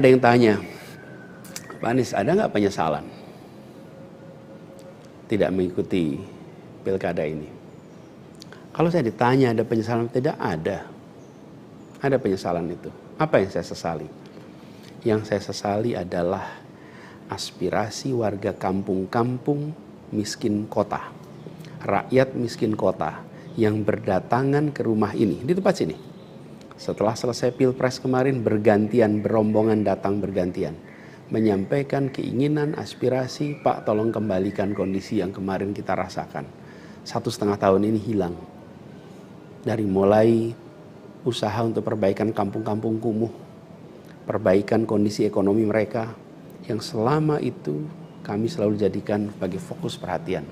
Ada yang tanya, Pak Anies, ada nggak penyesalan tidak mengikuti pilkada ini? Kalau saya ditanya ada penyesalan, tidak ada. Ada penyesalan itu. Apa yang saya sesali? Yang saya sesali adalah aspirasi warga kampung-kampung miskin kota, rakyat miskin kota yang berdatangan ke rumah ini, di tempat sini. Setelah selesai pilpres kemarin, bergantian, berombongan datang bergantian, menyampaikan keinginan, aspirasi, Pak tolong kembalikan kondisi yang kemarin kita rasakan. 1,5 tahun ini hilang. Dari mulai usaha untuk perbaikan kampung-kampung kumuh, perbaikan kondisi ekonomi mereka, yang selama itu kami selalu jadikan sebagai fokus perhatian.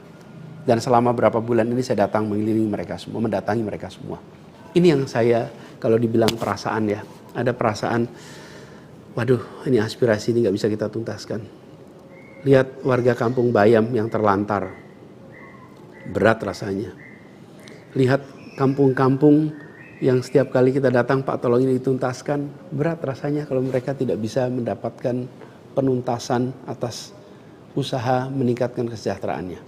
Dan selama berapa bulan ini saya datang mengelilingi mereka semua, mendatangi mereka semua. Ini yang saya, kalau dibilang perasaan ya, ada perasaan, waduh ini aspirasi ini gak bisa kita tuntaskan. Lihat warga kampung Bayam yang terlantar, berat rasanya. Lihat kampung-kampung yang setiap kali kita datang, Pak tolong ini dituntaskan, berat rasanya kalau mereka tidak bisa mendapatkan penuntasan atas usaha meningkatkan kesejahteraannya.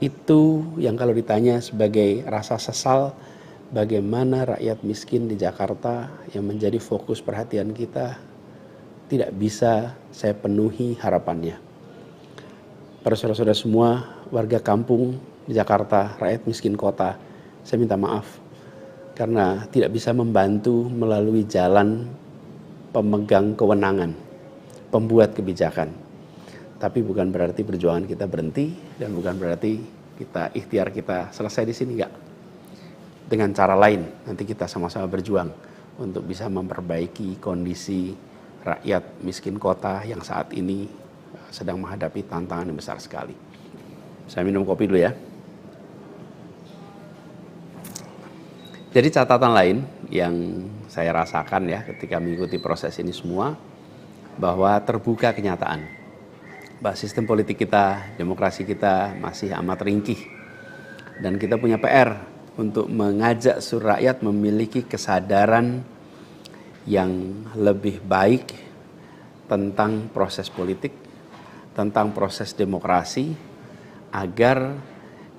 Itu yang kalau ditanya sebagai rasa sesal, bagaimana rakyat miskin di Jakarta yang menjadi fokus perhatian kita tidak bisa saya penuhi harapannya. Para saudara-saudara semua, warga kampung di Jakarta, rakyat miskin kota, saya minta maaf karena tidak bisa membantu melalui jalan pemegang kewenangan, pembuat kebijakan. Tapi bukan berarti perjuangan kita berhenti dan bukan berarti ikhtiar kita selesai di sini, enggak. Dengan cara lain nanti kita sama-sama berjuang untuk bisa memperbaiki kondisi rakyat miskin kota yang saat ini sedang menghadapi tantangan yang besar sekali. Saya minum kopi dulu ya. Jadi catatan lain yang saya rasakan ya ketika mengikuti proses ini semua, bahwa terbuka kenyataan bahwa sistem politik kita, demokrasi kita masih amat ringkih. Dan kita punya PR untuk mengajak seluruh rakyat memiliki kesadaran yang lebih baik tentang proses politik, tentang proses demokrasi, agar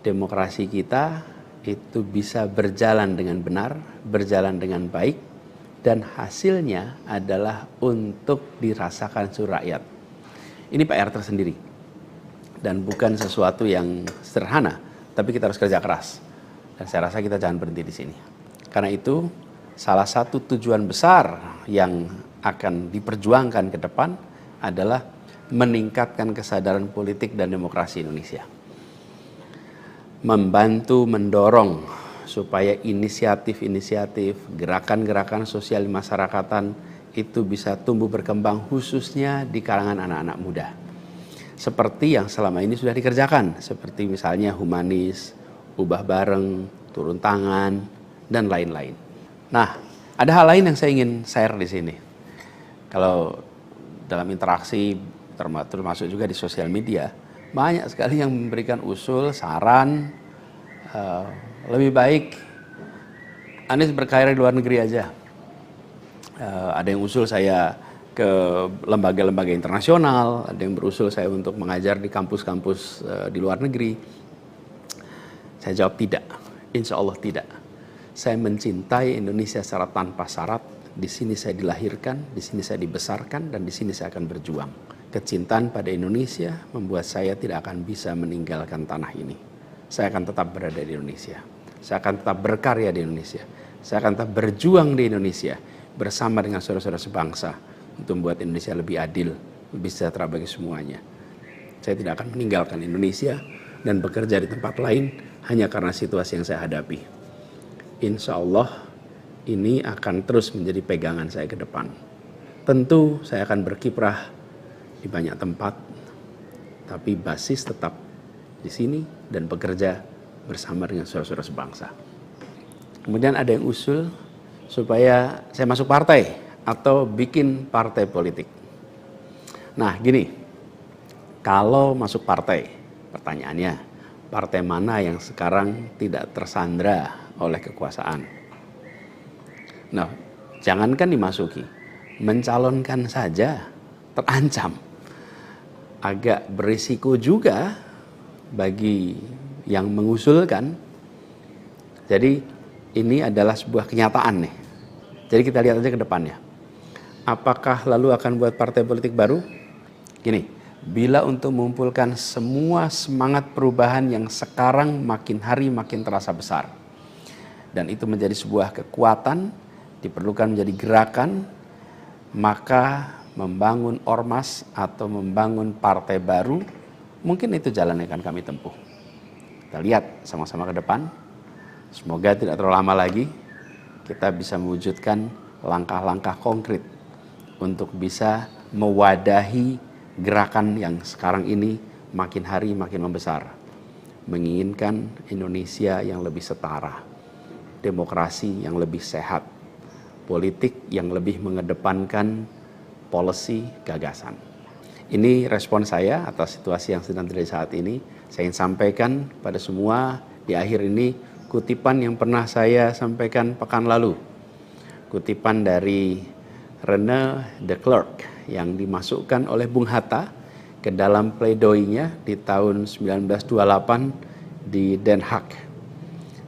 demokrasi kita itu bisa berjalan dengan benar, berjalan dengan baik, dan hasilnya adalah untuk dirasakan seluruh rakyat. Ini PR tersendiri dan bukan sesuatu yang sederhana, tapi kita harus kerja keras. Dan saya rasa kita jangan berhenti di sini. Karena itu salah satu tujuan besar yang akan diperjuangkan ke depan adalah meningkatkan kesadaran politik dan demokrasi Indonesia. Membantu mendorong supaya inisiatif-inisiatif, gerakan-gerakan sosial di masyarakatan itu bisa tumbuh berkembang khususnya di kalangan anak-anak muda. Seperti yang selama ini sudah dikerjakan, seperti misalnya humanis, ubah bareng, turun tangan, dan lain-lain. Nah, ada hal lain yang saya ingin share di sini. Kalau dalam interaksi, termasuk juga di sosial media, banyak sekali yang memberikan usul, saran, lebih baik Anies berkarir di luar negeri aja. Ada yang usul saya ke lembaga-lembaga internasional, ada yang berusul saya untuk mengajar di kampus-kampus di luar negeri. Saya jawab tidak, insya Allah tidak. Saya mencintai Indonesia secara tanpa syarat. Di sini saya dilahirkan, di sini saya dibesarkan, dan di sini saya akan berjuang. Kecintaan pada Indonesia membuat saya tidak akan bisa meninggalkan tanah ini. Saya akan tetap berada di Indonesia. Saya akan tetap berkarya di Indonesia. Saya akan tetap berjuang di Indonesia bersama dengan saudara-saudara sebangsa untuk membuat Indonesia lebih adil, lebih sejahtera bagi semuanya. Saya tidak akan meninggalkan Indonesia dan bekerja di tempat lain hanya karena situasi yang saya hadapi. Insya Allah ini akan terus menjadi pegangan saya ke depan. Tentu saya akan berkiprah di banyak tempat, tapi basis tetap di sini dan bekerja bersama dengan saudara-saudara sebangsa. Kemudian ada yang usul supaya saya masuk partai atau bikin partai politik. Nah gini, kalau masuk partai, pertanyaannya, partai mana yang sekarang tidak tersandra oleh kekuasaan? Nah, jangankan dimasuki, mencalonkan saja terancam. Agak berisiko juga bagi yang mengusulkan. Jadi ini adalah sebuah kenyataan nih. Jadi kita lihat aja ke depannya. Apakah lalu akan buat partai politik baru? Gini, bila untuk mengumpulkan semua semangat perubahan yang sekarang makin hari makin terasa besar, dan itu menjadi sebuah kekuatan, diperlukan menjadi gerakan, maka membangun ormas atau membangun partai baru, mungkin itu jalan yang akan kami tempuh. Kita lihat sama-sama ke depan. Semoga tidak terlalu lama lagi kita bisa mewujudkan langkah-langkah konkret untuk bisa mewadahi gerakan yang sekarang ini makin hari makin membesar. Menginginkan Indonesia yang lebih setara, demokrasi yang lebih sehat, politik yang lebih mengedepankan policy gagasan. Ini respon saya atas situasi yang sedang terjadi saat ini. Saya ingin sampaikan pada semua di akhir ini kutipan yang pernah saya sampaikan pekan lalu. Kutipan dari René de Klerk yang dimasukkan oleh Bung Hatta ke dalam pledoinya di tahun 1928 di Den Haag.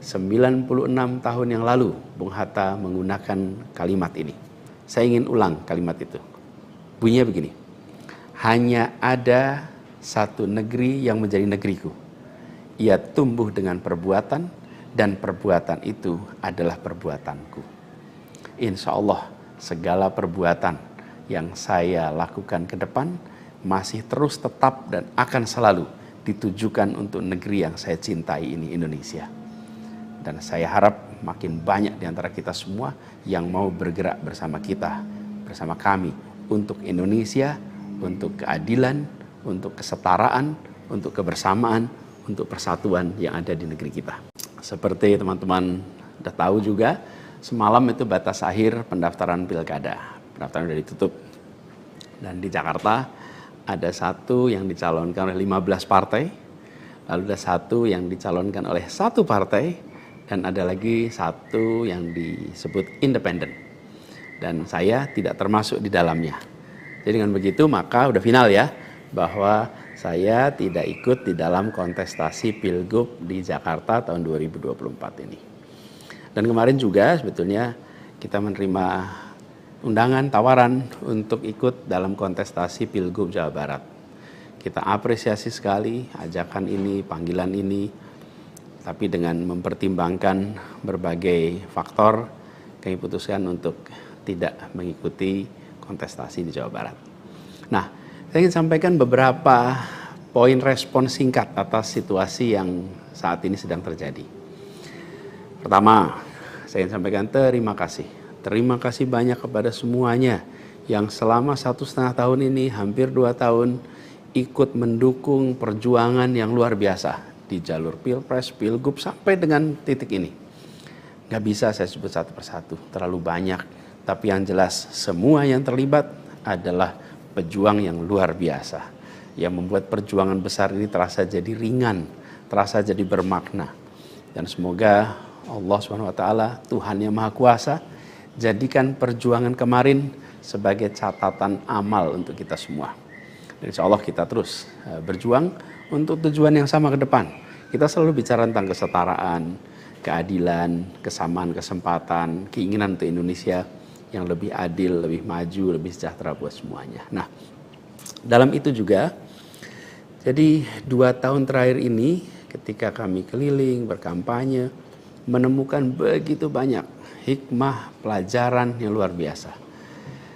96 tahun yang lalu Bung Hatta menggunakan kalimat ini. Saya ingin ulang kalimat itu. Bunyinya begini. Hanya ada satu negeri yang menjadi negeriku. Ia tumbuh dengan perbuatan dan perbuatan itu adalah perbuatanku. Insya Allah segala perbuatan yang saya lakukan ke depan masih terus tetap dan akan selalu ditujukan untuk negeri yang saya cintai ini, Indonesia. Dan saya harap makin banyak di antara kita semua yang mau bergerak bersama kita, bersama kami untuk Indonesia, untuk keadilan, untuk kesetaraan, untuk kebersamaan, untuk persatuan yang ada di negeri kita. Seperti teman-teman sudah tahu juga, semalam itu batas akhir pendaftaran pilkada. Pendaftaran sudah ditutup. Dan di Jakarta ada satu yang dicalonkan oleh 15 partai, lalu ada satu yang dicalonkan oleh satu partai, dan ada lagi satu yang disebut independen. Dan saya tidak termasuk di dalamnya. Jadi dengan begitu maka udah final ya, bahwa saya tidak ikut di dalam kontestasi Pilgub di Jakarta tahun 2024 ini. Dan kemarin juga sebetulnya kita menerima undangan, tawaran untuk ikut dalam kontestasi Pilgub Jawa Barat. Kita apresiasi sekali ajakan ini, panggilan ini, tapi dengan mempertimbangkan berbagai faktor, kami putuskan untuk tidak mengikuti kontestasi di Jawa Barat. Nah, saya ingin sampaikan beberapa poin respon singkat atas situasi yang saat ini sedang terjadi. Pertama, saya ingin sampaikan terima kasih. Terima kasih banyak kepada semuanya yang selama 1,5 tahun ini, hampir 2 tahun, ikut mendukung perjuangan yang luar biasa di jalur Pilpres, Pilgub, sampai dengan titik ini. Gak bisa saya sebut satu persatu, terlalu banyak. Tapi yang jelas semua yang terlibat adalah pejuang yang luar biasa, yang membuat perjuangan besar ini terasa jadi ringan, terasa jadi bermakna. Dan semoga Allah SWT, Tuhan yang Maha Kuasa, jadikan perjuangan kemarin sebagai catatan amal untuk kita semua. Dan insya Allah kita terus berjuang untuk tujuan yang sama ke depan. Kita selalu bicara tentang kesetaraan, keadilan, kesamaan kesempatan, keinginan untuk Indonesia yang lebih adil, lebih maju, lebih sejahtera buat semuanya. Nah, dalam itu juga, jadi 2 tahun terakhir ini ketika kami keliling, berkampanye, menemukan begitu banyak hikmah, pelajaran yang luar biasa.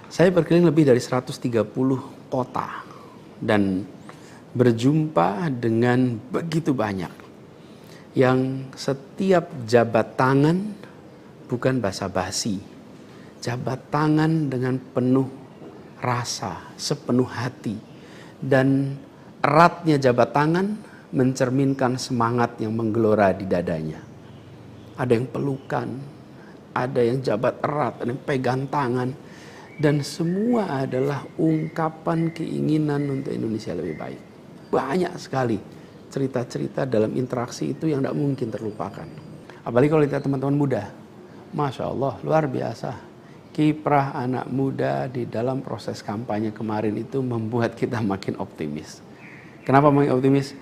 Saya berkeliling lebih dari 130 kota dan berjumpa dengan begitu banyak yang setiap jabat tangan bukan basa-basi, jabat tangan dengan penuh rasa, sepenuh hati, dan eratnya jabat tangan mencerminkan semangat yang menggelora di dadanya. Ada yang pelukan, ada yang jabat erat, ada yang pegang tangan, dan semua adalah ungkapan keinginan untuk Indonesia lebih baik. Banyak sekali cerita-cerita dalam interaksi itu yang tidak mungkin terlupakan. Apalagi kalau lihat teman-teman muda, Masya Allah, luar biasa. kiprah anak muda di dalam proses kampanye kemarin itu membuat kita makin optimis. Kenapa makin optimis?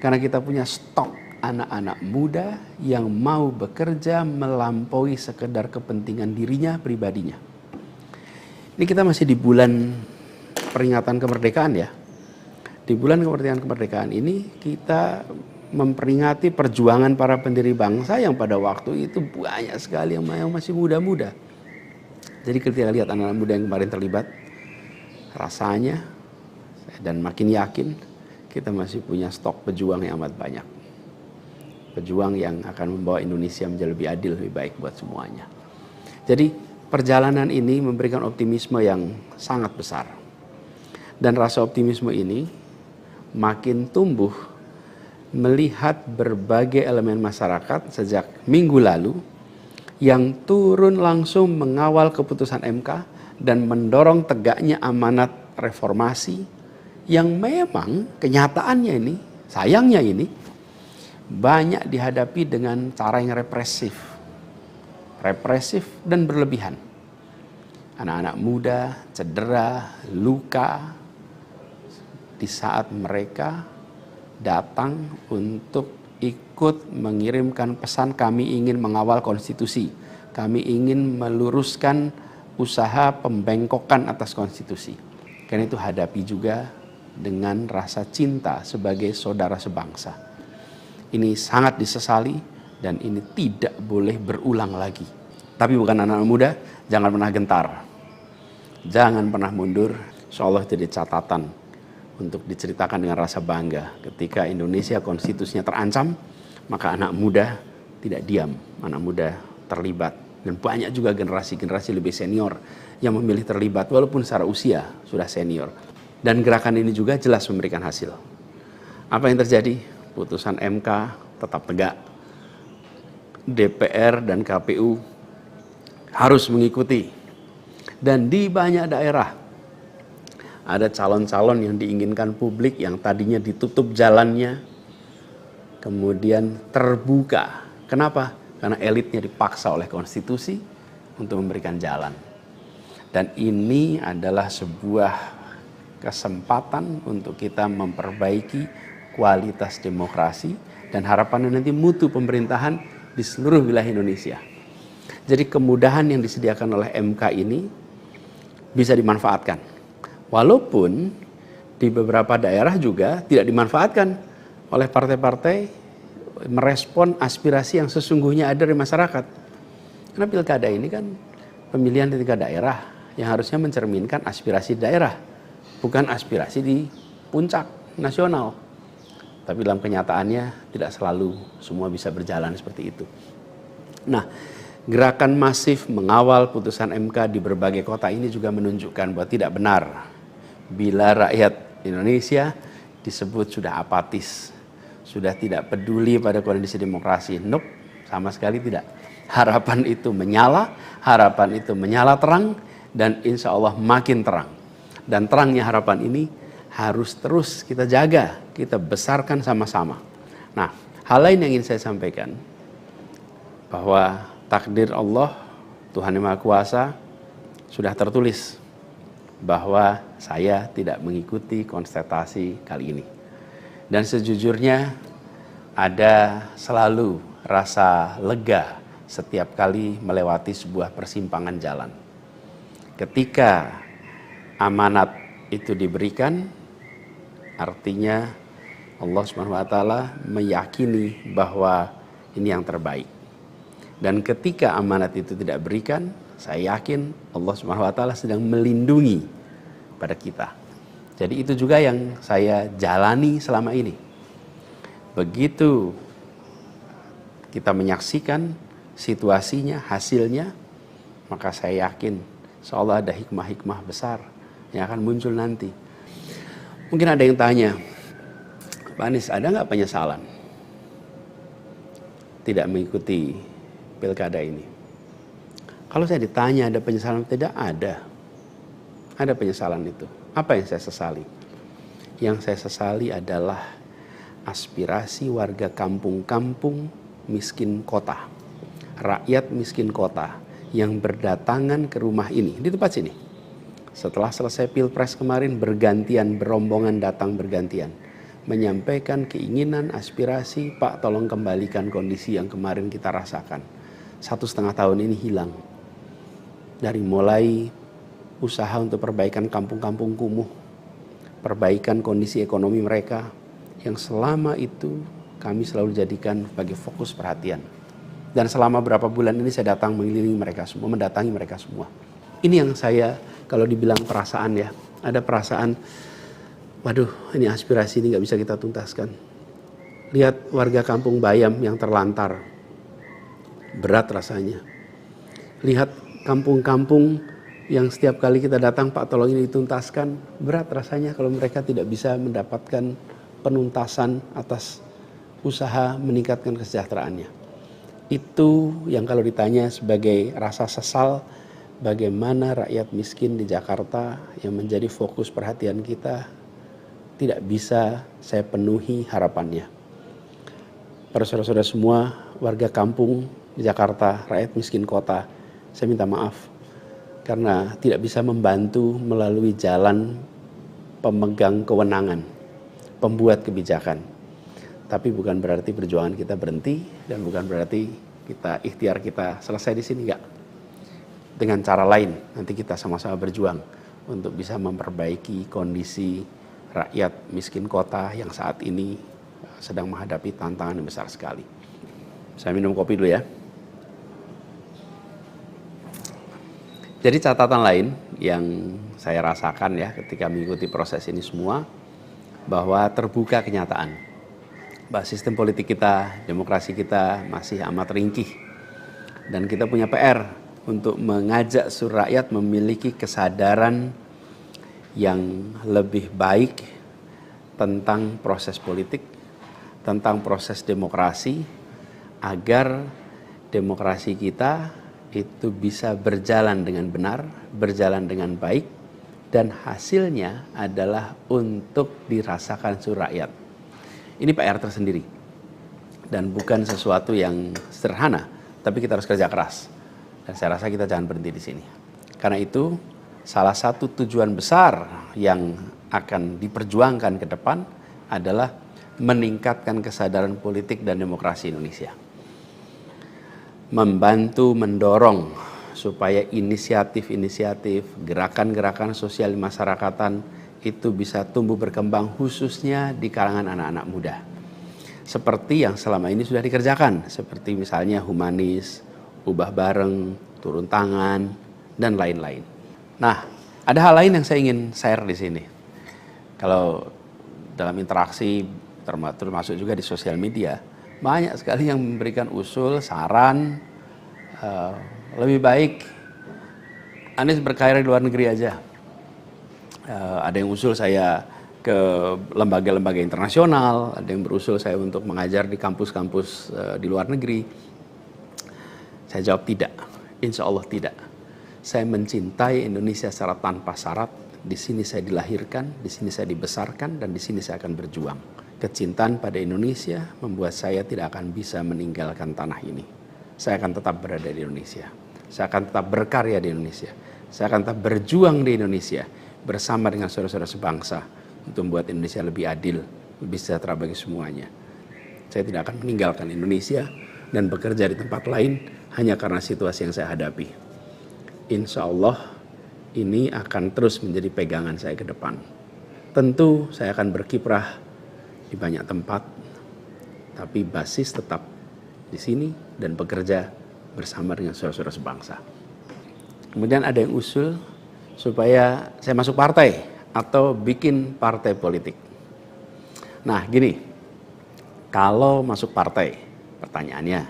Karena kita punya stok anak-anak muda yang mau bekerja melampaui sekedar kepentingan dirinya, pribadinya. Ini kita masih di bulan peringatan kemerdekaan ya. Di bulan kemerdekaan ini kita memperingati perjuangan para pendiri bangsa yang pada waktu itu banyak sekali yang masih muda-muda. Jadi ketika lihat anak-anak muda yang kemarin terlibat, rasanya dan makin yakin kita masih punya stok pejuang yang amat banyak. Pejuang yang akan membawa Indonesia menjadi lebih adil, lebih baik buat semuanya. Jadi perjalanan ini memberikan optimisme yang sangat besar. Dan rasa optimisme ini makin tumbuh melihat berbagai elemen masyarakat sejak minggu lalu yang turun langsung mengawal keputusan MK dan mendorong tegaknya amanat reformasi yang memang kenyataannya ini, sayangnya ini, banyak dihadapi dengan cara yang represif dan berlebihan. Anak-anak muda cedera, luka di saat mereka datang untuk ikut mengirimkan pesan kami ingin mengawal konstitusi. Kami ingin meluruskan usaha pembengkokan atas konstitusi. Karena itu hadapi juga dengan rasa cinta sebagai saudara sebangsa. Ini sangat disesali dan ini tidak boleh berulang lagi. Tapi bukan anak-anak muda, jangan pernah gentar. Jangan pernah mundur. Insyaallah jadi catatan untuk diceritakan dengan rasa bangga. Ketika Indonesia konstitusinya terancam, maka anak muda tidak diam. Anak muda terlibat. Dan banyak juga generasi-generasi lebih senior yang memilih terlibat walaupun secara usia sudah senior. Dan gerakan ini juga jelas memberikan hasil. Apa yang terjadi? Putusan MK tetap tegak. DPR dan KPU harus mengikuti. Dan di banyak daerah ada calon-calon yang diinginkan publik yang tadinya ditutup jalannya, kemudian terbuka. Kenapa? Karena elitnya dipaksa oleh konstitusi untuk memberikan jalan. Dan ini adalah sebuah kesempatan untuk kita memperbaiki kualitas demokrasi dan harapannya nanti mutu pemerintahan di seluruh wilayah Indonesia. Jadi kemudahan yang disediakan oleh MK ini bisa dimanfaatkan. Walaupun di beberapa daerah juga tidak dimanfaatkan oleh partai-partai merespon aspirasi yang sesungguhnya ada dari masyarakat. Karena pilkada ini kan pemilihan di tingkat daerah yang harusnya mencerminkan aspirasi daerah, bukan aspirasi di puncak nasional. Tapi dalam kenyataannya tidak selalu semua bisa berjalan seperti itu. Nah, gerakan masif mengawal putusan MK di berbagai kota ini juga menunjukkan bahwa tidak benar bila rakyat Indonesia disebut sudah apatis, sudah tidak peduli pada kondisi demokrasi. Nope, sama sekali tidak. Harapan itu menyala terang dan insya Allah makin terang. Dan terangnya harapan ini harus terus kita jaga, kita besarkan sama-sama. Nah, hal lain yang ingin saya sampaikan, bahwa takdir Allah, Tuhan Yang Maha Kuasa, sudah tertulis bahwa saya tidak mengikuti kontestasi kali ini. Dan sejujurnya ada selalu rasa lega setiap kali melewati sebuah persimpangan jalan. Ketika amanat itu diberikan, artinya Allah SWT meyakini bahwa ini yang terbaik. Dan ketika amanat itu tidak berikan, saya yakin Allah SWT sedang melindungi pada kita. Jadi itu juga yang saya jalani selama ini. Begitu kita menyaksikan situasinya, hasilnya, maka saya yakin seolah ada hikmah-hikmah besar yang akan muncul nanti. Mungkin ada yang tanya, Pak Anies, ada nggak penyesalan tidak mengikuti pilkada ini? Kalau saya ditanya ada penyesalan, tidak ada. Ada penyesalan itu. Apa yang saya sesali? Yang saya sesali adalah aspirasi warga kampung-kampung miskin kota. Rakyat miskin kota yang berdatangan ke rumah ini, di tempat sini. Setelah selesai Pilpres kemarin, bergantian, berombongan datang bergantian. Menyampaikan keinginan, aspirasi, Pak tolong kembalikan kondisi yang kemarin kita rasakan. 1,5 tahun ini hilang. Dari mulai usaha untuk perbaikan kampung-kampung kumuh, perbaikan kondisi ekonomi mereka, yang selama itu kami selalu jadikan sebagai fokus perhatian. Dan selama berapa bulan ini saya datang mengelilingi mereka semua, mendatangi mereka semua. Ini yang saya, kalau dibilang perasaan ya, ada perasaan, waduh ini aspirasi ini gak bisa kita tuntaskan. Lihat warga kampung Bayam yang terlantar, berat rasanya. Lihat kampung-kampung yang setiap kali kita datang, Pak tolong ini dituntaskan, berat rasanya kalau mereka tidak bisa mendapatkan penuntasan atas usaha meningkatkan kesejahteraannya. Itu yang kalau ditanya sebagai rasa sesal, bagaimana rakyat miskin di Jakarta yang menjadi fokus perhatian kita tidak bisa saya penuhi harapannya. Para saudara-saudara semua, warga kampung di Jakarta, rakyat miskin kota, saya minta maaf karena tidak bisa membantu melalui jalan pemegang kewenangan, pembuat kebijakan. Tapi bukan berarti perjuangan kita berhenti dan bukan berarti ikhtiar kita selesai di sini, enggak. Dengan cara lain nanti kita sama-sama berjuang untuk bisa memperbaiki kondisi rakyat miskin kota yang saat ini sedang menghadapi tantangan yang besar sekali. Saya minum kopi dulu ya. Jadi catatan lain yang saya rasakan ya ketika mengikuti proses ini semua, bahwa terbuka kenyataan bahwa sistem politik kita, demokrasi kita masih amat ringkih. Dan kita punya PR untuk mengajak seluruh rakyat memiliki kesadaran yang lebih baik tentang proses politik, tentang proses demokrasi, agar demokrasi kita itu bisa berjalan dengan benar, berjalan dengan baik, dan hasilnya adalah untuk dirasakan seluruh rakyat. Ini PR tersendiri dan bukan sesuatu yang sederhana, tapi kita harus kerja keras. Dan saya rasa kita jangan berhenti di sini. Karena itu salah satu tujuan besar yang akan diperjuangkan ke depan adalah meningkatkan kesadaran politik dan demokrasi Indonesia. Membantu mendorong supaya inisiatif-inisiatif, gerakan-gerakan sosial masyarakatan itu bisa tumbuh berkembang khususnya di kalangan anak-anak muda. Seperti yang selama ini sudah dikerjakan, seperti misalnya humanis, ubah bareng, turun tangan, dan lain-lain. Nah, ada hal lain yang saya ingin share di sini. Kalau dalam interaksi, termasuk juga di sosial media, banyak sekali yang memberikan usul, saran, lebih baik Anies berkarir di luar negeri aja. Ada yang usul saya ke lembaga-lembaga internasional, ada yang berusul saya untuk mengajar di kampus-kampus di luar negeri. Saya jawab tidak, insya Allah tidak. Saya mencintai Indonesia secara tanpa syarat. Di sini saya dilahirkan, di sini saya dibesarkan, dan di sini saya akan berjuang. Kecintaan pada Indonesia membuat saya tidak akan bisa meninggalkan tanah ini. Saya akan tetap berada di Indonesia. Saya akan tetap berkarya di Indonesia. Saya akan tetap berjuang di Indonesia bersama dengan saudara-saudara sebangsa untuk membuat Indonesia lebih adil, lebih sejahtera bagi semuanya. Saya tidak akan meninggalkan Indonesia dan bekerja di tempat lain hanya karena situasi yang saya hadapi. Insya Allah ini akan terus menjadi pegangan saya ke depan. Tentu saya akan berkiprah di banyak tempat, tapi basis tetap di sini dan bekerja bersama dengan saudara-saudara sebangsa. Kemudian ada yang usul supaya saya masuk partai atau bikin partai politik. Nah gini, kalau masuk partai, pertanyaannya,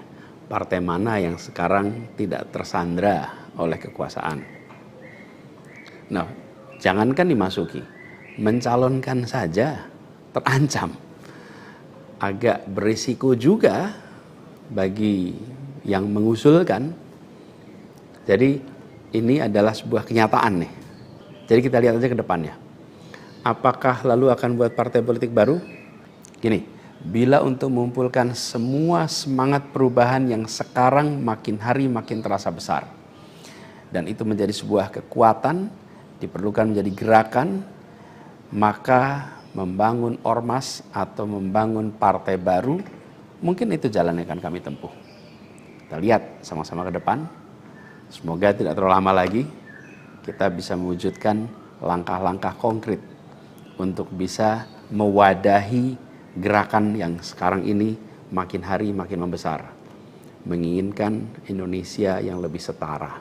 partai mana yang sekarang tidak tersandra oleh kekuasaan? Nah, jangankan dimasuki, mencalonkan saja terancam. Agak berisiko juga bagi yang mengusulkan. Jadi ini adalah sebuah kenyataan nih. Jadi kita lihat aja ke depannya. Apakah lalu akan buat partai politik baru? Gini, bila untuk mengumpulkan semua semangat perubahan yang sekarang makin hari makin terasa besar, dan itu menjadi sebuah kekuatan, diperlukan menjadi gerakan, maka membangun ormas atau membangun partai baru, mungkin itu jalan yang akan kami tempuh. Kita lihat sama-sama ke depan, semoga tidak terlalu lama lagi kita bisa mewujudkan langkah-langkah konkret untuk bisa mewadahi gerakan yang sekarang ini makin hari makin membesar, menginginkan Indonesia yang lebih setara,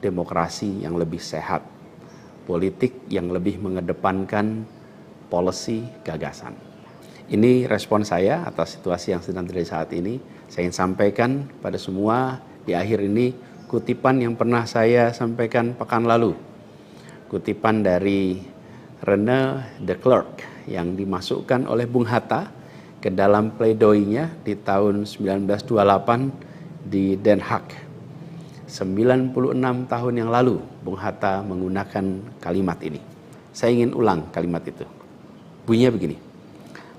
demokrasi yang lebih sehat, politik yang lebih mengedepankan policy gagasan. Ini respon saya atas situasi yang sedang terjadi saat ini. Saya ingin sampaikan pada semua di akhir ini kutipan yang pernah saya sampaikan pekan lalu. Kutipan dari René de Klerk yang dimasukkan oleh Bung Hatta ke dalam pledoinya di tahun 1928 di Den Haag. 96 tahun yang lalu Bung Hatta menggunakan kalimat ini. Saya ingin ulang kalimat itu. Bunyinya begini.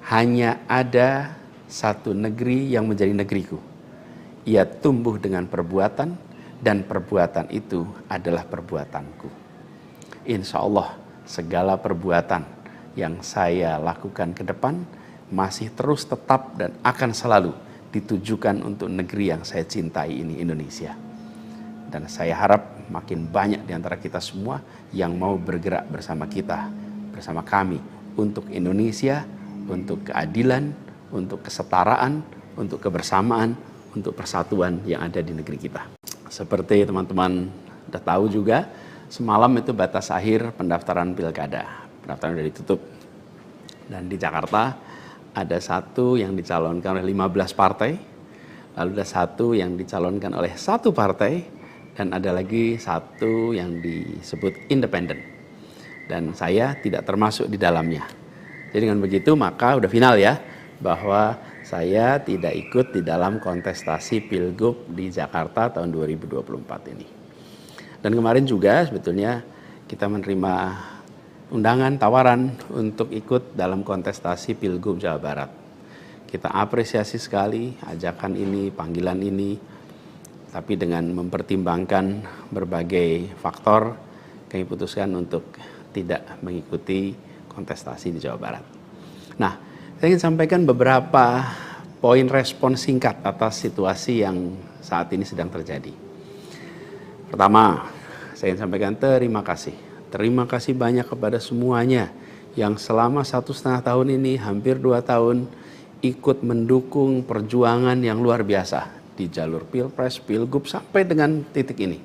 Hanya ada satu negeri yang menjadi negeriku. Ia tumbuh dengan perbuatan dan perbuatan itu adalah perbuatanku. Insya Allah segala perbuatan yang saya lakukan ke depan masih terus tetap dan akan selalu ditujukan untuk negeri yang saya cintai ini, Indonesia. Dan saya harap makin banyak di antara kita semua yang mau bergerak bersama kita, bersama kami untuk Indonesia, untuk keadilan, untuk kesetaraan, untuk kebersamaan, untuk persatuan yang ada di negeri kita. Seperti teman-teman sudah tahu juga, semalam itu batas akhir pendaftaran pilkada. Pendaftaran sudah ditutup. Dan di Jakarta ada satu yang dicalonkan oleh 15 partai, lalu ada satu yang dicalonkan oleh satu partai, dan ada lagi satu yang disebut independen. Dan saya tidak termasuk di dalamnya. Jadi dengan begitu maka udah final ya, bahwa saya tidak ikut di dalam kontestasi Pilgub di Jakarta tahun 2024 ini. Dan kemarin juga sebetulnya kita menerima undangan, tawaran untuk ikut dalam kontestasi Pilgub Jawa Barat. Kita apresiasi sekali ajakan ini, panggilan ini, tapi dengan mempertimbangkan berbagai faktor, kami putuskan untuk tidak mengikuti kontestasi di Jawa Barat. Nah, saya ingin sampaikan beberapa poin respon singkat atas situasi yang saat ini sedang terjadi. Pertama, saya ingin sampaikan terima kasih. Terima kasih banyak kepada semuanya yang selama 1,5 tahun ini, hampir 2 tahun, ikut mendukung perjuangan yang luar biasa di jalur Pilpres, Pilgub, sampai dengan titik ini.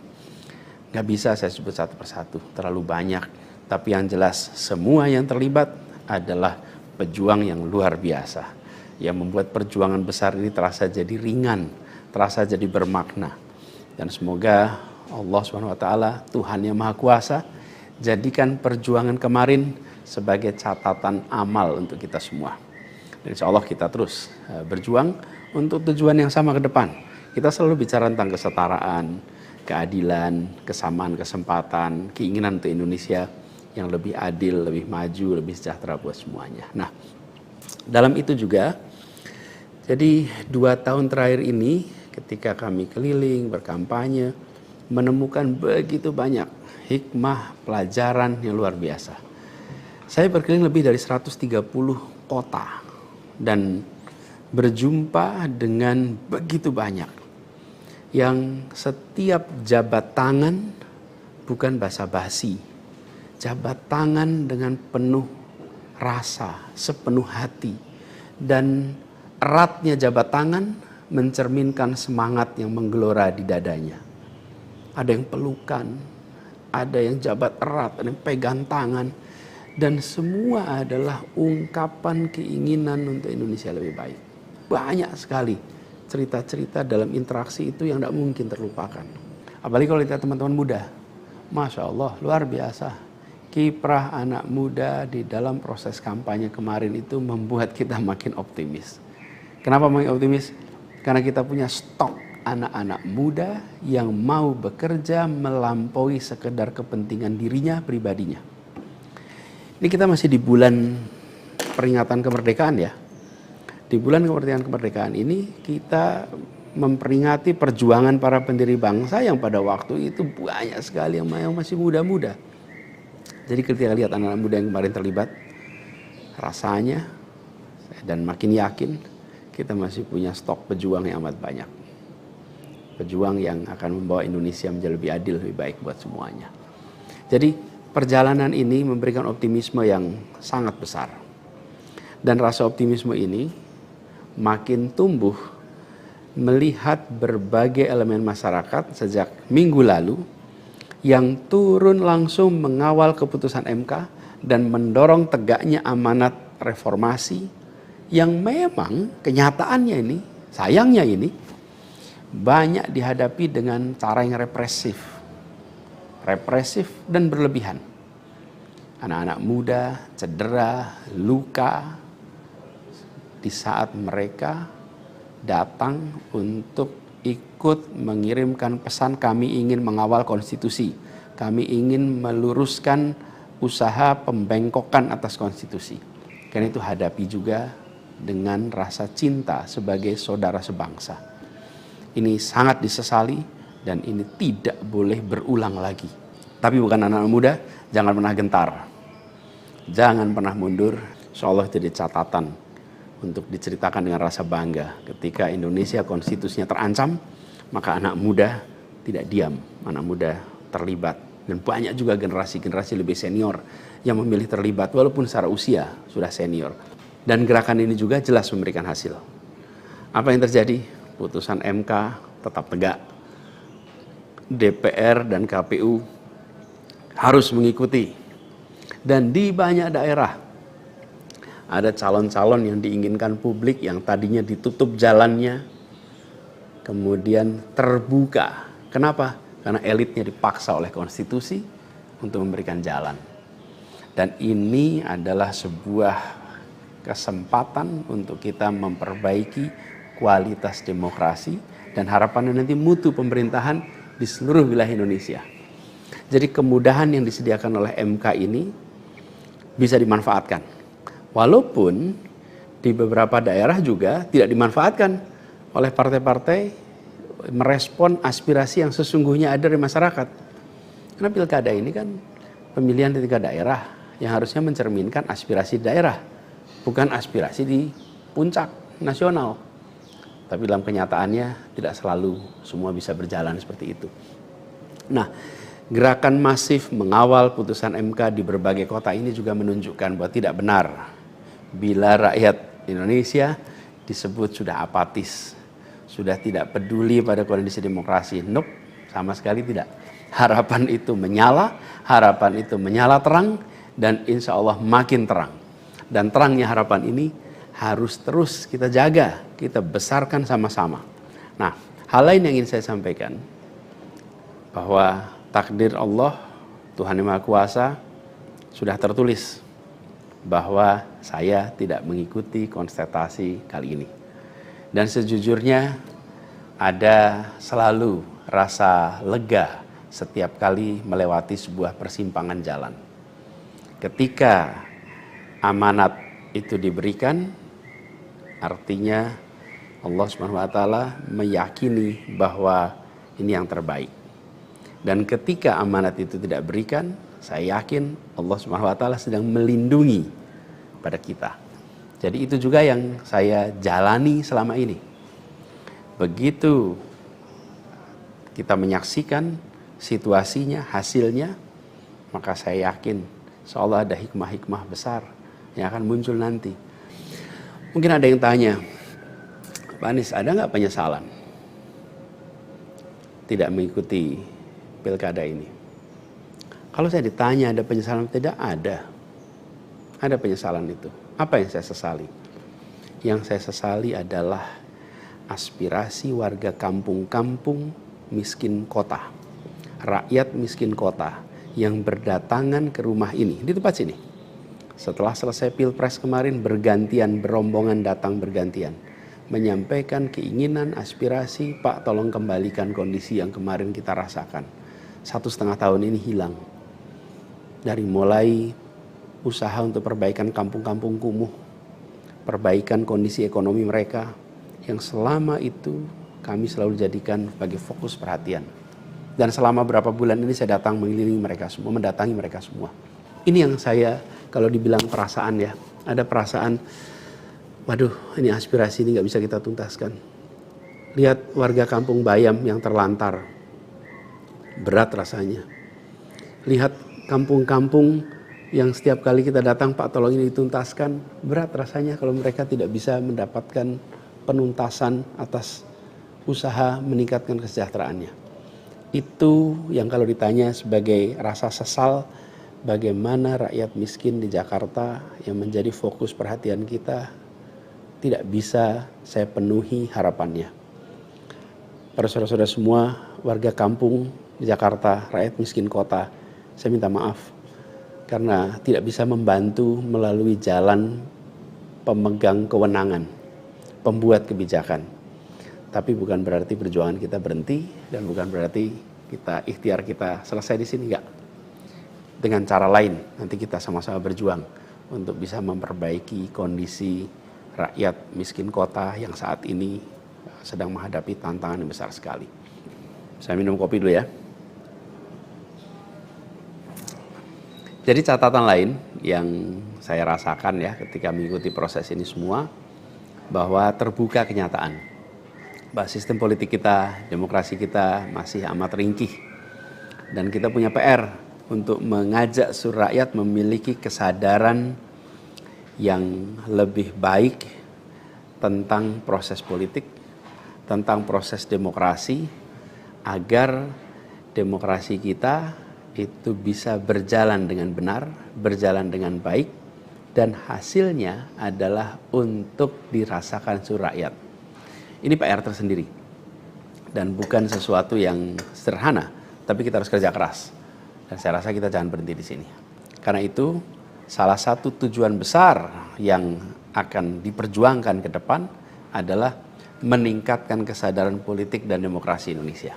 Gak bisa saya sebut satu persatu, terlalu banyak. Tapi yang jelas semua yang terlibat adalah pejuang yang luar biasa, yang membuat perjuangan besar ini terasa jadi ringan, terasa jadi bermakna. Dan semoga Allah SWT, Tuhan yang Maha Kuasa, jadikan perjuangan kemarin sebagai catatan amal untuk kita semua. Dan insya Allah kita terus berjuang untuk tujuan yang sama ke depan. Kita selalu bicara tentang kesetaraan, keadilan, kesamaan kesempatan, keinginan untuk Indonesia yang lebih adil, lebih maju, lebih sejahtera buat semuanya. Nah, dalam itu juga, jadi 2 tahun terakhir ini ketika kami keliling, berkampanye, menemukan begitu banyak hikmah, pelajaran yang luar biasa. Saya berkeliling lebih dari 130 kota dan berjumpa dengan begitu banyak yang setiap jabat tangan bukan basa-basi, jabat tangan dengan penuh rasa, sepenuh hati, dan eratnya jabat tangan mencerminkan semangat yang menggelora di dadanya. Ada yang pelukan, ada yang jabat erat, ada yang pegang tangan, dan semua adalah ungkapan keinginan untuk Indonesia lebih baik. Banyak sekali cerita-cerita dalam interaksi itu yang tidak mungkin terlupakan. Apalagi kalau lihat teman-teman muda, Masya Allah, luar biasa. Kiprah anak muda di dalam proses kampanye kemarin itu membuat kita makin optimis. Kenapa makin optimis? Karena kita punya stok anak-anak muda yang mau bekerja melampaui sekedar kepentingan dirinya, pribadinya. Ini kita masih di bulan peringatan kemerdekaan ya. Di bulan kemerdekaan ini kita memperingati perjuangan para pendiri bangsa yang pada waktu itu banyak sekali yang masih muda-muda. Jadi ketika lihat anak-anak muda yang kemarin terlibat, rasanya dan makin yakin kita masih punya stok pejuang yang amat banyak. Pejuang yang akan membawa Indonesia menjadi lebih adil, lebih baik buat semuanya. Jadi perjalanan ini memberikan optimisme yang sangat besar. Dan rasa optimisme ini makin tumbuh melihat berbagai elemen masyarakat sejak minggu lalu yang turun langsung mengawal keputusan MK dan mendorong tegaknya amanat reformasi yang memang kenyataannya ini, sayangnya ini, banyak dihadapi dengan cara yang represif dan berlebihan. Anak-anak muda cedera, luka di saat mereka datang untuk ikut mengirimkan pesan kami ingin mengawal konstitusi, kami ingin meluruskan usaha pembengkokan atas konstitusi. Karena itu hadapi juga dengan rasa cinta sebagai saudara sebangsa. Ini sangat disesali dan ini tidak boleh berulang lagi. Tapi bukan anak-anak muda, jangan pernah gentar. Jangan pernah mundur. Insyaallah jadi catatan untuk diceritakan dengan rasa bangga. Ketika Indonesia konstitusinya terancam, maka anak muda tidak diam. Anak muda terlibat. Dan banyak juga generasi-generasi lebih senior yang memilih terlibat walaupun secara usia sudah senior. Dan gerakan ini juga jelas memberikan hasil. Apa yang terjadi? Putusan MK tetap tegak. DPR dan KPU harus mengikuti. Dan di banyak daerah ada calon-calon yang diinginkan publik yang tadinya ditutup jalannya kemudian terbuka. Kenapa? Karena elitnya dipaksa oleh konstitusi untuk memberikan jalan. Dan ini adalah sebuah kesempatan untuk kita memperbaiki kualitas demokrasi dan harapannya nanti mutu pemerintahan di seluruh wilayah Indonesia. Jadi kemudahan yang disediakan oleh MK ini bisa dimanfaatkan. Walaupun di beberapa daerah juga tidak dimanfaatkan oleh partai-partai merespon aspirasi yang sesungguhnya ada di masyarakat. Karena pilkada ini kan pemilihan di tingkat daerah yang harusnya mencerminkan aspirasi daerah, bukan aspirasi di puncak nasional. Tapi dalam kenyataannya tidak selalu semua bisa berjalan seperti itu. Nah, gerakan masif mengawal putusan MK di berbagai kota ini juga menunjukkan bahwa tidak benar bila rakyat Indonesia disebut sudah apatis, sudah tidak peduli pada kondisi demokrasi. Nope, sama sekali tidak. Harapan itu menyala terang dan insya Allah makin terang. Dan terangnya harapan ini harus terus kita jaga, kita besarkan sama-sama. Nah, hal lain yang ingin saya sampaikan, bahwa takdir Allah, Tuhan Yang Maha Kuasa, sudah tertulis bahwa saya tidak mengikuti kontestasi kali ini. Dan sejujurnya ada selalu rasa lega setiap kali melewati sebuah persimpangan jalan. Ketika amanat itu diberikan, artinya Allah SWT meyakini bahwa ini yang terbaik. Dan ketika amanat itu tidak berikan, saya yakin Allah SWT sedang melindungi pada kita. Jadi itu juga yang saya jalani selama ini. Begitu kita menyaksikan situasinya, hasilnya, maka saya yakin insya-Allah ada hikmah-hikmah besar yang akan muncul nanti. Mungkin ada yang tanya, Pak Anies, ada nggak penyesalan tidak mengikuti pilkada ini? Kalau saya ditanya ada penyesalan, tidak ada. Ada penyesalan itu. Apa yang saya sesali? Yang saya sesali adalah aspirasi warga kampung-kampung miskin kota, rakyat miskin kota yang berdatangan ke rumah ini, di tempat sini. Setelah selesai Pilpres kemarin, bergantian, berombongan datang bergantian, menyampaikan keinginan, aspirasi, Pak tolong kembalikan kondisi yang kemarin kita rasakan. 1,5 tahun ini hilang. Dari mulai usaha untuk perbaikan kampung-kampung kumuh, perbaikan kondisi ekonomi mereka, yang selama itu kami selalu jadikan sebagai fokus perhatian. Dan selama berapa bulan ini saya datang mengelilingi mereka semua, mendatangi mereka semua. Ini yang saya, kalau dibilang perasaan ya, ada perasaan, waduh ini aspirasi ini nggak bisa kita tuntaskan. Lihat warga kampung Bayam yang terlantar, berat rasanya. Lihat kampung-kampung yang setiap kali kita datang, Pak tolong ini dituntaskan, berat rasanya kalau mereka tidak bisa mendapatkan penuntasan atas usaha meningkatkan kesejahteraannya. Itu yang kalau ditanya sebagai rasa sesal, bagaimana rakyat miskin di Jakarta yang menjadi fokus perhatian kita tidak bisa saya penuhi harapannya. Para saudara-saudara semua, warga kampung di Jakarta, rakyat miskin kota, saya minta maaf karena tidak bisa membantu melalui jalan pemegang kewenangan, pembuat kebijakan. Tapi bukan berarti perjuangan kita berhenti dan bukan berarti ikhtiar kita selesai di sini, enggak. Dengan cara lain nanti kita sama-sama berjuang untuk bisa memperbaiki kondisi rakyat miskin kota yang saat ini sedang menghadapi tantangan yang besar sekali. Saya minum kopi dulu ya. Jadi catatan lain yang saya rasakan ya ketika mengikuti proses ini semua, bahwa terbuka kenyataan bahwa sistem politik kita, demokrasi kita masih amat ringkih. Dan kita punya PR untuk mengajak seluruh rakyat memiliki kesadaran yang lebih baik tentang proses politik, tentang proses demokrasi, agar demokrasi kita itu bisa berjalan dengan benar, berjalan dengan baik, dan hasilnya adalah untuk dirasakan seluruh rakyat. Ini PR tersendiri dan bukan sesuatu yang sederhana, tapi kita harus kerja keras. Dan saya rasa kita jangan berhenti di sini. Karena itu salah satu tujuan besar yang akan diperjuangkan ke depan adalah meningkatkan kesadaran politik dan demokrasi Indonesia.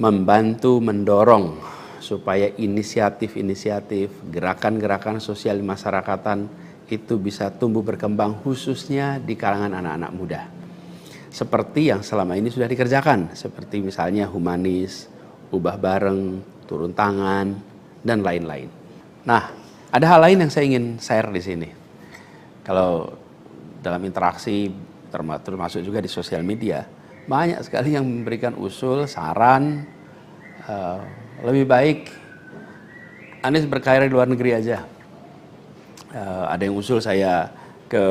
Membantu mendorong supaya inisiatif-inisiatif, gerakan-gerakan sosial di masyarakatan itu bisa tumbuh berkembang khususnya di kalangan anak-anak muda. Seperti yang selama ini sudah dikerjakan, seperti misalnya humanis, ubah bareng, turun tangan, dan lain-lain. Nah, ada hal lain yang saya ingin share di sini. Kalau dalam interaksi termasuk juga di sosial media, banyak sekali yang memberikan usul, saran, lebih baik Anies berkarir di luar negeri aja. Ada yang usul saya ke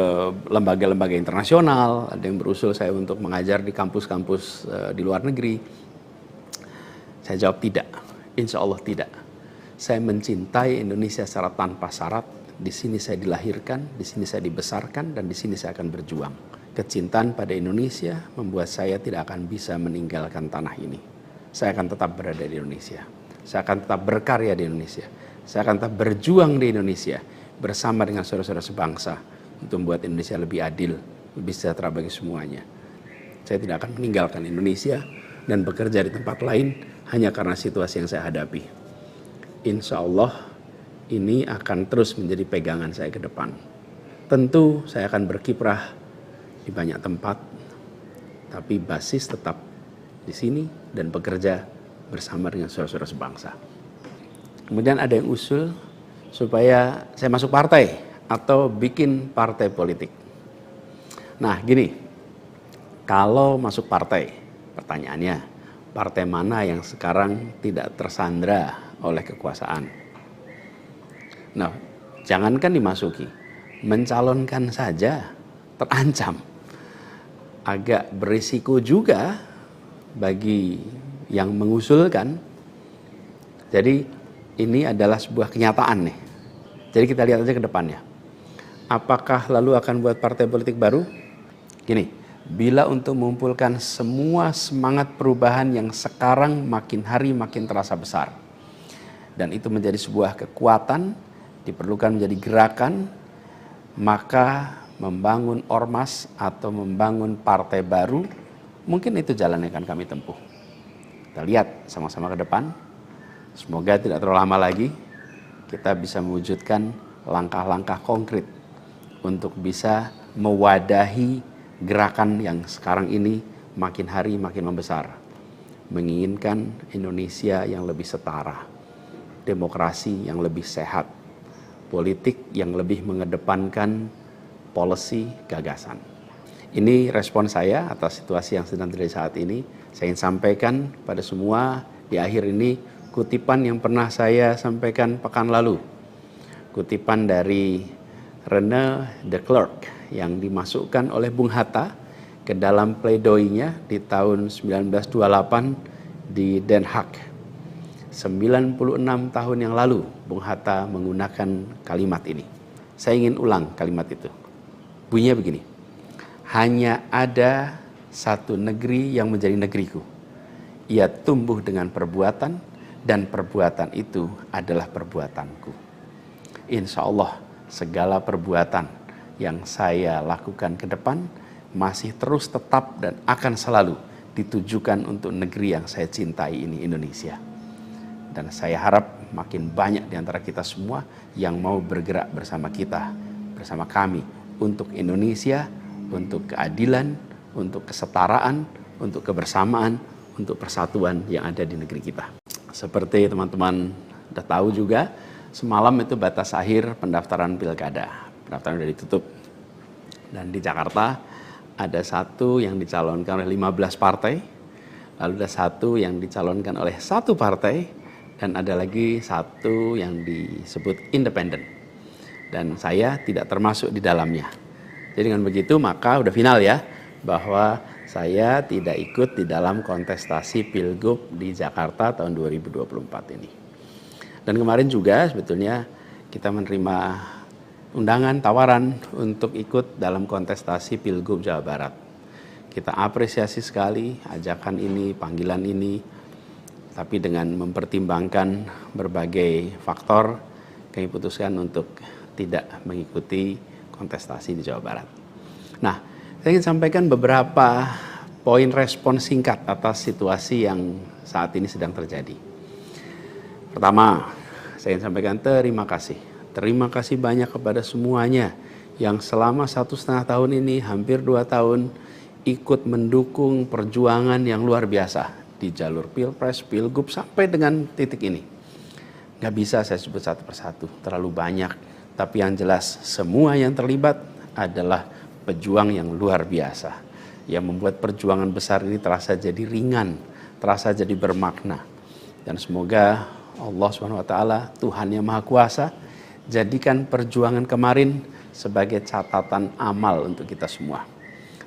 lembaga-lembaga internasional, ada yang berusul saya untuk mengajar di kampus-kampus di luar negeri. Saya jawab tidak, insya Allah tidak. Saya mencintai Indonesia secara tanpa syarat. Di sini saya dilahirkan, di sini saya dibesarkan, dan di sini saya akan berjuang. Kecintaan pada Indonesia membuat saya tidak akan bisa meninggalkan tanah ini. Saya akan tetap berada di Indonesia. Saya akan tetap berkarya di Indonesia. Saya akan tetap berjuang di Indonesia bersama dengan saudara-saudara sebangsa untuk membuat Indonesia lebih adil, lebih sejahtera bagi semuanya. Saya tidak akan meninggalkan Indonesia dan bekerja di tempat lain hanya karena situasi yang saya hadapi. Insya Allah ini akan terus menjadi pegangan saya ke depan. Tentu saya akan berkiprah di banyak tempat, tapi basis tetap di sini dan bekerja bersama dengan saudara-saudara sebangsa. Kemudian ada yang usul supaya saya masuk partai atau bikin partai politik. Nah gini, kalau masuk partai, pertanyaannya, partai mana yang sekarang tidak tersandra oleh kekuasaan? Nah, jangankan dimasuki, mencalonkan saja terancam. Agak berisiko juga bagi yang mengusulkan. Jadi ini adalah sebuah kenyataan nih. Jadi kita lihat aja ke depannya. Apakah lalu akan buat partai politik baru? Gini, bila untuk mengumpulkan semua semangat perubahan yang sekarang makin hari makin terasa besar, dan itu menjadi sebuah kekuatan, diperlukan menjadi gerakan, maka membangun ormas atau membangun partai baru, mungkin itu jalan yang akan kami tempuh. Kita lihat sama-sama ke depan. Semoga tidak terlalu lama lagi kita bisa mewujudkan langkah-langkah konkret untuk bisa mewadahi gerakan yang sekarang ini makin hari makin membesar. Menginginkan Indonesia yang lebih setara, demokrasi yang lebih sehat, politik yang lebih mengedepankan policy gagasan. Ini respon saya atas situasi yang sedang terjadi saat ini. Saya ingin sampaikan pada semua di akhir ini kutipan yang pernah saya sampaikan pekan lalu. Kutipan dari René de Klerk yang dimasukkan oleh Bung Hatta ke dalam pledoinya di tahun 1928 di Den Haag. 96 tahun yang lalu Bung Hatta menggunakan kalimat ini. Saya ingin ulang kalimat itu. Bunyinya begini. Hanya ada satu negeri yang menjadi negeriku. Ia tumbuh dengan perbuatan dan perbuatan itu adalah perbuatanku. Insya Allah segala perbuatan yang saya lakukan ke depan masih terus tetap dan akan selalu ditujukan untuk negeri yang saya cintai ini, Indonesia. Dan saya harap makin banyak di antara kita semua yang mau bergerak bersama kita, bersama kami untuk Indonesia, untuk keadilan, untuk kesetaraan, untuk kebersamaan, untuk persatuan yang ada di negeri kita. Seperti teman-teman sudah tahu juga, semalam itu batas akhir pendaftaran pilkada. Pendaftaran sudah ditutup. Dan di Jakarta ada satu yang dicalonkan oleh 15 partai, lalu ada satu yang dicalonkan oleh satu partai, dan ada lagi satu yang disebut independen. Dan saya tidak termasuk di dalamnya. Jadi dengan begitu maka udah final ya, bahwa saya tidak ikut di dalam kontestasi Pilgub di Jakarta tahun 2024 ini. Dan kemarin juga sebetulnya kita menerima undangan, tawaran untuk ikut dalam kontestasi Pilgub Jawa Barat. Kita apresiasi sekali ajakan ini, panggilan ini, tapi dengan mempertimbangkan berbagai faktor, kami putuskan untuk tidak mengikuti kontestasi di Jawa Barat. Nah, saya ingin sampaikan beberapa poin respon singkat atas situasi yang saat ini sedang terjadi. Pertama, saya ingin sampaikan terima kasih. Terima kasih banyak kepada semuanya yang selama 1,5 tahun ini, hampir 2 tahun, ikut mendukung perjuangan yang luar biasa di jalur Pilpres, Pilgub, sampai dengan titik ini. Nggak bisa saya sebut satu persatu, terlalu banyak. Tapi yang jelas semua yang terlibat adalah pejuang yang luar biasa. Yang membuat perjuangan besar ini terasa jadi ringan, terasa jadi bermakna. Dan semoga Allah SWT, Tuhan yang Maha Kuasa, jadikan perjuangan kemarin sebagai catatan amal untuk kita semua.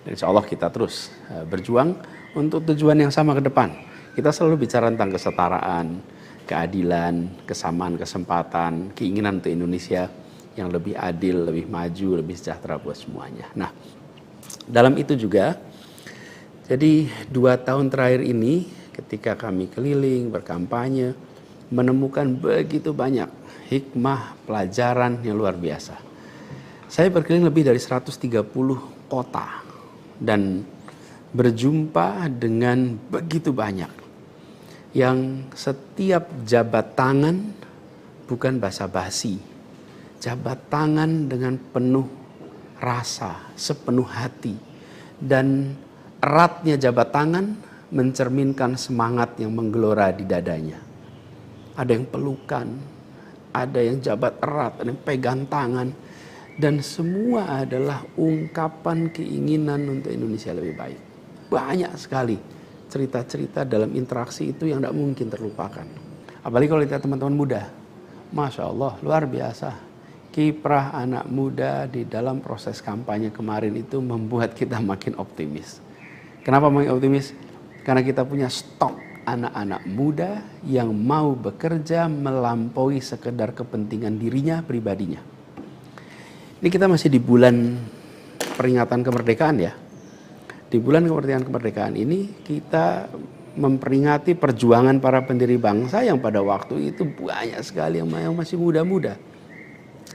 Dan insya Allah kita terus berjuang untuk tujuan yang sama ke depan. Kita selalu bicara tentang kesetaraan, keadilan, kesamaan kesempatan, keinginan untuk Indonesia yang lebih adil, lebih maju, lebih sejahtera buat semuanya. Nah, dalam itu juga, jadi 2 tahun terakhir ini ketika kami keliling, berkampanye, menemukan begitu banyak hikmah, pelajaran yang luar biasa. Saya berkeliling lebih dari 130 kota dan berjumpa dengan begitu banyak yang setiap jabat tangan bukan basa-basi. Jabat tangan dengan penuh rasa, sepenuh hati. Dan eratnya jabat tangan mencerminkan semangat yang menggelora di dadanya. Ada yang pelukan, ada yang jabat erat, ada yang pegang tangan. Dan semua adalah ungkapan keinginan untuk Indonesia lebih baik. Banyak sekali cerita-cerita dalam interaksi itu yang tidak mungkin terlupakan. Apalagi kalau lihat teman-teman muda. Masya Allah, luar biasa. Kiprah anak muda di dalam proses kampanye kemarin itu membuat kita makin optimis. Kenapa makin optimis? Karena kita punya stok anak-anak muda yang mau bekerja melampaui sekedar kepentingan dirinya, pribadinya. Ini kita masih di bulan peringatan kemerdekaan ya. Di bulan kemerdekaan ini kita memperingati perjuangan para pendiri bangsa yang pada waktu itu banyak sekali yang masih muda-muda.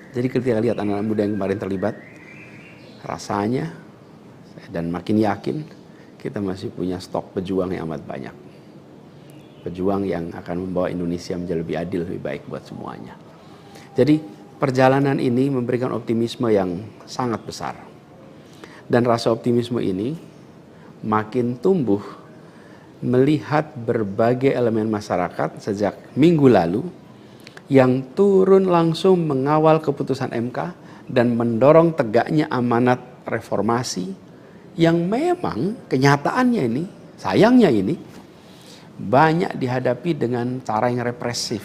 Jadi ketika lihat anak-anak muda yang kemarin terlibat, rasanya dan makin yakin kita masih punya stok pejuang yang amat banyak. Pejuang yang akan membawa Indonesia menjadi lebih adil, lebih baik buat semuanya. Jadi perjalanan ini memberikan optimisme yang sangat besar. Dan rasa optimisme ini makin tumbuh melihat berbagai elemen masyarakat sejak minggu lalu yang turun langsung mengawal keputusan MK dan mendorong tegaknya amanat reformasi yang memang kenyataannya ini, sayangnya ini, banyak dihadapi dengan cara yang represif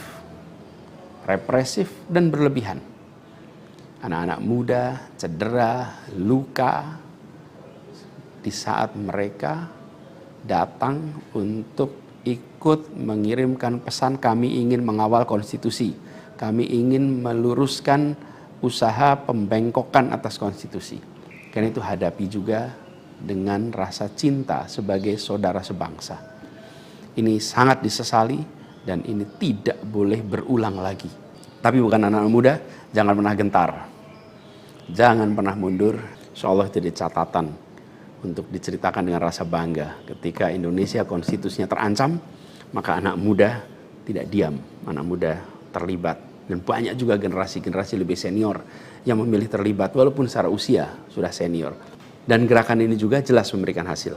dan berlebihan. Anak-anak muda cedera, luka di saat mereka datang untuk ikut mengirimkan pesan kami ingin mengawal konstitusi, kami ingin meluruskan usaha pembengkokan atas konstitusi. Karena itu hadapi juga dengan rasa cinta sebagai saudara sebangsa. Ini sangat disesali dan ini tidak boleh berulang lagi. Tapi bukan anak muda, jangan pernah gentar. Jangan pernah mundur. Insyaallah jadi catatan untuk diceritakan dengan rasa bangga. Ketika Indonesia konstitusinya terancam, maka anak muda tidak diam. Anak muda terlibat. Dan banyak juga generasi-generasi lebih senior yang memilih terlibat walaupun secara usia sudah senior. Dan gerakan ini juga jelas memberikan hasil.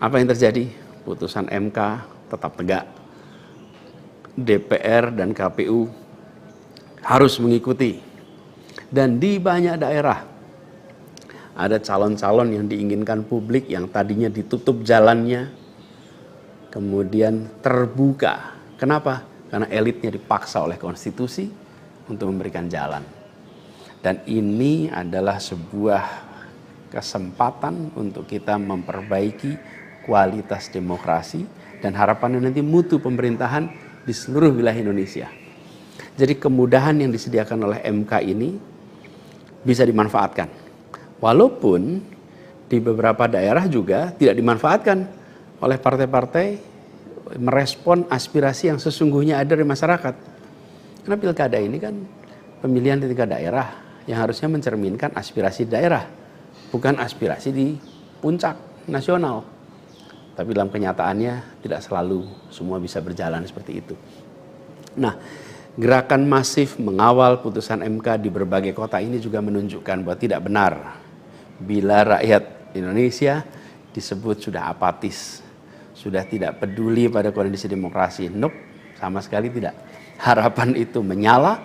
Apa yang terjadi? Putusan MK tetap tegak. DPR dan KPU harus mengikuti. Dan di banyak daerah ada calon-calon yang diinginkan publik yang tadinya ditutup jalannya kemudian terbuka. Kenapa? Karena elitnya dipaksa oleh konstitusi untuk memberikan jalan. Dan ini adalah sebuah kesempatan untuk kita memperbaiki kualitas demokrasi dan harapannya nanti mutu pemerintahan di seluruh wilayah Indonesia. Jadi kemudahan yang disediakan oleh MK ini bisa dimanfaatkan. Walaupun di beberapa daerah juga tidak dimanfaatkan oleh partai-partai merespon aspirasi yang sesungguhnya ada dari masyarakat. Karena pilkada ini kan pemilihan di tingkat daerah yang harusnya mencerminkan aspirasi daerah, bukan aspirasi di puncak nasional. Tapi dalam kenyataannya tidak selalu semua bisa berjalan seperti itu. Nah, gerakan masif mengawal putusan MK di berbagai kota ini juga menunjukkan bahwa tidak benar bila rakyat Indonesia disebut sudah apatis, sudah tidak peduli pada kondisi demokrasi. Nope, sama sekali tidak. Harapan itu menyala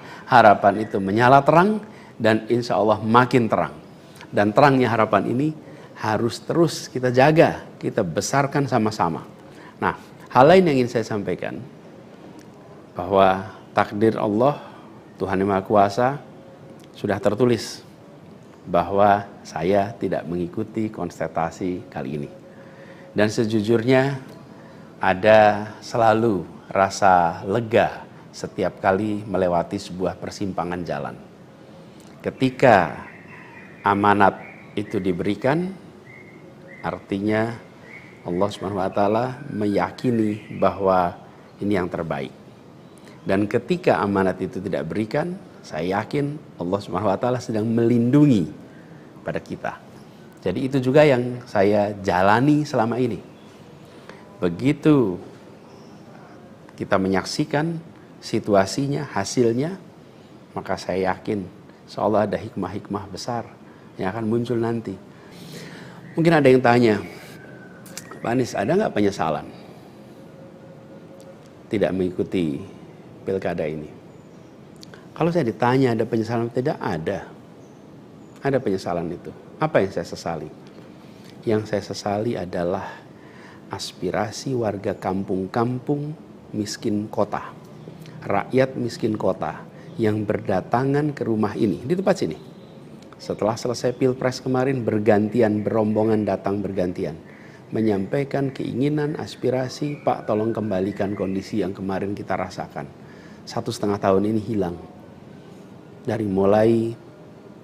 terang dan insya Allah makin terang. Dan terangnya harapan ini harus terus kita jaga, kita besarkan sama-sama. Nah, hal lain yang ingin saya sampaikan, bahwa takdir Allah, Tuhan Yang Maha Kuasa, sudah tertulis bahwa saya tidak mengikuti kontestasi kali ini. Dan sejujurnya ada selalu rasa lega setiap kali melewati sebuah persimpangan jalan. Ketika amanat itu diberikan, artinya Allah SWT meyakini bahwa ini yang terbaik. Dan ketika amanat itu tidak berikan, saya yakin Allah SWT sedang melindungi pada kita. Jadi itu juga yang saya jalani selama ini. Begitu kita menyaksikan situasinya, hasilnya, maka saya yakin seolah ada hikmah-hikmah besar yang akan muncul nanti. Mungkin ada yang tanya, Pak Anies, ada nggak penyesalan tidak mengikuti pilkada ini? Kalau saya ditanya ada penyesalan, tidak ada. Ada penyesalan itu. Apa yang saya sesali? Yang saya sesali adalah aspirasi warga kampung-kampung miskin kota, rakyat miskin kota yang berdatangan ke rumah ini, di tempat sini. Setelah selesai Pilpres kemarin, bergantian, berombongan datang bergantian, menyampaikan keinginan, aspirasi, Pak tolong kembalikan kondisi yang kemarin kita rasakan. 1,5 tahun ini hilang. Dari mulai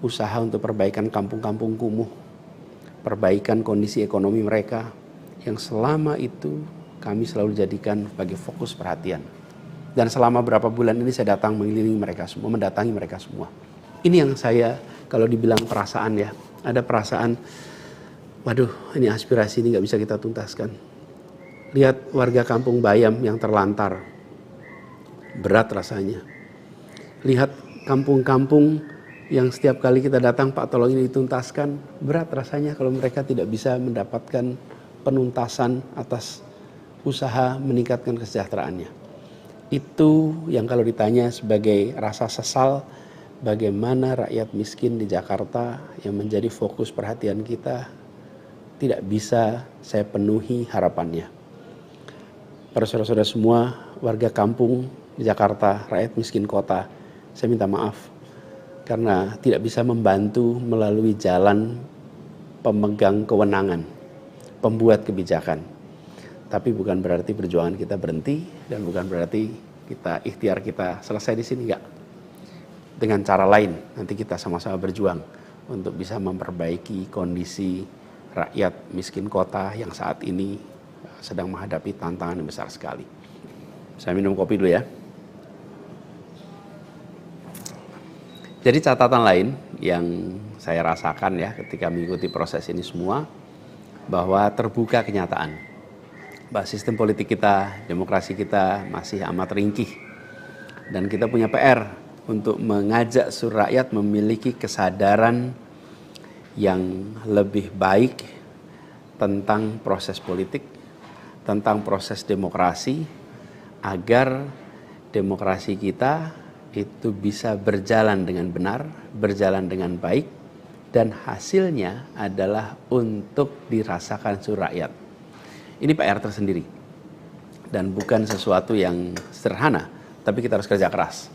usaha untuk perbaikan kampung-kampung kumuh, perbaikan kondisi ekonomi mereka, yang selama itu kami selalu jadikan sebagai fokus perhatian. Dan selama berapa bulan ini saya datang mengelilingi mereka semua, mendatangi mereka semua. Ini yang saya, kalau dibilang perasaan ya, ada perasaan, waduh ini aspirasi ini gak bisa kita tuntaskan. Lihat warga kampung Bayam yang terlantar, berat rasanya. Lihat kampung-kampung yang setiap kali kita datang, Pak tolong ini dituntaskan, berat rasanya kalau mereka tidak bisa mendapatkan penuntasan atas usaha meningkatkan kesejahteraannya. Itu yang kalau ditanya sebagai rasa sesal, bagaimana rakyat miskin di Jakarta yang menjadi fokus perhatian kita tidak bisa saya penuhi harapannya. Para saudara-saudara semua, warga kampung di Jakarta, rakyat miskin kota, saya minta maaf karena tidak bisa membantu melalui jalan pemegang kewenangan, pembuat kebijakan. Tapi bukan berarti perjuangan kita berhenti dan bukan berarti ikhtiar kita selesai di sini, enggak. Dengan cara lain nanti kita sama-sama berjuang untuk bisa memperbaiki kondisi rakyat miskin kota yang saat ini sedang menghadapi tantangan yang besar sekali. Saya minum kopi dulu ya. Jadi catatan lain yang saya rasakan ya ketika mengikuti proses ini semua, bahwa terbuka kenyataan bahwa sistem politik kita, demokrasi kita masih amat ringkih. Dan kita punya PR untuk mengajak seluruh rakyat memiliki kesadaran yang lebih baik tentang proses politik, tentang proses demokrasi, agar demokrasi kita itu bisa berjalan dengan benar, berjalan dengan baik, dan hasilnya adalah untuk dirasakan seluruh rakyat. Ini PR tersendiri dan bukan sesuatu yang sederhana, tapi kita harus kerja keras.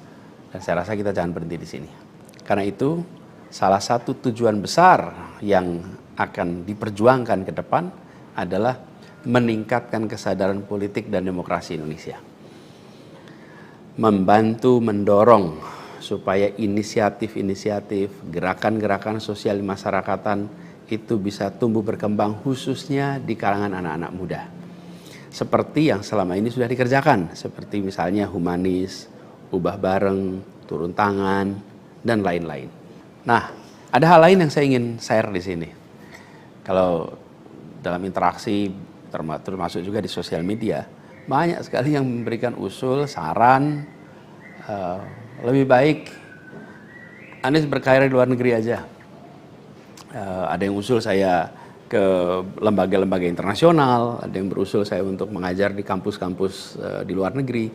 Dan saya rasa kita jangan berhenti di sini. Karena itu salah satu tujuan besar yang akan diperjuangkan ke depan adalah meningkatkan kesadaran politik dan demokrasi Indonesia. Membantu mendorong supaya inisiatif-inisiatif, gerakan-gerakan sosial masyarakatan itu bisa tumbuh berkembang khususnya di kalangan anak-anak muda. Seperti yang selama ini sudah dikerjakan, seperti misalnya humanis, ubah bareng, turun tangan, dan lain-lain. Nah, ada hal lain yang saya ingin share di sini. Kalau dalam interaksi, termasuk juga di sosial media, banyak sekali yang memberikan usul, saran, lebih baik Anies berkarir di luar negeri aja. Ada yang usul saya ke lembaga-lembaga internasional, ada yang berusul saya untuk mengajar di kampus-kampus di luar negeri.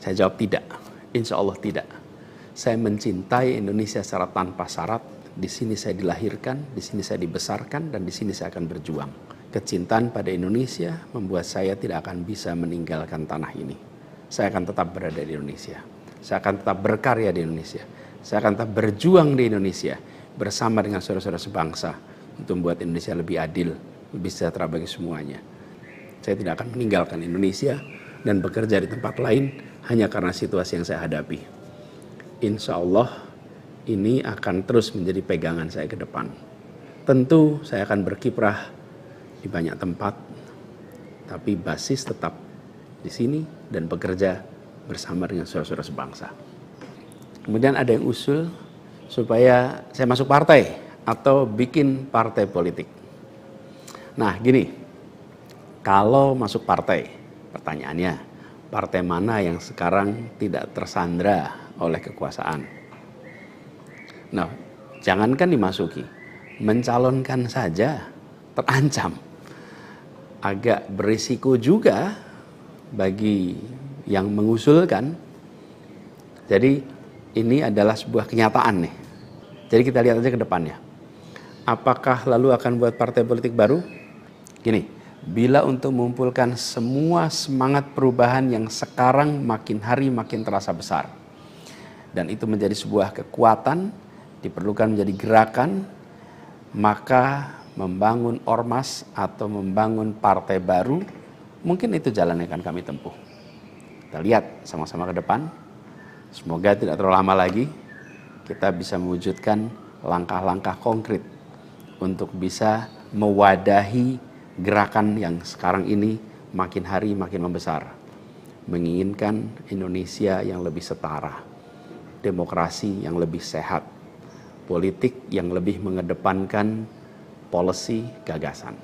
Saya jawab tidak, insya Allah tidak. Saya mencintai Indonesia secara tanpa syarat. Di sini saya dilahirkan, di sini saya dibesarkan, dan di sini saya akan berjuang. Kecintaan pada Indonesia membuat saya tidak akan bisa meninggalkan tanah ini. Saya akan tetap berada di Indonesia. Saya akan tetap berkarya di Indonesia. Saya akan tetap berjuang di Indonesia bersama dengan saudara-saudara sebangsa untuk membuat Indonesia lebih adil, lebih sejahtera bagi semuanya. Saya tidak akan meninggalkan Indonesia dan bekerja di tempat lain hanya karena situasi yang saya hadapi. Insya Allah ini akan terus menjadi pegangan saya ke depan. Tentu saya akan berkiprah di banyak tempat, tapi basis tetap di sini dan bekerja bersama dengan saudara-saudara sebangsa. Kemudian ada yang usul supaya saya masuk partai atau bikin partai politik. Nah gini, kalau masuk partai, pertanyaannya, partai mana yang sekarang tidak tersandra oleh kekuasaan? Nah, jangankan dimasuki, mencalonkan saja terancam. Agak berisiko juga bagi yang mengusulkan. Jadi ini adalah sebuah kenyataan nih. Jadi kita lihat aja ke depannya. Apakah lalu akan buat partai politik baru? Gini, bila untuk mengumpulkan semua semangat perubahan yang sekarang makin hari makin terasa besar, dan itu menjadi sebuah kekuatan, diperlukan menjadi gerakan, maka membangun ormas atau membangun partai baru, mungkin itu jalan yang akan kami tempuh. Kita lihat sama-sama ke depan. Semoga tidak terlalu lama lagi kita bisa mewujudkan langkah-langkah konkret untuk bisa mewadahi gerakan yang sekarang ini makin hari makin membesar. Menginginkan Indonesia yang lebih setara, demokrasi yang lebih sehat, politik yang lebih mengedepankan policy gagasan.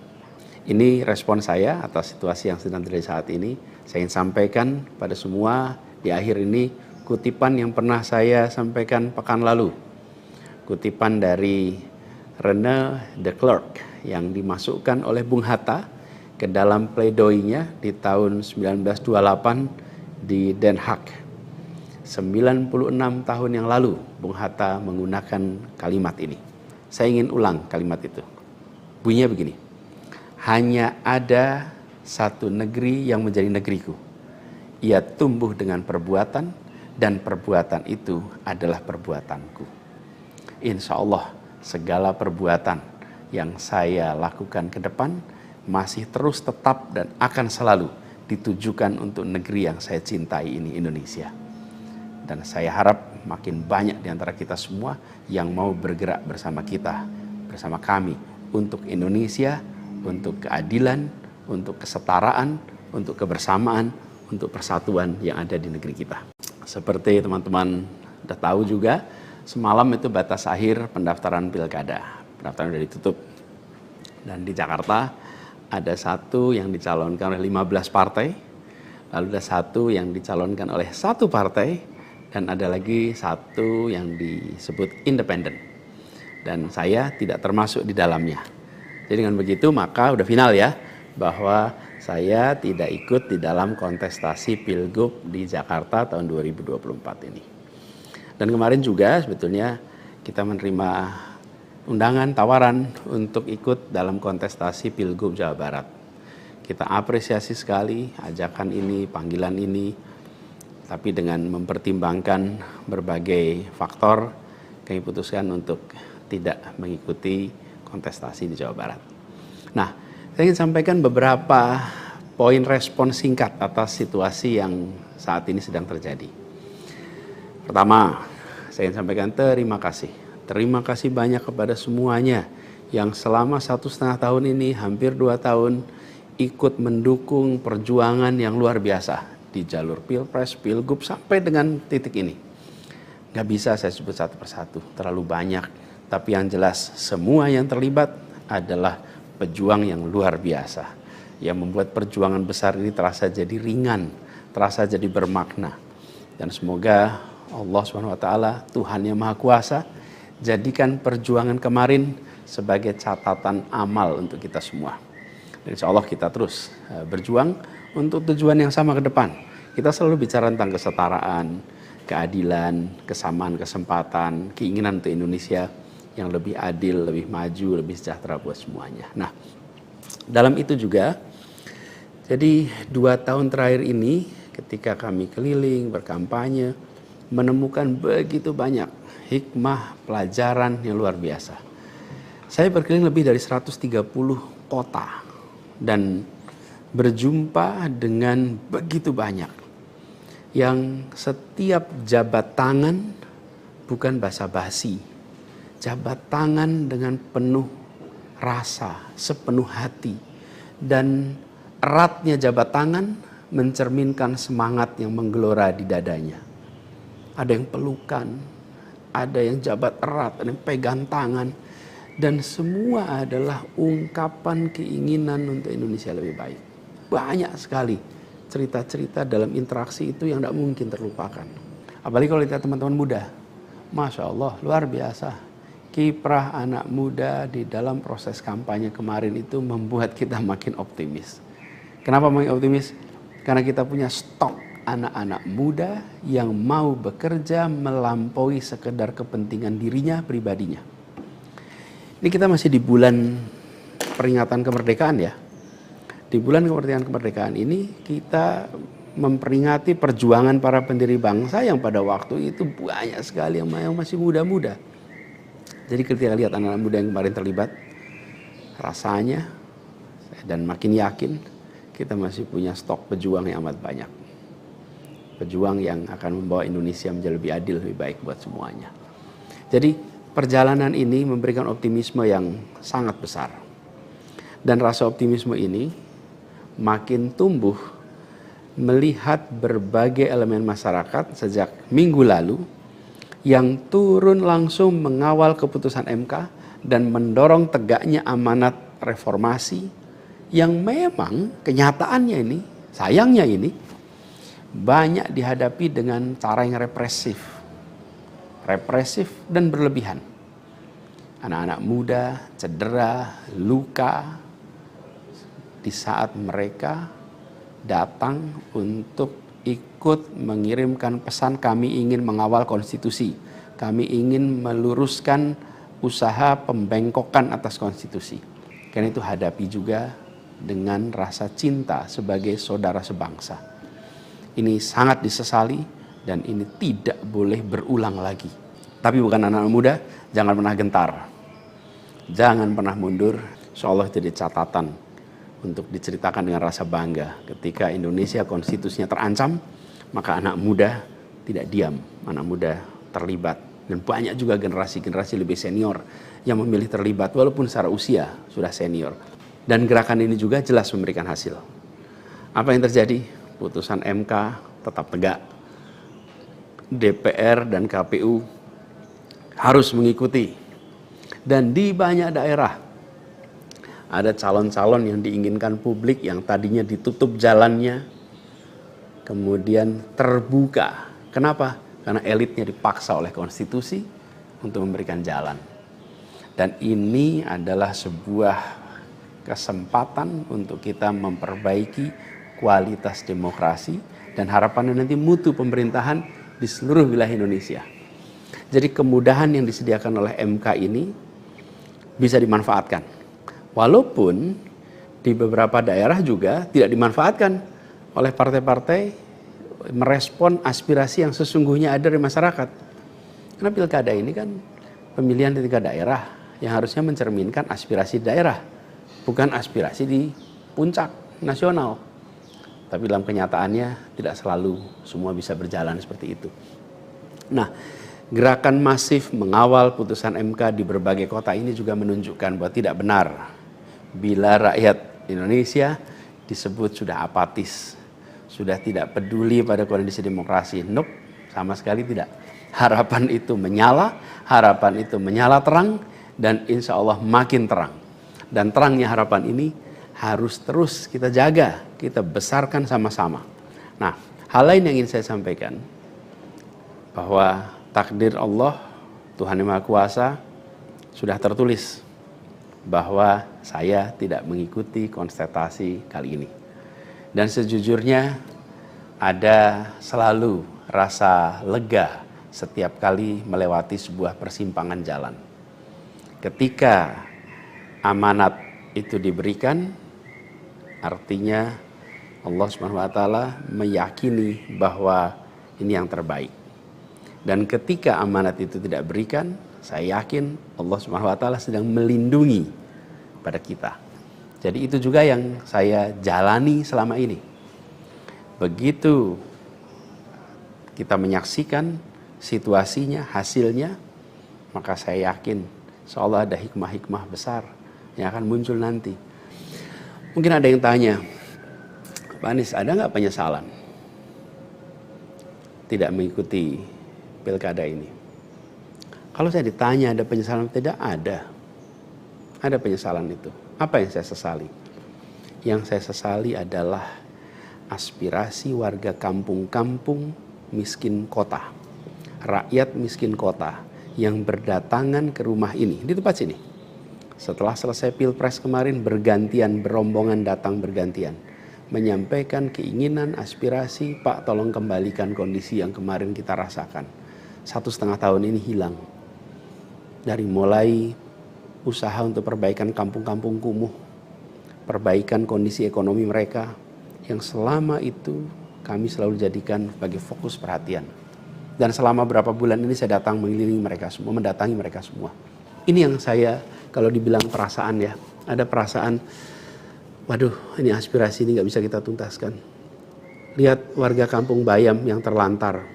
Ini respon saya atas situasi yang sedang terjadi saat ini. Saya ingin sampaikan pada semua di akhir ini, kutipan yang pernah saya sampaikan pekan lalu. Kutipan dari René de Klerk yang dimasukkan oleh Bung Hatta ke dalam pledoinya di tahun 1928 di Den Haag. 96 tahun yang lalu Bung Hatta menggunakan kalimat ini. Saya ingin ulang kalimat itu. Bunyinya begini. Hanya ada satu negeri yang menjadi negeriku. Ia tumbuh dengan perbuatan dan perbuatan itu adalah perbuatanku. Insya Allah segala perbuatan yang saya lakukan ke depan masih terus tetap dan akan selalu ditujukan untuk negeri yang saya cintai ini, Indonesia. Dan saya harap makin banyak di antara kita semua yang mau bergerak bersama kita, bersama kami untuk Indonesia, untuk keadilan, untuk kesetaraan, untuk kebersamaan, untuk persatuan yang ada di negeri kita. Seperti teman-teman sudah tahu juga, semalam itu batas akhir pendaftaran pilkada. Pendaftaran sudah ditutup. Dan di Jakarta ada satu yang dicalonkan oleh 15 partai, lalu ada satu yang dicalonkan oleh satu partai, dan ada lagi satu yang disebut independen. Dan saya tidak termasuk di dalamnya. Jadi dengan begitu maka udah final ya, bahwa saya tidak ikut di dalam kontestasi Pilgub di Jakarta tahun 2024 ini. Dan kemarin juga sebetulnya kita menerima undangan, tawaran untuk ikut dalam kontestasi Pilgub Jawa Barat. Kita apresiasi sekali ajakan ini, panggilan ini, tapi dengan mempertimbangkan berbagai faktor, kami putuskan untuk tidak mengikuti kontestasi di Jawa Barat. Nah, saya ingin sampaikan beberapa poin respon singkat atas situasi yang saat ini sedang terjadi. Pertama, saya ingin sampaikan terima kasih. Terima kasih banyak kepada semuanya yang selama 1,5 tahun ini, hampir 2 tahun, ikut mendukung perjuangan yang luar biasa di jalur Pilpres, Pilgub, sampai dengan titik ini. Gak bisa saya sebut satu persatu, terlalu banyak. Tapi yang jelas, semua yang terlibat adalah pejuang yang luar biasa, yang membuat perjuangan besar ini terasa jadi ringan, terasa jadi bermakna. Dan semoga Allah SWT, Tuhan yang Maha Kuasa, jadikan perjuangan kemarin sebagai catatan amal untuk kita semua. Dan insya Allah kita terus berjuang untuk tujuan yang sama ke depan. Kita selalu bicara tentang kesetaraan, keadilan, kesamaan kesempatan, keinginan untuk Indonesia yang lebih adil, lebih maju, lebih sejahtera buat semuanya. Nah, dalam itu juga, jadi 2 tahun terakhir ini ketika kami keliling, berkampanye, menemukan begitu banyak hikmah, pelajaran yang luar biasa. Saya berkeliling lebih dari 130 kota dan berjumpa dengan begitu banyak yang setiap jabat tangan bukan basa-basi. Jabat tangan dengan penuh rasa, sepenuh hati. Dan eratnya jabat tangan mencerminkan semangat yang menggelora di dadanya. Ada yang pelukan, ada yang jabat erat, ada yang pegang tangan. Dan semua adalah ungkapan keinginan untuk Indonesia lebih baik. Banyak sekali cerita-cerita dalam interaksi itu yang tidak mungkin terlupakan. Apalagi kalau lihat teman-teman muda. Masya Allah, luar biasa. Kiprah anak muda di dalam proses kampanye kemarin itu membuat kita makin optimis. Kenapa makin optimis? Karena kita punya stok anak-anak muda yang mau bekerja melampaui sekedar kepentingan dirinya, pribadinya. Ini kita masih di bulan peringatan kemerdekaan ya. Di bulan kemerdekaan ini kita memperingati perjuangan para pendiri bangsa yang pada waktu itu banyak sekali yang masih muda-muda. Jadi ketika lihat anak-anak muda yang kemarin terlibat, rasanya dan makin yakin kita masih punya stok pejuang yang amat banyak. Pejuang yang akan membawa Indonesia menjadi lebih adil, lebih baik buat semuanya. Jadi perjalanan ini memberikan optimisme yang sangat besar. Dan rasa optimisme ini makin tumbuh melihat berbagai elemen masyarakat sejak minggu lalu yang turun langsung mengawal keputusan MK dan mendorong tegaknya amanat reformasi yang memang kenyataannya ini, sayangnya ini, banyak dihadapi dengan cara yang represif dan berlebihan. Anak-anak muda cedera, luka di saat mereka datang untuk ikut mengirimkan pesan, kami ingin mengawal konstitusi, kami ingin meluruskan usaha pembengkokan atas konstitusi. Karena itu hadapi juga dengan rasa cinta sebagai saudara sebangsa. Ini sangat disesali dan ini tidak boleh berulang lagi. Tapi bukan anak-anak muda, jangan pernah gentar. Jangan pernah mundur. Insyaallah jadi catatan untuk diceritakan dengan rasa bangga. Ketika Indonesia konstitusinya terancam, maka anak muda tidak diam. Anak muda terlibat. Dan banyak juga generasi-generasi lebih senior yang memilih terlibat walaupun secara usia sudah senior. Dan gerakan ini juga jelas memberikan hasil. Apa yang terjadi? Putusan MK tetap tegak. DPR dan KPU harus mengikuti. Dan di banyak daerah ada calon-calon yang diinginkan publik yang tadinya ditutup jalannya kemudian terbuka. Kenapa? Karena elitnya dipaksa oleh konstitusi untuk memberikan jalan. Dan ini adalah sebuah kesempatan untuk kita memperbaiki kualitas demokrasi dan harapannya nanti mutu pemerintahan di seluruh wilayah Indonesia. Jadi kemudahan yang disediakan oleh MK ini bisa dimanfaatkan. Walaupun di beberapa daerah juga tidak dimanfaatkan oleh partai-partai merespon aspirasi yang sesungguhnya ada di masyarakat. Karena pilkada ini kan pemilihan di tingkat daerah yang harusnya mencerminkan aspirasi daerah, bukan aspirasi di puncak nasional. Tapi dalam kenyataannya tidak selalu semua bisa berjalan seperti itu. Nah, gerakan masif mengawal putusan MK di berbagai kota ini juga menunjukkan bahwa tidak benar bila rakyat Indonesia disebut sudah apatis, sudah tidak peduli pada kondisi demokrasi. Nope, sama sekali tidak. Harapan itu menyala terang dan insya Allah makin terang. Dan terangnya harapan ini harus terus kita jaga, kita besarkan sama-sama. Nah, hal lain yang ingin saya sampaikan, bahwa takdir Allah, Tuhan Yang Maha Kuasa, sudah tertulis bahwa saya tidak mengikuti kontestasi kali ini. Dan sejujurnya ada selalu rasa lega setiap kali melewati sebuah persimpangan jalan. Ketika amanat itu diberikan, artinya Allah SWT meyakini bahwa ini yang terbaik. Dan ketika amanat itu tidak berikan, saya yakin Allah SWT sedang melindungi pada kita. Jadi itu juga yang saya jalani selama ini. Begitu kita menyaksikan situasinya, hasilnya, maka saya yakin insya-Allah ada hikmah-hikmah besar yang akan muncul nanti. Mungkin ada yang tanya, Pak Anies, ada nggak penyesalan tidak mengikuti pilkada ini? Kalau saya ditanya ada penyesalan, tidak ada. Ada penyesalan itu. Apa yang saya sesali? Yang saya sesali adalah aspirasi warga kampung-kampung miskin kota, rakyat miskin kota yang berdatangan ke rumah ini, di tempat sini. Setelah selesai pilpres kemarin bergantian, berombongan datang bergantian. Menyampaikan keinginan, aspirasi, Pak tolong kembalikan kondisi yang kemarin kita rasakan. 1,5 tahun ini hilang. Dari mulai usaha untuk perbaikan kampung-kampung kumuh, perbaikan kondisi ekonomi mereka, yang selama itu kami selalu jadikan sebagai fokus perhatian. Dan selama berapa bulan ini saya datang mengelilingi mereka semua, mendatangi mereka semua. Ini yang saya, kalau dibilang perasaan ya, ada perasaan, waduh ini aspirasi ini gak bisa kita tuntaskan. Lihat warga kampung Bayam yang terlantar,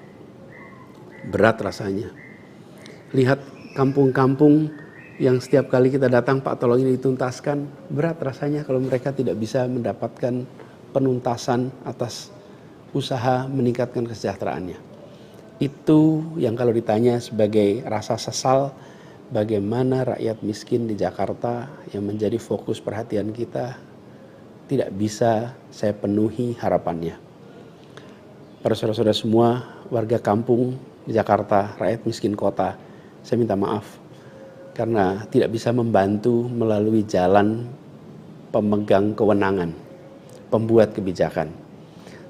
berat rasanya. Lihat kampung-kampung yang setiap kali kita datang, Pak tolong ini dituntaskan, berat rasanya kalau mereka tidak bisa mendapatkan penuntasan atas usaha meningkatkan kesejahteraannya. Itu yang kalau ditanya sebagai rasa sesal, bagaimana rakyat miskin di Jakarta yang menjadi fokus perhatian kita tidak bisa saya penuhi harapannya. Para saudara-saudara semua, warga kampung di Jakarta, rakyat miskin kota, saya minta maaf karena tidak bisa membantu melalui jalan pemegang kewenangan, pembuat kebijakan.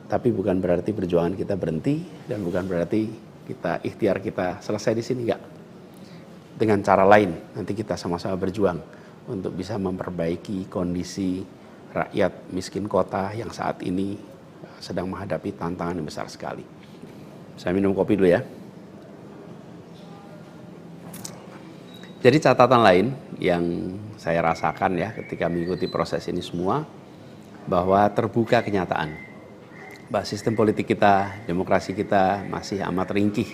Tapi bukan berarti perjuangan kita berhenti dan bukan berarti ikhtiar kita selesai di sini, enggak. Dengan cara lain nanti kita sama-sama berjuang untuk bisa memperbaiki kondisi rakyat miskin kota yang saat ini sedang menghadapi tantangan yang besar sekali. Saya minum kopi dulu ya. Jadi catatan lain yang saya rasakan ya ketika mengikuti proses ini semua, bahwa terbuka kenyataan bahwa sistem politik kita, demokrasi kita masih amat ringkih.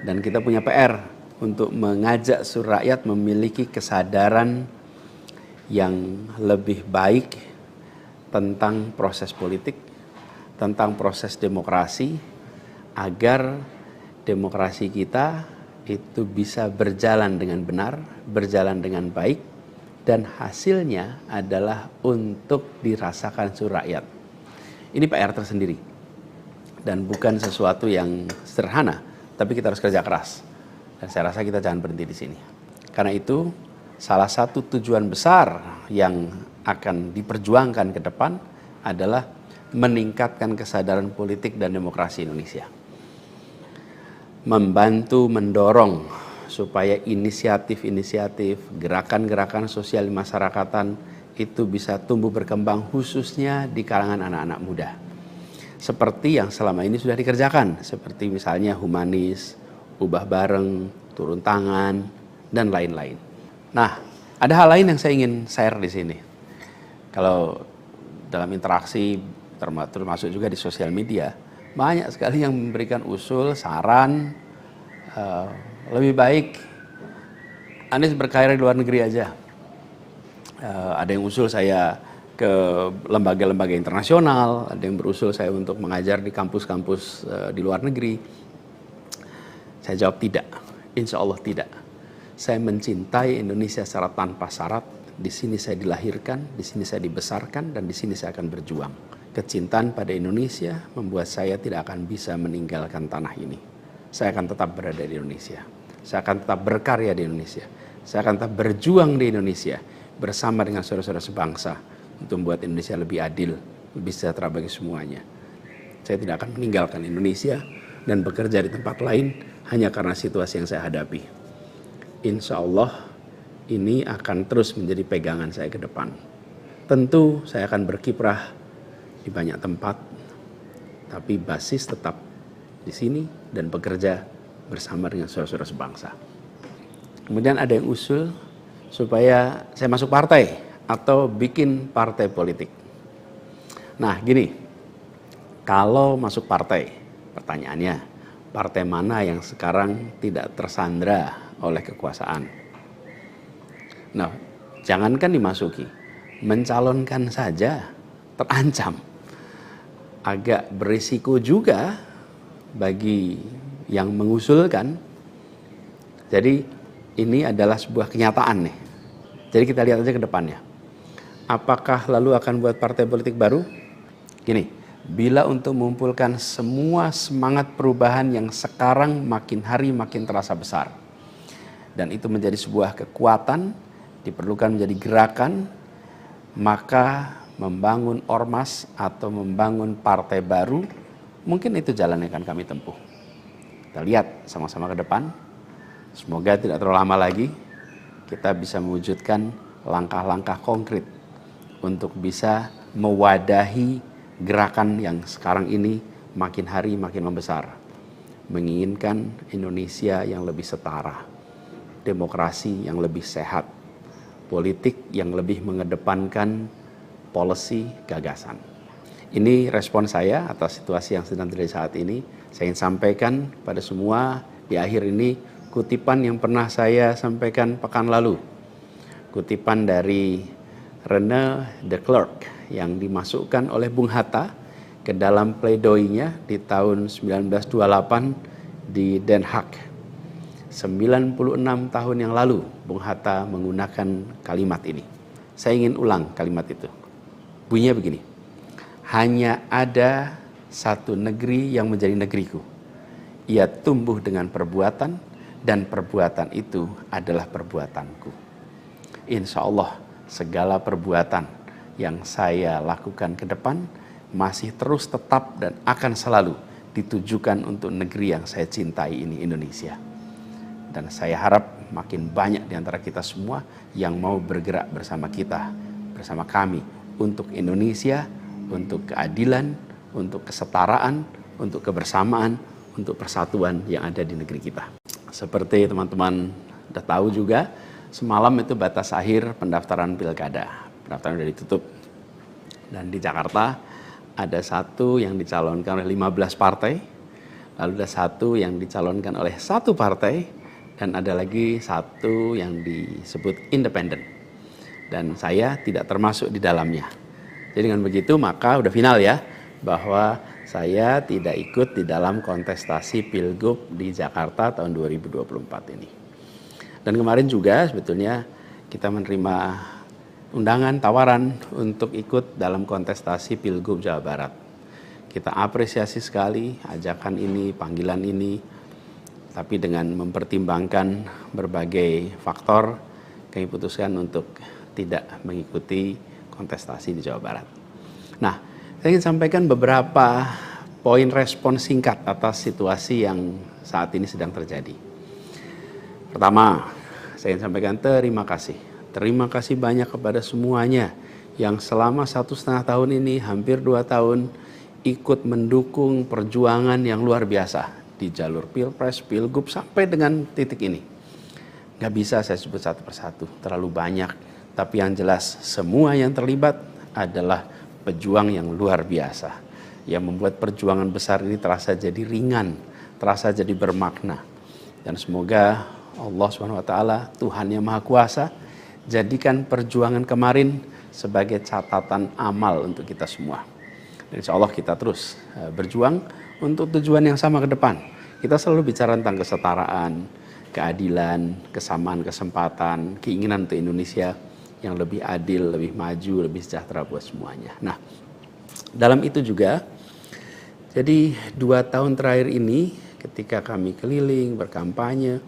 Dan kita punya PR untuk mengajak seluruh rakyat memiliki kesadaran yang lebih baik tentang proses politik, tentang proses demokrasi, agar demokrasi kita itu bisa berjalan dengan benar, berjalan dengan baik, dan hasilnya adalah untuk dirasakan seluruh rakyat. Ini PR tersendiri dan bukan sesuatu yang sederhana, tapi kita harus kerja keras. Dan saya rasa kita jangan berhenti di sini. Karena itu salah satu tujuan besar yang akan diperjuangkan ke depan adalah meningkatkan kesadaran politik dan demokrasi Indonesia. Membantu mendorong supaya inisiatif-inisiatif, gerakan-gerakan sosial masyarakatan itu bisa tumbuh berkembang khususnya di kalangan anak-anak muda. Seperti yang selama ini sudah dikerjakan, seperti misalnya humanis, ubah bareng, turun tangan, dan lain-lain. Nah, ada hal lain yang saya ingin share di sini. Kalau dalam interaksi, termasuk juga di sosial media, banyak sekali yang memberikan usul, saran, lebih baik Anies berkarir di luar negeri aja. Ada yang usul saya ke lembaga-lembaga internasional, ada yang berusul saya untuk mengajar di kampus-kampus di luar negeri. Saya jawab tidak, insya Allah tidak. Saya mencintai Indonesia secara tanpa syarat. Di sini saya dilahirkan, di sini saya dibesarkan, dan di sini saya akan berjuang. Kecintaan pada Indonesia membuat saya tidak akan bisa meninggalkan tanah ini. Saya akan tetap berada di Indonesia. Saya akan tetap berkarya di Indonesia. Saya akan tetap berjuang di Indonesia bersama dengan saudara-saudara sebangsa untuk membuat Indonesia lebih adil, lebih sejahtera bagi semuanya. Saya tidak akan meninggalkan Indonesia dan bekerja di tempat lain hanya karena situasi yang saya hadapi. Insya Allah ini akan terus menjadi pegangan saya ke depan. Tentu saya akan berkiprah di banyak tempat, tapi basis tetap di sini dan bekerja bersama dengan saudara-saudara sebangsa. Kemudian ada yang usul supaya saya masuk partai atau bikin partai politik. Nah gini, kalau masuk partai, pertanyaannya, partai mana yang sekarang tidak tersandra oleh kekuasaan? Nah, jangankan dimasuki, mencalonkan saja terancam. Agak berisiko juga bagi yang mengusulkan. Jadi ini adalah sebuah kenyataan nih. Jadi kita lihat aja ke depannya. Apakah lalu akan buat partai politik baru? Gini, bila untuk mengumpulkan semua semangat perubahan yang sekarang makin hari makin terasa besar, dan itu menjadi sebuah kekuatan, diperlukan menjadi gerakan, maka membangun ormas atau membangun partai baru, mungkin itu jalan yang akan kami tempuh. Kita lihat sama-sama ke depan. Semoga tidak terlalu lama lagi kita bisa mewujudkan langkah-langkah konkret untuk bisa mewadahi gerakan yang sekarang ini makin hari makin membesar. Menginginkan Indonesia yang lebih setara, demokrasi yang lebih sehat, politik yang lebih mengedepankan policy gagasan. Ini respon saya atas situasi yang sedang terjadi saat ini. Saya ingin sampaikan pada semua di akhir ini kutipan yang pernah saya sampaikan pekan lalu. Kutipan dari René de Klerk yang dimasukkan oleh Bung Hatta ke dalam pledoinya di tahun 1928 di Den Haag. 96 tahun yang lalu Bung Hatta menggunakan kalimat ini. Saya ingin ulang kalimat itu. Bunyinya begini. Hanya ada satu negeri yang menjadi negeriku. Ia tumbuh dengan perbuatan, dan perbuatan itu adalah perbuatanku. Insya Allah segala perbuatan yang saya lakukan ke depan masih terus tetap dan akan selalu ditujukan untuk negeri yang saya cintai ini, Indonesia. Dan saya harap makin banyak di antara kita semua yang mau bergerak bersama kita, bersama kami, untuk Indonesia, untuk keadilan, untuk kesetaraan, untuk kebersamaan, untuk persatuan yang ada di negeri kita. Seperti teman-teman sudah tahu juga, semalam itu batas akhir pendaftaran pilkada. Pendaftaran sudah ditutup. Dan di Jakarta ada satu yang dicalonkan oleh 15 partai, lalu ada satu yang dicalonkan oleh satu partai, dan ada lagi satu yang disebut independen. Dan saya tidak termasuk di dalamnya. Jadi dengan begitu maka udah final ya, bahwa saya tidak ikut di dalam kontestasi Pilgub di Jakarta tahun 2024 ini. Dan kemarin juga sebetulnya kita menerima undangan, tawaran untuk ikut dalam kontestasi Pilgub Jawa Barat. Kita apresiasi sekali ajakan ini, panggilan ini, tapi dengan mempertimbangkan berbagai faktor, kami putuskan untuk tidak mengikuti kontestasi di Jawa Barat. Nah, saya ingin sampaikan beberapa poin respon singkat atas situasi yang saat ini sedang terjadi. Pertama, saya ingin sampaikan terima kasih. Terima kasih banyak kepada semuanya yang selama 1,5 tahun ini, hampir 2 tahun, ikut mendukung perjuangan yang luar biasa di jalur Pilpres, Pilgub, sampai dengan titik ini. Gak bisa saya sebut satu persatu, terlalu banyak. Tapi yang jelas, semua yang terlibat adalah pejuang yang luar biasa, yang membuat perjuangan besar ini terasa jadi ringan, terasa jadi bermakna. Dan semoga Allah SWT, Tuhan yang Maha Kuasa, jadikan perjuangan kemarin sebagai catatan amal untuk kita semua. Dan insya Allah kita terus berjuang untuk tujuan yang sama ke depan. Kita selalu bicara tentang kesetaraan, keadilan, kesamaan kesempatan, keinginan untuk Indonesia yang lebih adil, lebih maju, lebih sejahtera buat semuanya. Nah, dalam itu juga, jadi 2 tahun terakhir ini ketika kami keliling, berkampanye,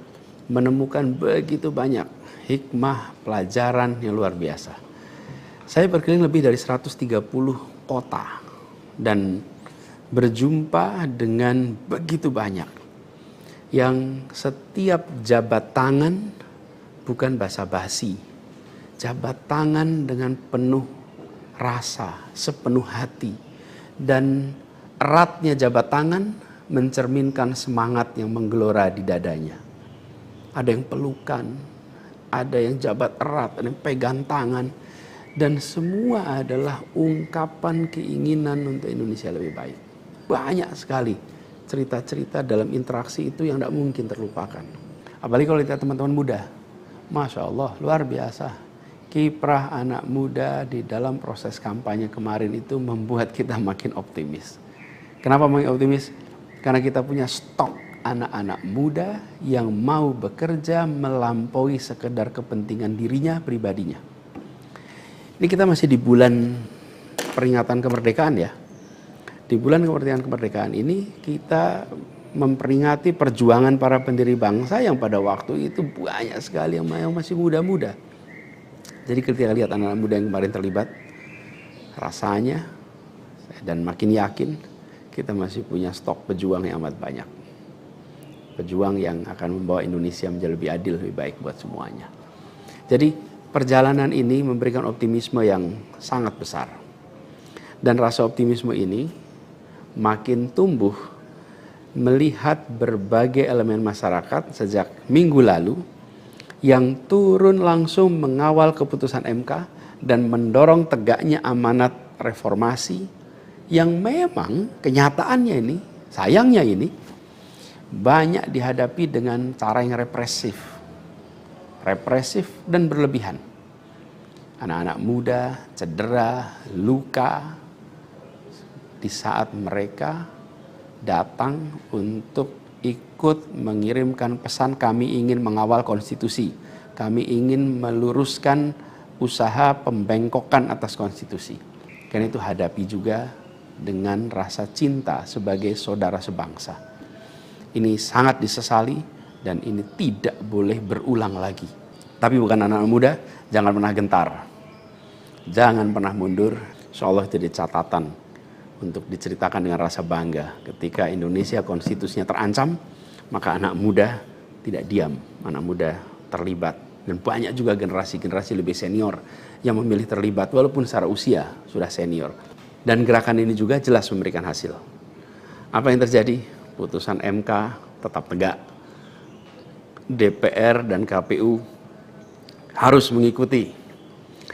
menemukan begitu banyak hikmah, pelajaran yang luar biasa. Saya berkeliling lebih dari 130 kota dan berjumpa dengan begitu banyak yang setiap jabat tangan bukan basa-basi. Jabat tangan dengan penuh rasa, sepenuh hati. Dan eratnya jabat tangan mencerminkan semangat yang menggelora di dadanya. Ada yang pelukan, ada yang jabat erat, ada yang pegang tangan. Dan semua adalah ungkapan keinginan untuk Indonesia lebih baik. Banyak sekali cerita-cerita dalam interaksi itu yang tidak mungkin terlupakan. Apalagi kalau lihat teman-teman muda. Masya Allah, luar biasa. Kiprah anak muda di dalam proses kampanye kemarin itu membuat kita makin optimis. Kenapa makin optimis? Karena kita punya stok anak-anak muda yang mau bekerja melampaui sekedar kepentingan dirinya, pribadinya. Ini kita masih di bulan peringatan kemerdekaan ya. Di bulan kemerdekaan ini kita memperingati perjuangan para pendiri bangsa yang pada waktu itu banyak sekali yang masih muda-muda. Jadi ketika lihat anak-anak muda yang kemarin terlibat, rasanya dan makin yakin kita masih punya stok pejuang yang amat banyak. Pejuang yang akan membawa Indonesia menjadi lebih adil, lebih baik buat semuanya. Jadi perjalanan ini memberikan optimisme yang sangat besar. Dan rasa optimisme ini makin tumbuh melihat berbagai elemen masyarakat sejak minggu lalu yang turun langsung mengawal keputusan MK dan mendorong tegaknya amanat reformasi yang memang kenyataannya ini, sayangnya ini, banyak dihadapi dengan cara yang represif dan berlebihan. Anak-anak muda cedera, luka di saat mereka datang untuk ikut mengirimkan pesan kami ingin mengawal konstitusi. Kami ingin meluruskan usaha pembengkokan atas konstitusi. Karena itu hadapi juga dengan rasa cinta sebagai saudara sebangsa. Ini sangat disesali dan ini tidak boleh berulang lagi. Tapi bukan anak muda, jangan pernah gentar. Jangan pernah mundur. Insyaallah jadi catatan untuk diceritakan dengan rasa bangga. Ketika Indonesia konstitusinya terancam, maka anak muda tidak diam. Anak muda terlibat. Dan banyak juga generasi-generasi lebih senior yang memilih terlibat walaupun secara usia sudah senior. Dan gerakan ini juga jelas memberikan hasil. Apa yang terjadi? Putusan MK tetap tegak. DPR dan KPU harus mengikuti.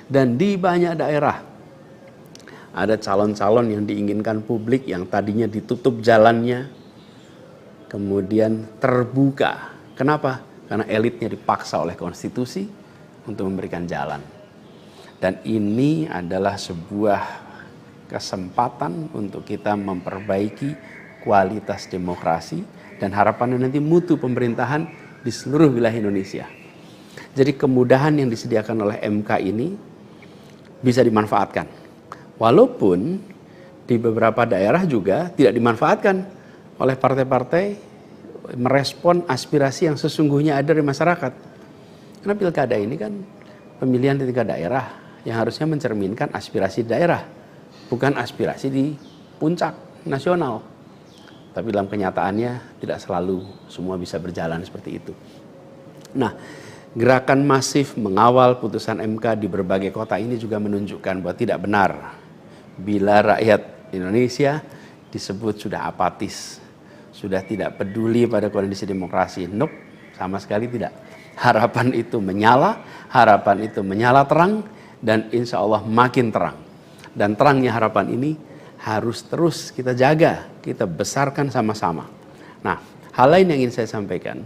Dan di banyak daerah ada calon-calon yang diinginkan publik yang tadinya ditutup jalannya kemudian terbuka. Kenapa? Karena elitnya dipaksa oleh konstitusi untuk memberikan jalan. Dan ini adalah sebuah kesempatan untuk kita memperbaiki kualitas demokrasi dan harapannya nanti mutu pemerintahan di seluruh wilayah Indonesia. Jadi kemudahan yang disediakan oleh MK ini bisa dimanfaatkan. Walaupun di beberapa daerah juga tidak dimanfaatkan oleh partai-partai merespon aspirasi yang sesungguhnya ada di masyarakat. Karena pilkada ini kan pemilihan di tingkat daerah yang harusnya mencerminkan aspirasi daerah, bukan aspirasi di puncak nasional. Tapi dalam kenyataannya tidak selalu semua bisa berjalan seperti itu. Nah, gerakan masif mengawal putusan MK di berbagai kota ini juga menunjukkan bahwa tidak benar bila rakyat Indonesia disebut sudah apatis, sudah tidak peduli pada kondisi demokrasi. Nope, sama sekali tidak. Harapan itu menyala, harapan itu menyala terang, dan insya Allah makin terang. Dan terangnya harapan ini harus terus kita jaga, kita besarkan sama-sama. Nah, hal lain yang ingin saya sampaikan,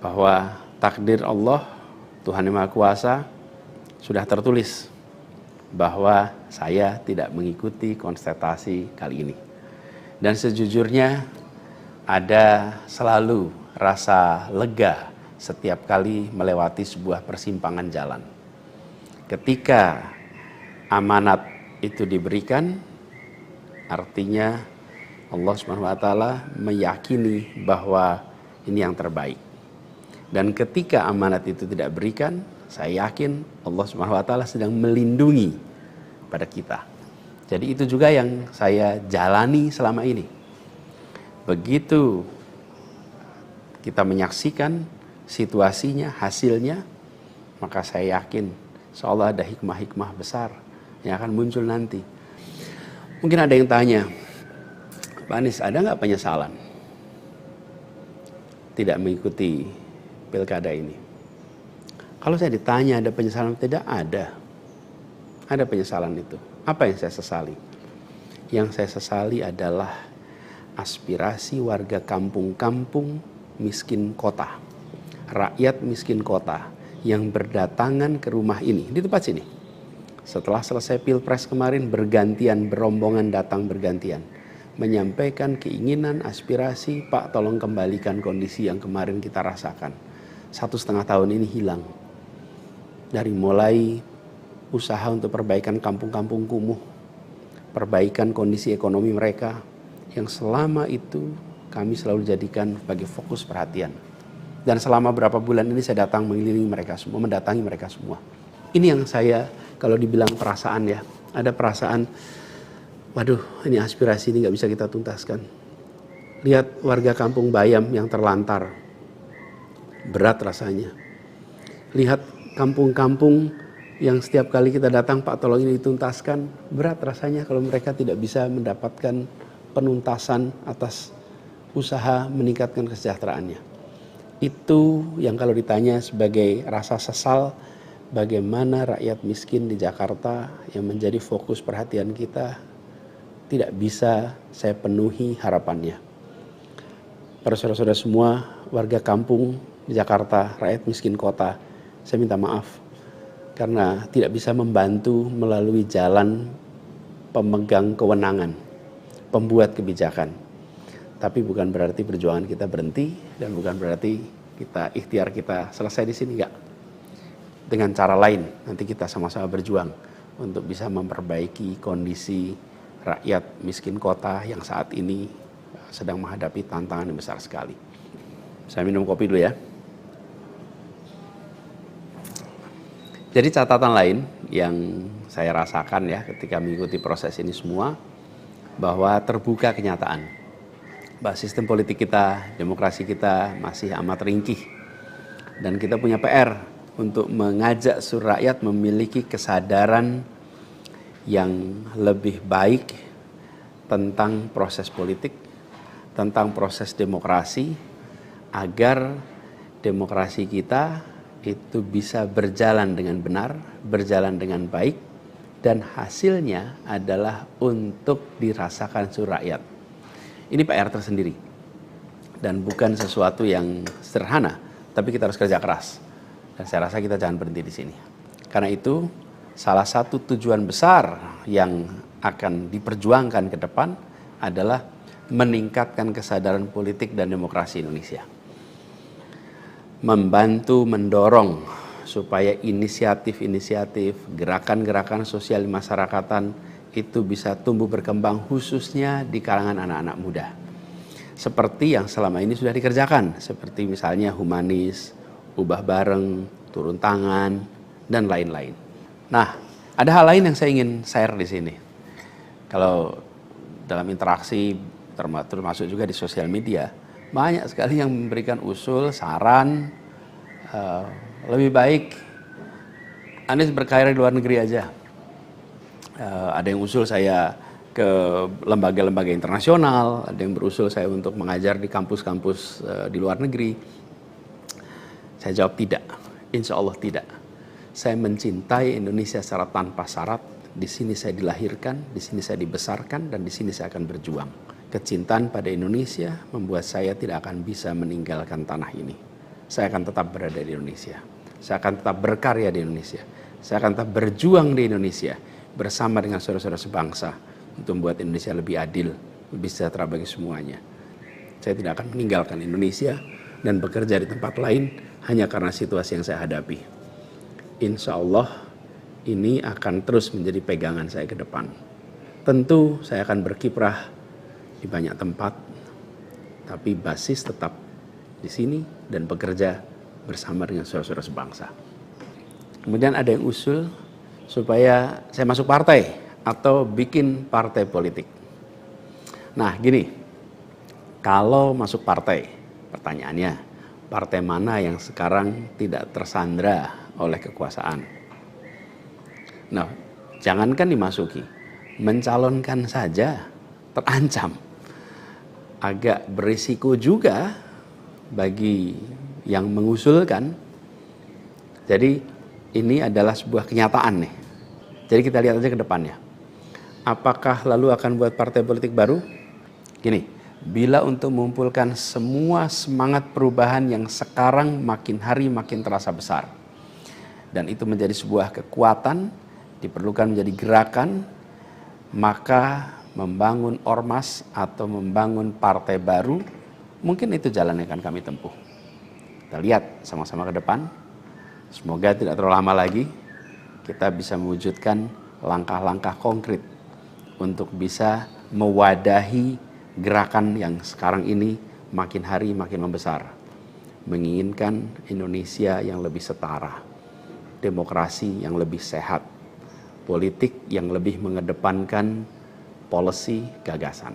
bahwa takdir Allah, Tuhan Yang Maha Kuasa, sudah tertulis bahwa saya tidak mengikuti kontestasi kali ini. Dan sejujurnya ada selalu rasa lega setiap kali melewati sebuah persimpangan jalan. Ketika amanat itu diberikan, artinya Allah SWT meyakini bahwa ini yang terbaik. Dan ketika amanat itu tidak berikan, saya yakin Allah SWT sedang melindungi pada kita. Jadi itu juga yang saya jalani selama ini. Begitu kita menyaksikan situasinya, hasilnya, maka saya yakin seolah ada hikmah-hikmah besar yang akan muncul nanti. Mungkin ada yang tanya, Pak Anies, ada nggak penyesalan tidak mengikuti pilkada ini? Kalau saya ditanya ada penyesalan, tidak ada. Ada penyesalan itu. Apa yang saya sesali? Yang saya sesali adalah aspirasi warga kampung-kampung miskin kota, rakyat miskin kota yang berdatangan ke rumah ini, di tempat sini. Setelah selesai pilpres kemarin, bergantian, berombongan datang bergantian, menyampaikan keinginan, aspirasi, Pak tolong kembalikan kondisi yang kemarin kita rasakan. 1,5 tahun ini hilang. Dari mulai usaha untuk perbaikan kampung-kampung kumuh, perbaikan kondisi ekonomi mereka, yang selama itu kami selalu jadikan sebagai fokus perhatian. Dan selama berapa bulan ini saya datang mengelilingi mereka semua, mendatangi mereka semua. Ini yang saya, kalau dibilang perasaan ya, ada perasaan, waduh ini aspirasi ini gak bisa kita tuntaskan. Lihat warga kampung Bayam yang terlantar, berat rasanya. Lihat kampung-kampung yang setiap kali kita datang, Pak tolong ini dituntaskan, berat rasanya kalau mereka tidak bisa mendapatkan penuntasan atas usaha meningkatkan kesejahteraannya. Itu yang kalau ditanya sebagai rasa sesal, bagaimana rakyat miskin di Jakarta yang menjadi fokus perhatian kita tidak bisa saya penuhi harapannya. Para saudara-saudara semua, warga kampung di Jakarta, rakyat miskin kota, saya minta maaf karena tidak bisa membantu melalui jalan pemegang kewenangan, pembuat kebijakan. Tapi bukan berarti perjuangan kita berhenti dan bukan berarti ikhtiar kita selesai di sini, enggak. Dengan cara lain nanti kita sama-sama berjuang untuk bisa memperbaiki kondisi rakyat miskin kota yang saat ini sedang menghadapi tantangan yang besar sekali. Saya minum kopi dulu ya. Jadi catatan lain yang saya rasakan ya ketika mengikuti proses ini semua, bahwa terbuka kenyataan bahwa sistem politik kita, demokrasi kita masih amat ringkih. Dan kita punya PR untuk mengajak seluruh rakyat memiliki kesadaran yang lebih baik tentang proses politik, tentang proses demokrasi, agar demokrasi kita itu bisa berjalan dengan benar, berjalan dengan baik, dan hasilnya adalah untuk dirasakan seluruh rakyat. Ini PR tersendiri dan bukan sesuatu yang sederhana, tapi kita harus kerja keras. Dan saya rasa kita jangan berhenti di sini. Karena itu salah satu tujuan besar yang akan diperjuangkan ke depan adalah meningkatkan kesadaran politik dan demokrasi Indonesia. Membantu mendorong supaya inisiatif-inisiatif, gerakan-gerakan sosial di masyarakatan itu bisa tumbuh berkembang khususnya di kalangan anak-anak muda. Seperti yang selama ini sudah dikerjakan, seperti misalnya humanis, ubah bareng, turun tangan, dan lain-lain. Nah, ada hal lain yang saya ingin share di sini. Kalau dalam interaksi, termasuk juga di sosial media, banyak sekali yang memberikan usul, saran, lebih baik Anies berkarir di luar negeri aja. Ada yang usul saya ke lembaga-lembaga internasional, ada yang berusul saya untuk mengajar di kampus-kampus di luar negeri. Saya jawab tidak, insya Allah tidak. Saya mencintai Indonesia secara tanpa syarat. Di sini saya dilahirkan, di sini saya dibesarkan, dan di sini saya akan berjuang. Kecintaan pada Indonesia membuat saya tidak akan bisa meninggalkan tanah ini. Saya akan tetap berada di Indonesia. Saya akan tetap berkarya di Indonesia. Saya akan tetap berjuang di Indonesia bersama dengan saudara-saudara sebangsa untuk membuat Indonesia lebih adil, lebih sejahtera bagi semuanya. Saya tidak akan meninggalkan Indonesia dan bekerja di tempat lain hanya karena situasi yang saya hadapi. Insya Allah ini akan terus menjadi pegangan saya ke depan. Tentu saya akan berkiprah di banyak tempat, tapi basis tetap di sini dan bekerja bersama dengan saudara-saudara sebangsa. Kemudian ada yang usul supaya saya masuk partai atau bikin partai politik. Nah gini, kalau masuk partai, pertanyaannya, partai mana yang sekarang tidak tersandra oleh kekuasaan? Nah, jangankan dimasuki, mencalonkan saja terancam. Agak berisiko juga bagi yang mengusulkan. Jadi ini adalah sebuah kenyataan nih. Jadi kita lihat aja ke depannya. Apakah lalu akan buat partai politik baru? Gini, bila untuk mengumpulkan semua semangat perubahan yang sekarang makin hari makin terasa besar, dan itu menjadi sebuah kekuatan, diperlukan menjadi gerakan, maka membangun ormas atau membangun partai baru, mungkin itu jalan yang akan kami tempuh. Kita lihat sama-sama ke depan. Semoga tidak terlalu lama lagi kita bisa mewujudkan langkah-langkah konkret untuk bisa mewadahi gerakan yang sekarang ini makin hari makin membesar. Menginginkan Indonesia yang lebih setara, demokrasi yang lebih sehat, politik yang lebih mengedepankan policy gagasan.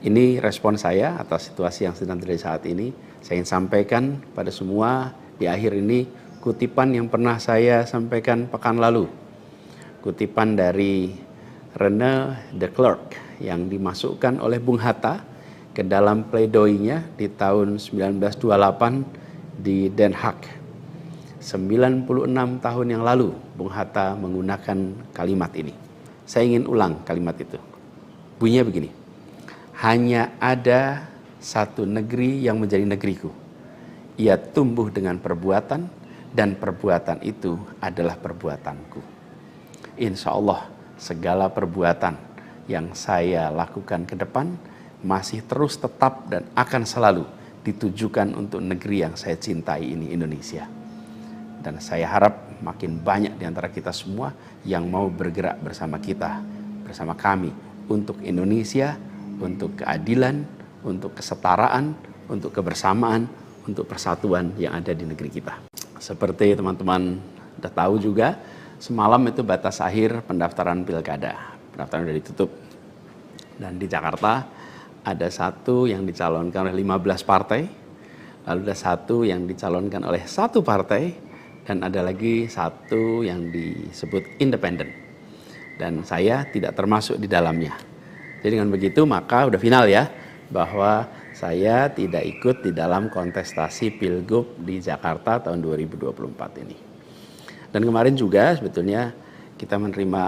Ini respon saya atas situasi yang sedang terjadi saat ini. Saya ingin sampaikan pada semua di akhir ini kutipan yang pernah saya sampaikan pekan lalu. Kutipan dari René de Klerk yang dimasukkan oleh Bung Hatta ke dalam pledoinya di tahun 1928 di Den Haag. 96 tahun yang lalu Bung Hatta menggunakan kalimat ini. Saya ingin ulang kalimat itu. Bunyinya begini. Hanya ada satu negeri yang menjadi negeriku. Ia tumbuh dengan perbuatan, dan perbuatan itu adalah perbuatanku. Insya Allah segala perbuatan yang saya lakukan ke depan masih terus tetap dan akan selalu ditujukan untuk negeri yang saya cintai ini, Indonesia. Dan saya harap makin banyak di antara kita semua yang mau bergerak bersama kita, bersama kami untuk Indonesia, untuk keadilan, untuk kesetaraan, untuk kebersamaan, untuk persatuan yang ada di negeri kita. Seperti teman-teman sudah tahu juga, semalam itu batas akhir pendaftaran pilkada. Pendaftaran sudah ditutup. Dan di Jakarta ada satu yang dicalonkan oleh 15 partai, lalu ada satu yang dicalonkan oleh satu partai, dan ada lagi satu yang disebut independen. Dan saya tidak termasuk di dalamnya. Jadi dengan begitu maka udah final ya, bahwa saya tidak ikut di dalam kontestasi Pilgub di Jakarta tahun 2024 ini. Dan kemarin juga sebetulnya kita menerima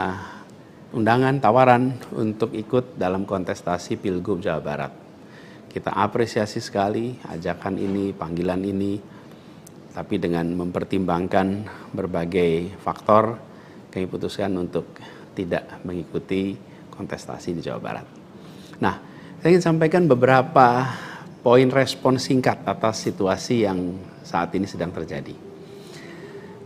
undangan, tawaran untuk ikut dalam kontestasi Pilgub Jawa Barat. Kita apresiasi sekali ajakan ini, panggilan ini, tapi dengan mempertimbangkan berbagai faktor, kami putuskan untuk tidak mengikuti kontestasi di Jawa Barat. Nah, saya ingin sampaikan beberapa poin respon singkat atas situasi yang saat ini sedang terjadi.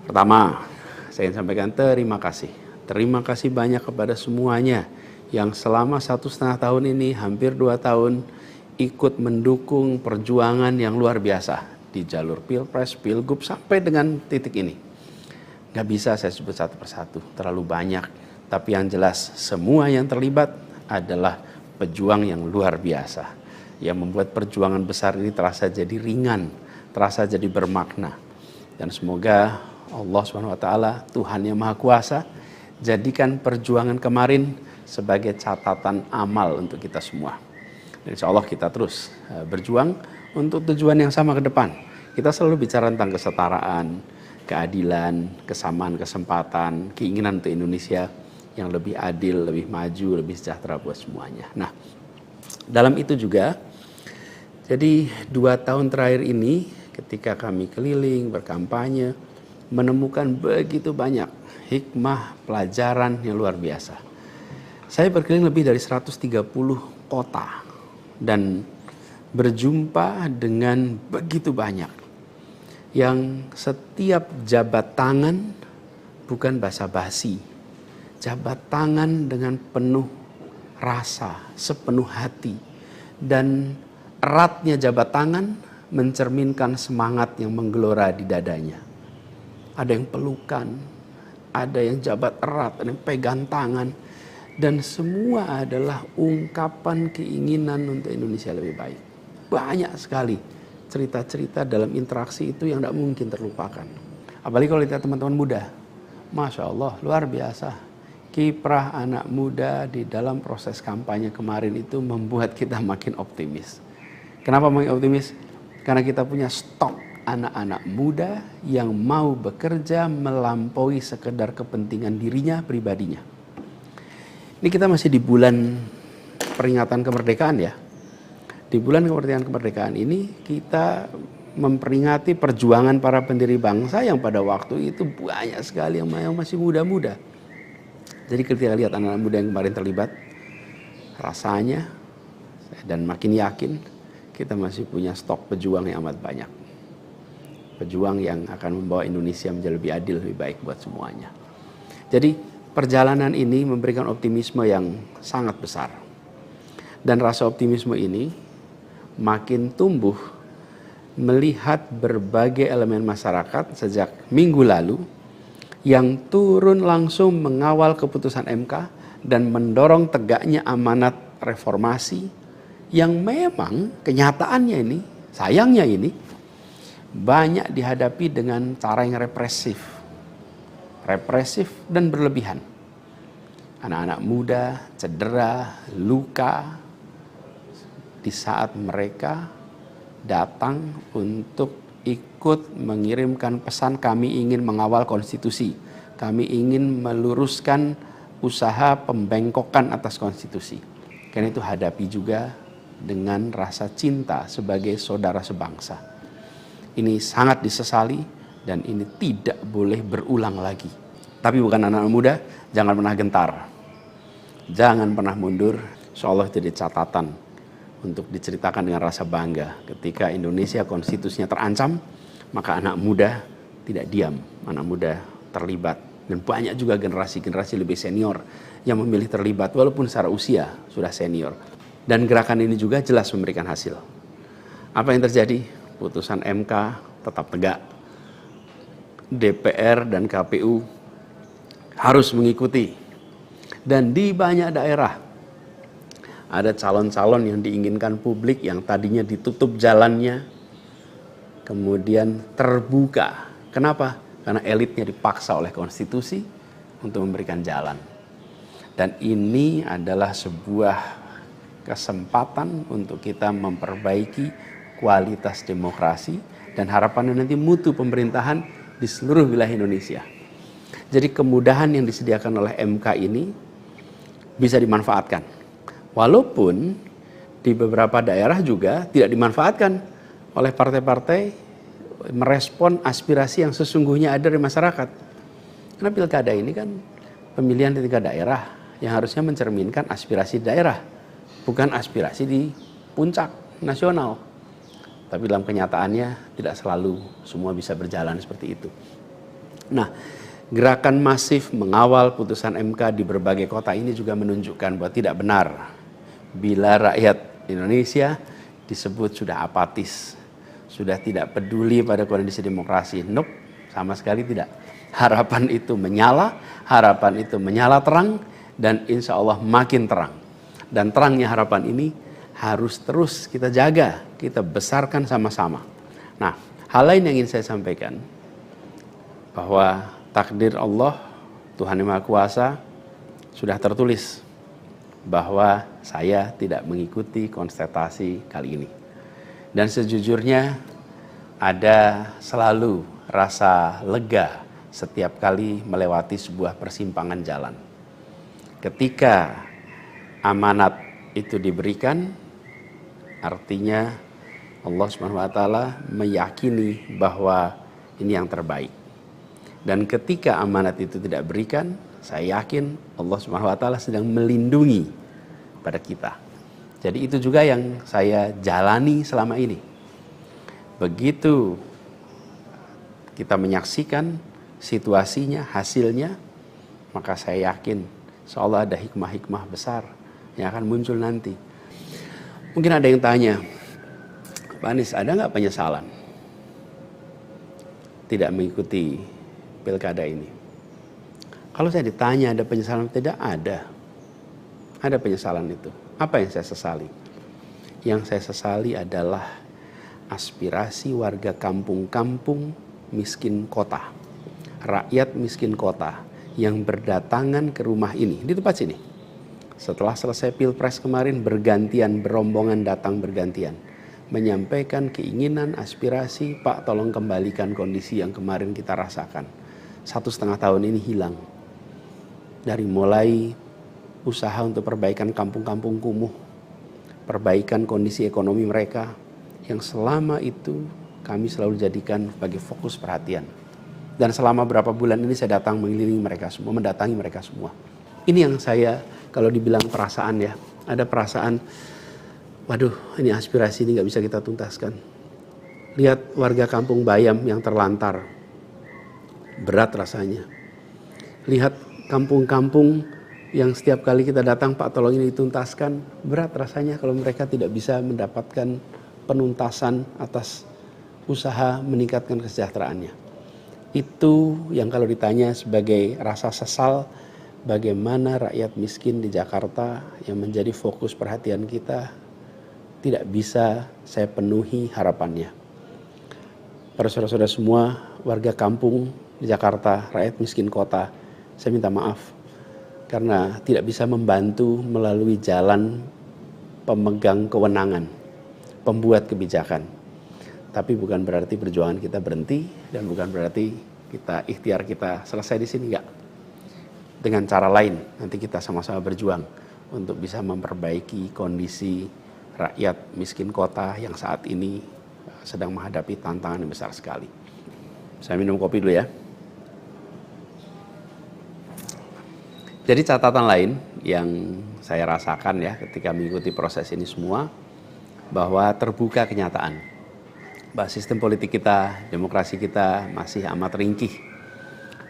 Pertama, saya ingin sampaikan terima kasih. Terima kasih banyak kepada semuanya yang selama 1,5 tahun ini, hampir 2 tahun, ikut mendukung perjuangan yang luar biasa di jalur Pilpres, Pilgub, sampai dengan titik ini. Gak bisa saya sebut satu persatu, terlalu banyak. Tapi yang jelas semua yang terlibat adalah pejuang yang luar biasa, yang membuat perjuangan besar ini terasa jadi ringan, terasa jadi bermakna. Dan semoga Allah SWT, Tuhan yang Maha Kuasa, jadikan perjuangan kemarin sebagai catatan amal untuk kita semua. Dan insya Allah kita terus berjuang untuk tujuan yang sama ke depan. Kita selalu bicara tentang kesetaraan, keadilan, kesamaan kesempatan, keinginan untuk Indonesia yang lebih adil, lebih maju, lebih sejahtera buat semuanya. Nah, dalam itu juga, jadi 2 tahun terakhir ini ketika kami keliling, berkampanye, menemukan begitu banyak hikmah, pelajaran yang luar biasa. Saya berkeliling lebih dari 130 kota dan berjumpa dengan begitu banyak yang setiap jabat tangan bukan basa-basi. Jabat tangan dengan penuh rasa, sepenuh hati. Dan eratnya jabat tangan mencerminkan semangat yang menggelora di dadanya. Ada yang pelukan, ada yang jabat erat, ada yang pegang tangan. Dan semua adalah ungkapan keinginan untuk Indonesia lebih baik. Banyak sekali cerita-cerita dalam interaksi itu yang tidak mungkin terlupakan. Apalagi kalau lihat teman-teman muda. Masya Allah, luar biasa. Kiprah anak muda di dalam proses kampanye kemarin itu membuat kita makin optimis. Kenapa makin optimis? Karena kita punya stok anak-anak muda yang mau bekerja melampaui sekedar kepentingan dirinya, pribadinya. Ini kita masih di bulan peringatan kemerdekaan ya. Di bulan kemerdekaan ini kita memperingati perjuangan para pendiri bangsa yang pada waktu itu banyak sekali yang masih muda-muda. Jadi ketika lihat anak-anak muda yang kemarin terlibat, rasanya dan makin yakin kita masih punya stok pejuang yang amat banyak. Pejuang yang akan membawa Indonesia menjadi lebih adil, lebih baik buat semuanya. Jadi perjalanan ini memberikan optimisme yang sangat besar. Dan rasa optimisme ini makin tumbuh melihat berbagai elemen masyarakat sejak minggu lalu yang turun langsung mengawal keputusan MK dan mendorong tegaknya amanat reformasi yang memang kenyataannya ini, sayangnya ini, banyak dihadapi dengan cara yang represif dan berlebihan. Anak-anak muda cedera, luka di saat mereka datang untuk ikut mengirimkan pesan kami ingin mengawal konstitusi. Kami ingin meluruskan usaha pembengkokan atas konstitusi. Karena itu hadapi juga dengan rasa cinta sebagai saudara sebangsa. Ini sangat disesali dan ini tidak boleh berulang lagi. Tapi bukan anak-anak muda, jangan pernah gentar. Jangan pernah mundur. Insyaallah jadi catatan untuk diceritakan dengan rasa bangga. Ketika Indonesia konstitusinya terancam, maka anak muda tidak diam. Anak muda terlibat Dan banyak juga generasi-generasi lebih senior yang memilih terlibat walaupun secara usia sudah senior. Dan gerakan ini juga jelas memberikan hasil. Apa yang terjadi? Putusan MK tetap tegak. DPR dan KPU harus mengikuti. Dan di banyak daerah ada calon-calon yang diinginkan publik yang tadinya ditutup jalannya kemudian terbuka. Kenapa? Karena elitnya dipaksa oleh konstitusi untuk memberikan jalan. Dan ini adalah sebuah kesempatan untuk kita memperbaiki kualitas demokrasi dan harapannya nanti mutu pemerintahan di seluruh wilayah Indonesia. Jadi kemudahan yang disediakan oleh MK ini bisa dimanfaatkan. Walaupun di beberapa daerah juga tidak dimanfaatkan oleh partai-partai merespon aspirasi yang sesungguhnya ada di masyarakat. Karena pilkada ini kan pemilihan di tingkat daerah yang harusnya mencerminkan aspirasi daerah, bukan aspirasi di puncak nasional. Tapi dalam kenyataannya tidak selalu semua bisa berjalan seperti itu. Nah, gerakan masif mengawal putusan MK di berbagai kota ini juga menunjukkan bahwa tidak benar bila rakyat Indonesia disebut sudah apatis, sudah tidak peduli pada kondisi demokrasi. Nope, sama sekali tidak. Harapan itu menyala terang dan insya Allah makin terang. Dan terangnya harapan ini harus terus kita jaga, kita besarkan sama-sama. Nah, hal lain yang ingin saya sampaikan, bahwa takdir Allah, Tuhan Yang Maha Kuasa, sudah tertulis bahwa saya tidak mengikuti kontestasi kali ini. Dan sejujurnya ada selalu rasa lega setiap kali melewati sebuah persimpangan jalan. Ketika amanat itu diberikan, artinya Allah SWT meyakini bahwa ini yang terbaik. Dan ketika amanat itu tidak berikan, saya yakin Allah SWT sedang melindungi pada kita. Jadi itu juga yang saya jalani selama ini. Begitu kita menyaksikan situasinya, hasilnya, maka saya yakin insya Allah ada hikmah-hikmah besar yang akan muncul nanti. Mungkin ada yang tanya, Pak Anies, ada nggak penyesalan tidak mengikuti pilkada ini? Kalau saya ditanya ada penyesalan, tidak ada. Ada penyesalan itu. Apa yang saya sesali? Yang saya sesali adalah aspirasi warga kampung-kampung miskin kota, rakyat miskin kota yang berdatangan ke rumah ini, di tempat sini. Setelah selesai pilpres kemarin, bergantian, berombongan datang bergantian, menyampaikan keinginan, aspirasi, Pak tolong kembalikan kondisi yang kemarin kita rasakan. 1,5 tahun ini hilang. Dari mulai usaha untuk perbaikan kampung-kampung kumuh, perbaikan kondisi ekonomi mereka, yang selama itu kami selalu jadikan sebagai fokus perhatian. Dan selama berapa bulan ini saya datang mengelilingi mereka semua, mendatangi mereka semua. Ini yang saya, kalau dibilang perasaan ya, ada perasaan, waduh ini aspirasi ini gak bisa kita tuntaskan. Lihat warga kampung Bayam yang terlantar, berat rasanya. Lihat kampung-kampung yang setiap kali kita datang, Pak tolong ini dituntaskan, berat rasanya kalau mereka tidak bisa mendapatkan penuntasan atas usaha meningkatkan kesejahteraannya. Itu yang kalau ditanya sebagai rasa sesal, bagaimana rakyat miskin di Jakarta yang menjadi fokus perhatian kita tidak bisa saya penuhi harapannya. Para saudara-saudara semua, warga kampung di Jakarta, rakyat miskin kota, saya minta maaf karena tidak bisa membantu melalui jalan pemegang kewenangan, pembuat kebijakan. Tapi bukan berarti perjuangan kita berhenti dan bukan berarti ikhtiar kita selesai di sini, enggak. Dengan cara lain nanti kita sama-sama berjuang untuk bisa memperbaiki kondisi rakyat miskin kota yang saat ini sedang menghadapi tantangan yang besar sekali. Saya minum kopi dulu ya. Jadi catatan lain yang saya rasakan ya ketika mengikuti proses ini semua, bahwa terbuka kenyataan bahwa sistem politik kita, demokrasi kita masih amat ringkih.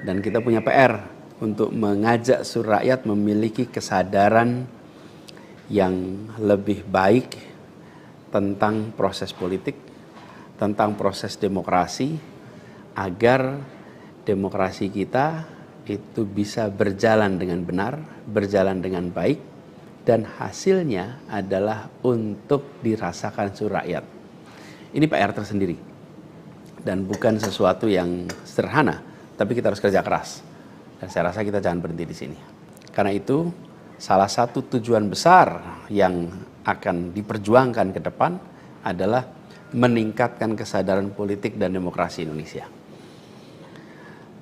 Dan kita punya PR untuk mengajak seluruh rakyat memiliki kesadaran yang lebih baik tentang proses politik, tentang proses demokrasi, agar demokrasi kita itu bisa berjalan dengan benar, berjalan dengan baik, dan hasilnya adalah untuk dirasakan seluruh rakyat. Ini PR tersendiri dan bukan sesuatu yang sederhana, tapi kita harus kerja keras. Dan saya rasa kita jangan berhenti di sini. Karena itu, salah satu tujuan besar yang akan diperjuangkan ke depan adalah meningkatkan kesadaran politik dan demokrasi Indonesia.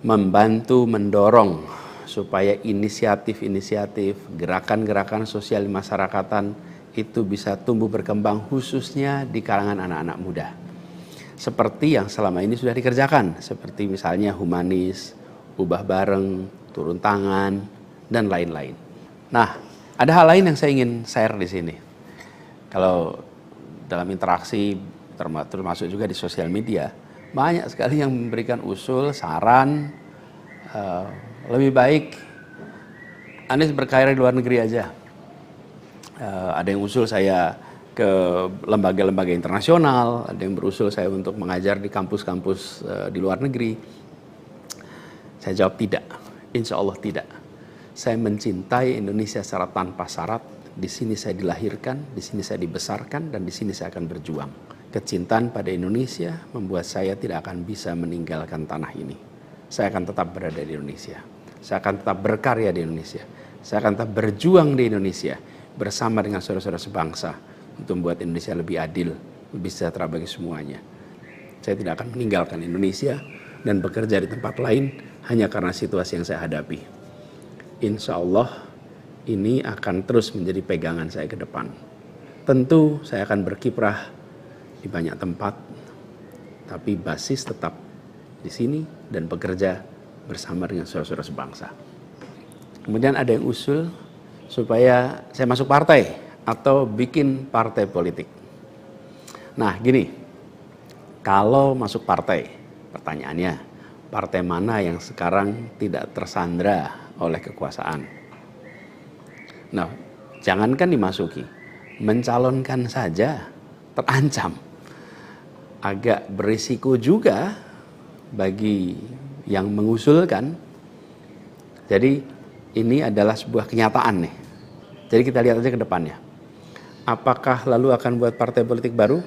Membantu mendorong supaya inisiatif-inisiatif, gerakan-gerakan sosial masyarakatan itu bisa tumbuh berkembang khususnya di kalangan anak-anak muda. Seperti yang selama ini sudah dikerjakan, seperti misalnya humanis, ubah bareng, turun tangan, dan lain-lain. Nah, ada hal lain yang saya ingin share di sini. Kalau dalam interaksi, termasuk juga di sosial media, banyak sekali yang memberikan usul, saran, lebih baik Anies berkarir di luar negeri aja. Ada yang usul saya ke lembaga-lembaga internasional, ada yang berusul saya untuk mengajar di kampus-kampus di luar negeri. Saya jawab tidak, insya Allah tidak. Saya mencintai Indonesia secara tanpa syarat. Di sini saya dilahirkan, di sini saya dibesarkan, dan di sini saya akan berjuang. Kecintaan pada Indonesia membuat saya tidak akan bisa meninggalkan tanah ini. Saya akan tetap berada di Indonesia. Saya akan tetap berkarya di Indonesia. Saya akan tetap berjuang di Indonesia bersama dengan saudara-saudara sebangsa untuk membuat Indonesia lebih adil, lebih sejahtera bagi semuanya. Saya tidak akan meninggalkan Indonesia dan bekerja di tempat lain hanya karena situasi yang saya hadapi. Insya Allah ini akan terus menjadi pegangan saya ke depan. Tentu saya akan berkiprah di banyak tempat, tapi basis tetap di sini dan bekerja bersama dengan saudara-saudara sebangsa. Kemudian ada yang usul supaya saya masuk partai atau bikin partai politik. Nah gini, kalau masuk partai, pertanyaannya, partai mana yang sekarang tidak tersandra oleh kekuasaan? Nah, jangankan dimasuki, mencalonkan saja terancam. Agak berisiko juga bagi yang mengusulkan. Jadi ini adalah sebuah kenyataan nih. Jadi kita lihat aja ke depannya. Apakah lalu akan buat partai politik baru?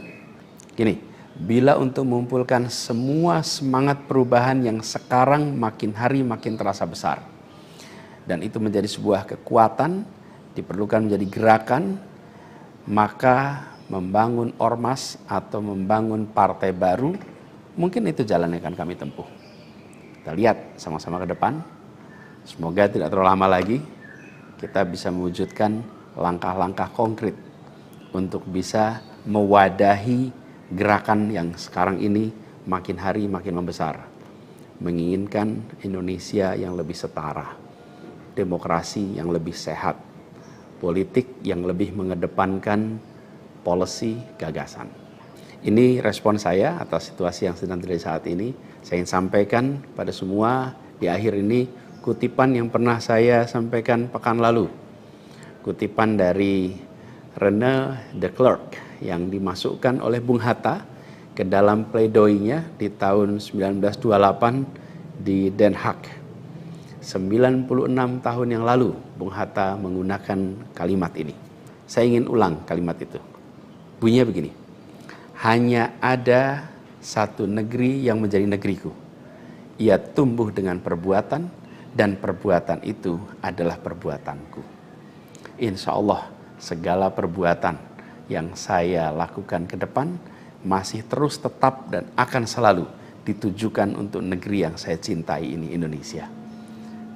Gini, bila untuk mengumpulkan semua semangat perubahan yang sekarang makin hari makin terasa besar, dan itu menjadi sebuah kekuatan, diperlukan menjadi gerakan, maka membangun ormas atau membangun partai baru, mungkin itu jalan yang akan kami tempuh. Kita lihat sama-sama ke depan. Semoga tidak terlalu lama lagi kita bisa mewujudkan langkah-langkah konkret untuk bisa mewadahi gerakan yang sekarang ini makin hari makin membesar. Menginginkan Indonesia yang lebih setara, demokrasi yang lebih sehat, politik yang lebih mengedepankan policy gagasan. Ini respon saya atas situasi yang sedang terjadi saat ini. Saya ingin sampaikan pada semua di akhir ini kutipan yang pernah saya sampaikan pekan lalu. Kutipan dari René de Klerk yang dimasukkan oleh Bung Hatta ke dalam pledoinya di tahun 1928 di Den Haag. 96 tahun yang lalu Bung Hatta menggunakan kalimat ini. Saya ingin ulang kalimat itu. Bunyinya begini. Hanya ada satu negeri yang menjadi negeriku. Ia tumbuh dengan perbuatan, dan perbuatan itu adalah perbuatanku. Insya Allah segala perbuatan yang saya lakukan ke depan masih terus tetap dan akan selalu ditujukan untuk negeri yang saya cintai ini, Indonesia.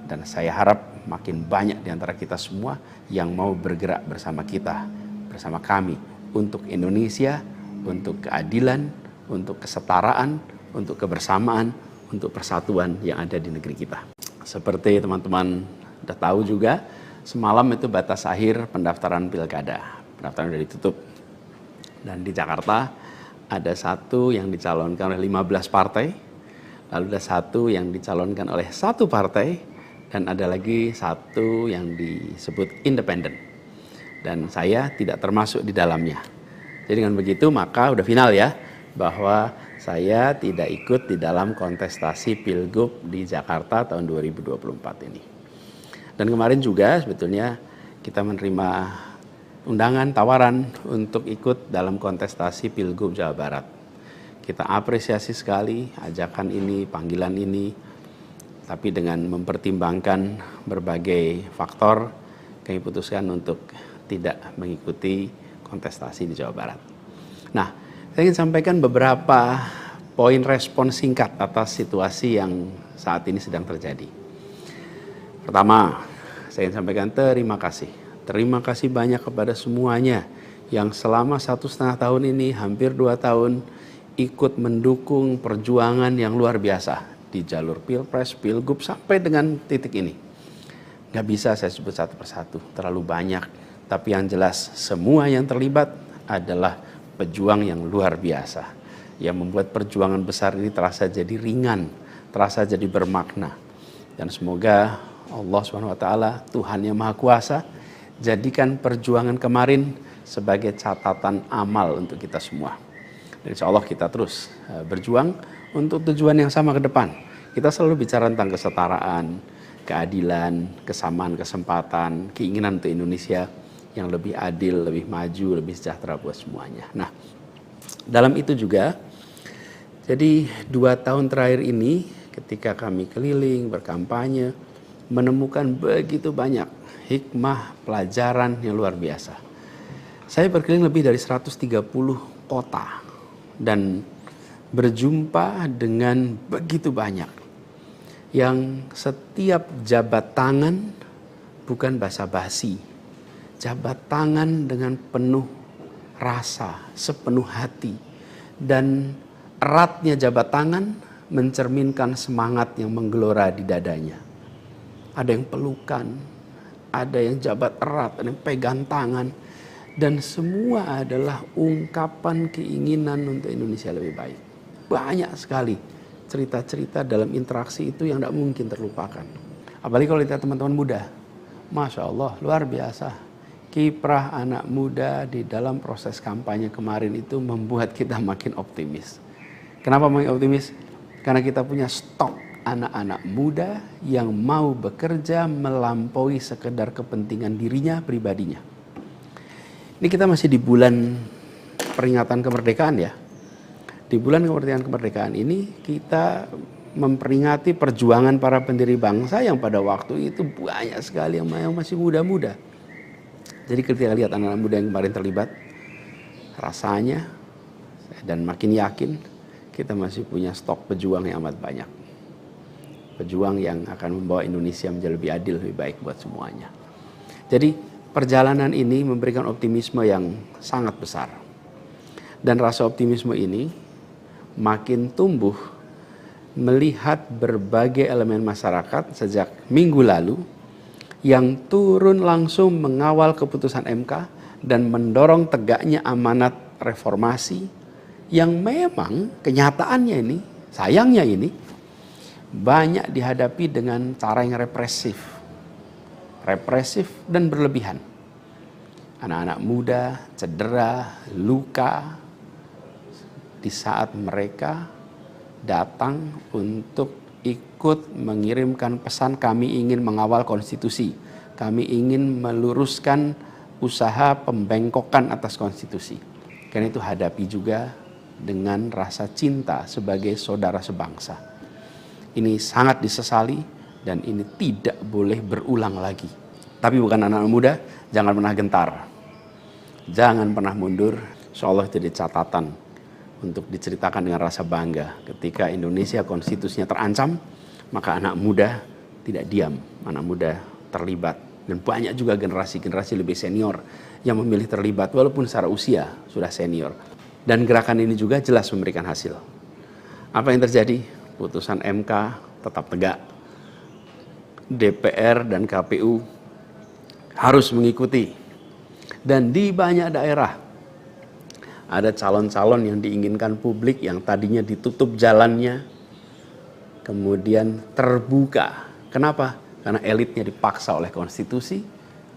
Dan saya harap makin banyak di antara kita semua yang mau bergerak bersama kita, bersama kami untuk Indonesia, untuk keadilan, untuk kesetaraan, untuk kebersamaan, untuk persatuan yang ada di negeri kita. Seperti teman-teman sudah tahu juga, semalam itu batas akhir pendaftaran pilkada. Pendaftaran sudah ditutup. Dan di Jakarta ada satu yang dicalonkan oleh 15 partai. lalu ada satu yang dicalonkan oleh satu partai, dan ada lagi satu yang disebut independen. Dan saya tidak termasuk di dalamnya. Jadi dengan begitu maka udah final ya, bahwa saya tidak ikut di dalam kontestasi Pilgub di Jakarta tahun 2024 ini. Dan kemarin juga sebetulnya kita menerima undangan, tawaran untuk ikut dalam kontestasi Pilgub Jawa Barat. Kita apresiasi sekali ajakan ini, panggilan ini, tapi dengan mempertimbangkan berbagai faktor, kami putuskan untuk tidak mengikuti kontestasi di Jawa Barat. Nah, saya ingin sampaikan beberapa poin respon singkat atas situasi yang saat ini sedang terjadi. Pertama, saya ingin sampaikan terima kasih. Terima kasih banyak kepada semuanya yang selama 1,5 tahun ini, hampir 2 tahun, ikut mendukung perjuangan yang luar biasa di jalur Pilpres, Pilgub, sampai dengan titik ini. Gak bisa saya sebut satu persatu, terlalu banyak. Tapi yang jelas semua yang terlibat adalah pejuang yang luar biasa, yang membuat perjuangan besar ini terasa jadi ringan, terasa jadi bermakna. Dan semoga Allah SWT, Tuhan yang Maha Kuasa, jadikan perjuangan kemarin sebagai catatan amal untuk kita semua. Dan insya Allah kita terus berjuang untuk tujuan yang sama ke depan. Kita selalu bicara tentang kesetaraan, keadilan, kesamaan kesempatan, keinginan untuk Indonesia yang lebih adil, lebih maju, lebih sejahtera buat semuanya. Nah, dalam itu juga, jadi 2 tahun terakhir ini ketika kami keliling, berkampanye, menemukan begitu banyak hikmah, pelajaran yang luar biasa. Saya berkeliling lebih dari 130 kota dan berjumpa dengan begitu banyak yang setiap jabat tangan bukan basa-basi, jabat tangan dengan penuh rasa, sepenuh hati, dan eratnya jabat tangan mencerminkan semangat yang menggelora di dadanya. Ada yang pelukan, ada yang jabat erat, ada yang pegang tangan, dan semua adalah ungkapan keinginan untuk Indonesia lebih baik. Banyak sekali cerita-cerita dalam interaksi itu yang tidak mungkin terlupakan. Apalagi kalau lihat teman-teman muda, Masya Allah, luar biasa. Kiprah anak muda di dalam proses kampanye kemarin itu membuat kita makin optimis. Kenapa makin optimis? Karena kita punya stok anak-anak muda yang mau bekerja melampaui sekedar kepentingan dirinya, pribadinya. Ini kita masih di bulan peringatan kemerdekaan ya. Di bulan kemerdekaan ini kita memperingati perjuangan para pendiri bangsa yang pada waktu itu banyak sekali yang masih muda-muda. Jadi ketika lihat anak-anak muda yang kemarin terlibat, rasanya dan makin yakin kita masih punya stok pejuang yang amat banyak. Pejuang yang akan membawa Indonesia menjadi lebih adil, lebih baik buat semuanya. Jadi perjalanan ini memberikan optimisme yang sangat besar. Dan rasa optimisme ini makin tumbuh melihat berbagai elemen masyarakat sejak minggu lalu yang turun langsung mengawal keputusan MK dan mendorong tegaknya amanat reformasi yang memang kenyataannya ini, sayangnya ini, banyak dihadapi dengan cara yang represif dan berlebihan. Anak-anak muda cedera, luka di saat mereka datang untuk ikut mengirimkan pesan kami ingin mengawal konstitusi. Kami ingin meluruskan usaha pembengkokan atas konstitusi. Karena itu hadapi juga dengan rasa cinta sebagai saudara sebangsa. Ini sangat disesali dan ini tidak boleh berulang lagi. Tapi bukan anak muda, jangan pernah gentar. Jangan pernah mundur. Insyaallah jadi catatan untuk diceritakan dengan rasa bangga. Ketika Indonesia konstitusinya terancam, maka anak muda tidak diam. Anak muda terlibat. Dan banyak juga generasi-generasi lebih senior yang memilih terlibat walaupun secara usia sudah senior. Dan gerakan ini juga jelas memberikan hasil. Apa yang terjadi? Putusan MK tetap tegak. DPR dan KPU harus mengikuti. Dan di banyak daerah ada calon-calon yang diinginkan publik yang tadinya ditutup jalannya, kemudian terbuka. Kenapa? Karena elitnya dipaksa oleh konstitusi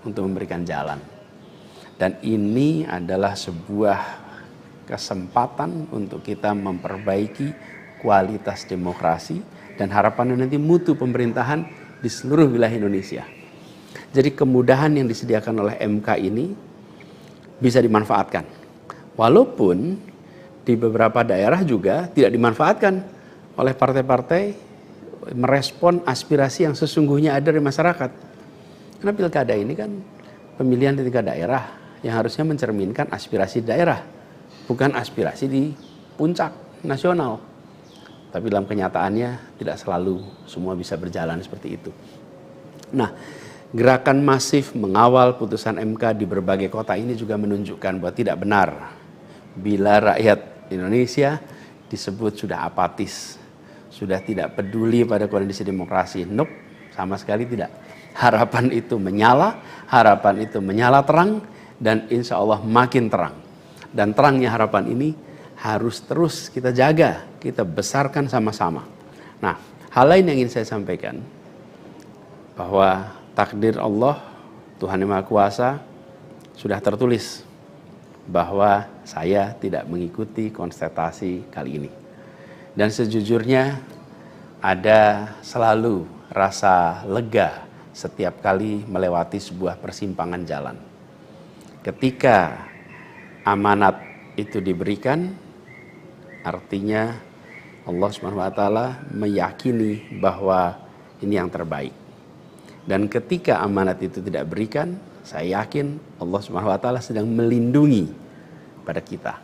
untuk memberikan jalan. Dan ini adalah sebuah kesempatan untuk kita memperbaiki kualitas demokrasi dan harapannya nanti mutu pemerintahan di seluruh wilayah Indonesia. Jadi kemudahan yang disediakan oleh MK ini bisa dimanfaatkan. Walaupun di beberapa daerah juga tidak dimanfaatkan oleh partai-partai merespon aspirasi yang sesungguhnya ada dari masyarakat. Karena pilkada ini kan pemilihan di tingkat daerah yang harusnya mencerminkan aspirasi daerah, bukan aspirasi di puncak nasional. Tapi dalam kenyataannya tidak selalu semua bisa berjalan seperti itu. Nah, gerakan masif mengawal putusan MK di berbagai kota ini juga menunjukkan bahwa tidak benar bila rakyat Indonesia disebut sudah apatis, sudah tidak peduli pada kondisi demokrasi. Nope, sama sekali tidak. Harapan itu menyala, harapan itu menyala terang, dan insya Allah makin terang. Dan terangnya harapan ini harus terus kita jaga, kita besarkan sama-sama. Nah, hal lain yang ingin saya sampaikan, bahwa takdir Allah, Tuhan Yang Maha Kuasa, sudah tertulis bahwa saya tidak mengikuti konstatasi kali ini. Dan sejujurnya ada selalu rasa lega setiap kali melewati sebuah persimpangan jalan. Ketika amanat itu diberikan, artinya Allah SWT meyakini bahwa ini yang terbaik. Dan ketika amanat itu tidak berikan, saya yakin Allah SWT sedang melindungi pada kita.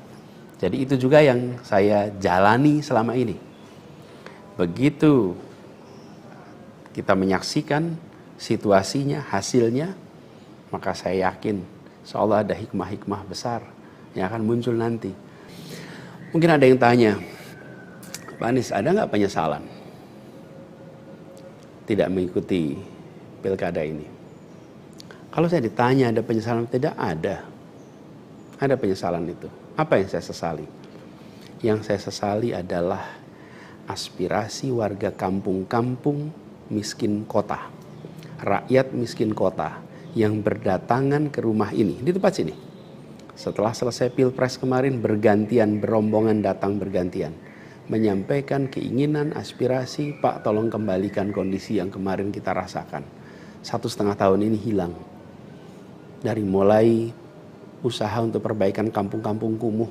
Jadi itu juga yang saya jalani selama ini. Begitu kita menyaksikan situasinya, hasilnya, maka saya yakin seolah ada hikmah-hikmah besar yang akan muncul nanti. Mungkin ada yang tanya, Pak Anies, ada nggak penyesalan tidak mengikuti pilkada ini? Kalau saya ditanya ada penyesalan, tidak ada. Ada penyesalan itu. Apa yang saya sesali? Yang saya sesali adalah aspirasi warga kampung-kampung miskin kota, rakyat miskin kota yang berdatangan ke rumah ini, di tempat sini. Setelah selesai Pilpres kemarin, bergantian, berombongan datang bergantian, menyampaikan keinginan, aspirasi, Pak tolong kembalikan kondisi yang kemarin kita rasakan. 1,5 tahun ini hilang. Dari mulai usaha untuk perbaikan kampung-kampung kumuh,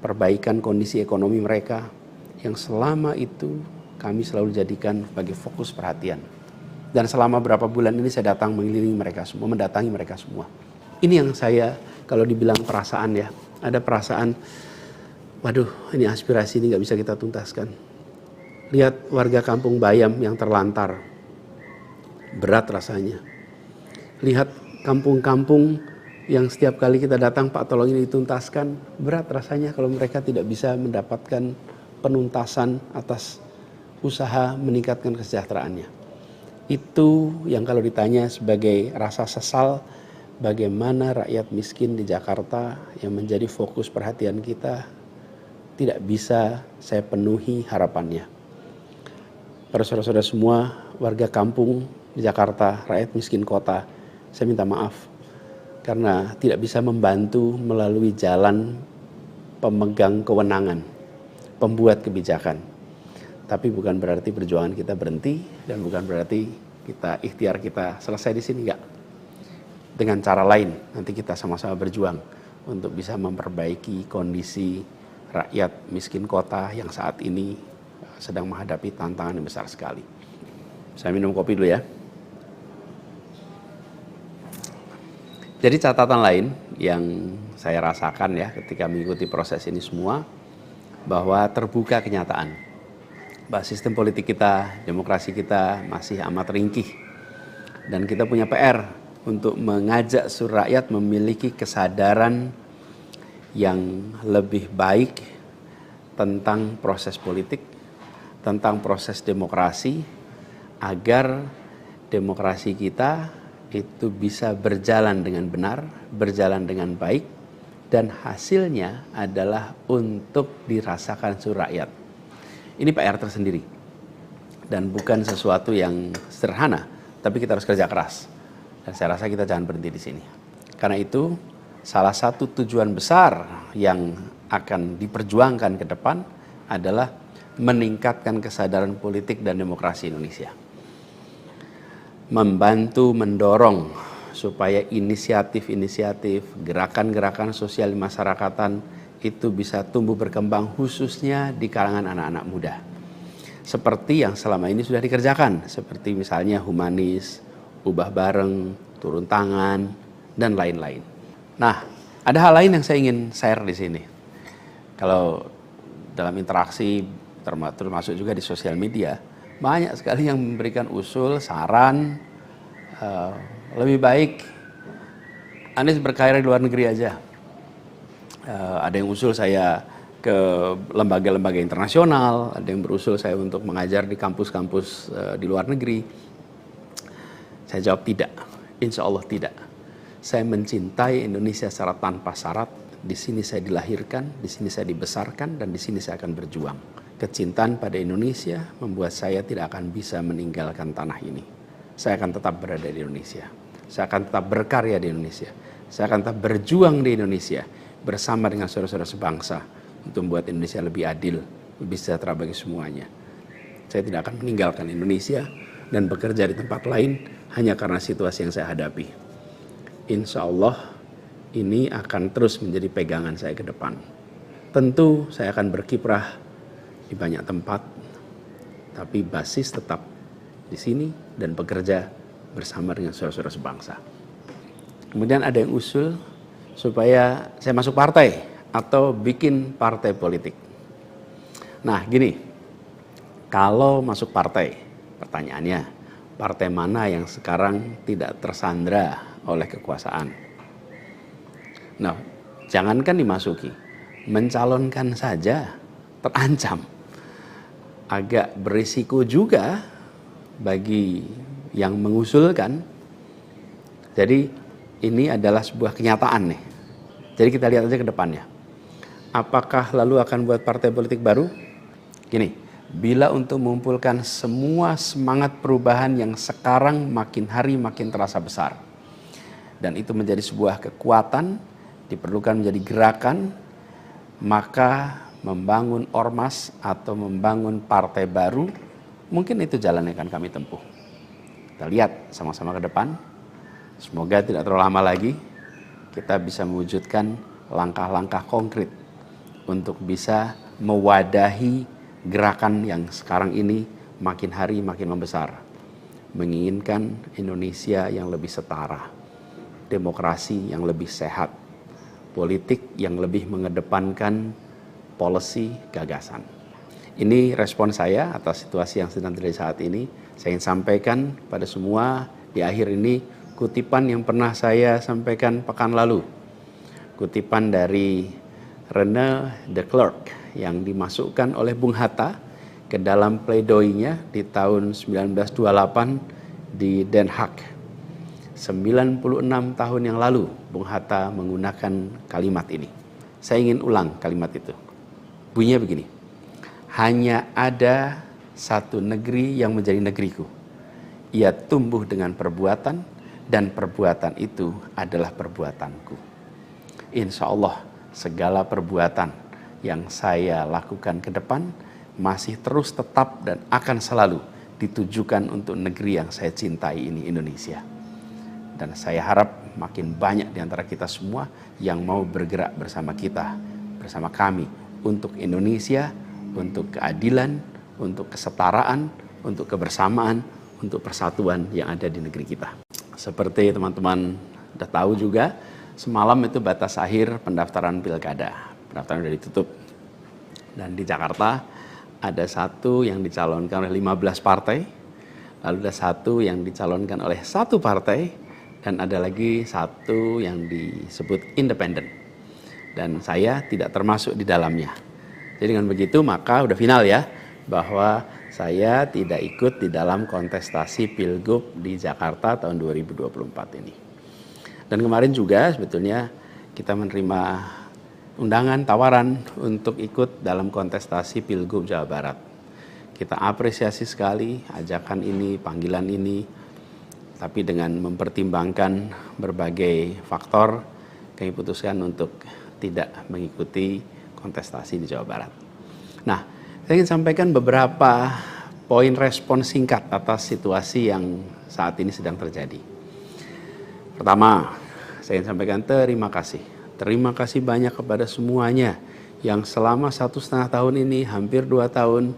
perbaikan kondisi ekonomi mereka, yang selama itu kami selalu jadikan sebagai fokus perhatian. Dan selama berapa bulan ini saya datang mengelilingi mereka semua, mendatangi mereka semua. Ini yang saya, kalau dibilang perasaan ya, ada perasaan, waduh ini aspirasi ini gak bisa kita tuntaskan. Lihat warga kampung Bayam yang terlantar, berat rasanya. Lihat kampung-kampung yang setiap kali kita datang, Pak tolong ini dituntaskan, berat rasanya kalau mereka tidak bisa mendapatkan penuntasan atas usaha meningkatkan kesejahteraannya. Itu yang kalau ditanya sebagai rasa sesal, bagaimana rakyat miskin di Jakarta yang menjadi fokus perhatian kita tidak bisa saya penuhi harapannya. Para saudara-saudara semua, warga kampung di Jakarta, rakyat miskin kota, saya minta maaf karena tidak bisa membantu melalui jalan pemegang kewenangan, pembuat kebijakan. Tapi bukan berarti perjuangan kita berhenti dan bukan berarti kita ikhtiar kita selesai di sini, enggak. Dengan cara lain nanti kita sama-sama berjuang untuk bisa memperbaiki kondisi rakyat miskin kota yang saat ini sedang menghadapi tantangan yang besar sekali. Saya minum kopi dulu ya. Jadi catatan lain yang saya rasakan ya ketika mengikuti proses ini semua, bahwa terbuka kenyataan bahwa sistem politik kita, demokrasi kita masih amat ringkih. Dan kita punya PR untuk mengajak seluruh rakyat memiliki kesadaran yang lebih baik tentang proses politik, tentang proses demokrasi, agar demokrasi kita itu bisa berjalan dengan benar, berjalan dengan baik, dan hasilnya adalah untuk dirasakan seluruh rakyat. Ini PR tersendiri. dan bukan sesuatu yang sederhana, tapi kita harus kerja keras. Dan saya rasa kita jangan berhenti di sini. Karena itu, salah satu tujuan besar yang akan diperjuangkan ke depan adalah meningkatkan kesadaran politik dan demokrasi Indonesia. Membantu mendorong supaya inisiatif-inisiatif, gerakan-gerakan sosial masyarakatan itu bisa tumbuh berkembang khususnya di kalangan anak-anak muda. Seperti yang selama ini sudah dikerjakan, seperti misalnya humanis, ubah bareng, turun tangan, dan lain-lain. Nah, ada hal lain yang saya ingin share di sini. Kalau dalam interaksi, termasuk juga di sosial media, banyak sekali yang memberikan usul, saran, lebih baik Anies berkarir di luar negeri aja. Ada yang usul saya ke lembaga-lembaga internasional, ada yang berusul saya untuk mengajar di kampus-kampus di luar negeri. Saya jawab tidak, insya Allah tidak. Saya mencintai Indonesia secara tanpa syarat. Di sini saya dilahirkan, di sini saya dibesarkan, dan di sini saya akan berjuang. Kecintaan pada Indonesia membuat saya tidak akan bisa meninggalkan tanah ini. Saya akan tetap berada di Indonesia. Saya akan tetap berkarya di Indonesia. Saya akan tetap berjuang di Indonesia bersama dengan saudara-saudara sebangsa untuk membuat Indonesia lebih adil, lebih sejahtera bagi semuanya. Saya tidak akan meninggalkan Indonesia dan bekerja di tempat lain hanya karena situasi yang saya hadapi. Insya Allah ini akan terus menjadi pegangan saya ke depan. Tentu saya akan berkiprah di banyak tempat, tapi basis tetap di sini dan bekerja bersama dengan saudara-saudara sebangsa. Kemudian ada yang usul supaya saya masuk partai atau bikin partai politik. Nah gini, kalau masuk partai, pertanyaannya, partai mana yang sekarang tidak tersandra oleh kekuasaan? Nah, jangankan dimasuki, mencalonkan saja terancam. Agak berisiko juga bagi yang mengusulkan. Jadi ini adalah sebuah kenyataan nih. Jadi kita lihat aja ke depannya. Apakah lalu akan buat partai politik baru? Gini, bila untuk mengumpulkan semua semangat perubahan yang sekarang makin hari makin terasa besar, dan itu menjadi sebuah kekuatan, diperlukan menjadi gerakan, maka membangun ormas atau membangun partai baru, mungkin itu jalan yang akan kami tempuh. Kita lihat sama-sama ke depan. Semoga tidak terlalu lama lagi kita bisa mewujudkan langkah-langkah konkret untuk bisa mewadahi gerakan yang sekarang ini makin hari makin membesar. Menginginkan Indonesia yang lebih setara, demokrasi yang lebih sehat, politik yang lebih mengedepankan policy gagasan. Ini respon saya atas situasi yang sedang terjadi saat ini. Saya ingin sampaikan pada semua di akhir ini kutipan yang pernah saya sampaikan pekan lalu. Kutipan dari René de Klerk yang dimasukkan oleh Bung Hatta ke dalam pledoinya di tahun 1928 di Den Haag. 96 tahun yang lalu Bung Hatta menggunakan kalimat ini. Saya ingin ulang kalimat itu. Bunyinya begini. Hanya ada satu negeri yang menjadi negeriku. Ia tumbuh dengan perbuatan dan perbuatan itu adalah perbuatanku. Insya Allah segala perbuatan yang saya lakukan ke depan masih terus tetap dan akan selalu ditujukan untuk negeri yang saya cintai ini, Indonesia. Dan saya harap makin banyak di antara kita semua yang mau bergerak bersama kita, bersama kami untuk Indonesia, untuk keadilan, untuk kesetaraan, untuk kebersamaan, untuk persatuan yang ada di negeri kita. Seperti teman-teman sudah tahu juga, semalam itu batas akhir pendaftaran pilkada. Pendaftaran sudah ditutup. Dan di Jakarta ada satu yang dicalonkan oleh 15 partai, lalu ada satu yang dicalonkan oleh satu partai, dan ada lagi satu yang disebut independen. Dan saya tidak termasuk di dalamnya. Jadi dengan begitu maka udah final ya, bahwa saya tidak ikut di dalam kontestasi Pilgub di Jakarta tahun 2024 ini. Dan kemarin juga sebetulnya kita menerima undangan, tawaran untuk ikut dalam kontestasi Pilgub Jawa Barat. Kita apresiasi sekali ajakan ini, panggilan ini, tapi dengan mempertimbangkan berbagai faktor, kami putuskan untuk tidak mengikuti kontestasi di Jawa Barat. Nah, saya ingin sampaikan beberapa poin respon singkat atas situasi yang saat ini sedang terjadi. Pertama, saya ingin sampaikan terima kasih. Terima kasih banyak kepada semuanya yang selama 1,5 tahun ini, hampir 2 tahun,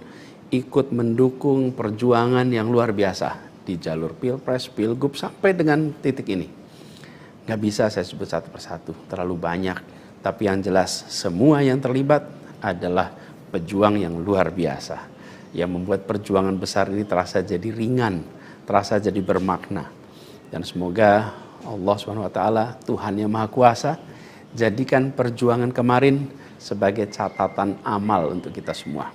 ikut mendukung perjuangan yang luar biasa di jalur Pilpres, Pilgub, sampai dengan titik ini. Gak bisa saya sebut satu persatu, terlalu banyak. Tapi yang jelas semua yang terlibat adalah pejuang yang luar biasa, yang membuat perjuangan besar ini terasa jadi ringan, terasa jadi bermakna. Dan semoga Allah SWT, Tuhan yang Maha Kuasa, jadikan perjuangan kemarin sebagai catatan amal untuk kita semua.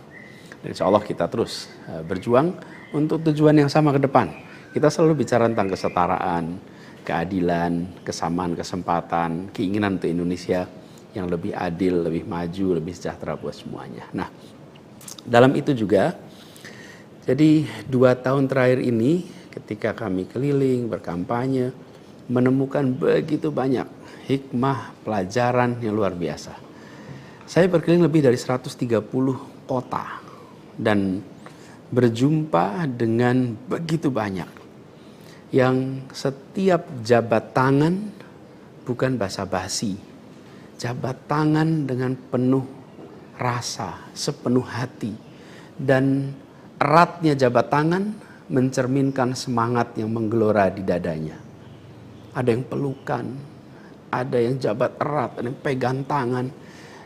Dan insya Allah kita terus berjuang untuk tujuan yang sama ke depan. Kita selalu bicara tentang kesetaraan, keadilan, kesamaan kesempatan, keinginan untuk Indonesia yang lebih adil, lebih maju, lebih sejahtera buat semuanya. Nah, dalam itu juga, jadi 2 tahun terakhir ini ketika kami keliling, berkampanye, menemukan begitu banyak hikmah, pelajaran yang luar biasa. Saya berkeliling lebih dari 130 kota dan berjumpa dengan begitu banyak yang setiap jabat tangan bukan basa-basi, jabat tangan dengan penuh rasa, sepenuh hati, dan eratnya jabat tangan mencerminkan semangat yang menggelora di dadanya. Ada yang pelukan, ada yang jabat erat, ada yang pegang tangan,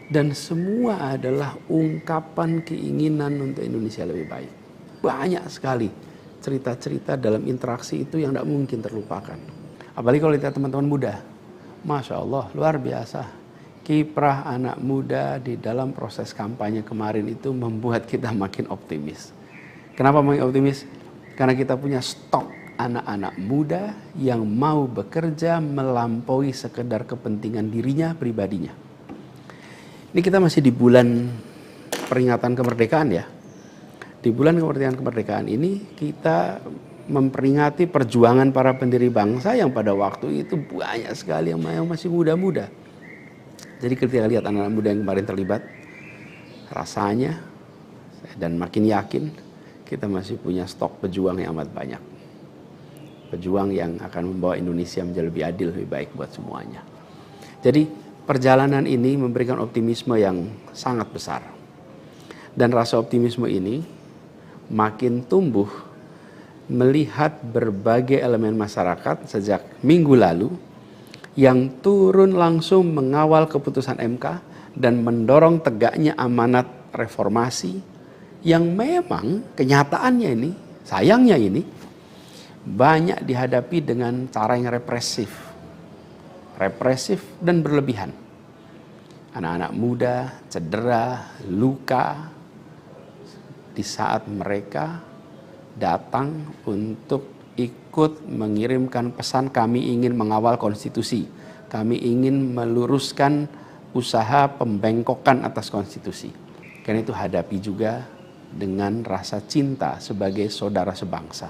dan semua adalah ungkapan keinginan untuk Indonesia lebih baik. Banyak sekali cerita-cerita dalam interaksi itu yang tidak mungkin terlupakan. Apalagi kalau lihat teman-teman muda. Masya Allah, luar biasa. Kiprah anak muda di dalam proses kampanye kemarin itu membuat kita makin optimis. Kenapa makin optimis? Karena kita punya stok anak-anak muda yang mau bekerja melampaui sekedar kepentingan dirinya, pribadinya. Ini kita masih di bulan peringatan kemerdekaan ya. Di bulan kemerdekaan ini kita memperingati perjuangan para pendiri bangsa yang pada waktu itu banyak sekali yang masih muda-muda. Jadi ketika lihat anak-anak muda yang kemarin terlibat, rasanya dan makin yakin kita masih punya stok pejuang yang amat banyak. Pejuang yang akan membawa Indonesia menjadi lebih adil, lebih baik buat semuanya. Jadi perjalanan ini memberikan optimisme yang sangat besar. Dan rasa optimisme ini makin tumbuh melihat berbagai elemen masyarakat sejak minggu lalu yang turun langsung mengawal keputusan MK dan mendorong tegaknya amanat reformasi yang memang kenyataannya ini, sayangnya ini, banyak dihadapi dengan cara yang represif dan berlebihan. Anak-anak muda cedera, luka di saat mereka datang untuk ikut mengirimkan pesan kami ingin mengawal konstitusi. Kami ingin meluruskan usaha pembengkokan atas konstitusi. Karena itu hadapi juga dengan rasa cinta sebagai saudara sebangsa.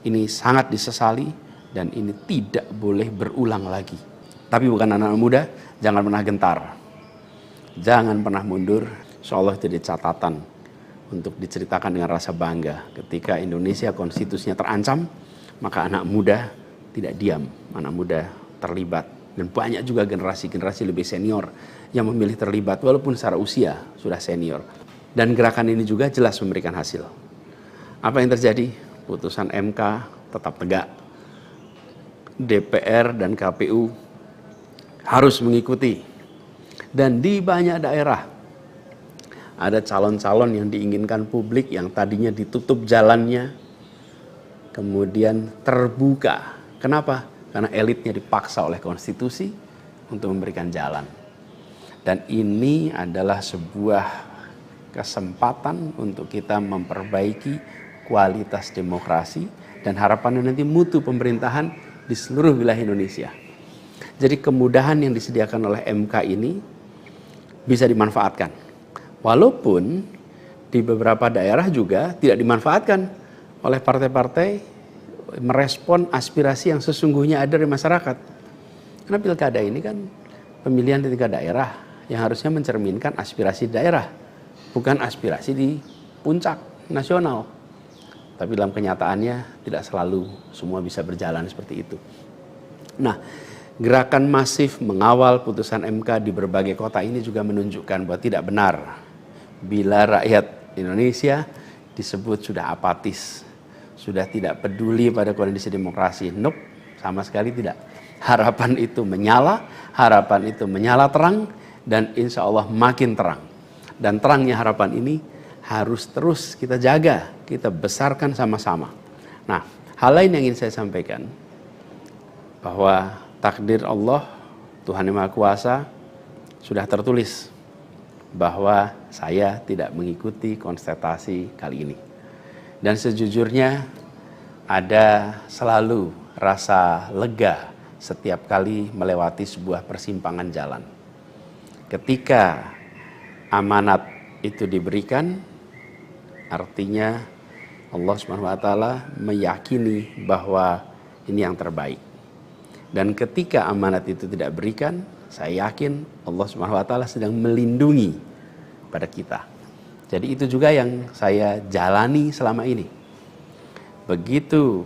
Ini sangat disesali dan ini tidak boleh berulang lagi. Tapi bukan anak-anak muda, jangan pernah gentar. Jangan pernah mundur. Insyaallah jadi catatan untuk diceritakan dengan rasa bangga. Ketika Indonesia konstitusinya terancam, maka anak muda tidak diam. Anak muda terlibat. Dan banyak juga generasi-generasi lebih senior yang memilih terlibat walaupun secara usia sudah senior. Dan gerakan ini juga jelas memberikan hasil. Apa yang terjadi? Putusan MK tetap tegak. DPR dan KPU harus mengikuti. Dan di banyak daerah ada calon-calon yang diinginkan publik yang tadinya ditutup jalannya kemudian terbuka. Kenapa? Karena elitnya dipaksa oleh konstitusi untuk memberikan jalan. Dan ini adalah sebuah kesempatan untuk kita memperbaiki kualitas demokrasi dan harapannya nanti mutu pemerintahan di seluruh wilayah Indonesia. Jadi kemudahan yang disediakan oleh MK ini bisa dimanfaatkan. Walaupun di beberapa daerah juga tidak dimanfaatkan oleh partai-partai merespon aspirasi yang sesungguhnya ada di masyarakat. Karena pilkada ini kan pemilihan di tingkat daerah yang harusnya mencerminkan aspirasi daerah, bukan aspirasi di puncak nasional. Tapi dalam kenyataannya tidak selalu semua bisa berjalan seperti itu. Nah, gerakan masif mengawal putusan MK di berbagai kota ini juga menunjukkan bahwa tidak benar bila rakyat Indonesia disebut sudah apatis, sudah tidak peduli pada kondisi demokrasi. Nope, sama sekali tidak. Harapan itu menyala terang, dan insya Allah makin terang. Dan terangnya harapan ini harus terus kita jaga, kita besarkan sama-sama. Nah, hal lain yang ingin saya sampaikan, bahwa takdir Allah, Tuhan Yang Maha Kuasa, sudah tertulis bahwa saya tidak mengikuti kontestasi kali ini. Dan sejujurnya ada selalu rasa lega setiap kali melewati sebuah persimpangan jalan. Ketika amanat itu diberikan, artinya Allah SWT meyakini bahwa ini yang terbaik. Dan ketika amanat itu tidak berikan, saya yakin Allah SWT sedang melindungi pada kita. Jadi itu juga yang saya jalani selama ini. Begitu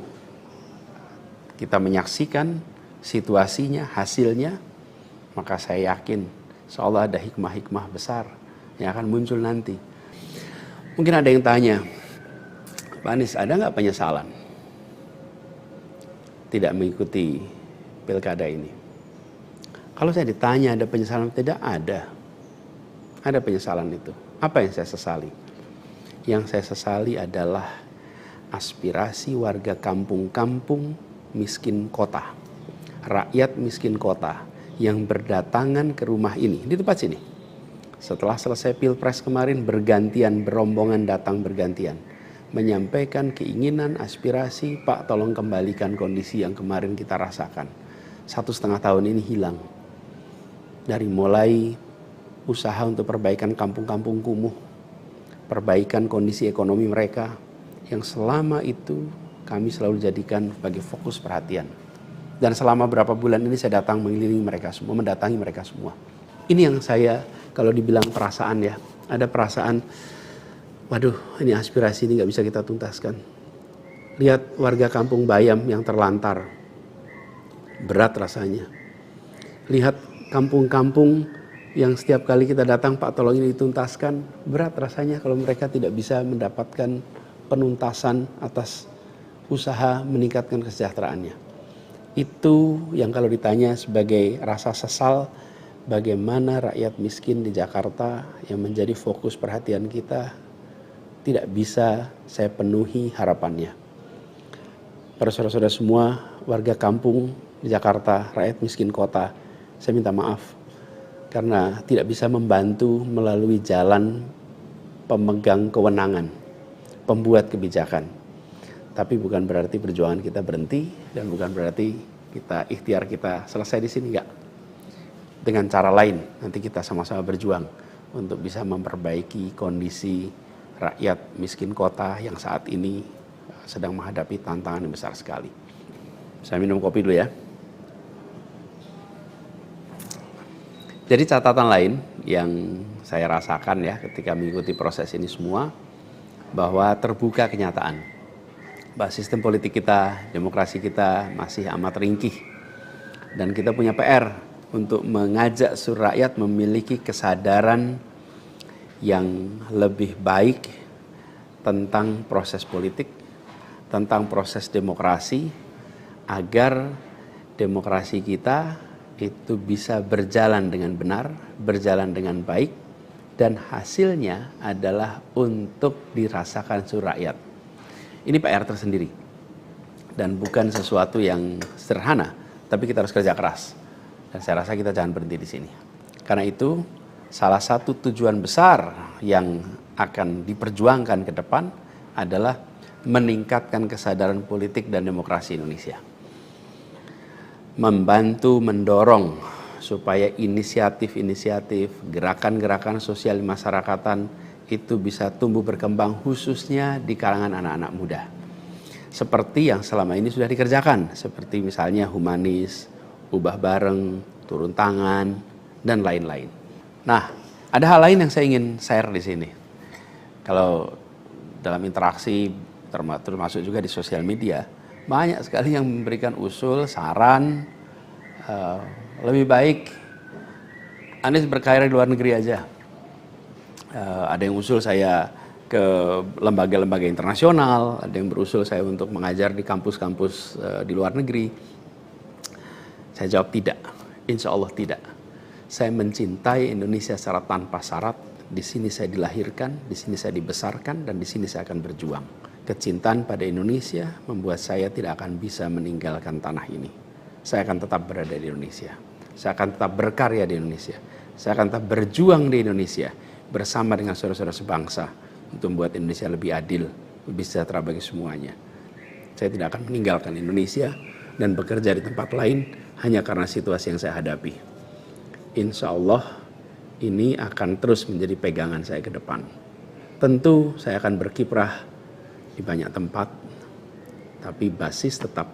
kita menyaksikan situasinya, hasilnya, maka saya yakin insya Allah ada hikmah-hikmah besar yang akan muncul nanti. Mungkin ada yang tanya, Pak Anies, ada nggak penyesalan tidak mengikuti pilkada ini? Kalau saya ditanya ada penyesalan, tidak ada. Ada penyesalan itu. Apa yang saya sesali? Yang saya sesali adalah aspirasi warga kampung-kampung miskin kota, rakyat miskin kota yang berdatangan ke rumah ini, di tempat sini. Setelah selesai pilpres kemarin, bergantian, berombongan datang bergantian, menyampaikan keinginan, aspirasi, Pak tolong kembalikan kondisi yang kemarin kita rasakan. 1,5 tahun ini hilang. Dari mulai usaha untuk perbaikan kampung-kampung kumuh, perbaikan kondisi ekonomi mereka, yang selama itu kami selalu jadikan sebagai fokus perhatian. Dan selama berapa bulan ini saya datang mengelilingi mereka semua, mendatangi mereka semua. Ini yang saya, kalau dibilang perasaan ya, ada perasaan, waduh ini aspirasi ini gak bisa kita tuntaskan. Lihat warga kampung Bayam yang terlantar, berat rasanya. Lihat kampung-kampung yang setiap kali kita datang, Pak tolong ini dituntaskan, berat rasanya kalau mereka tidak bisa mendapatkan penuntasan atas usaha meningkatkan kesejahteraannya. Itu yang kalau ditanya sebagai rasa sesal, bagaimana rakyat miskin di Jakarta yang menjadi fokus perhatian kita tidak bisa saya penuhi harapannya. Para saudara-saudara semua, warga kampung di Jakarta, rakyat miskin kota, saya minta maaf karena tidak bisa membantu melalui jalan pemegang kewenangan, pembuat kebijakan. Tapi bukan berarti perjuangan kita berhenti dan bukan berarti ikhtiar kita selesai di sini, enggak. Dengan cara lain nanti kita sama-sama berjuang untuk bisa memperbaiki kondisi rakyat miskin kota yang saat ini sedang menghadapi tantangan yang besar sekali. Saya minum kopi dulu ya. Jadi catatan lain yang saya rasakan ya ketika mengikuti proses ini semua, bahwa terbuka kenyataan bahwa sistem politik kita, demokrasi kita masih amat ringkih. Dan kita punya PR untuk mengajak seluruh rakyat memiliki kesadaran yang lebih baik tentang proses politik, tentang proses demokrasi, agar demokrasi kita itu bisa berjalan dengan benar, berjalan dengan baik, dan hasilnya adalah untuk dirasakan seluruh rakyat. Ini PR tersendiri dan bukan sesuatu yang sederhana, tapi kita harus kerja keras. Dan saya rasa kita jangan berhenti di sini. Karena itu salah satu tujuan besar yang akan diperjuangkan ke depan adalah meningkatkan kesadaran politik dan demokrasi Indonesia. Membantu mendorong supaya inisiatif-inisiatif, gerakan-gerakan sosial masyarakatan itu bisa tumbuh berkembang khususnya di kalangan anak-anak muda. Seperti yang selama ini sudah dikerjakan, seperti misalnya humanis, ubah bareng, turun tangan, dan lain-lain. Nah, ada hal lain yang saya ingin share di sini. Kalau dalam interaksi, termasuk juga di sosial media, banyak sekali yang memberikan usul, saran, lebih baik Anies berkarir di luar negeri aja. Ada yang usul saya ke lembaga-lembaga internasional, ada yang berusul saya untuk mengajar di kampus-kampus di luar negeri. Saya jawab tidak, insya Allah tidak. Saya mencintai Indonesia secara tanpa syarat. Di sini saya dilahirkan, di sini saya dibesarkan, dan di sini saya akan berjuang. Kecintaan pada Indonesia membuat saya tidak akan bisa meninggalkan tanah ini. Saya akan tetap berada di Indonesia. Saya akan tetap berkarya di Indonesia. Saya akan tetap berjuang di Indonesia bersama dengan saudara-saudara sebangsa untuk membuat Indonesia lebih adil, lebih sejahtera bagi semuanya. Saya tidak akan meninggalkan Indonesia dan bekerja di tempat lain hanya karena situasi yang saya hadapi. Insya Allah ini akan terus menjadi pegangan saya ke depan. Tentu saya akan berkiprah di banyak tempat, tapi basis tetap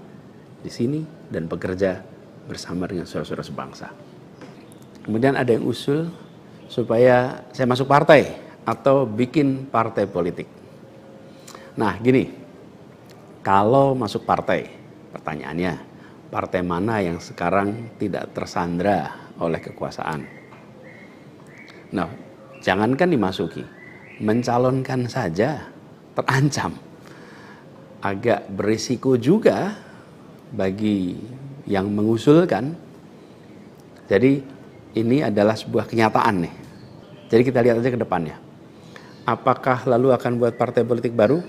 di sini dan bekerja bersama dengan saudara-saudara sebangsa. Kemudian ada yang usul supaya saya masuk partai atau bikin partai politik. Nah gini, kalau masuk partai, pertanyaannya, partai mana yang sekarang tidak tersandra oleh kekuasaan? Nah, jangankan dimasuki, mencalonkan saja terancam. Agak berisiko juga bagi yang mengusulkan. Jadi ini adalah sebuah kenyataan nih. Jadi kita lihat aja ke depannya. Apakah lalu akan buat partai politik baru?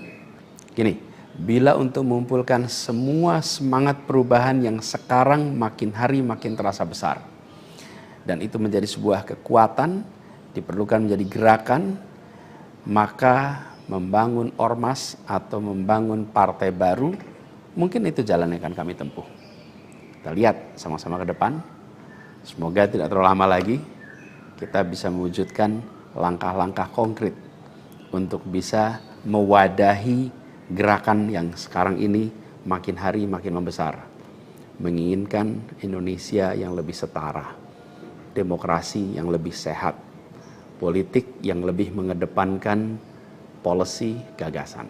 Gini, bila untuk mengumpulkan semua semangat perubahan yang sekarang makin hari makin terasa besar, dan itu menjadi sebuah kekuatan, diperlukan menjadi gerakan, maka membangun ormas atau membangun partai baru, mungkin itu jalan yang akan kami tempuh. Kita lihat sama-sama ke depan. Semoga tidak terlalu lama lagi kita bisa mewujudkan langkah-langkah konkret untuk bisa mewadahi gerakan yang sekarang ini makin hari makin membesar. Menginginkan Indonesia yang lebih setara, demokrasi yang lebih sehat, politik yang lebih mengedepankan policy gagasan.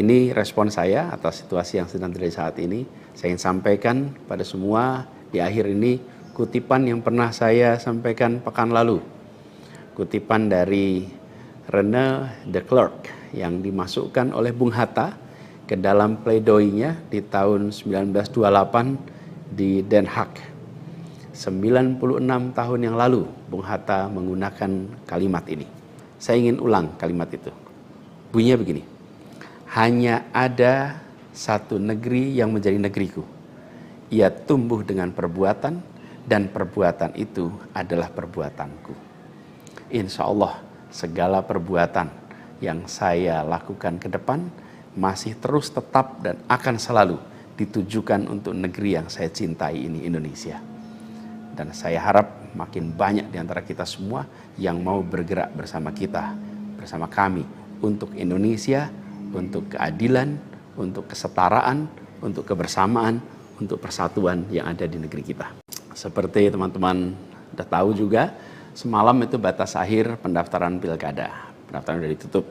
Ini respon saya atas situasi yang sedang terjadi saat ini. Saya ingin sampaikan pada semua di akhir ini kutipan yang pernah saya sampaikan pekan lalu. Kutipan dari René de Klerk yang dimasukkan oleh Bung Hatta ke dalam pledoinya di tahun 1928 di Den Haag. 96 tahun yang lalu Bung Hatta menggunakan kalimat ini. Saya ingin ulang kalimat itu. Bunyinya begini. Hanya ada satu negeri yang menjadi negeriku. Ia tumbuh dengan perbuatan, dan perbuatan itu adalah perbuatanku. Insya Allah segala perbuatan yang saya lakukan ke depan masih terus tetap dan akan selalu ditujukan untuk negeri yang saya cintai ini, Indonesia. Dan saya harap makin banyak di antara kita semua yang mau bergerak bersama kita, bersama kami untuk Indonesia, untuk keadilan, untuk kesetaraan, untuk kebersamaan, untuk persatuan yang ada di negeri kita. Seperti teman-teman sudah tahu juga, semalam itu batas akhir pendaftaran pilkada. Pendaftaran sudah ditutup.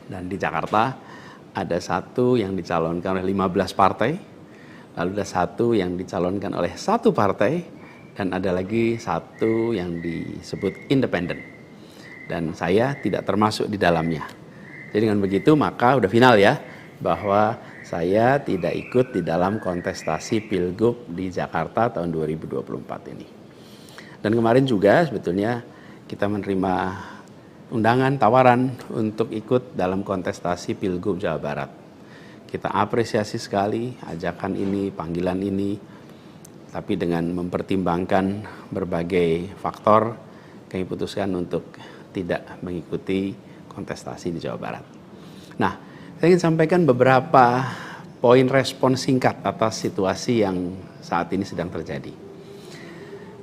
Dan di Jakarta ada satu yang dicalonkan oleh 15 partai, lalu ada satu yang dicalonkan oleh satu partai, dan ada lagi satu yang disebut independen. Dan saya tidak termasuk di dalamnya. Jadi dengan begitu maka udah final ya, bahwa saya tidak ikut di dalam kontestasi Pilgub di Jakarta tahun 2024 ini. Dan kemarin juga sebetulnya kita menerima undangan, tawaran untuk ikut dalam kontestasi Pilgub Jawa Barat. Kita apresiasi sekali ajakan ini, panggilan ini, tapi dengan mempertimbangkan berbagai faktor, kami putuskan untuk tidak mengikuti kontestasi di Jawa Barat. Nah, saya ingin sampaikan beberapa poin respon singkat atas situasi yang saat ini sedang terjadi.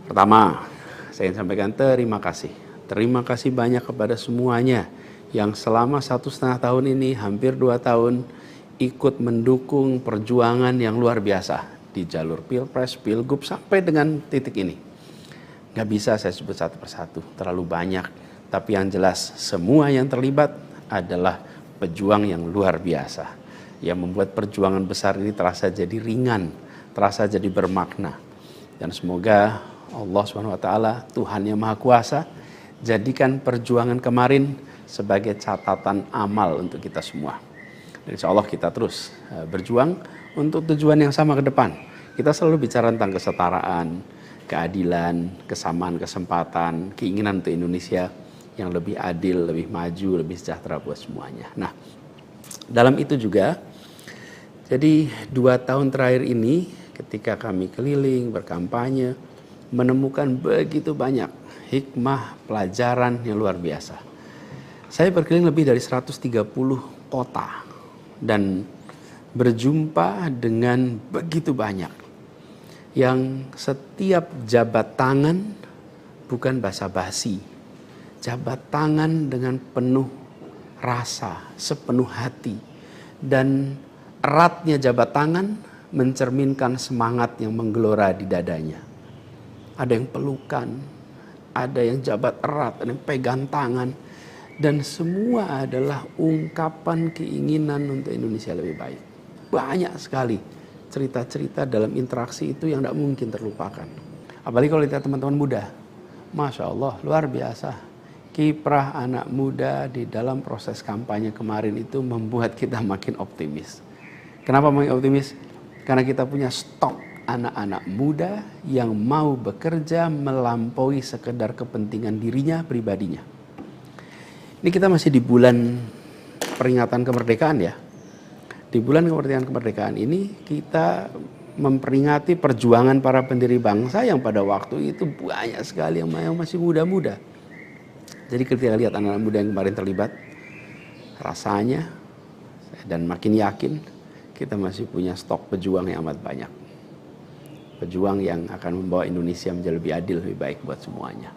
Pertama, saya ingin sampaikan terima kasih. Terima kasih banyak kepada semuanya yang selama 1,5 tahun ini, hampir 2 tahun, ikut mendukung perjuangan yang luar biasa di jalur Pilpres, Pilgub, sampai dengan titik ini. Nggak bisa saya sebut satu persatu, terlalu banyak. Tapi yang jelas semua yang terlibat adalah pejuang yang luar biasa, yang membuat perjuangan besar ini terasa jadi ringan, terasa jadi bermakna. Dan semoga Allah SWT, Tuhan yang Maha Kuasa, jadikan perjuangan kemarin sebagai catatan amal untuk kita semua. Dan insya Allah kita terus berjuang untuk tujuan yang sama ke depan. Kita selalu bicara tentang kesetaraan, keadilan, kesamaan kesempatan, keinginan untuk Indonesia yang lebih adil, lebih maju, lebih sejahtera buat semuanya. Nah, dalam itu juga, jadi 2 tahun terakhir ini ketika kami keliling, berkampanye, menemukan begitu banyak hikmah, pelajaran yang luar biasa. Saya berkeliling lebih dari 130 kota dan berjumpa dengan begitu banyak yang setiap jabat tangan bukan basa-basi, jabat tangan dengan penuh rasa, sepenuh hati, dan eratnya jabat tangan mencerminkan semangat yang menggelora di dadanya. Ada yang pelukan, ada yang jabat erat, ada yang pegang tangan, dan semua adalah ungkapan keinginan untuk Indonesia lebih baik. Banyak sekali cerita-cerita dalam interaksi itu yang tidak mungkin terlupakan. Apalagi kalau lihat teman-teman muda. Masya Allah, luar biasa. Kiprah anak muda di dalam proses kampanye kemarin itu membuat kita makin optimis. Kenapa makin optimis? Karena kita punya stok anak-anak muda yang mau bekerja melampaui sekedar kepentingan dirinya, pribadinya. Ini kita masih di bulan peringatan kemerdekaan ya. Di bulan kemerdekaan ini kita memperingati perjuangan para pendiri bangsa yang pada waktu itu banyak sekali yang masih muda-muda. Jadi ketika lihat anak-anak muda yang kemarin terlibat, rasanya dan makin yakin kita masih punya stok pejuang yang amat banyak. Pejuang yang akan membawa Indonesia menjadi lebih adil, lebih baik buat semuanya.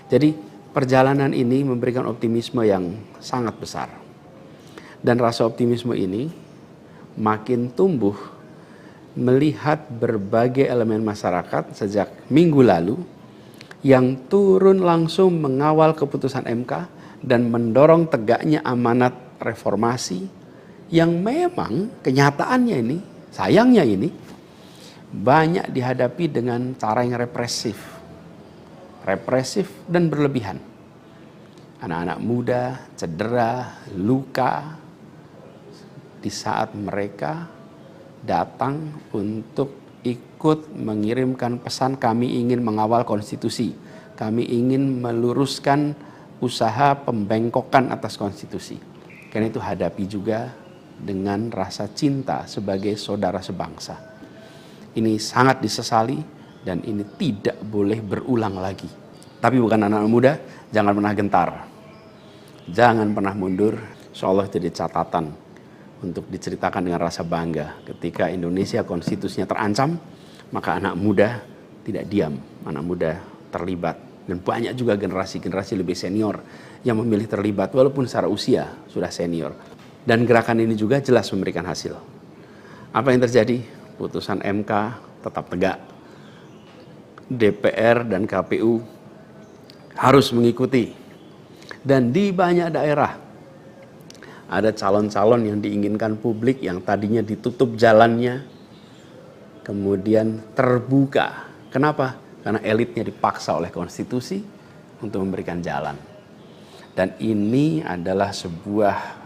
Jadi perjalanan ini memberikan optimisme yang sangat besar. Dan rasa optimisme ini makin tumbuh melihat berbagai elemen masyarakat sejak minggu lalu yang turun langsung mengawal keputusan MK dan mendorong tegaknya amanat reformasi yang memang kenyataannya ini, sayangnya ini, banyak dihadapi dengan cara yang represif dan berlebihan. Anak-anak muda cedera, luka di saat mereka datang untuk ikut mengirimkan pesan kami ingin mengawal konstitusi. Kami ingin meluruskan usaha pembengkokan atas konstitusi. Karena itu hadapi juga dengan rasa cinta sebagai saudara sebangsa. Ini sangat disesali dan ini tidak boleh berulang lagi. Tapi bukan anak-anak muda, jangan pernah gentar. Jangan pernah mundur. Insyaallah jadi catatan untuk diceritakan dengan rasa bangga. Ketika Indonesia konstitusinya terancam, maka anak muda tidak diam. Anak muda terlibat. Dan banyak juga generasi-generasi lebih senior yang memilih terlibat walaupun secara usia sudah senior. Dan gerakan ini juga jelas memberikan hasil. Apa yang terjadi? Putusan MK tetap tegak. DPR dan KPU harus mengikuti. Dan di banyak daerah ada calon-calon yang diinginkan publik yang tadinya ditutup jalannya, kemudian terbuka. Kenapa? Karena elitnya dipaksa oleh konstitusi untuk memberikan jalan. Dan ini adalah sebuah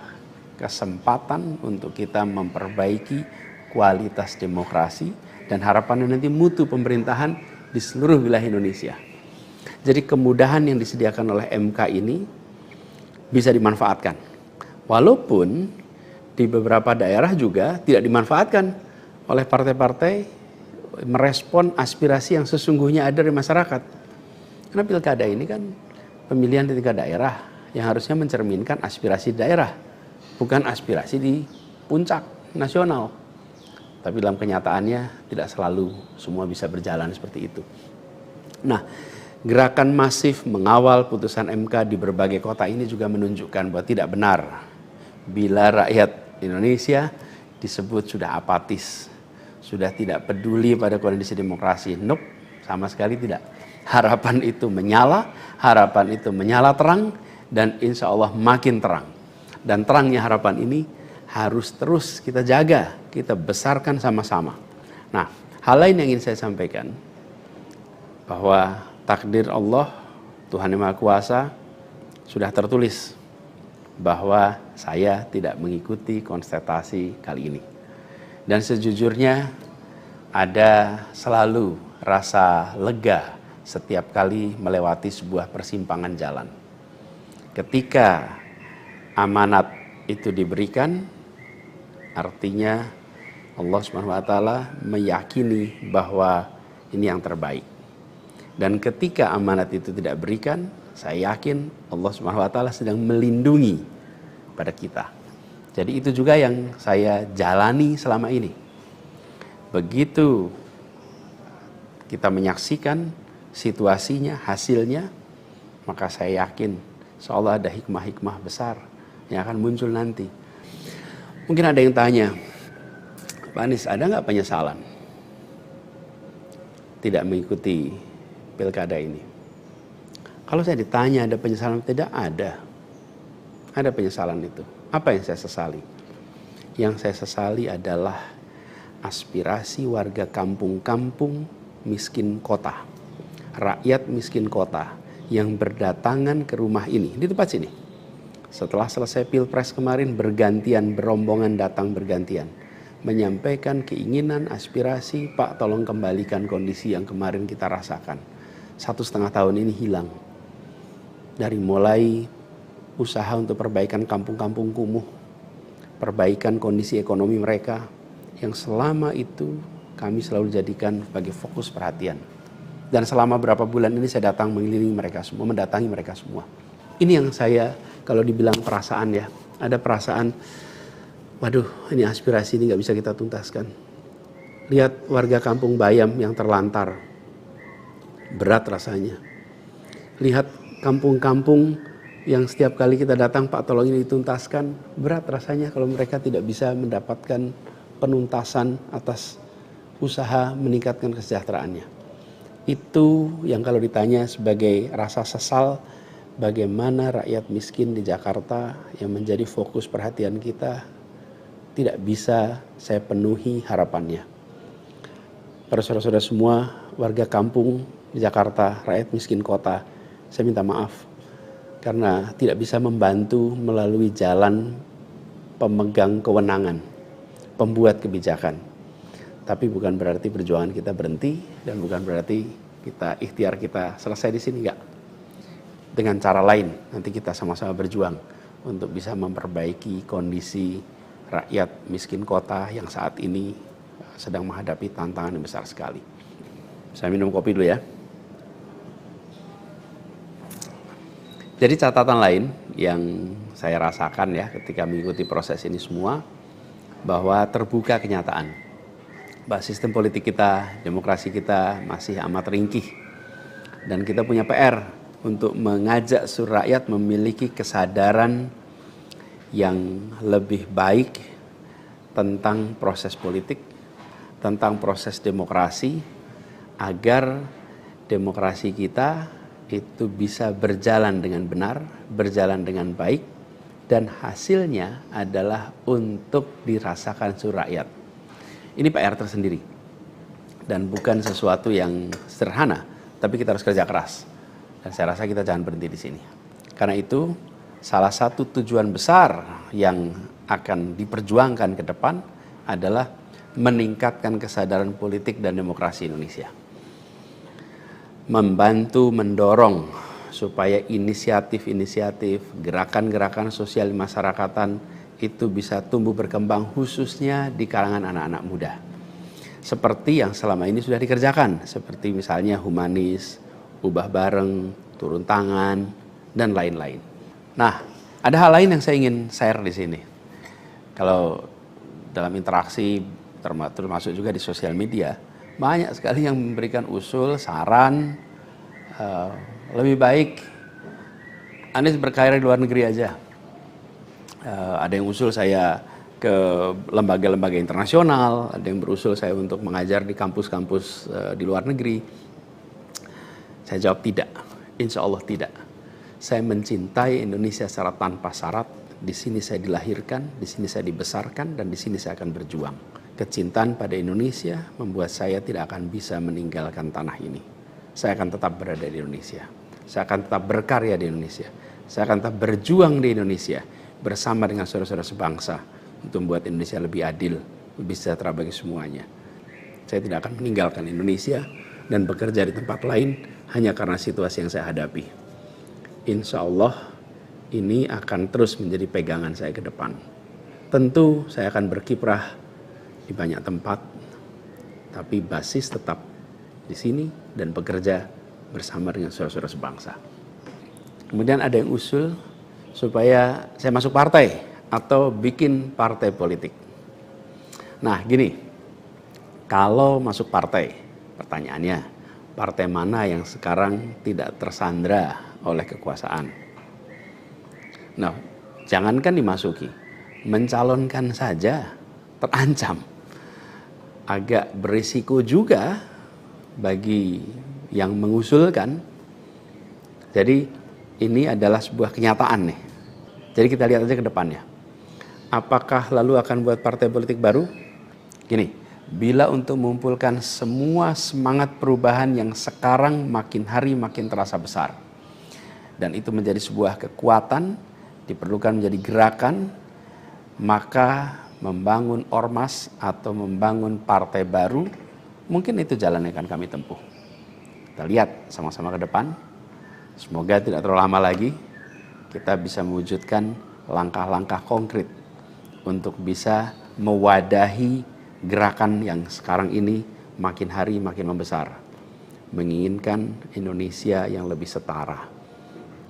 kesempatan untuk kita memperbaiki kualitas demokrasi dan harapannya nanti mutu pemerintahan di seluruh wilayah Indonesia. Jadi kemudahan yang disediakan oleh MK ini bisa dimanfaatkan. Walaupun di beberapa daerah juga tidak dimanfaatkan oleh partai-partai merespon aspirasi yang sesungguhnya ada di masyarakat. Karena pilkada ini kan pemilihan di tingkat daerah yang harusnya mencerminkan aspirasi daerah, bukan aspirasi di puncak nasional. Tapi dalam kenyataannya tidak selalu semua bisa berjalan seperti itu. Nah, Gerakan masif mengawal putusan MK di berbagai kota ini juga menunjukkan bahwa tidak benar bila rakyat Indonesia disebut sudah apatis, sudah tidak peduli pada kondisi demokrasi. Nope, sama sekali tidak. Harapan itu menyala, harapan itu menyala terang, dan insya Allah makin terang. Dan terangnya harapan ini harus terus kita jaga, kita besarkan sama-sama. Nah, hal lain yang ingin saya sampaikan, bahwa takdir Allah, Tuhan Yang Maha Kuasa, sudah tertulis bahwa saya tidak mengikuti kontestasi kali ini. Dan sejujurnya ada selalu rasa lega setiap kali melewati sebuah persimpangan jalan. Ketika amanat itu diberikan, artinya Allah SWT meyakini bahwa ini yang terbaik. Dan ketika amanat itu tidak berikan, saya yakin Allah SWT sedang melindungi pada kita. Jadi itu juga yang saya jalani selama ini. Begitu kita menyaksikan situasinya, hasilnya, maka saya yakin seolah ada hikmah-hikmah besar yang akan muncul nanti. Mungkin ada yang tanya, Pak Anies, ada nggak penyesalan tidak mengikuti pilkada ini? Kalau saya ditanya ada penyesalan, tidak ada. Ada penyesalan itu. Apa yang saya sesali? Yang saya sesali adalah aspirasi warga kampung-kampung miskin kota, rakyat miskin kota yang berdatangan ke rumah ini, di tempat sini. Setelah selesai pilpres kemarin, bergantian, berombongan datang bergantian, menyampaikan keinginan, aspirasi, Pak tolong kembalikan kondisi yang kemarin kita rasakan. 1,5 tahun ini hilang. Dari mulai usaha untuk perbaikan kampung-kampung kumuh, perbaikan kondisi ekonomi mereka, yang selama itu kami selalu jadikan sebagai fokus perhatian. Dan selama berapa bulan ini saya datang mengelilingi mereka semua, mendatangi mereka semua. Ini yang saya, kalau dibilang perasaan ya, ada perasaan, waduh ini aspirasi ini gak bisa kita tuntaskan. Lihat warga kampung Bayam yang terlantar, berat rasanya. Lihat kampung-kampung yang setiap kali kita datang, Pak tolong ini dituntaskan, berat rasanya kalau mereka tidak bisa mendapatkan penuntasan atas usaha meningkatkan kesejahteraannya. Itu yang kalau ditanya sebagai rasa sesal, bagaimana rakyat miskin di Jakarta yang menjadi fokus perhatian kita tidak bisa saya penuhi harapannya. Para saudara-saudara semua, warga kampung di Jakarta, rakyat miskin kota, saya minta maaf karena tidak bisa membantu melalui jalan pemegang kewenangan, pembuat kebijakan. Tapi bukan berarti perjuangan kita berhenti dan bukan berarti kita ikhtiar kita selesai di sini, enggak. Dengan cara lain nanti kita sama-sama berjuang untuk bisa memperbaiki kondisi rakyat miskin kota yang saat ini sedang menghadapi tantangan yang besar sekali. Saya minum kopi dulu ya. Jadi catatan lain yang saya rasakan ya ketika mengikuti proses ini semua, bahwa terbuka kenyataan bahwa sistem politik kita, demokrasi kita masih amat ringkih. Dan kita punya PR untuk mengajak seluruh rakyat memiliki kesadaran yang lebih baik tentang proses politik, tentang proses demokrasi, agar demokrasi kita itu bisa berjalan dengan benar, berjalan dengan baik, dan hasilnya adalah untuk dirasakan seluruh rakyat. Ini PR tersendiri dan bukan sesuatu yang sederhana, tapi kita harus kerja keras. Dan saya rasa kita jangan berhenti di sini. Karena itu salah satu tujuan besar yang akan diperjuangkan ke depan adalah meningkatkan kesadaran politik dan demokrasi Indonesia. Membantu mendorong supaya inisiatif-inisiatif, gerakan-gerakan sosial masyarakatan itu bisa tumbuh berkembang khususnya di kalangan anak-anak muda. Seperti yang selama ini sudah dikerjakan, seperti misalnya humanis, ubah bareng, turun tangan, dan lain-lain. Nah, ada hal lain yang saya ingin share di sini. Kalau dalam interaksi, termasuk juga di sosial media, banyak sekali yang memberikan usul, saran, eh, lebih baik Anies berkarir di luar negeri aja. Ada yang usul saya ke lembaga-lembaga internasional, ada yang berusul saya untuk mengajar di kampus-kampus di luar negeri. Saya jawab tidak, insya Allah tidak. Saya mencintai Indonesia secara tanpa syarat. Di sini saya dilahirkan, di sini saya dibesarkan, dan di sini saya akan berjuang. Kecintaan pada Indonesia membuat saya tidak akan bisa meninggalkan tanah ini. Saya akan tetap berada di Indonesia. Saya akan tetap berkarya di Indonesia. Saya akan tetap berjuang di Indonesia bersama dengan saudara-saudara sebangsa untuk membuat Indonesia lebih adil, lebih sejahtera bagi semuanya. Saya tidak akan meninggalkan Indonesia dan bekerja di tempat lain hanya karena situasi yang saya hadapi. Insya Allah ini akan terus menjadi pegangan saya ke depan. Tentu saya akan berkiprah di banyak tempat, tapi basis tetap di sini dan bekerja bersama dengan saudara-saudara sebangsa. Kemudian ada yang usul supaya saya masuk partai atau bikin partai politik. Nah gini, kalau masuk partai, pertanyaannya, partai mana yang sekarang tidak tersandra oleh kekuasaan? Nah, jangankan dimasuki, mencalonkan saja terancam. Agak berisiko juga bagi yang mengusulkan. Jadi ini adalah sebuah kenyataan nih. Jadi kita lihat aja ke depannya. Apakah lalu akan buat partai politik baru? Gini, bila untuk mengumpulkan semua semangat perubahan yang sekarang makin hari makin terasa besar, dan itu menjadi sebuah kekuatan, diperlukan menjadi gerakan, maka membangun ormas atau membangun partai baru, mungkin itu jalan yang akan kami tempuh. Kita lihat sama-sama ke depan. Semoga tidak terlalu lama lagi kita bisa mewujudkan langkah-langkah konkret untuk bisa mewadahi gerakan yang sekarang ini makin hari makin membesar. Menginginkan Indonesia yang lebih setara,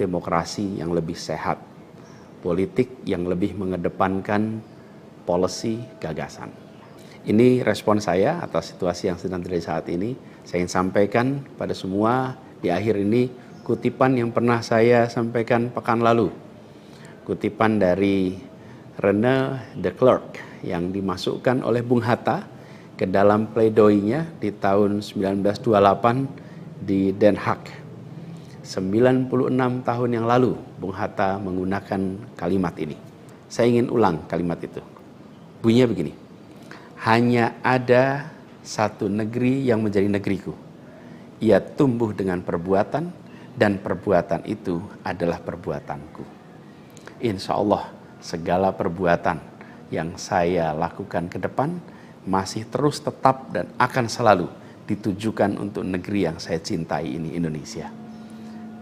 demokrasi yang lebih sehat, politik yang lebih mengedepankan policy gagasan. Ini respon saya atas situasi yang sedang terjadi saat ini. Saya ingin sampaikan pada semua di akhir ini kutipan yang pernah saya sampaikan pekan lalu. Kutipan dari René de Klerk yang dimasukkan oleh Bung Hatta ke dalam pledoinya di tahun 1928 di Den Haag. 96 tahun yang lalu Bung Hatta menggunakan kalimat ini. Saya ingin ulang kalimat itu. Bunyinya begini. Hanya ada satu negeri yang menjadi negeriku. Ia tumbuh dengan perbuatan, dan perbuatan itu adalah perbuatanku. Insya Allah segala perbuatan yang saya lakukan ke depan masih terus tetap dan akan selalu ditujukan untuk negeri yang saya cintai ini, Indonesia.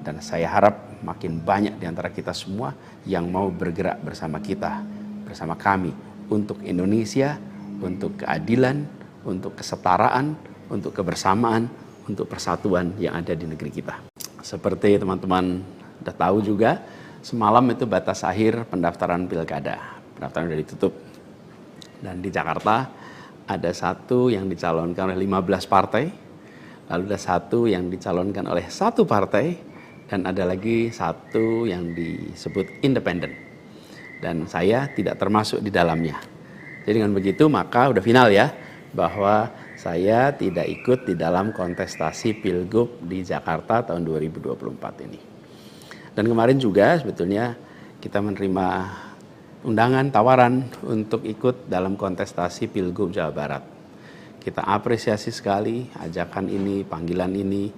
Dan saya harap makin banyak di antara kita semua yang mau bergerak bersama kita, bersama kami untuk Indonesia, untuk keadilan, untuk kesetaraan, untuk kebersamaan, untuk persatuan yang ada di negeri kita. Seperti teman-teman sudah tahu juga, semalam itu batas akhir pendaftaran pilkada. Pendaftaran sudah ditutup. Dan di Jakarta ada satu yang dicalonkan oleh 15 partai, lalu ada satu yang dicalonkan oleh satu partai, dan ada lagi satu yang disebut independen. Dan saya tidak termasuk di dalamnya. Jadi dengan begitu maka udah final ya, bahwa saya tidak ikut di dalam kontestasi Pilgub di Jakarta tahun 2024 ini. Dan kemarin juga sebetulnya kita menerima undangan, tawaran untuk ikut dalam kontestasi Pilgub Jawa Barat. Kita apresiasi sekali ajakan ini, panggilan ini,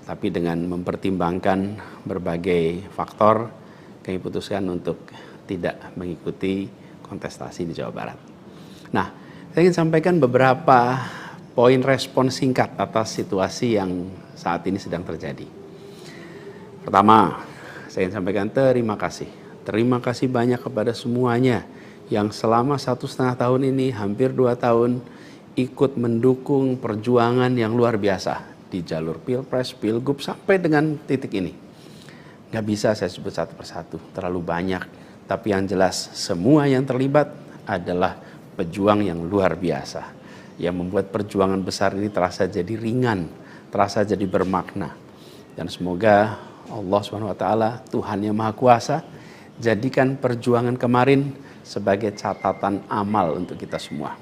tapi dengan mempertimbangkan berbagai faktor, kami putuskan untuk tidak mengikuti kontestasi di Jawa Barat. Nah, saya ingin sampaikan beberapa poin respon singkat atas situasi yang saat ini sedang terjadi. Pertama, saya ingin sampaikan terima kasih. Terima kasih banyak kepada semuanya yang selama 1,5 tahun ini, hampir 2 tahun, ikut mendukung perjuangan yang luar biasa di jalur Pilpres, Pilgub, sampai dengan titik ini. Gak bisa saya sebut satu persatu, terlalu banyak. Tapi yang jelas semua yang terlibat adalah pejuang yang luar biasa, yang membuat perjuangan besar ini terasa jadi ringan, terasa jadi bermakna. Dan semoga Allah SWT, Tuhan yang Maha Kuasa, jadikan perjuangan kemarin sebagai catatan amal untuk kita semua.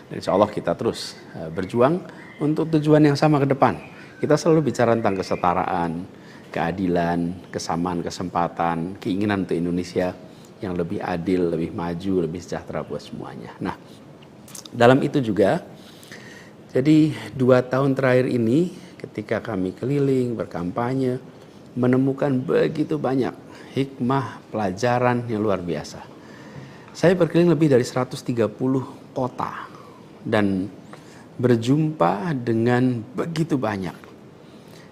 Dan insya Allah kita terus berjuang untuk tujuan yang sama ke depan. Kita selalu bicara tentang kesetaraan, keadilan, kesamaan kesempatan, keinginan untuk Indonesia yang lebih adil, lebih maju, lebih sejahtera buat semuanya. Nah, dalam itu juga, jadi 2 tahun terakhir ini ketika kami keliling, berkampanye, menemukan begitu banyak hikmah, pelajaran yang luar biasa. Saya berkeliling lebih dari 130 kota dan berjumpa dengan begitu banyak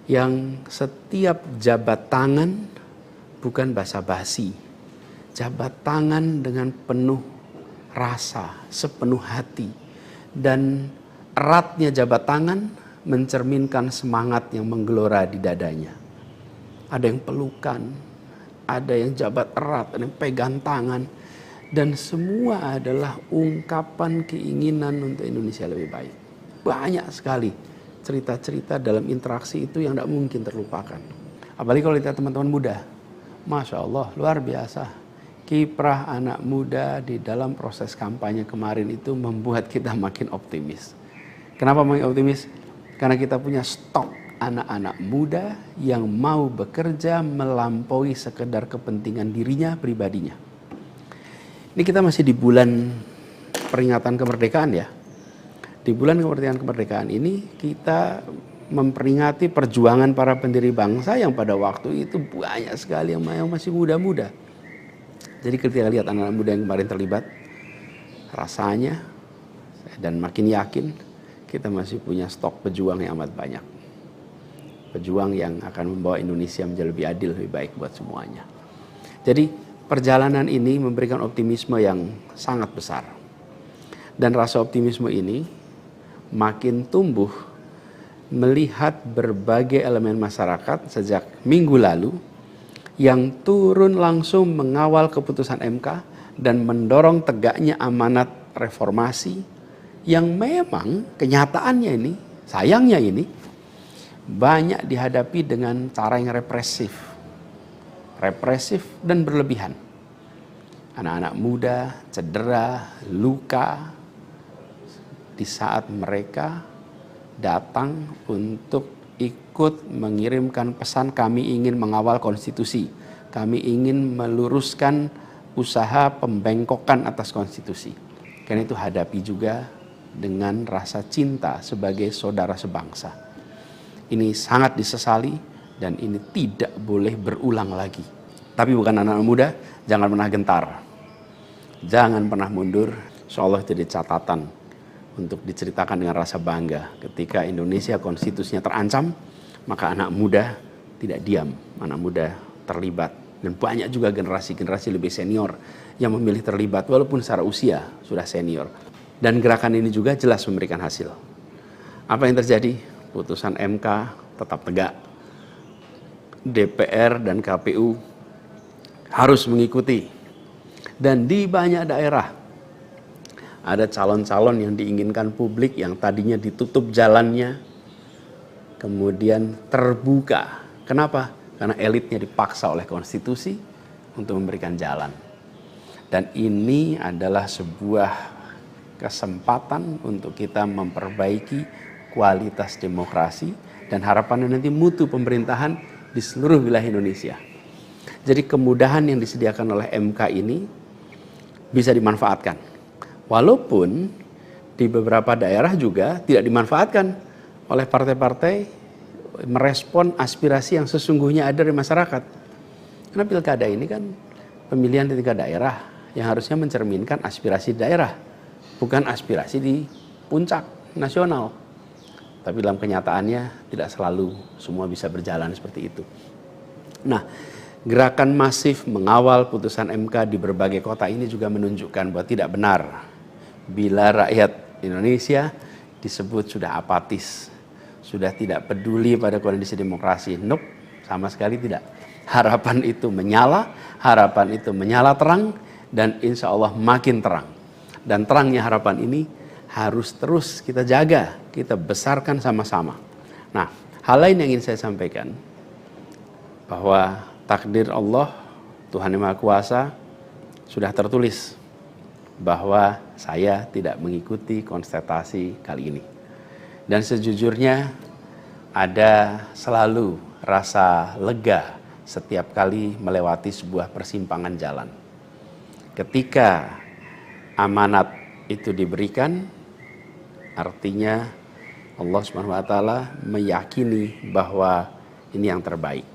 yang setiap jabat tangan bukan basa-basi, jabat tangan dengan penuh rasa, sepenuh hati, dan eratnya jabat tangan mencerminkan semangat yang menggelora di dadanya. Ada yang pelukan, ada yang jabat erat, ada yang pegang tangan, dan semua adalah ungkapan keinginan untuk Indonesia lebih baik. Banyak sekali cerita-cerita dalam interaksi itu yang tidak mungkin terlupakan. Apalagi kalau lihat teman-teman muda. Masya Allah, luar biasa. Kiprah anak muda di dalam proses kampanye kemarin itu membuat kita makin optimis. Kenapa makin optimis? Karena kita punya stok anak-anak muda yang mau bekerja melampaui sekedar kepentingan dirinya, pribadinya. Ini kita masih di bulan peringatan kemerdekaan ya. Di bulan kemerdekaan ini kita memperingati perjuangan para pendiri bangsa yang pada waktu itu banyak sekali yang masih muda-muda. Jadi ketika lihat anak-anak muda yang kemarin terlibat, rasanya dan makin yakin kita masih punya stok pejuang yang amat banyak. Pejuang yang akan membawa Indonesia menjadi lebih adil, lebih baik buat semuanya. Jadi perjalanan ini memberikan optimisme yang sangat besar. Dan rasa optimisme ini makin tumbuh melihat berbagai elemen masyarakat sejak minggu lalu yang turun langsung mengawal keputusan MK dan mendorong tegaknya amanat reformasi yang memang kenyataannya ini, sayangnya ini, banyak dihadapi dengan cara yang represif dan berlebihan. Anak-anak muda cedera, luka di saat mereka datang untuk ikut mengirimkan pesan kami ingin mengawal konstitusi. Kami ingin meluruskan usaha pembengkokan atas konstitusi. Karena itu hadapi juga dengan rasa cinta sebagai saudara sebangsa. Ini sangat disesali dan ini tidak boleh berulang lagi. Tapi bukan anak-anak muda, jangan pernah gentar. Jangan pernah mundur. Insyaallah jadi catatan untuk diceritakan dengan rasa bangga. Ketika Indonesia konstitusinya terancam, maka anak muda tidak diam. Anak muda terlibat. Dan banyak juga generasi-generasi lebih senior yang memilih terlibat walaupun secara usia sudah senior. Dan gerakan ini juga jelas memberikan hasil. Apa yang terjadi? Putusan MK tetap tegak. DPR dan KPU harus mengikuti. Dan di banyak daerah ada calon-calon yang diinginkan publik yang tadinya ditutup jalannya, kemudian terbuka. Kenapa? Karena elitnya dipaksa oleh konstitusi untuk memberikan jalan. Dan ini adalah sebuah kesempatan untuk kita memperbaiki kualitas demokrasi dan harapannya nanti mutu pemerintahan di seluruh wilayah Indonesia. Jadi kemudahan yang disediakan oleh MK ini bisa dimanfaatkan. Walaupun di beberapa daerah juga tidak dimanfaatkan oleh partai-partai merespon aspirasi yang sesungguhnya ada dari masyarakat. Karena pilkada ini kan pemilihan di tingkat daerah yang harusnya mencerminkan aspirasi daerah, bukan aspirasi di puncak nasional. Tapi dalam kenyataannya tidak selalu semua bisa berjalan seperti itu. Nah, gerakan masif mengawal putusan MK di berbagai kota ini juga menunjukkan bahwa tidak benar bila rakyat Indonesia disebut sudah apatis, sudah tidak peduli pada kondisi demokrasi. Nope, sama sekali tidak. Harapan itu menyala terang dan insya Allah makin terang. Dan terangnya harapan ini harus terus kita jaga, kita besarkan sama-sama. Nah, hal lain yang ingin saya sampaikan, bahwa takdir Allah, Tuhan Yang Maha Kuasa, sudah tertulis bahwa saya tidak mengikuti kontestasi kali ini. Dan sejujurnya ada selalu rasa lega setiap kali melewati sebuah persimpangan jalan. Ketika amanat itu diberikan, artinya Allah Subhanahu wa taala meyakini bahwa ini yang terbaik.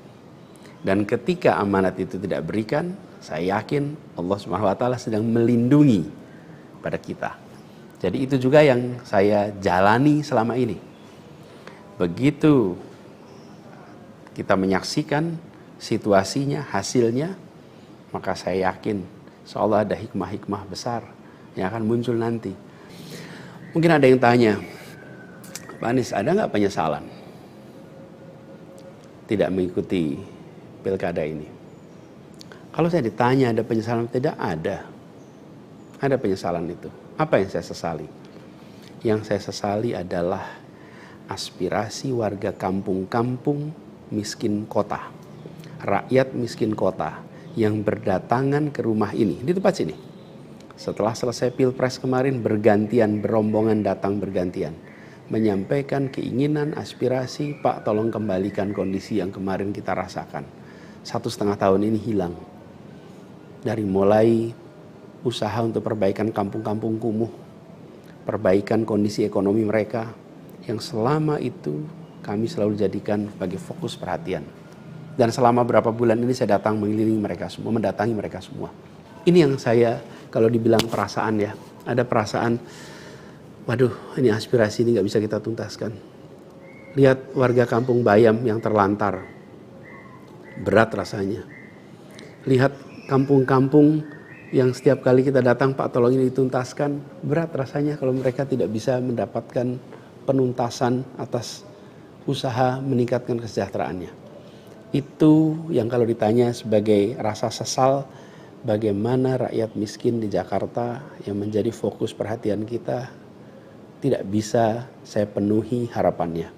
Dan ketika amanat itu tidak berikan, saya yakin Allah Subhanahu wa taala sedang melindungi pada kita. Jadi itu juga yang saya jalani selama ini. Begitu kita menyaksikan situasinya, hasilnya, maka saya yakin insyaallah ada hikmah-hikmah besar yang akan muncul nanti. Mungkin ada yang tanya, Pak Anies, ada nggak penyesalan tidak mengikuti pilkada ini? Kalau saya ditanya ada penyesalan, tidak ada. Ada penyesalan itu. Apa yang saya sesali? Yang saya sesali adalah aspirasi warga kampung-kampung miskin kota, rakyat miskin kota yang berdatangan ke rumah ini, di tempat sini. Setelah selesai pilpres kemarin, bergantian, berombongan datang bergantian, menyampaikan keinginan, aspirasi, Pak tolong kembalikan kondisi yang kemarin kita rasakan. 1,5 tahun ini hilang. Dari mulai usaha untuk perbaikan kampung-kampung kumuh, perbaikan kondisi ekonomi mereka, yang selama itu kami selalu jadikan sebagai fokus perhatian. Dan selama berapa bulan ini saya datang mengelilingi mereka semua, mendatangi mereka semua. Ini yang saya, kalau dibilang perasaan ya, ada perasaan, waduh ini aspirasi ini gak bisa kita tuntaskan. Lihat warga kampung Bayam yang terlantar, berat rasanya. Lihat kampung-kampung yang setiap kali kita datang, Pak tolong ini dituntaskan, berat rasanya kalau mereka tidak bisa mendapatkan penuntasan atas usaha meningkatkan kesejahteraannya. Itu yang kalau ditanya sebagai rasa sesal, bagaimana rakyat miskin di Jakarta yang menjadi fokus perhatian kita tidak bisa saya penuhi harapannya.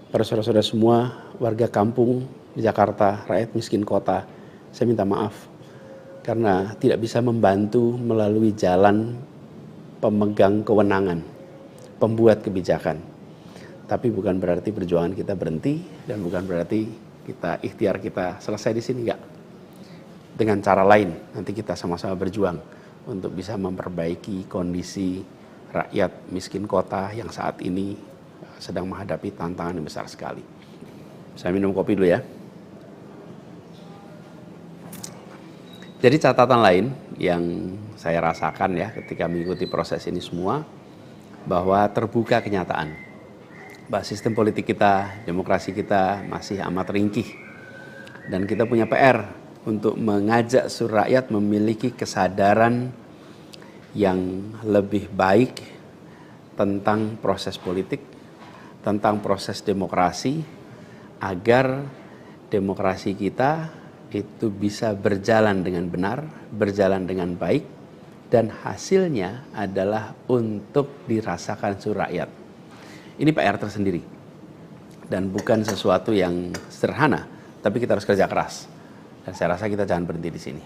Para saudara-saudara semua, warga kampung di Jakarta, rakyat miskin kota, saya minta maaf karena tidak bisa membantu melalui jalan pemegang kewenangan, pembuat kebijakan. Tapi bukan berarti perjuangan kita berhenti dan bukan berarti ikhtiar kita selesai di sini, enggak. Dengan cara lain nanti kita sama-sama berjuang untuk bisa memperbaiki kondisi rakyat miskin kota yang saat ini sedang menghadapi tantangan yang besar sekali. Saya minum kopi dulu ya. Jadi catatan lain yang saya rasakan ya ketika mengikuti proses ini semua, bahwa terbuka kenyataan bahwa sistem politik kita, demokrasi kita masih amat ringkih. Dan kita punya PR untuk mengajak seluruh rakyat memiliki kesadaran yang lebih baik tentang proses politik, tentang proses demokrasi, agar demokrasi kita itu bisa berjalan dengan benar, berjalan dengan baik, dan hasilnya adalah untuk dirasakan seluruh rakyat. Ini PR tersendiri dan bukan sesuatu yang sederhana, tapi kita harus kerja keras. Dan saya rasa kita jangan berhenti di sini.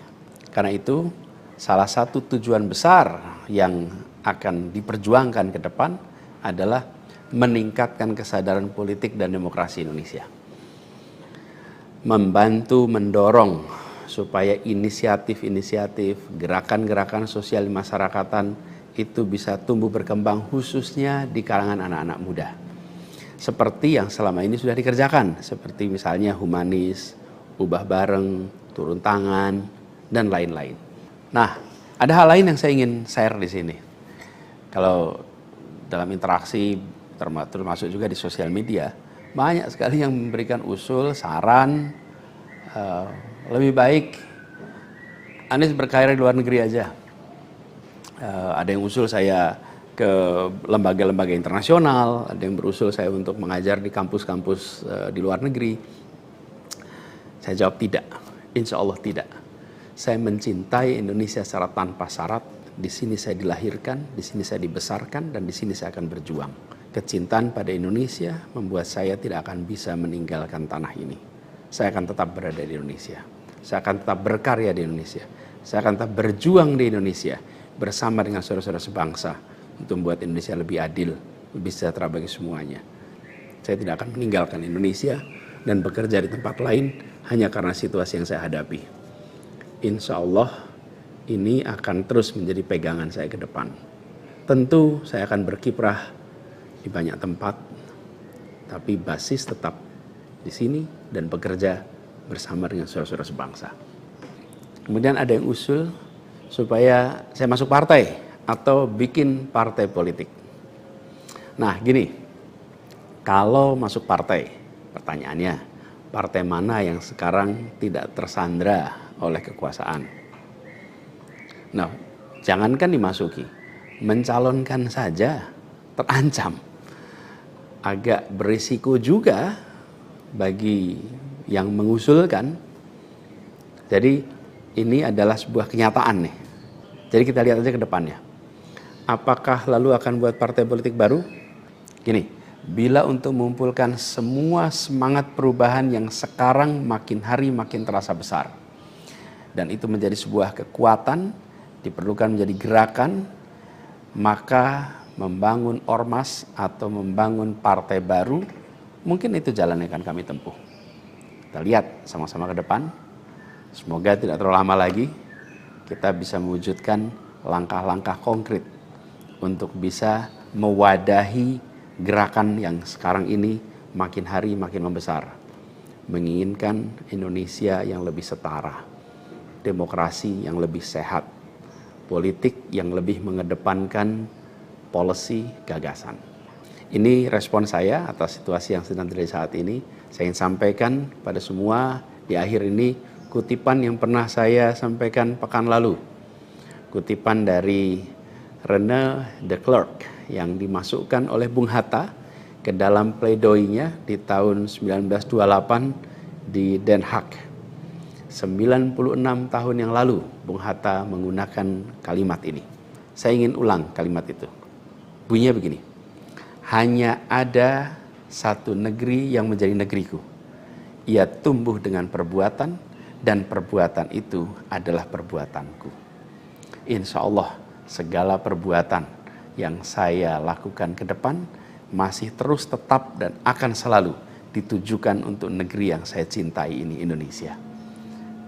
Karena itu salah satu tujuan besar yang akan diperjuangkan ke depan adalah meningkatkan kesadaran politik dan demokrasi Indonesia. Membantu mendorong supaya inisiatif-inisiatif, gerakan-gerakan sosial masyarakatan itu bisa tumbuh berkembang khususnya di kalangan anak-anak muda. Seperti yang selama ini sudah dikerjakan, seperti misalnya humanis, ubah bareng, turun tangan, dan lain-lain. Nah, ada hal lain yang saya ingin share di sini. Kalau dalam interaksi, termasuk juga di sosial media, banyak sekali yang memberikan usul, saran, lebih baik Anies berkarir di luar negeri aja. Ada yang usul saya ke lembaga-lembaga internasional, ada yang berusul saya untuk mengajar di kampus-kampus di luar negeri. Saya jawab tidak, insya Allah tidak. Saya mencintai Indonesia secara tanpa syarat. Di sini saya dilahirkan, di sini saya dibesarkan, dan di sini saya akan berjuang. Kecintaan pada Indonesia membuat saya tidak akan bisa meninggalkan tanah ini. saya akan tetap berada di Indonesia. Saya akan tetap berkarya di Indonesia. Saya akan tetap berjuang di Indonesia bersama dengan saudara-saudara sebangsa untuk membuat Indonesia lebih adil, lebih sejahtera bagi semuanya. Saya tidak akan meninggalkan Indonesia dan bekerja di tempat lain hanya karena situasi yang saya hadapi. Insya Allah ini akan terus menjadi pegangan saya ke depan. Tentu saya akan berkiprah di banyak tempat, tapi basis tetap di sini dan bekerja bersama dengan saudara-saudara sebangsa. Kemudian ada yang usul supaya saya masuk partai atau bikin partai politik. Nah gini, kalau masuk partai, pertanyaannya, partai mana yang sekarang tidak tersandra oleh kekuasaan? Nah, jangankan dimasuki, mencalonkan saja terancam. Agak berisiko juga bagi yang mengusulkan. Jadi ini adalah sebuah kenyataan nih. Jadi kita lihat aja ke depannya. Apakah lalu akan buat partai politik baru? Gini, bila untuk mengumpulkan semua semangat perubahan yang sekarang makin hari makin terasa besar, dan itu menjadi sebuah kekuatan, diperlukan menjadi gerakan, maka membangun ormas atau membangun partai baru, mungkin itu jalan yang akan kami tempuh. Kita lihat sama-sama ke depan. Semoga tidak terlalu lama lagi kita bisa mewujudkan langkah-langkah konkret untuk bisa mewadahi gerakan yang sekarang ini makin hari makin membesar. Menginginkan Indonesia yang lebih setara, demokrasi yang lebih sehat, politik yang lebih mengedepankan policy gagasan. Ini respon saya atas situasi yang sedang terjadi saat ini. Saya ingin sampaikan pada semua di akhir ini kutipan yang pernah saya sampaikan pekan lalu. Kutipan dari René de Klerk yang dimasukkan oleh Bung Hatta ke dalam pledoinya di tahun 1928 di Den Haag. 96 tahun yang lalu Bung Hatta menggunakan kalimat ini. Saya ingin ulang kalimat itu. Bunyinya begini. Hanya ada satu negeri yang menjadi negeriku. Ia tumbuh dengan perbuatan dan perbuatan itu adalah perbuatanku. Insya Allah segala perbuatan yang saya lakukan ke depan masih terus tetap dan akan selalu ditujukan untuk negeri yang saya cintai ini, Indonesia.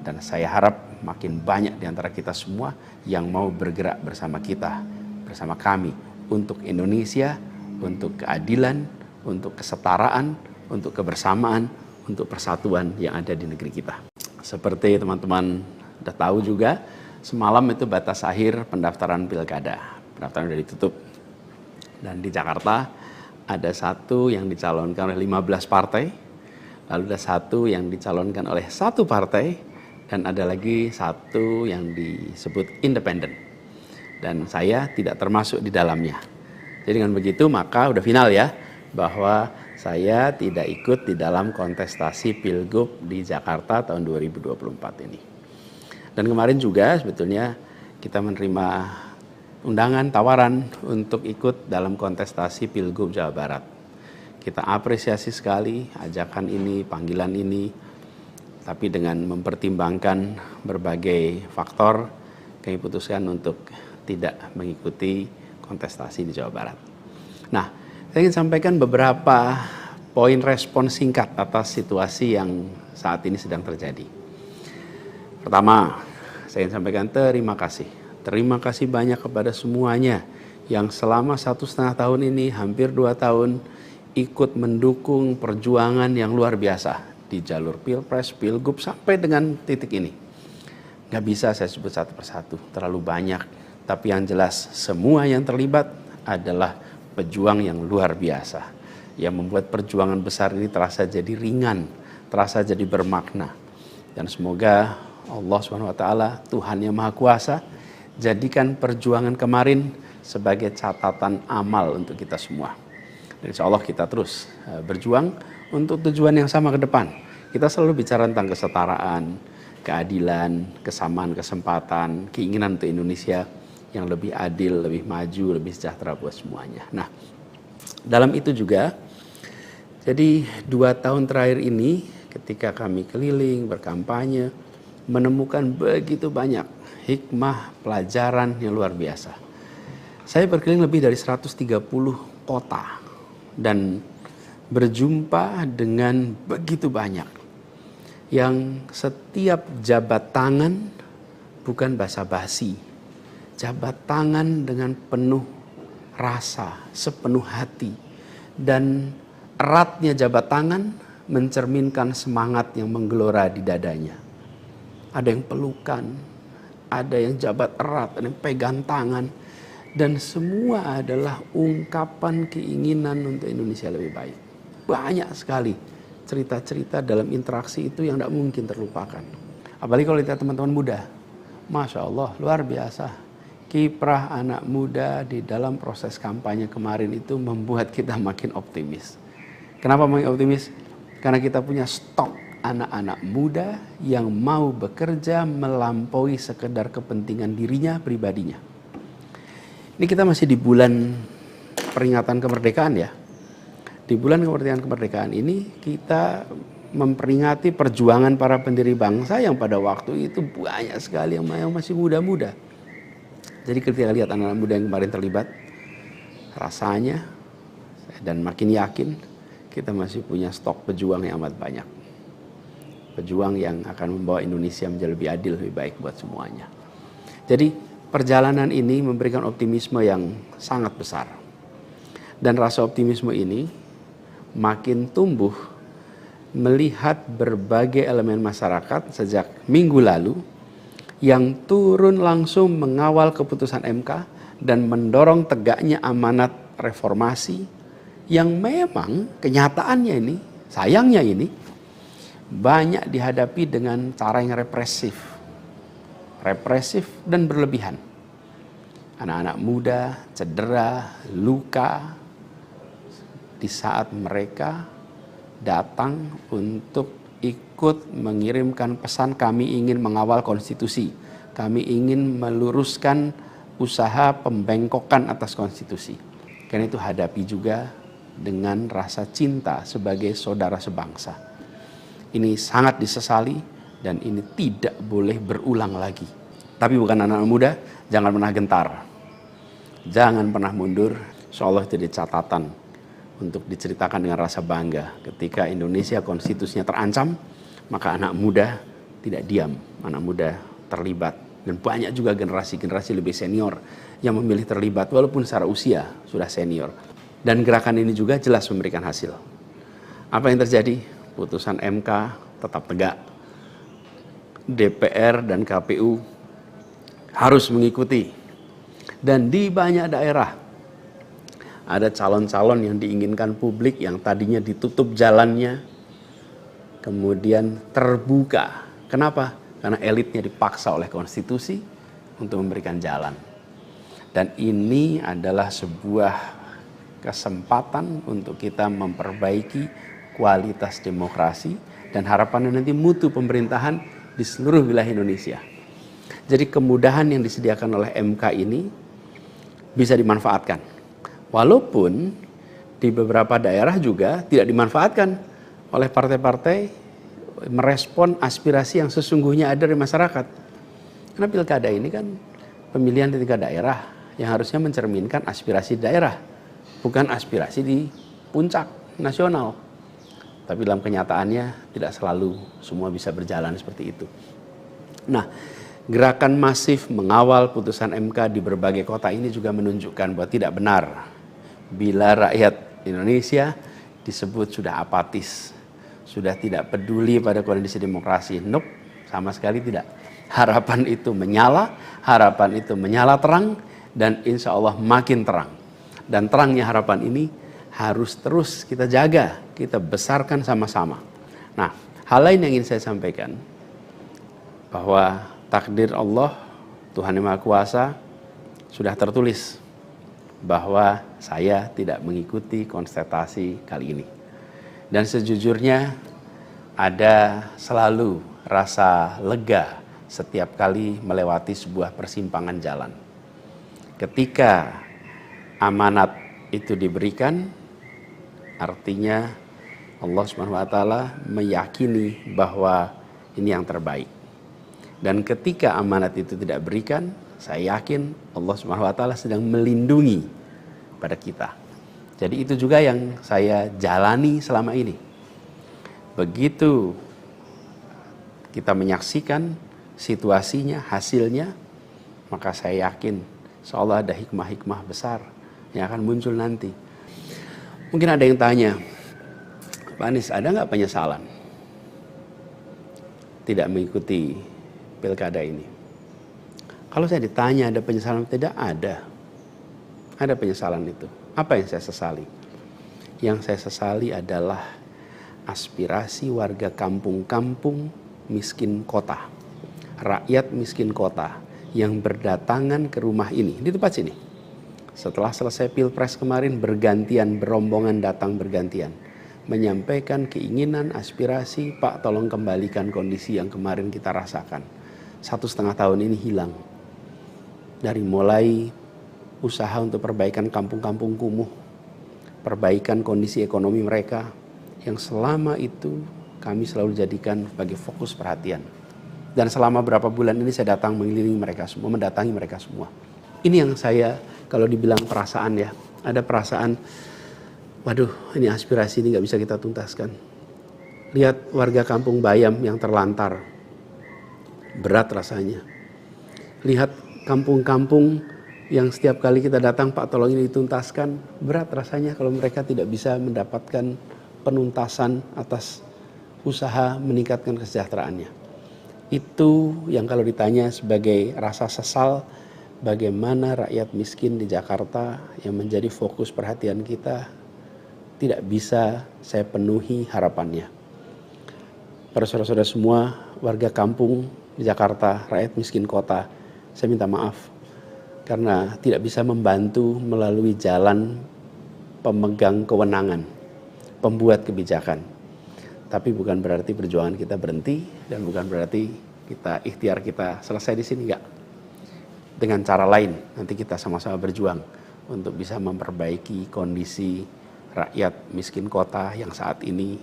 Dan saya harap makin banyak di antara kita semua yang mau bergerak bersama kita, bersama kami untuk Indonesia, untuk keadilan, untuk kesetaraan, untuk kebersamaan, untuk persatuan yang ada di negeri kita. Seperti teman-teman sudah tahu juga, semalam itu batas akhir pendaftaran pilkada. Pendaftaran sudah ditutup. Dan di Jakarta ada satu yang dicalonkan oleh 15 partai, lalu ada satu yang dicalonkan oleh satu partai, dan ada lagi satu yang disebut independen. Dan saya tidak termasuk di dalamnya. Jadi dengan begitu maka udah final ya, bahwa saya tidak ikut di dalam kontestasi Pilgub di Jakarta tahun 2024 ini. Dan kemarin juga sebetulnya kita menerima undangan, tawaran untuk ikut dalam kontestasi Pilgub Jawa Barat. Kita apresiasi sekali ajakan ini, panggilan ini, tapi dengan mempertimbangkan berbagai faktor, kami putuskan untuk tidak mengikuti kontestasi di Jawa Barat. Nah, saya ingin sampaikan beberapa poin respon singkat atas situasi yang saat ini sedang terjadi. Pertama, saya ingin sampaikan terima kasih. Terima kasih banyak kepada semuanya yang selama 1,5 tahun ini, hampir 2 tahun, ikut mendukung perjuangan yang luar biasa di jalur Pilpres, Pilgub, sampai dengan titik ini. Gak bisa saya sebut satu persatu, terlalu banyak. Tapi yang jelas semua yang terlibat adalah pejuang yang luar biasa. Yang membuat perjuangan besar ini terasa jadi ringan, terasa jadi bermakna. Dan semoga Allah SWT, Tuhan yang Maha Kuasa, jadikan perjuangan kemarin sebagai catatan amal untuk kita semua. Dan insya Allah kita terus berjuang untuk tujuan yang sama ke depan. Kita selalu bicara tentang kesetaraan, keadilan, kesamaan kesempatan, keinginan untuk Indonesia yang lebih adil, lebih maju, lebih sejahtera buat semuanya. Nah, dalam itu juga, jadi 2 tahun terakhir ini ketika kami keliling berkampanye, menemukan begitu banyak hikmah pelajaran yang luar biasa. Saya berkeliling lebih dari 130 kota dan berjumpa dengan begitu banyak yang setiap jabat tangan bukan basa-basi, jabat tangan dengan penuh rasa, sepenuh hati, dan eratnya jabat tangan mencerminkan semangat yang menggelora di dadanya. Ada yang pelukan, ada yang jabat erat, ada yang pegang tangan, dan semua adalah ungkapan keinginan untuk Indonesia lebih baik. Banyak sekali cerita-cerita dalam interaksi itu yang tidak mungkin terlupakan. Apalagi kalau lihat teman-teman muda. Masya Allah, luar biasa. Kiprah anak muda di dalam proses kampanye kemarin itu membuat kita makin optimis. Kenapa makin optimis? Karena kita punya stok anak-anak muda yang mau bekerja melampaui sekedar kepentingan dirinya, pribadinya. Ini kita masih di bulan peringatan kemerdekaan ya. Di bulan kemerdekaan ini kita memperingati perjuangan para pendiri bangsa yang pada waktu itu banyak sekali yang masih muda-muda. Jadi ketika lihat anak-anak muda yang kemarin terlibat, rasanya dan makin yakin kita masih punya stok pejuang yang amat banyak. Pejuang yang akan membawa Indonesia menjadi lebih adil, lebih baik buat semuanya. Jadi perjalanan ini memberikan optimisme yang sangat besar. Dan rasa optimisme ini makin tumbuh melihat berbagai elemen masyarakat sejak minggu lalu yang turun langsung mengawal keputusan MK dan mendorong tegaknya amanat reformasi yang memang kenyataannya ini, sayangnya ini, banyak dihadapi dengan cara yang represif dan berlebihan. Anak-anak muda cedera, luka, di saat mereka datang untuk ikut mengirimkan pesan kami ingin mengawal konstitusi. Kami ingin meluruskan usaha pembengkokan atas konstitusi. Karena itu hadapi juga dengan rasa cinta sebagai saudara sebangsa. Ini sangat disesali dan ini tidak boleh berulang lagi. Tapi bukan anak-anak muda, jangan pernah gentar. Jangan pernah mundur, insyaallah itu catatan untuk diceritakan dengan rasa bangga. Ketika Indonesia konstitusinya terancam, maka anak muda tidak diam, anak muda terlibat. Dan banyak juga generasi-generasi lebih senior yang memilih terlibat walaupun secara usia sudah senior. Dan gerakan ini juga jelas memberikan hasil. Apa yang terjadi? Putusan MK tetap tegak. DPR dan KPU harus mengikuti. Dan di banyak daerah ada calon-calon yang diinginkan publik yang tadinya ditutup jalannya, kemudian terbuka. Kenapa? Karena elitnya dipaksa oleh konstitusi untuk memberikan jalan. Dan ini adalah sebuah kesempatan untuk kita memperbaiki kualitas demokrasi dan harapannya nanti mutu pemerintahan di seluruh wilayah Indonesia. Jadi kemudahan yang disediakan oleh MK ini bisa dimanfaatkan. Walaupun di beberapa daerah juga tidak dimanfaatkan oleh partai-partai merespon aspirasi yang sesungguhnya ada di masyarakat. Karena pilkada ini kan pemilihan di tingkat daerah yang harusnya mencerminkan aspirasi daerah, bukan aspirasi di puncak nasional. Tapi dalam kenyataannya tidak selalu semua bisa berjalan seperti itu. Nah, gerakan masif mengawal putusan MK di berbagai kota ini juga menunjukkan bahwa tidak benar bila rakyat Indonesia disebut sudah apatis, sudah tidak peduli pada kondisi demokrasi. Nope, sama sekali tidak. Harapan itu menyala terang dan insya Allah makin terang. Dan terangnya harapan ini harus terus kita jaga, kita besarkan sama-sama. Nah, hal lain yang ingin saya sampaikan, bahwa takdir Allah, Tuhan Yang Maha Kuasa, sudah tertulis bahwa saya tidak mengikuti kontestasi kali ini. Dan sejujurnya ada selalu rasa lega setiap kali melewati sebuah persimpangan jalan. Ketika amanat itu diberikan, artinya Allah Subhanahu wa taala meyakini bahwa ini yang terbaik. Dan ketika amanat itu tidak berikan, saya yakin Allah Subhanahu wa taala sedang melindungi pada kita. Jadi itu juga yang saya jalani selama ini. Begitu kita menyaksikan situasinya, hasilnya, maka saya yakin insyaallah ada hikmah-hikmah besar yang akan muncul nanti. Mungkin ada yang tanya, Pak Anies, ada nggak penyesalan tidak mengikuti pilkada ini? Kalau saya ditanya ada penyesalan, tidak ada. Ada penyesalan itu. Apa yang saya sesali? Yang saya sesali adalah aspirasi warga kampung-kampung miskin kota, rakyat miskin kota yang berdatangan ke rumah ini, di tempat sini. Setelah selesai pilpres kemarin, bergantian, berombongan datang bergantian, menyampaikan keinginan, aspirasi, Pak tolong kembalikan kondisi yang kemarin kita rasakan. 1,5 tahun ini hilang. Dari mulai usaha untuk perbaikan kampung-kampung kumuh, perbaikan kondisi ekonomi mereka, yang selama itu kami selalu jadikan sebagai fokus perhatian. Dan selama berapa bulan ini saya datang mengelilingi mereka semua, mendatangi mereka semua. Ini yang saya, kalau dibilang perasaan ya, ada perasaan, waduh ini aspirasi ini gak bisa kita tuntaskan. Lihat warga kampung Bayam yang terlantar, berat rasanya. Lihat kampung-kampung yang setiap kali kita datang, Pak tolong ini dituntaskan, berat rasanya kalau mereka tidak bisa mendapatkan penuntasan atas usaha meningkatkan kesejahteraannya. Itu yang kalau ditanya sebagai rasa sesal, bagaimana rakyat miskin di Jakarta yang menjadi fokus perhatian kita tidak bisa saya penuhi harapannya. Para saudara-saudara semua, warga kampung di Jakarta, rakyat miskin kota, saya minta maaf karena tidak bisa membantu melalui jalan pemegang kewenangan, pembuat kebijakan. Tapi bukan berarti perjuangan kita berhenti dan bukan berarti ikhtiar kita selesai di sini, enggak. Dengan cara lain nanti kita sama-sama berjuang untuk bisa memperbaiki kondisi rakyat miskin kota yang saat ini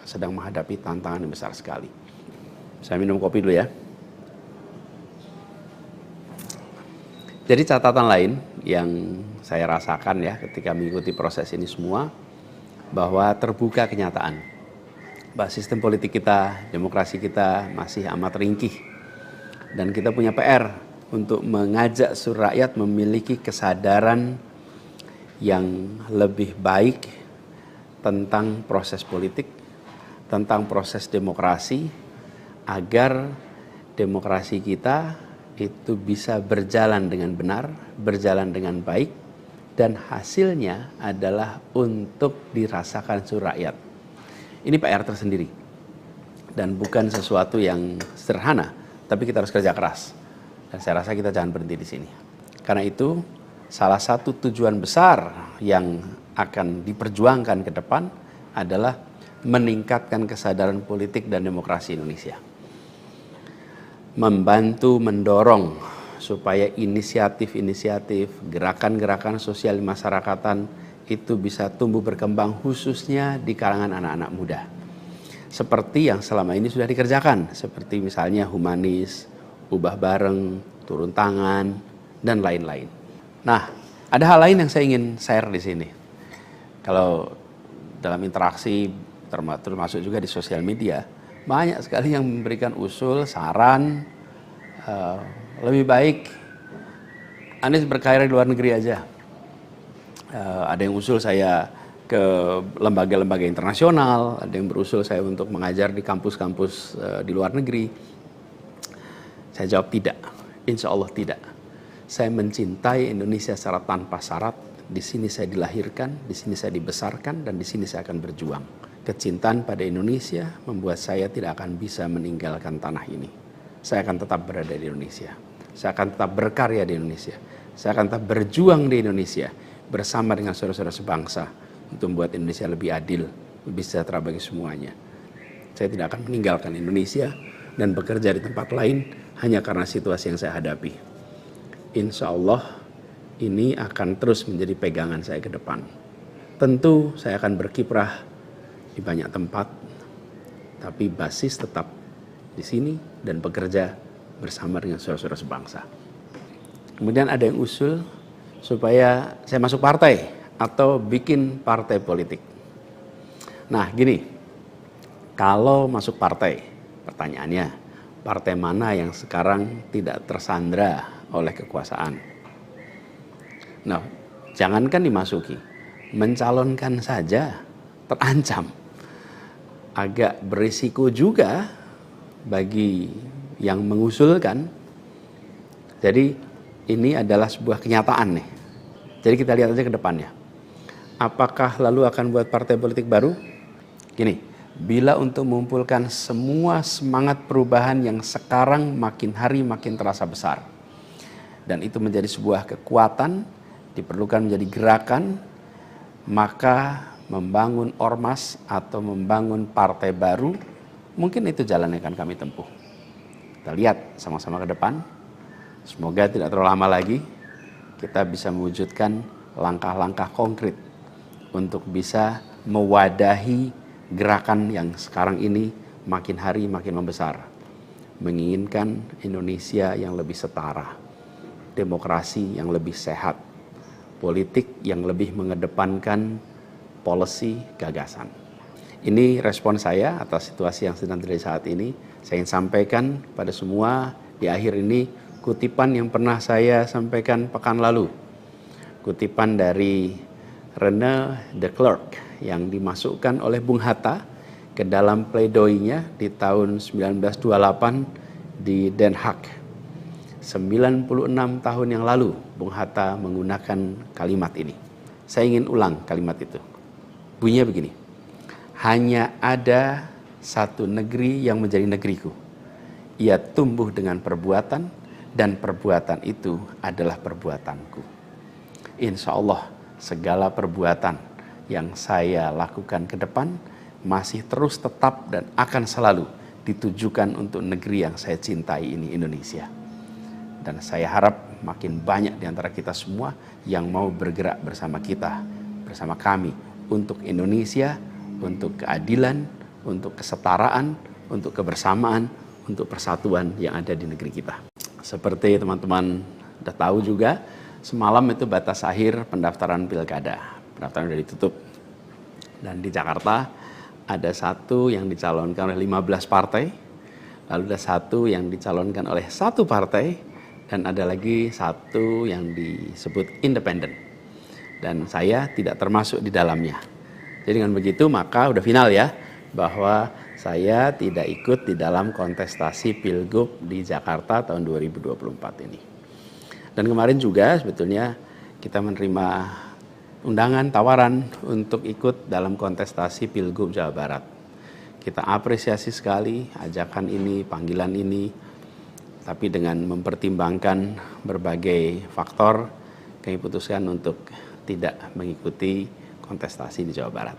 sedang menghadapi tantangan yang besar sekali. Saya minum kopi dulu ya. Jadi catatan lain yang saya rasakan ya ketika mengikuti proses ini semua, bahwa terbuka kenyataan bahwa sistem politik kita, demokrasi kita masih amat ringkih. Dan kita punya PR untuk mengajak seluruh rakyat memiliki kesadaran yang lebih baik tentang proses politik, tentang proses demokrasi, agar demokrasi kita itu bisa berjalan dengan benar, berjalan dengan baik, dan hasilnya adalah untuk dirasakan seluruh rakyat. Ini PR tersendiri dan bukan sesuatu yang sederhana, tapi kita harus kerja keras. Dan saya rasa kita jangan berhenti di sini. Karena itu salah satu tujuan besar yang akan diperjuangkan ke depan adalah meningkatkan kesadaran politik dan demokrasi Indonesia. Membantu mendorong supaya inisiatif-inisiatif, gerakan-gerakan sosial masyarakatan itu bisa tumbuh berkembang khususnya di kalangan anak-anak muda. Seperti yang selama ini sudah dikerjakan, seperti misalnya humanis, ubah bareng, turun tangan, dan lain-lain. Nah, ada hal lain yang saya ingin share di sini. Kalau dalam interaksi, termasuk juga di sosial media, banyak sekali yang memberikan usul, saran, lebih baik Anies berkarir di luar negeri aja. Ada yang usul saya ke lembaga-lembaga internasional, ada yang berusul saya untuk mengajar di kampus-kampus di luar negeri. Saya jawab tidak, insya Allah tidak. Saya mencintai Indonesia secara tanpa syarat. Di sini saya dilahirkan, di sini saya dibesarkan, dan di sini saya akan berjuang. Kecintaan pada Indonesia membuat saya tidak akan bisa meninggalkan tanah ini. Saya akan tetap berada di Indonesia. Saya akan tetap berkarya di Indonesia. Saya akan tetap berjuang di Indonesia bersama dengan saudara-saudara sebangsa untuk membuat Indonesia lebih adil, lebih sejahtera bagi semuanya. Saya tidak akan meninggalkan Indonesia dan bekerja di tempat lain hanya karena situasi yang saya hadapi. Insya Allah ini akan terus menjadi pegangan saya ke depan. Tentu saya akan berkiprah di di banyak tempat, tapi basis tetap di sini dan bekerja bersama dengan saudara-saudara sebangsa. Kemudian ada yang usul supaya saya masuk partai atau bikin partai politik. Nah gini, kalau masuk partai, pertanyaannya, partai mana yang sekarang tidak tersandra oleh kekuasaan? Nah, jangankan dimasuki, mencalonkan saja terancam. Agak berisiko juga bagi yang mengusulkan. Jadi ini adalah sebuah kenyataan nih. Jadi kita lihat aja ke depannya. Apakah lalu akan buat partai politik baru? Gini, bila untuk mengumpulkan semua semangat perubahan yang sekarang makin hari makin terasa besar, dan itu menjadi sebuah kekuatan, diperlukan menjadi gerakan, maka membangun ormas atau membangun partai baru, mungkin itu jalan yang akan kami tempuh. Kita lihat sama-sama ke depan, semoga tidak terlalu lama lagi kita bisa mewujudkan langkah-langkah konkret untuk bisa mewadahi gerakan yang sekarang ini makin hari makin membesar, menginginkan Indonesia yang lebih setara, demokrasi yang lebih sehat, politik yang lebih mengedepankan policy gagasan. Ini respon saya atas situasi yang sedang terjadi saat ini. Saya ingin sampaikan pada semua di akhir ini kutipan yang pernah saya sampaikan pekan lalu. Kutipan dari René de Klerk yang dimasukkan oleh Bung Hatta ke dalam pledoinya di tahun 1928 di Den Haag. 96 tahun yang lalu Bung Hatta menggunakan kalimat ini. Saya ingin ulang kalimat itu. Bunyinya begini. Hanya ada satu negeri yang menjadi negeriku. Ia tumbuh dengan perbuatan dan perbuatan itu adalah perbuatanku. Insya Allah segala perbuatan yang saya lakukan ke depan masih terus tetap dan akan selalu ditujukan untuk negeri yang saya cintai ini, Indonesia. Dan saya harap makin banyak di antara kita semua yang mau bergerak bersama kita, bersama kami, untuk Indonesia, untuk keadilan, untuk kesetaraan, untuk kebersamaan, untuk persatuan yang ada di negeri kita. Seperti teman-teman sudah tahu juga, semalam itu batas akhir pendaftaran pilkada. Pendaftaran sudah ditutup. Dan di Jakarta ada satu yang dicalonkan oleh 15 partai, lalu ada satu yang dicalonkan oleh satu partai, dan ada lagi satu yang disebut independen. Dan saya tidak termasuk di dalamnya. Jadi dengan begitu maka udah final ya, bahwa saya tidak ikut di dalam kontestasi Pilgub di Jakarta tahun 2024 ini. Dan kemarin juga sebetulnya kita menerima undangan, tawaran untuk ikut dalam kontestasi Pilgub Jawa Barat. Kita apresiasi sekali ajakan ini, panggilan ini. Tapi dengan mempertimbangkan berbagai faktor, kami putuskan untuk tidak mengikuti kontestasi di Jawa Barat.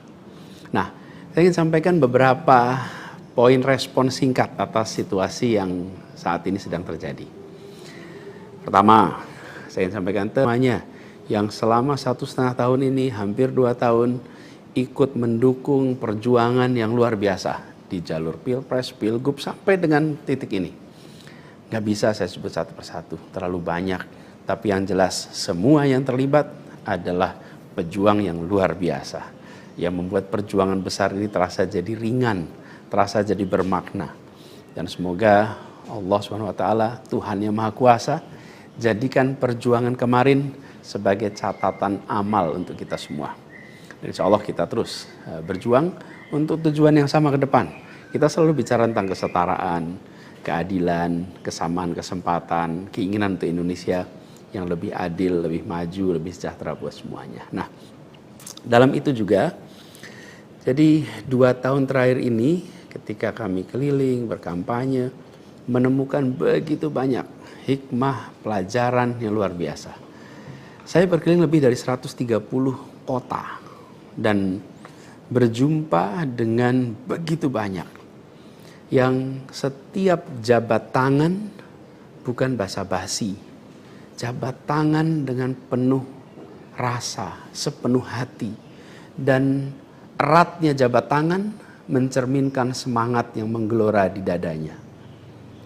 Nah, saya ingin sampaikan beberapa poin respon singkat atas situasi yang saat ini sedang terjadi. Pertama, saya ingin sampaikan temannya yang selama 1,5 tahun ini, hampir 2 tahun, ikut mendukung perjuangan yang luar biasa di jalur Pilpres, Pilgub, sampai dengan titik ini. Gak bisa saya sebut satu persatu, terlalu banyak. Tapi yang jelas semua yang terlibat adalah pejuang yang luar biasa. Yang membuat perjuangan besar ini terasa jadi ringan, terasa jadi bermakna. Dan semoga Allah SWT, Tuhan yang Maha Kuasa, jadikan perjuangan kemarin sebagai catatan amal untuk kita semua. Dan insya Allah kita terus berjuang untuk tujuan yang sama ke depan. Kita selalu bicara tentang kesetaraan, keadilan, kesamaan kesempatan, keinginan untuk Indonesia yang lebih adil, lebih maju, lebih sejahtera buat semuanya. Nah, dalam itu juga, jadi 2 tahun terakhir ini ketika kami keliling, berkampanye, menemukan begitu banyak hikmah, pelajaran yang luar biasa. Saya berkeliling lebih dari 130 kota dan berjumpa dengan begitu banyak yang setiap jabat tangan bukan basa-basi, jabat tangan dengan penuh rasa, sepenuh hati, dan eratnya jabat tangan mencerminkan semangat yang menggelora di dadanya.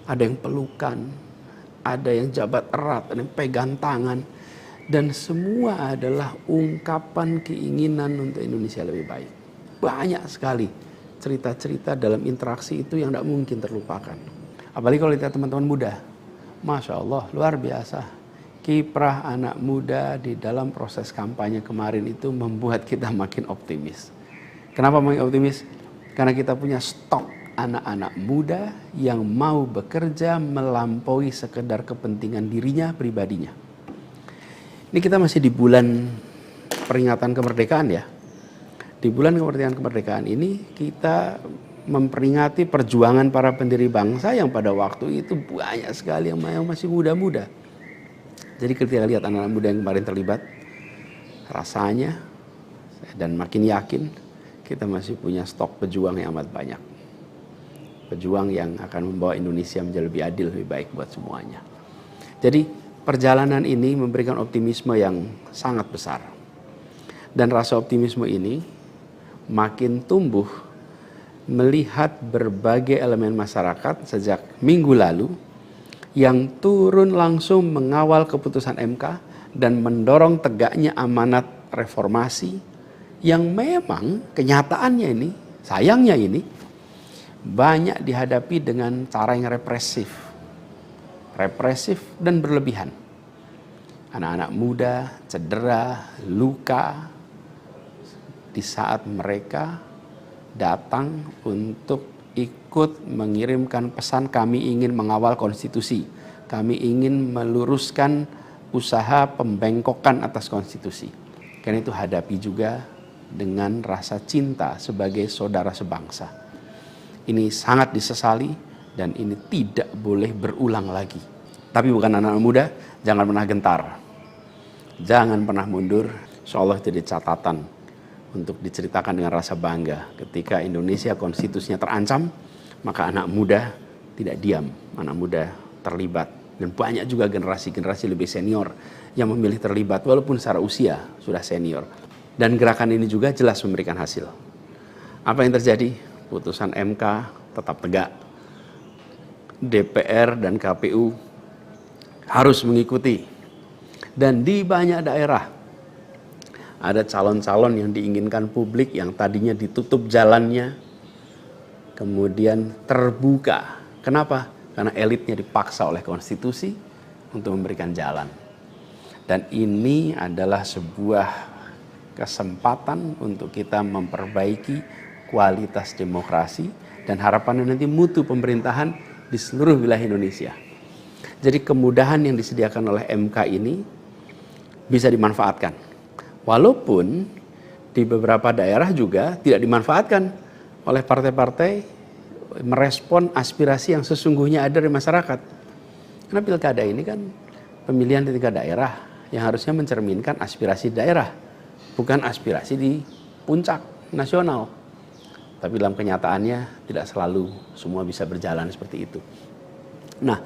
Ada yang pelukan, ada yang jabat erat, ada yang pegang tangan. Dan semua adalah ungkapan keinginan untuk Indonesia lebih baik. Banyak sekali cerita-cerita dalam interaksi itu yang tidak mungkin terlupakan. Apalagi kalau lihat teman-teman muda. Masya Allah, luar biasa. Kiprah anak muda di dalam proses kampanye kemarin itu membuat kita makin optimis. Kenapa makin optimis? Karena kita punya stok anak-anak muda yang mau bekerja melampaui sekedar kepentingan dirinya, pribadinya. Ini kita masih di bulan peringatan kemerdekaan ya. Di bulan kemerdekaan ini kita memperingati perjuangan para pendiri bangsa yang pada waktu itu banyak sekali yang masih muda-muda. Jadi ketika lihat anak-anak muda yang kemarin terlibat, rasanya dan makin yakin kita masih punya stok pejuang yang amat banyak. Pejuang yang akan membawa Indonesia menjadi lebih adil, lebih baik buat semuanya. Jadi perjalanan ini memberikan optimisme yang sangat besar. Dan rasa optimisme ini makin tumbuh melihat berbagai elemen masyarakat sejak minggu lalu yang turun langsung mengawal keputusan MK dan mendorong tegaknya amanat reformasi yang memang kenyataannya ini, sayangnya ini, banyak dihadapi dengan cara yang represif dan berlebihan. Anak-anak muda cedera, luka di saat mereka datang untuk ikut mengirimkan pesan kami ingin mengawal konstitusi. Kami ingin meluruskan usaha pembengkokan atas konstitusi. Karena itu hadapi juga dengan rasa cinta sebagai saudara sebangsa. Ini sangat disesali dan ini tidak boleh berulang lagi. Tapi bukan anak-anak muda, jangan pernah gentar. Jangan pernah mundur. Insyaallah jadi catatan untuk diceritakan dengan rasa bangga. Ketika Indonesia konstitusinya terancam, maka anak muda tidak diam. Anak muda terlibat. Dan banyak juga generasi-generasi lebih senior yang memilih terlibat walaupun secara usia sudah senior. Dan gerakan ini juga jelas memberikan hasil. Apa yang terjadi? Putusan MK tetap tegak. DPR dan KPU harus mengikuti. Dan di banyak daerah ada calon-calon yang diinginkan publik yang tadinya ditutup jalannya kemudian terbuka. Kenapa? Karena elitnya dipaksa oleh konstitusi untuk memberikan jalan. Dan ini adalah sebuah kesempatan untuk kita memperbaiki kualitas demokrasi dan harapannya nanti mutu pemerintahan di seluruh wilayah Indonesia. Jadi kemudahan yang disediakan oleh MK ini bisa dimanfaatkan. Walaupun di beberapa daerah juga tidak dimanfaatkan oleh partai-partai merespon aspirasi yang sesungguhnya ada dari masyarakat. Karena pilkada ini kan pemilihan di tingkat daerah yang harusnya mencerminkan aspirasi daerah, bukan aspirasi di puncak nasional. Tapi dalam kenyataannya tidak selalu semua bisa berjalan seperti itu. Nah,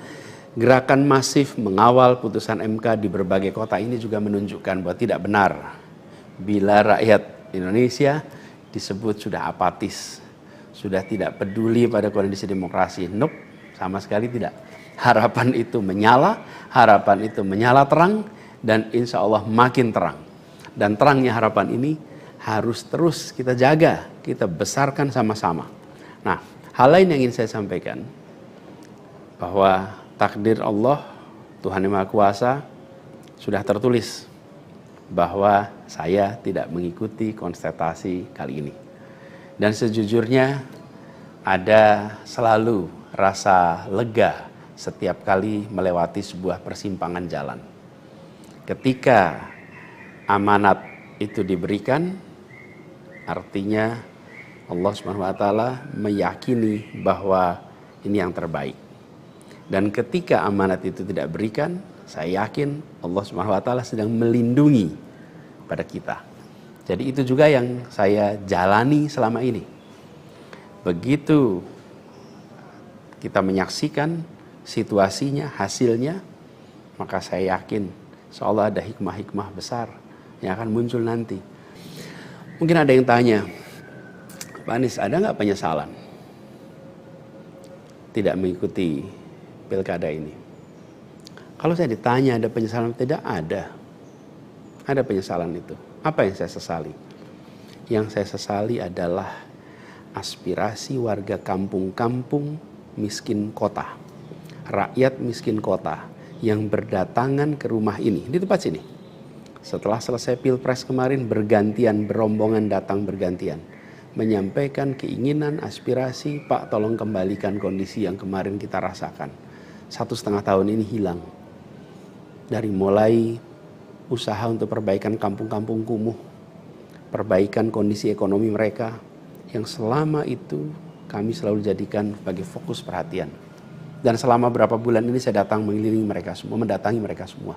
gerakan masif mengawal putusan MK di berbagai kota ini juga menunjukkan bahwa tidak benar bila rakyat Indonesia disebut sudah apatis, sudah tidak peduli pada kondisi demokrasi. Nope, sama sekali tidak. Harapan itu menyala, harapan itu menyala terang, dan insya Allah makin terang. Dan terangnya harapan ini harus terus kita jaga, kita besarkan sama-sama. Nah, hal lain yang ingin saya sampaikan, bahwa takdir Allah, Tuhan Yang Maha Kuasa, sudah tertulis bahwa saya tidak mengikuti kontestasi kali ini. Dan sejujurnya ada selalu rasa lega setiap kali melewati sebuah persimpangan jalan. Ketika amanat itu diberikan, artinya Allah SWT meyakini bahwa ini yang terbaik. Dan ketika amanat itu tidak berikan, saya yakin Allah SWT sedang melindungi pada kita. Jadi itu juga yang saya jalani selama ini. Begitu kita menyaksikan situasinya, hasilnya, maka saya yakin seolah ada hikmah-hikmah besar yang akan muncul nanti. Mungkin ada yang tanya, Pak Anies, ada nggak penyesalan tidak mengikuti pilkada ini? Kalau saya ditanya ada penyesalan, tidak ada. Ada penyesalan itu. Apa yang saya sesali? Yang saya sesali adalah aspirasi warga kampung-kampung miskin kota, rakyat miskin kota yang berdatangan ke rumah ini, di tempat sini. Setelah selesai Pilpres kemarin, bergantian, berombongan datang bergantian, menyampaikan keinginan, aspirasi, Pak tolong kembalikan kondisi yang kemarin kita rasakan. 1,5 tahun ini hilang. Dari mulai usaha untuk perbaikan kampung-kampung kumuh, perbaikan kondisi ekonomi mereka, yang selama itu kami selalu jadikan sebagai fokus perhatian. Dan selama berapa bulan ini saya datang mengelilingi mereka semua, mendatangi mereka semua.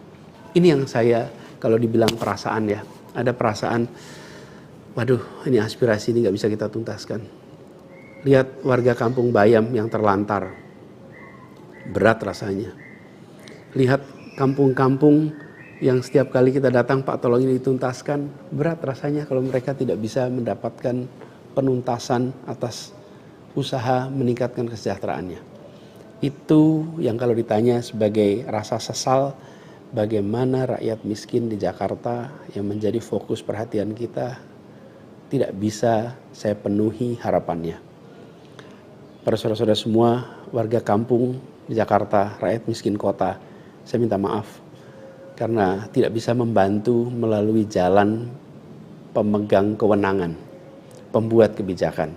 Ini yang saya, kalau dibilang perasaan ya, ada perasaan, waduh ini aspirasi ini gak bisa kita tuntaskan. Lihat warga kampung Bayam yang terlantar, berat rasanya. Lihat kampung-kampung yang setiap kali kita datang, Pak tolong ini dituntaskan, berat rasanya kalau mereka tidak bisa mendapatkan penuntasan atas usaha meningkatkan kesejahteraannya. Itu yang kalau ditanya sebagai rasa sesal, bagaimana rakyat miskin di Jakarta yang menjadi fokus perhatian kita tidak bisa saya penuhi harapannya. Para saudara-saudara semua, warga kampung di Jakarta, rakyat miskin kota, saya minta maaf karena tidak bisa membantu melalui jalan pemegang kewenangan, pembuat kebijakan.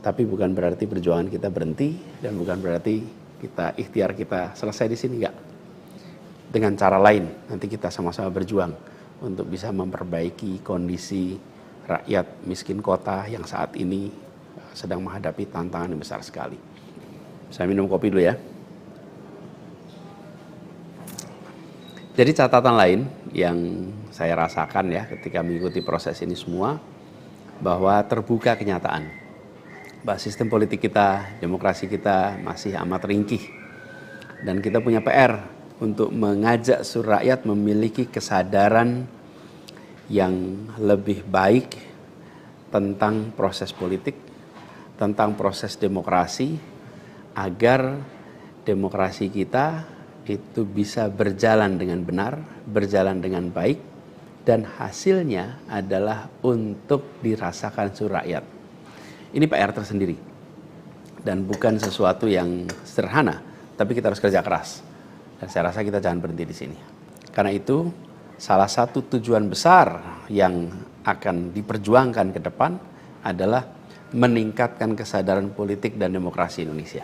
Tapi bukan berarti perjuangan kita berhenti dan bukan berarti ikhtiar kita selesai di sini, enggak. Dengan cara lain nanti kita sama-sama berjuang untuk bisa memperbaiki kondisi rakyat miskin kota yang saat ini sedang menghadapi tantangan yang besar sekali. Saya minum kopi dulu ya. Jadi catatan lain yang saya rasakan ya ketika mengikuti proses ini semua, bahwa terbuka kenyataan bahwa sistem politik kita, demokrasi kita masih amat ringkih. Dan kita punya PR untuk mengajak seluruh rakyat memiliki kesadaran yang lebih baik tentang proses politik, tentang proses demokrasi, agar demokrasi kita itu bisa berjalan dengan benar, berjalan dengan baik, dan hasilnya adalah untuk dirasakan seluruh rakyat. Ini PR tersendiri dan bukan sesuatu yang sederhana, tapi kita harus kerja keras. Dan saya rasa kita jangan berhenti di sini. Karena itu salah satu tujuan besar yang akan diperjuangkan ke depan adalah meningkatkan kesadaran politik dan demokrasi Indonesia.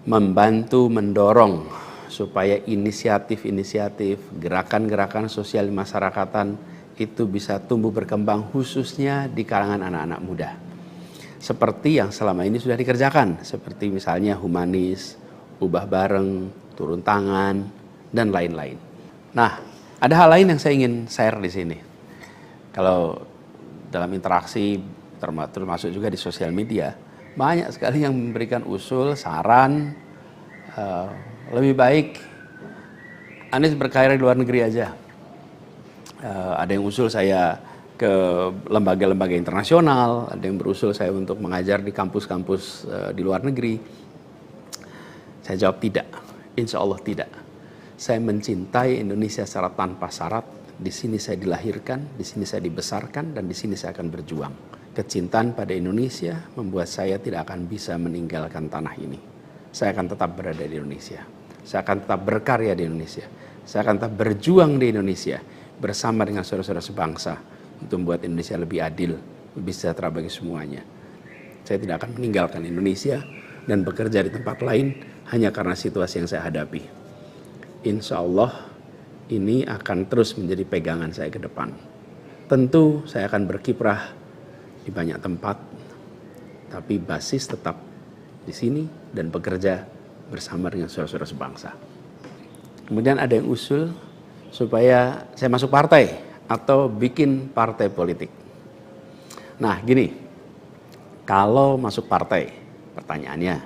Membantu mendorong supaya inisiatif-inisiatif, gerakan-gerakan sosial masyarakatan itu bisa tumbuh berkembang khususnya di kalangan anak-anak muda. Seperti yang selama ini sudah dikerjakan, seperti misalnya humanis, ubah bareng, turun tangan, dan lain-lain. Nah, ada hal lain yang saya ingin share di sini. Kalau dalam interaksi, termasuk juga di sosial media, banyak sekali yang memberikan usul, saran, lebih baik Anies berkarir di luar negeri aja. Ada yang usul saya ke lembaga-lembaga internasional, ada yang berusul saya untuk mengajar di kampus-kampus di luar negeri. Saya jawab tidak, insya Allah tidak. Saya mencintai Indonesia secara tanpa syarat. Di sini saya dilahirkan, di sini saya dibesarkan, dan di sini saya akan berjuang. Kecintaan pada Indonesia membuat saya tidak akan bisa meninggalkan tanah ini. Saya akan tetap berada di Indonesia. Saya akan tetap berkarya di Indonesia. Saya akan tetap berjuang di Indonesia bersama dengan saudara-saudara sebangsa untuk membuat Indonesia lebih adil, lebih sejahtera bagi semuanya. Saya tidak akan meninggalkan Indonesia dan bekerja di tempat lain hanya karena situasi yang saya hadapi. Insya Allah ini akan terus menjadi pegangan saya ke depan. Tentu saya akan berkiprah di banyak tempat, tapi basis tetap di sini dan bekerja bersama dengan saudara-saudara sebangsa. Kemudian ada yang usul supaya saya masuk partai atau bikin partai politik. Nah gini, kalau masuk partai, pertanyaannya,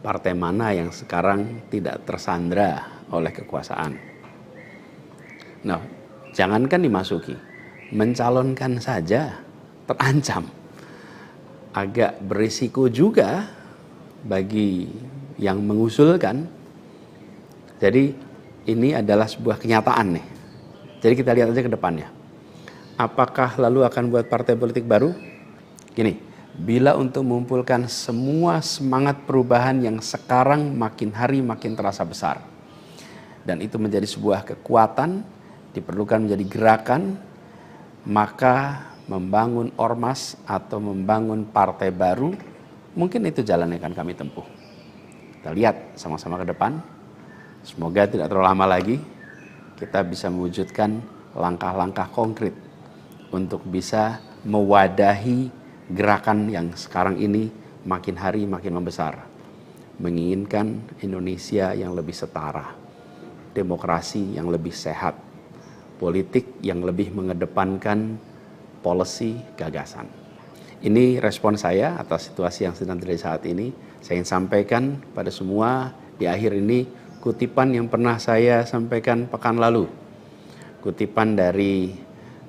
partai mana yang sekarang tidak tersandra oleh kekuasaan? Nah, jangankan dimasuki, mencalonkan saja terancam. agak berisiko juga bagi yang mengusulkan. Jadi ini adalah sebuah kenyataan nih. Jadi kita lihat aja ke depannya. Apakah lalu akan buat partai politik baru? Gini, bila untuk mengumpulkan semua semangat perubahan yang sekarang makin hari makin terasa besar, dan itu menjadi sebuah kekuatan, diperlukan menjadi gerakan, maka membangun ormas atau membangun partai baru, mungkin itu jalan yang akan kami tempuh. Kita lihat sama-sama ke depan. Semoga tidak terlalu lama lagi kita bisa mewujudkan langkah-langkah konkret untuk bisa mewadahi gerakan yang sekarang ini makin hari makin membesar. Menginginkan Indonesia yang lebih setara, demokrasi yang lebih sehat, politik yang lebih mengedepankan policy gagasan. Ini respon saya atas situasi yang sedang terjadi saat ini. Saya ingin sampaikan pada semua di akhir ini kutipan yang pernah saya sampaikan pekan lalu. Kutipan dari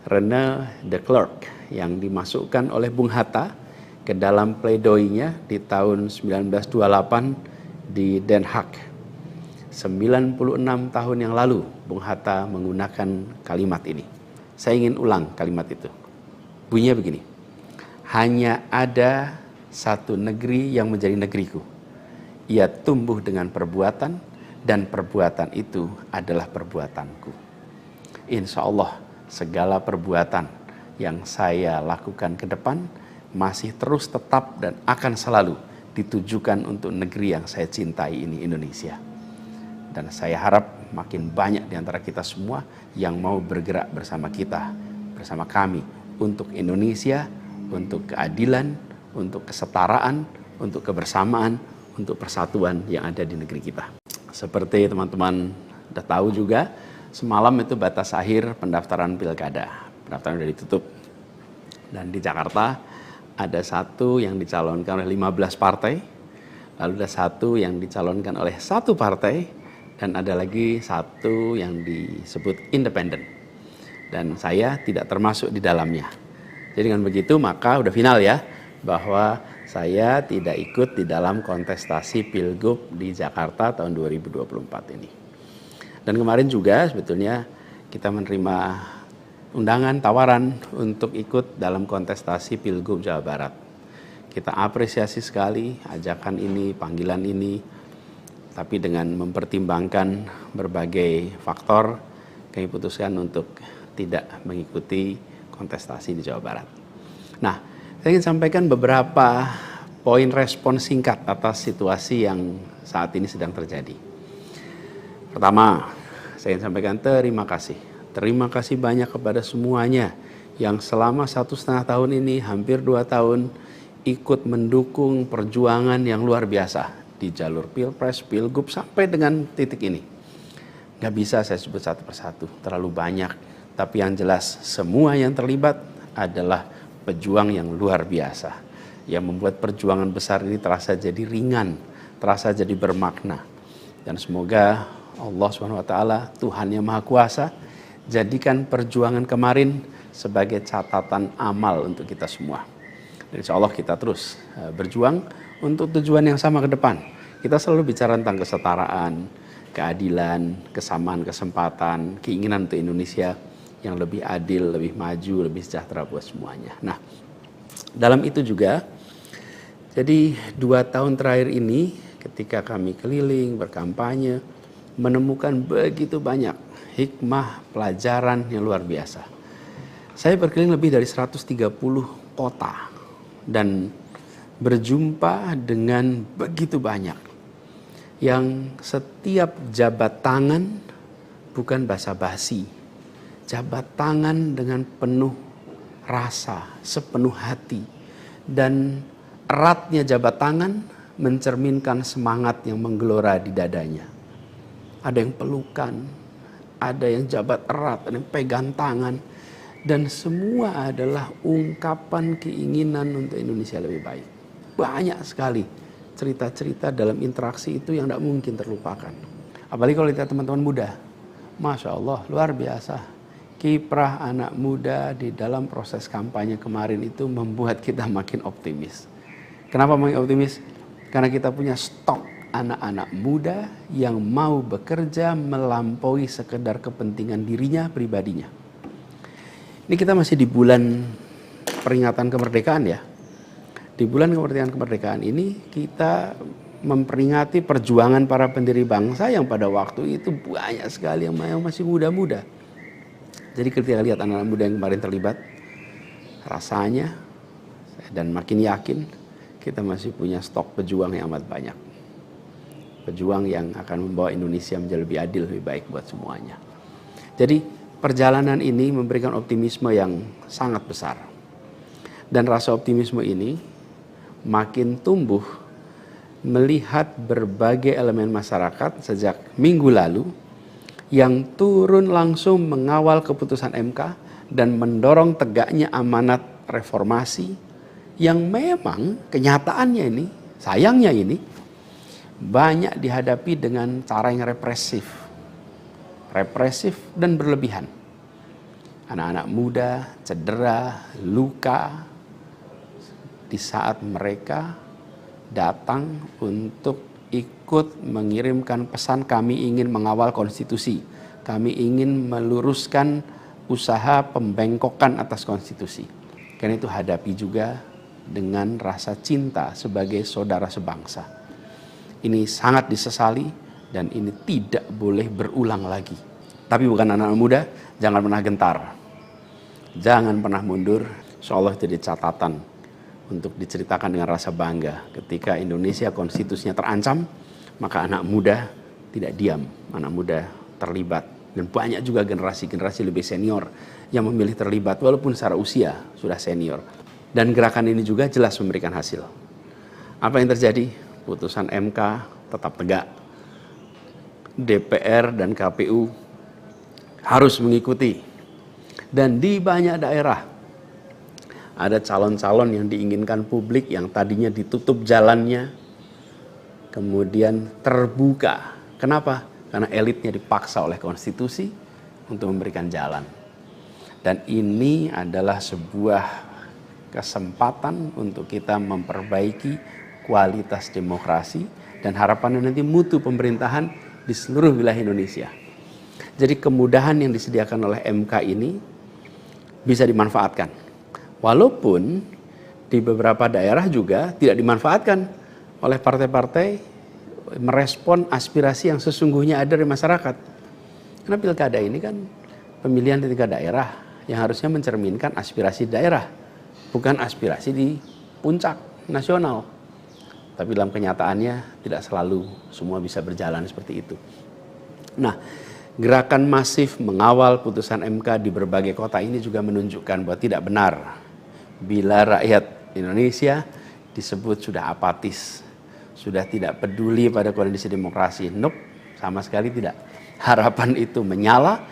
René de Klerk yang dimasukkan oleh Bung Hatta ke dalam pledoinya di tahun 1928 di Den Haag. 96 tahun yang lalu Bung Hatta menggunakan kalimat ini. Saya ingin ulang kalimat itu. Bunyinya begini. Hanya ada satu negeri yang menjadi negeriku. Ia tumbuh dengan perbuatan dan perbuatan itu adalah perbuatanku. Insya Allah segala perbuatan yang saya lakukan ke depan masih terus tetap dan akan selalu ditujukan untuk negeri yang saya cintai ini, Indonesia. Dan saya harap makin banyak di antara kita semua yang mau bergerak bersama kita, bersama kami untuk Indonesia, untuk keadilan, untuk kesetaraan, untuk kebersamaan, untuk persatuan yang ada di negeri kita. Seperti teman-teman sudah tahu juga, semalam itu batas akhir pendaftaran pilkada. Pendaftaran sudah ditutup. Dan di Jakarta ada satu yang dicalonkan oleh 15 partai, lalu ada satu yang dicalonkan oleh satu partai, dan ada lagi satu yang disebut independen. Dan saya tidak termasuk di dalamnya. Jadi dengan begitu maka udah final ya, bahwa saya tidak ikut di dalam kontestasi Pilgub di Jakarta tahun 2024 ini. Dan kemarin juga sebetulnya kita menerima undangan, tawaran untuk ikut dalam kontestasi Pilgub Jawa Barat. Kita apresiasi sekali ajakan ini, panggilan ini, tapi dengan mempertimbangkan berbagai faktor, kami putuskan untuk tidak mengikuti kontestasi di Jawa Barat. Nah, saya ingin sampaikan beberapa poin respon singkat atas situasi yang saat ini sedang terjadi. Pertama, saya ingin sampaikan terima kasih. Terima kasih banyak kepada semuanya yang selama 1,5 tahun ini, hampir 2 tahun, ikut mendukung perjuangan yang luar biasa di jalur Pilpres, Pilgub, sampai dengan titik ini. Gak bisa saya sebut satu persatu, terlalu banyak. Tapi yang jelas, semua yang terlibat adalah pejuang yang luar biasa. Yang membuat perjuangan besar ini terasa jadi ringan, terasa jadi bermakna. Dan semoga Allah SWT, Tuhan yang Maha Kuasa, jadikan perjuangan kemarin sebagai catatan amal untuk kita semua. Dan insya Allah kita terus berjuang untuk tujuan yang sama ke depan. Kita selalu bicara tentang kesetaraan, keadilan, kesamaan kesempatan, keinginan untuk Indonesia yang lebih adil, lebih maju, lebih sejahtera buat semuanya. Nah, dalam itu juga, jadi 2 tahun terakhir ini ketika kami keliling, berkampanye, menemukan begitu banyak hikmah, pelajaran yang luar biasa. Saya berkeliling lebih dari 130 kota dan berjumpa dengan begitu banyak yang setiap jabat tangan bukan basa-basi, jabat tangan dengan penuh rasa, sepenuh hati, dan eratnya jabat tangan mencerminkan semangat yang menggelora di dadanya. Ada yang pelukan, ada yang jabat erat, ada yang pegang tangan, dan semua adalah ungkapan keinginan untuk Indonesia lebih baik. Banyak sekali cerita-cerita dalam interaksi itu yang tidak mungkin terlupakan. Apalagi kalau lihat teman-teman muda, Masya Allah, luar biasa. Kiprah anak muda di dalam proses kampanye kemarin itu membuat kita makin optimis. Kenapa optimis? Karena kita punya stok anak-anak muda yang mau bekerja melampaui sekedar kepentingan dirinya, pribadinya. Ini kita masih di bulan peringatan kemerdekaan ya. Di bulan kemerdekaan ini kita memperingati perjuangan para pendiri bangsa yang pada waktu itu banyak sekali yang masih muda-muda. Jadi ketika lihat anak-anak muda yang kemarin terlibat, rasanya dan makin yakin kita masih punya stok pejuang yang amat banyak. Pejuang yang akan membawa Indonesia menjadi lebih adil, lebih baik buat semuanya. Jadi perjalanan ini memberikan optimisme yang sangat besar. Dan rasa optimisme ini makin tumbuh melihat berbagai elemen masyarakat sejak minggu lalu yang turun langsung mengawal keputusan MK dan mendorong tegaknya amanat reformasi yang memang kenyataannya ini, sayangnya ini banyak dihadapi dengan cara yang represif dan berlebihan. Anak-anak muda cedera, luka di saat mereka datang untuk ikut mengirimkan pesan kami ingin mengawal konstitusi, kami ingin meluruskan usaha pembengkokan atas konstitusi. Karena itu hadapi juga dengan rasa cinta sebagai saudara sebangsa. Ini sangat disesali dan ini tidak boleh berulang lagi. Tapi bukan anak-anak muda, jangan pernah gentar. Jangan pernah mundur. Insyaallah jadi catatan untuk diceritakan dengan rasa bangga. Ketika Indonesia konstitusinya terancam, maka anak muda tidak diam. Anak muda terlibat. Dan banyak juga generasi-generasi lebih senior yang memilih terlibat walaupun secara usia sudah senior. Dan gerakan ini juga jelas memberikan hasil. Apa yang terjadi? Putusan MK tetap tegak. DPR dan KPU harus mengikuti. Dan di banyak daerah ada calon-calon yang diinginkan publik yang tadinya ditutup jalannya kemudian terbuka. Kenapa? Karena elitnya dipaksa oleh konstitusi untuk memberikan jalan. Dan ini adalah sebuah kesempatan untuk kita memperbaiki kualitas demokrasi dan harapannya nanti mutu pemerintahan di seluruh wilayah Indonesia. Jadi kemudahan yang disediakan oleh MK ini bisa dimanfaatkan. Walaupun di beberapa daerah juga tidak dimanfaatkan oleh partai-partai merespon aspirasi yang sesungguhnya ada di masyarakat. Karena pilkada ini kan pemilihan di tingkat daerah yang harusnya mencerminkan aspirasi daerah, bukan aspirasi di puncak nasional. Tapi dalam kenyataannya tidak selalu semua bisa berjalan seperti itu. Nah, gerakan masif mengawal putusan MK di berbagai kota ini juga menunjukkan bahwa tidak benar bila rakyat Indonesia disebut sudah apatis, sudah tidak peduli pada kondisi demokrasi. Nope, sama sekali tidak. Harapan itu menyala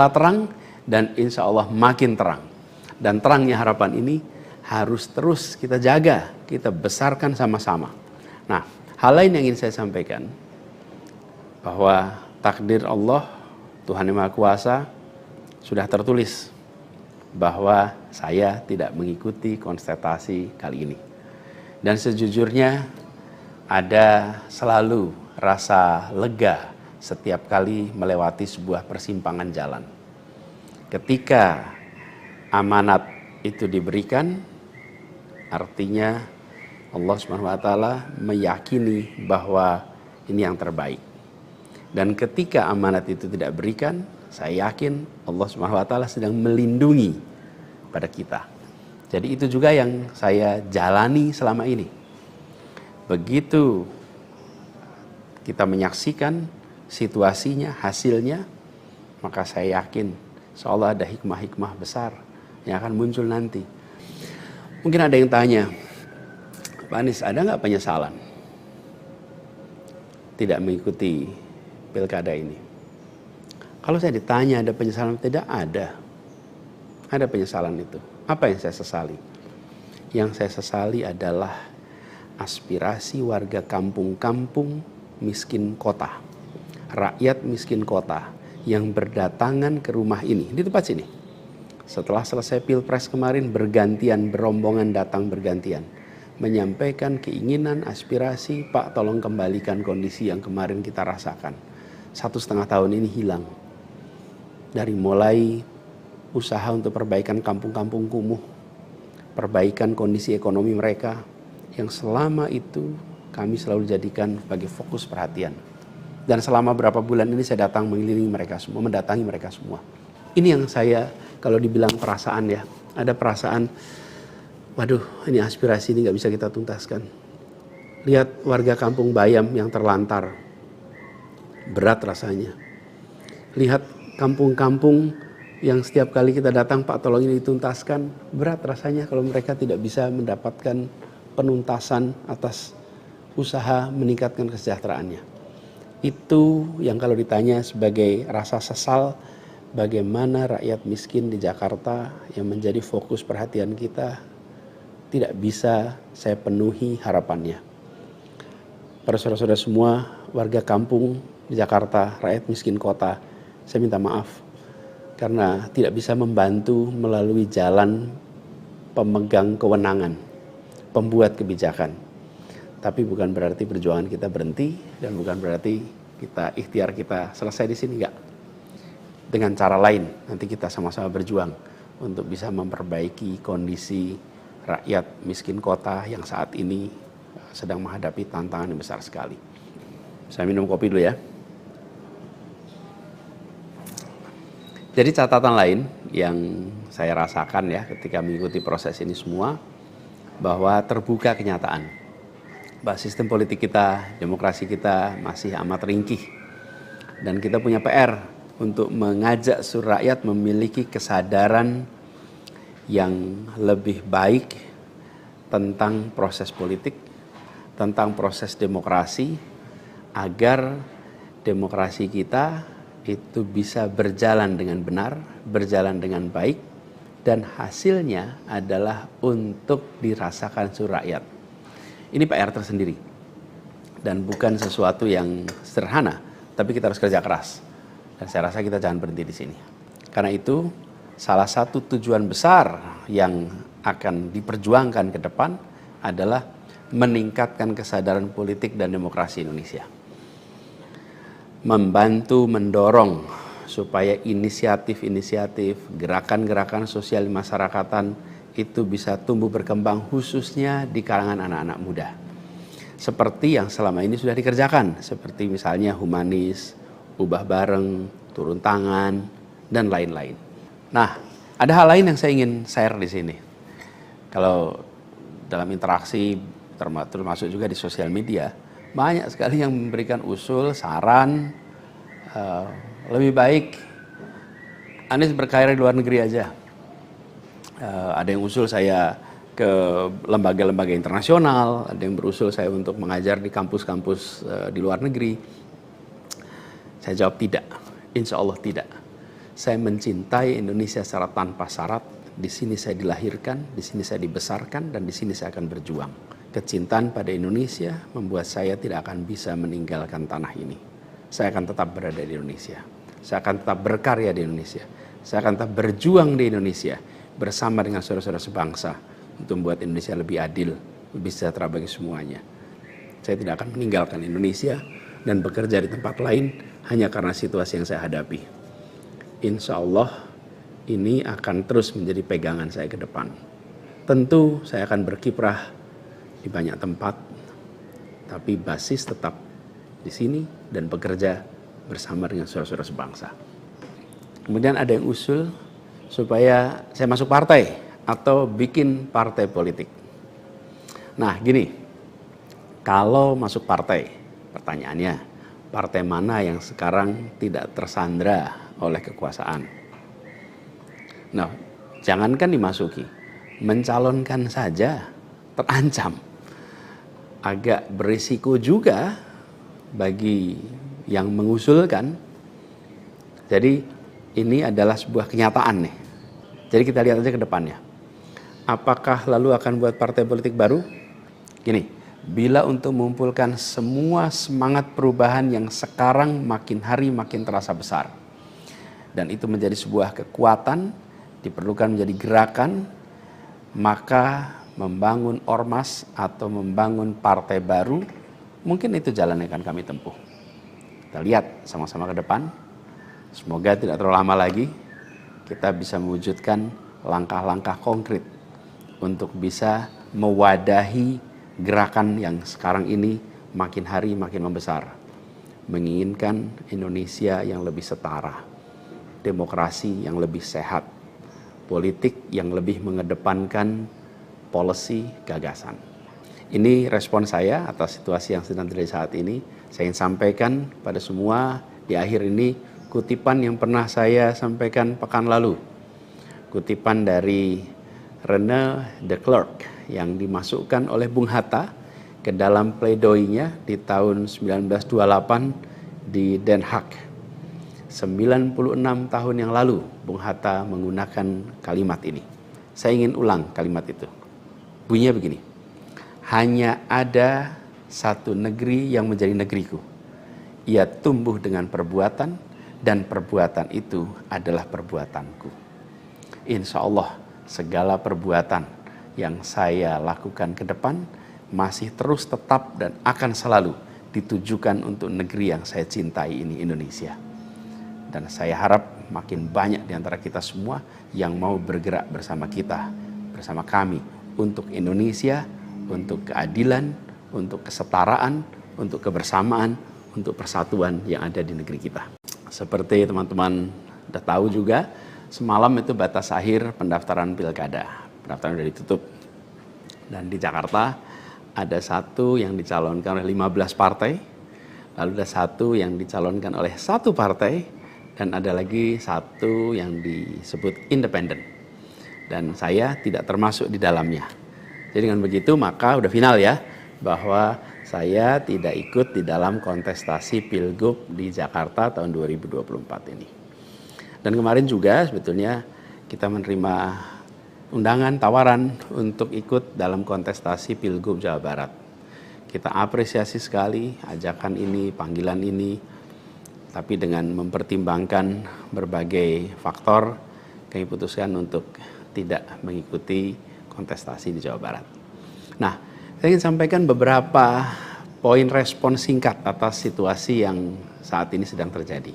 terang dan insya Allah makin terang. Dan terangnya harapan ini harus terus kita jaga, kita besarkan sama-sama. Nah, hal lain yang ingin saya sampaikan, bahwa takdir Allah, Tuhan Yang Maha Kuasa, sudah tertulis bahwa saya tidak mengikuti kontestasi kali ini. Dan sejujurnya ada selalu rasa lega setiap kali melewati sebuah persimpangan jalan. Ketika amanat itu diberikan, artinya Allah SWT meyakini bahwa ini yang terbaik. Dan ketika amanat itu tidak berikan, saya yakin Allah SWT sedang melindungi pada kita. Jadi itu juga yang saya jalani selama ini. Begitu kita menyaksikan situasinya, hasilnya, maka saya yakin insya Allah ada hikmah-hikmah besar yang akan muncul nanti. Mungkin ada yang tanya, Pak Anies, ada nggak penyesalan tidak mengikuti pilkada ini? Kalau saya ditanya ada penyesalan, tidak ada. Ada penyesalan itu. Apa yang saya sesali? Yang saya sesali adalah aspirasi warga kampung-kampung miskin kota, rakyat miskin kota yang berdatangan ke rumah ini, di tempat sini. Setelah selesai pilpres kemarin bergantian, berombongan datang bergantian. menyampaikan keinginan, aspirasi, Pak tolong kembalikan kondisi yang kemarin kita rasakan. 1,5 tahun ini hilang. Dari mulai usaha untuk perbaikan kampung-kampung kumuh, perbaikan kondisi ekonomi mereka, yang selama itu kami selalu jadikan sebagai fokus perhatian. Dan selama berapa bulan ini saya datang mengelilingi mereka semua, mendatangi mereka semua. Ini yang saya, kalau dibilang perasaan ya, ada perasaan, waduh ini aspirasi ini gak bisa kita tuntaskan. Lihat warga kampung Bayam yang terlantar, berat rasanya. Lihat kampung-kampung yang setiap kali kita datang, Pak tolong ini dituntaskan, berat rasanya kalau mereka tidak bisa mendapatkan penuntasan atas usaha meningkatkan kesejahteraannya. Itu yang kalau ditanya sebagai rasa sesal, bagaimana rakyat miskin di Jakarta yang menjadi fokus perhatian kita tidak bisa saya penuhi harapannya. Para saudara-saudara semua, warga kampung di Jakarta, rakyat miskin kota, saya minta maaf karena tidak bisa membantu melalui jalan pemegang kewenangan, pembuat kebijakan. Tapi bukan berarti perjuangan kita berhenti dan bukan berarti ikhtiar kita selesai di sini, enggak. Dengan cara lain nanti kita sama-sama berjuang untuk bisa memperbaiki kondisi rakyat miskin kota yang saat ini sedang menghadapi tantangan yang besar sekali. Saya minum kopi dulu ya. Jadi catatan lain yang saya rasakan ya ketika mengikuti proses ini semua, bahwa terbuka kenyataan bahwa sistem politik kita, demokrasi kita masih amat ringkih. Dan kita punya PR untuk mengajak seluruh rakyat memiliki kesadaran yang lebih baik tentang proses politik, tentang proses demokrasi, agar demokrasi kita itu bisa berjalan dengan benar, berjalan dengan baik, dan hasilnya adalah untuk dirasakan seluruh rakyat. Ini PR tersendiri dan bukan sesuatu yang sederhana, tapi kita harus kerja keras. Dan saya rasa kita jangan berhenti di sini. Karena itu salah satu tujuan besar yang akan diperjuangkan ke depan adalah meningkatkan kesadaran politik dan demokrasi Indonesia. Membantu mendorong supaya inisiatif-inisiatif, gerakan-gerakan sosial masyarakatan itu bisa tumbuh berkembang khususnya di kalangan anak-anak muda. Seperti yang selama ini sudah dikerjakan, seperti misalnya humanis, ubah bareng, turun tangan, dan lain-lain. Nah, ada hal lain yang saya ingin share di sini. Kalau dalam interaksi, termasuk juga di sosial media, banyak sekali yang memberikan usul, saran, lebih baik Anies berkarir di luar negeri aja. Ada yang usul saya ke lembaga-lembaga internasional, ada yang berusul saya untuk mengajar di kampus-kampus di luar negeri. Saya jawab tidak, insya Allah tidak. Saya mencintai Indonesia secara tanpa syarat. Di sini saya dilahirkan, di sini saya dibesarkan, dan di sini saya akan berjuang. Kecintaan pada Indonesia membuat saya tidak akan bisa meninggalkan tanah ini. Saya akan tetap berada di Indonesia. Saya akan tetap berkarya di Indonesia. Saya akan tetap berjuang di Indonesia bersama dengan saudara-saudara sebangsa untuk membuat Indonesia lebih adil, lebih sejahtera bagi semuanya. Saya tidak akan meninggalkan Indonesia dan bekerja di tempat lain hanya karena situasi yang saya hadapi. Insya Allah ini akan terus menjadi pegangan saya ke depan. Tentu saya akan berkiprah di banyak tempat, tapi basis tetap di sini dan bekerja bersama dengan saudara-saudara sebangsa. Kemudian ada yang usul supaya saya masuk partai atau bikin partai politik. Nah gini, kalau masuk partai, pertanyaannya, partai mana yang sekarang tidak tersandra oleh kekuasaan? Nah, jangankan dimasuki, mencalonkan saja terancam. Agak berisiko juga bagi yang mengusulkan. Jadi ini adalah sebuah kenyataan nih. Jadi kita lihat aja ke depannya. Apakah lalu akan buat partai politik baru? Gini, bila untuk mengumpulkan semua semangat perubahan yang sekarang makin hari makin terasa besar, dan itu menjadi sebuah kekuatan, diperlukan menjadi gerakan, maka membangun ormas atau membangun partai baru, mungkin itu jalan yang akan kami tempuh. Kita lihat sama-sama ke depan. Semoga tidak terlalu lama lagi kita bisa mewujudkan langkah-langkah konkret untuk bisa mewadahi gerakan yang sekarang ini makin hari makin membesar. Menginginkan Indonesia yang lebih setara, demokrasi yang lebih sehat, politik yang lebih mengedepankan policy gagasan. Ini respon saya atas situasi yang sedang terjadi saat ini. Saya ingin sampaikan pada semua di akhir ini kutipan yang pernah saya sampaikan pekan lalu. Kutipan dari René de Klerk yang dimasukkan oleh Bung Hatta ke dalam pledoinya di tahun 1928 di Den Haag. 96 tahun yang lalu Bung Hatta menggunakan kalimat ini. Saya ingin ulang kalimat itu. Bunyinya begini. Hanya ada satu negeri yang menjadi negeriku. Ia tumbuh dengan perbuatan dan perbuatan itu adalah perbuatanku. Insya Allah segala perbuatan yang saya lakukan ke depan masih terus tetap dan akan selalu ditujukan untuk negeri yang saya cintai ini, Indonesia. Dan saya harap makin banyak di antara kita semua yang mau bergerak bersama kita, bersama kami untuk Indonesia, untuk keadilan, untuk kesetaraan, untuk kebersamaan, untuk persatuan yang ada di negeri kita. Seperti teman-teman sudah tahu juga, semalam itu batas akhir pendaftaran pilkada. Pendaftaran sudah ditutup. Dan di Jakarta ada satu yang dicalonkan oleh 15 partai, lalu ada satu yang dicalonkan oleh satu partai, dan ada lagi satu yang disebut independen. Dan saya tidak termasuk di dalamnya. Jadi dengan begitu maka udah final ya, bahwa saya tidak ikut di dalam kontestasi Pilgub di Jakarta tahun 2024 ini. Dan kemarin juga sebetulnya kita menerima undangan, tawaran untuk ikut dalam kontestasi Pilgub Jawa Barat. Kita apresiasi sekali ajakan ini, panggilan ini, tapi dengan mempertimbangkan berbagai faktor, kami putuskan untuk tidak mengikuti kontestasi di Jawa Barat. Nah, saya ingin sampaikan beberapa poin respon singkat atas situasi yang saat ini sedang terjadi.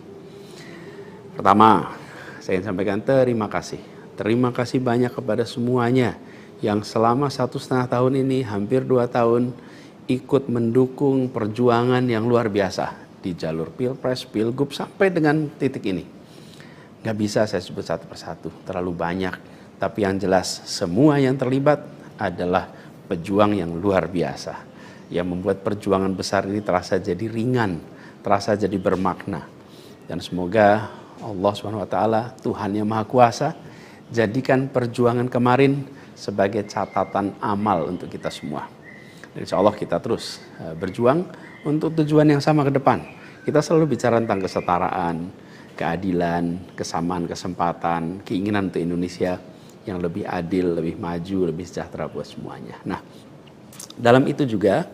Pertama, saya ingin sampaikan terima kasih. Terima kasih banyak kepada semuanya yang selama 1,5 tahun ini, hampir 2 tahun, ikut mendukung perjuangan yang luar biasa di jalur Pilpres, Pilgub, sampai dengan titik ini. Nggak bisa saya sebut satu persatu, terlalu banyak. Tapi yang jelas, semua yang terlibat adalah pejuang yang luar biasa, yang membuat perjuangan besar ini terasa jadi ringan, terasa jadi bermakna. Dan semoga Allah SWT, Tuhan yang Maha Kuasa, jadikan perjuangan kemarin sebagai catatan amal untuk kita semua. Dan insya Allah kita terus berjuang untuk tujuan yang sama ke depan. Kita selalu bicara tentang kesetaraan, keadilan, kesamaan kesempatan, keinginan untuk Indonesia yang lebih adil, lebih maju, lebih sejahtera buat semuanya. Nah, dalam itu juga,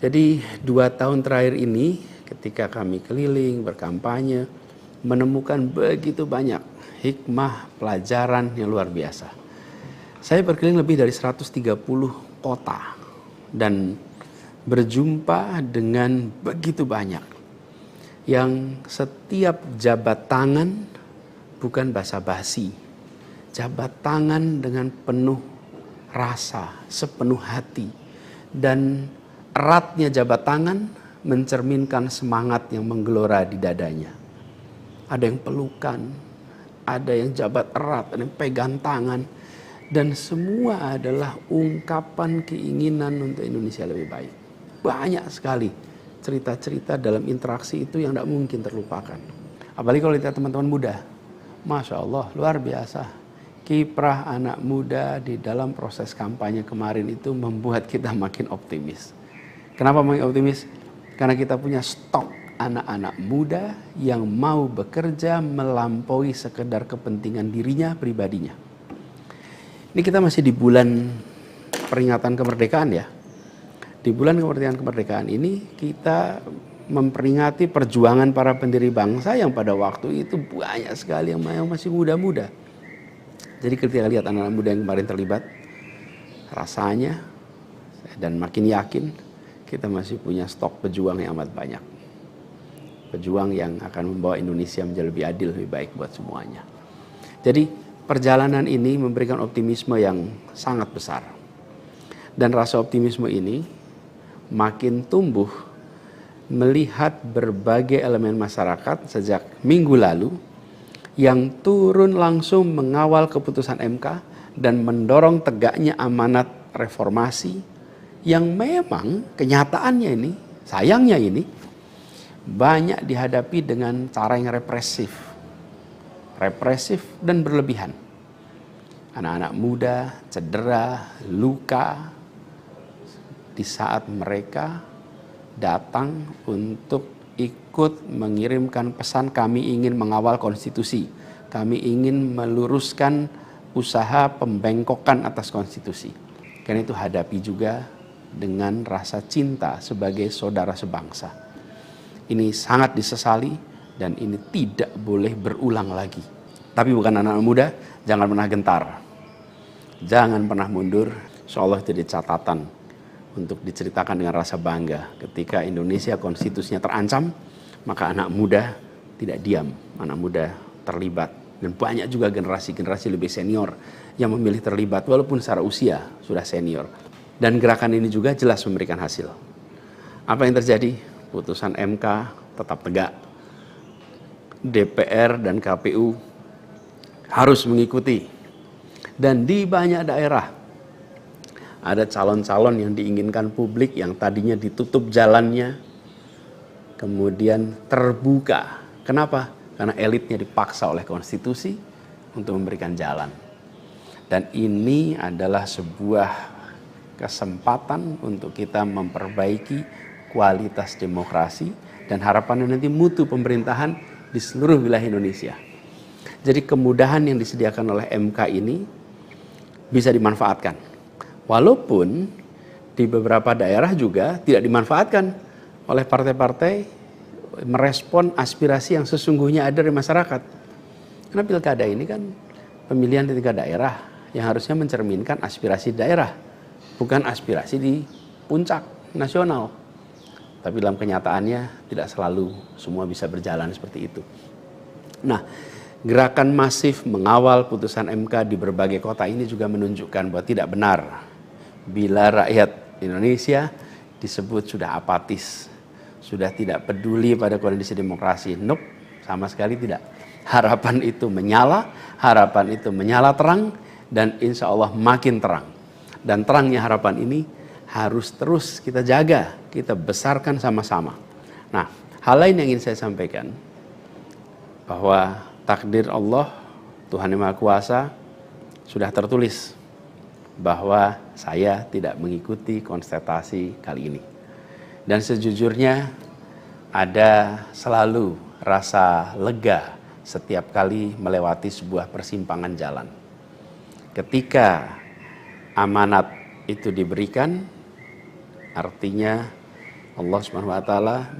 jadi 2 tahun terakhir ini ketika kami keliling, berkampanye, menemukan begitu banyak hikmah, pelajaran yang luar biasa. Saya berkeliling lebih dari 130 kota dan berjumpa dengan begitu banyak yang setiap jabat tangan bukan basa-basi, jabat tangan dengan penuh rasa, sepenuh hati, dan eratnya jabat tangan mencerminkan semangat yang menggelora di dadanya. Ada yang pelukan, ada yang jabat erat, ada yang pegang tangan, dan semua adalah ungkapan keinginan untuk Indonesia lebih baik. Banyak sekali cerita-cerita dalam interaksi itu yang tidak mungkin terlupakan. Apalagi kalau lihat teman-teman muda, Masya Allah, luar biasa. Kiprah anak muda di dalam proses kampanye kemarin itu membuat kita makin optimis. Kenapa makin optimis? Karena kita punya stok anak-anak muda yang mau bekerja melampaui sekedar kepentingan dirinya, pribadinya. Ini kita masih di bulan peringatan kemerdekaan ya. Di bulan kemerdekaan ini kita memperingati perjuangan para pendiri bangsa yang pada waktu itu banyak sekali yang masih muda-muda. Jadi ketika lihat anak-anak muda yang kemarin terlibat, rasanya dan makin yakin kita masih punya stok pejuang yang amat banyak. Pejuang yang akan membawa Indonesia menjadi lebih adil, lebih baik buat semuanya. Jadi perjalanan ini memberikan optimisme yang sangat besar. Dan rasa optimisme ini makin tumbuh melihat berbagai elemen masyarakat sejak minggu lalu yang turun langsung mengawal keputusan MK dan mendorong tegaknya amanat reformasi yang memang kenyataannya ini, sayangnya ini, banyak dihadapi dengan cara yang represif dan berlebihan. Anak-anak muda cedera, luka di saat mereka datang untuk ikut mengirimkan pesan kami ingin mengawal konstitusi, kami ingin meluruskan usaha pembengkokan atas konstitusi. Karena itu hadapi juga dengan rasa cinta sebagai saudara sebangsa. Ini sangat disesali dan ini tidak boleh berulang lagi. Tapi bukan anak muda, jangan pernah gentar. Jangan pernah mundur. Insyaallah jadi catatan untuk diceritakan dengan rasa bangga. Ketika Indonesia konstitusinya terancam, maka anak muda tidak diam. Anak muda terlibat. Dan banyak juga generasi-generasi lebih senior yang memilih terlibat walaupun secara usia sudah senior. Dan gerakan ini juga jelas memberikan hasil. Apa yang terjadi? Putusan MK tetap tegak. DPR dan KPU harus mengikuti. Dan di banyak daerah ada calon-calon yang diinginkan publik yang tadinya ditutup jalannya, kemudian terbuka. Kenapa? Karena elitnya dipaksa oleh konstitusi untuk memberikan jalan. Dan ini adalah sebuah kesempatan untuk kita memperbaiki kualitas demokrasi dan harapannya nanti mutu pemerintahan di seluruh wilayah Indonesia. Jadi kemudahan yang disediakan oleh MK ini bisa dimanfaatkan. Walaupun di beberapa daerah juga tidak dimanfaatkan oleh partai-partai merespon aspirasi yang sesungguhnya ada dari masyarakat. Karena pilkada ini kan pemilihan di tingkat daerah yang harusnya mencerminkan aspirasi daerah, bukan aspirasi di puncak nasional. Tapi dalam kenyataannya tidak selalu semua bisa berjalan seperti itu. Nah, gerakan masif mengawal putusan MK di berbagai kota ini juga menunjukkan bahwa tidak benar bila rakyat Indonesia disebut sudah apatis, sudah tidak peduli pada kondisi demokrasi. Nope, sama sekali tidak. Harapan itu menyala, harapan itu menyala terang, dan insya Allah makin terang. Dan terangnya harapan ini harus terus kita jaga, kita besarkan sama-sama. Nah, hal lain yang ingin saya sampaikan, bahwa takdir Allah, Tuhan Yang Maha Kuasa, sudah tertulis bahwa saya tidak mengikuti kontestasi kali ini. Dan sejujurnya ada selalu rasa lega setiap kali melewati sebuah persimpangan jalan. Ketika amanat itu diberikan, artinya Allah SWT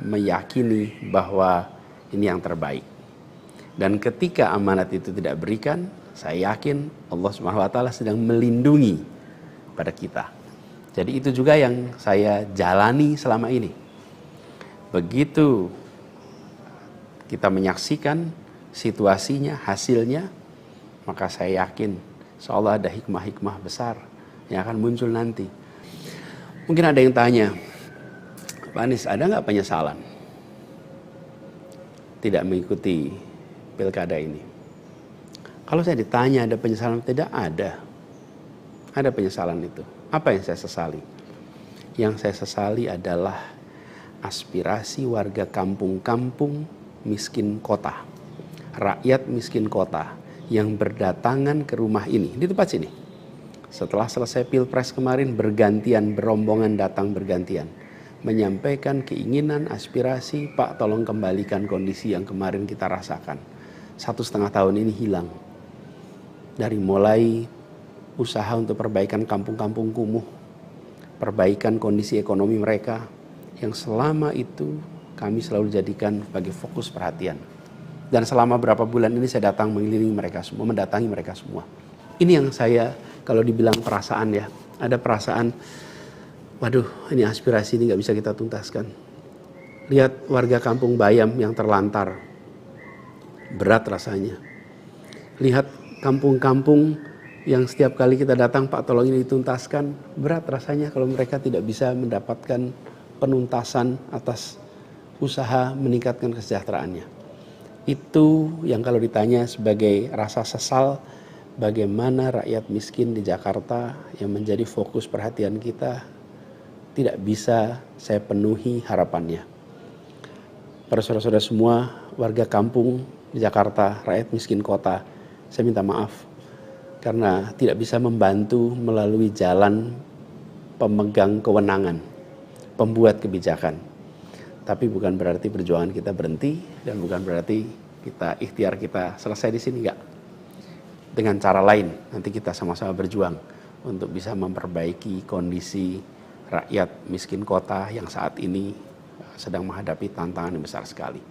meyakini bahwa ini yang terbaik. Dan ketika amanat itu tidak berikan, saya yakin Allah SWT sedang melindungi pada kita. Jadi itu juga yang saya jalani selama ini. Begitu kita menyaksikan situasinya, hasilnya, maka saya yakin seolah ada hikmah-hikmah besar yang akan muncul nanti. Mungkin ada yang tanya, Pak Anies, ada nggak penyesalan tidak mengikuti pilkada ini? Kalau saya ditanya ada penyesalan, tidak ada. Ada penyesalan itu. Apa yang saya sesali? Yang saya sesali adalah aspirasi warga kampung-kampung miskin kota. Rakyat miskin kota yang berdatangan ke rumah ini, di tempat sini. Setelah selesai Pilpres kemarin, bergantian, berombongan datang bergantian. Menyampaikan keinginan, aspirasi, Pak tolong kembalikan kondisi yang kemarin kita rasakan. 1,5 tahun ini hilang. Dari mulai usaha untuk perbaikan kampung-kampung kumuh, perbaikan kondisi ekonomi mereka, yang selama itu kami selalu jadikan sebagai fokus perhatian. Dan selama berapa bulan ini saya datang mengelilingi mereka semua, mendatangi mereka semua. Ini yang saya, kalau dibilang perasaan ya, Ada perasaan, waduh ini aspirasi ini nggak bisa kita tuntaskan. Lihat warga kampung Bayam yang terlantar, berat rasanya. Lihat kampung-kampung yang setiap kali kita datang, Pak tolong ini dituntaskan, berat rasanya kalau mereka tidak bisa mendapatkan penuntasan atas usaha meningkatkan kesejahteraannya. Itu yang kalau ditanya sebagai rasa sesal, bagaimana rakyat miskin di Jakarta yang menjadi fokus perhatian kita tidak bisa saya penuhi harapannya. Para saudara-saudara semua, warga kampung di Jakarta, rakyat miskin kota, saya minta maaf karena tidak bisa membantu melalui jalan pemegang kewenangan, pembuat kebijakan. Tapi bukan berarti perjuangan kita berhenti dan bukan berarti ikhtiar kita selesai di sini, enggak. Dengan cara lain nanti kita sama-sama berjuang untuk bisa memperbaiki kondisi rakyat miskin kota yang saat ini sedang menghadapi tantangan yang besar sekali.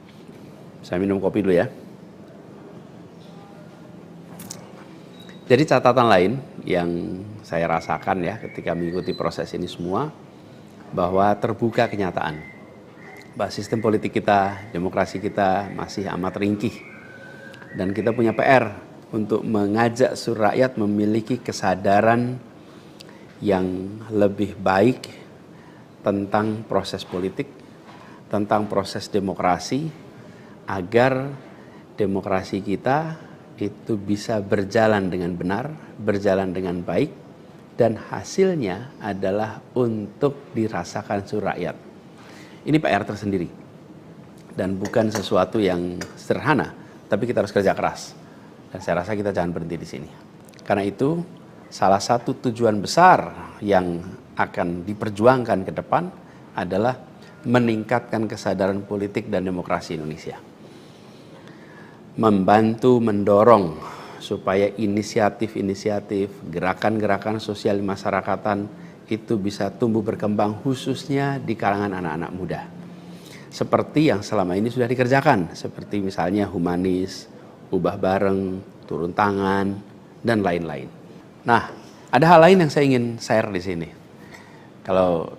Saya minum kopi dulu ya. Jadi catatan lain yang saya rasakan ya ketika mengikuti proses ini semua, bahwa terbuka kenyataan bahwa sistem politik kita, demokrasi kita masih amat ringkih. Dan kita punya PR untuk mengajak seluruh rakyat memiliki kesadaran yang lebih baik tentang proses politik, tentang proses demokrasi, agar demokrasi kita itu bisa berjalan dengan benar, berjalan dengan baik, dan hasilnya adalah untuk dirasakan seluruh rakyat. Ini PR tersendiri dan bukan sesuatu yang sederhana, tapi kita harus kerja keras. Dan saya rasa kita jangan berhenti di sini. Karena itu salah satu tujuan besar yang akan diperjuangkan ke depan adalah meningkatkan kesadaran politik dan demokrasi Indonesia. Membantu mendorong supaya inisiatif-inisiatif, gerakan-gerakan sosial masyarakatan itu bisa tumbuh berkembang khususnya di kalangan anak-anak muda. Seperti yang selama ini sudah dikerjakan, seperti misalnya humanis, ubah bareng, turun tangan, dan lain-lain. Nah, ada hal lain yang saya ingin share di sini. Kalau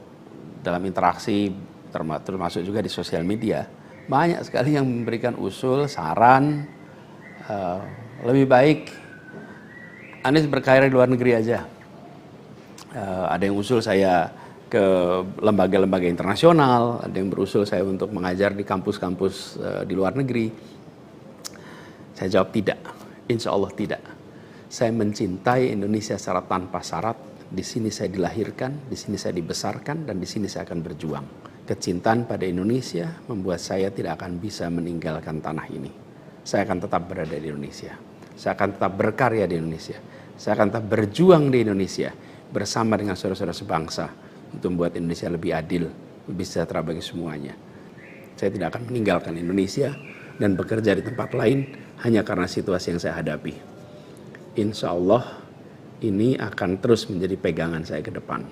dalam interaksi, termasuk juga di sosial media, banyak sekali yang memberikan usul, saran, lebih baik Anies berkarir di luar negeri aja. Ada yang usul saya ke lembaga-lembaga internasional, ada yang berusul saya untuk mengajar di kampus-kampus di luar negeri. Saya jawab tidak, insya Allah tidak. Saya mencintai Indonesia secara tanpa syarat. Di sini saya dilahirkan, di sini saya dibesarkan, dan di sini saya akan berjuang. Kecintaan pada Indonesia membuat saya tidak akan bisa meninggalkan tanah ini. Saya akan tetap berada di Indonesia. Saya akan tetap berkarya di Indonesia. Saya akan tetap berjuang di Indonesia bersama dengan saudara-saudara sebangsa untuk membuat Indonesia lebih adil, lebih sejahtera bagi semuanya. Saya tidak akan meninggalkan Indonesia dan bekerja di tempat lain hanya karena situasi yang saya hadapi. Insya Allah ini akan terus menjadi pegangan saya ke depan.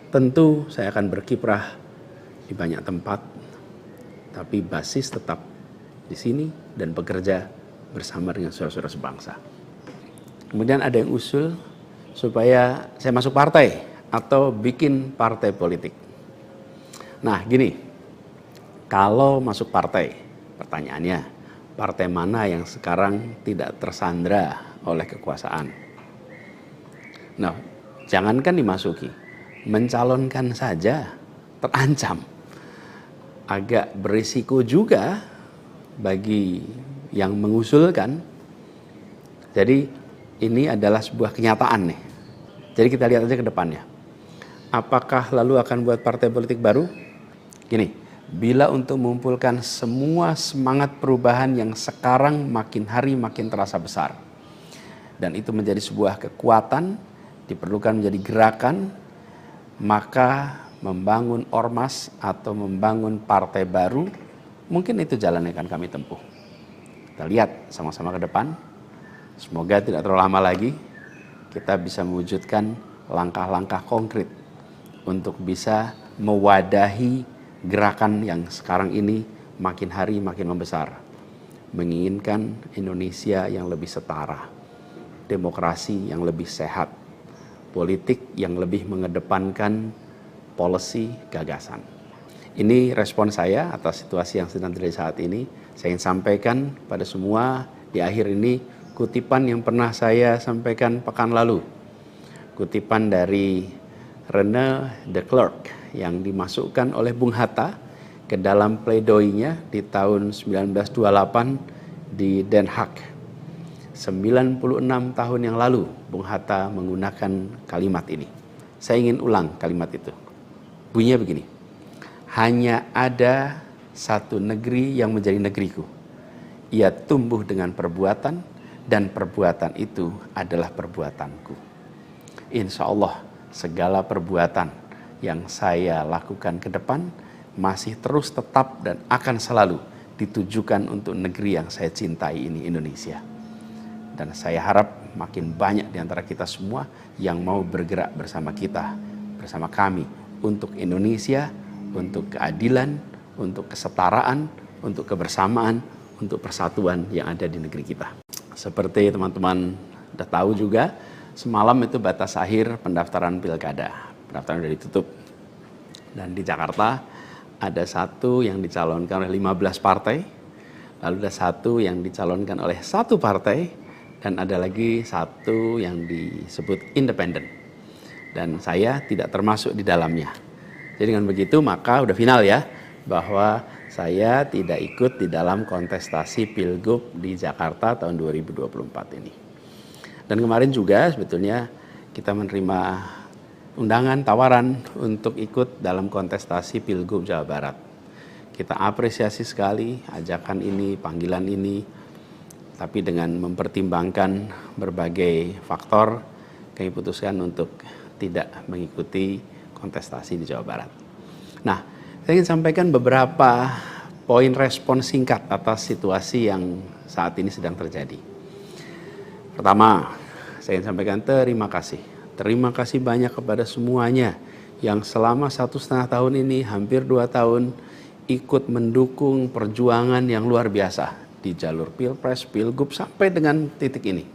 Tentu saya akan berkiprah di banyak tempat, tapi basis tetap di sini dan bekerja bersama dengan saudara-saudara sebangsa. Kemudian ada yang usul supaya saya masuk partai atau bikin partai politik. Nah gini, kalau masuk partai, pertanyaannya, partai mana yang sekarang tidak tersandra oleh kekuasaan? Nah, jangankan dimasuki, mencalonkan saja terancam. Agak berisiko juga bagi yang mengusulkan. Jadi ini adalah sebuah kenyataan nih. Jadi kita lihat aja ke depannya. Apakah lalu akan buat partai politik baru? Gini, bila untuk mengumpulkan semua semangat perubahan yang sekarang makin hari makin terasa besar, dan itu menjadi sebuah kekuatan, diperlukan menjadi gerakan, maka membangun ormas atau membangun partai baru, mungkin itu jalan yang akan kami tempuh. Kita lihat sama-sama ke depan. Semoga tidak terlalu lama lagi kita bisa mewujudkan langkah-langkah konkret untuk bisa mewadahi gerakan yang sekarang ini makin hari makin membesar. Menginginkan Indonesia yang lebih setara, demokrasi yang lebih sehat, politik yang lebih mengedepankan policy gagasan. Ini respon saya atas situasi yang sedang terjadi saat ini. Saya ingin sampaikan pada semua di akhir ini kutipan yang pernah saya sampaikan pekan lalu. Kutipan dari René de Klerk yang dimasukkan oleh Bung Hatta ke dalam pledoinya di tahun 1928 di Den Haag. 96 tahun yang lalu Bung Hatta menggunakan kalimat ini. Saya ingin ulang kalimat itu. Bunyinya begini. Hanya ada satu negeri yang menjadi negeriku. Ia tumbuh dengan perbuatan dan perbuatan itu adalah perbuatanku. Insya Allah segala perbuatan yang saya lakukan ke depan masih terus tetap dan akan selalu ditujukan untuk negeri yang saya cintai ini, Indonesia. Dan saya harap makin banyak di antara kita semua yang mau bergerak bersama kita, bersama kami untuk Indonesia, untuk keadilan, untuk kesetaraan, untuk kebersamaan, untuk persatuan yang ada di negeri kita. Seperti teman-teman sudah tahu juga, semalam itu batas akhir pendaftaran pilkada. Pendaftaran sudah ditutup. Dan di Jakarta ada satu yang dicalonkan oleh 15 partai, lalu ada satu yang dicalonkan oleh satu partai, dan ada lagi satu yang disebut independen. Dan saya tidak termasuk di dalamnya. Jadi dengan begitu maka udah final ya, bahwa saya tidak ikut di dalam kontestasi Pilgub di Jakarta tahun 2024 ini. Dan kemarin juga sebetulnya kita menerima undangan, tawaran untuk ikut dalam kontestasi Pilgub Jawa Barat. Kita apresiasi sekali ajakan ini, panggilan ini, tapi dengan mempertimbangkan berbagai faktor, kami putuskan untuk tidak mengikuti kontestasi di Jawa Barat. Nah, saya ingin sampaikan beberapa poin respon singkat atas situasi yang saat ini sedang terjadi. Pertama, saya ingin sampaikan terima kasih. Terima kasih banyak kepada semuanya yang selama 1,5 tahun ini, hampir 2 tahun, ikut mendukung perjuangan yang luar biasa di jalur Pilpres, Pilgub, sampai dengan titik ini.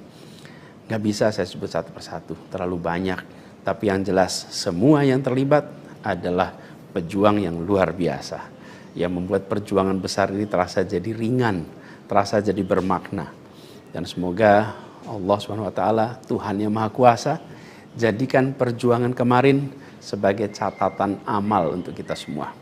Gak bisa saya sebut satu persatu, terlalu banyak. Tapi yang jelas semua yang terlibat adalah pejuang yang luar biasa, yang membuat perjuangan besar ini terasa jadi ringan, terasa jadi bermakna. Dan semoga Allah SWT, Tuhan yang Maha Kuasa, jadikan perjuangan kemarin sebagai catatan amal untuk kita semua.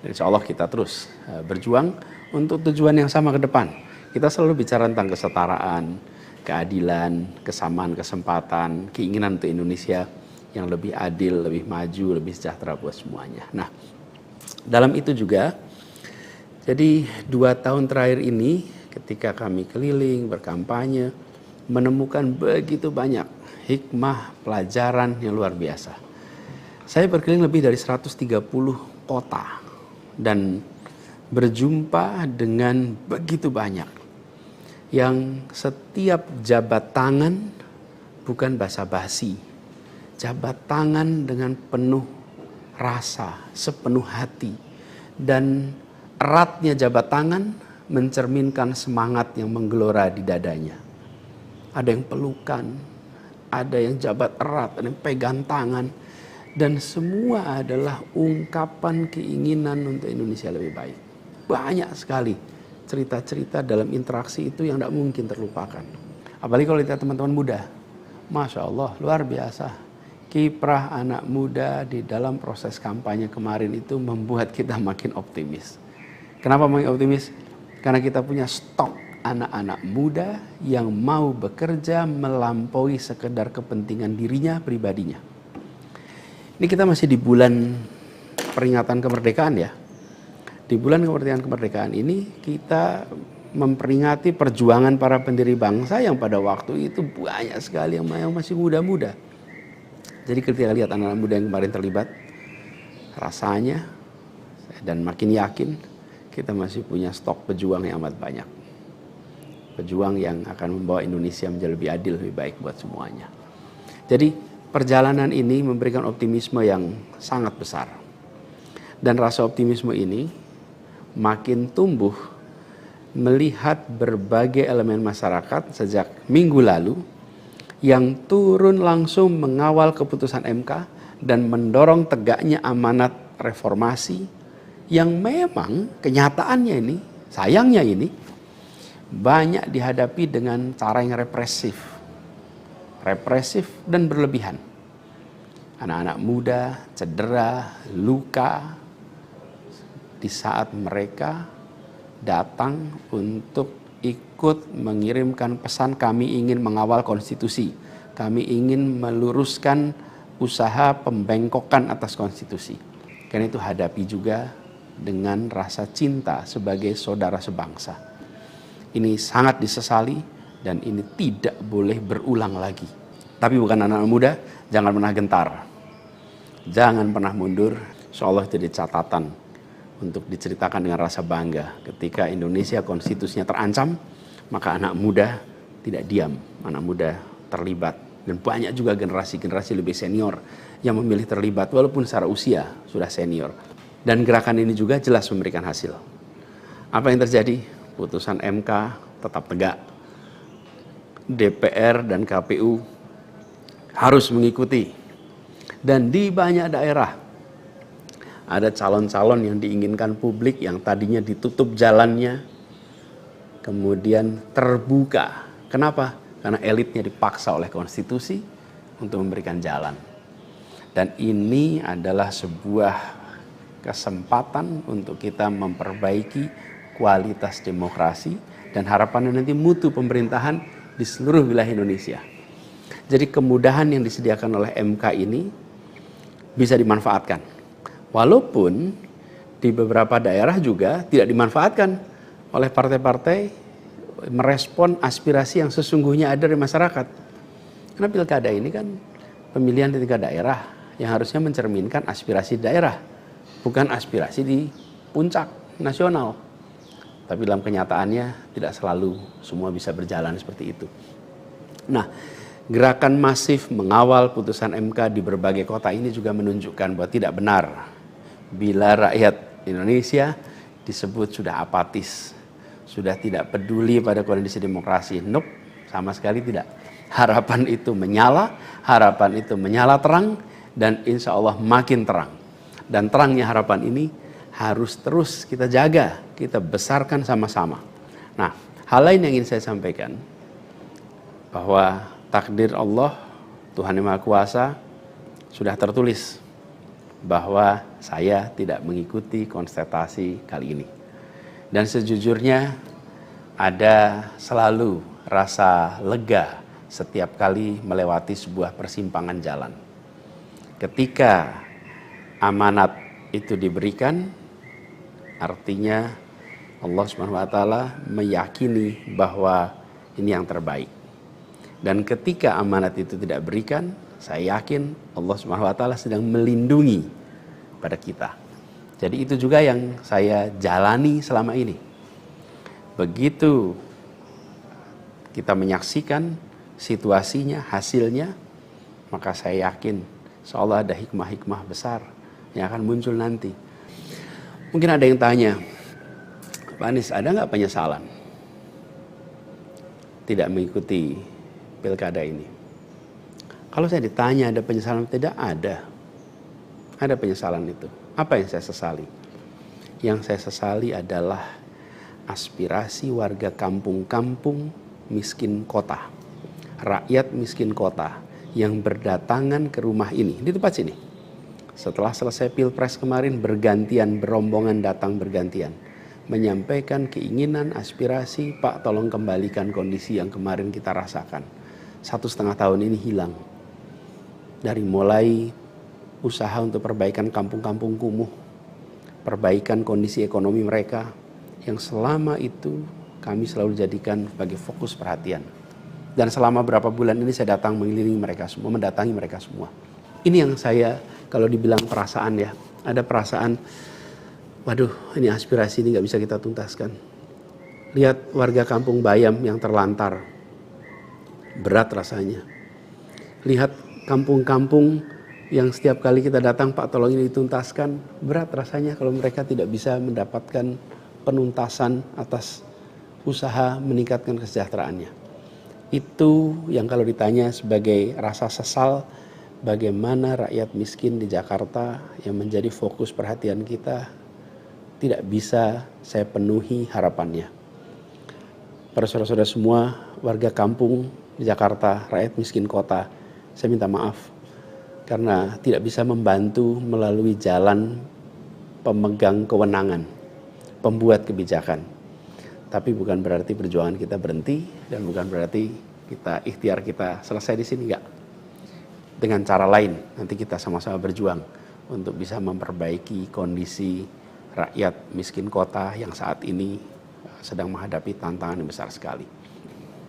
Dan insya Allah kita terus berjuang untuk tujuan yang sama ke depan. Kita selalu bicara tentang kesetaraan, keadilan, kesamaan kesempatan, keinginan untuk Indonesia yang lebih adil, lebih maju, lebih sejahtera buat semuanya. Nah, dalam itu juga, jadi 2 tahun terakhir ini ketika kami keliling, berkampanye, menemukan begitu banyak hikmah, pelajaran yang luar biasa. Saya berkeliling lebih dari 130 kota dan berjumpa dengan begitu banyak yang setiap jabat tangan bukan basa-basi, jabat tangan dengan penuh rasa, sepenuh hati, dan eratnya jabat tangan mencerminkan semangat yang menggelora di dadanya. Ada yang pelukan, ada yang jabat erat, ada yang pegang tangan, dan semua adalah ungkapan keinginan untuk Indonesia lebih baik. Banyak sekali cerita-cerita dalam interaksi itu yang tidak mungkin terlupakan. Apalagi kalau lihat teman-teman muda. Masya Allah, luar biasa. Kiprah anak muda di dalam proses kampanye kemarin itu membuat kita makin optimis. Kenapa makin optimis? Karena kita punya stok anak-anak muda yang mau bekerja melampaui sekedar kepentingan dirinya, pribadinya. Ini kita masih di bulan peringatan kemerdekaan ya. Di bulan kemerdekaan ini kita memperingati perjuangan para pendiri bangsa yang pada waktu itu banyak sekali yang masih muda-muda. Jadi ketika lihat anak-anak muda yang kemarin terlibat, rasanya dan makin yakin kita masih punya stok pejuang yang amat banyak. Pejuang yang akan membawa Indonesia menjadi lebih adil, lebih baik buat semuanya. Jadi perjalanan ini memberikan optimisme yang sangat besar. Dan rasa optimisme ini makin tumbuh melihat berbagai elemen masyarakat sejak minggu lalu yang turun langsung mengawal keputusan MK dan mendorong tegaknya amanat reformasi yang memang kenyataannya ini, sayangnya ini, banyak dihadapi dengan cara yang represif dan berlebihan. Anak-anak muda cedera, luka di saat mereka datang untuk ikut mengirimkan pesan, kami ingin mengawal konstitusi, kami ingin meluruskan usaha pembengkokan atas konstitusi. Karena itu hadapi juga dengan rasa cinta sebagai saudara sebangsa. Ini sangat disesali dan ini tidak boleh berulang lagi. Tapi bukan anak-anak muda, jangan pernah gentar. Jangan pernah mundur. Insyaallah jadi catatan untuk diceritakan dengan rasa bangga. Ketika Indonesia konstitusinya terancam, maka anak muda tidak diam. Anak muda terlibat. Dan banyak juga generasi-generasi lebih senior yang memilih terlibat walaupun secara usia sudah senior. Dan gerakan ini juga jelas memberikan hasil. Apa yang terjadi? Putusan MK tetap tegak. DPR dan KPU harus mengikuti. Dan di banyak daerah ada calon-calon yang diinginkan publik yang tadinya ditutup jalannya kemudian terbuka. Kenapa? Karena elitnya dipaksa oleh konstitusi untuk memberikan jalan. Dan ini adalah sebuah kesempatan untuk kita memperbaiki kualitas demokrasi dan harapannya nanti mutu pemerintahan di seluruh wilayah Indonesia. Jadi kemudahan yang disediakan oleh MK ini bisa dimanfaatkan. Walaupun di beberapa daerah juga tidak dimanfaatkan oleh partai-partai merespon aspirasi yang sesungguhnya ada dari masyarakat. Karena pilkada ini kan pemilihan di tingkat daerah yang harusnya mencerminkan aspirasi daerah, bukan aspirasi di puncak nasional. Tapi dalam kenyataannya tidak selalu semua bisa berjalan seperti itu. Nah, gerakan masif mengawal putusan MK di berbagai kota ini juga menunjukkan bahwa tidak benar bila rakyat Indonesia disebut sudah apatis, sudah tidak peduli pada kondisi demokrasi. Nope, sama sekali tidak. Harapan itu menyala terang dan insya Allah makin terang. Dan terangnya harapan ini harus terus kita jaga, kita besarkan sama-sama. Nah, hal lain yang ingin saya sampaikan, bahwa takdir Allah, Tuhan Yang Maha Kuasa, sudah tertulis bahwa saya tidak mengikuti kontestasi kali ini. Dan sejujurnya ada selalu rasa lega setiap kali melewati sebuah persimpangan jalan. Ketika amanat itu diberikan, artinya Allah SWT meyakini bahwa ini yang terbaik. Dan ketika amanat itu tidak berikan, saya yakin Allah SWT sedang melindungi pada kita. Jadi itu juga yang saya jalani selama ini. Begitu kita menyaksikan situasinya, hasilnya, maka saya yakin insyaallah ada hikmah-hikmah besar yang akan muncul nanti. Mungkin ada yang tanya, Pak Anies, ada nggak penyesalan tidak mengikuti pilkada ini? Kalau saya ditanya ada penyesalan, tidak ada. Ada penyesalan itu. Apa yang saya sesali? Yang saya sesali adalah aspirasi warga kampung-kampung miskin kota, rakyat miskin kota yang berdatangan ke rumah ini, di tempat sini. Setelah selesai Pilpres kemarin bergantian, berombongan datang bergantian, menyampaikan keinginan, aspirasi, Pak tolong kembalikan kondisi yang kemarin kita rasakan. 1,5 tahun ini hilang. Dari mulai usaha untuk perbaikan kampung-kampung kumuh, perbaikan kondisi ekonomi mereka, yang selama itu kami selalu jadikan sebagai fokus perhatian. Dan selama berapa bulan ini saya datang mengelilingi mereka semua, mendatangi mereka semua. Ini yang saya, kalau dibilang perasaan ya, ada perasaan, waduh ini aspirasi ini gak bisa kita tuntaskan. Lihat warga kampung Bayam yang terlantar, berat rasanya. Lihat kampung-kampung yang setiap kali kita datang, Pak tolong ini dituntaskan, berat rasanya kalau mereka tidak bisa mendapatkan penuntasan atas usaha meningkatkan kesejahteraannya. Itu yang kalau ditanya sebagai rasa sesal, bagaimana rakyat miskin di Jakarta yang menjadi fokus perhatian kita tidak bisa saya penuhi harapannya. Para saudara-saudara semua, warga kampung di Jakarta, rakyat miskin kota, saya minta maaf karena tidak bisa membantu melalui jalan pemegang kewenangan, pembuat kebijakan. Tapi bukan berarti perjuangan kita berhenti dan bukan berarti ikhtiar kita selesai di sini, enggak. Dengan cara lain nanti kita sama-sama berjuang untuk bisa memperbaiki kondisi rakyat miskin kota yang saat ini sedang menghadapi tantangan yang besar sekali.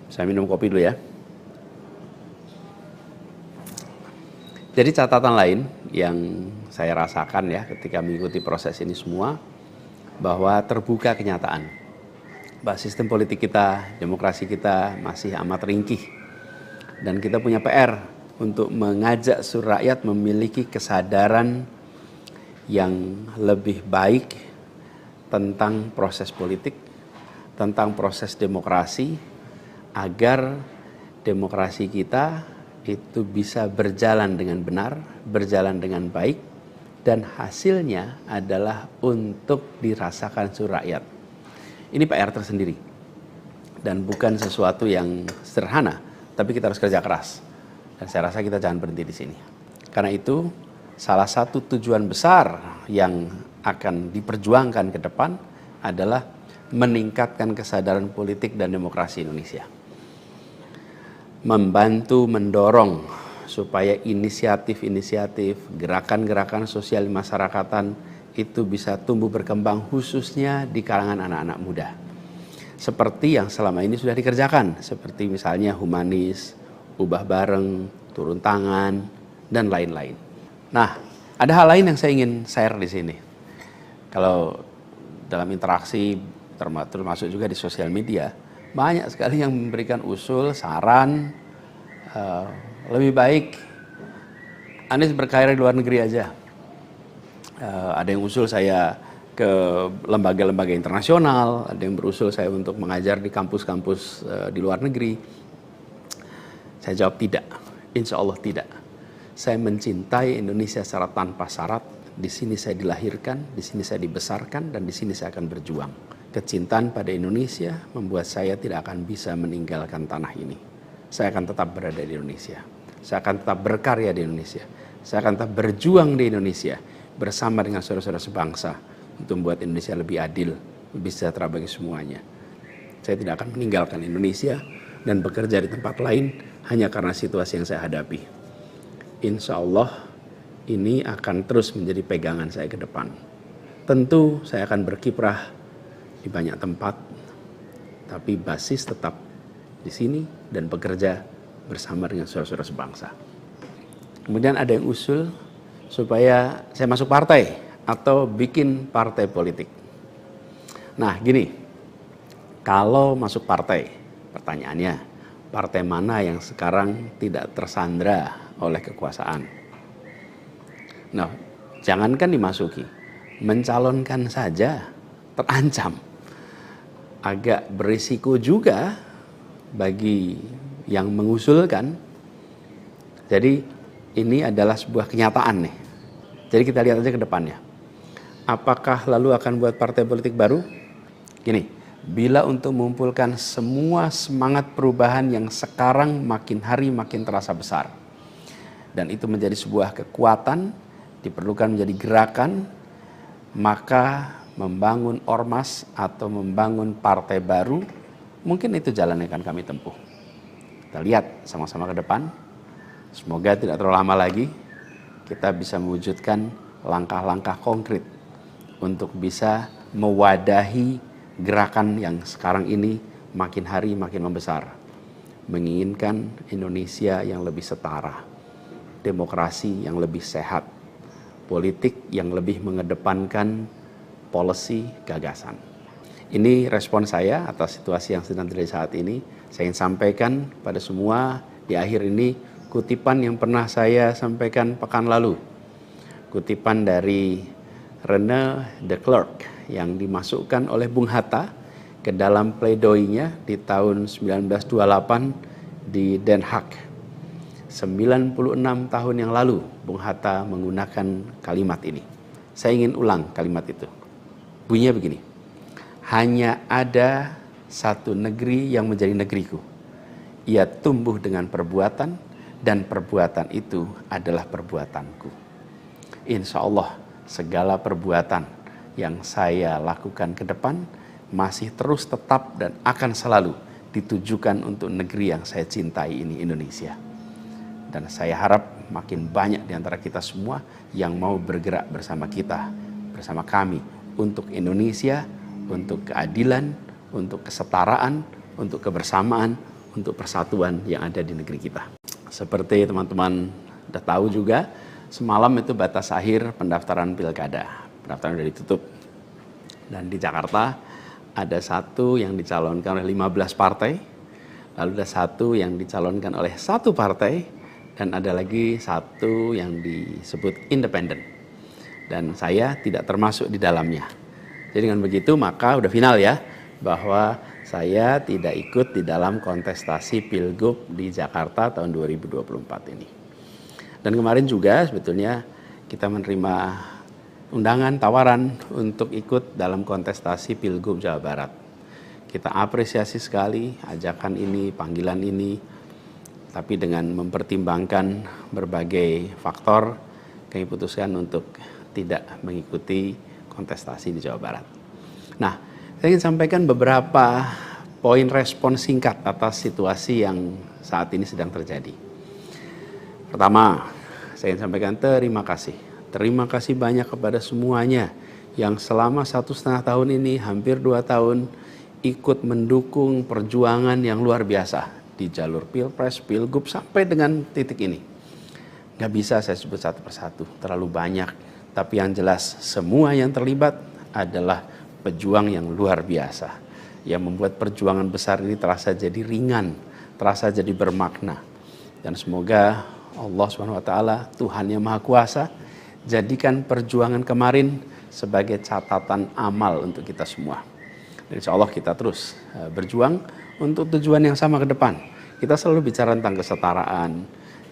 Saya minum kopi dulu ya. Jadi catatan lain yang saya rasakan ya ketika mengikuti proses ini semua, bahwa terbuka kenyataan bahwa sistem politik kita, demokrasi kita masih amat ringkih. Dan kita punya PR untuk mengajak seluruh rakyat memiliki kesadaran yang lebih baik tentang proses politik, tentang proses demokrasi, agar demokrasi kita itu bisa berjalan dengan benar, berjalan dengan baik, dan hasilnya adalah untuk dirasakan seluruh rakyat. Ini PR tersendiri dan bukan sesuatu yang sederhana, tapi kita harus kerja keras. Dan saya rasa kita jangan berhenti di sini. Karena itu salah satu tujuan besar yang akan diperjuangkan ke depan adalah meningkatkan kesadaran politik dan demokrasi Indonesia. Membantu mendorong supaya inisiatif-inisiatif, gerakan-gerakan sosial masyarakatan itu bisa tumbuh berkembang khususnya di kalangan anak-anak muda. Seperti yang selama ini sudah dikerjakan, seperti misalnya humanis, ubah bareng, turun tangan, dan lain-lain. Nah, ada hal lain yang saya ingin share di sini. Kalau dalam interaksi, termasuk juga di sosial media, banyak sekali yang memberikan usul, saran, lebih baik Anies berkarir di luar negeri aja. Ada yang usul saya ke lembaga-lembaga internasional, ada yang berusul saya untuk mengajar di kampus-kampus di luar negeri. Saya jawab tidak, insya Allah tidak. Saya mencintai Indonesia secara tanpa syarat. Di sini saya dilahirkan, di sini saya dibesarkan, dan di sini saya akan berjuang. Kecintaan pada Indonesia membuat saya tidak akan bisa meninggalkan tanah ini. Saya akan tetap berada di Indonesia. Saya akan tetap berkarya di Indonesia. Saya akan tetap berjuang di Indonesia bersama dengan saudara-saudara sebangsa untuk membuat Indonesia lebih adil, lebih sejahtera bagi semuanya. Saya tidak akan meninggalkan Indonesia dan bekerja di tempat lain hanya karena situasi yang saya hadapi. Insya Allah ini akan terus menjadi pegangan saya ke depan. Tentu saya akan berkiprah di banyak tempat, tapi basis tetap di sini dan bekerja bersama dengan saudara-saudara sebangsa. Kemudian ada yang usul supaya saya masuk partai atau bikin partai politik. Nah gini, kalau masuk partai, pertanyaannya, partai mana yang sekarang tidak tersandra oleh kekuasaan? Nah, jangankan dimasuki, mencalonkan saja terancam. Agak berisiko juga bagi yang mengusulkan. Jadi ini adalah sebuah kenyataan nih. Jadi kita lihat aja ke depannya. Apakah lalu akan buat partai politik baru? Gini, bila untuk mengumpulkan semua semangat perubahan yang sekarang makin hari makin terasa besar, dan itu menjadi sebuah kekuatan, diperlukan menjadi gerakan, maka membangun ormas atau membangun partai baru, mungkin itu jalan yang akan kami tempuh. Kita lihat sama-sama ke depan. Semoga tidak terlalu lama lagi kita bisa mewujudkan langkah-langkah konkret untuk bisa mewadahi gerakan yang sekarang ini makin hari makin membesar. Menginginkan Indonesia yang lebih setara, demokrasi yang lebih sehat, politik yang lebih mengedepankan policy gagasan. Ini respon saya atas situasi yang sedang terjadi saat ini. Saya ingin sampaikan pada semua di akhir ini kutipan yang pernah saya sampaikan pekan lalu. Kutipan dari René de Klerk yang dimasukkan oleh Bung Hatta ke dalam pledoi-nya di tahun 1928 di Den Haag. 96 tahun yang lalu Bung Hatta menggunakan kalimat ini. Saya ingin ulang kalimat itu. Bunyinya begini. Hanya ada satu negeri yang menjadi negeriku. Ia tumbuh dengan perbuatan dan perbuatan itu adalah perbuatanku. Insya Allah segala perbuatan yang saya lakukan ke depan masih terus tetap dan akan selalu ditujukan untuk negeri yang saya cintai ini, Indonesia. Dan saya harap makin banyak di antara kita semua yang mau bergerak bersama kita, bersama kami, untuk Indonesia, untuk keadilan, untuk kesetaraan, untuk kebersamaan, untuk persatuan yang ada di negeri kita. Seperti teman-teman sudah tahu juga, semalam itu batas akhir pendaftaran pilkada. Pendaftaran sudah ditutup. Dan di Jakarta ada satu yang dicalonkan oleh 15 partai, lalu ada satu yang dicalonkan oleh satu partai, dan ada lagi satu yang disebut independen. Dan saya tidak termasuk di dalamnya. Jadi dengan begitu maka udah final ya, bahwa saya tidak ikut di dalam kontestasi Pilgub di Jakarta tahun 2024 ini. Dan kemarin juga sebetulnya kita menerima undangan, tawaran untuk ikut dalam kontestasi Pilgub Jawa Barat. Kita apresiasi sekali ajakan ini, panggilan ini, tapi dengan mempertimbangkan berbagai faktor, kami putuskan untuk tidak mengikuti kontestasi di Jawa Barat. Nah, saya ingin sampaikan beberapa poin respon singkat atas situasi yang saat ini sedang terjadi. Pertama, saya ingin sampaikan terima kasih. Terima kasih banyak kepada semuanya yang selama 1,5 tahun ini, hampir 2 tahun, ikut mendukung perjuangan yang luar biasa di jalur Pilpres, Pilgub, sampai dengan titik ini. Gak bisa saya sebut satu persatu, terlalu banyak. Tapi yang jelas semua yang terlibat adalah pejuang yang luar biasa, yang membuat perjuangan besar ini terasa jadi ringan, terasa jadi bermakna. Dan semoga Allah SWT, Tuhan yang Maha Kuasa, jadikan perjuangan kemarin sebagai catatan amal untuk kita semua. Dan insya Allah kita terus berjuang untuk tujuan yang sama ke depan. Kita selalu bicara tentang kesetaraan,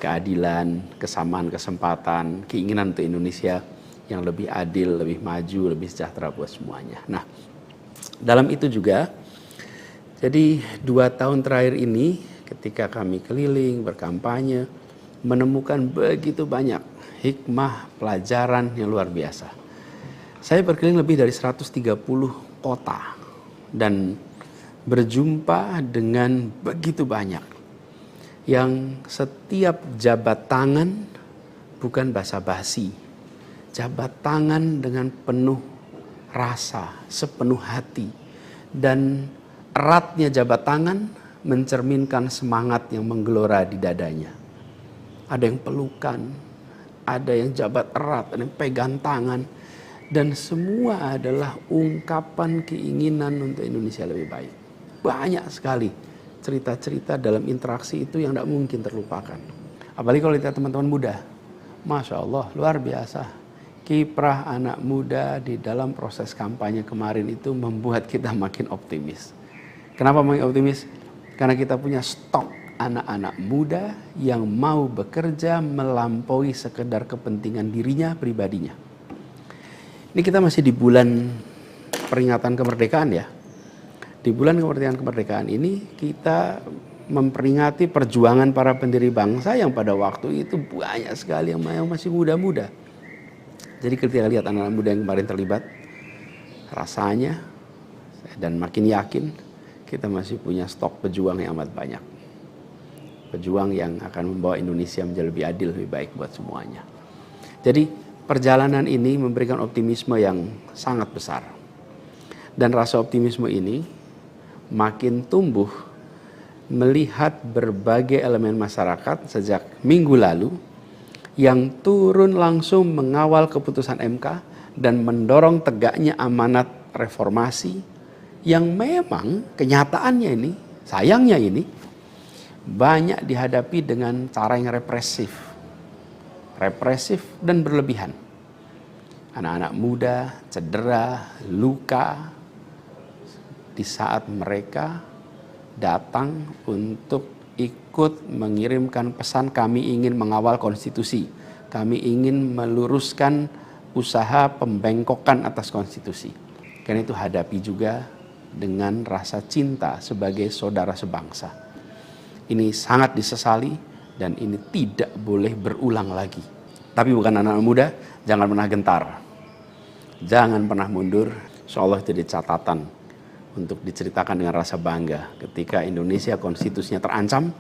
keadilan, kesamaan kesempatan, keinginan untuk Indonesia yang lebih adil, lebih maju, lebih sejahtera buat semuanya. Nah, dalam itu juga, jadi 2 tahun terakhir ini ketika kami keliling, berkampanye, menemukan begitu banyak hikmah, pelajaran yang luar biasa. Saya berkeliling lebih dari 130 kota dan berjumpa dengan begitu banyak yang setiap jabat tangan bukan basa-basi, jabat tangan dengan penuh rasa, sepenuh hati, dan eratnya jabat tangan mencerminkan semangat yang menggelora di dadanya. Ada yang pelukan, ada yang jabat erat, ada yang pegang tangan, dan semua adalah ungkapan keinginan untuk Indonesia lebih baik. Banyak sekali cerita-cerita dalam interaksi itu yang tidak mungkin terlupakan. Apalagi kalau lihat teman-teman muda, Masya Allah, luar biasa. Kiprah anak muda di dalam proses kampanye kemarin itu membuat kita makin optimis. Kenapa makin optimis? Karena kita punya stok anak-anak muda yang mau bekerja melampaui sekedar kepentingan dirinya, pribadinya. Ini kita masih di bulan peringatan kemerdekaan ya. Di bulan kemerdekaan ini kita memperingati perjuangan para pendiri bangsa yang pada waktu itu banyak sekali yang masih muda-muda. Jadi ketika lihat anak-anak muda yang kemarin terlibat, rasanya dan makin yakin kita masih punya stok pejuang yang amat banyak. Pejuang yang akan membawa Indonesia menjadi lebih adil, lebih baik buat semuanya. Jadi perjalanan ini memberikan optimisme yang sangat besar. Dan rasa optimisme ini makin tumbuh melihat berbagai elemen masyarakat sejak minggu lalu yang turun langsung mengawal keputusan MK dan mendorong tegaknya amanat reformasi yang memang kenyataannya ini, sayangnya ini, banyak dihadapi dengan cara yang represif dan berlebihan. Anak-anak muda cedera, luka di saat mereka datang untuk ikut mengirimkan pesan kami ingin mengawal konstitusi. Kami ingin meluruskan usaha pembengkokan atas konstitusi. Karena itu hadapi juga dengan rasa cinta sebagai saudara sebangsa. Ini sangat disesali dan ini tidak boleh berulang lagi. Tapi bukan anak-anak muda, jangan pernah gentar. Jangan pernah mundur. Insyaallah jadi catatan untuk diceritakan dengan rasa bangga. Ketika Indonesia konstitusinya terancam,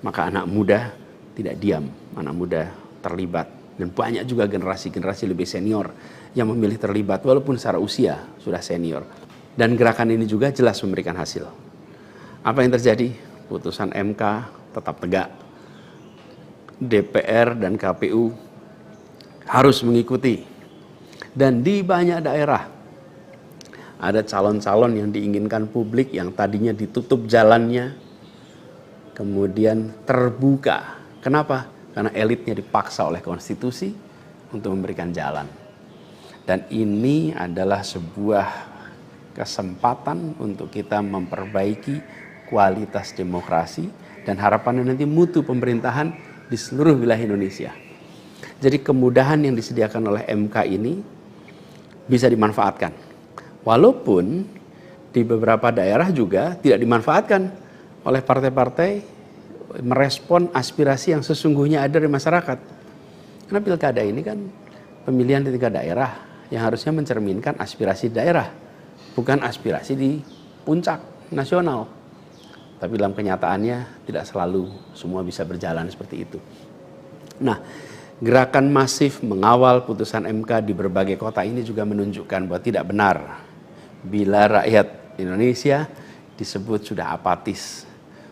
maka anak muda tidak diam. Anak muda terlibat. Dan banyak juga generasi-generasi lebih senior yang memilih terlibat walaupun secara usia sudah senior. Dan gerakan ini juga jelas memberikan hasil. Apa yang terjadi? Putusan MK tetap tegak. DPR dan KPU harus mengikuti. Dan di banyak daerah ada calon-calon yang diinginkan publik yang tadinya ditutup jalannya kemudian terbuka. Kenapa? Karena elitnya dipaksa oleh konstitusi untuk memberikan jalan. Dan ini adalah sebuah kesempatan untuk kita memperbaiki kualitas demokrasi dan harapannya nanti mutu pemerintahan di seluruh wilayah Indonesia. Jadi kemudahan yang disediakan oleh MK ini bisa dimanfaatkan. Walaupun di beberapa daerah juga tidak dimanfaatkan oleh partai-partai merespon aspirasi yang sesungguhnya ada di masyarakat. Karena pilkada ini kan pemilihan di tingkat daerah yang harusnya mencerminkan aspirasi daerah, bukan aspirasi di puncak nasional. Tapi dalam kenyataannya tidak selalu semua bisa berjalan seperti itu. Nah, gerakan masif mengawal putusan MK di berbagai kota ini juga menunjukkan bahwa tidak benar bila rakyat Indonesia disebut sudah apatis,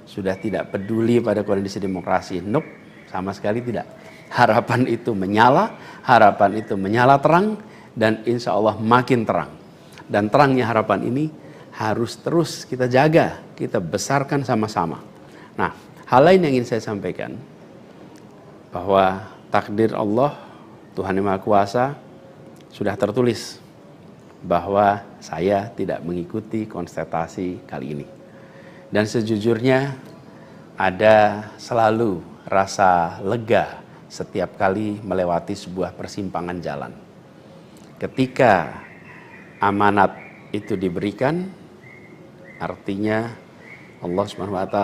sudah tidak peduli pada kondisi demokrasi. Nope, sama sekali tidak. Harapan itu menyala, harapan itu menyala terang, dan insya Allah makin terang. Dan terangnya harapan ini harus terus kita jaga, kita besarkan sama-sama. Nah, hal lain yang ingin saya sampaikan, bahwa takdir Allah, Tuhan Yang Maha Kuasa, sudah tertulis bahwa saya tidak mengikuti kontestasi kali ini. Dan sejujurnya ada selalu rasa lega setiap kali melewati sebuah persimpangan jalan. Ketika amanat itu diberikan, artinya Allah SWT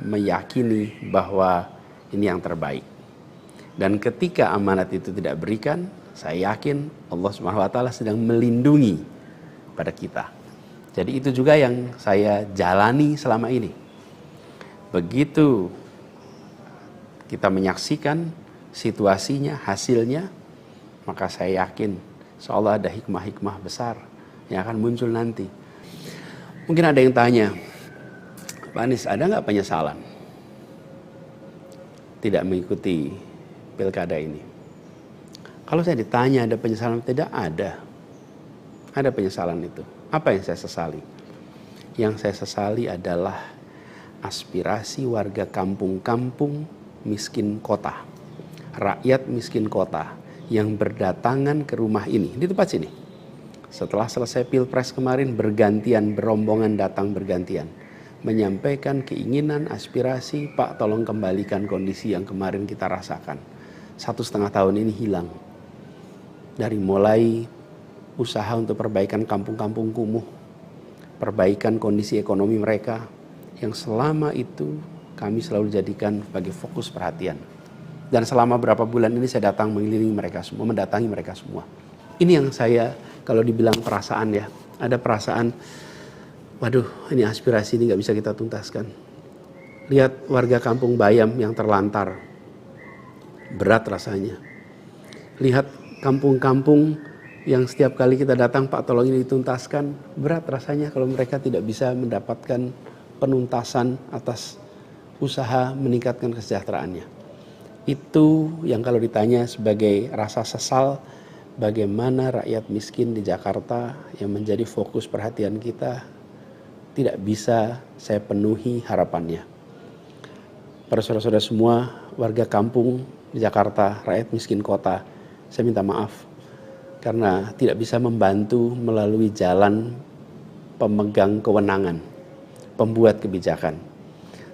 meyakini bahwa ini yang terbaik. Dan ketika amanat itu tidak berikan, saya yakin Allah SWT sedang melindungi pada kita. Jadi itu juga yang saya jalani selama ini. Begitu kita menyaksikan situasinya, hasilnya, maka saya yakin seolah ada hikmah-hikmah besar yang akan muncul nanti. Mungkin ada yang tanya, Pak Anies, ada nggak penyesalan tidak mengikuti pilkada ini? Kalau saya ditanya ada penyesalan, tidak ada. Ada penyesalan itu. Apa yang saya sesali? Yang saya sesali adalah aspirasi warga kampung-kampung miskin kota, rakyat miskin kota yang berdatangan ke rumah ini, di tempat sini. Setelah selesai pilpres kemarin, bergantian, berombongan datang bergantian, menyampaikan keinginan, aspirasi, Pak tolong kembalikan kondisi yang kemarin kita rasakan. 1,5 tahun ini hilang. Dari mulai usaha untuk perbaikan kampung-kampung kumuh, perbaikan kondisi ekonomi mereka, yang selama itu kami selalu jadikan sebagai fokus perhatian. Dan selama berapa bulan ini saya datang mengelilingi mereka semua, mendatangi mereka semua. Ini yang saya, kalau dibilang perasaan ya, ada perasaan, waduh ini aspirasi ini gak bisa kita tuntaskan. Lihat warga kampung Bayam yang terlantar, berat rasanya. Lihat kampung-kampung yang setiap kali kita datang, Pak tolong ini dituntaskan, berat rasanya kalau mereka tidak bisa mendapatkan penuntasan atas usaha meningkatkan kesejahteraannya. Itu yang kalau ditanya sebagai rasa sesal, bagaimana rakyat miskin di Jakarta yang menjadi fokus perhatian kita tidak bisa saya penuhi harapannya. Para saudara-saudara semua, warga kampung di Jakarta, rakyat miskin kota, saya minta maaf karena tidak bisa membantu melalui jalan pemegang kewenangan, pembuat kebijakan.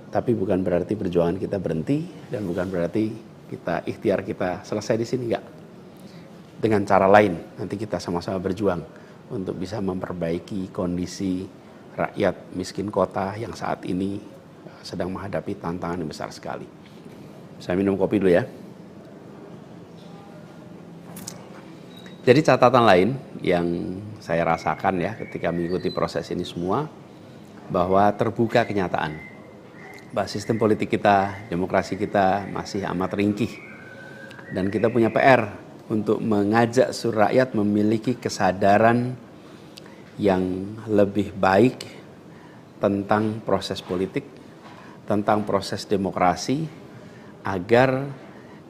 Tapi bukan berarti perjuangan kita berhenti dan bukan berarti ikhtiar kita selesai di sini, enggak. Dengan cara lain nanti kita sama-sama berjuang untuk bisa memperbaiki kondisi rakyat miskin kota yang saat ini sedang menghadapi tantangan yang besar sekali. Saya minum kopi dulu ya. Jadi catatan lain yang saya rasakan ya ketika mengikuti proses ini semua, bahwa terbuka kenyataan bahwa sistem politik kita, demokrasi kita masih amat ringkih. Dan kita punya PR untuk mengajak seluruh rakyat memiliki kesadaran yang lebih baik tentang proses politik, tentang proses demokrasi, agar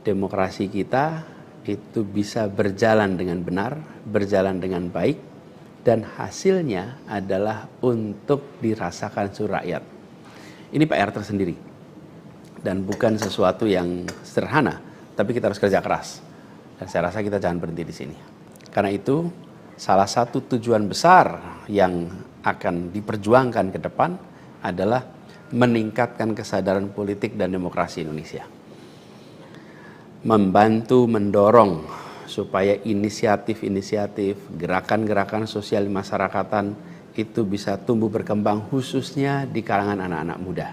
demokrasi kita itu bisa berjalan dengan benar, berjalan dengan baik, dan hasilnya adalah untuk dirasakan seluruh rakyat. Ini PR tersendiri dan bukan sesuatu yang sederhana, tapi kita harus kerja keras. Dan saya rasa kita jangan berhenti di sini. Karena itu salah satu tujuan besar yang akan diperjuangkan ke depan adalah meningkatkan kesadaran politik dan demokrasi Indonesia. Membantu mendorong supaya inisiatif-inisiatif, gerakan-gerakan sosial masyarakatan itu bisa tumbuh berkembang khususnya di kalangan anak-anak muda.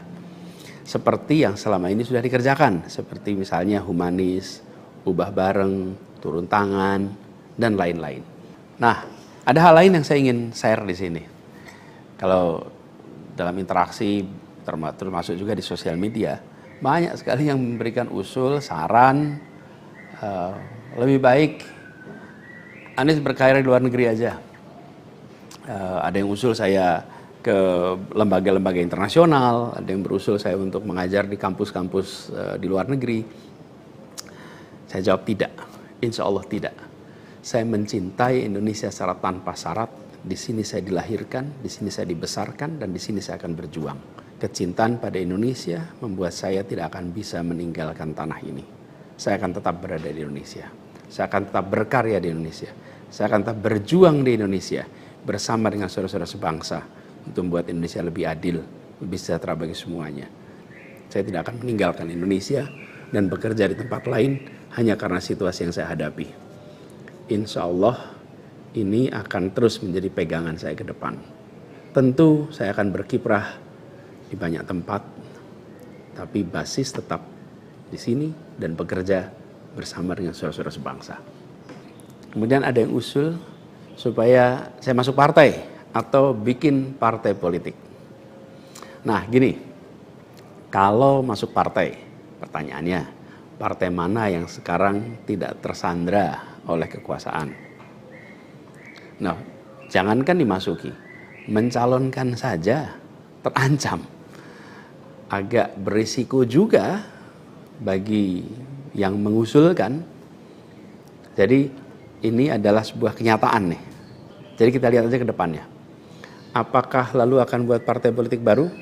Seperti yang selama ini sudah dikerjakan, seperti misalnya humanis, ubah bareng, turun tangan, dan lain-lain. Nah, ada hal lain yang saya ingin share di sini. Kalau dalam interaksi, termasuk juga di sosial media, banyak sekali yang memberikan usul, saran, lebih baik Anies berkarir di luar negeri aja. Ada yang usul saya ke lembaga-lembaga internasional, ada yang berusul saya untuk mengajar di kampus-kampus di luar negeri. Saya jawab tidak, insya Allah tidak. Saya mencintai Indonesia secara tanpa syarat. Di sini saya dilahirkan, di sini saya dibesarkan, dan di sini saya akan berjuang. Kecintaan pada Indonesia membuat saya tidak akan bisa meninggalkan tanah ini. Saya akan tetap berada di Indonesia. Saya akan tetap berkarya di Indonesia. Saya akan tetap berjuang di Indonesia bersama dengan saudara-saudara sebangsa untuk membuat Indonesia lebih adil, lebih sejahtera bagi semuanya. Saya tidak akan meninggalkan Indonesia dan bekerja di tempat lain hanya karena situasi yang saya hadapi. Insya Allah ini akan terus menjadi pegangan saya ke depan. Tentu saya akan berkiprah di banyak tempat, tapi basis tetap di sini dan bekerja bersama dengan saudara-saudara sebangsa. Kemudian ada yang usul supaya saya masuk partai atau bikin partai politik. Nah gini, kalau masuk partai, pertanyaannya, partai mana yang sekarang tidak tersandra oleh kekuasaan? Nah, jangankan dimasuki, mencalonkan saja terancam. Agak berisiko juga bagi yang mengusulkan. Jadi ini adalah sebuah kenyataan nih. Jadi kita lihat aja ke depannya. Apakah lalu akan buat partai politik baru?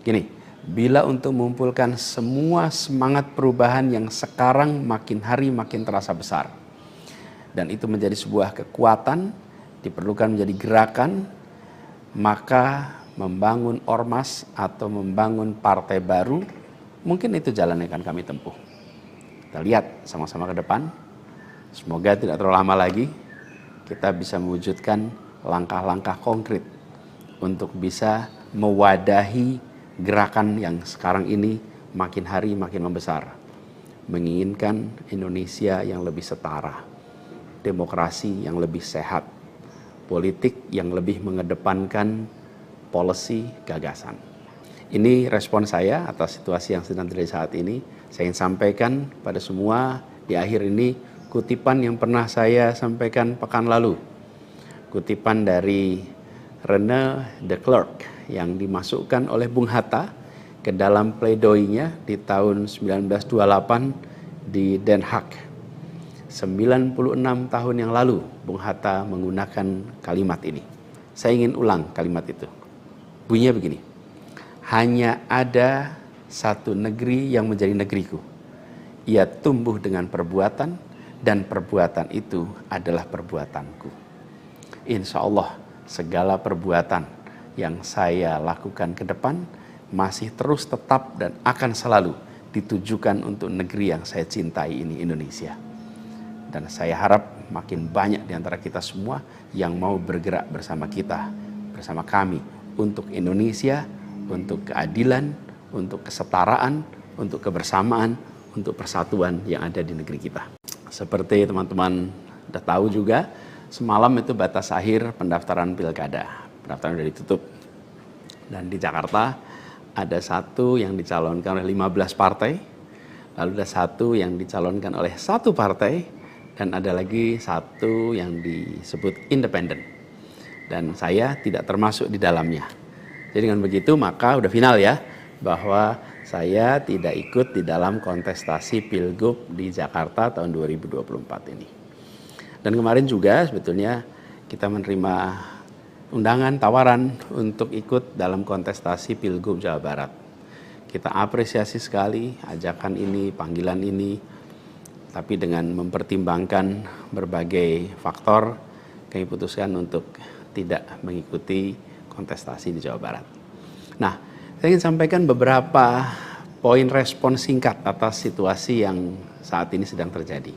Gini, bila untuk mengumpulkan semua semangat perubahan yang sekarang makin hari makin terasa besar, dan itu menjadi sebuah kekuatan, diperlukan menjadi gerakan, maka membangun ormas atau membangun partai baru, mungkin itu jalan yang akan kami tempuh. Kita lihat sama-sama ke depan. Semoga tidak terlalu lama lagi kita bisa mewujudkan langkah-langkah konkret untuk bisa mewadahi gerakan yang sekarang ini makin hari makin membesar. Menginginkan Indonesia yang lebih setara, demokrasi yang lebih sehat, politik yang lebih mengedepankan policy gagasan. Ini respon saya atas situasi yang sedang terjadi saat ini. Saya ingin sampaikan pada semua di akhir ini kutipan yang pernah saya sampaikan pekan lalu. Kutipan dari René de Klerk yang dimasukkan oleh Bung Hatta ke dalam pledoinya di tahun 1928 di Den Haag. 96 tahun yang lalu Bung Hatta menggunakan kalimat ini. Saya ingin ulang kalimat itu. Bunyinya begini. Hanya ada satu negeri yang menjadi negeriku. Ia tumbuh dengan perbuatan, dan perbuatan itu adalah perbuatanku. Insya Allah segala perbuatan yang saya lakukan ke depan masih terus tetap dan akan selalu ditujukan untuk negeri yang saya cintai ini, Indonesia. Dan saya harap makin banyak di antara kita semua yang mau bergerak bersama kita, bersama kami, untuk Indonesia, untuk keadilan, untuk kesetaraan, untuk kebersamaan, untuk persatuan yang ada di negeri kita. Seperti teman-teman sudah tahu juga, semalam itu batas akhir pendaftaran pilkada. Pendaftaran sudah ditutup. Dan di Jakarta ada satu yang dicalonkan oleh 15 partai, lalu ada satu yang dicalonkan oleh satu partai, dan ada lagi satu yang disebut independen. Dan saya tidak termasuk di dalamnya. Jadi dengan begitu maka udah final ya, bahwa saya tidak ikut di dalam kontestasi Pilgub di Jakarta tahun 2024 ini. Dan kemarin juga sebetulnya kita menerima undangan, tawaran untuk ikut dalam kontestasi Pilgub Jawa Barat. Kita apresiasi sekali ajakan ini, panggilan ini, tapi dengan mempertimbangkan berbagai faktor, kami putuskan untuk tidak mengikuti kontestasi di Jawa Barat. Nah, saya ingin sampaikan beberapa poin respon singkat atas situasi yang saat ini sedang terjadi.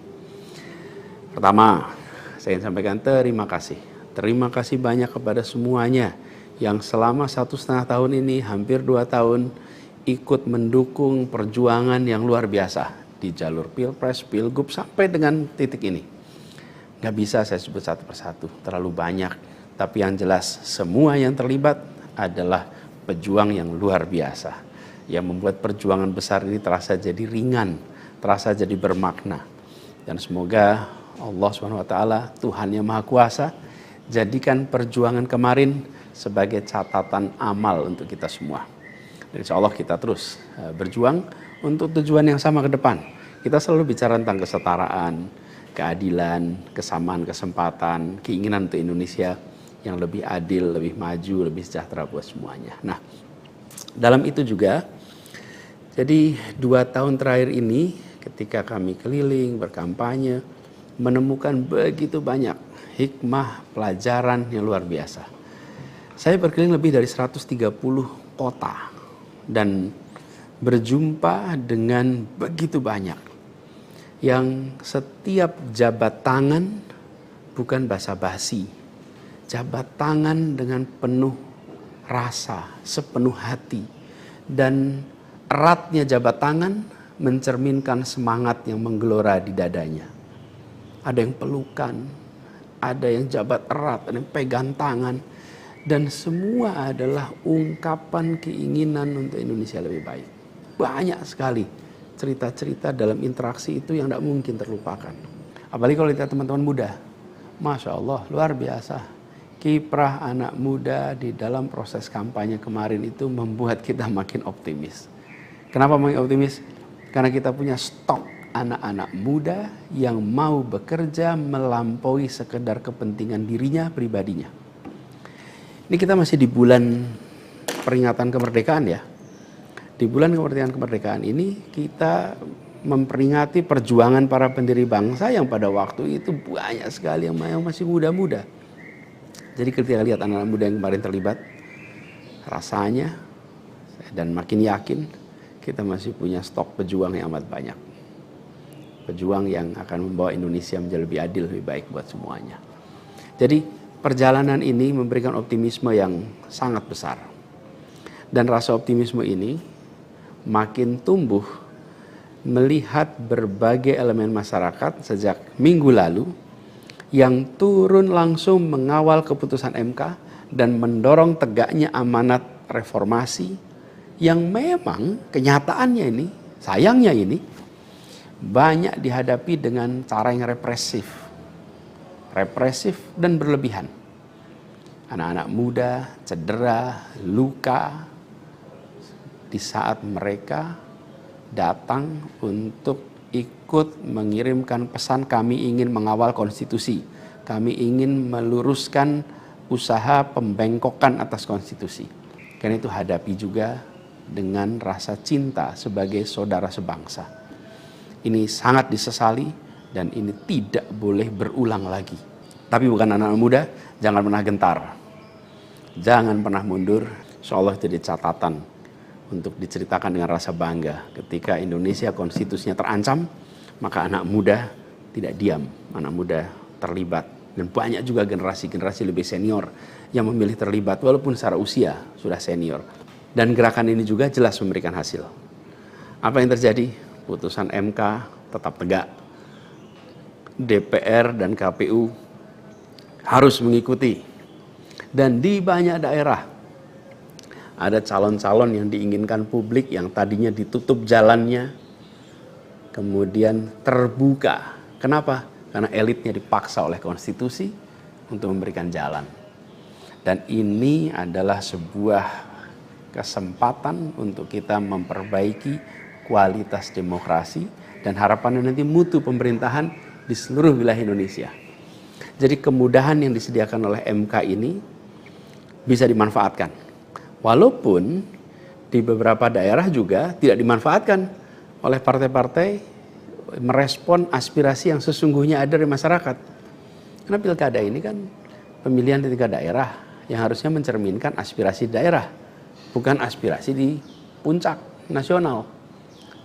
Pertama, saya ingin sampaikan terima kasih. Terima kasih banyak kepada semuanya yang selama 1,5 tahun ini, hampir 2 tahun, ikut mendukung perjuangan yang luar biasa di jalur Pilpres, Pilgub, sampai dengan titik ini. Gak bisa saya sebut satu persatu, terlalu banyak. Tapi yang jelas, semua yang terlibat adalah pejuang yang luar biasa, yang membuat perjuangan besar ini terasa jadi ringan, terasa jadi bermakna. Dan semoga Allah SWT, Tuhan yang Maha Kuasa, jadikan perjuangan kemarin sebagai catatan amal untuk kita semua. Dan insya Allah kita terus berjuang untuk tujuan yang sama ke depan. Kita selalu bicara tentang kesetaraan, keadilan, kesamaan kesempatan, keinginan untuk Indonesia yang lebih adil, lebih maju, lebih sejahtera buat semuanya. Nah, dalam itu juga, jadi 2 tahun terakhir ini ketika kami keliling, berkampanye, menemukan begitu banyak hikmah, pelajaran yang luar biasa. Saya berkeliling lebih dari 130 kota dan berjumpa dengan begitu banyak yang setiap jabat tangan bukan basa-basi, jabat tangan dengan penuh rasa, sepenuh hati, dan eratnya jabat tangan mencerminkan semangat yang menggelora di dadanya. Ada yang pelukan, ada yang jabat erat, ada yang pegang tangan, dan semua adalah ungkapan keinginan untuk Indonesia lebih baik. Banyak sekali cerita-cerita dalam interaksi itu yang tidak mungkin terlupakan. Apalagi kalau lihat teman-teman muda. Masya Allah, luar biasa. Kiprah anak muda di dalam proses kampanye kemarin itu membuat kita makin optimis. Kenapa makin optimis? Karena kita punya stok anak-anak muda yang mau bekerja melampaui sekedar kepentingan dirinya, pribadinya. Ini kita masih di bulan peringatan kemerdekaan ya. Di bulan kemerdekaan ini kita memperingati perjuangan para pendiri bangsa yang pada waktu itu banyak sekali yang masih muda-muda. Jadi ketika lihat anak-anak muda yang kemarin terlibat, rasanya dan makin yakin kita masih punya stok pejuang yang amat banyak. Pejuang yang akan membawa Indonesia menjadi lebih adil, lebih baik buat semuanya. Jadi perjalanan ini memberikan optimisme yang sangat besar. Dan rasa optimisme ini makin tumbuh melihat berbagai elemen masyarakat sejak minggu lalu yang turun langsung mengawal keputusan MK dan mendorong tegaknya amanat reformasi yang memang kenyataannya ini, sayangnya ini, banyak dihadapi dengan cara yang represif dan berlebihan. Anak-anak muda cedera, luka, di saat mereka datang untuk ikut mengirimkan pesan kami ingin mengawal konstitusi. Kami ingin meluruskan usaha pembengkokan atas konstitusi. Karena itu hadapi juga dengan rasa cinta sebagai saudara sebangsa. Ini sangat disesali dan ini tidak boleh berulang lagi. Tapi bukan anak-anak muda, jangan pernah gentar. Jangan pernah mundur. Insya Allah jadi catatan untuk diceritakan dengan rasa bangga. Ketika Indonesia konstitusinya terancam, maka anak muda tidak diam, anak muda terlibat. Dan banyak juga generasi-generasi lebih senior yang memilih terlibat walaupun secara usia sudah senior. Dan gerakan ini juga jelas memberikan hasil. Apa yang terjadi? Putusan MK tetap tegak. DPR dan KPU harus mengikuti. Dan di banyak daerah ada calon-calon yang diinginkan publik yang tadinya ditutup jalannya kemudian terbuka. Kenapa? Karena elitnya dipaksa oleh konstitusi untuk memberikan jalan. Dan ini adalah sebuah kesempatan untuk kita memperbaiki kualitas demokrasi dan harapannya nanti mutu pemerintahan di seluruh wilayah Indonesia. Jadi kemudahan yang disediakan oleh MK ini bisa dimanfaatkan. Walaupun di beberapa daerah juga tidak dimanfaatkan oleh partai-partai merespon aspirasi yang sesungguhnya ada dari masyarakat. Karena pilkada ini kan pemilihan di tingkat daerah yang harusnya mencerminkan aspirasi daerah, bukan aspirasi di puncak nasional.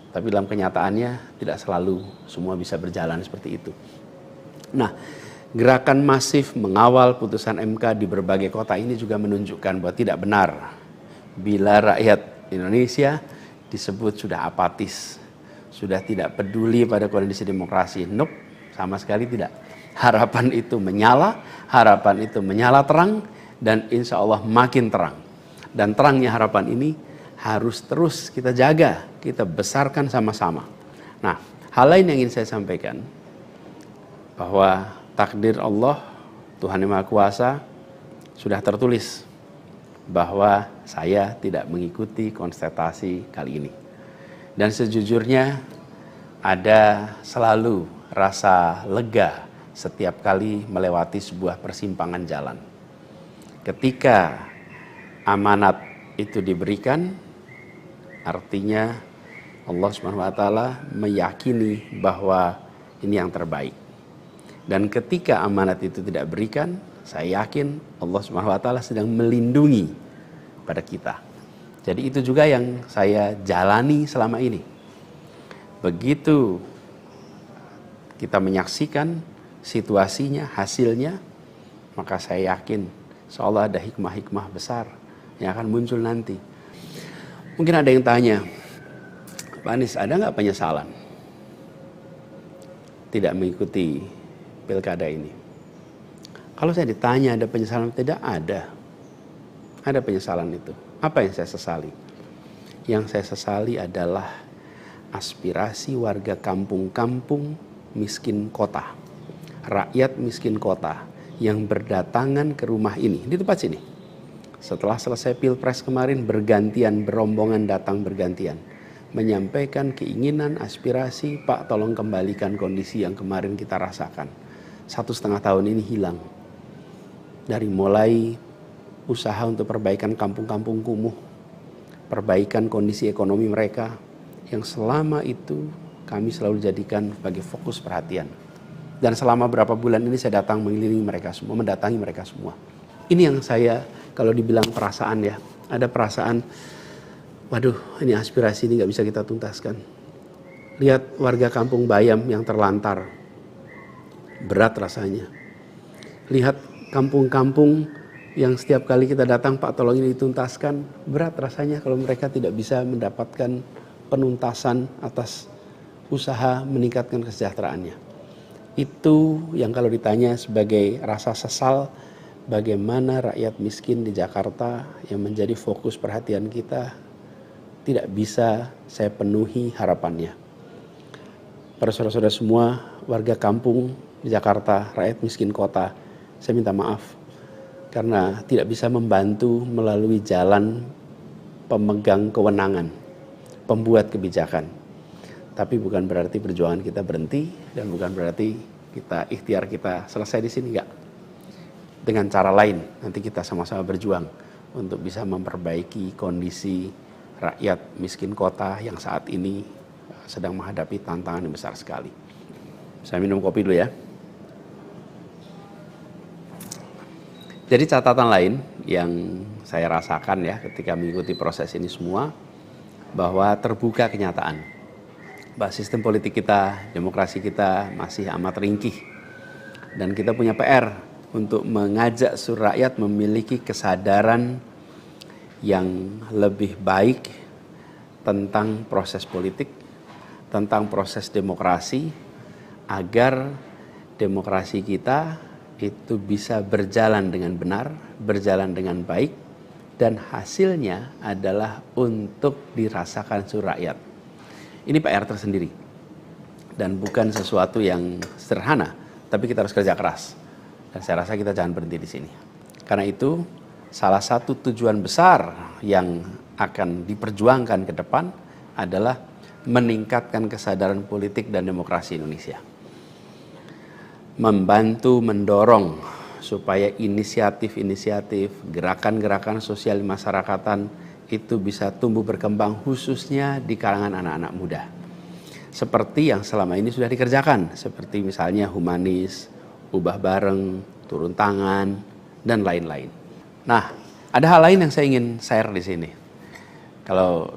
Tapi dalam kenyataannya tidak selalu semua bisa berjalan seperti itu. Nah, gerakan masif mengawal putusan MK di berbagai kota ini juga menunjukkan bahwa tidak benar bila rakyat Indonesia disebut sudah apatis, sudah tidak peduli pada kondisi demokrasi. Nope, sama sekali tidak. Harapan itu menyala, harapan itu menyala terang, dan insya Allah makin terang. Dan terangnya harapan ini harus terus kita jaga, kita besarkan sama-sama. Nah, hal lain yang ingin saya sampaikan, bahwa takdir Allah, Tuhan Yang Maha Kuasa, sudah tertulis bahwa saya tidak mengikuti kontestasi kali ini. Dan sejujurnya ada selalu rasa lega setiap kali melewati sebuah persimpangan jalan. Ketika amanat itu diberikan, artinya Allah SWT meyakini bahwa ini yang terbaik. Dan ketika amanat itu tidak berikan, saya yakin Allah SWT sedang melindungi pada kita. Jadi itu juga yang saya jalani selama ini. Begitu kita menyaksikan situasinya, hasilnya, maka saya yakin seolah ada hikmah-hikmah besar yang akan muncul nanti. Mungkin ada yang tanya, Pak Anies, ada nggak penyesalan tidak mengikuti pilkada ini? Kalau saya ditanya ada penyesalan, tidak ada. Ada penyesalan itu. Apa yang saya sesali? Yang saya sesali adalah aspirasi warga kampung-kampung miskin kota, rakyat miskin kota yang berdatangan ke rumah ini, di tempat sini. Setelah selesai Pilpres kemarin, bergantian, berombongan datang bergantian, menyampaikan keinginan, aspirasi, Pak tolong kembalikan kondisi yang kemarin kita rasakan. 1,5 tahun ini hilang. Dari mulai usaha untuk perbaikan kampung-kampung kumuh, perbaikan kondisi ekonomi mereka, yang selama itu kami selalu jadikan sebagai fokus perhatian. Dan selama berapa bulan ini saya datang mengelilingi mereka semua, mendatangi mereka semua. Ini yang saya, kalau dibilang perasaan ya, ada perasaan, waduh ini aspirasi ini gak bisa kita tuntaskan. Lihat warga kampung Bayam yang terlantar, berat rasanya. Lihat kampung-kampung yang setiap kali kita datang, Pak tolong ini dituntaskan, berat rasanya kalau mereka tidak bisa mendapatkan penuntasan atas usaha meningkatkan kesejahteraannya. Itu yang kalau ditanya sebagai rasa sesal, bagaimana rakyat miskin di Jakarta yang menjadi fokus perhatian kita tidak bisa saya penuhi harapannya. Para saudara-saudara semua, warga kampung di Jakarta, rakyat miskin kota, saya minta maaf karena tidak bisa membantu melalui jalan pemegang kewenangan, pembuat kebijakan. Tapi bukan berarti perjuangan kita berhenti dan bukan berarti ikhtiar kita selesai di sini, enggak. Dengan cara lain nanti kita sama-sama berjuang untuk bisa memperbaiki kondisi rakyat miskin kota yang saat ini sedang menghadapi tantangan yang besar sekali. Saya minum kopi dulu ya. Jadi catatan lain yang saya rasakan ya ketika mengikuti proses ini semua, bahwa terbuka kenyataan bahwa sistem politik kita, demokrasi kita masih amat ringkih. Dan kita punya PR untuk mengajak seluruh rakyat memiliki kesadaran yang lebih baik tentang proses politik, tentang proses demokrasi, agar demokrasi kita itu bisa berjalan dengan benar, berjalan dengan baik, dan hasilnya adalah untuk dirasakan seluruh rakyat. Ini PR tersendiri dan bukan sesuatu yang sederhana, tapi kita harus kerja keras. Dan saya rasa kita jangan berhenti di sini. Karena itu, salah satu tujuan besar yang akan diperjuangkan ke depan adalah meningkatkan kesadaran politik dan demokrasi Indonesia. Membantu mendorong supaya inisiatif-inisiatif, gerakan-gerakan sosial masyarakatan itu bisa tumbuh berkembang khususnya di kalangan anak-anak muda. Seperti yang selama ini sudah dikerjakan, seperti misalnya humanis, ubah bareng, turun tangan, dan lain-lain. Nah, ada hal lain yang saya ingin share di sini. Kalau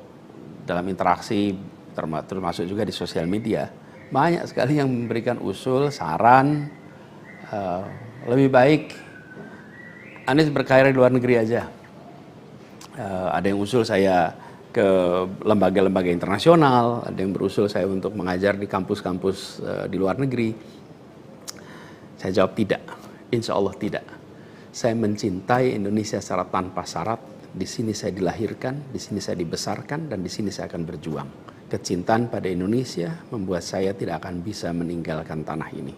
dalam interaksi, termasuk juga di sosial media, banyak sekali yang memberikan usul, saran, lebih baik Anies berkarir di luar negeri aja. Ada yang usul saya ke lembaga-lembaga internasional, ada yang berusul saya untuk mengajar di kampus-kampus di luar negeri. Saya jawab tidak, insya Allah tidak. Saya mencintai Indonesia secara tanpa syarat. Di sini saya dilahirkan, di sini saya dibesarkan, dan di sini saya akan berjuang. Kecintaan pada Indonesia membuat saya tidak akan bisa meninggalkan tanah ini.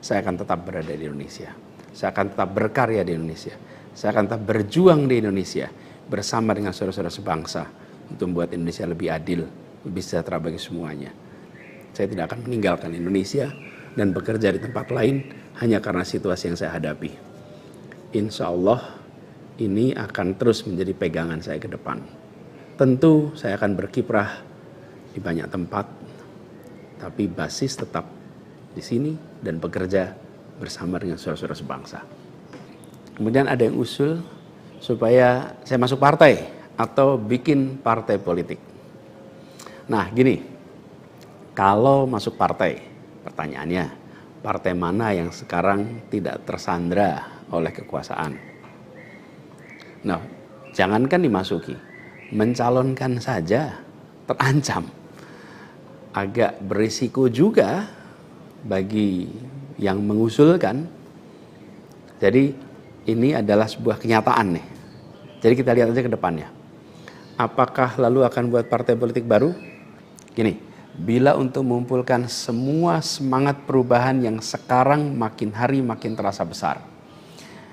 Saya akan tetap berada di Indonesia. Saya akan tetap berkarya di Indonesia. Saya akan tetap berjuang di Indonesia bersama dengan saudara-saudara sebangsa untuk membuat Indonesia lebih adil, lebih sejahtera bagi semuanya. Saya tidak akan meninggalkan Indonesia dan bekerja di tempat lain hanya karena situasi yang saya hadapi. Insya Allah ini akan terus menjadi pegangan saya ke depan. Tentu saya akan berkiprah di banyak tempat, tapi basis tetap di sini dan bekerja bersama dengan saudara-saudara sebangsa. Kemudian ada yang usul supaya saya masuk partai atau bikin partai politik. Nah gini, kalau masuk partai, pertanyaannya, partai mana yang sekarang tidak tersandra oleh kekuasaan? Nah, jangankan dimasuki, mencalonkan saja terancam. Agak berisiko juga bagi yang mengusulkan. Jadi ini adalah sebuah kenyataan nih. Jadi kita lihat aja ke depannya. Apakah lalu akan buat partai politik baru? Gini, bila untuk mengumpulkan semua semangat perubahan yang sekarang makin hari makin terasa besar,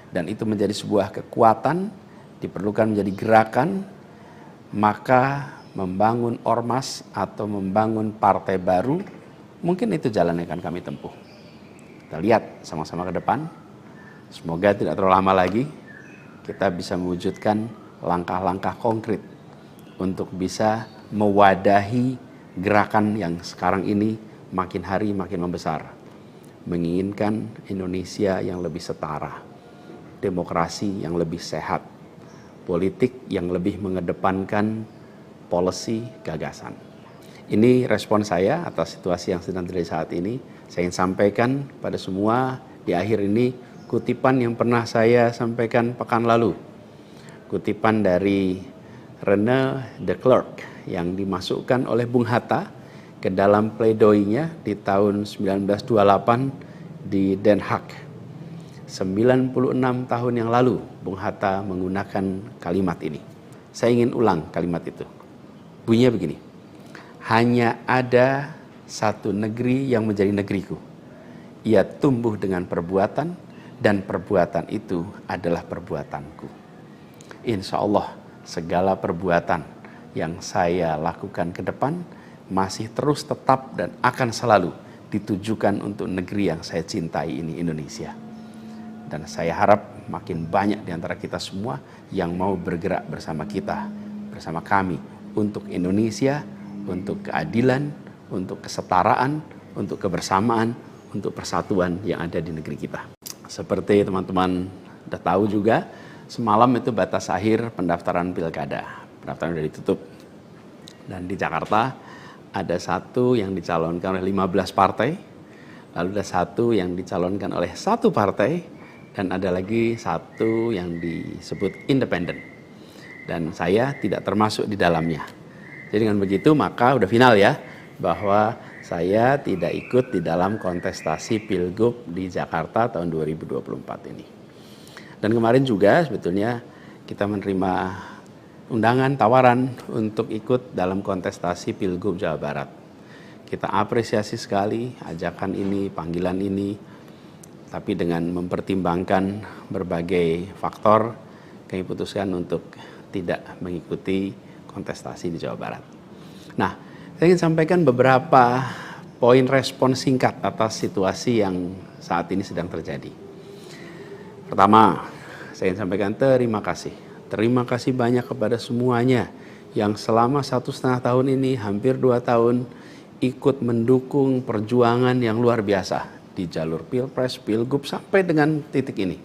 dan itu menjadi sebuah kekuatan, diperlukan menjadi gerakan, maka membangun ormas atau membangun partai baru, mungkin itu jalan yang akan kami tempuh. Kita lihat sama-sama ke depan. Semoga tidak terlalu lama lagi kita bisa mewujudkan langkah-langkah konkret untuk bisa mewadahi gerakan yang sekarang ini makin hari makin membesar. Menginginkan Indonesia yang lebih setara, demokrasi yang lebih sehat, politik yang lebih mengedepankan policy gagasan. Ini respon saya atas situasi yang sedang terjadi saat ini. Saya ingin sampaikan pada semua di akhir ini kutipan yang pernah saya sampaikan pekan lalu. Kutipan dari René de Klerk yang dimasukkan oleh Bung Hatta ke dalam pledoinya di tahun 1928 di Den Haag. 96 tahun yang lalu Bung Hatta menggunakan kalimat ini. Saya ingin ulang kalimat itu. Bunyinya begini. Hanya ada satu negeri yang menjadi negeriku. Ia tumbuh dengan perbuatan dan perbuatan itu adalah perbuatanku. Insya Allah segala perbuatan yang saya lakukan ke depan masih terus tetap dan akan selalu ditujukan untuk negeri yang saya cintai ini, Indonesia. Dan saya harap makin banyak di antara kita semua yang mau bergerak bersama kita, bersama kami untuk Indonesia, untuk keadilan, untuk kesetaraan, untuk kebersamaan, untuk persatuan yang ada di negeri kita. Seperti teman-teman sudah tahu juga, semalam itu batas akhir pendaftaran pilkada. Pendaftaran sudah ditutup. Dan di Jakarta ada satu yang dicalonkan oleh 15 partai, lalu ada satu yang dicalonkan oleh satu partai, dan ada lagi satu yang disebut independen. Dan saya tidak termasuk di dalamnya. Jadi dengan begitu maka udah final ya, bahwa saya tidak ikut di dalam kontestasi Pilgub di Jakarta tahun 2024 ini. Dan kemarin juga sebetulnya kita menerima undangan, tawaran untuk ikut dalam kontestasi Pilgub Jawa Barat. Kita apresiasi sekali ajakan ini, panggilan ini, tapi dengan mempertimbangkan berbagai faktor, kami putuskan untuk tidak mengikuti kontestasi di Jawa Barat. Nah, saya ingin sampaikan beberapa poin respon singkat atas situasi yang saat ini sedang terjadi. Pertama, saya ingin sampaikan terima kasih. Terima kasih banyak kepada semuanya yang selama 1,5 tahun ini, hampir 2 tahun, ikut mendukung perjuangan yang luar biasa di jalur Pilpres, Pilgub, sampai dengan titik ini.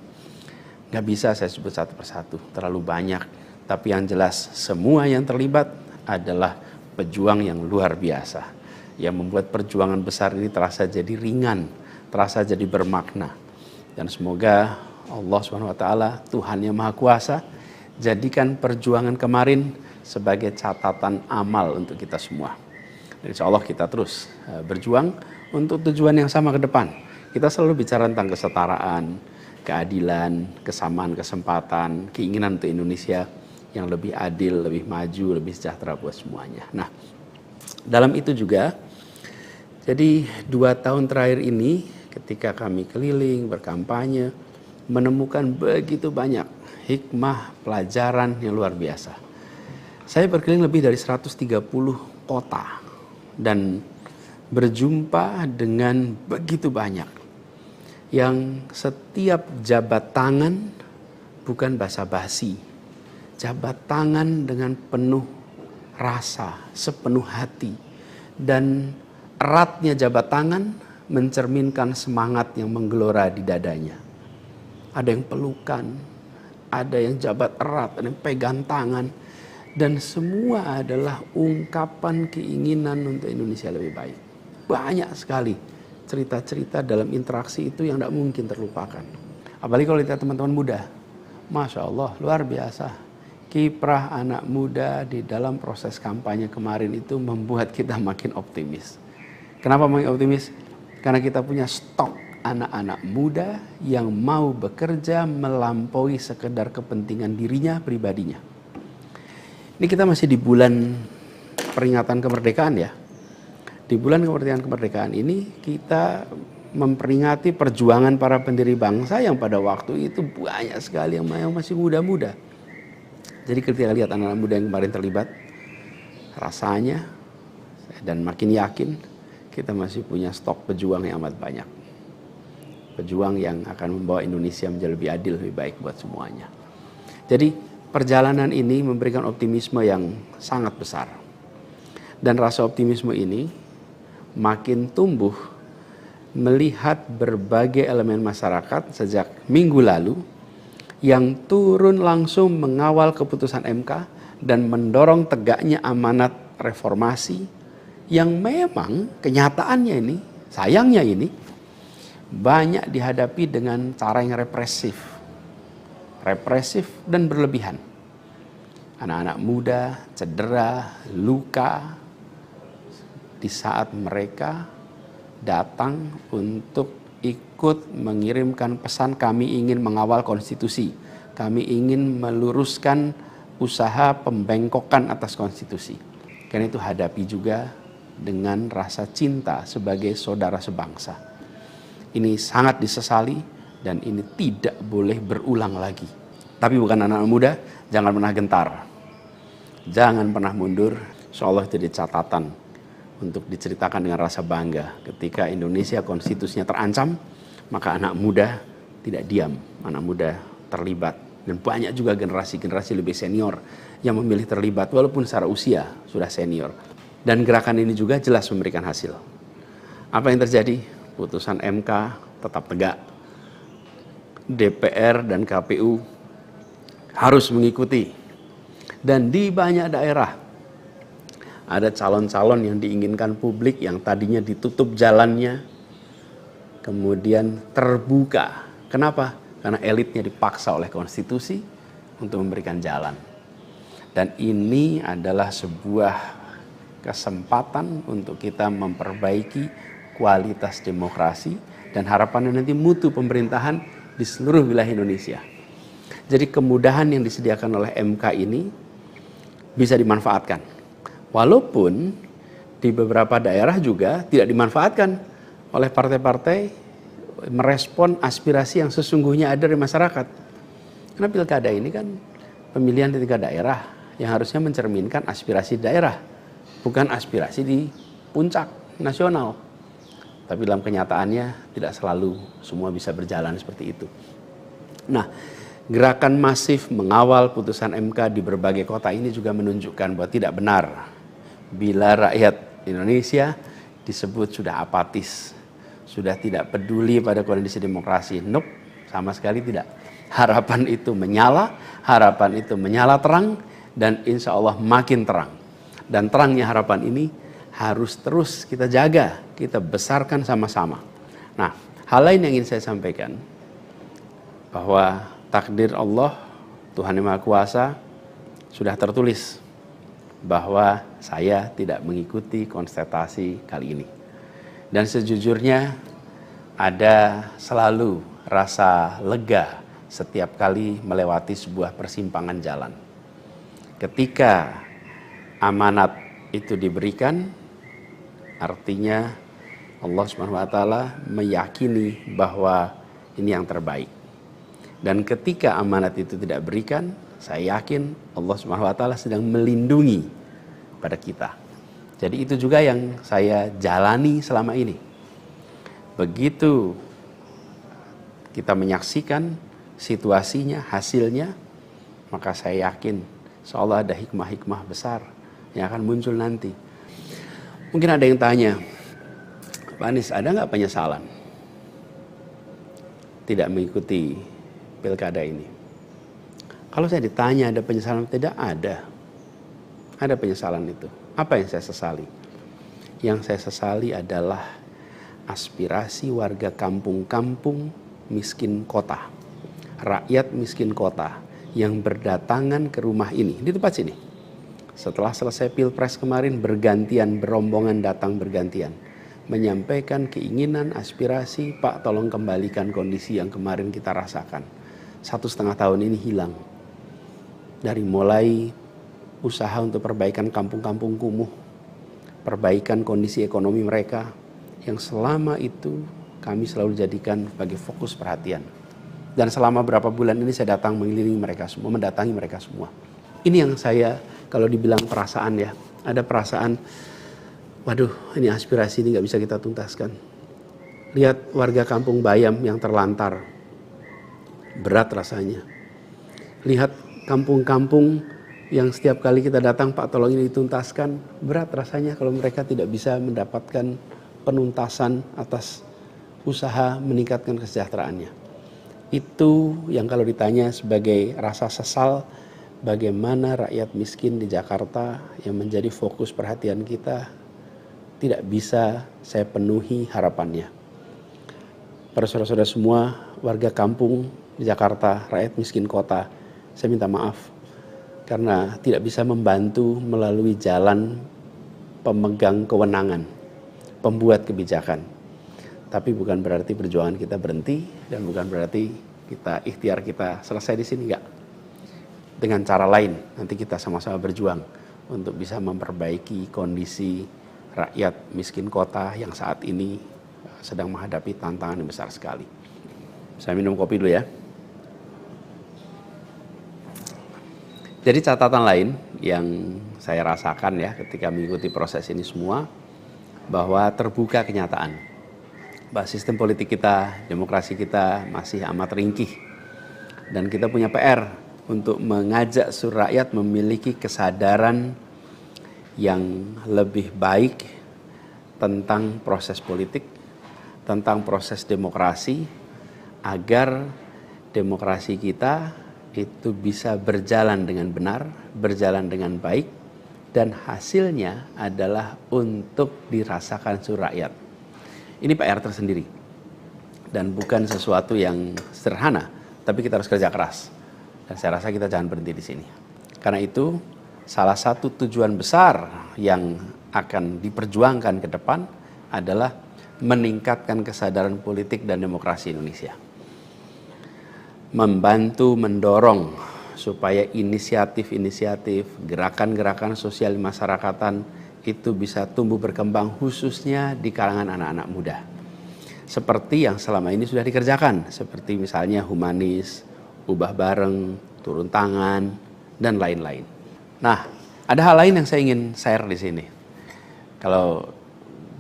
Gak bisa saya sebut satu persatu, terlalu banyak. Tapi yang jelas semua yang terlibat adalah pejuang yang luar biasa, yang membuat perjuangan besar ini terasa jadi ringan, terasa jadi bermakna. Dan semoga Allah SWT, Tuhan yang Maha Kuasa, jadikan perjuangan kemarin sebagai catatan amal untuk kita semua. Dan insya Allah kita terus berjuang untuk tujuan yang sama ke depan. Kita selalu bicara tentang kesetaraan, keadilan, kesamaan kesempatan, keinginan untuk Indonesia yang lebih adil, lebih maju, lebih sejahtera buat semuanya. Nah, dalam itu juga, jadi 2 tahun terakhir ini ketika kami keliling, berkampanye, menemukan begitu banyak hikmah, pelajaran yang luar biasa. Saya berkeliling lebih dari 130 kota dan berjumpa dengan begitu banyak yang setiap jabat tangan bukan basa-basi, jabat tangan dengan penuh rasa, sepenuh hati, dan eratnya jabat tangan mencerminkan semangat yang menggelora di dadanya. Ada yang pelukan, ada yang jabat erat, ada yang pegang tangan, dan semua adalah ungkapan keinginan untuk Indonesia lebih baik. Banyak sekali cerita-cerita dalam interaksi itu yang tidak mungkin terlupakan. Apalagi kalau lihat teman-teman muda, Masya Allah, luar biasa. Kiprah anak muda di dalam proses kampanye kemarin itu membuat kita makin optimis. Kenapa makin optimis? Karena kita punya stok anak-anak muda yang mau bekerja melampaui sekedar kepentingan dirinya, pribadinya. Ini kita masih di bulan peringatan kemerdekaan ya. Di bulan kemerdekaan ini kita memperingati perjuangan para pendiri bangsa yang pada waktu itu banyak sekali yang masih muda-muda. Jadi ketika lihat anak-anak muda yang kemarin terlibat, rasanya dan makin yakin kita masih punya stok pejuang yang amat banyak. Pejuang yang akan membawa Indonesia menjadi lebih adil, lebih baik buat semuanya. Jadi perjalanan ini memberikan optimisme yang sangat besar. Dan rasa optimisme ini makin tumbuh melihat berbagai elemen masyarakat sejak minggu lalu yang turun langsung mengawal keputusan MK dan mendorong tegaknya amanat reformasi yang memang kenyataannya ini, sayangnya ini, banyak dihadapi dengan cara yang represif dan berlebihan. Anak-anak muda cedera, luka di saat mereka datang untuk ikut mengirimkan pesan kami ingin mengawal konstitusi. Kami ingin meluruskan usaha pembengkokan atas konstitusi. Karena itu hadapi juga dengan rasa cinta sebagai saudara sebangsa. Ini sangat disesali dan ini tidak boleh berulang lagi. Tapi bukan anak-anak muda, jangan pernah gentar. Jangan pernah mundur. Insyaallah jadi catatan untuk diceritakan dengan rasa bangga. Ketika Indonesia konstitusinya terancam, maka anak muda tidak diam. Anak muda terlibat. Dan banyak juga generasi-generasi lebih senior yang memilih terlibat walaupun secara usia sudah senior. Dan gerakan ini juga jelas memberikan hasil. Apa yang terjadi? Putusan MK tetap tegak. DPR dan KPU harus mengikuti. Dan di banyak daerah Ada calon-calon yang diinginkan publik yang tadinya ditutup jalannya, kemudian terbuka. Kenapa? Karena elitnya dipaksa oleh konstitusi untuk memberikan jalan. Dan ini adalah sebuah kesempatan untuk kita memperbaiki kualitas demokrasi dan harapannya nanti mutu pemerintahan di seluruh wilayah Indonesia. Jadi kemudahan yang disediakan oleh MK ini bisa dimanfaatkan. Walaupun di beberapa daerah juga tidak dimanfaatkan oleh partai-partai merespon aspirasi yang sesungguhnya ada di masyarakat. Karena pilkada ini kan pemilihan di tingkat daerah yang harusnya mencerminkan aspirasi daerah, bukan aspirasi di puncak nasional. Tapi dalam kenyataannya tidak selalu semua bisa berjalan seperti itu. Nah, gerakan masif mengawal putusan MK di berbagai kota ini juga menunjukkan bahwa tidak benar bila rakyat Indonesia disebut sudah apatis, sudah tidak peduli pada kondisi demokrasi. Nope, sama sekali tidak. Harapan itu menyala terang dan insya Allah makin terang. Dan terangnya harapan ini harus terus kita jaga, kita besarkan sama-sama. Nah, hal lain yang ingin saya sampaikan, bahwa takdir Allah, Tuhan Yang Maha Kuasa, sudah tertulis bahwa saya tidak mengikuti kontestasi kali ini. Dan sejujurnya ada selalu rasa lega setiap kali melewati sebuah persimpangan jalan. Ketika amanat itu diberikan, artinya Allah SWT meyakini bahwa ini yang terbaik. Dan ketika amanat itu tidak berikan, saya yakin Allah SWT sedang melindungi pada kita. Jadi itu juga yang saya jalani selama ini. Begitu kita menyaksikan situasinya, hasilnya, maka saya yakin insya Allah ada hikmah-hikmah besar yang akan muncul nanti. Mungkin ada yang tanya, Pak Anies, ada nggak penyesalan tidak mengikuti pilkada ini? Kalau saya ditanya ada penyesalan, tidak ada. Ada penyesalan itu. Apa yang saya sesali? Yang saya sesali adalah aspirasi warga kampung-kampung miskin kota, rakyat miskin kota yang berdatangan ke rumah ini, di tempat sini. Setelah selesai pilpres kemarin, bergantian, berombongan datang bergantian, menyampaikan keinginan, aspirasi, Pak tolong kembalikan kondisi yang kemarin kita rasakan. 1,5 tahun ini hilang. Dari mulai usaha untuk perbaikan kampung-kampung kumuh, perbaikan kondisi ekonomi mereka, yang selama itu kami selalu jadikan sebagai fokus perhatian. Dan selama berapa bulan ini saya datang mengelilingi mereka semua, mendatangi mereka semua. Ini yang saya, kalau dibilang perasaan ya, ada perasaan, waduh ini aspirasi ini gak bisa kita tuntaskan. Lihat warga kampung Bayam yang terlantar, berat rasanya. Lihat kampung-kampung yang setiap kali kita datang, Pak tolong ini dituntaskan, berat rasanya kalau mereka tidak bisa mendapatkan penuntasan atas usaha meningkatkan kesejahteraannya. Itu yang kalau ditanya sebagai rasa sesal, bagaimana rakyat miskin di Jakarta yang menjadi fokus perhatian kita tidak bisa saya penuhi harapannya. Para saudara-saudara semua, warga kampung di Jakarta, rakyat miskin kota, saya minta maaf karena tidak bisa membantu melalui jalan pemegang kewenangan, pembuat kebijakan. Tapi bukan berarti perjuangan kita berhenti dan bukan berarti ikhtiar kita selesai di sini, enggak. Dengan cara lain nanti kita sama-sama berjuang untuk bisa memperbaiki kondisi rakyat miskin kota yang saat ini sedang menghadapi tantangan yang besar sekali. Saya minum kopi dulu ya. Jadi catatan lain yang saya rasakan ya ketika mengikuti proses ini semua, bahwa terbuka kenyataan bahwa sistem politik kita, demokrasi kita masih amat ringkih. Dan kita punya PR untuk mengajak seluruh rakyat memiliki kesadaran yang lebih baik tentang proses politik, tentang proses demokrasi, agar demokrasi kita itu bisa berjalan dengan benar, berjalan dengan baik, dan hasilnya adalah untuk dirasakan seluruh rakyat. Ini PR tersendiri dan bukan sesuatu yang sederhana, tapi kita harus kerja keras. Dan saya rasa kita jangan berhenti di sini. Karena itu salah satu tujuan besar yang akan diperjuangkan ke depan adalah meningkatkan kesadaran politik dan demokrasi Indonesia. Membantu mendorong supaya inisiatif-inisiatif, gerakan-gerakan sosial masyarakatan itu bisa tumbuh berkembang khususnya di kalangan anak-anak muda. Seperti yang selama ini sudah dikerjakan, seperti misalnya humanis, ubah bareng, turun tangan, dan lain-lain. Nah, ada hal lain yang saya ingin share di sini. Kalau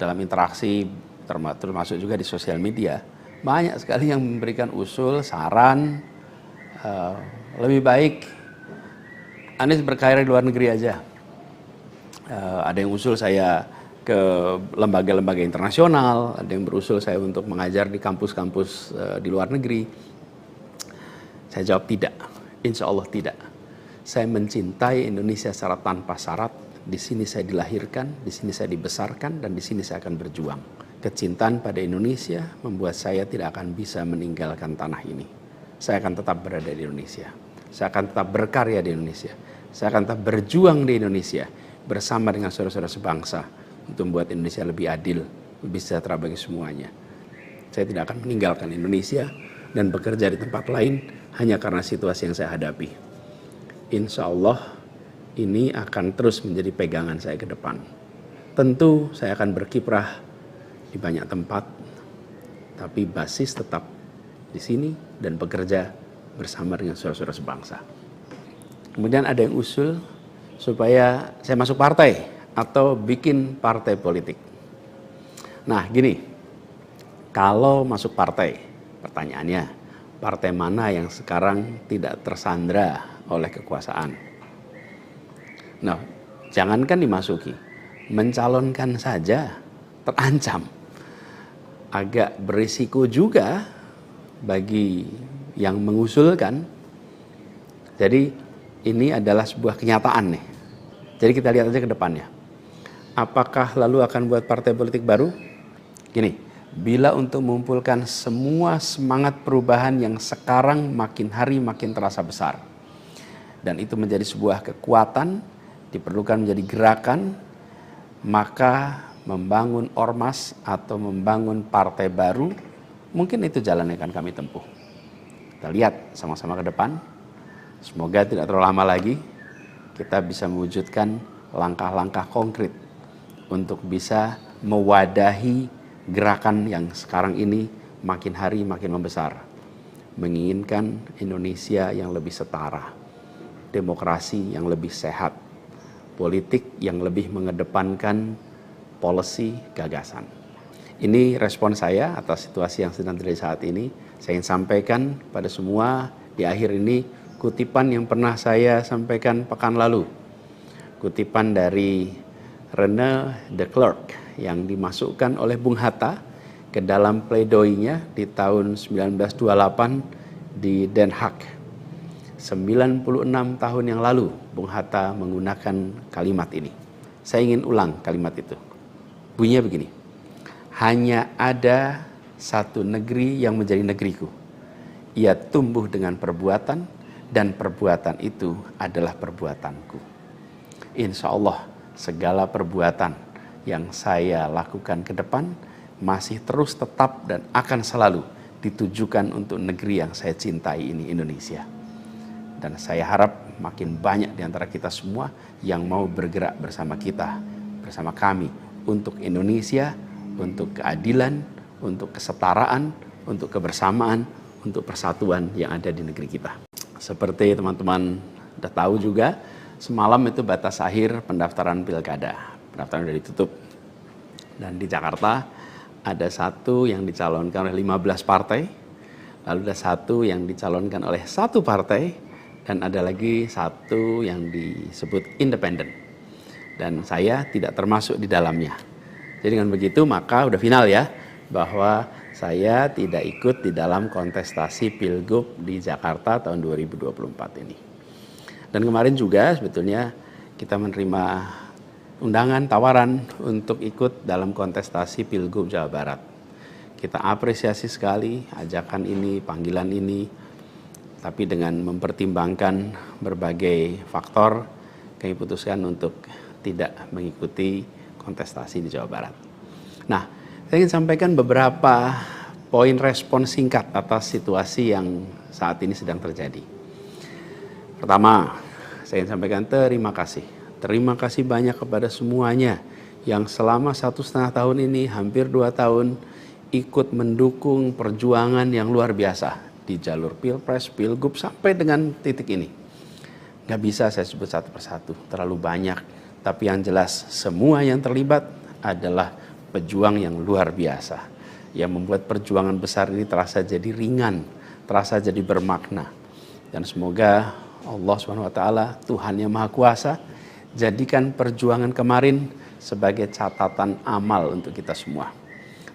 dalam interaksi, termasuk juga di sosial media, banyak sekali yang memberikan usul, saran, lebih baik Anies berkarir di luar negeri aja. Ada yang usul saya ke lembaga-lembaga internasional, ada yang berusul saya untuk mengajar di kampus-kampus di luar negeri. Saya jawab tidak, insya Allah tidak. Saya mencintai Indonesia secara tanpa syarat. Di sini saya dilahirkan, di sini saya dibesarkan, dan di sini saya akan berjuang. Kecintaan pada Indonesia membuat saya tidak akan bisa meninggalkan tanah ini. Saya akan tetap berada di Indonesia. Saya akan tetap berkarya di Indonesia. Saya akan tetap berjuang di Indonesia bersama dengan saudara-saudara sebangsa untuk membuat Indonesia lebih adil, lebih sejahtera bagi semuanya. Saya tidak akan meninggalkan Indonesia dan bekerja di tempat lain hanya karena situasi yang saya hadapi. Insya Allah ini akan terus menjadi pegangan saya ke depan. Tentu saya akan berkiprah di banyak tempat, tapi basis tetap di sini dan bekerja bersama dengan saudara-saudara sebangsa. Kemudian ada yang usul supaya saya masuk partai atau bikin partai politik. Nah gini, kalau masuk partai, pertanyaannya, partai mana yang sekarang tidak tersandra oleh kekuasaan? Nah, jangankan dimasuki, mencalonkan saja terancam. Agak berisiko juga bagi yang mengusulkan. Jadi ini adalah sebuah kenyataan nih. Jadi kita lihat aja ke depannya. Apakah lalu akan buat partai politik baru? Gini, bila untuk mengumpulkan semua semangat perubahan yang sekarang makin hari makin terasa besar, dan itu menjadi sebuah kekuatan, diperlukan menjadi gerakan, maka membangun ormas atau membangun partai baru, mungkin itu jalan yang akan kami tempuh. Kita lihat sama-sama ke depan. Semoga tidak terlalu lama lagi kita bisa mewujudkan langkah-langkah konkret untuk bisa mewadahi gerakan yang sekarang ini makin hari makin membesar. Menginginkan Indonesia yang lebih setara, demokrasi yang lebih sehat, politik yang lebih mengedepankan policy gagasan. Ini respon saya atas situasi yang sedang terjadi saat ini. Saya ingin sampaikan pada semua di akhir ini kutipan yang pernah saya sampaikan pekan lalu. Kutipan dari René de Klerk yang dimasukkan oleh Bung Hatta ke dalam pledoinya di tahun 1928 di Den Haag. 96 tahun yang lalu Bung Hatta menggunakan kalimat ini. Saya ingin ulang kalimat itu. Bunyinya begini. Hanya ada satu negeri yang menjadi negeriku. Ia tumbuh dengan perbuatan, dan perbuatan itu adalah perbuatanku. Insya Allah segala perbuatan yang saya lakukan ke depan masih terus tetap dan akan selalu ditujukan untuk negeri yang saya cintai ini, Indonesia. Dan saya harap makin banyak di antara kita semua yang mau bergerak bersama kita, bersama kami untuk Indonesia, untuk keadilan, untuk kesetaraan, untuk kebersamaan, untuk persatuan yang ada di negeri kita. Seperti teman-teman sudah tahu juga, semalam itu batas akhir pendaftaran pilkada. Pendaftaran sudah ditutup. Dan di Jakarta ada satu yang dicalonkan oleh 15 partai, lalu ada satu yang dicalonkan oleh satu partai, dan ada lagi satu yang disebut independen. Dan saya tidak termasuk di dalamnya. Jadi dengan begitu maka udah final ya, bahwa saya tidak ikut di dalam kontestasi Pilgub di Jakarta tahun 2024 ini. Dan kemarin juga sebetulnya kita menerima undangan, tawaran untuk ikut dalam kontestasi Pilgub Jawa Barat. Kita apresiasi sekali ajakan ini, panggilan ini, tapi dengan mempertimbangkan berbagai faktor, kami putuskan untuk tidak mengikuti kontestasi di Jawa Barat. Nah, saya ingin sampaikan beberapa poin respon singkat atas situasi yang saat ini sedang terjadi. Pertama, saya ingin sampaikan terima kasih. Terima kasih banyak kepada semuanya yang selama 1,5 tahun ini, hampir 2 tahun, ikut mendukung perjuangan yang luar biasa di jalur Pilpres, Pilgub, sampai dengan titik ini. Gak bisa saya sebut satu persatu, terlalu banyak. Tapi yang jelas, semua yang terlibat adalah pejuang yang luar biasa, yang membuat perjuangan besar ini terasa jadi ringan, terasa jadi bermakna. Dan semoga Allah SWT, Tuhan yang Maha Kuasa, jadikan perjuangan kemarin sebagai catatan amal untuk kita semua.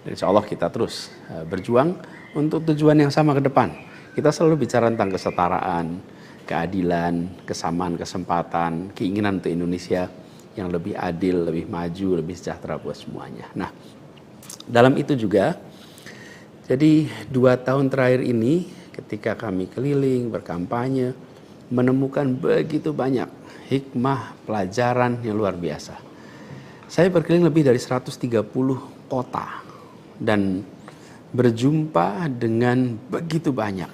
Dan insya Allah kita terus berjuang untuk tujuan yang sama ke depan. Kita selalu bicara tentang kesetaraan, keadilan, kesamaan kesempatan, keinginan untuk Indonesia yang lebih adil, lebih maju, lebih sejahtera buat semuanya. Nah, dalam itu juga, jadi 2 tahun terakhir ini ketika kami keliling, berkampanye, menemukan begitu banyak hikmah, pelajaran yang luar biasa. Saya berkeliling lebih dari 130 kota dan berjumpa dengan begitu banyak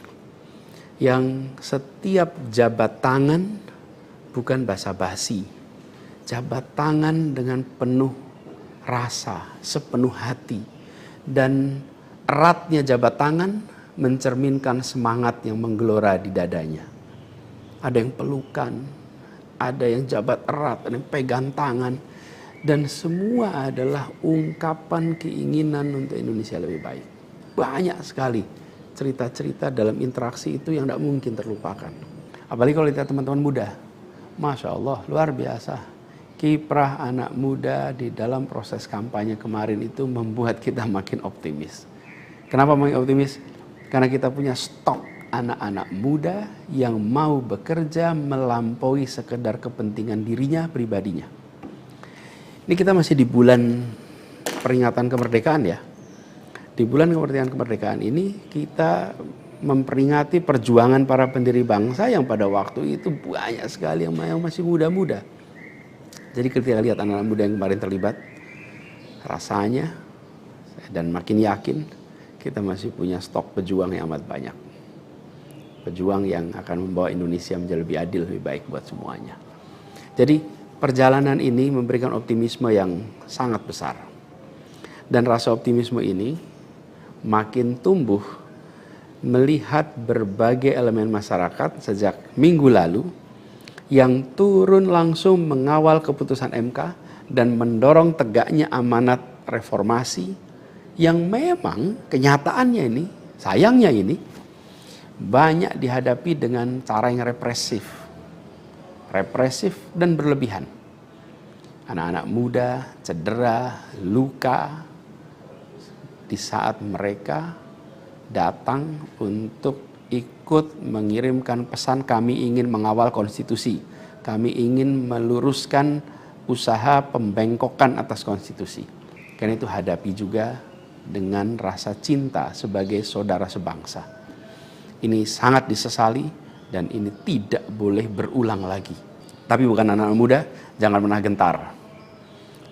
yang setiap jabat tangan bukan basa-basi, jabat tangan dengan penuh rasa, sepenuh hati, dan eratnya jabat tangan mencerminkan semangat yang menggelora di dadanya. Ada yang pelukan, ada yang jabat erat, ada yang pegang tangan, dan semua adalah ungkapan keinginan untuk Indonesia lebih baik. Banyak sekali cerita-cerita dalam interaksi itu yang tidak mungkin terlupakan. Apalagi kalau lihat teman-teman muda, Masya Allah, luar biasa. Kiprah anak muda di dalam proses kampanye kemarin itu membuat kita makin optimis. Kenapa makin optimis? Karena kita punya stok anak-anak muda yang mau bekerja melampaui sekedar kepentingan dirinya, pribadinya. Ini kita masih di bulan peringatan kemerdekaan ya. Di bulan kemerdekaan ini kita memperingati perjuangan para pendiri bangsa yang pada waktu itu banyak sekali yang masih muda-muda. Jadi ketika lihat anak-anak muda yang kemarin terlibat, rasanya dan makin yakin kita masih punya stok pejuang yang amat banyak. Pejuang yang akan membawa Indonesia menjadi lebih adil, lebih baik buat semuanya. Jadi perjalanan ini memberikan optimisme yang sangat besar. Dan rasa optimisme ini makin tumbuh melihat berbagai elemen masyarakat sejak minggu lalu yang turun langsung mengawal keputusan MK dan mendorong tegaknya amanat reformasi yang memang kenyataannya ini, sayangnya ini, banyak dihadapi dengan cara yang represif dan berlebihan. Anak-anak muda cedera, luka di saat mereka datang untuk ikut mengirimkan pesan kami ingin mengawal konstitusi. Kami ingin meluruskan usaha pembengkokan atas konstitusi. Karena itu hadapi juga dengan rasa cinta sebagai saudara sebangsa. Ini sangat disesali dan ini tidak boleh berulang lagi. Tapi bukan anak-anak muda, jangan pernah gentar.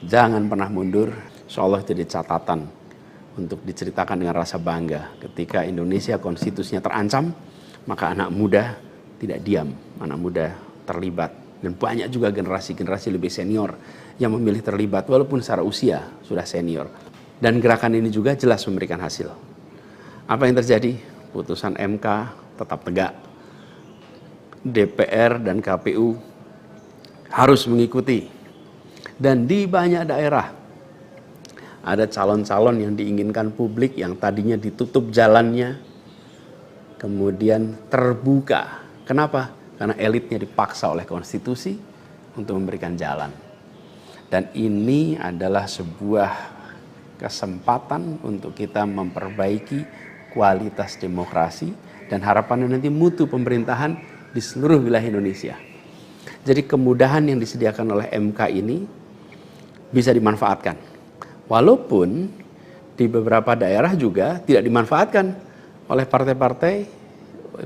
Jangan pernah mundur. Insyaallah jadi catatan untuk diceritakan dengan rasa bangga. Ketika Indonesia konstitusinya terancam, maka anak muda tidak diam. Anak muda terlibat. Dan banyak juga generasi-generasi lebih senior yang memilih terlibat walaupun secara usia sudah senior. Dan gerakan ini juga jelas memberikan hasil. Apa yang terjadi? Putusan MK tetap tegak. DPR dan KPU harus mengikuti. Dan di banyak daerah ada calon-calon yang diinginkan publik yang tadinya ditutup jalannya, kemudian terbuka. Kenapa? Karena elitnya dipaksa oleh konstitusi untuk memberikan jalan. Dan ini adalah sebuah kesempatan untuk kita memperbaiki kualitas demokrasi dan harapannya nanti mutu pemerintahan di seluruh wilayah Indonesia. Jadi kemudahan yang disediakan oleh MK ini bisa dimanfaatkan. Walaupun di beberapa daerah juga tidak dimanfaatkan oleh partai-partai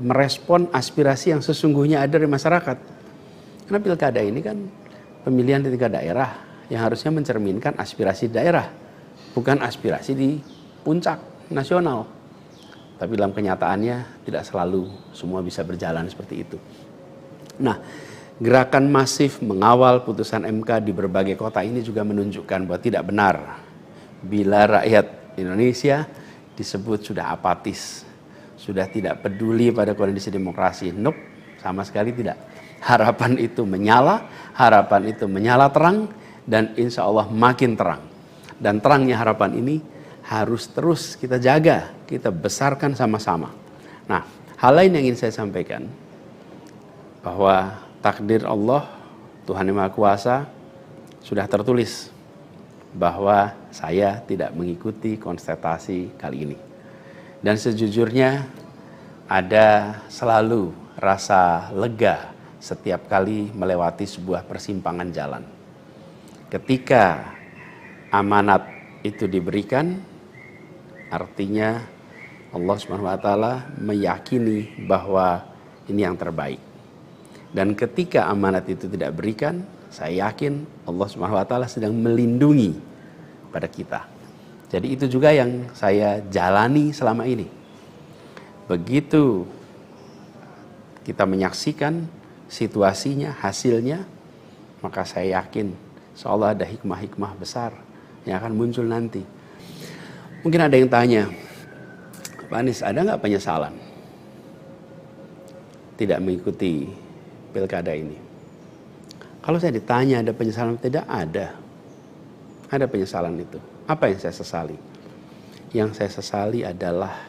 merespon aspirasi yang sesungguhnya ada dari masyarakat. Karena pilkada ini kan pemilihan di tingkat daerah yang harusnya mencerminkan aspirasi daerah, bukan aspirasi di puncak nasional. Tapi dalam kenyataannya tidak selalu semua bisa berjalan seperti itu. Nah, gerakan masif mengawal putusan MK di berbagai kota ini juga menunjukkan bahwa tidak benar bila rakyat Indonesia disebut sudah apatis, sudah tidak peduli pada kondisi demokrasi. Nope, sama sekali tidak. Harapan itu menyala, harapan itu menyala terang, dan insya Allah makin terang. Dan terangnya harapan ini harus terus kita jaga, kita besarkan sama-sama. Nah, hal lain yang ingin saya sampaikan, bahwa takdir Allah, Tuhan Yang Maha Kuasa, sudah tertulis bahwa saya tidak mengikuti kontestasi kali ini. Dan sejujurnya ada selalu rasa lega setiap kali melewati sebuah persimpangan jalan. Ketika amanat itu diberikan, artinya Allah SWT meyakini bahwa ini yang terbaik. Dan ketika amanat itu tidak berikan, saya yakin Allah SWT sedang melindungi pada kita. Jadi itu juga yang saya jalani selama ini. Begitu kita menyaksikan situasinya, hasilnya, maka saya yakin seolah ada hikmah-hikmah besar yang akan muncul nanti. Mungkin ada yang tanya, Pak Anies, ada nggak penyesalan tidak mengikuti pilkada ini? Kalau saya ditanya ada penyesalan, tidak ada. Ada penyesalan itu. Apa yang saya sesali? Yang saya sesali adalah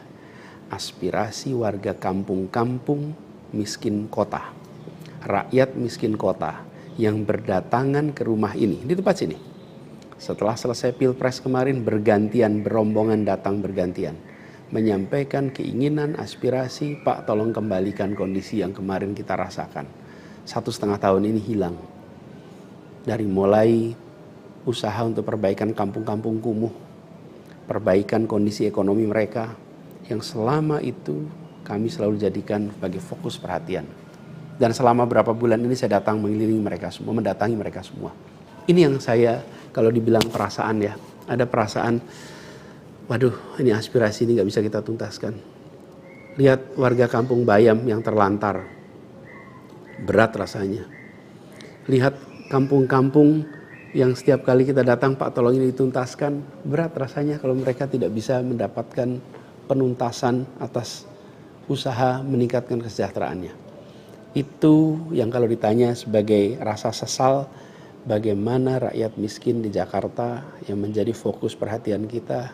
aspirasi warga kampung-kampung miskin kota. Rakyat miskin kota yang berdatangan ke rumah ini, di tempat sini. Setelah selesai Pilpres kemarin, bergantian, berombongan datang bergantian. Menyampaikan keinginan, aspirasi, Pak tolong kembalikan kondisi yang kemarin kita rasakan. 1,5 tahun ini hilang. Dari mulai usaha untuk perbaikan kampung-kampung kumuh, perbaikan kondisi ekonomi mereka, yang selama itu kami selalu jadikan sebagai fokus perhatian. Dan selama berapa bulan ini saya datang mengelilingi mereka semua, mendatangi mereka semua. Ini yang saya, kalau dibilang perasaan ya, ada perasaan, waduh ini aspirasi ini gak bisa kita tuntaskan. Lihat warga kampung Bayam yang terlantar, berat rasanya. Lihat kampung-kampung yang setiap kali kita datang, Pak tolong ini dituntaskan, berat rasanya kalau mereka tidak bisa mendapatkan penuntasan atas usaha meningkatkan kesejahteraannya. Itu yang kalau ditanya sebagai rasa sesal, bagaimana rakyat miskin di Jakarta yang menjadi fokus perhatian kita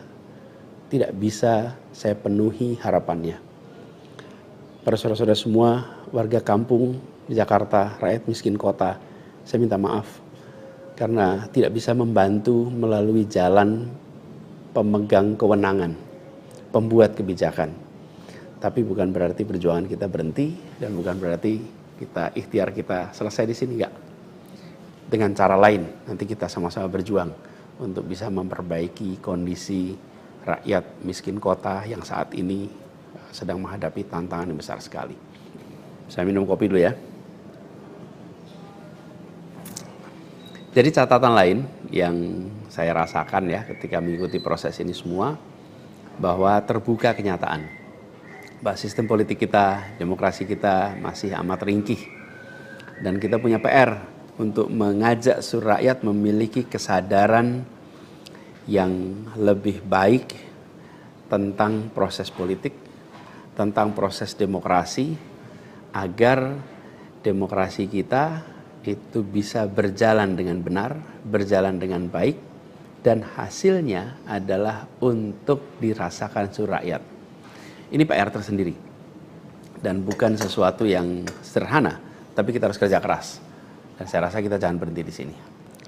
tidak bisa saya penuhi harapannya. Para saudara-saudara semua, warga kampung di Jakarta, rakyat miskin kota, saya minta maaf karena tidak bisa membantu melalui jalan pemegang kewenangan, pembuat kebijakan. Tapi bukan berarti perjuangan kita berhenti dan bukan berarti kita ikhtiar kita selesai di sini, enggak. Dengan cara lain nanti kita sama-sama berjuang untuk bisa memperbaiki kondisi rakyat miskin kota yang saat ini sedang menghadapi tantangan yang besar sekali. Saya minum kopi dulu ya. Jadi catatan lain yang saya rasakan ya ketika mengikuti proses ini semua, bahwa terbuka kenyataan bahwa sistem politik kita, demokrasi kita masih amat ringkih. Dan kita punya PR untuk mengajak seluruh rakyat memiliki kesadaran yang lebih baik tentang proses politik, tentang proses demokrasi, agar demokrasi kita itu bisa berjalan dengan benar, berjalan dengan baik, dan hasilnya adalah untuk dirasakan seluruh rakyat. Ini PR tersendiri dan bukan sesuatu yang sederhana, tapi kita harus kerja keras. Dan saya rasa kita jangan berhenti di sini.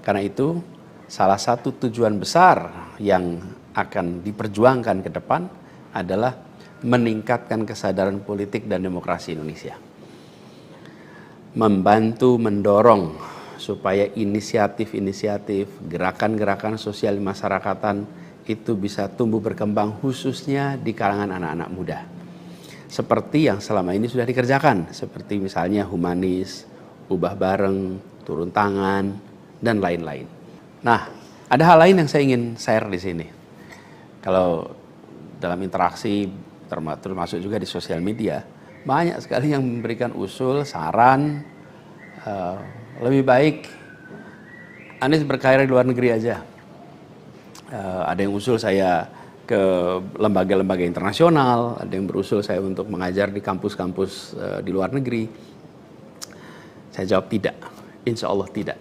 Karena itu salah satu tujuan besar yang akan diperjuangkan ke depan adalah meningkatkan kesadaran politik dan demokrasi Indonesia. Membantu mendorong supaya inisiatif-inisiatif, gerakan-gerakan sosial masyarakatan itu bisa tumbuh berkembang khususnya di kalangan anak-anak muda. Seperti yang selama ini sudah dikerjakan, seperti misalnya humanis, ubah bareng, turun tangan, dan lain-lain. Nah, ada hal lain yang saya ingin share di sini. Kalau dalam interaksi, termasuk juga di sosial media, banyak sekali yang memberikan usul, saran, lebih baik Anies berkarir di luar negeri aja. Ada yang usul saya ke lembaga-lembaga internasional, ada yang berusul saya untuk mengajar di kampus-kampus di luar negeri. Saya jawab tidak, insya Allah tidak.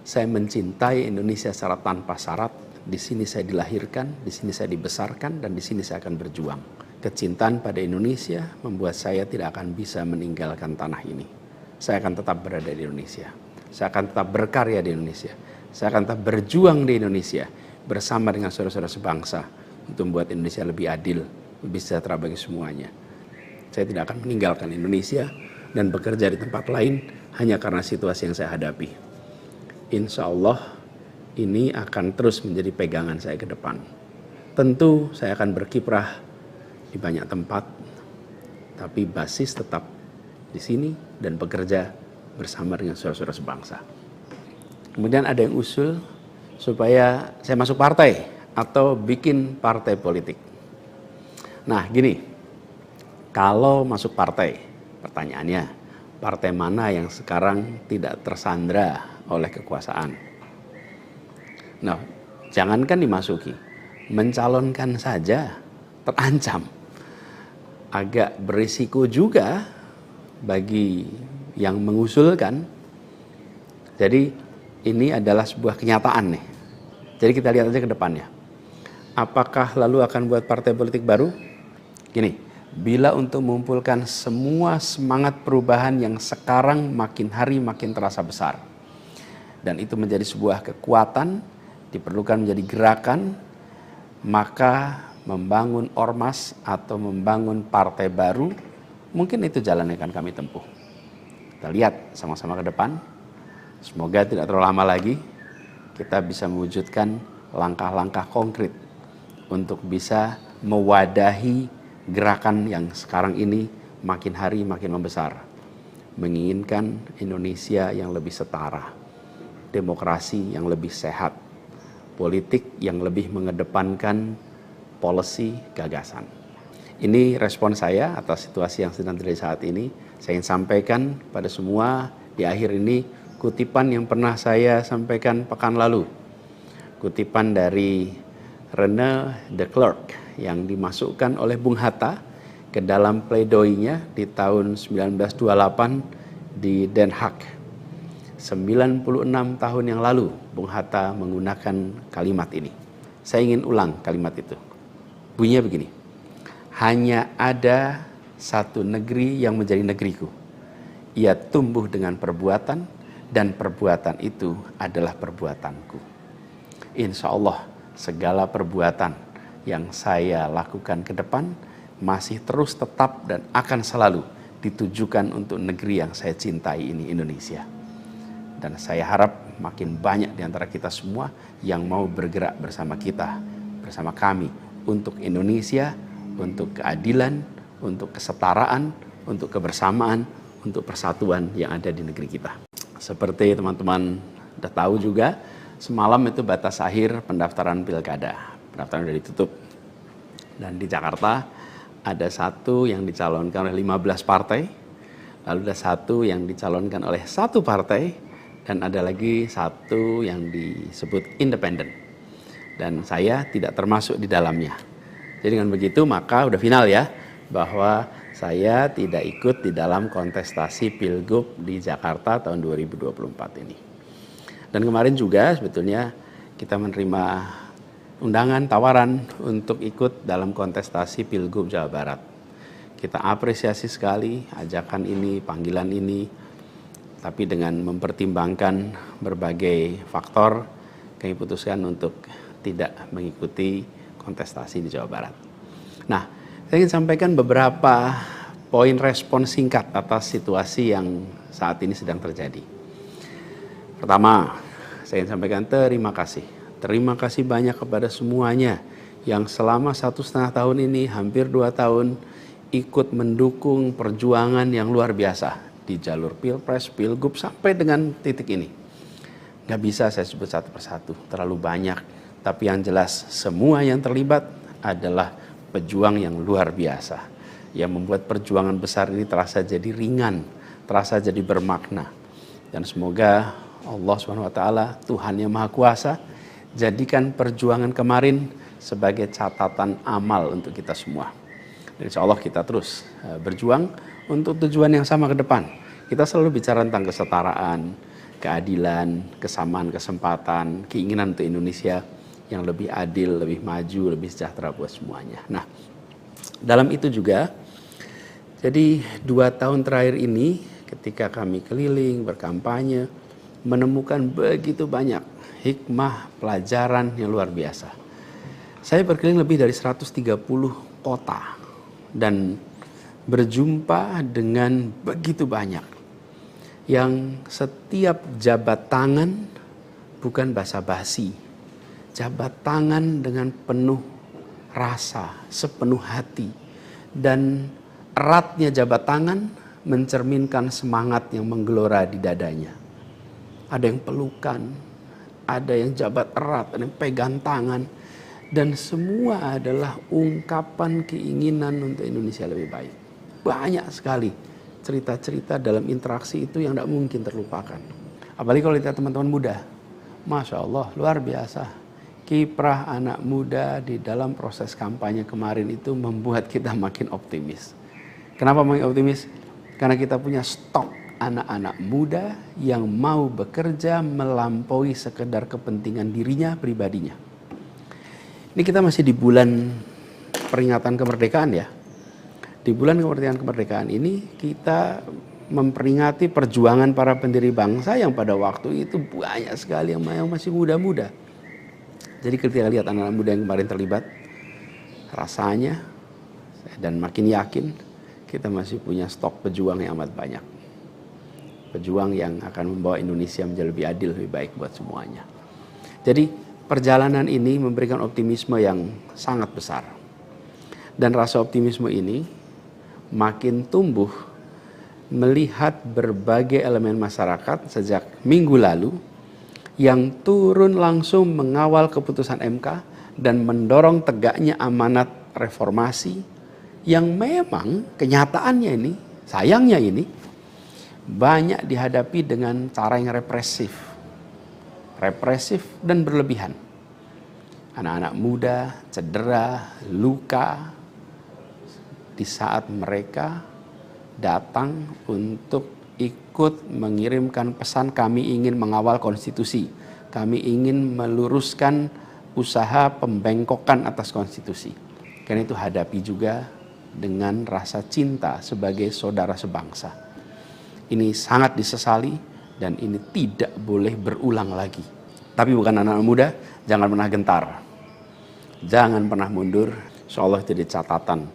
Saya mencintai Indonesia secara tanpa syarat. Di sini saya dilahirkan, di sini saya dibesarkan, dan di sini saya akan berjuang. Kecintaan pada Indonesia membuat saya tidak akan bisa meninggalkan tanah ini. Saya akan tetap berada di Indonesia. Saya akan tetap berkarya di Indonesia. Saya akan tetap berjuang di Indonesia bersama dengan saudara-saudara sebangsa untuk membuat Indonesia lebih adil, lebih sejahtera bagi semuanya. Saya tidak akan meninggalkan Indonesia dan bekerja di tempat lain hanya karena situasi yang saya hadapi. Insya Allah ini akan terus menjadi pegangan saya ke depan. Tentu saya akan berkiprah di banyak tempat, tapi basis tetap di sini dan bekerja bersama dengan saudara-saudara sebangsa. Kemudian ada yang usul supaya saya masuk partai atau bikin partai politik. Nah gini, kalau masuk partai, pertanyaannya, partai mana yang sekarang tidak tersandra oleh kekuasaan? Nah, jangankan dimasuki, mencalonkan saja terancam. Agak berisiko juga bagi yang mengusulkan. Jadi ini adalah sebuah kenyataan nih. Jadi kita lihat aja ke depannya. Apakah lalu akan buat partai politik baru? Gini, bila untuk mengumpulkan semua semangat perubahan yang sekarang makin hari makin terasa besar, dan itu menjadi sebuah kekuatan, diperlukan menjadi gerakan, maka membangun ormas atau membangun partai baru, mungkin itu jalan yang akan kami tempuh. Kita lihat sama-sama ke depan. Semoga tidak terlalu lama lagi kita bisa mewujudkan langkah-langkah konkret untuk bisa mewadahi gerakan yang sekarang ini makin hari makin membesar. Menginginkan Indonesia yang lebih setara, demokrasi yang lebih sehat, politik yang lebih mengedepankan policy gagasan. Ini respon saya atas situasi yang sedang terjadi saat ini. Saya ingin sampaikan pada semua di akhir ini kutipan yang pernah saya sampaikan pekan lalu. Kutipan dari René de Klerk yang dimasukkan oleh Bung Hatta ke dalam pledoinya di tahun 1928 di Den Haag. 96 tahun yang lalu Bung Hatta menggunakan kalimat ini. Saya ingin ulang kalimat itu. Bunyinya begini. Hanya ada satu negeri yang menjadi negeriku. Ia tumbuh dengan perbuatan, dan perbuatan itu adalah perbuatanku. Insya Allah segala perbuatan yang saya lakukan ke depan masih terus tetap dan akan selalu ditujukan untuk negeri yang saya cintai ini, Indonesia. Dan saya harap makin banyak di antara kita semua yang mau bergerak bersama kita, bersama kami untuk Indonesia, untuk keadilan, untuk kesetaraan, untuk kebersamaan, untuk persatuan yang ada di negeri kita. Seperti teman-teman sudah tahu juga, semalam itu batas akhir pendaftaran pilkada. Pendaftaran sudah ditutup. Dan di Jakarta ada satu yang dicalonkan oleh 15 partai, lalu ada satu yang dicalonkan oleh satu partai, dan ada lagi satu yang disebut independen. Dan saya tidak termasuk di dalamnya. Jadi dengan begitu maka udah final ya, bahwa saya tidak ikut di dalam kontestasi Pilgub di Jakarta tahun 2024 ini. Dan kemarin juga sebetulnya kita menerima undangan, tawaran untuk ikut dalam kontestasi Pilgub Jawa Barat. Kita apresiasi sekali ajakan ini, panggilan ini, tapi dengan mempertimbangkan berbagai faktor, kami putuskan untuk tidak mengikuti kontestasi di Jawa Barat. Nah, saya ingin sampaikan beberapa poin respon singkat atas situasi yang saat ini sedang terjadi. Pertama, saya ingin sampaikan terima kasih. Terima kasih banyak kepada semuanya yang selama 1,5 tahun ini, hampir 2 tahun, ikut mendukung perjuangan yang luar biasa di jalur Pilpres, Pilgub, sampai dengan titik ini. Gak bisa saya sebut satu persatu, terlalu banyak. Tapi yang jelas, semua yang terlibat adalah pejuang yang luar biasa, yang membuat perjuangan besar ini terasa jadi ringan, terasa jadi bermakna. Dan semoga Allah SWT, Tuhan yang Maha Kuasa, jadikan perjuangan kemarin sebagai catatan amal untuk kita semua. Dan insya Allah kita terus berjuang untuk tujuan yang sama ke depan. Kita selalu bicara tentang kesetaraan, keadilan, kesamaan kesempatan, keinginan untuk Indonesia yang lebih adil, lebih maju, lebih sejahtera buat semuanya. Nah, dalam itu juga, jadi 2 tahun terakhir ini ketika kami keliling, berkampanye, menemukan begitu banyak hikmah, pelajaran yang luar biasa. Saya berkeliling lebih dari 130 kota dan berjumpa dengan begitu banyak yang setiap jabat tangan bukan basa-basi, jabat tangan dengan penuh rasa, sepenuh hati, dan eratnya jabat tangan mencerminkan semangat yang menggelora di dadanya. Ada yang pelukan, ada yang jabat erat, ada yang pegang tangan, dan semua adalah ungkapan keinginan untuk Indonesia lebih baik. Banyak sekali cerita-cerita dalam interaksi itu yang tidak mungkin terlupakan. Apalagi kalau lihat teman-teman muda, Masya Allah, luar biasa. Kiprah anak muda di dalam proses kampanye kemarin itu membuat kita makin optimis. Kenapa makin optimis? Karena kita punya stok anak-anak muda yang mau bekerja melampaui sekedar kepentingan dirinya, pribadinya. Ini kita masih di bulan peringatan kemerdekaan ya. Di bulan kemerdekaan ini kita memperingati perjuangan para pendiri bangsa yang pada waktu itu banyak sekali yang masih muda-muda. Jadi ketika lihat anak-anak muda yang kemarin terlibat, rasanya dan makin yakin kita masih punya stok pejuang yang amat banyak. Pejuang yang akan membawa Indonesia menjadi lebih adil, lebih baik buat semuanya. Jadi perjalanan ini memberikan optimisme yang sangat besar. Dan rasa optimisme ini makin tumbuh melihat berbagai elemen masyarakat sejak minggu lalu yang turun langsung mengawal keputusan MK dan mendorong tegaknya amanat reformasi yang memang kenyataannya ini, sayangnya ini, banyak dihadapi dengan cara yang represif dan berlebihan. Anak-anak muda cedera, luka di saat mereka datang untuk ikut mengirimkan pesan kami ingin mengawal konstitusi, kami ingin meluruskan usaha pembengkokan atas konstitusi. Karena itu hadapi juga dengan rasa cinta sebagai saudara sebangsa. Ini sangat disesali dan ini tidak boleh berulang lagi. Tapi bukan anak-anak muda, jangan pernah gentar. Jangan pernah mundur. Insyaallah jadi catatan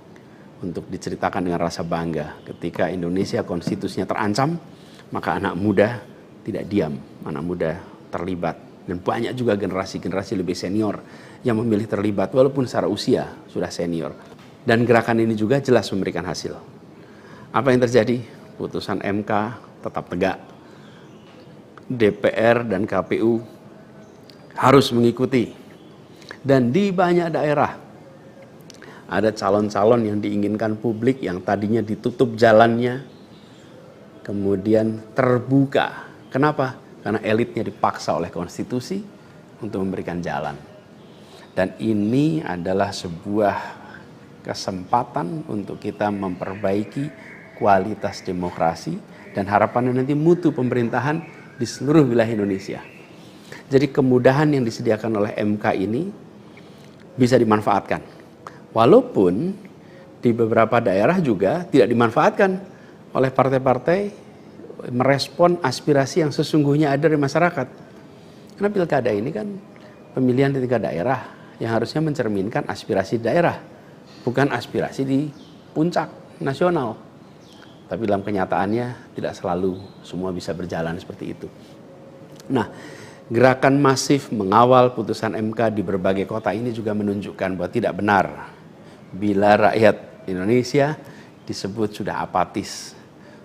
untuk diceritakan dengan rasa bangga. Ketika Indonesia konstitusinya terancam, maka anak muda tidak diam. Anak muda terlibat. Dan banyak juga generasi-generasi lebih senior yang memilih terlibat walaupun secara usia sudah senior. Dan gerakan ini juga jelas memberikan hasil. Apa yang terjadi? Putusan MK tetap tegak. DPR dan KPU harus mengikuti. Dan di banyak daerah ada calon-calon yang diinginkan publik yang tadinya ditutup jalannya kemudian terbuka. Kenapa? Karena elitnya dipaksa oleh konstitusi untuk memberikan jalan. Dan ini adalah sebuah kesempatan untuk kita memperbaiki kualitas demokrasi dan harapannya nanti mutu pemerintahan di seluruh wilayah Indonesia. Jadi kemudahan yang disediakan oleh MK ini bisa dimanfaatkan. Walaupun di beberapa daerah juga tidak dimanfaatkan oleh partai-partai merespon aspirasi yang sesungguhnya ada dari masyarakat. Karena pilkada ini kan pemilihan di tingkat daerah yang harusnya mencerminkan aspirasi daerah, bukan aspirasi di puncak nasional. Tapi dalam kenyataannya tidak selalu semua bisa berjalan seperti itu. Nah, gerakan masif mengawal putusan MK di berbagai kota ini juga menunjukkan bahwa tidak benar bila rakyat Indonesia disebut sudah apatis,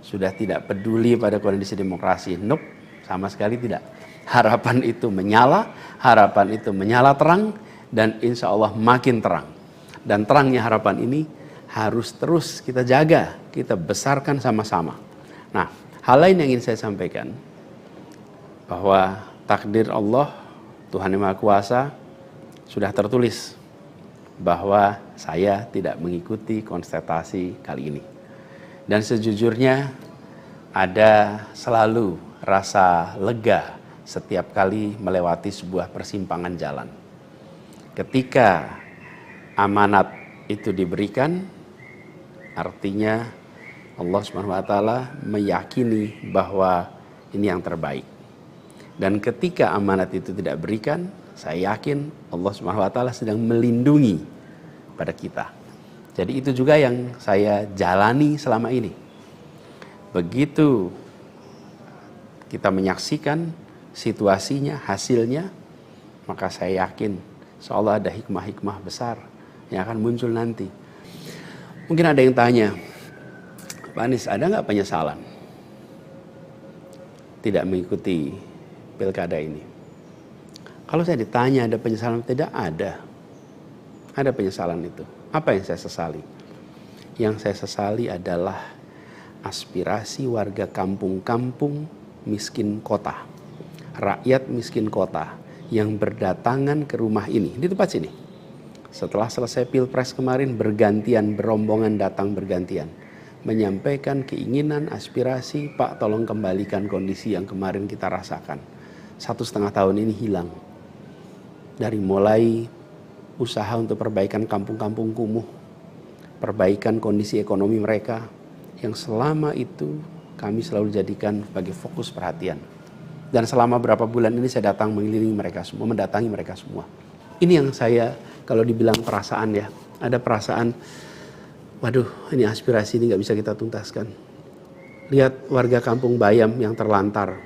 sudah tidak peduli pada kondisi demokrasi. Nope, sama sekali tidak. Harapan itu menyala terang, dan insya Allah makin terang. Dan terangnya harapan ini harus terus kita jaga, kita besarkan sama-sama. Nah, hal lain yang ingin saya sampaikan, bahwa takdir Allah, Tuhan Yang Maha Kuasa, sudah tertulis bahwa saya tidak mengikuti kontestasi kali ini. Dan sejujurnya ada selalu rasa lega setiap kali melewati sebuah persimpangan jalan. Ketika amanat itu diberikan, artinya Allah SWT meyakini bahwa ini yang terbaik. Dan ketika amanat itu tidak berikan, saya yakin Allah SWT sedang melindungi pada kita. Jadi itu juga yang saya jalani selama ini. Begitu kita menyaksikan situasinya, hasilnya, maka saya yakin insya Allah ada hikmah-hikmah besar yang akan muncul nanti. Mungkin ada yang tanya, Pak Anies, ada nggak penyesalan tidak mengikuti pilkada ini? Kalau saya ditanya ada penyesalan, tidak ada. Ada penyesalan itu. Apa yang saya sesali? Yang saya sesali adalah aspirasi warga kampung-kampung miskin kota, rakyat miskin kota yang berdatangan ke rumah ini, di tempat sini. Setelah selesai pilpres kemarin, bergantian, berombongan datang bergantian, menyampaikan keinginan, aspirasi, Pak tolong kembalikan kondisi yang kemarin kita rasakan. 1,5 tahun ini hilang. Dari mulai usaha untuk perbaikan kampung-kampung kumuh, perbaikan kondisi ekonomi mereka, yang selama itu kami selalu jadikan sebagai fokus perhatian. Dan selama berapa bulan ini saya datang mengelilingi mereka semua, mendatangi mereka semua. Ini yang saya, kalau dibilang perasaan ya, ada perasaan, waduh ini aspirasi ini gak bisa kita tuntaskan. Lihat warga kampung Bayam yang terlantar,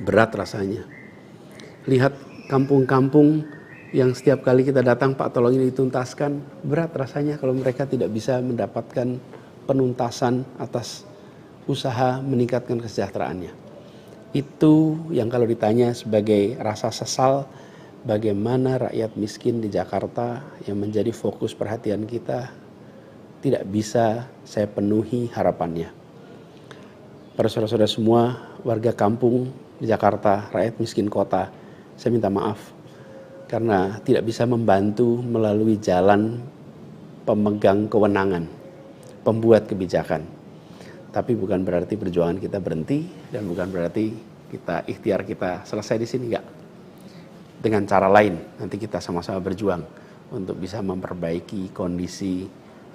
berat rasanya. Lihat kampung-kampung yang setiap kali kita datang, Pak tolong ini dituntaskan, berat rasanya kalau mereka tidak bisa mendapatkan penuntasan atas usaha meningkatkan kesejahteraannya. Itu yang kalau ditanya sebagai rasa sesal, bagaimana rakyat miskin di Jakarta yang menjadi fokus perhatian kita tidak bisa saya penuhi harapannya. Para saudara-saudara semua, warga kampung di Jakarta, rakyat miskin kota, saya minta maaf karena tidak bisa membantu melalui jalan pemegang kewenangan, pembuat kebijakan. Tapi bukan berarti perjuangan kita berhenti, dan bukan berarti ikhtiar kita selesai di sini, enggak. Dengan cara lain nanti kita sama-sama berjuang untuk bisa memperbaiki kondisi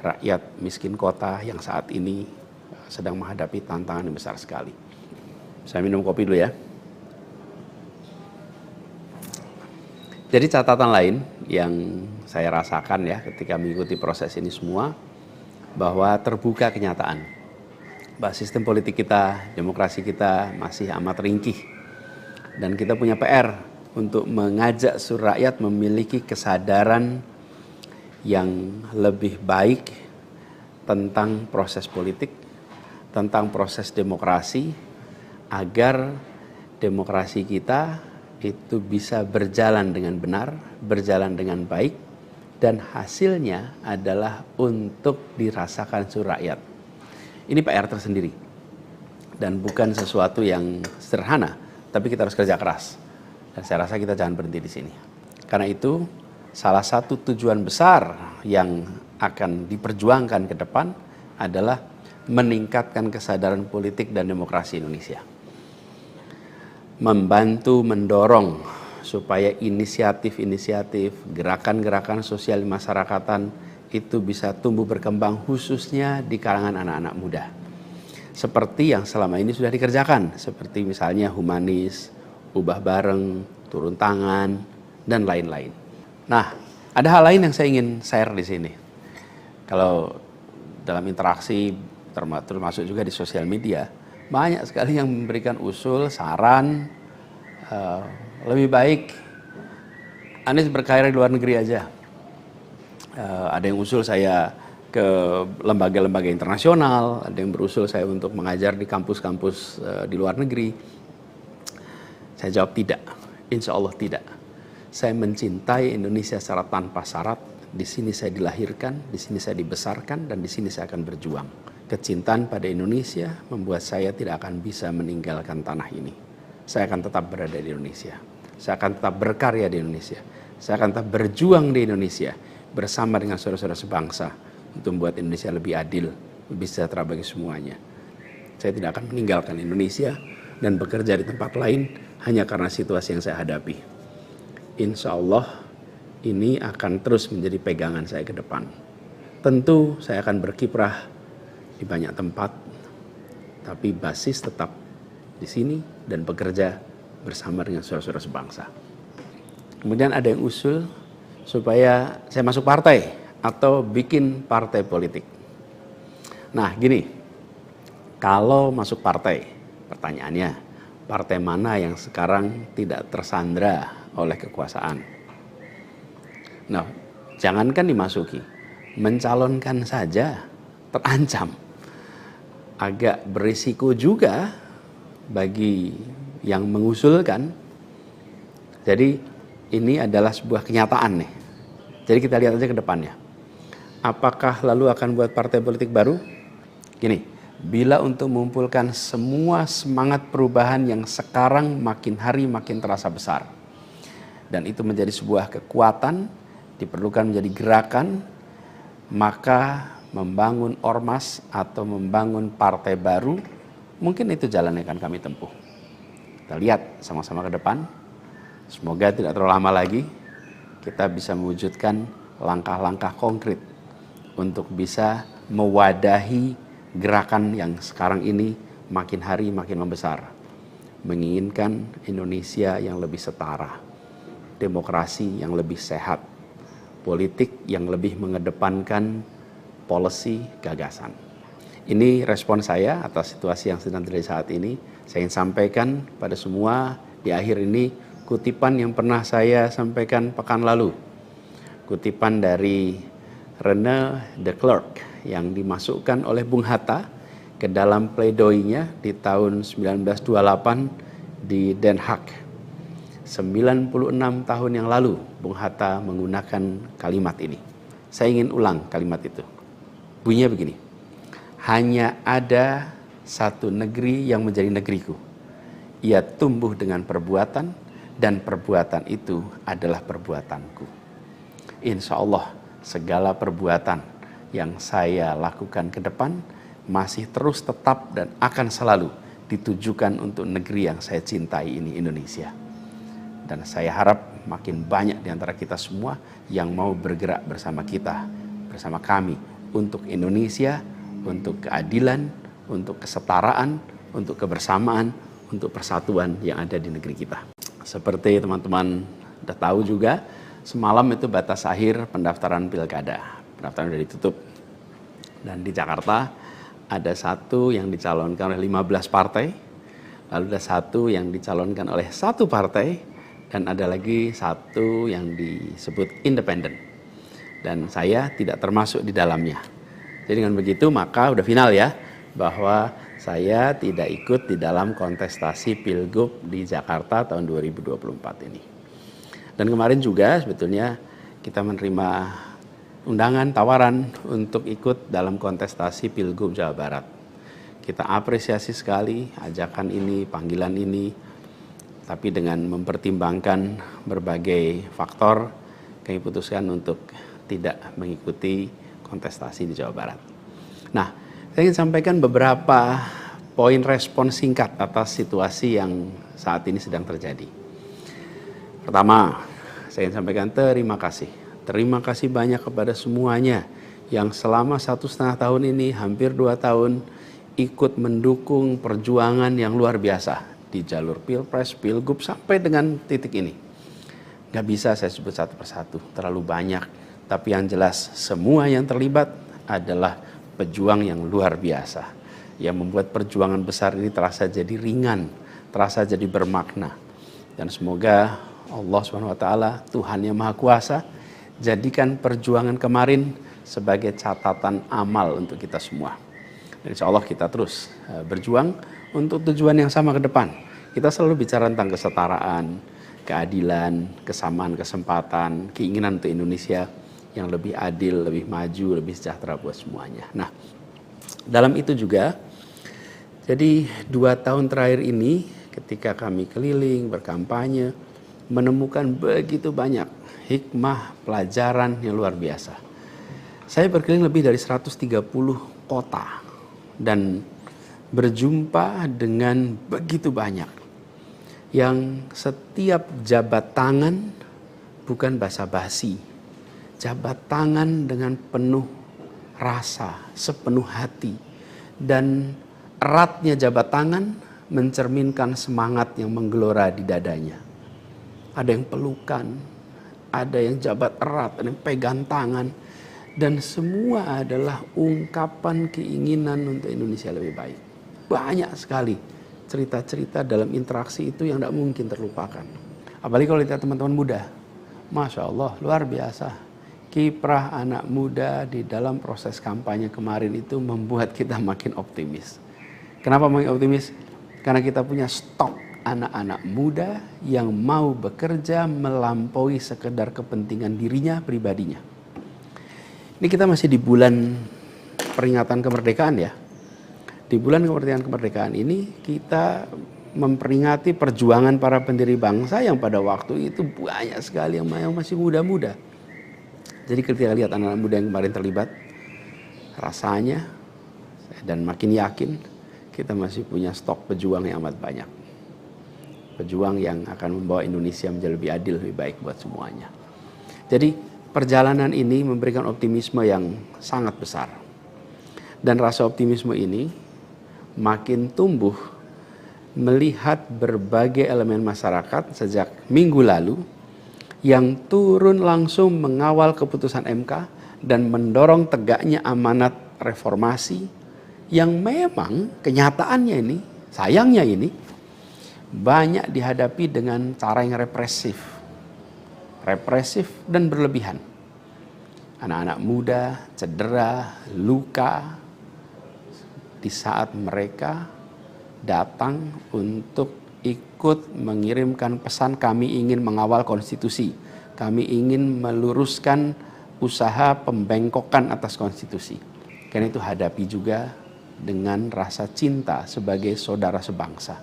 rakyat miskin kota yang saat ini sedang menghadapi tantangan yang besar sekali. Saya minum kopi dulu ya. Jadi catatan lain yang saya rasakan ya ketika mengikuti proses ini semua, bahwa terbuka kenyataan bahwa sistem politik kita, demokrasi kita masih amat ringkih. Dan kita punya PR untuk mengajak seluruh rakyat memiliki kesadaran yang lebih baik tentang proses politik, tentang proses demokrasi, agar demokrasi kita itu bisa berjalan dengan benar, berjalan dengan baik, dan hasilnya adalah untuk dirasakan seluruh rakyat. Ini PR tersendiri dan bukan sesuatu yang sederhana, tapi kita harus kerja keras. Dan saya rasa kita jangan berhenti di sini. Karena itu salah satu tujuan besar yang akan diperjuangkan ke depan adalah meningkatkan kesadaran politik dan demokrasi Indonesia. Membantu mendorong supaya inisiatif-inisiatif, gerakan-gerakan sosial masyarakatan itu bisa tumbuh berkembang khususnya di kalangan anak-anak muda. Seperti yang selama ini sudah dikerjakan, seperti misalnya humanis, ubah bareng, turun tangan, dan lain-lain. Nah, ada hal lain yang saya ingin share di sini. Kalau dalam interaksi, termasuk juga di sosial media, banyak sekali yang memberikan usul, saran, lebih baik Anies berkarir di luar negeri aja. Ada yang usul saya ke lembaga-lembaga internasional, ada yang berusul saya untuk mengajar di kampus-kampus di luar negeri. Saya jawab tidak, insya Allah tidak. Saya mencintai Indonesia secara tanpa syarat. Di sini saya dilahirkan, di sini saya dibesarkan, dan di sini saya akan berjuang. Kecintaan pada Indonesia membuat saya tidak akan bisa meninggalkan tanah ini. Saya akan tetap berada di Indonesia. Saya akan tetap berkarya di Indonesia. Saya akan tetap berjuang di Indonesia bersama dengan saudara-saudara sebangsa untuk membuat Indonesia lebih adil, lebih sejahtera bagi semuanya. Saya tidak akan meninggalkan Indonesia dan bekerja di tempat lain hanya karena situasi yang saya hadapi. Insya Allah ini akan terus menjadi pegangan saya ke depan. Tentu saya akan berkiprah di banyak tempat, tapi basis tetap di sini dan bekerja bersama dengan saudara-saudara sebangsa. Kemudian ada yang usul supaya saya masuk partai atau bikin partai politik. Nah gini, kalau masuk partai, pertanyaannya, partai mana yang sekarang tidak tersandra oleh kekuasaan? Nah, jangankan dimasuki, mencalonkan saja terancam. Agak berisiko juga bagi yang mengusulkan. Jadi ini adalah sebuah kenyataan nih. Jadi kita lihat aja ke depannya. Apakah lalu akan buat partai politik baru? Gini, bila untuk mengumpulkan semua semangat perubahan yang sekarang makin hari makin terasa besar, dan itu menjadi sebuah kekuatan, diperlukan menjadi gerakan, maka membangun ormas atau membangun partai baru, mungkin itu jalan yang akan kami tempuh. Kita lihat sama-sama ke depan. Semoga tidak terlalu lama lagi kita bisa mewujudkan langkah-langkah konkret untuk bisa mewadahi gerakan yang sekarang ini makin hari makin membesar. Menginginkan Indonesia yang lebih setara, demokrasi yang lebih sehat, politik yang lebih mengedepankan policy gagasan. Ini respon saya atas situasi yang sedang terjadi saat ini. Saya ingin sampaikan pada semua di akhir ini kutipan yang pernah saya sampaikan pekan lalu. Kutipan dari René de Klerk yang dimasukkan oleh Bung Hatta ke dalam pledoinya di tahun 1928 di Den Haag. 96 tahun yang lalu Bung Hatta menggunakan kalimat ini. Saya ingin ulang kalimat itu. Bunyinya begini. Hanya ada satu negeri yang menjadi negeriku. Ia tumbuh dengan perbuatan dan perbuatan itu adalah perbuatanku. Insya Allah segala perbuatan yang saya lakukan ke depan masih terus tetap dan akan selalu ditujukan untuk negeri yang saya cintai ini, Indonesia. Dan saya harap makin banyak di antara kita semua yang mau bergerak bersama kita, bersama kami untuk Indonesia, untuk keadilan, untuk kesetaraan, untuk kebersamaan, untuk persatuan yang ada di negeri kita. Seperti teman-teman udah tahu juga, semalam itu batas akhir pendaftaran pilkada. Pendaftaran sudah ditutup. Dan di Jakarta ada satu yang dicalonkan oleh 15 partai, lalu ada satu yang dicalonkan oleh satu partai, dan ada lagi satu yang disebut independen. Dan saya tidak termasuk di dalamnya. Jadi dengan begitu maka udah final ya, bahwa saya tidak ikut di dalam kontestasi Pilgub di Jakarta tahun 2024 ini. Dan kemarin juga sebetulnya kita menerima undangan, tawaran untuk ikut dalam kontestasi Pilgub Jawa Barat. Kita apresiasi sekali ajakan ini, panggilan ini, tapi dengan mempertimbangkan berbagai faktor, kami putuskan untuk tidak mengikuti kontestasi di Jawa Barat. Nah, saya ingin sampaikan beberapa poin respon singkat atas situasi yang saat ini sedang terjadi. Pertama, saya ingin sampaikan terima kasih. Terima kasih banyak kepada semuanya yang selama 1,5 tahun ini, hampir 2 tahun, ikut mendukung perjuangan yang luar biasa di jalur Pilpres, Pilgub, sampai dengan titik ini. Gak bisa saya sebut satu persatu, terlalu banyak. Tapi yang jelas, semua yang terlibat adalah pejuang yang luar biasa, yang membuat perjuangan besar ini terasa jadi ringan, terasa jadi bermakna. Dan semoga Allah SWT, Tuhan yang Maha Kuasa, jadikan perjuangan kemarin sebagai catatan amal untuk kita semua. Dan insya Allah kita terus berjuang untuk tujuan yang sama ke depan. Kita selalu bicara tentang kesetaraan, keadilan, kesamaan kesempatan, keinginan untuk Indonesia yang lebih adil, lebih maju, lebih sejahtera buat semuanya. Nah, dalam itu juga, jadi 2 tahun terakhir ini ketika kami keliling, berkampanye, menemukan begitu banyak hikmah, pelajaran yang luar biasa. Saya berkeliling lebih dari 130 kota dan berjumpa dengan begitu banyak yang setiap jabat tangan bukan basa-basi, jabat tangan dengan penuh rasa, sepenuh hati, dan eratnya jabat tangan mencerminkan semangat yang menggelora di dadanya. Ada yang pelukan, ada yang jabat erat, ada yang pegang tangan, dan semua adalah ungkapan keinginan untuk Indonesia lebih baik. Banyak sekali cerita-cerita dalam interaksi itu yang tidak mungkin terlupakan. Apalagi kalau lihat teman-teman muda. Masya Allah, luar biasa. Kiprah anak muda di dalam proses kampanye kemarin itu membuat kita makin optimis. Kenapa makin optimis? Karena kita punya stok anak-anak muda yang mau bekerja melampaui sekedar kepentingan dirinya, pribadinya. Ini kita masih di bulan peringatan kemerdekaan ya. Di bulan kemerdekaan ini kita memperingati perjuangan para pendiri bangsa yang pada waktu itu banyak sekali yang masih muda-muda. Jadi ketika lihat anak-anak muda yang kemarin terlibat, rasanya dan makin yakin kita masih punya stok pejuang yang amat banyak. Pejuang yang akan membawa Indonesia menjadi lebih adil, lebih baik buat semuanya. Jadi perjalanan ini memberikan optimisme yang sangat besar. Dan rasa optimisme ini makin tumbuh melihat berbagai elemen masyarakat sejak minggu lalu yang turun langsung mengawal keputusan MK dan mendorong tegaknya amanat reformasi yang memang kenyataannya ini, sayangnya ini, banyak dihadapi dengan cara yang represif dan berlebihan. Anak-anak muda cedera, luka di saat mereka datang untuk ikut mengirimkan pesan kami ingin mengawal konstitusi. Kami ingin meluruskan usaha pembengkokan atas konstitusi. Karena itu hadapi juga dengan rasa cinta sebagai saudara sebangsa.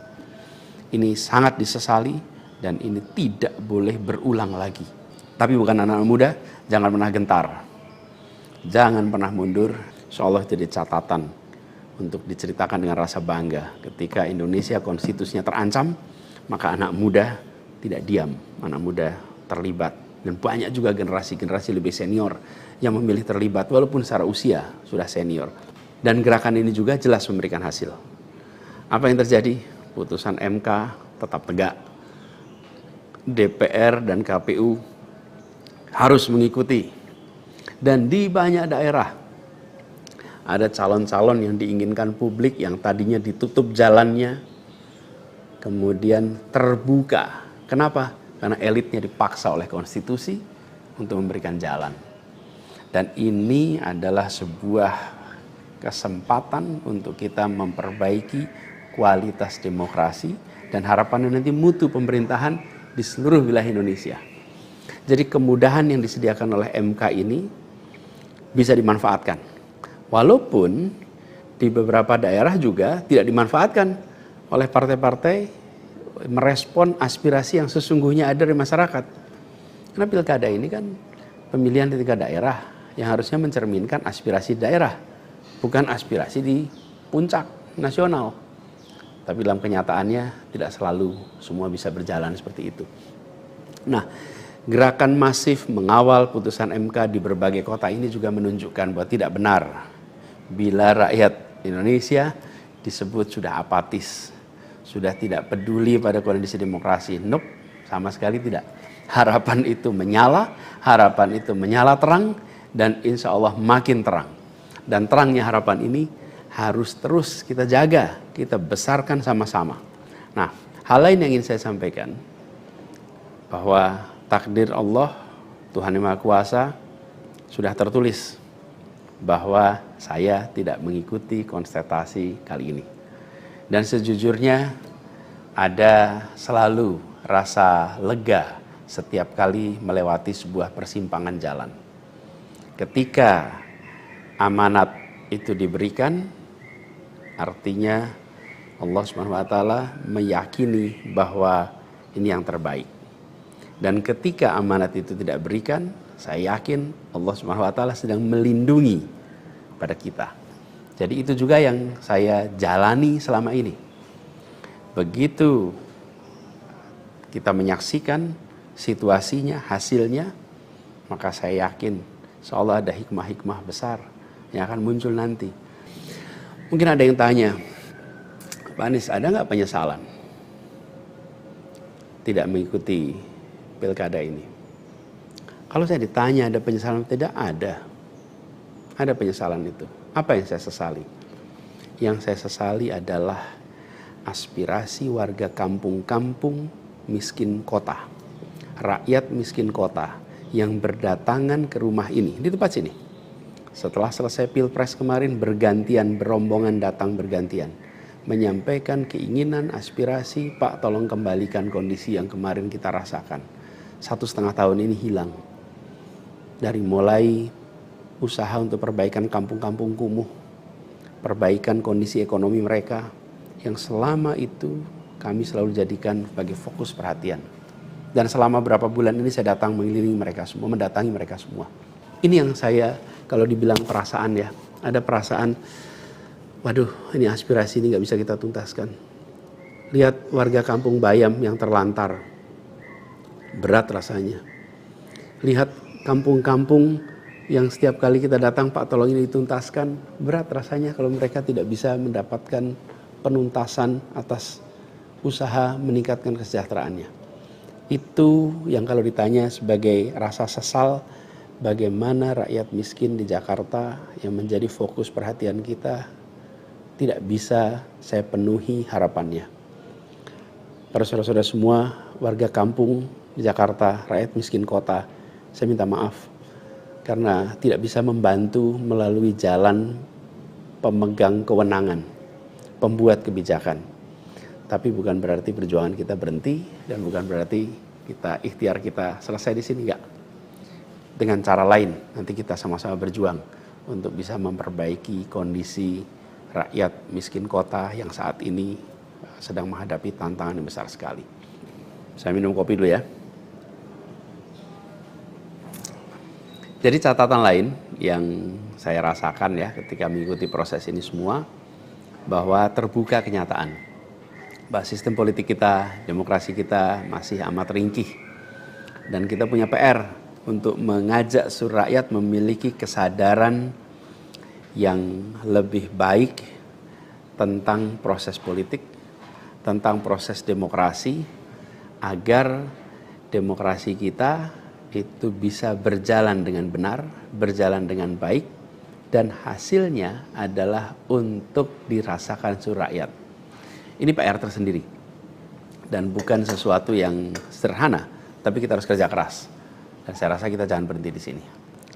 Ini sangat disesali dan ini tidak boleh berulang lagi. Tapi bukan anak-anak muda, jangan pernah gentar. Jangan pernah mundur. Insyaallah jadi catatan untuk diceritakan dengan rasa bangga. Ketika Indonesia konstitusinya terancam, maka anak muda tidak diam. Anak muda terlibat. Dan banyak juga generasi-generasi lebih senior yang memilih terlibat walaupun secara usia sudah senior. Dan gerakan ini juga jelas memberikan hasil. Apa yang terjadi? Putusan MK tetap tegak. DPR dan KPU harus mengikuti. Dan di banyak daerah ada calon-calon yang diinginkan publik yang tadinya ditutup jalannya, kemudian terbuka. Kenapa? Karena elitnya dipaksa oleh konstitusi untuk memberikan jalan. Dan ini adalah sebuah kesempatan untuk kita memperbaiki kualitas demokrasi dan harapannya nanti mutu pemerintahan di seluruh wilayah Indonesia. Jadi kemudahan yang disediakan oleh MK ini bisa dimanfaatkan. Walaupun di beberapa daerah juga tidak dimanfaatkan oleh partai-partai merespon aspirasi yang sesungguhnya ada dari masyarakat. Karena pilkada ini kan pemilihan di tingkat daerah yang harusnya mencerminkan aspirasi daerah, bukan aspirasi di puncak nasional. Tapi dalam kenyataannya tidak selalu semua bisa berjalan seperti itu. Nah, gerakan masif mengawal putusan MK di berbagai kota ini juga menunjukkan bahwa tidak benar bila rakyat Indonesia disebut sudah apatis, sudah tidak peduli pada kondisi demokrasi. Nope, sama sekali tidak. Harapan itu menyala, harapan itu menyala terang, dan insya Allah makin terang. Dan terangnya harapan ini harus terus kita jaga, kita besarkan sama-sama. Nah, hal lain yang ingin saya sampaikan, bahwa takdir Allah, Tuhan Yang Maha Kuasa, sudah tertulis bahwa saya tidak mengikuti kontestasi kali ini. Dan sejujurnya ada selalu rasa lega setiap kali melewati sebuah persimpangan jalan. Ketika amanat itu diberikan, artinya Allah SWT meyakini bahwa ini yang terbaik. Dan ketika amanat itu tidak berikan, saya yakin Allah SWT sedang melindungi pada kita. Jadi itu juga yang saya jalani selama ini. Begitu kita menyaksikan situasinya, hasilnya, maka saya yakin seolah ada hikmah-hikmah besar yang akan muncul nanti. Mungkin ada yang tanya, Pak Anies, ada nggak penyesalan tidak mengikuti pilkada ini? Kalau saya ditanya ada penyesalan, tidak ada. Ada penyesalan itu. Apa yang saya sesali? Yang saya sesali adalah aspirasi warga kampung-kampung miskin kota, rakyat miskin kota yang berdatangan ke rumah ini, di tempat sini. Setelah selesai Pilpres kemarin, bergantian, berombongan datang bergantian, menyampaikan keinginan, aspirasi, Pak tolong kembalikan kondisi yang kemarin kita rasakan. 1,5 tahun ini hilang. Dari mulai usaha untuk perbaikan kampung-kampung kumuh, perbaikan kondisi ekonomi mereka, yang selama itu kami selalu jadikan sebagai fokus perhatian. Dan selama berapa bulan ini saya datang mengelilingi mereka semua, mendatangi mereka semua. Ini yang saya, kalau dibilang perasaan ya, ada perasaan, waduh ini aspirasi ini gak bisa kita tuntaskan. Lihat warga kampung Bayam yang terlantar, berat rasanya. Lihat kampung-kampung yang setiap kali kita datang, Pak tolong ini dituntaskan, berat rasanya kalau mereka tidak bisa mendapatkan penuntasan atas usaha meningkatkan kesejahteraannya. Itu yang kalau ditanya sebagai rasa sesal, bagaimana rakyat miskin di Jakarta yang menjadi fokus perhatian kita tidak bisa saya penuhi harapannya. Para saudara-saudara semua, warga kampung di Jakarta, rakyat miskin kota, saya minta maaf karena tidak bisa membantu melalui jalan pemegang kewenangan, pembuat kebijakan. Tapi bukan berarti perjuangan kita berhenti dan bukan berarti kita ikhtiar kita selesai di sini, enggak. Dengan cara lain nanti kita sama-sama berjuang untuk bisa memperbaiki kondisi rakyat miskin kota yang saat ini sedang menghadapi tantangan yang besar sekali. Saya minum kopi dulu ya. Jadi catatan lain yang saya rasakan ya ketika mengikuti proses ini semua, bahwa terbuka kenyataan bahwa sistem politik kita, demokrasi kita masih amat ringkih. Dan kita punya PR untuk mengajak seluruh rakyat memiliki kesadaran yang lebih baik tentang proses politik, tentang proses demokrasi, agar demokrasi kita itu bisa berjalan dengan benar, berjalan dengan baik, dan hasilnya adalah untuk dirasakan seluruh rakyat. Ini PR tersendiri dan bukan sesuatu yang sederhana, tapi kita harus kerja keras. Dan saya rasa kita jangan berhenti di sini.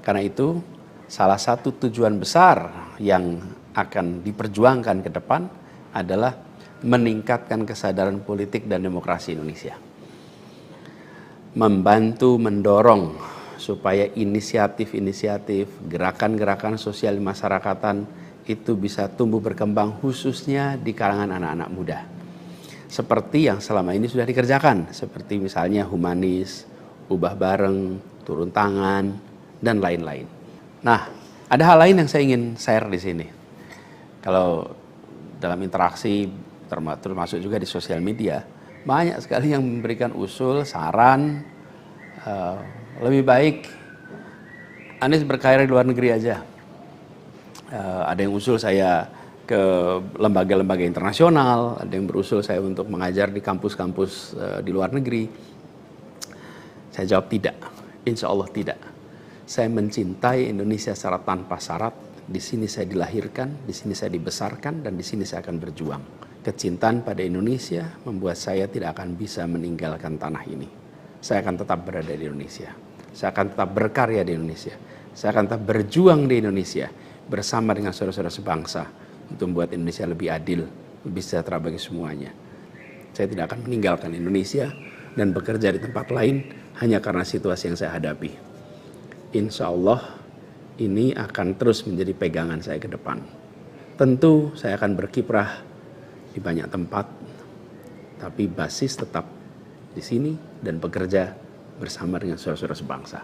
Karena itu salah satu tujuan besar yang akan diperjuangkan ke depan adalah meningkatkan kesadaran politik dan demokrasi Indonesia. Membantu mendorong supaya inisiatif-inisiatif, gerakan-gerakan sosial masyarakatan itu bisa tumbuh berkembang khususnya di kalangan anak-anak muda. Seperti yang selama ini sudah dikerjakan, seperti misalnya humanis, ubah bareng, turun tangan, dan lain-lain. Nah, ada hal lain yang saya ingin share di sini. Kalau dalam interaksi, termasuk juga di sosial media, banyak sekali yang memberikan usul, saran, lebih baik Anies berkarir di luar negeri aja. Ada yang usul saya ke lembaga-lembaga internasional, ada yang berusul saya untuk mengajar di kampus-kampus di luar negeri. Saya jawab tidak, insya Allah tidak. Saya mencintai Indonesia secara tanpa syarat. Di sini saya dilahirkan, di sini saya dibesarkan, dan di sini saya akan berjuang. Kecintaan pada Indonesia membuat saya tidak akan bisa meninggalkan tanah ini. saya akan tetap berada di Indonesia. Saya akan tetap berkarya di Indonesia. Saya akan tetap berjuang di Indonesia bersama dengan saudara-saudara sebangsa untuk membuat Indonesia lebih adil, lebih sejahtera bagi semuanya. Saya tidak akan meninggalkan Indonesia dan bekerja di tempat lain hanya karena situasi yang saya hadapi. Insya Allah ini akan terus menjadi pegangan saya ke depan. Tentu saya akan berkiprah di banyak tempat, tapi basis tetap di sini dan bekerja bersama dengan saudara-saudara sebangsa.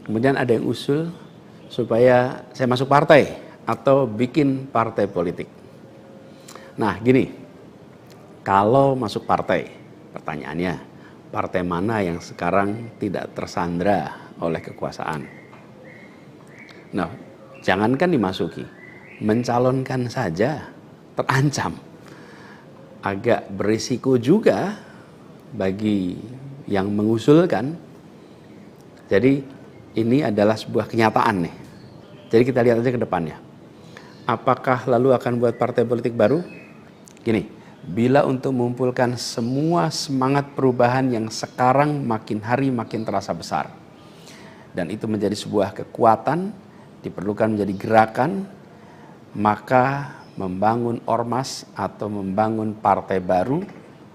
Kemudian ada yang usul supaya saya masuk partai atau bikin partai politik. Nah gini, kalau masuk partai, pertanyaannya, partai mana yang sekarang tidak tersandra oleh kekuasaan? Nah, jangankan dimasuki, mencalonkan saja terancam. Agak berisiko juga bagi yang mengusulkan. Jadi ini adalah sebuah kenyataan nih. Jadi kita lihat aja ke depannya. Apakah lalu akan buat partai politik baru? Gini, bila untuk mengumpulkan semua semangat perubahan yang sekarang makin hari makin terasa besar, dan itu menjadi sebuah kekuatan, diperlukan menjadi gerakan, maka membangun ormas atau membangun partai baru,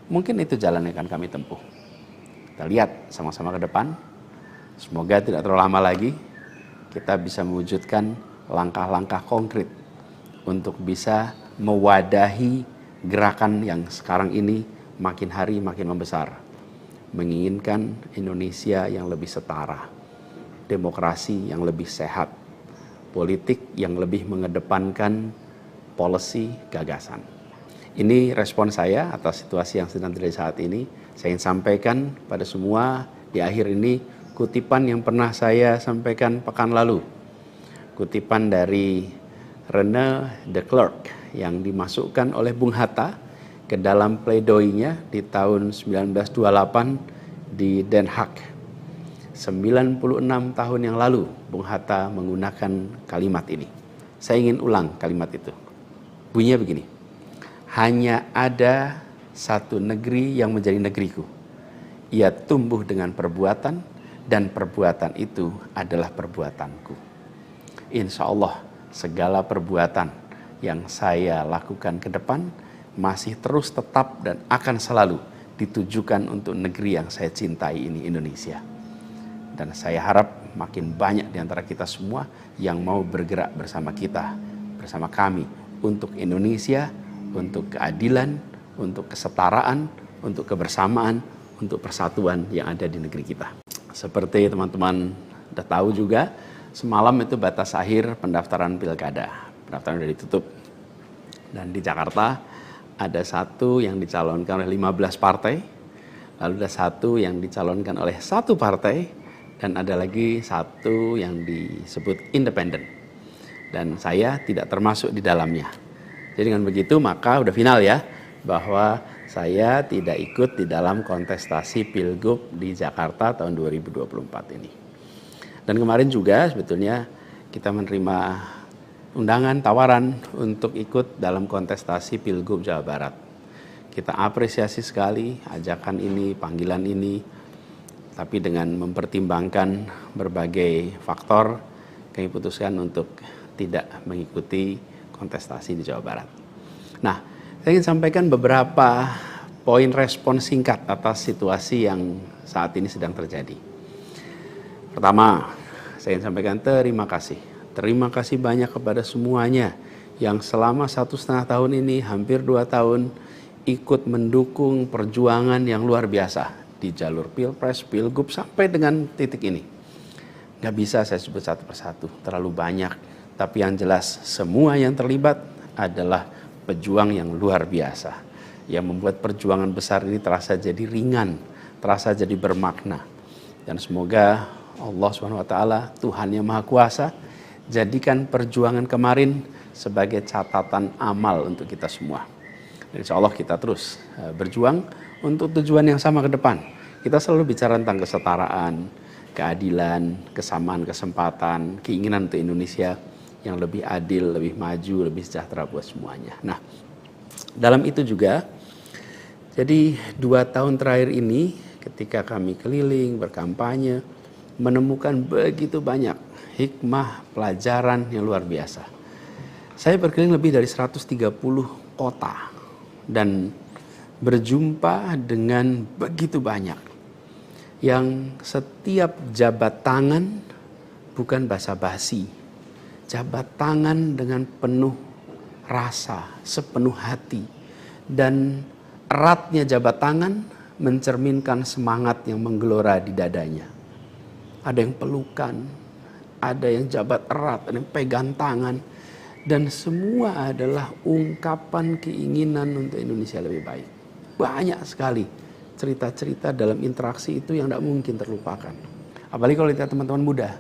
mungkin itu jalan yang akan kami tempuh. Kita lihat sama-sama ke depan. Semoga tidak terlalu lama lagi kita bisa mewujudkan langkah-langkah konkret untuk bisa mewadahi gerakan yang sekarang ini makin hari makin membesar. Menginginkan Indonesia yang lebih setara, demokrasi yang lebih sehat, politik yang lebih mengedepankan policy gagasan. Ini respon saya atas situasi yang sedang terjadi saat ini. Saya ingin sampaikan pada semua di akhir ini kutipan yang pernah saya sampaikan pekan lalu. Kutipan dari René de Klerk yang dimasukkan oleh Bung Hatta ke dalam pledoinya di tahun 1928 di Den Haag. 96 tahun yang lalu Bung Hatta menggunakan kalimat ini. Saya ingin ulang kalimat itu. Bunyinya begini. Hanya ada satu negeri yang menjadi negeriku. Ia tumbuh dengan perbuatan, dan perbuatan itu adalah perbuatanku. Insya Allah segala perbuatan yang saya lakukan ke depan masih terus tetap dan akan selalu ditujukan untuk negeri yang saya cintai ini, Indonesia. Dan saya harap makin banyak di antara kita semua yang mau bergerak bersama kita, bersama kami untuk Indonesia, untuk keadilan, untuk kesetaraan, untuk kebersamaan, untuk persatuan yang ada di negeri kita. Seperti teman-teman sudah tahu juga, semalam itu batas akhir pendaftaran pilkada. Pendaftaran sudah ditutup. Dan di Jakarta ada satu yang dicalonkan oleh 15 partai, lalu ada satu yang dicalonkan oleh satu partai, dan ada lagi satu yang disebut independen. Dan saya tidak termasuk di dalamnya. Jadi dengan begitu maka udah final ya, bahwa saya tidak ikut di dalam kontestasi Pilgub di Jakarta tahun 2024 ini. Dan kemarin juga sebetulnya kita menerima undangan, tawaran untuk ikut dalam kontestasi Pilgub Jawa Barat. Kita apresiasi sekali ajakan ini, panggilan ini, tapi dengan mempertimbangkan berbagai faktor, kami putuskan untuk tidak mengikuti kontestasi di Jawa Barat. Nah, saya ingin sampaikan beberapa poin respon singkat atas situasi yang saat ini sedang terjadi. Pertama, saya ingin sampaikan terima kasih. Terima kasih banyak kepada semuanya yang selama 1,5 tahun ini, hampir 2 tahun, ikut mendukung perjuangan yang luar biasa di jalur Pilpres, Pilgub, sampai dengan titik ini. Gak bisa saya sebut satu persatu, terlalu banyak. Tapi yang jelas semua yang terlibat adalah pejuang yang luar biasa, yang membuat perjuangan besar ini terasa jadi ringan, terasa jadi bermakna. Dan semoga Allah SWT, Tuhan yang Maha Kuasa, jadikan perjuangan kemarin sebagai catatan amal untuk kita semua. Dan insya Allah kita terus berjuang untuk tujuan yang sama ke depan. Kita selalu bicara tentang kesetaraan, keadilan, kesamaan kesempatan, keinginan untuk Indonesia yang lebih adil, lebih maju, lebih sejahtera buat semuanya. Nah, dalam itu juga, jadi 2 tahun terakhir ini ketika kami keliling berkampanye, menemukan begitu banyak hikmah pelajaran yang luar biasa. Saya berkeliling lebih dari 130 kota dan berjumpa dengan begitu banyak yang setiap jabat tangan bukan basa-basi, jabat tangan dengan penuh rasa, sepenuh hati, dan eratnya jabat tangan mencerminkan semangat yang menggelora di dadanya. Ada yang pelukan, ada yang jabat erat, ada yang pegang tangan, dan semua adalah ungkapan keinginan untuk Indonesia lebih baik. Banyak sekali cerita-cerita dalam interaksi itu yang tidak mungkin terlupakan. Apalagi kalau lihat teman-teman muda.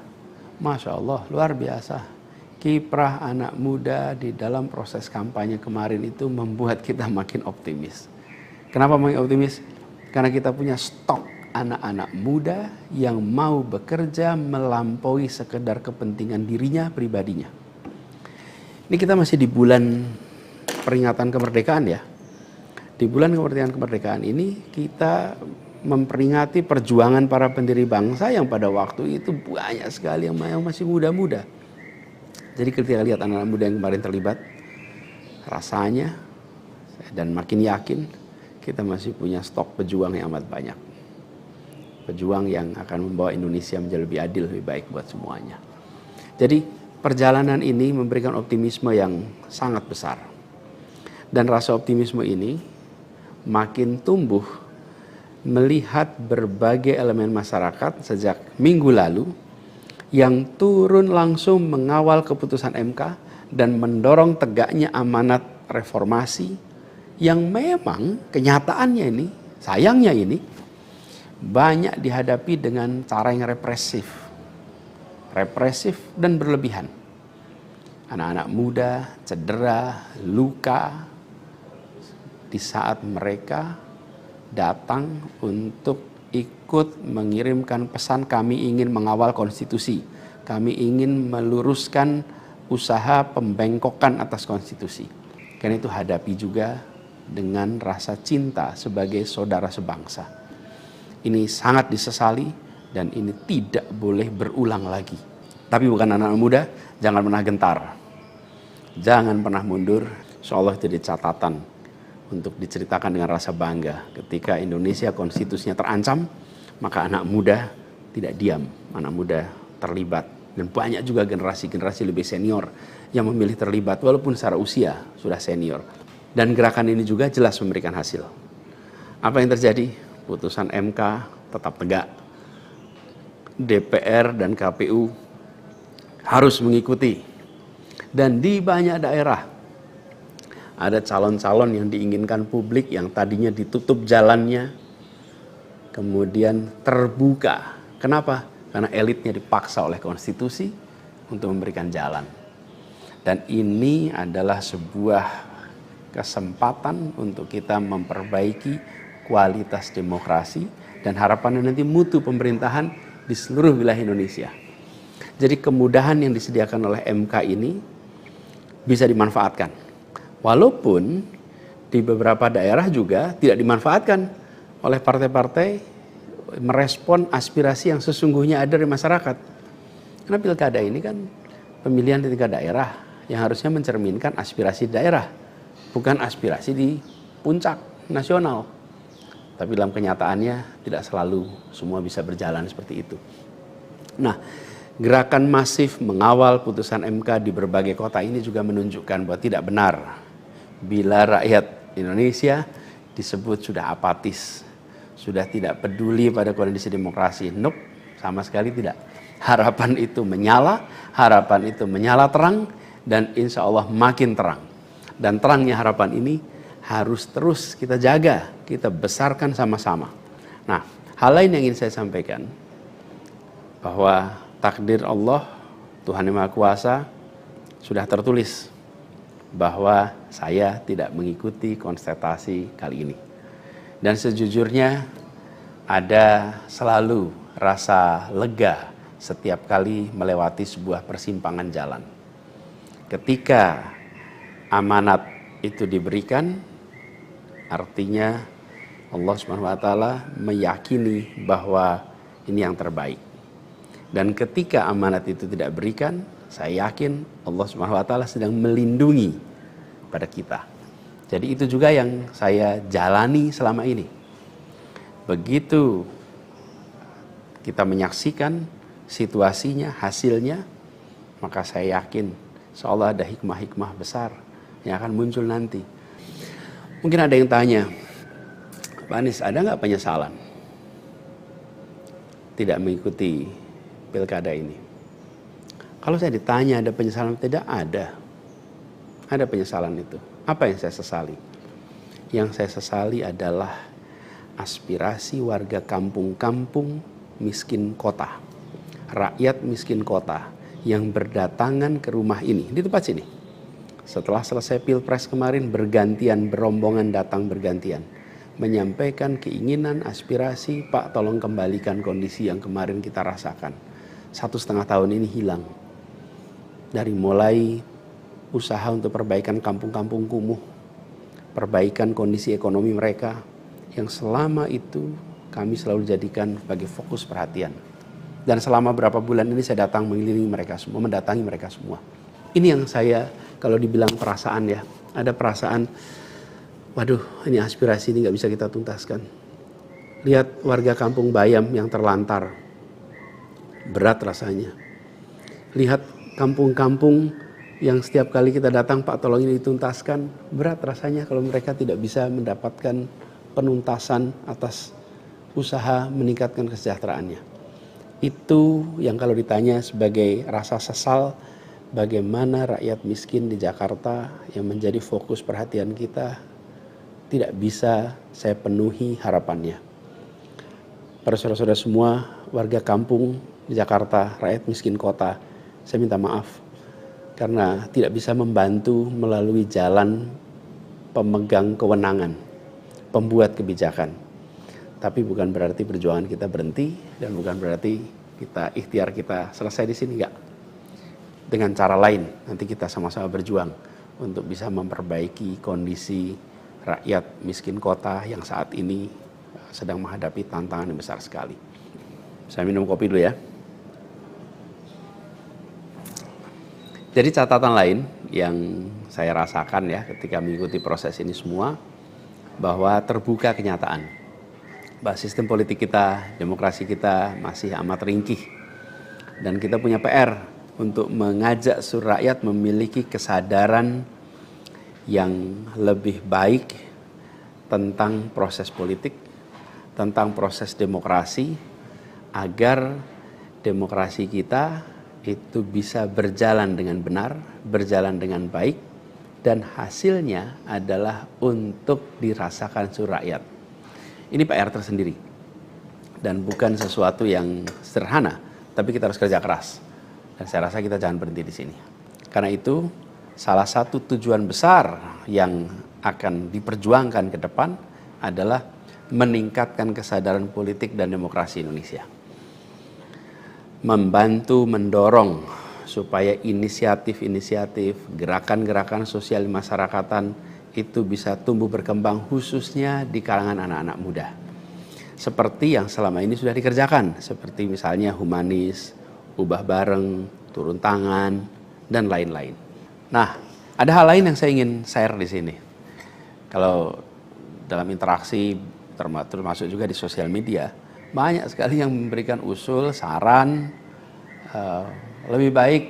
Masya Allah, luar biasa. Kiprah anak muda di dalam proses kampanye kemarin itu membuat kita makin optimis. Kenapa makin optimis? Karena kita punya stok anak-anak muda yang mau bekerja melampaui sekedar kepentingan dirinya, pribadinya. Ini kita masih di bulan peringatan kemerdekaan ya. Di bulan kemerdekaan ini kita memperingati perjuangan para pendiri bangsa yang pada waktu itu banyak sekali yang masih muda-muda. Jadi ketika lihat anak-anak muda yang kemarin terlibat, rasanya dan makin yakin kita masih punya stok pejuang yang amat banyak. Pejuang yang akan membawa Indonesia menjadi lebih adil, lebih baik buat semuanya. Jadi perjalanan ini memberikan optimisme yang sangat besar. Dan rasa optimisme ini makin tumbuh melihat berbagai elemen masyarakat sejak minggu lalu yang turun langsung mengawal keputusan MK dan mendorong tegaknya amanat reformasi yang memang kenyataannya ini, sayangnya ini, banyak dihadapi dengan cara yang represif dan berlebihan. Anak-anak muda cedera, luka di saat mereka datang untuk ikut mengirimkan pesan kami ingin mengawal konstitusi. Kami ingin meluruskan usaha pembengkokan atas konstitusi. Karena itu hadapi juga dengan rasa cinta sebagai saudara sebangsa. Ini sangat disesali dan ini tidak boleh berulang lagi. Tapi bukan anak-anak muda, jangan pernah gentar. Jangan pernah mundur, insyaallah jadi catatan untuk diceritakan dengan rasa bangga. Ketika Indonesia konstitusinya terancam, maka anak muda tidak diam, anak muda terlibat. Dan banyak juga generasi-generasi lebih senior yang memilih terlibat walaupun secara usia sudah senior. Dan gerakan ini juga jelas memberikan hasil. Apa yang terjadi? Putusan MK tetap tegak. DPR dan KPU harus mengikuti. Dan di banyak daerah ada calon-calon yang diinginkan publik yang tadinya ditutup jalannya, kemudian terbuka. Kenapa? Karena elitnya dipaksa oleh konstitusi untuk memberikan jalan. Dan ini adalah sebuah kesempatan untuk kita memperbaiki kualitas demokrasi dan harapannya nanti mutu pemerintahan di seluruh wilayah Indonesia. Jadi kemudahan yang disediakan oleh MK ini bisa dimanfaatkan. Walaupun di beberapa daerah juga tidak dimanfaatkan oleh partai-partai merespon aspirasi yang sesungguhnya ada di masyarakat. Karena pilkada ini kan pemilihan di tingkat daerah yang harusnya mencerminkan aspirasi daerah, bukan aspirasi di puncak nasional. Tapi dalam kenyataannya tidak selalu semua bisa berjalan seperti itu. Nah, gerakan masif mengawal putusan MK di berbagai kota ini juga menunjukkan bahwa tidak benar bila rakyat Indonesia disebut sudah apatis, sudah tidak peduli pada kondisi demokrasi. Nope, sama sekali tidak. Harapan itu menyala terang dan insya Allah makin terang. Dan terangnya harapan ini harus terus kita jaga, kita besarkan sama-sama. Nah, hal lain yang ingin saya sampaikan, bahwa takdir Allah, Tuhan Yang Maha Kuasa, sudah tertulis bahwa saya tidak mengikuti kontestasi kali ini. Dan sejujurnya ada selalu rasa lega setiap kali melewati sebuah persimpangan jalan. Ketika amanat itu diberikan, artinya Allah Subhanahu wa taala meyakini bahwa ini yang terbaik. Dan ketika amanat itu tidak berikan, saya yakin Allah Subhanahu wa taala sedang melindungi pada kita. Jadi itu juga yang saya jalani selama ini. Begitu kita menyaksikan situasinya, hasilnya, maka saya yakin insyaallah ada hikmah-hikmah besar yang akan muncul nanti. Mungkin ada yang tanya, Pak Anies, ada nggak penyesalan tidak mengikuti pilkada ini? Kalau saya ditanya ada penyesalan, tidak ada. Ada penyesalan itu. Apa yang saya sesali? Yang saya sesali adalah aspirasi warga kampung-kampung miskin kota, rakyat miskin kota yang berdatangan ke rumah ini, di tempat sini. Setelah selesai pilpres kemarin, bergantian, berombongan datang bergantian, menyampaikan keinginan, aspirasi, Pak tolong kembalikan kondisi yang kemarin kita rasakan. 1,5 tahun ini hilang. Dari mulai usaha untuk perbaikan kampung-kampung kumuh, perbaikan kondisi ekonomi mereka, yang selama itu kami selalu jadikan sebagai fokus perhatian. Dan selama berapa bulan ini saya datang mengelilingi mereka semua, mendatangi mereka semua. Ini yang saya, kalau dibilang perasaan ya, ada perasaan, waduh, ini aspirasi ini nggak bisa kita tuntaskan. Lihat warga kampung Bayam yang terlantar, berat rasanya. Lihat kampung-kampung yang setiap kali kita datang, Pak tolong ini dituntaskan, berat rasanya kalau mereka tidak bisa mendapatkan penuntasan atas usaha meningkatkan kesejahteraannya. Itu yang kalau ditanya sebagai rasa sesal, bagaimana rakyat miskin di Jakarta yang menjadi fokus perhatian kita tidak bisa saya penuhi harapannya. Para saudara-saudara semua, warga kampung di Jakarta, rakyat miskin kota, saya minta maaf karena tidak bisa membantu melalui jalan pemegang kewenangan, pembuat kebijakan. Tapi bukan berarti perjuangan kita berhenti dan bukan berarti kita ikhtiar kita selesai di sini, enggak. Dengan cara lain nanti kita sama-sama berjuang untuk bisa memperbaiki kondisi rakyat miskin kota yang saat ini sedang menghadapi tantangan yang besar sekali. Saya minum kopi dulu ya. Jadi catatan lain yang saya rasakan ya ketika mengikuti proses ini semua, bahwa terbuka kenyataan bahwa sistem politik kita, demokrasi kita masih amat ringkih. Dan kita punya PR untuk mengajak seluruh rakyat memiliki kesadaran yang lebih baik tentang proses politik, tentang proses demokrasi, agar demokrasi kita itu bisa berjalan dengan benar, berjalan dengan baik, dan hasilnya adalah untuk dirasakan seluruh rakyat. Ini PR tersendiri dan bukan sesuatu yang sederhana, tapi kita harus kerja keras. Dan saya rasa kita jangan berhenti di sini. Karena itu salah satu tujuan besar yang akan diperjuangkan ke depan adalah meningkatkan kesadaran politik dan demokrasi Indonesia. Membantu mendorong supaya inisiatif-inisiatif, gerakan-gerakan sosial masyarakatan itu bisa tumbuh berkembang khususnya di kalangan anak-anak muda. Seperti yang selama ini sudah dikerjakan, seperti misalnya humanis, ubah bareng, turun tangan, dan lain-lain. Nah, ada hal lain yang saya ingin share di sini. Kalau dalam interaksi, termasuk juga di sosial media, banyak sekali yang memberikan usul, saran, lebih baik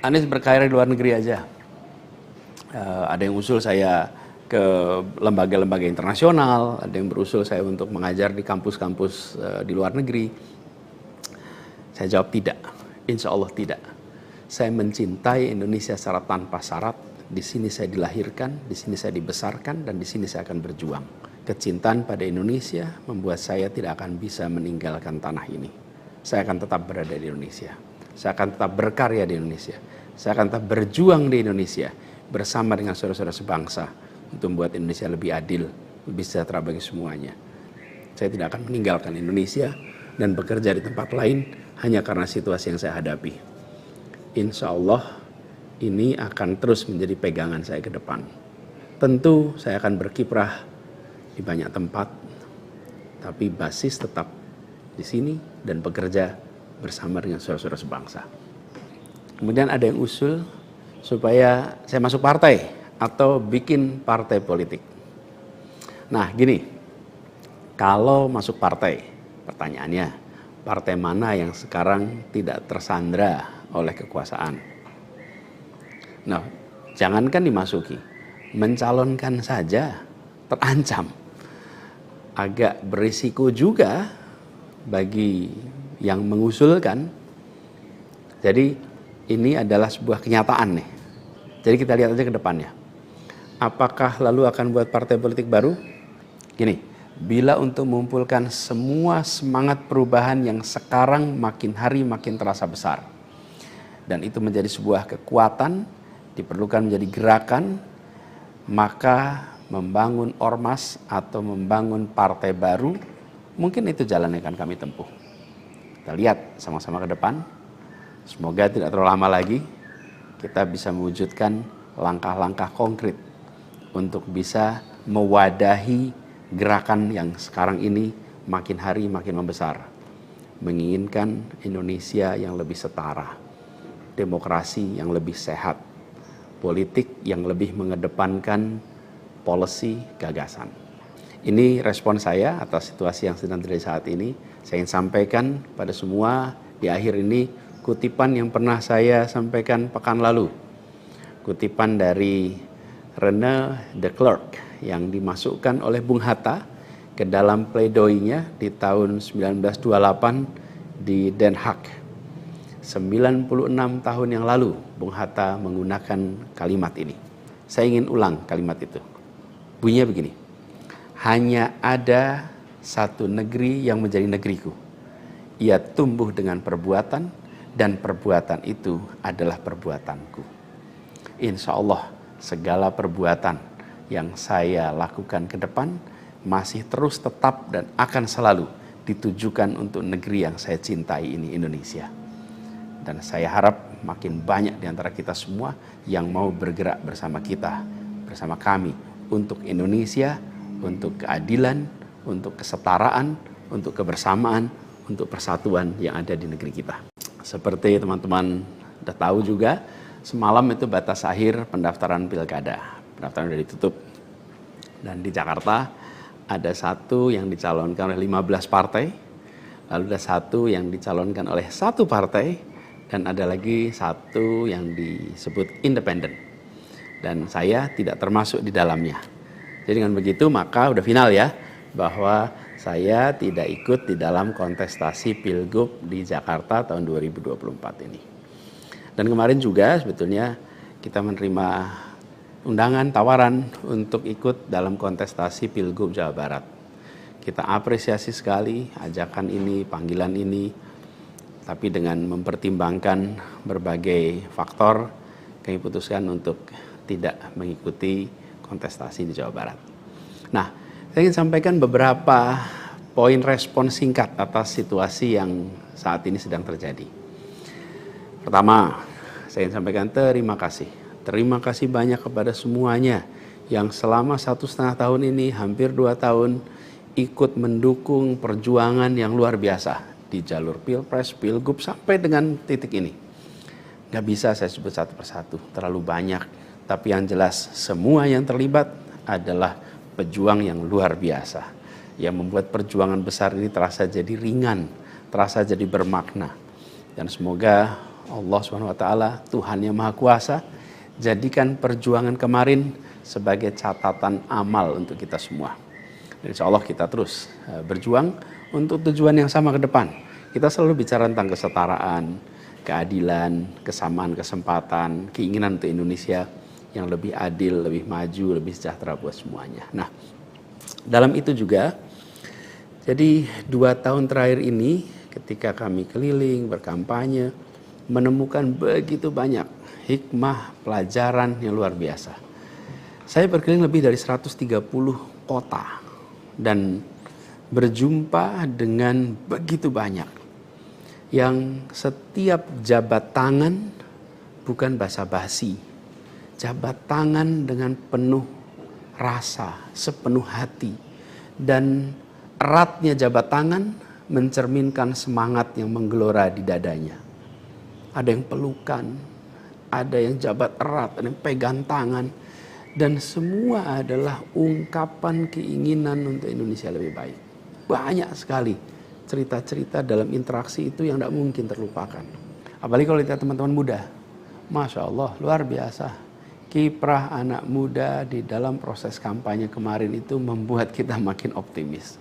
Anies berkarir di luar negeri aja. Ada yang usul saya ke lembaga-lembaga internasional, ada yang berusul saya untuk mengajar di kampus-kampus di luar negeri. Saya jawab tidak, insya Allah tidak. Saya mencintai Indonesia secara tanpa syarat. Di sini saya dilahirkan, di sini saya dibesarkan, dan di sini saya akan berjuang. Kecintaan pada Indonesia membuat saya tidak akan bisa meninggalkan tanah ini. Saya akan tetap berada di Indonesia. Saya akan tetap berkarya di Indonesia. Saya akan tetap berjuang di Indonesia bersama dengan saudara-saudara sebangsa untuk membuat Indonesia lebih adil, lebih sejahtera bagi semuanya. Saya tidak akan meninggalkan Indonesia dan bekerja di tempat lain hanya karena situasi yang saya hadapi. Insya Allah ini akan terus menjadi pegangan saya ke depan. Tentu saya akan berkiprah di di banyak tempat, tapi basis tetap di sini dan bekerja bersama dengan saudara-saudara sebangsa. Kemudian ada yang usul supaya saya masuk partai atau bikin partai politik. Nah gini, kalau masuk partai, pertanyaannya, partai mana yang sekarang tidak tersandra oleh kekuasaan? Nah, jangankan dimasuki, mencalonkan saja terancam. Agak berisiko juga bagi yang mengusulkan. Jadi ini adalah sebuah kenyataan nih. Jadi kita lihat aja ke depannya. Apakah lalu akan buat partai politik baru? Gini, bila untuk mengumpulkan semua semangat perubahan yang sekarang makin hari makin terasa besar, dan itu menjadi sebuah kekuatan, diperlukan menjadi gerakan, maka membangun ormas atau membangun partai baru, mungkin itu jalan yang akan kami tempuh. Kita lihat sama-sama ke depan. Semoga tidak terlalu lama lagi kita bisa mewujudkan langkah-langkah konkret untuk bisa mewadahi gerakan yang sekarang ini makin hari makin membesar. Menginginkan Indonesia yang lebih setara, demokrasi yang lebih sehat, politik yang lebih mengedepankan policy gagasan. Ini respon saya atas situasi yang sedang terjadi saat ini. Saya ingin sampaikan pada semua di akhir ini kutipan yang pernah saya sampaikan pekan lalu. Kutipan dari René de Klerk yang dimasukkan oleh Bung Hatta ke dalam pledoinya di tahun 1928 di Den Haag. 96 tahun yang lalu Bung Hatta menggunakan kalimat ini. Saya ingin ulang kalimat itu. Bunyinya begini. Hanya ada satu negeri yang menjadi negeriku. Ia tumbuh dengan perbuatan dan perbuatan itu adalah perbuatanku. Insya Allah segala perbuatan yang saya lakukan ke depan masih terus tetap dan akan selalu ditujukan untuk negeri yang saya cintai ini, Indonesia. Dan saya harap makin banyak di antara kita semua yang mau bergerak bersama kita, bersama kami untuk Indonesia, untuk keadilan, untuk kesetaraan, untuk kebersamaan, untuk persatuan yang ada di negeri kita. Seperti teman-teman sudah tahu juga, semalam itu batas akhir pendaftaran pilkada. Pendaftaran sudah ditutup. Dan di Jakarta ada satu yang dicalonkan oleh 15 partai, lalu ada satu yang dicalonkan oleh satu partai, dan ada lagi satu yang disebut independen. Dan saya tidak termasuk di dalamnya. Jadi dengan begitu maka udah final ya, bahwa saya tidak ikut di dalam kontestasi Pilgub di Jakarta tahun 2024 ini. Dan kemarin juga sebetulnya kita menerima undangan, tawaran untuk ikut dalam kontestasi Pilgub Jawa Barat. Kita apresiasi sekali ajakan ini, panggilan ini, tapi dengan mempertimbangkan berbagai faktor, kami putuskan untuk tidak mengikuti kontestasi di Jawa Barat. Nah, saya ingin sampaikan beberapa poin respon singkat atas situasi yang saat ini sedang terjadi. Pertama, saya ingin sampaikan terima kasih. Terima kasih banyak kepada semuanya yang selama 1,5 tahun ini, hampir 2 tahun, ikut mendukung perjuangan yang luar biasa di jalur Pilpres, Pilgub, sampai dengan titik ini. Gak bisa saya sebut satu persatu, terlalu banyak. Tapi yang jelas semua yang terlibat adalah pejuang yang luar biasa, yang membuat perjuangan besar ini terasa jadi ringan, terasa jadi bermakna. Dan semoga Allah SWT, Tuhan yang Maha Kuasa, jadikan perjuangan kemarin sebagai catatan amal untuk kita semua. Dan insya Allah kita terus berjuang untuk tujuan yang sama ke depan. Kita selalu bicara tentang kesetaraan, keadilan, kesamaan kesempatan, keinginan untuk Indonesia yang lebih adil, lebih maju, lebih sejahtera buat semuanya. Nah, dalam itu juga, jadi 2 tahun terakhir ini ketika kami keliling, berkampanye, menemukan begitu banyak hikmah, pelajaran yang luar biasa. Saya berkeliling lebih dari 130 kota dan berjumpa dengan begitu banyak yang setiap jabat tangan bukan basa-basi, jabat tangan dengan penuh rasa, sepenuh hati, dan eratnya jabat tangan mencerminkan semangat yang menggelora di dadanya. Ada yang pelukan, ada yang jabat erat, ada yang pegang tangan, dan semua adalah ungkapan keinginan untuk Indonesia lebih baik. Banyak sekali cerita-cerita dalam interaksi itu yang tidak mungkin terlupakan. Apalagi kalau lihat teman-teman muda. Masya Allah, luar biasa. Kiprah anak muda di dalam proses kampanye kemarin itu membuat kita makin optimis.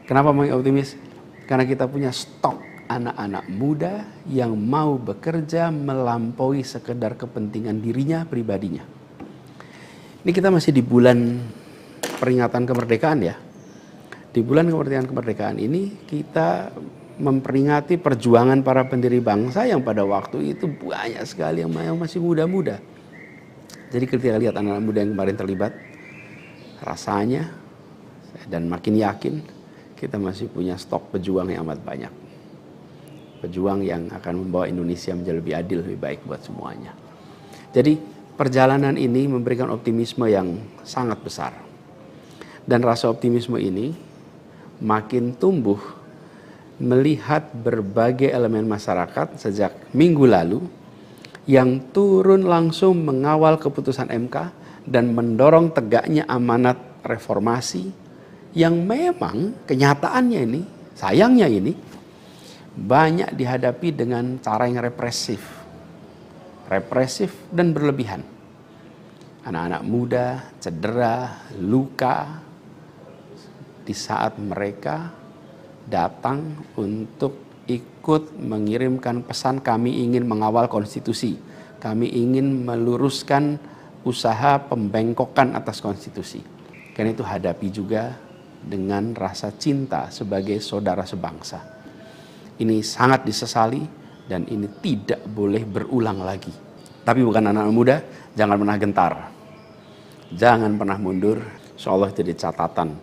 Kenapa makin optimis? Karena kita punya stok anak-anak muda yang mau bekerja melampaui sekedar kepentingan dirinya, pribadinya. Ini kita masih di bulan peringatan kemerdekaan ya. Di bulan kemerdekaan ini kita memperingati perjuangan para pendiri bangsa yang pada waktu itu banyak sekali yang masih muda-muda. Jadi ketika lihat anak-anak muda yang kemarin terlibat, rasanya dan makin yakin kita masih punya stok pejuang yang amat banyak. Pejuang yang akan membawa Indonesia menjadi lebih adil, lebih baik buat semuanya. Jadi perjalanan ini memberikan optimisme yang sangat besar. Dan rasa optimisme ini makin tumbuh melihat berbagai elemen masyarakat sejak minggu lalu yang turun langsung mengawal keputusan MK dan mendorong tegaknya amanat reformasi yang memang kenyataannya ini, sayangnya ini banyak dihadapi dengan cara yang represif dan berlebihan. Anak-anak muda cedera, luka di saat mereka datang untuk ikut mengirimkan pesan kami ingin mengawal konstitusi. Kami ingin meluruskan usaha pembengkokan atas konstitusi. Karena itu hadapi juga dengan rasa cinta sebagai saudara sebangsa. Ini sangat disesali dan ini tidak boleh berulang lagi. Tapi bukan anak-anak muda, jangan pernah gentar. Jangan pernah mundur. Insyaallah jadi catatan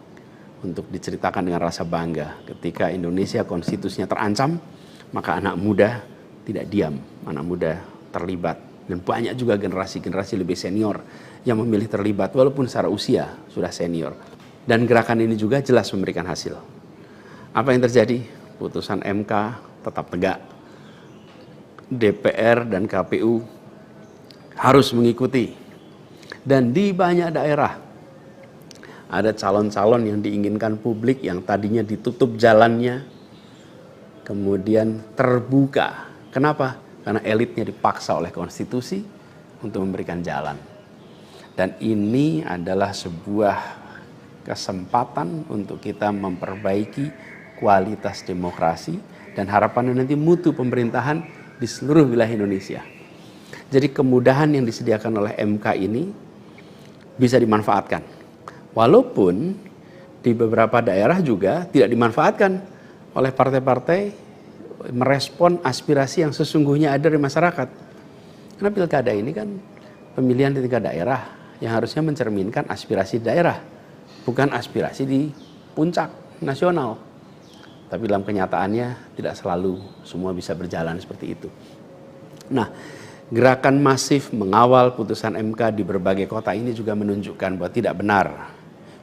untuk diceritakan dengan rasa bangga. Ketika Indonesia konstitusinya terancam, maka anak muda tidak diam. Anak muda terlibat. Dan banyak juga generasi-generasi lebih senior yang memilih terlibat walaupun secara usia sudah senior. Dan gerakan ini juga jelas memberikan hasil. Apa yang terjadi? Putusan MK tetap tegak. DPR dan KPU harus mengikuti. Dan di banyak daerah ada calon-calon yang diinginkan publik yang tadinya ditutup jalannya, kemudian terbuka. Kenapa? Karena elitnya dipaksa oleh konstitusi untuk memberikan jalan. Dan ini adalah sebuah kesempatan untuk kita memperbaiki kualitas demokrasi dan harapannya nanti mutu pemerintahan di seluruh wilayah Indonesia. Jadi kemudahan yang disediakan oleh MK ini bisa dimanfaatkan. Walaupun di beberapa daerah juga tidak dimanfaatkan oleh partai-partai merespon aspirasi yang sesungguhnya ada dari masyarakat. Karena pilkada ini kan pemilihan di tingkat daerah yang harusnya mencerminkan aspirasi daerah, bukan aspirasi di puncak nasional. Tapi dalam kenyataannya tidak selalu semua bisa berjalan seperti itu. Nah, gerakan masif mengawal putusan MK di berbagai kota ini juga menunjukkan bahwa tidak benar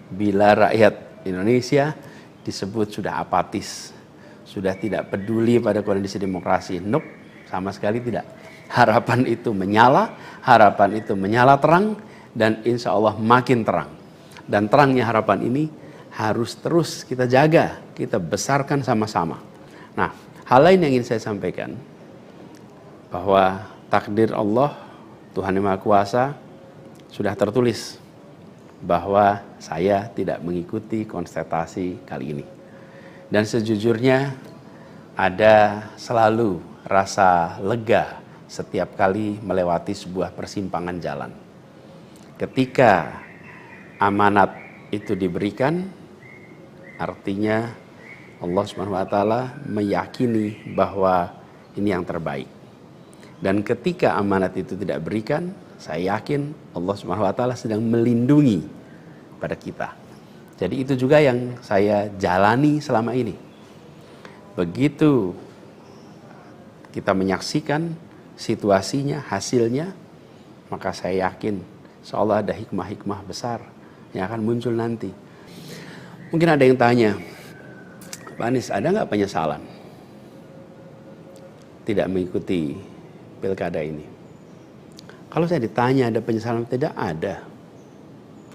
bila rakyat Indonesia disebut sudah apatis, sudah tidak peduli pada kondisi demokrasi. Nope, sama sekali tidak. Harapan itu menyala, harapan itu menyala terang, dan insya Allah makin terang. Dan terangnya harapan ini harus terus kita jaga, kita besarkan sama-sama. Nah, hal lain yang ingin saya sampaikan, bahwa takdir Allah, Tuhan Yang Maha Kuasa, sudah tertulis bahwa saya tidak mengikuti konstatasi kali ini. Dan sejujurnya ada selalu rasa lega setiap kali melewati sebuah persimpangan jalan. Ketika amanat itu diberikan, artinya Allah SWT meyakini bahwa ini yang terbaik. Dan ketika amanat itu tidak berikan, saya yakin Allah SWT sedang melindungi pada kita. Jadi itu juga yang saya jalani selama ini. Begitu kita menyaksikan situasinya, hasilnya, maka saya yakin insya Allah ada hikmah-hikmah besar yang akan muncul nanti. Mungkin ada yang tanya, Pak Anies, ada nggak penyesalan tidak mengikuti pilkada ini? Kalau saya ditanya ada penyesalan, tidak ada.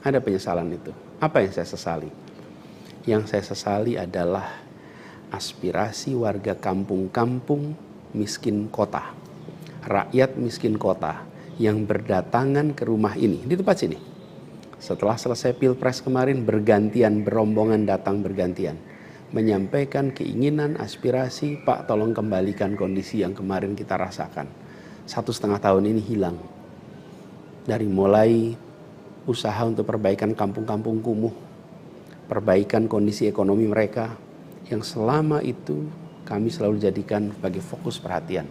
Ada penyesalan itu. Apa yang saya sesali? Yang saya sesali adalah aspirasi warga kampung-kampung miskin kota, rakyat miskin kota yang berdatangan ke rumah ini, di tempat sini. Setelah selesai Pilpres kemarin, bergantian, berombongan datang bergantian, menyampaikan keinginan, aspirasi, Pak tolong kembalikan kondisi yang kemarin kita rasakan. 1,5 tahun ini hilang. Dari mulai usaha untuk perbaikan kampung-kampung kumuh, perbaikan kondisi ekonomi mereka, yang selama itu kami selalu jadikan sebagai fokus perhatian.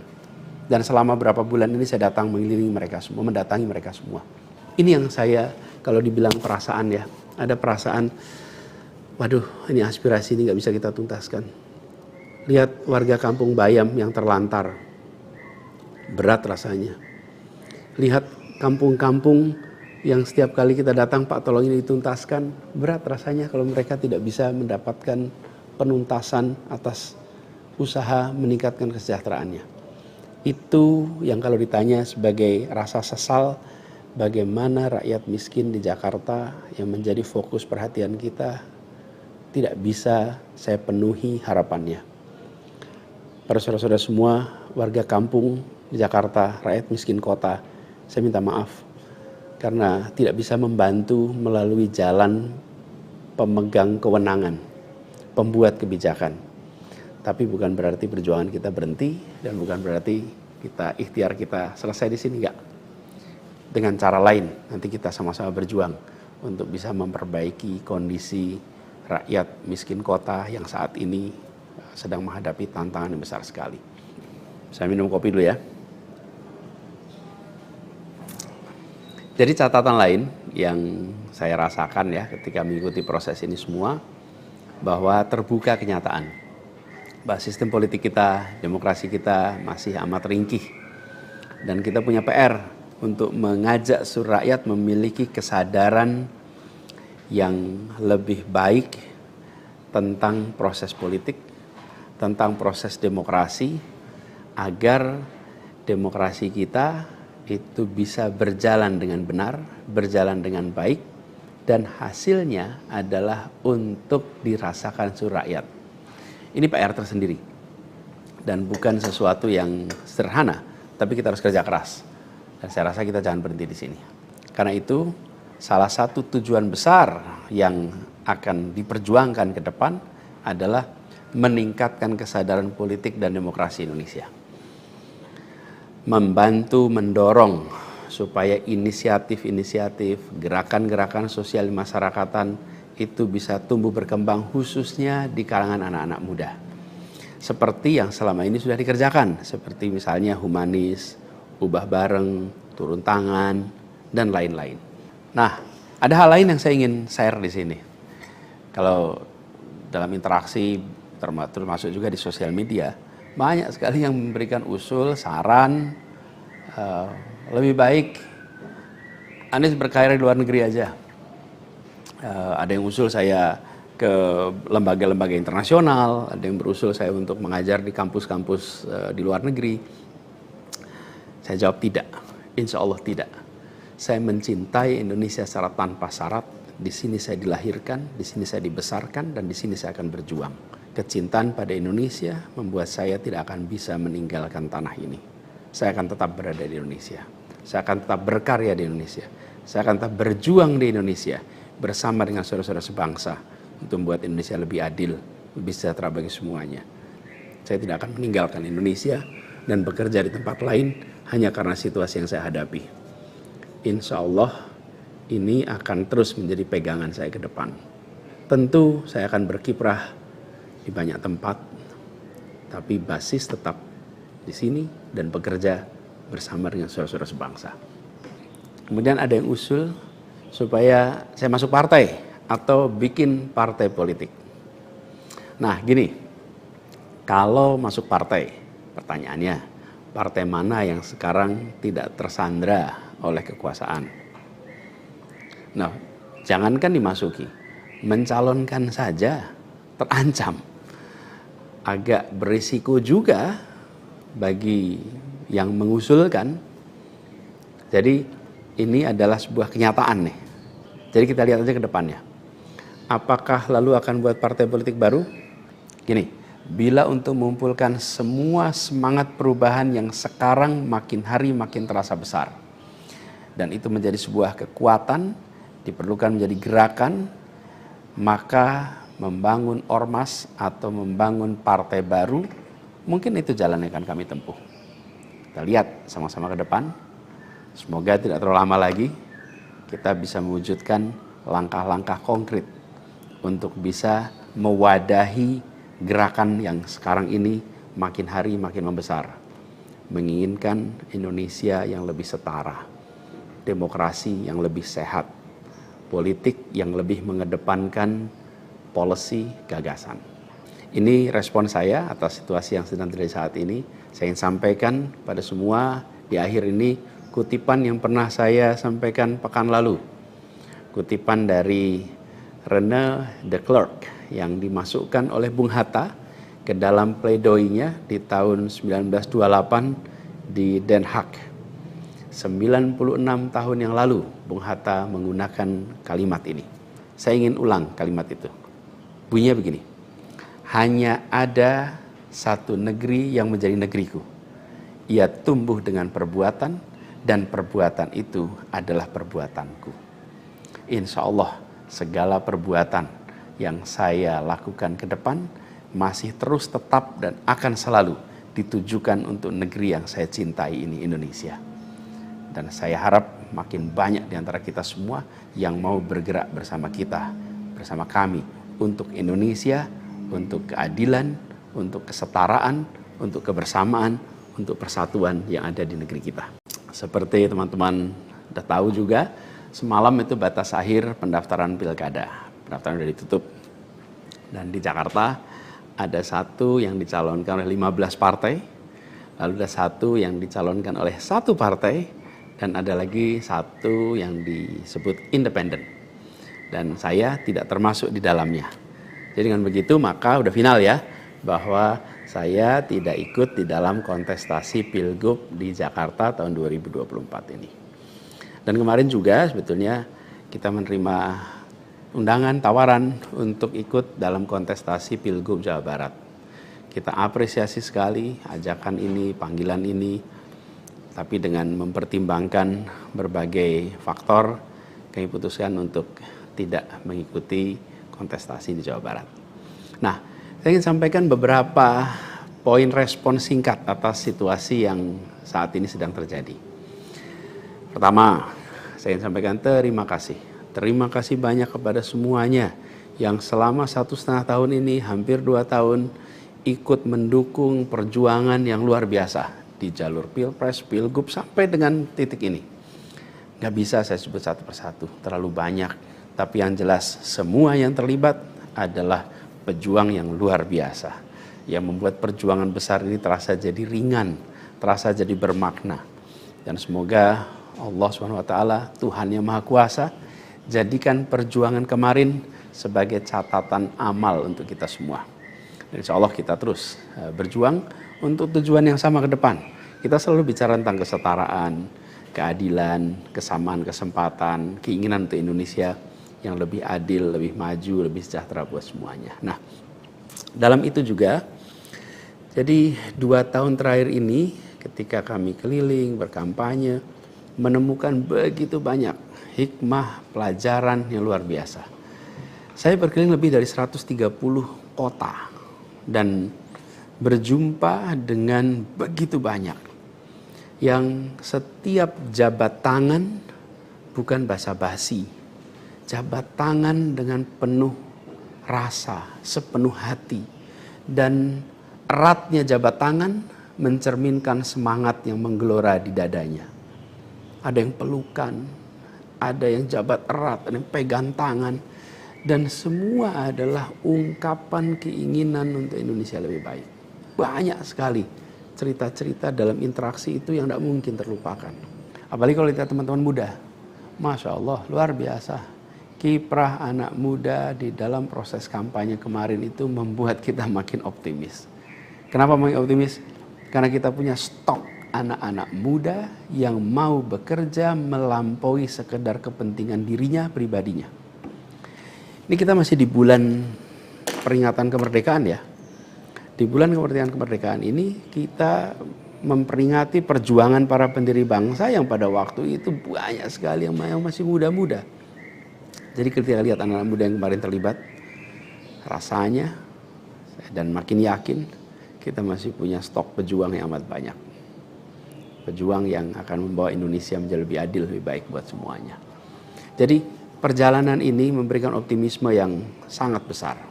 Dan selama berapa bulan ini saya datang mengelilingi mereka semua, mendatangi mereka semua. Ini yang saya, kalau dibilang perasaan ya, ada perasaan, waduh ini aspirasi ini gak bisa kita tuntaskan. Lihat warga kampung Bayam yang terlantar, berat rasanya. Lihat kampung-kampung yang setiap kali kita datang, Pak tolong ini dituntaskan, berat rasanya kalau mereka tidak bisa mendapatkan penuntasan atas usaha meningkatkan kesejahteraannya. Itu yang kalau ditanya sebagai rasa sesal, bagaimana rakyat miskin di Jakarta yang menjadi fokus perhatian kita tidak bisa saya penuhi harapannya. Para saudara-saudara semua, warga kampung di Jakarta, rakyat miskin kota, saya minta maaf karena tidak bisa membantu melalui jalan pemegang kewenangan, pembuat kebijakan. Tapi bukan berarti perjuangan kita berhenti dan bukan berarti kita ikhtiar kita selesai di sini, enggak. Dengan cara lain nanti kita sama-sama berjuang untuk bisa memperbaiki kondisi rakyat miskin kota yang saat ini sedang menghadapi tantangan yang besar sekali. Saya minum kopi dulu ya. Jadi catatan lain yang saya rasakan ya ketika mengikuti proses ini semua, bahwa terbuka kenyataan bahwa sistem politik kita, demokrasi kita masih amat ringkih. Dan kita punya PR untuk mengajak seluruh rakyat memiliki kesadaran yang lebih baik tentang proses politik, tentang proses demokrasi, agar demokrasi kita itu bisa berjalan dengan benar, berjalan dengan baik, dan hasilnya adalah untuk dirasakan seluruh rakyat. Ini PR tersendiri dan bukan sesuatu yang sederhana, tapi kita harus kerja keras. Dan saya rasa kita jangan berhenti di sini. Karena itu salah satu tujuan besar yang akan diperjuangkan ke depan adalah meningkatkan kesadaran politik dan demokrasi Indonesia. Membantu mendorong supaya inisiatif-inisiatif, gerakan-gerakan sosial masyarakatan itu bisa tumbuh berkembang khususnya di kalangan anak-anak muda. Seperti yang selama ini sudah dikerjakan, seperti misalnya humanis, ubah bareng, turun tangan, dan lain-lain. Nah, ada hal lain yang saya ingin share di sini. Kalau dalam interaksi, termasuk juga di sosial media, banyak sekali yang memberikan usul, saran, lebih baik Anies berkarir di luar negeri aja. Ada yang usul saya ke lembaga-lembaga internasional, ada yang berusul saya untuk mengajar di kampus-kampus di luar negeri. Saya jawab tidak, insya Allah tidak. Saya mencintai Indonesia secara tanpa syarat. Di sini saya dilahirkan, di sini saya dibesarkan, dan di sini saya akan berjuang. Kecintaan pada Indonesia membuat saya tidak akan bisa meninggalkan tanah ini. Saya akan tetap berada di Indonesia. Saya akan tetap berkarya di Indonesia. Saya akan tetap berjuang di Indonesia bersama dengan saudara-saudara sebangsa untuk membuat Indonesia lebih adil, lebih sejahtera bagi semuanya. Saya tidak akan meninggalkan Indonesia dan bekerja di tempat lain hanya karena situasi yang saya hadapi. Insya Allah ini akan terus menjadi pegangan saya ke depan. Tentu saya akan berkiprah di banyak tempat, tapi basis tetap di sini dan bekerja bersama dengan saudara-saudara sebangsa. Kemudian ada yang usul supaya saya masuk partai atau bikin partai politik. Nah gini, kalau masuk partai, pertanyaannya, partai mana yang sekarang tidak tersandra oleh kekuasaan? Nah, jangankan dimasuki, mencalonkan saja terancam. Agak berisiko juga bagi yang mengusulkan. Jadi ini adalah sebuah kenyataan nih. Jadi kita lihat aja ke depannya. Apakah lalu akan buat partai politik baru? Gini, bila untuk mengumpulkan semua semangat perubahan yang sekarang makin hari makin terasa besar, dan itu menjadi sebuah kekuatan, diperlukan menjadi gerakan, maka membangun ormas atau membangun partai baru, mungkin itu jalan yang akan kami tempuh. Kita lihat sama-sama ke depan. Semoga tidak terlalu lama lagi kita bisa mewujudkan langkah-langkah konkret untuk bisa mewadahi gerakan yang sekarang ini makin hari makin membesar. Menginginkan Indonesia yang lebih setara, demokrasi yang lebih sehat, politik yang lebih mengedepankan policy gagasan. Ini respon saya atas situasi yang sedang terjadi saat ini. Saya ingin sampaikan pada semua di akhir ini kutipan yang pernah saya sampaikan pekan lalu. Kutipan dari René de Klerk yang dimasukkan oleh Bung Hatta ke dalam pledoinya di tahun 1928 di Den Haag. 96 tahun yang lalu Bung Hatta menggunakan kalimat ini. Saya ingin ulang kalimat itu. Bunyinya begini. Hanya ada satu negeri yang menjadi negeriku. Ia tumbuh dengan perbuatan, dan perbuatan itu adalah perbuatanku. Insya Allah segala perbuatan yang saya lakukan ke depan masih terus tetap dan akan selalu ditujukan untuk negeri yang saya cintai ini, Indonesia. Dan saya harap makin banyak di antara kita semua yang mau bergerak bersama kita, bersama kami untuk Indonesia, untuk keadilan, untuk kesetaraan, untuk kebersamaan, untuk persatuan yang ada di negeri kita. Seperti teman-teman sudah tahu juga, semalam itu batas akhir pendaftaran pilkada. Pendaftaran sudah ditutup. Dan di Jakarta ada satu yang dicalonkan oleh 15 partai, lalu ada satu yang dicalonkan oleh satu partai, dan ada lagi satu yang disebut independen. Dan saya tidak termasuk di dalamnya. Jadi dengan begitu maka udah final ya, bahwa saya tidak ikut di dalam kontestasi Pilgub di Jakarta tahun 2024 ini. Dan kemarin juga sebetulnya kita menerima undangan, tawaran untuk ikut dalam kontestasi Pilgub Jawa Barat. Kita apresiasi sekali ajakan ini, panggilan ini, tapi dengan mempertimbangkan berbagai faktor, kami putuskan untuk tidak mengikuti kontestasi di Jawa Barat. Nah, saya ingin sampaikan beberapa poin respon singkat atas situasi yang saat ini sedang terjadi. Pertama, saya ingin sampaikan terima kasih. Terima kasih banyak kepada semuanya yang selama 1,5 tahun ini, hampir 2 tahun, ikut mendukung perjuangan yang luar biasa di jalur Pilpres, Pilgub, sampai dengan titik ini. Gak bisa saya sebut satu persatu, terlalu banyak. Tapi yang jelas semua yang terlibat adalah pejuang yang luar biasa, yang membuat perjuangan besar ini terasa jadi ringan, terasa jadi bermakna. Dan semoga Allah SWT, Tuhan yang Maha Kuasa, jadikan perjuangan kemarin sebagai catatan amal untuk kita semua. Dan insya Allah kita terus berjuang untuk tujuan yang sama ke depan. Kita selalu bicara tentang kesetaraan, keadilan, kesamaan kesempatan, keinginan untuk Indonesia yang lebih adil, lebih maju, lebih sejahtera buat semuanya. Nah, dalam itu juga, jadi 2 tahun terakhir ini ketika kami keliling, berkampanye, menemukan begitu banyak hikmah, pelajaran yang luar biasa. Saya berkeliling lebih dari 130 kota dan berjumpa dengan begitu banyak yang setiap jabat tangan bukan basa-basi. Jabat tangan dengan penuh rasa, sepenuh hati. Dan eratnya jabat tangan mencerminkan semangat yang menggelora di dadanya. Ada yang pelukan, ada yang jabat erat, ada yang pegang tangan. Dan semua adalah ungkapan keinginan untuk Indonesia lebih baik. Banyak sekali cerita-cerita dalam interaksi itu yang tidak mungkin terlupakan. Apalagi kalau lihat teman-teman muda. Masya Allah, luar biasa. kiprah anak muda di dalam proses kampanye kemarin itu membuat kita makin optimis. Kenapa makin optimis? Karena kita punya stok anak-anak muda yang mau bekerja melampaui sekedar kepentingan dirinya, pribadinya. Ini kita masih di bulan peringatan kemerdekaan ya. Di bulan kemerdekaan ini kita memperingati perjuangan para pendiri bangsa yang pada waktu itu banyak sekali yang masih muda-muda. Jadi ketika lihat anak-anak muda yang kemarin terlibat, rasanya dan makin yakin kita masih punya stok pejuang yang amat banyak. Pejuang yang akan membawa Indonesia menjadi lebih adil, lebih baik buat semuanya. Jadi perjalanan ini memberikan optimisme yang sangat besar.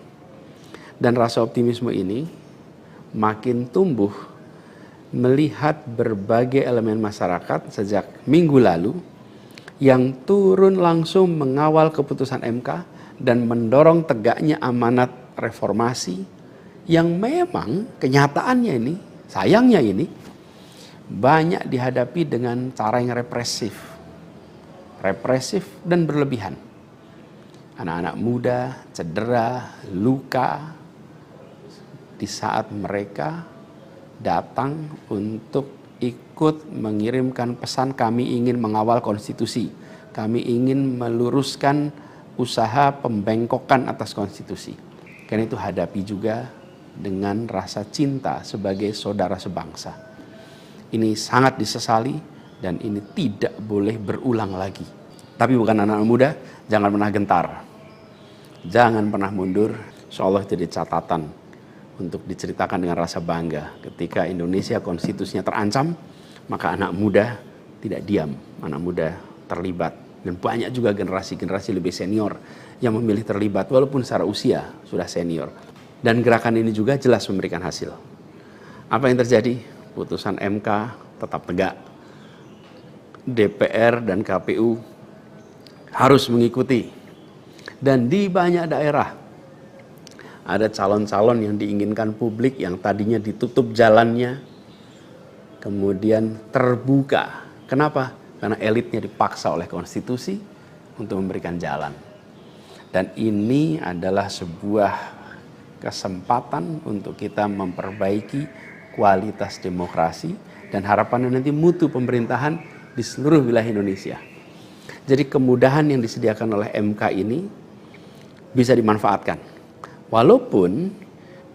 Dan rasa optimisme ini makin tumbuh melihat berbagai elemen masyarakat sejak minggu lalu yang turun langsung mengawal keputusan MK dan mendorong tegaknya amanat reformasi yang memang kenyataannya ini, sayangnya ini, banyak dihadapi dengan cara yang represif dan berlebihan. Anak-anak muda cedera, luka di saat mereka datang untuk ikut mengirimkan pesan kami ingin mengawal konstitusi. Kami ingin meluruskan usaha pembengkokan atas konstitusi. Karena itu hadapi juga dengan rasa cinta sebagai saudara sebangsa. Ini sangat disesali dan ini tidak boleh berulang lagi. Tapi bukan anak-anak muda, jangan pernah gentar. Jangan pernah mundur. Insyaallah jadi catatan untuk diceritakan dengan rasa bangga. Ketika Indonesia konstitusinya terancam, maka anak muda tidak diam, anak muda terlibat. Dan banyak juga generasi-generasi lebih senior yang memilih terlibat walaupun secara usia sudah senior. Dan gerakan ini juga jelas memberikan hasil. Apa yang terjadi? Putusan MK tetap tegak. DPR dan KPU harus mengikuti. Dan di banyak daerah ada calon-calon yang diinginkan publik yang tadinya ditutup jalannya, kemudian terbuka. Kenapa? Karena elitnya dipaksa oleh konstitusi untuk memberikan jalan. Dan ini adalah sebuah kesempatan untuk kita memperbaiki kualitas demokrasi dan harapannya nanti mutu pemerintahan di seluruh wilayah Indonesia. Jadi kemudahan yang disediakan oleh MK ini bisa dimanfaatkan. Walaupun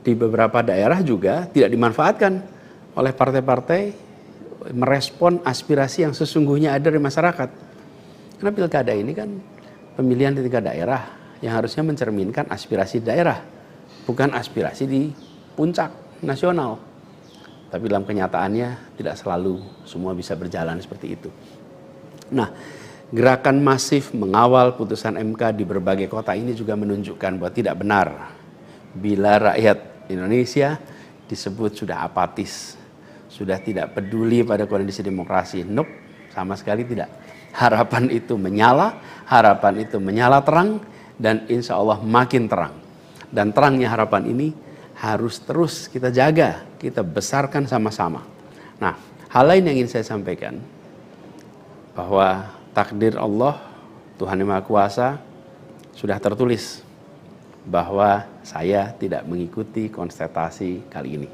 di beberapa daerah juga tidak dimanfaatkan oleh partai-partai merespon aspirasi yang sesungguhnya ada dari masyarakat. Karena pilkada ini kan pemilihan di tingkat daerah yang harusnya mencerminkan aspirasi daerah, bukan aspirasi di puncak nasional. Tapi dalam kenyataannya tidak selalu semua bisa berjalan seperti itu. Nah, gerakan masif mengawal putusan MK di berbagai kota ini juga menunjukkan bahwa tidak benar bila rakyat Indonesia disebut sudah apatis, sudah tidak peduli pada kondisi demokrasi. Nope, sama sekali tidak. Harapan itu menyala, harapan itu menyala terang, dan insya Allah makin terang. Dan terangnya harapan ini harus terus kita jaga, kita besarkan sama-sama. Nah, hal lain yang ingin saya sampaikan, bahwa takdir Allah, Tuhan Yang Maha Kuasa, sudah tertulis bahwa saya tidak mengikuti kontestasi kali ini.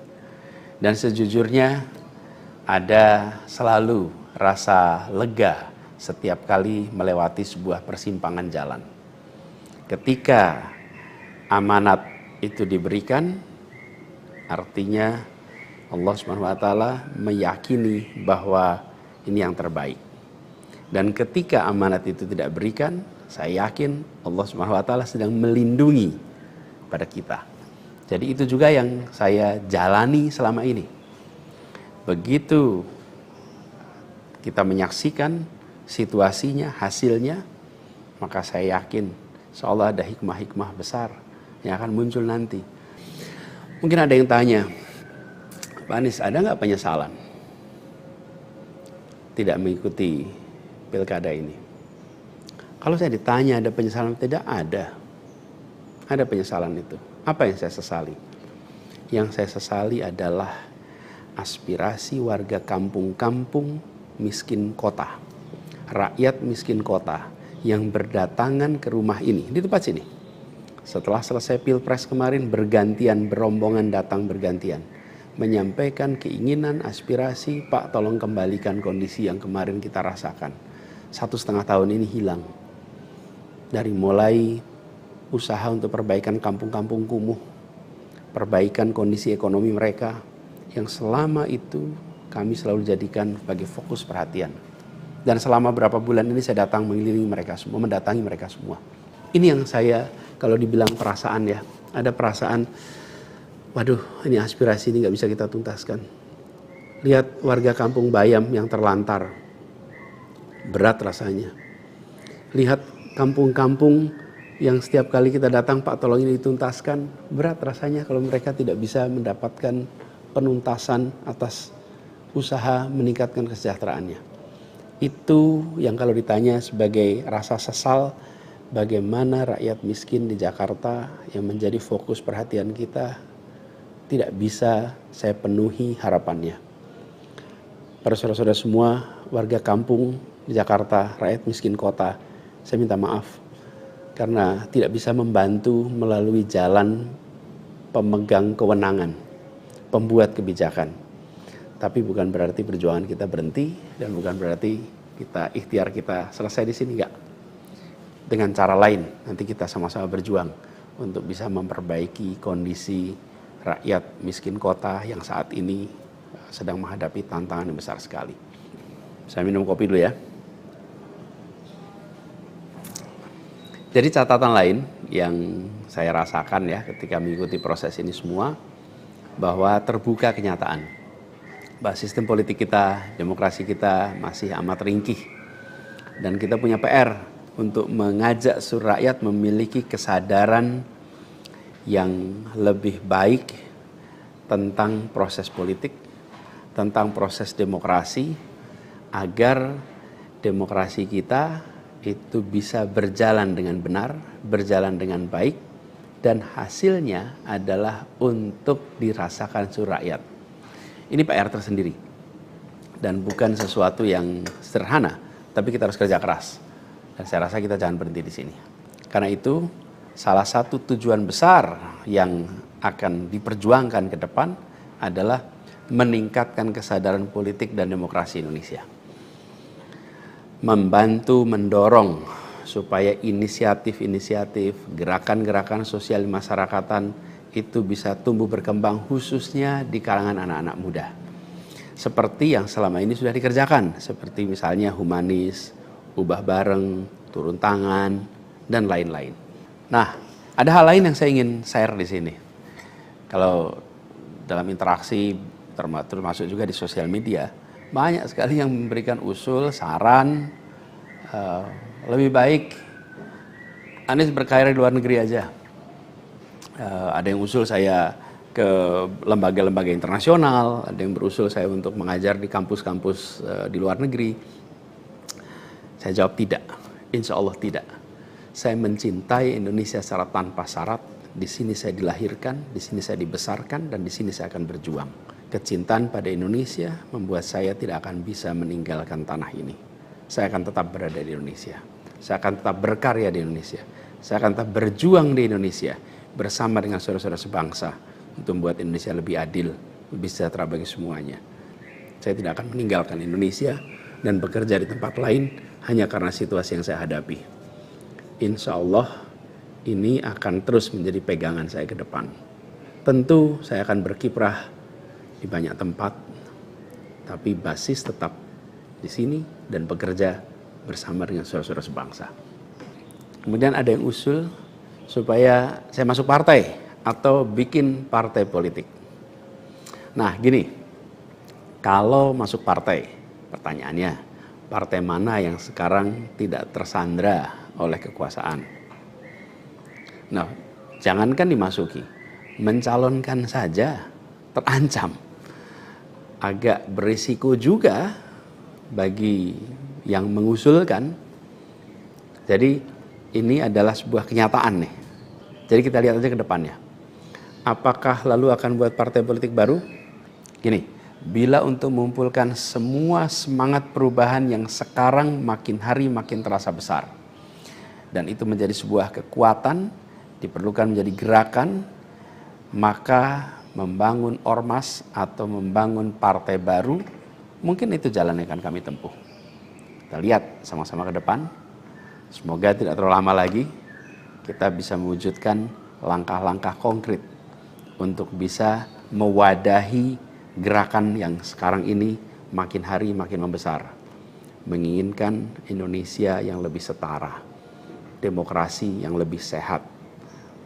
Dan sejujurnya ada selalu rasa lega setiap kali melewati sebuah persimpangan jalan. Ketika amanat itu diberikan, artinya Allah SWT meyakini bahwa ini yang terbaik. Dan ketika amanat itu tidak berikan, saya yakin Allah SWT sedang melindungi pada kita. Jadi itu juga yang saya jalani selama ini. Begitu kita menyaksikan situasinya, hasilnya, maka saya yakin insya Allah ada hikmah-hikmah besar yang akan muncul nanti. Mungkin ada yang tanya, Pak Anies, ada nggak penyesalan tidak mengikuti pilkada ini? Kalau saya ditanya ada penyesalan, tidak ada. Ada penyesalan itu. Apa yang saya sesali? Yang saya sesali adalah aspirasi warga kampung-kampung miskin kota. Rakyat miskin kota yang berdatangan ke rumah ini, di tempat sini. Setelah selesai Pilpres kemarin, bergantian, berombongan datang bergantian. Menyampaikan keinginan, aspirasi, Pak tolong kembalikan kondisi yang kemarin kita rasakan. 1,5 tahun ini hilang. Dari mulai usaha untuk perbaikan kampung-kampung kumuh, perbaikan kondisi ekonomi mereka, yang selama itu kami selalu jadikan sebagai fokus perhatian. Dan selama berapa bulan ini saya datang mengelilingi mereka semua, mendatangi mereka semua. Ini yang saya, kalau dibilang perasaan ya, ada perasaan, waduh ini aspirasi ini gak bisa kita tuntaskan. Lihat warga kampung Bayam yang terlantar, berat rasanya. Lihat kampung-kampung yang setiap kali kita datang, Pak tolong ini dituntaskan, berat rasanya kalau mereka tidak bisa mendapatkan penuntasan atas usaha meningkatkan kesejahteraannya. Itu yang kalau ditanya sebagai rasa sesal, bagaimana rakyat miskin di Jakarta yang menjadi fokus perhatian kita tidak bisa saya penuhi harapannya. Para saudara-saudara semua, warga kampung di Jakarta, rakyat miskin kota, saya minta maaf karena tidak bisa membantu melalui jalan pemegang kewenangan, pembuat kebijakan. Tapi bukan berarti perjuangan kita berhenti dan bukan berarti ikhtiar kita selesai di sini, enggak. Dengan cara lain nanti kita sama-sama berjuang untuk bisa memperbaiki kondisi rakyat miskin kota yang saat ini sedang menghadapi tantangan yang besar sekali. Saya minum kopi dulu ya. Jadi catatan lain yang saya rasakan ya ketika mengikuti proses ini semua, bahwa terbuka kenyataan bahwa sistem politik kita, demokrasi kita masih amat ringkih. Dan kita punya PR untuk mengajak seluruh rakyat memiliki kesadaran yang lebih baik tentang proses politik, tentang proses demokrasi, agar demokrasi kita itu bisa berjalan dengan benar, berjalan dengan baik, dan hasilnya adalah untuk dirasakan seluruh rakyat. Ini PR tersendiri dan bukan sesuatu yang sederhana, tapi kita harus kerja keras. Dan saya rasa kita jangan berhenti di sini. Karena itu salah satu tujuan besar yang akan diperjuangkan ke depan adalah meningkatkan kesadaran politik dan demokrasi Indonesia. Membantu mendorong supaya inisiatif-inisiatif, gerakan-gerakan sosial masyarakatan itu bisa tumbuh berkembang khususnya di kalangan anak-anak muda. Seperti yang selama ini sudah dikerjakan, seperti misalnya humanis, ubah bareng, turun tangan, dan lain-lain. Nah, ada hal lain yang saya ingin share di sini. Kalau dalam interaksi, termasuk juga di sosial media, banyak sekali yang memberikan usul, saran, lebih baik Anies berkarir di luar negeri aja. Ada yang usul saya ke lembaga-lembaga internasional, ada yang berusul saya untuk mengajar di kampus-kampus di luar negeri. Saya jawab tidak, insya Allah tidak. Saya mencintai Indonesia secara tanpa syarat. Di sini saya dilahirkan, di sini saya dibesarkan, dan di sini saya akan berjuang. Kecintaan pada Indonesia membuat saya tidak akan bisa meninggalkan tanah ini. Saya akan tetap berada di Indonesia. Saya akan tetap berkarya di Indonesia. Saya akan tetap berjuang di Indonesia bersama dengan saudara-saudara sebangsa untuk membuat Indonesia lebih adil, lebih sejahtera bagi semuanya. Saya tidak akan meninggalkan Indonesia dan bekerja di tempat lain hanya karena situasi yang saya hadapi. Insya Allah ini akan terus menjadi pegangan saya ke depan. Tentu saya akan berkiprah di banyak tempat, tapi basis tetap di sini dan bekerja bersama dengan saudara-saudara sebangsa. Kemudian ada yang usul supaya saya masuk partai atau bikin partai politik. Nah gini, kalau masuk partai, pertanyaannya, partai mana yang sekarang tidak tersandra oleh kekuasaan? Nah, jangankan dimasuki, mencalonkan saja terancam. Agak berisiko juga bagi yang mengusulkan. Jadi ini adalah sebuah kenyataan nih. Jadi kita lihat aja ke depannya. Apakah lalu akan buat partai politik baru? Gini, bila untuk mengumpulkan semua semangat perubahan yang sekarang makin hari makin terasa besar, dan itu menjadi sebuah kekuatan, diperlukan menjadi gerakan, maka membangun ormas atau membangun partai baru, mungkin itu jalan yang akan kami tempuh. Kita lihat sama-sama ke depan, semoga tidak terlalu lama lagi kita bisa mewujudkan langkah-langkah konkret untuk bisa mewadahi gerakan yang sekarang ini makin hari makin membesar, menginginkan Indonesia yang lebih setara, demokrasi yang lebih sehat,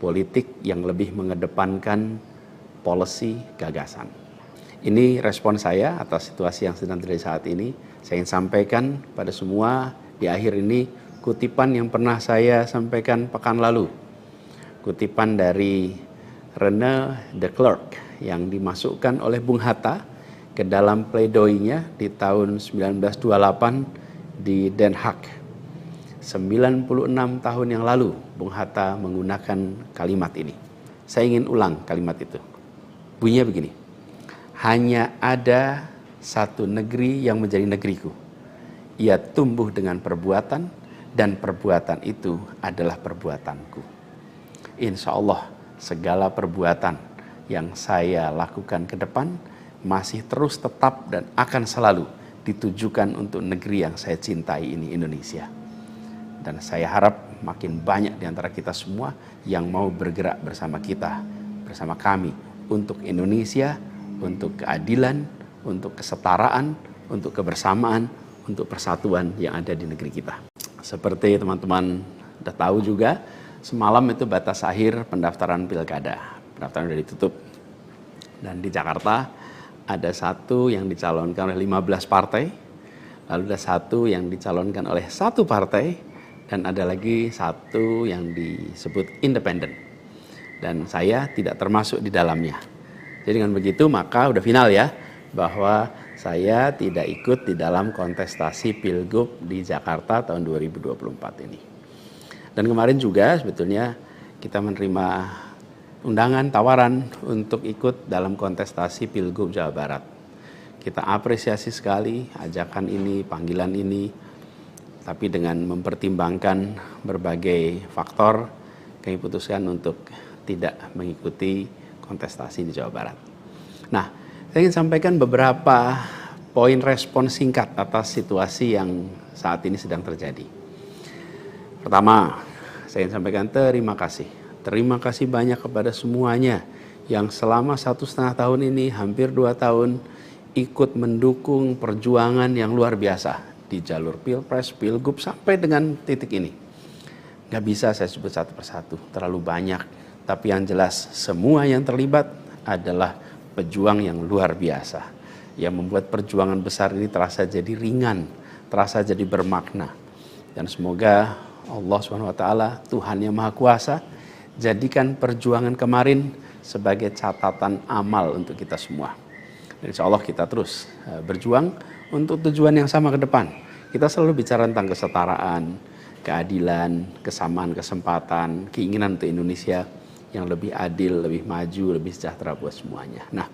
politik yang lebih mengedepankan policy gagasan. Ini respon saya atas situasi yang sedang terjadi saat ini. Saya ingin sampaikan pada semua di akhir ini kutipan yang pernah saya sampaikan pekan lalu. Kutipan dari René de Klerk yang dimasukkan oleh Bung Hatta ke dalam pledoinya di tahun 1928 di Den Haag. 96 tahun yang lalu Bung Hatta menggunakan kalimat ini. Saya ingin ulang kalimat itu. Bunyinya begini. Hanya ada satu negeri yang menjadi negeriku. Ia tumbuh dengan perbuatan dan perbuatan itu adalah perbuatanku. Insya Allah segala perbuatan yang saya lakukan ke depan masih terus tetap dan akan selalu ditujukan untuk negeri yang saya cintai ini, Indonesia. Dan saya harap makin banyak di antara kita semua yang mau bergerak bersama kita, bersama kami untuk Indonesia, untuk keadilan, untuk kesetaraan, untuk kebersamaan, untuk persatuan yang ada di negeri kita. Seperti teman-teman sudah tahu juga, semalam itu batas akhir pendaftaran pilkada. Pendaftaran sudah ditutup. Dan di Jakarta ada satu yang dicalonkan oleh 15 partai, lalu ada satu yang dicalonkan oleh satu partai, dan ada lagi satu yang disebut independen. Dan saya tidak termasuk di dalamnya. Jadi dengan begitu maka udah final ya, bahwa saya tidak ikut di dalam kontestasi Pilgub di Jakarta tahun 2024 ini. Dan kemarin juga sebetulnya kita menerima undangan, tawaran untuk ikut dalam kontestasi Pilgub Jawa Barat. Kita apresiasi sekali ajakan ini, panggilan ini, tapi dengan mempertimbangkan berbagai faktor, kami putuskan untuk tidak mengikuti kontestasi di Jawa Barat. Nah, saya ingin sampaikan beberapa poin respon singkat atas situasi yang saat ini sedang terjadi. Pertama, saya ingin sampaikan terima kasih. Terima kasih banyak kepada semuanya yang selama 1,5 tahun ini, hampir 2 tahun, ikut mendukung perjuangan yang luar biasa di jalur Pilpres, Pilgub, sampai dengan titik ini. Gak bisa saya sebut satu persatu, terlalu banyak. Tapi yang jelas semua yang terlibat adalah pejuang yang luar biasa, yang membuat perjuangan besar ini terasa jadi ringan, terasa jadi bermakna. Dan semoga Allah SWT, Tuhan yang Maha Kuasa, jadikan perjuangan kemarin sebagai catatan amal untuk kita semua. Dan insya Allah kita terus berjuang untuk tujuan yang sama ke depan. Kita selalu bicara tentang kesetaraan, keadilan, kesamaan kesempatan, keinginan untuk Indonesia yang lebih adil, lebih maju, lebih sejahtera buat semuanya. Nah,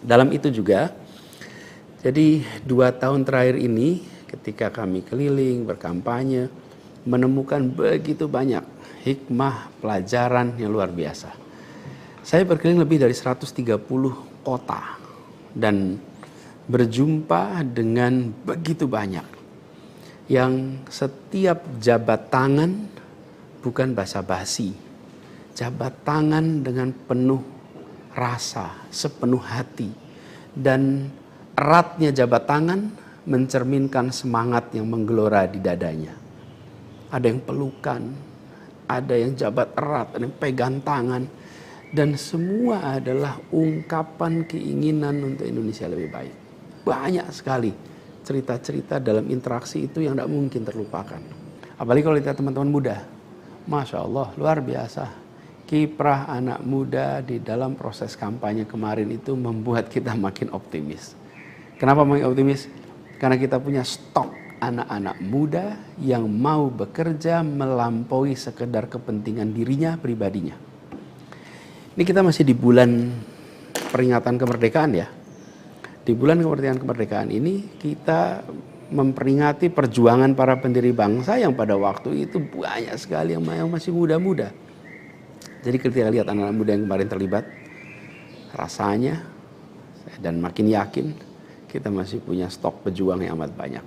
dalam itu juga, jadi 2 tahun terakhir ini ketika kami keliling, berkampanye, menemukan begitu banyak hikmah, pelajaran yang luar biasa. Saya berkeliling lebih dari 130 kota dan berjumpa dengan begitu banyak yang setiap jabat tangan bukan basa-basi, jabat tangan dengan penuh rasa, sepenuh hati, dan eratnya jabat tangan mencerminkan semangat yang menggelora di dadanya. Ada yang pelukan, ada yang jabat erat, ada yang pegang tangan, dan semua adalah ungkapan keinginan untuk Indonesia lebih baik. Banyak sekali cerita-cerita dalam interaksi itu yang tidak mungkin terlupakan. Apalagi kalau lihat teman-teman muda, Masya Allah, luar biasa. Kiprah anak muda di dalam proses kampanye kemarin itu membuat kita makin optimis. Kenapa makin optimis? Karena kita punya stok anak-anak muda yang mau bekerja melampaui sekedar kepentingan dirinya, pribadinya. Ini kita masih di bulan peringatan kemerdekaan ya. Di bulan kemerdekaan ini kita memperingati perjuangan para pendiri bangsa yang pada waktu itu banyak sekali yang masih muda-muda. Jadi ketika lihat anak-anak muda yang kemarin terlibat, rasanya dan makin yakin kita masih punya stok pejuang yang amat banyak.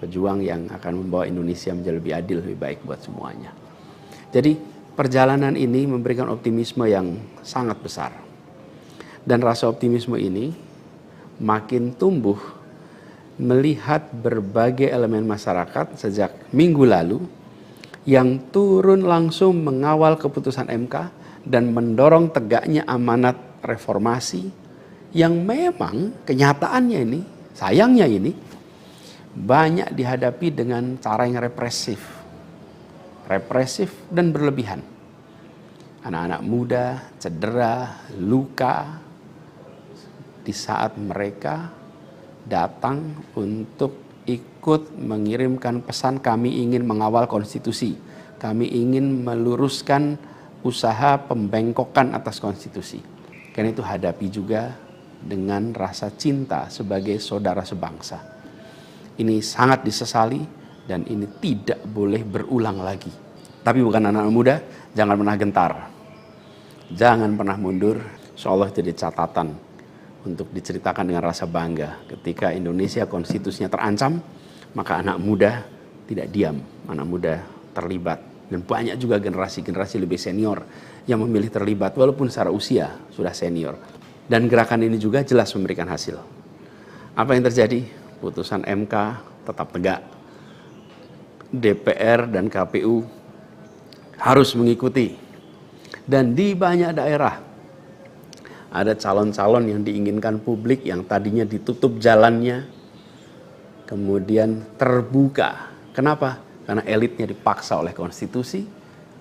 Pejuang yang akan membawa Indonesia menjadi lebih adil, lebih baik buat semuanya. Jadi perjalanan ini memberikan optimisme yang sangat besar. Dan rasa optimisme ini makin tumbuh melihat berbagai elemen masyarakat sejak minggu lalu yang turun langsung mengawal keputusan MK dan mendorong tegaknya amanat reformasi yang memang kenyataannya ini, sayangnya ini, banyak dihadapi dengan cara yang represif dan berlebihan. Anak-anak muda cedera, luka di saat mereka datang untuk ikut mengirimkan pesan kami ingin mengawal konstitusi, kami ingin meluruskan usaha pembengkokan atas konstitusi. Karena itu hadapi juga dengan rasa cinta sebagai saudara sebangsa. Ini sangat disesali dan ini tidak boleh berulang lagi. Tapi bukan anak-anak muda, jangan pernah gentar. Jangan pernah mundur, insyaallah jadi catatan untuk diceritakan dengan rasa bangga. Ketika Indonesia konstitusinya terancam, maka anak muda tidak diam, anak muda terlibat. Dan banyak juga generasi-generasi lebih senior yang memilih terlibat walaupun secara usia sudah senior. Dan gerakan ini juga jelas memberikan hasil. Apa yang terjadi? Putusan MK tetap tegak. DPR dan KPU harus mengikuti. Dan di banyak daerah ada calon-calon yang diinginkan publik yang tadinya ditutup jalannya, kemudian terbuka. Kenapa? Karena elitnya dipaksa oleh konstitusi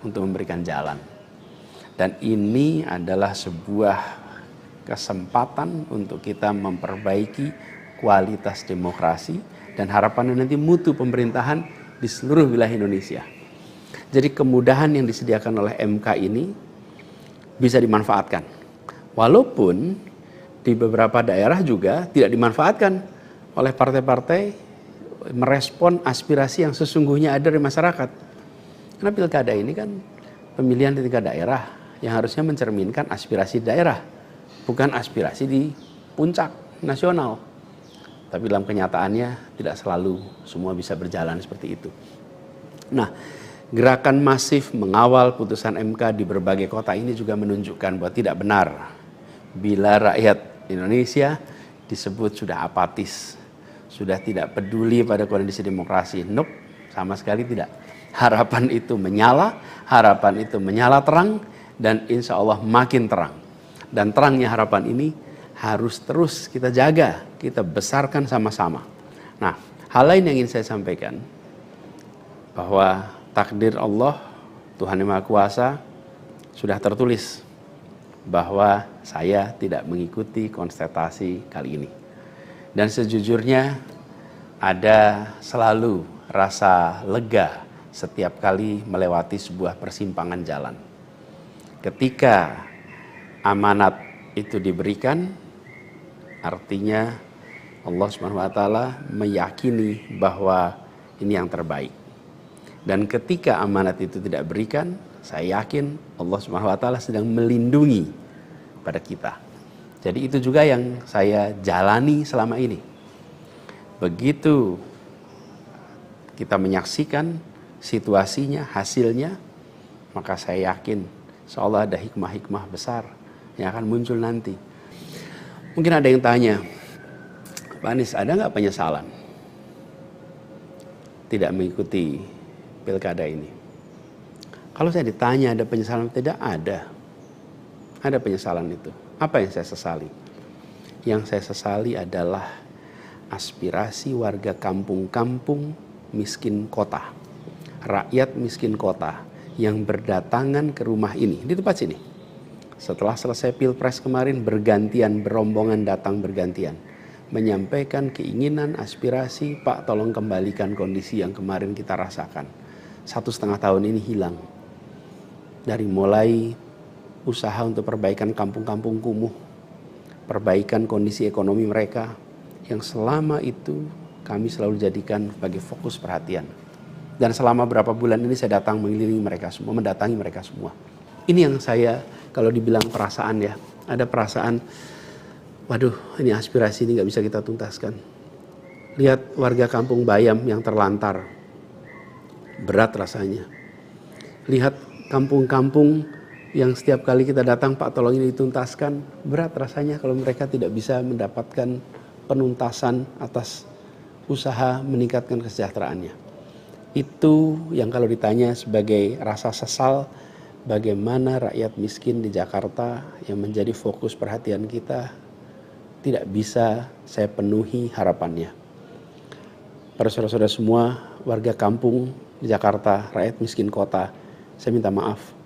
untuk memberikan jalan. Dan ini adalah sebuah kesempatan untuk kita memperbaiki kualitas demokrasi dan harapannya nanti mutu pemerintahan di seluruh wilayah Indonesia. Jadi kemudahan yang disediakan oleh MK ini bisa dimanfaatkan. Walaupun di beberapa daerah juga tidak dimanfaatkan oleh partai-partai merespon aspirasi yang sesungguhnya ada di masyarakat. Karena pilkada ini kan pemilihan di tingkat daerah yang harusnya mencerminkan aspirasi daerah, bukan aspirasi di puncak nasional. Tapi dalam kenyataannya tidak selalu semua bisa berjalan seperti itu. Nah, gerakan masif mengawal putusan MK di berbagai kota ini juga menunjukkan bahwa tidak benar bila rakyat Indonesia disebut sudah apatis, sudah tidak peduli pada kondisi demokrasi. Nope, sama sekali tidak. Harapan itu menyala terang dan insya Allah makin terang. Dan terangnya harapan ini harus terus kita jaga, kita besarkan sama-sama. Nah, hal lain yang ingin saya sampaikan, bahwa takdir Allah, Tuhan Yang Maha Kuasa, sudah tertulis bahwa saya tidak mengikuti kontestasi kali ini. Dan sejujurnya ada selalu rasa lega setiap kali melewati sebuah persimpangan jalan. Ketika amanat itu diberikan, artinya Allah SWT meyakini bahwa ini yang terbaik. Dan ketika amanat itu tidak berikan, saya yakin Allah SWT sedang melindungi pada kita. Jadi itu juga yang saya jalani selama ini. Begitu kita menyaksikan situasinya, hasilnya, maka saya yakin insya Allah ada hikmah-hikmah besar yang akan muncul nanti. Mungkin ada yang tanya, Pak Anies, ada nggak penyesalan tidak mengikuti pilkada ini? Kalau saya ditanya ada penyesalan, tidak ada. Ada penyesalan itu. Apa yang saya sesali? Yang saya sesali adalah aspirasi warga kampung-kampung miskin kota. Rakyat miskin kota yang berdatangan ke rumah ini, di tempat sini. Setelah selesai Pilpres kemarin, bergantian, berombongan datang bergantian. Menyampaikan keinginan, aspirasi, Pak tolong kembalikan kondisi yang kemarin kita rasakan. 1,5 tahun ini hilang. Dari mulai usaha untuk perbaikan kampung-kampung kumuh, perbaikan kondisi ekonomi mereka, yang selama itu kami selalu jadikan sebagai fokus perhatian. Dan selama berapa bulan ini saya datang mengelilingi mereka semua, mendatangi mereka semua. Ini yang saya, kalau dibilang perasaan ya, ada perasaan, waduh ini aspirasi ini gak bisa kita tuntaskan. Lihat warga kampung Bayam yang terlantar, berat rasanya. Lihat kampung-kampung yang setiap kali kita datang, Pak tolong ini dituntaskan, berat rasanya kalau mereka tidak bisa mendapatkan penuntasan atas usaha meningkatkan kesejahteraannya. Itu yang kalau ditanya sebagai rasa sesal, bagaimana rakyat miskin di Jakarta yang menjadi fokus perhatian kita tidak bisa saya penuhi harapannya. Para saudara-saudara semua, warga kampung di Jakarta, rakyat miskin kota, saya minta maaf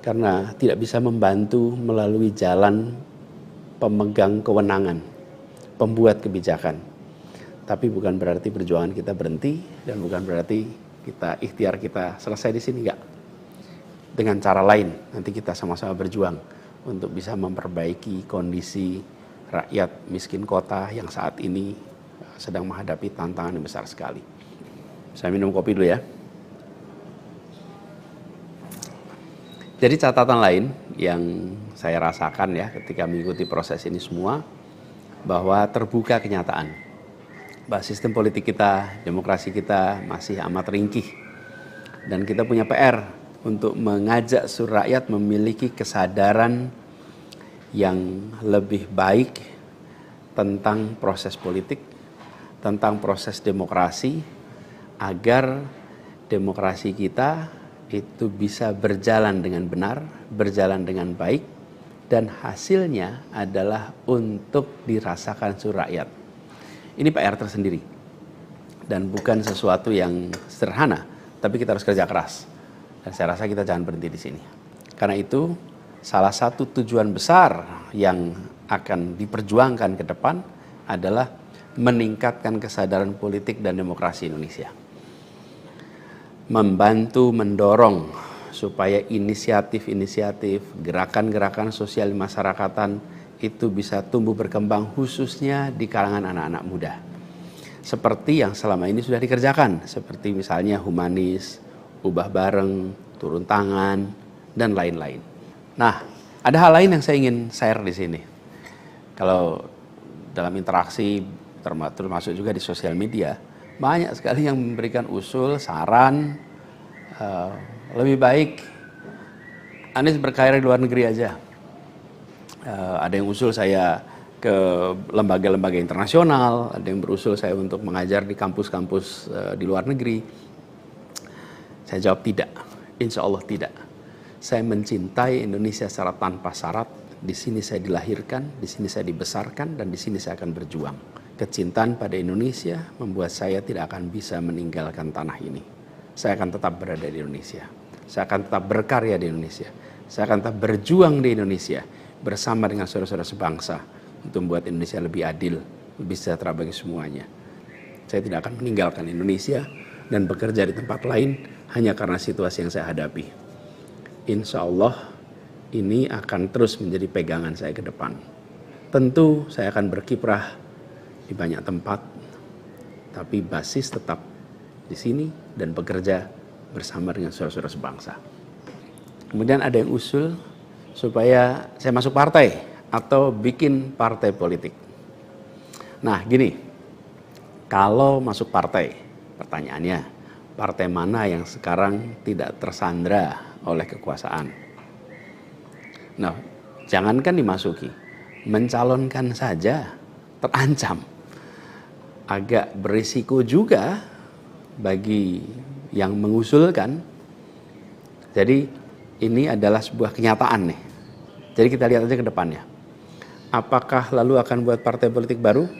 karena tidak bisa membantu melalui jalan pemegang kewenangan, pembuat kebijakan. Tapi bukan berarti perjuangan kita berhenti dan bukan berarti ikhtiar kita selesai di sini, enggak. Dengan cara lain nanti kita sama-sama berjuang untuk bisa memperbaiki kondisi rakyat miskin kota yang saat ini sedang menghadapi tantangan yang besar sekali. Saya minum kopi dulu ya. Jadi catatan lain yang saya rasakan ya ketika mengikuti proses ini semua, bahwa terbuka kenyataan bahwa sistem politik kita, demokrasi kita masih amat ringkih. Dan kita punya PR untuk mengajak seluruh rakyat memiliki kesadaran yang lebih baik tentang proses politik, tentang proses demokrasi, agar demokrasi kita itu bisa berjalan dengan benar, berjalan dengan baik, dan hasilnya adalah untuk dirasakan seluruh rakyat. Ini PR tersendiri dan bukan sesuatu yang sederhana, tapi kita harus kerja keras. Dan saya rasa kita jangan berhenti di sini. Karena itu salah satu tujuan besar yang akan diperjuangkan ke depan adalah meningkatkan kesadaran politik dan demokrasi Indonesia. Membantu mendorong supaya inisiatif-inisiatif, gerakan-gerakan sosial masyarakatan itu bisa tumbuh berkembang khususnya di kalangan anak-anak muda. Seperti yang selama ini sudah dikerjakan, seperti misalnya humanis, ubah bareng, turun tangan, dan lain-lain. Nah, ada hal lain yang saya ingin share di sini. Kalau dalam interaksi, termasuk juga di sosial media, banyak sekali yang memberikan usul, saran, lebih baik Anies berkarir di luar negeri aja. Ada yang usul saya ke lembaga-lembaga internasional, ada yang berusul saya untuk mengajar di kampus-kampus di luar negeri. Saya jawab tidak, insya Allah tidak. Saya mencintai Indonesia secara tanpa syarat. Di sini saya dilahirkan, di sini saya dibesarkan, dan di sini saya akan berjuang. Kecintaan pada Indonesia membuat saya tidak akan bisa meninggalkan tanah ini. Saya akan tetap berada di Indonesia. Saya akan tetap berkarya di Indonesia. Saya akan tetap berjuang di Indonesia bersama dengan saudara-saudara sebangsa untuk membuat Indonesia lebih adil, lebih sejahtera bagi semuanya. Saya tidak akan meninggalkan Indonesia dan bekerja di tempat lain hanya karena situasi yang saya hadapi. Insya Allah ini akan terus menjadi pegangan saya ke depan. Tentu saya akan berkiprah di banyak tempat, tapi basis tetap di sini dan bekerja bersama dengan saudara-saudara sebangsa. Kemudian ada yang usul supaya saya masuk partai atau bikin partai politik. Nah gini, kalau masuk partai, pertanyaannya, partai mana yang sekarang tidak tersandra oleh kekuasaan? Nah, jangankan dimasuki, mencalonkan saja terancam. Agak berisiko juga bagi yang mengusulkan. Jadi ini adalah sebuah kenyataan nih. Jadi kita lihat aja ke depannya. Apakah lalu akan buat partai politik baru?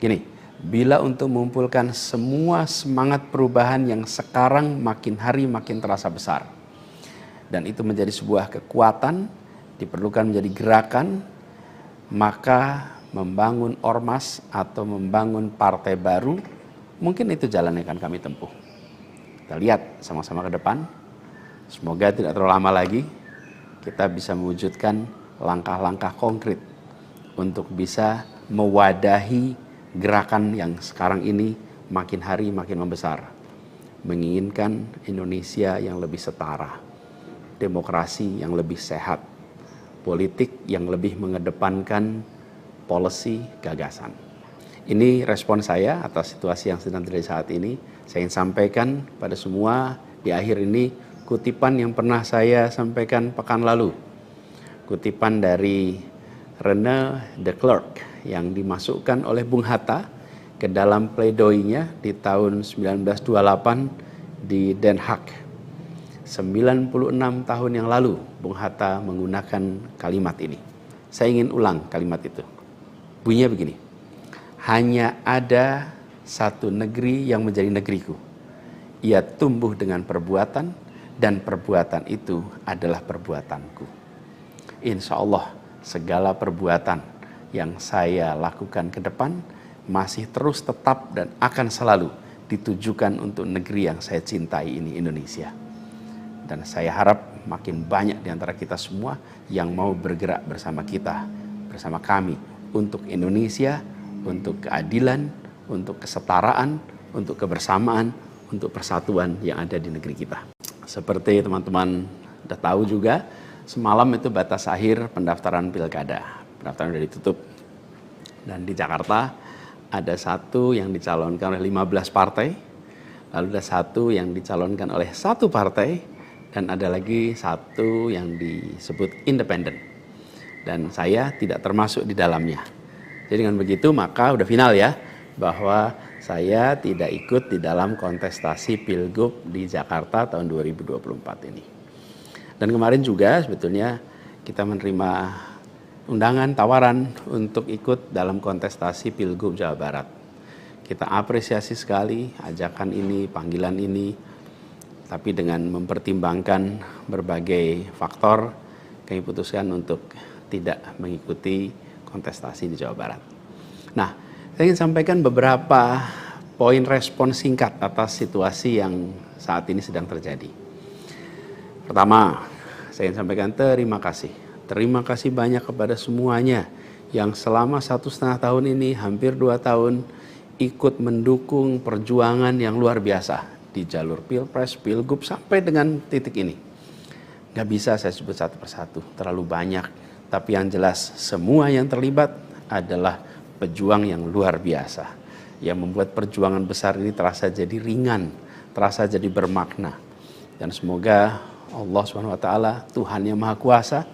Gini, bila untuk mengumpulkan semua semangat perubahan yang sekarang makin hari makin terasa besar, dan itu menjadi sebuah kekuatan, diperlukan menjadi gerakan, maka membangun ormas atau membangun partai baru, mungkin itu jalan yang akan kami tempuh. Kita lihat sama-sama ke depan. Semoga tidak terlalu lama lagi kita bisa mewujudkan langkah-langkah konkret untuk bisa mewadahi gerakan yang sekarang ini makin hari makin membesar. Menginginkan Indonesia yang lebih setara, demokrasi yang lebih sehat, politik yang lebih mengedepankan policy gagasan. Ini respon saya atas situasi yang sedang terjadi saat ini. Saya ingin sampaikan pada semua di akhir ini kutipan yang pernah saya sampaikan pekan lalu. Kutipan dari René de Klerk yang dimasukkan oleh Bung Hatta ke dalam pledoinya di tahun 1928 di Den Haag. 96 tahun yang lalu Bung Hatta menggunakan kalimat ini. Saya ingin ulang kalimat itu. Bunyinya begini. Hanya ada satu negeri yang menjadi negeriku. Ia tumbuh dengan perbuatan dan perbuatan itu adalah perbuatanku. Insya Allah segala perbuatan yang saya lakukan ke depan masih terus tetap dan akan selalu ditujukan untuk negeri yang saya cintai ini, Indonesia. Dan saya harap makin banyak di antara kita semua yang mau bergerak bersama kita, bersama kami untuk Indonesia, untuk keadilan, untuk kesetaraan, untuk kebersamaan, untuk persatuan yang ada di negeri kita. Seperti teman-teman sudah tahu juga, semalam itu batas akhir pendaftaran pilkada. Pendaftaran sudah ditutup. Dan di Jakarta ada satu yang dicalonkan oleh 15 partai, lalu ada satu yang dicalonkan oleh satu partai, dan ada lagi satu yang disebut independen. Dan saya tidak termasuk di dalamnya. Jadi dengan begitu maka udah final ya, bahwa saya tidak ikut di dalam kontestasi Pilgub di Jakarta tahun 2024 ini. Dan kemarin juga sebetulnya kita menerima undangan, tawaran untuk ikut dalam kontestasi Pilgub Jawa Barat. Kita apresiasi sekali ajakan ini, panggilan ini, tapi dengan mempertimbangkan berbagai faktor, kami putuskan untuk tidak mengikuti kontestasi di Jawa Barat. Nah, saya ingin sampaikan beberapa poin respon singkat atas situasi yang saat ini sedang terjadi. Pertama, saya ingin sampaikan terima kasih. Terima kasih banyak kepada semuanya yang selama 1,5 tahun ini, hampir 2 tahun, ikut mendukung perjuangan yang luar biasa di jalur Pilpres, Pilgub, sampai dengan titik ini. Gak bisa saya sebut satu persatu, terlalu banyak. Tapi yang jelas semua yang terlibat adalah pejuang yang luar biasa. Yang membuat perjuangan besar ini terasa jadi ringan, terasa jadi bermakna. Dan semoga Allah SWT, Tuhan yang Maha Kuasa,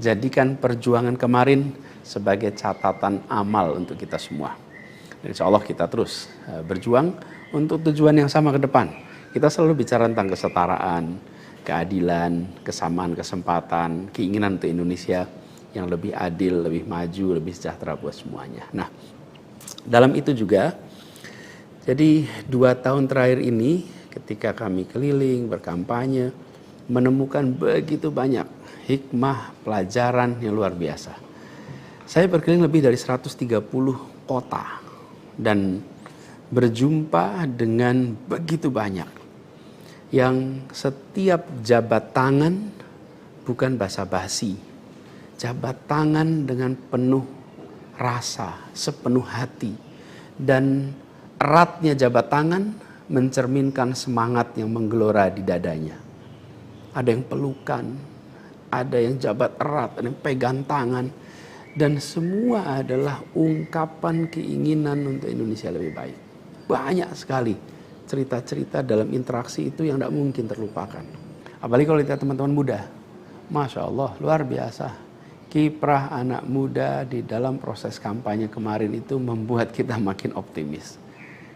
jadikan perjuangan kemarin sebagai catatan amal untuk kita semua. Dan insya Allah kita terus berjuang untuk tujuan yang sama ke depan. Kita selalu bicara tentang kesetaraan, keadilan, kesamaan kesempatan, keinginan untuk Indonesia yang lebih adil, lebih maju, lebih sejahtera buat semuanya. Nah, dalam itu juga, jadi 2 tahun terakhir ini ketika kami keliling, berkampanye, menemukan begitu banyak hikmah, pelajaran yang luar biasa. Saya berkeliling lebih dari 130 kota dan berjumpa dengan begitu banyak yang setiap jabat tangan bukan basa-basi. Jabat tangan dengan penuh rasa, sepenuh hati. Dan eratnya jabat tangan mencerminkan semangat yang menggelora di dadanya. Ada yang pelukan, ada yang jabat erat, ada yang pegang tangan. Dan semua adalah ungkapan keinginan untuk Indonesia lebih baik. Banyak sekali cerita-cerita dalam interaksi itu yang tidak mungkin terlupakan. Apalagi kalau lihat teman-teman muda. Masya Allah, luar biasa. Kiprah anak muda di dalam proses kampanye kemarin itu membuat kita makin optimis.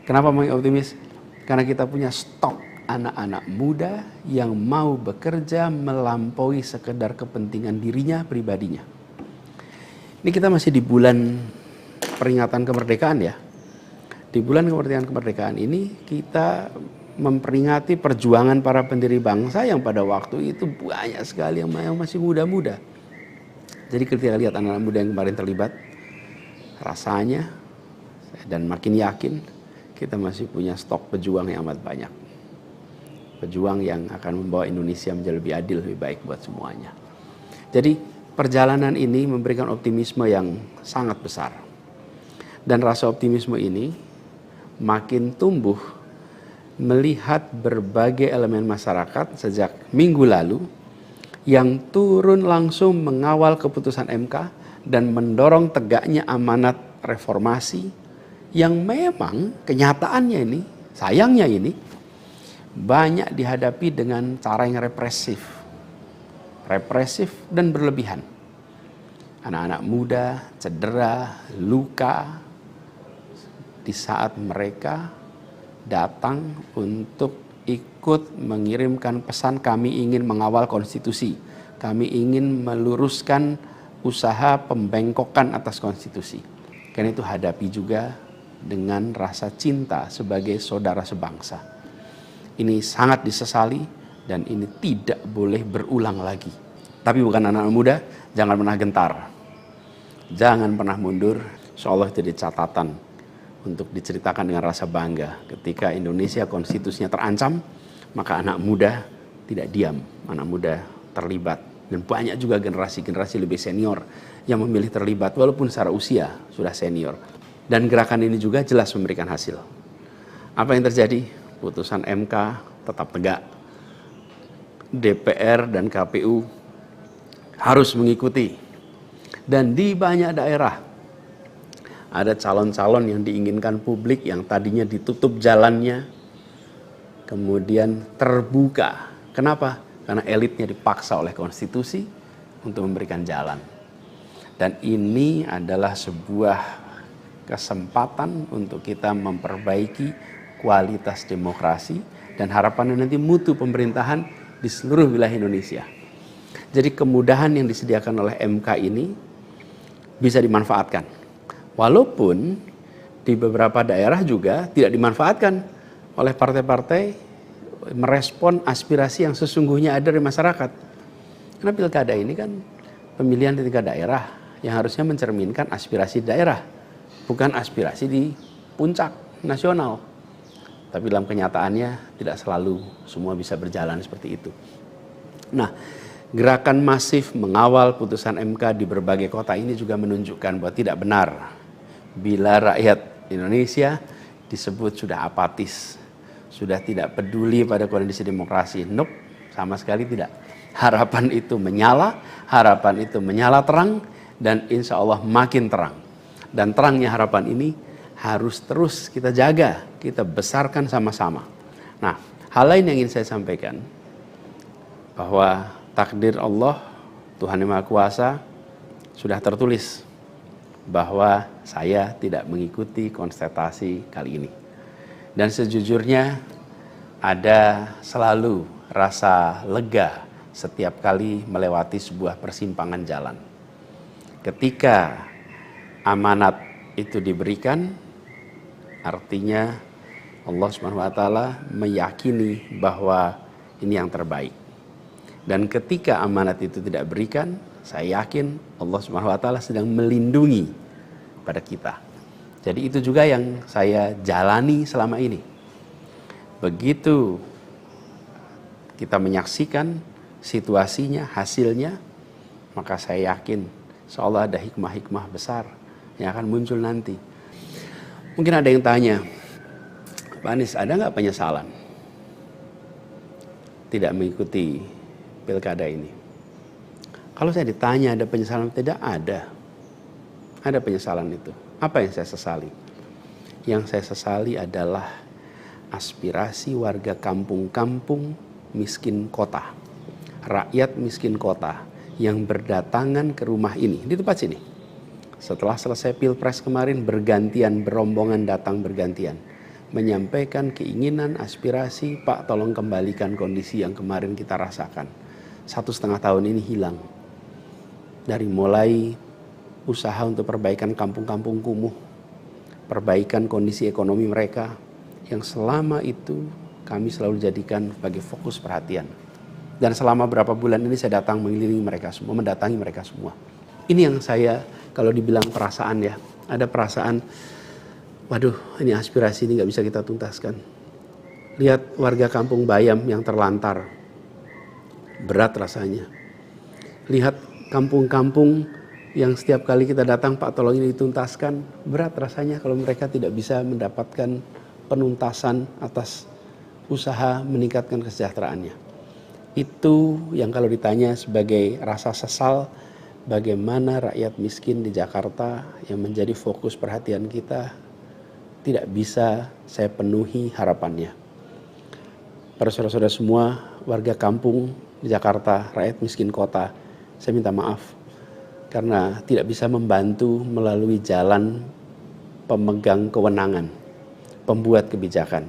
Kenapa makin optimis? Karena kita punya stok anak-anak muda yang mau bekerja melampaui sekedar kepentingan dirinya, pribadinya. Ini kita masih di bulan peringatan kemerdekaan ya. Di bulan kemerdekaan ini kita memperingati perjuangan para pendiri bangsa yang pada waktu itu banyak sekali yang masih muda-muda. Jadi ketika lihat anak-anak muda yang kemarin terlibat, rasanya dan makin yakin kita masih punya stok pejuang yang amat banyak. Pejuang yang akan membawa Indonesia menjadi lebih adil, lebih baik buat semuanya. Jadi perjalanan ini memberikan optimisme yang sangat besar. Dan rasa optimisme ini makin tumbuh melihat berbagai elemen masyarakat sejak minggu lalu yang turun langsung mengawal keputusan MK dan mendorong tegaknya amanat reformasi yang memang kenyataannya ini, sayangnya ini, banyak dihadapi dengan cara yang represif dan berlebihan. Anak-anak muda cedera, luka di saat mereka datang untuk ikut mengirimkan pesan kami ingin mengawal konstitusi, kami ingin meluruskan usaha pembengkokan atas konstitusi. Karena itu hadapi juga dengan rasa cinta sebagai saudara sebangsa. Ini sangat disesali dan ini tidak boleh berulang lagi. Tapi bukan anak-anak muda, jangan pernah gentar. Jangan pernah mundur. Insyaallah jadi catatan untuk diceritakan dengan rasa bangga. Ketika Indonesia konstitusinya terancam, maka anak muda tidak diam. Anak muda terlibat. Dan banyak juga generasi-generasi lebih senior yang memilih terlibat walaupun secara usia sudah senior. Dan gerakan ini juga jelas memberikan hasil. Apa yang terjadi? Putusan MK tetap tegak. DPR dan KPU harus mengikuti. Dan di banyak daerah ada calon-calon yang diinginkan publik yang tadinya ditutup jalannya kemudian terbuka. Kenapa? Karena elitnya dipaksa oleh konstitusi untuk memberikan jalan. Dan ini adalah sebuah kesempatan untuk kita memperbaiki kualitas demokrasi dan harapannya nanti mutu pemerintahan di seluruh wilayah Indonesia. Jadi kemudahan yang disediakan oleh MK ini bisa dimanfaatkan. Walaupun di beberapa daerah juga tidak dimanfaatkan oleh partai-partai merespon aspirasi yang sesungguhnya ada dari masyarakat. Karena pilkada ini kan pemilihan di tingkat daerah yang harusnya mencerminkan aspirasi daerah, bukan aspirasi di puncak nasional. Tapi dalam kenyataannya tidak selalu semua bisa berjalan seperti itu. Nah, gerakan masif mengawal putusan MK di berbagai kota ini juga menunjukkan bahwa tidak benar bila rakyat Indonesia disebut sudah apatis, sudah tidak peduli pada kondisi demokrasi. Nope, sama sekali tidak. Harapan itu menyala terang dan insya Allah makin terang. Dan terangnya harapan ini harus terus kita jaga, kita besarkan sama-sama. Nah, hal lain yang ingin saya sampaikan, bahwa takdir Allah, Tuhan Yang Maha Kuasa, sudah tertulis bahwa saya tidak mengikuti kontestasi kali ini. Dan sejujurnya ada selalu rasa lega setiap kali melewati sebuah persimpangan jalan. Ketika amanat itu diberikan, artinya Allah SWT meyakini bahwa ini yang terbaik. Dan ketika amanat itu tidak berikan, saya yakin Allah SWT sedang melindungi pada kita. Jadi itu juga yang saya jalani selama ini. Begitu kita menyaksikan situasinya, hasilnya, maka saya yakin seolah ada hikmah-hikmah besar yang akan muncul nanti. Mungkin ada yang tanya, Pak Anies, ada nggak penyesalan tidak mengikuti pilkada ini? Kalau saya ditanya ada penyesalan, tidak ada. Ada penyesalan itu. Apa yang saya sesali? Yang saya sesali adalah aspirasi warga kampung-kampung miskin kota, rakyat miskin kota yang berdatangan ke rumah ini, di tempat sini. Setelah selesai Pilpres kemarin, bergantian, berombongan datang bergantian, menyampaikan keinginan, aspirasi, Pak tolong kembalikan kondisi yang kemarin kita rasakan. 1,5 tahun ini hilang. Dari mulai usaha untuk perbaikan kampung-kampung kumuh, perbaikan kondisi ekonomi mereka, yang selama itu kami selalu jadikan sebagai fokus perhatian. Dan selama berapa bulan ini saya datang mengelilingi mereka semua, mendatangi mereka semua. Ini yang saya, kalau dibilang perasaan ya, ada perasaan, waduh ini aspirasi ini gak bisa kita tuntaskan. Lihat warga kampung Bayam yang terlantar, berat rasanya. Lihat kampung-kampung yang setiap kali kita datang, Pak tolong ini dituntaskan, berat rasanya kalau mereka tidak bisa mendapatkan penuntasan atas usaha meningkatkan kesejahteraannya. Itu yang kalau ditanya sebagai rasa sesal, bagaimana rakyat miskin di Jakarta yang menjadi fokus perhatian kita tidak bisa saya penuhi harapannya. Para saudara-saudara semua, warga kampung di Jakarta, rakyat miskin kota, saya minta maaf karena tidak bisa membantu melalui jalan pemegang kewenangan, pembuat kebijakan.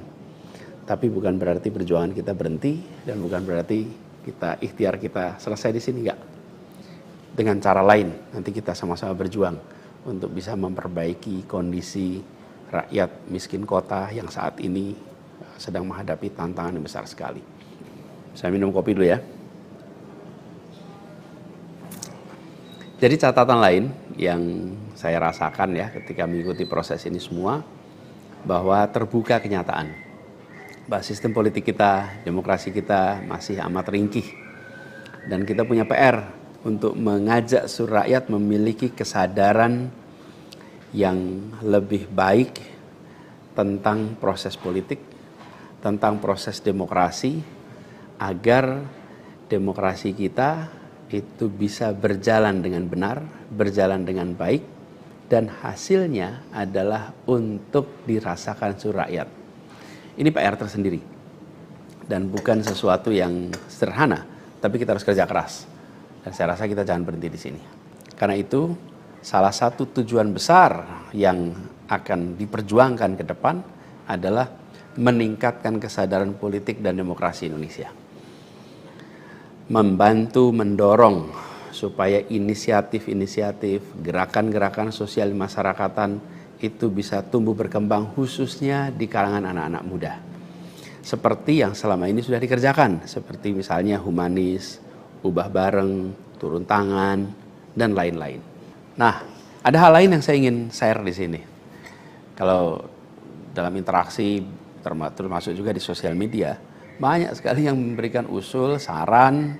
Tapi bukan berarti perjuangan kita berhenti dan bukan berarti ikhtiar kita selesai di sini, enggak. Dengan cara lain nanti kita sama-sama berjuang untuk bisa memperbaiki kondisi rakyat miskin kota yang saat ini sedang menghadapi tantangan yang besar sekali. Saya minum kopi dulu ya. Jadi catatan lain yang saya rasakan ya ketika mengikuti proses ini semua, bahwa terbuka kenyataan bahwa sistem politik kita, demokrasi kita masih amat ringkih. Dan kita punya PR untuk mengajak seluruh rakyat memiliki kesadaran yang lebih baik tentang proses politik, tentang proses demokrasi, agar demokrasi kita itu bisa berjalan dengan benar, berjalan dengan baik, dan hasilnya adalah untuk dirasakan seluruh rakyat. Ini PR tersendiri dan bukan sesuatu yang sederhana, tapi kita harus kerja keras. Dan saya rasa kita jangan berhenti di sini. Karena itu salah satu tujuan besar yang akan diperjuangkan ke depan adalah meningkatkan kesadaran politik dan demokrasi Indonesia. Membantu mendorong supaya inisiatif-inisiatif, gerakan-gerakan sosial masyarakatan itu bisa tumbuh berkembang khususnya di kalangan anak-anak muda. Seperti yang selama ini sudah dikerjakan, seperti misalnya humanis, ubah bareng, turun tangan, dan lain-lain. Nah, ada hal lain yang saya ingin share di sini. Kalau dalam interaksi, termasuk juga di sosial media, banyak sekali yang memberikan usul, saran,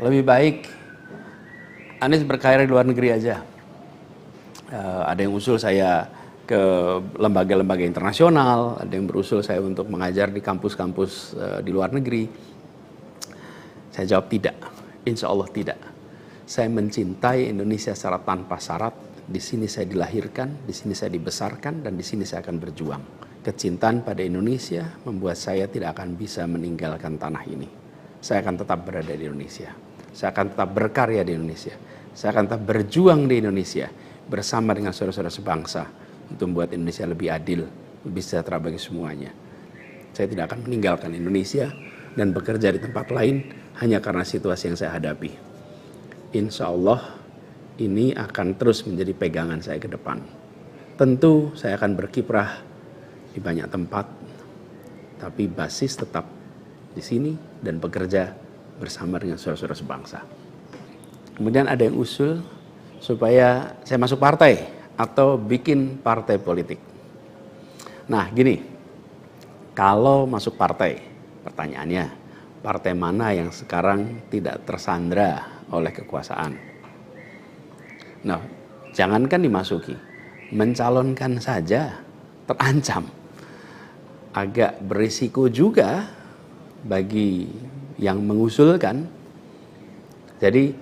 lebih baik Anies berkarir di luar negeri aja. Ada yang usul saya ke lembaga-lembaga internasional, ada yang berusul saya untuk mengajar di kampus-kampus di luar negeri. Saya jawab tidak, insya Allah tidak. Saya mencintai Indonesia secara tanpa syarat. Di sini saya dilahirkan, di sini saya dibesarkan, dan di sini saya akan berjuang. Kecintaan pada Indonesia membuat saya tidak akan bisa meninggalkan tanah ini. Saya akan tetap berada di Indonesia. Saya akan tetap berkarya di Indonesia. Saya akan tetap berjuang di Indonesia bersama dengan saudara-saudara sebangsa untuk membuat Indonesia lebih adil, lebih sejahtera bagi semuanya. Saya tidak akan meninggalkan Indonesia dan bekerja di tempat lain hanya karena situasi yang saya hadapi. Insya Allah ini akan terus menjadi pegangan saya ke depan. Tentu saya akan berkiprah di banyak tempat, tapi basis tetap di sini dan bekerja bersama dengan saudara-saudara sebangsa. Kemudian ada yang usul supaya saya masuk partai atau bikin partai politik. Nah gini, kalau masuk partai, pertanyaannya, partai mana yang sekarang tidak tersandra oleh kekuasaan? Nah, jangankan dimasuki, mencalonkan saja terancam. Agak berisiko juga bagi yang mengusulkan. Jadi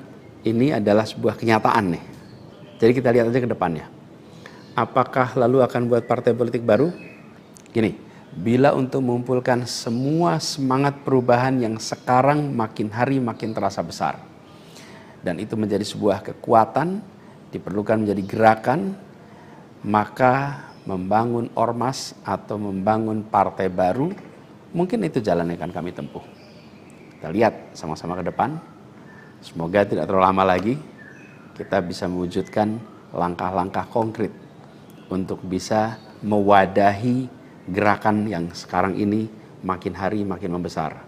ini adalah sebuah kenyataan nih. Jadi kita lihat aja ke depannya. Apakah lalu akan buat partai politik baru? Gini, bila untuk mengumpulkan semua semangat perubahan yang sekarang makin hari makin terasa besar, dan itu menjadi sebuah kekuatan, diperlukan menjadi gerakan, maka membangun ormas atau membangun partai baru, mungkin itu jalan yang akan kami tempuh. Kita lihat sama-sama ke depan. Semoga tidak terlalu lama lagi kita bisa mewujudkan langkah-langkah konkret untuk bisa mewadahi gerakan yang sekarang ini makin hari makin membesar.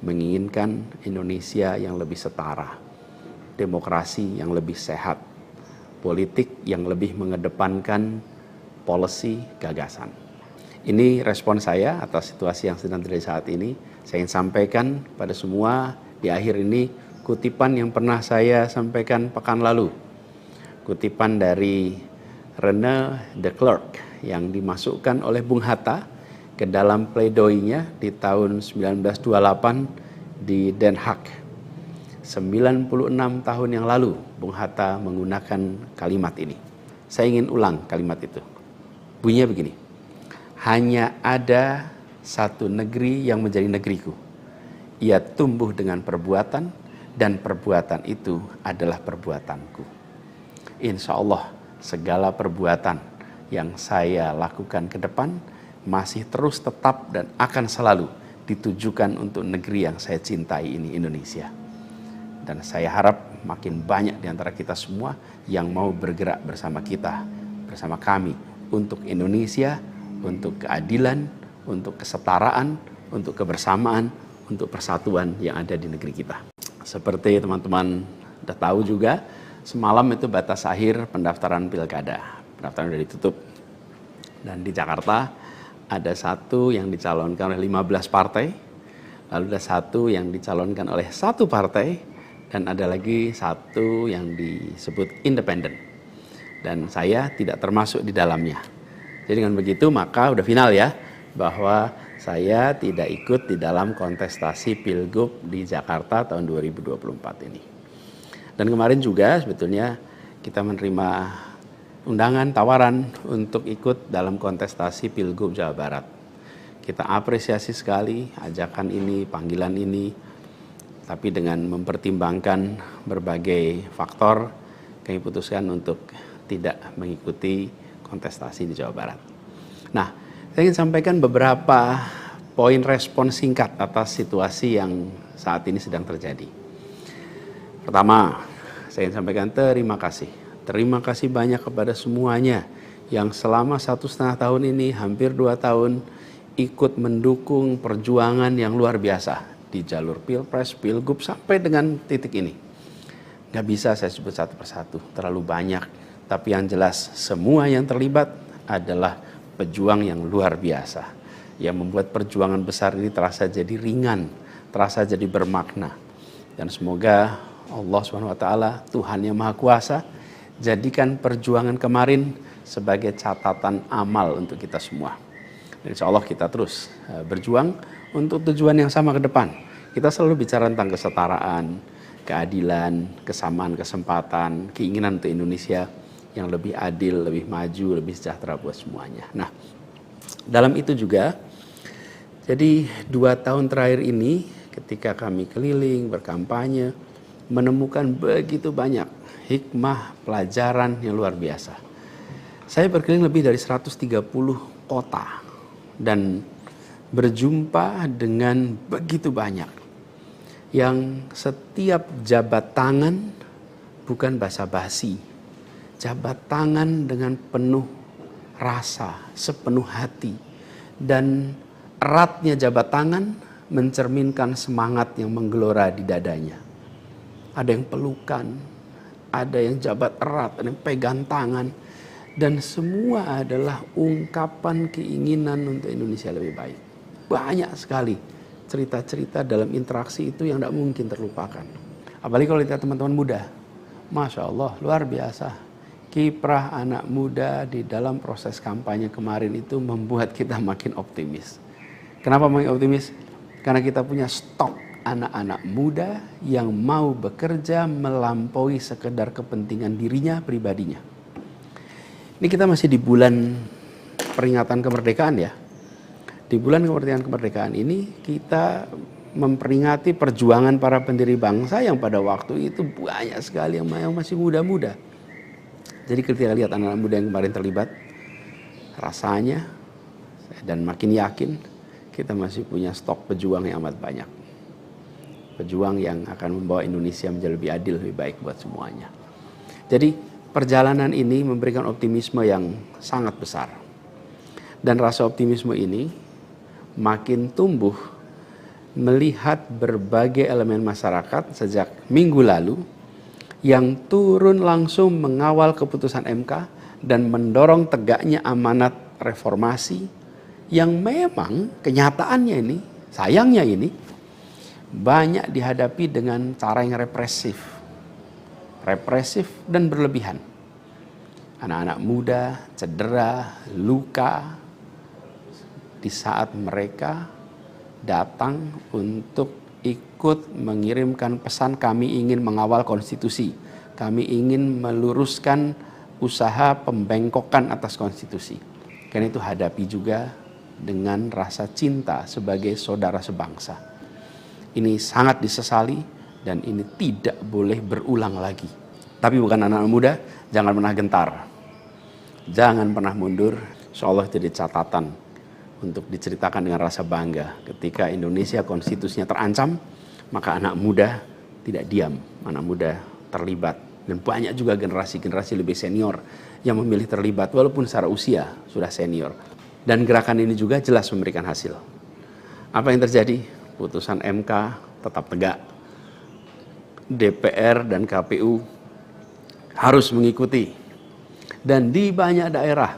Menginginkan Indonesia yang lebih setara, demokrasi yang lebih sehat, politik yang lebih mengedepankan policy gagasan. Ini respon saya atas situasi yang sedang terjadi saat ini. Saya ingin sampaikan pada semua di akhir ini, kutipan yang pernah saya sampaikan pekan lalu. Kutipan dari René de Klerk yang dimasukkan oleh Bung Hatta ke dalam pledoinya di tahun 1928 di Den Haag. 96 tahun yang lalu Bung Hatta menggunakan kalimat ini. Saya ingin ulang kalimat itu. Bunyinya begini. Hanya ada satu negeri yang menjadi negeriku. Ia tumbuh dengan perbuatan dan perbuatan itu adalah perbuatanku. Insya Allah segala perbuatan yang saya lakukan ke depan masih terus tetap dan akan selalu ditujukan untuk negeri yang saya cintai ini, Indonesia. Dan saya harap makin banyak di antara kita semua yang mau bergerak bersama kita, bersama kami untuk Indonesia, untuk keadilan, untuk kesetaraan, untuk kebersamaan, untuk persatuan yang ada di negeri kita. Seperti teman-teman sudah tahu juga, semalam itu batas akhir pendaftaran pilkada. Pendaftaran sudah ditutup. Dan di Jakarta ada satu yang dicalonkan oleh 15 partai, lalu ada satu yang dicalonkan oleh satu partai, dan ada lagi satu yang disebut independen. Dan saya tidak termasuk di dalamnya. Jadi dengan begitu maka udah final ya, bahwa saya tidak ikut di dalam kontestasi Pilgub di Jakarta tahun 2024 ini. Dan kemarin juga sebetulnya kita menerima undangan, tawaran untuk ikut dalam kontestasi Pilgub Jawa Barat. Kita apresiasi sekali ajakan ini, panggilan ini. Tapi dengan mempertimbangkan berbagai faktor, kami putuskan untuk tidak mengikuti kontestasi di Jawa Barat. Nah, saya ingin sampaikan beberapa poin respon singkat atas situasi yang saat ini sedang terjadi. Pertama, saya ingin sampaikan terima kasih. Terima kasih banyak kepada semuanya yang selama 1,5 tahun ini, hampir 2 tahun, ikut mendukung perjuangan yang luar biasa di jalur Pilpres, Pilgub, sampai dengan titik ini. Gak bisa saya sebut satu persatu, terlalu banyak. Tapi yang jelas semua yang terlibat adalah pejuang yang luar biasa. Yang membuat perjuangan besar ini terasa jadi ringan, terasa jadi bermakna. Dan semoga Allah SWT, Tuhan yang Maha Kuasa, jadikan perjuangan kemarin sebagai catatan amal untuk kita semua. Dan insya Allah kita terus berjuang untuk tujuan yang sama ke depan. Kita selalu bicara tentang kesetaraan, keadilan, kesamaan kesempatan, keinginan untuk Indonesia yang lebih adil, lebih maju, lebih sejahtera buat semuanya. Nah, dalam itu juga, jadi 2 tahun terakhir ini ketika kami keliling, berkampanye, menemukan begitu banyak hikmah, pelajaran yang luar biasa. Saya berkeliling lebih dari 130 kota dan berjumpa dengan begitu banyak yang setiap jabat tangan bukan basa-basi, jabat tangan dengan penuh rasa, sepenuh hati, dan eratnya jabat tangan mencerminkan semangat yang menggelora di dadanya. Ada yang pelukan, ada yang jabat erat, ada yang pegang tangan, dan semua adalah ungkapan keinginan untuk Indonesia lebih baik. Banyak sekali cerita-cerita dalam interaksi itu yang tidak mungkin terlupakan. Apalagi kalau lihat teman-teman muda. Masya Allah, luar biasa. Kiprah anak muda di dalam proses kampanye kemarin itu membuat kita makin optimis. Kenapa makin optimis? Karena kita punya stok anak-anak muda yang mau bekerja melampaui sekedar kepentingan dirinya, pribadinya. Ini kita masih di bulan peringatan kemerdekaan ya. Di bulan kemerdekaan ini kita memperingati perjuangan para pendiri bangsa yang pada waktu itu banyak sekali yang masih muda-muda. Jadi ketika lihat anak-anak muda yang kemarin terlibat, rasanya dan makin yakin kita masih punya stok pejuang yang amat banyak. Pejuang yang akan membawa Indonesia menjadi lebih adil, lebih baik buat semuanya. Jadi perjalanan ini memberikan optimisme yang sangat besar. Dan rasa optimisme ini makin tumbuh melihat berbagai elemen masyarakat sejak minggu lalu yang turun langsung mengawal keputusan MK dan mendorong tegaknya amanat reformasi yang memang kenyataannya ini, sayangnya ini, banyak dihadapi dengan cara yang represif dan berlebihan. Anak-anak muda cedera, luka di saat mereka datang untuk ikut mengirimkan pesan, kami ingin mengawal konstitusi, kami ingin meluruskan usaha pembengkokan atas konstitusi. Karena itu hadapi juga dengan rasa cinta sebagai saudara sebangsa. Ini sangat disesali dan ini tidak boleh berulang lagi. Tapi bukan anak-anak muda, jangan pernah gentar, jangan pernah mundur. Insyaallah jadi catatan untuk diceritakan dengan rasa bangga. Ketika Indonesia konstitusinya terancam, maka anak muda tidak diam, anak muda terlibat. Dan banyak juga generasi-generasi lebih senior yang memilih terlibat walaupun secara usia sudah senior. Dan gerakan ini juga jelas memberikan hasil. Apa yang terjadi? Putusan MK tetap tegak. DPR dan KPU harus mengikuti. Dan di banyak daerah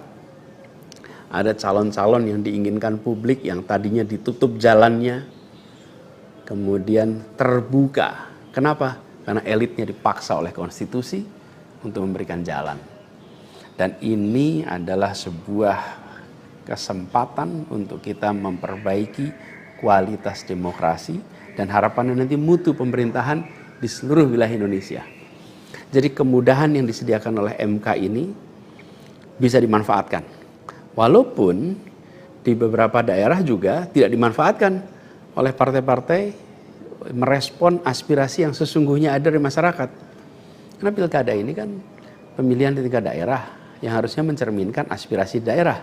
ada calon-calon yang diinginkan publik yang tadinya ditutup jalannya, kemudian terbuka. Kenapa? Karena elitnya dipaksa oleh konstitusi untuk memberikan jalan. Dan ini adalah sebuah kesempatan untuk kita memperbaiki kualitas demokrasi dan harapannya nanti mutu pemerintahan di seluruh wilayah Indonesia. Jadi kemudahan yang disediakan oleh MK ini bisa dimanfaatkan. Walaupun di beberapa daerah juga tidak dimanfaatkan oleh partai-partai merespon aspirasi yang sesungguhnya ada di masyarakat. Karena pilkada ini kan pemilihan di tingkat daerah yang harusnya mencerminkan aspirasi daerah,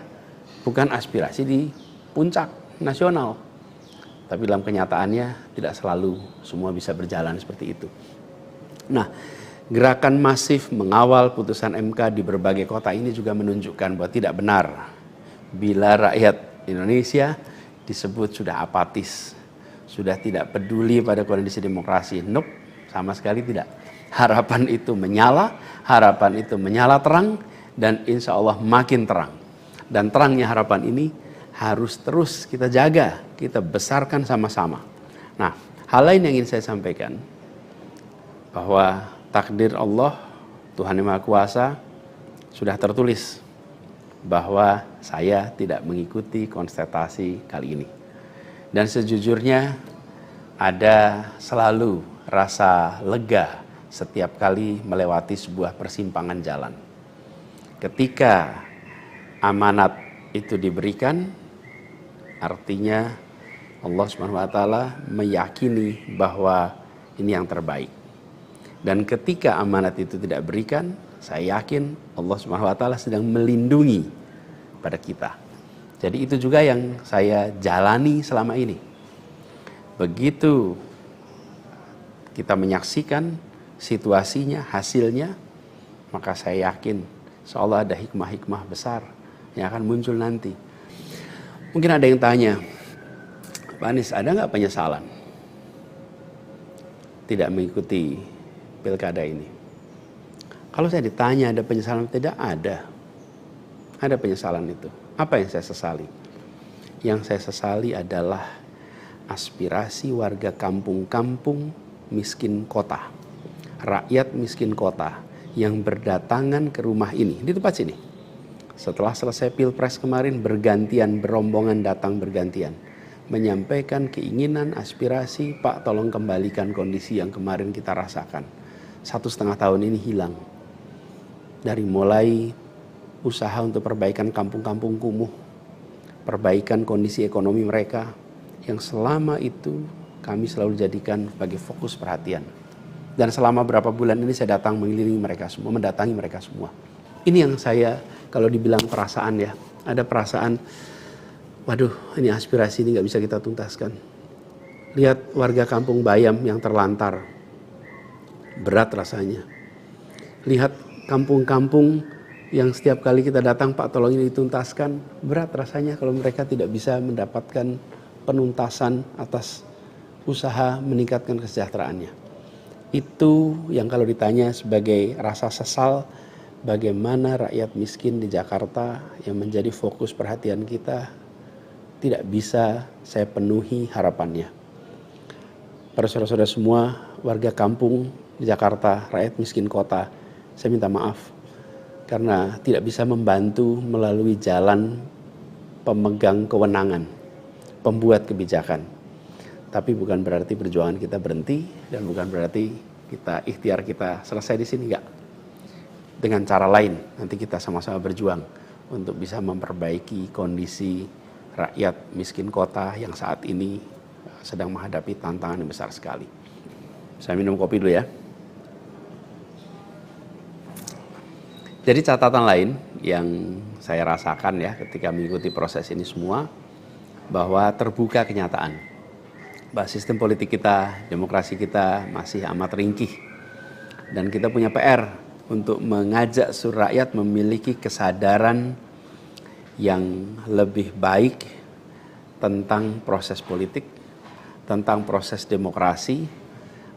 bukan aspirasi di puncak nasional. Tapi dalam kenyataannya tidak selalu semua bisa berjalan seperti itu. Nah, gerakan masif mengawal putusan MK di berbagai kota ini juga menunjukkan bahwa tidak benar bila rakyat Indonesia disebut sudah apatis, sudah tidak peduli pada kondisi demokrasi. Nope, sama sekali tidak. Harapan itu menyala terang dan insya Allah makin terang. Dan terangnya harapan ini harus terus kita jaga, kita besarkan sama-sama. Nah, hal lain yang ingin saya sampaikan, bahwa takdir Allah, Tuhan Yang Maha Kuasa, sudah tertulis bahwa saya tidak mengikuti kontestasi kali ini. Dan sejujurnya ada selalu rasa lega setiap kali melewati sebuah persimpangan jalan. Ketika amanat itu diberikan, artinya Allah SWT meyakini bahwa ini yang terbaik. Dan ketika amanat itu tidak berikan, saya yakin Allah SWT sedang melindungi pada kita. Jadi itu juga yang saya jalani selama ini. Begitu kita menyaksikan situasinya, hasilnya, maka saya yakin insya Allah ada hikmah-hikmah besar yang akan muncul nanti. Mungkin ada yang tanya, Pak Anies, ada nggak penyesalan tidak mengikuti pilkada ini? Kalau saya ditanya ada penyesalan, tidak ada. Ada penyesalan itu. Apa yang saya sesali? Yang saya sesali adalah aspirasi warga kampung-kampung miskin kota, rakyat miskin kota yang berdatangan ke rumah ini, di tempat sini. Setelah selesai pilpres kemarin, bergantian, berombongan datang bergantian, menyampaikan keinginan, aspirasi, Pak tolong kembalikan kondisi yang kemarin kita rasakan. 1,5 tahun ini hilang. Dari mulai usaha untuk perbaikan kampung-kampung kumuh, perbaikan kondisi ekonomi mereka, yang selama itu kami selalu jadikan sebagai fokus perhatian. Dan selama berapa bulan ini saya datang mengelilingi mereka semua, mendatangi mereka semua. Ini yang saya, kalau dibilang perasaan ya, ada perasaan, waduh ini aspirasi ini gak bisa kita tuntaskan. Lihat warga kampung Bayam yang terlantar, berat rasanya. Lihat kampung-kampung yang setiap kali kita datang, Pak tolong ini dituntaskan, berat rasanya kalau mereka tidak bisa mendapatkan penuntasan atas usaha meningkatkan kesejahteraannya. Itu yang kalau ditanya sebagai rasa sesal, bagaimana rakyat miskin di Jakarta yang menjadi fokus perhatian kita tidak bisa saya penuhi harapannya. para saudara-saudara semua, warga kampung di Jakarta, rakyat miskin kota, saya minta maaf karena tidak bisa membantu melalui jalan pemegang kewenangan, pembuat kebijakan. Tapi bukan berarti perjuangan kita berhenti dan bukan berarti ikhtiar kita selesai di sini, enggak. Dengan cara lain nanti kita sama-sama berjuang untuk bisa memperbaiki kondisi rakyat miskin kota yang saat ini sedang menghadapi tantangan yang besar sekali. Saya minum kopi dulu ya. Jadi catatan lain yang saya rasakan ya ketika mengikuti proses ini semua, bahwa terbuka kenyataan bahwa sistem politik kita, demokrasi kita masih amat ringkih. Dan kita punya PR untuk mengajak seluruh rakyat memiliki kesadaran yang lebih baik tentang proses politik, tentang proses demokrasi,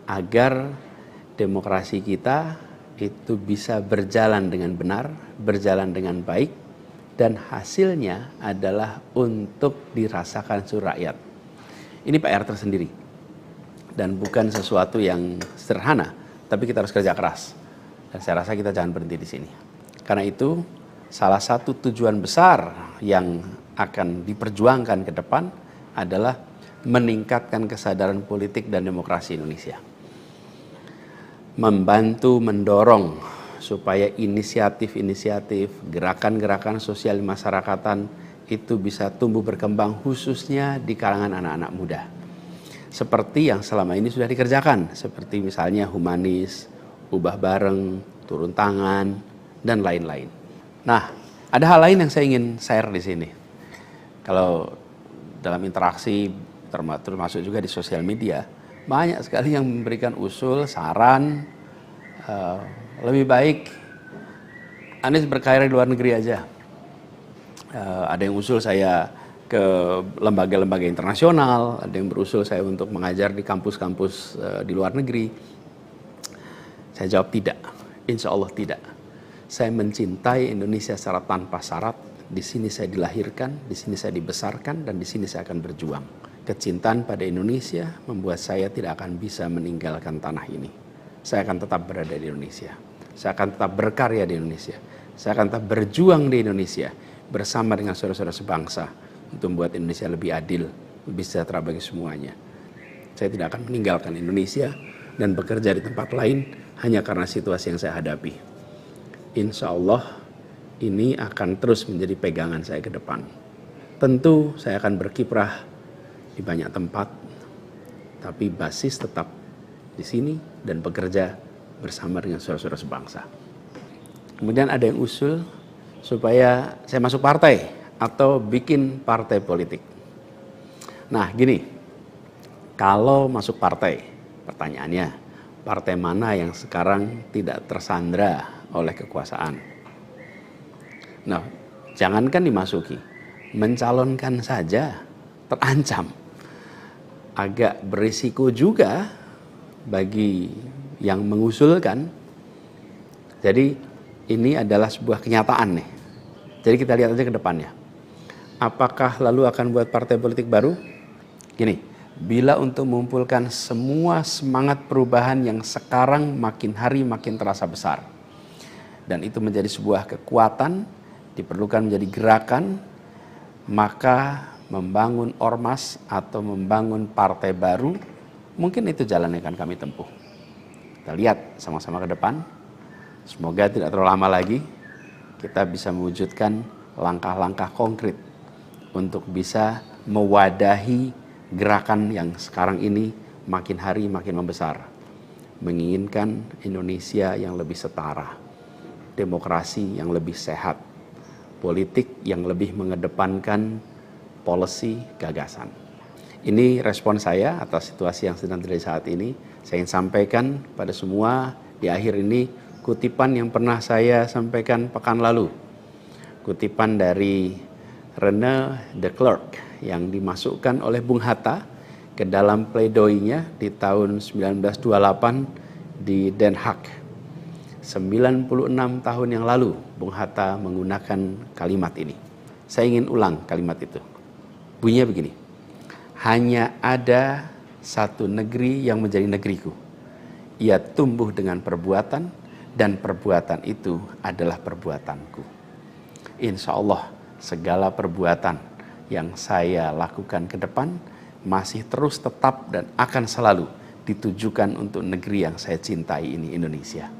agar demokrasi kita itu bisa berjalan dengan benar, berjalan dengan baik, dan hasilnya adalah untuk dirasakan seluruh rakyat. Ini PR tersendiri dan bukan sesuatu yang sederhana, tapi kita harus kerja keras. Dan saya rasa kita jangan berhenti di sini. Karena itu salah satu tujuan besar yang akan diperjuangkan ke depan adalah meningkatkan kesadaran politik dan demokrasi Indonesia. Membantu mendorong supaya inisiatif-inisiatif, gerakan-gerakan sosial masyarakatan itu bisa tumbuh berkembang khususnya di kalangan anak-anak muda. Seperti yang selama ini sudah dikerjakan, seperti misalnya humanis, ubah bareng, turun tangan, dan lain-lain. Nah, ada hal lain yang saya ingin share di sini. Kalau dalam interaksi, termasuk juga di sosial media, banyak sekali yang memberikan usul, saran, lebih baik Anies berkarir di luar negeri aja. Ada yang usul saya ke lembaga-lembaga internasional, ada yang berusul saya untuk mengajar di kampus-kampus di luar negeri. Saya jawab tidak, insya Allah tidak. Saya mencintai Indonesia secara tanpa syarat. Di sini saya dilahirkan, di sini saya dibesarkan, dan di sini saya akan berjuang. Kecintaan pada Indonesia membuat saya tidak akan bisa meninggalkan tanah ini. Saya akan tetap berada di Indonesia. Saya akan tetap berkarya di Indonesia. Saya akan tetap berjuang di Indonesia bersama dengan saudara-saudara sebangsa untuk membuat Indonesia lebih adil, lebih sejahtera bagi semuanya. Saya tidak akan meninggalkan Indonesia dan bekerja di tempat lain hanya karena situasi yang saya hadapi. Insya Allah ini akan terus menjadi pegangan saya ke depan. Tentu saya akan berkiprah di banyak tempat, tapi basis tetap di sini dan bekerja bersama dengan saudara-saudara sebangsa. Kemudian ada yang usul supaya saya masuk partai atau bikin partai politik. Nah gini, kalau masuk partai, pertanyaannya, partai mana yang sekarang tidak tersandra oleh kekuasaan? Nah, jangankan dimasuki, mencalonkan saja terancam. Agak berisiko juga bagi yang mengusulkan. Jadi ini adalah sebuah kenyataan nih. Jadi kita lihat aja ke depannya. Apakah lalu akan buat partai politik baru? Gini, bila untuk mengumpulkan semua semangat perubahan yang sekarang makin hari makin terasa besar, dan itu menjadi sebuah kekuatan, diperlukan menjadi gerakan, maka membangun ormas atau membangun partai baru, mungkin itu jalan yang akan kami tempuh. Kita lihat sama-sama ke depan. Semoga tidak terlalu lama lagi kita bisa mewujudkan langkah-langkah konkret untuk bisa mewadahi gerakan yang sekarang ini makin hari makin membesar. Menginginkan Indonesia yang lebih setara, demokrasi yang lebih sehat, politik yang lebih mengedepankan policy gagasan. Ini respon saya atas situasi yang sedang terjadi saat ini. Saya ingin sampaikan pada semua di akhir ini kutipan yang pernah saya sampaikan pekan lalu. Kutipan dari René de Klerk yang dimasukkan oleh Bung Hatta ke dalam pledoinya di tahun 1928 di Den Haag. 96 tahun yang lalu Bung Hatta menggunakan kalimat ini. Saya ingin ulang kalimat itu. Bunyinya begini. Hanya ada satu negeri yang menjadi negeriku. Ia tumbuh dengan perbuatan, dan perbuatan itu adalah perbuatanku. Insya Allah segala perbuatan yang saya lakukan ke depan masih terus tetap dan akan selalu ditujukan untuk negeri yang saya cintai ini, Indonesia.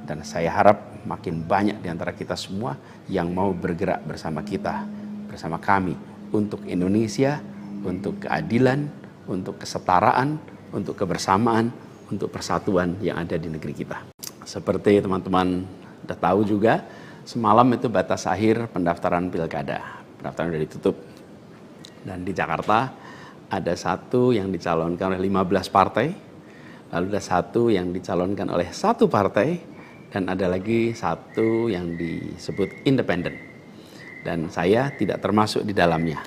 Dan saya harap makin banyak di antara kita semua yang mau bergerak bersama kita, bersama kami, untuk Indonesia, untuk keadilan, untuk kesetaraan, untuk kebersamaan, untuk persatuan yang ada di negeri kita. Seperti teman-teman udah tahu juga, semalam itu batas akhir pendaftaran pilkada. Pendaftaran sudah ditutup. Dan di Jakarta ada satu yang dicalonkan oleh 15 partai, lalu ada satu yang dicalonkan oleh satu partai, dan ada lagi satu yang disebut independen. Dan saya tidak termasuk di dalamnya.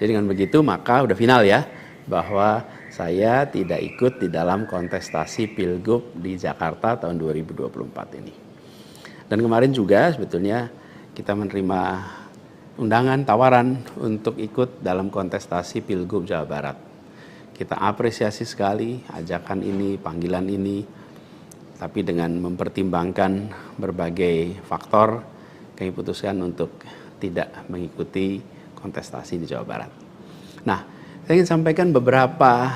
Jadi dengan begitu maka udah final ya, bahwa saya tidak ikut di dalam kontestasi Pilgub di Jakarta tahun 2024 ini. Dan kemarin juga sebetulnya kita menerima undangan, tawaran untuk ikut dalam kontestasi Pilgub Jawa Barat. Kita apresiasi sekali ajakan ini, panggilan ini, tapi dengan mempertimbangkan berbagai faktor, kami putuskan untuk tidak mengikuti kontestasi di Jawa Barat. Nah, saya ingin sampaikan beberapa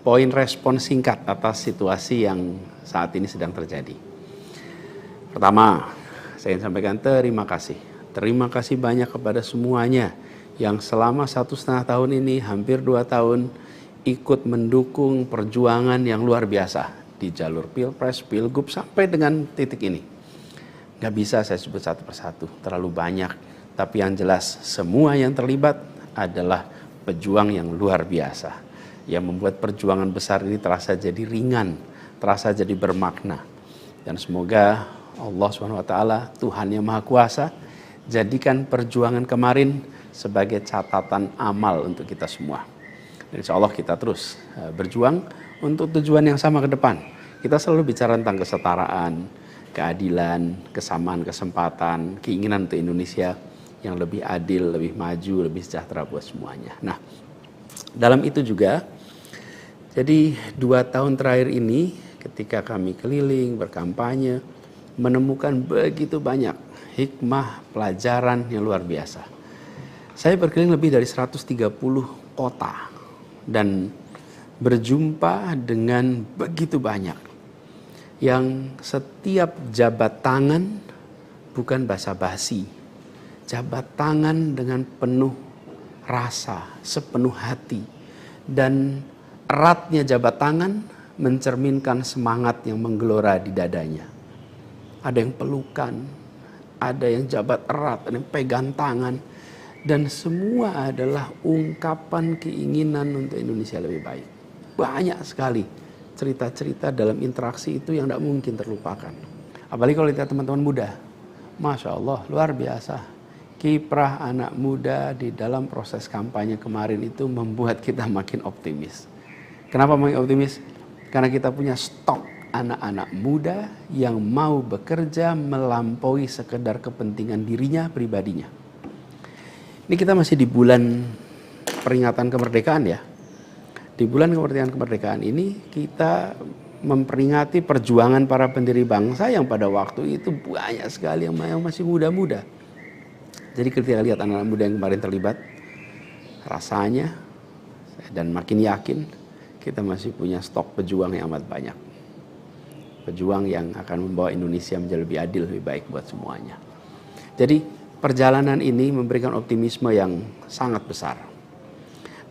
poin respon singkat atas situasi yang saat ini sedang terjadi. Pertama, saya ingin sampaikan terima kasih. Terima kasih banyak kepada semuanya yang selama 1,5 tahun ini, hampir 2 tahun, ikut mendukung perjuangan yang luar biasa di jalur Pilpres, Pilgub, sampai dengan titik ini. Gak bisa saya sebut satu persatu, terlalu banyak. Tapi yang jelas, semua yang terlibat adalah pejuang yang luar biasa, yang membuat perjuangan besar ini terasa jadi ringan, terasa jadi bermakna. Dan semoga Allah SWT, Tuhan yang Maha Kuasa, jadikan perjuangan kemarin sebagai catatan amal untuk kita semua. Dan insya Allah kita terus berjuang untuk tujuan yang sama ke depan. Kita selalu bicara tentang kesetaraan, keadilan, kesamaan kesempatan, keinginan untuk Indonesia yang lebih adil, lebih maju, lebih sejahtera buat semuanya. Nah, dalam itu juga, jadi 2 tahun terakhir ini ketika kami keliling, berkampanye, menemukan begitu banyak hikmah, pelajaran yang luar biasa. Saya berkeliling lebih dari 130 kota dan berjumpa dengan begitu banyak yang setiap jabat tangan bukan basa-basi, jabat tangan dengan penuh rasa, sepenuh hati, dan eratnya jabat tangan mencerminkan semangat yang menggelora di dadanya. Ada yang pelukan, ada yang jabat erat, ada yang pegang tangan, dan semua adalah ungkapan keinginan untuk Indonesia lebih baik. Banyak sekali cerita-cerita dalam interaksi itu yang tidak mungkin terlupakan. Apalagi kalau lihat teman-teman muda, Masya Allah, luar biasa. Kiprah anak muda di dalam proses kampanye kemarin itu membuat kita makin optimis. Kenapa makin optimis? Karena kita punya stok anak-anak muda yang mau bekerja melampaui sekedar kepentingan dirinya, pribadinya. Ini kita masih di bulan peringatan kemerdekaan ya. Di bulan kemerdekaan ini kita memperingati perjuangan para pendiri bangsa yang pada waktu itu banyak sekali yang masih muda-muda. Jadi ketika lihat anak-anak muda yang kemarin terlibat, rasanya dan makin yakin kita masih punya stok pejuang yang amat banyak. Pejuang yang akan membawa Indonesia menjadi lebih adil, lebih baik buat semuanya. Jadi perjalanan ini memberikan optimisme yang sangat besar.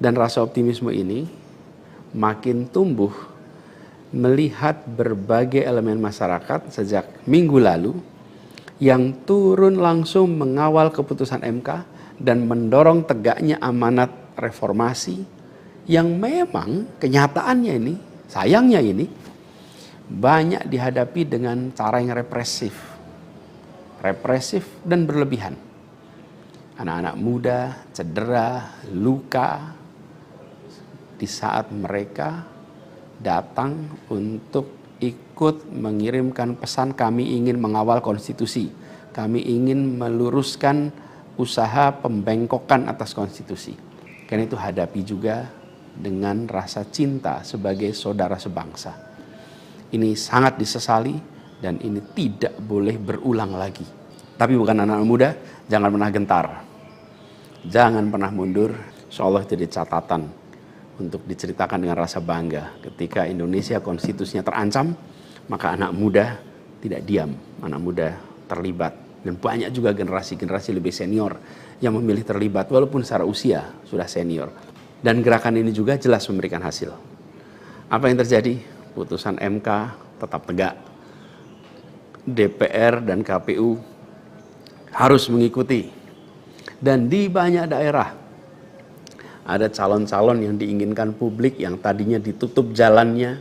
Dan rasa optimisme ini makin tumbuh melihat berbagai elemen masyarakat sejak minggu lalu yang turun langsung mengawal keputusan MK dan mendorong tegaknya amanat reformasi yang memang kenyataannya ini, sayangnya ini, banyak dihadapi dengan cara yang represif dan berlebihan. Anak-anak muda cedera, luka di saat mereka datang untuk ikut mengirimkan pesan kami ingin mengawal konstitusi. Kami ingin meluruskan usaha pembengkokan atas konstitusi. Karena itu hadapi juga dengan rasa cinta sebagai saudara sebangsa. Ini sangat disesali dan ini tidak boleh berulang lagi. Tapi bukan anak muda, jangan pernah gentar. Jangan pernah mundur. Insyaallah jadi catatan untuk diceritakan dengan rasa bangga. Ketika Indonesia konstitusinya terancam, maka anak muda tidak diam. Anak muda terlibat. Dan banyak juga generasi-generasi lebih senior yang memilih terlibat walaupun secara usia sudah senior. Dan gerakan ini juga jelas memberikan hasil. Apa yang terjadi? Putusan MK tetap tegak. DPR dan KPU harus mengikuti. Dan di banyak daerah ada calon-calon yang diinginkan publik yang tadinya ditutup jalannya